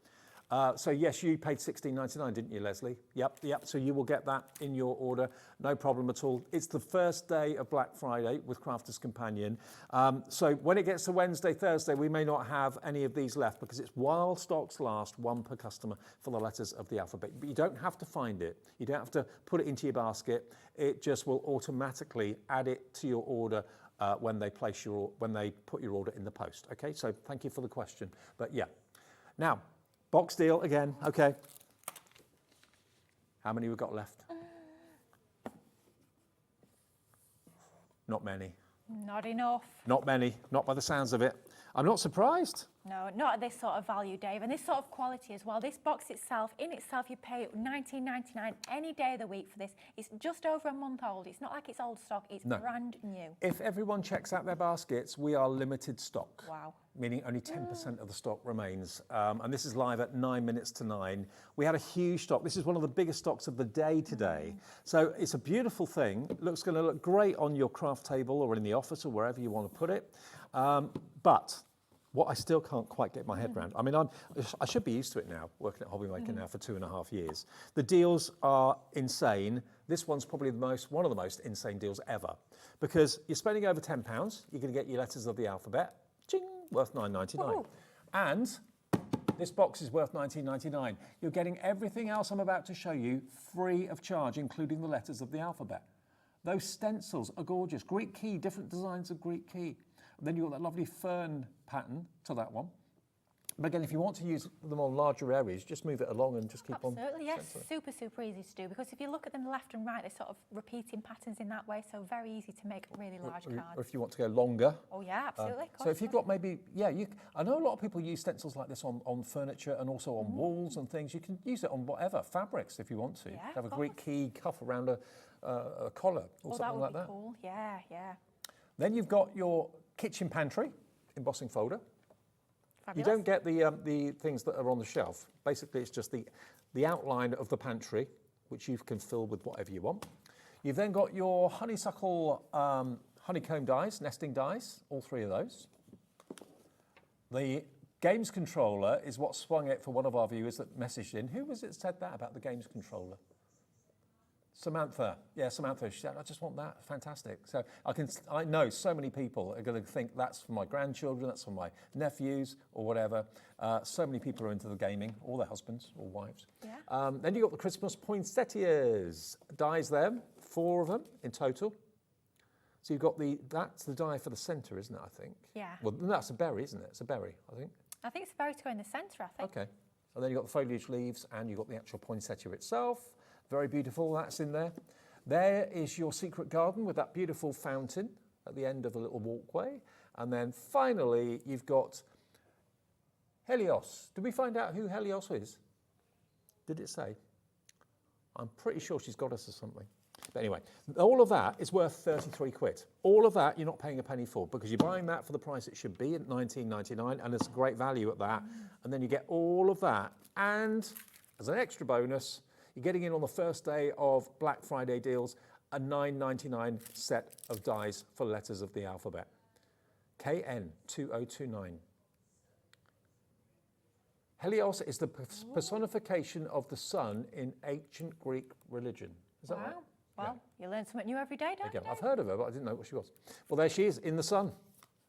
So yes, you paid £16.99, didn't you, Leslie? Yep. So you will get that in your order, no problem at all. It's the first day of Black Friday with Crafter's Companion. So when it gets to Wednesday, Thursday, we may not have any of these left because it's while stocks last, one per customer for the letters of the alphabet. But you don't have to find it. You don't have to put it into your basket. It just will automatically add it to your order when they put your order in the post. Okay, so thank you for the question. But yeah, now. Box deal again, okay. How many we've got left? Not many. Not enough. Not many, not by the sounds of it. I'm not surprised. No, not at this sort of value, Dave, and this sort of quality as well. This box itself, in itself, you pay £19.99 any day of the week for this. It's just over a month old. It's not like it's old stock. It's brand new. If everyone checks out their baskets, we are limited stock. Wow. Meaning only 10% of the stock remains. And this is live at 9 minutes to 9. We had a huge stock. This is one of the biggest stocks of the day today. So it's a beautiful thing. Looks going to look great on your craft table or in the office or wherever you want to put it. But what I still can't quite get my head around, I mean, I should be used to it now, working at Hobby Maker now for 2.5 years. The deals are insane. This one's probably one of the most insane deals ever, because you're spending over £10, you're going to get your letters of the alphabet, ching, worth $9.99. And this box is worth $19.99. You're getting everything else I'm about to show you free of charge, including the letters of the alphabet. Those stencils are gorgeous. Greek key, different designs of Greek key. And then you've got that lovely fern pattern to that one. But again, if you want to use them on larger areas, just move it along and just keep on. Absolutely, yes. Super, super easy to do, because if you look at them left and right, they're sort of repeating patterns in that way, so very easy to make really large cards. Or if you want to go longer. Oh yeah, absolutely. So if you've got maybe, I know a lot of people use stencils like this on furniture and also on walls and things. You can use it on whatever, fabrics if you want to. Yeah, have a great key cuff around a collar or something like that. That would be cool, yeah, yeah. Then you've got your kitchen pantry embossing folder. Fabulous. You don't get the things that are on the shelf. Basically, it's just the outline of the pantry, which you can fill with whatever you want. You've then got your honeysuckle honeycomb dies, nesting dies, all three of those. The games controller is what swung it for one of our viewers that messaged in. Who was it that said that about the games controller? Samantha. Yeah, Samantha. She said, I just want that. Fantastic. So I know so many people are going to think that's for my grandchildren, that's for my nephews or whatever. So many people are into the gaming, all their husbands or wives. Yeah. Then you've got the Christmas poinsettias. Dies there, 4 of them in total. So you've got that's the die for the centre, isn't it, I think? Yeah. Well, that's a berry, isn't it? It's a berry, I think. I think it's a berry to go in the centre, I think. Okay. And then you've got the foliage leaves and you've got the actual poinsettia itself. Very beautiful, that's in there. There is your secret garden with that beautiful fountain at the end of a little walkway. And then finally, you've got Helios. Did we find out who Helios is? Did it say? I'm pretty sure she's got us or something. But anyway, all of that is worth 33 quid. All of that you're not paying a penny for, because you're buying that for the price it should be at £19.99, and it's a great value at that. And then you get all of that. And as an extra bonus, you're getting in on the first day of Black Friday deals, a £9.99 set of dies for letters of the alphabet. KN2029. Helios is the personification of the sun in ancient Greek religion. Is that right? Well, you learn something new every day, don't you? I've heard of her, but I didn't know what she was. Well, there she is, in the sun.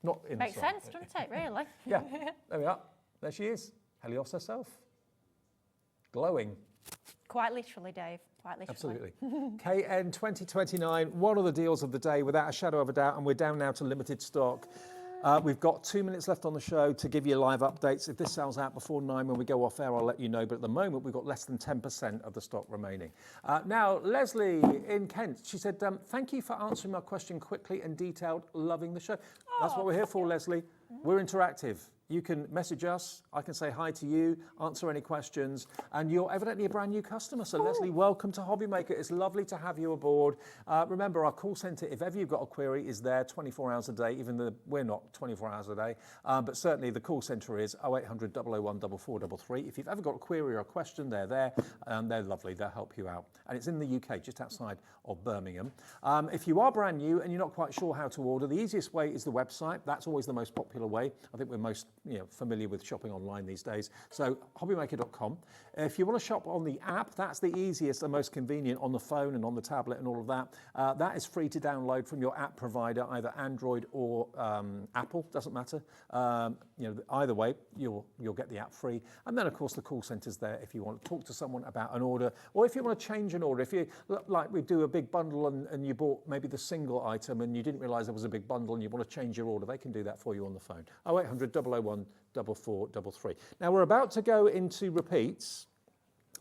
Not in Makes the sun. sense, doesn't it, really? Yeah, there we are. There she is, Helios herself. Glowing. Quite literally, Dave, quite literally. Absolutely. KN 2029, one of the deals of the day, without a shadow of a doubt, and we're down now to limited stock. We've got 2 minutes left on the show to give you live updates. If this sells out before 9 when we go off air, I'll let you know. But at the moment, we've got less than 10% of the stock remaining. Now, Leslie in Kent, she said, thank you for answering my question quickly and detailed. Loving the show. That's what we're here for, Leslie. We're interactive. You can message us, I can say hi to you, answer any questions, and you're evidently a brand new customer. So Leslie, welcome to Hobby Maker. It's lovely to have you aboard. Remember, our call centre, if ever you've got a query, is there 24 hours a day, even though we're not 24 hours a day. But certainly the call centre is 0800 001 4433. If you've ever got a query or a question, they're there, and they're lovely. They'll help you out. And it's in the UK, just outside of Birmingham. If you are brand new and you're not quite sure how to order, the easiest way is the website. That's always the most popular way. I think we're most familiar with shopping online these days. So hobbymaker.com. If you want to shop on the app, that's the easiest and most convenient on the phone and on the tablet and all of that. That is free to download from your app provider, either Android or Apple, doesn't matter. Either way, you'll get the app free. And then of course the call centre's there if you want to talk to someone about an order, or if you want to change an order. If you, like we do a big bundle and you bought maybe the single item and you didn't realise there was a big bundle and you want to change your order, they can do that for you on the phone. 0800 001 4433. Now we're about to go into repeats.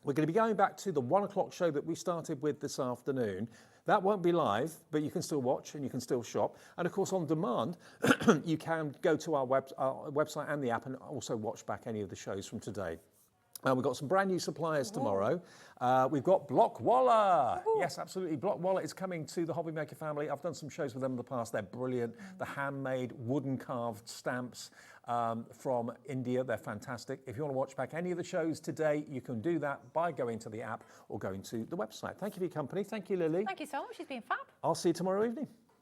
We're going to be going back to the 1 o'clock show that we started with this afternoon. That won't be live, but you can still watch and you can still shop. And of course on demand, you can go to our website and the app and also watch back any of the shows from today. We've got some brand new suppliers tomorrow. We've got Blockwalla. Yes, absolutely. Blockwalla is coming to the Hobby Maker family. I've done some shows with them in the past. They're brilliant. The handmade, wooden carved stamps from India. They're fantastic. If you want to watch back any of the shows today, you can do that by going to the app or going to the website. Thank you for your company. Thank you, Lily. Thank you so much. It's been fab. I'll see you tomorrow evening.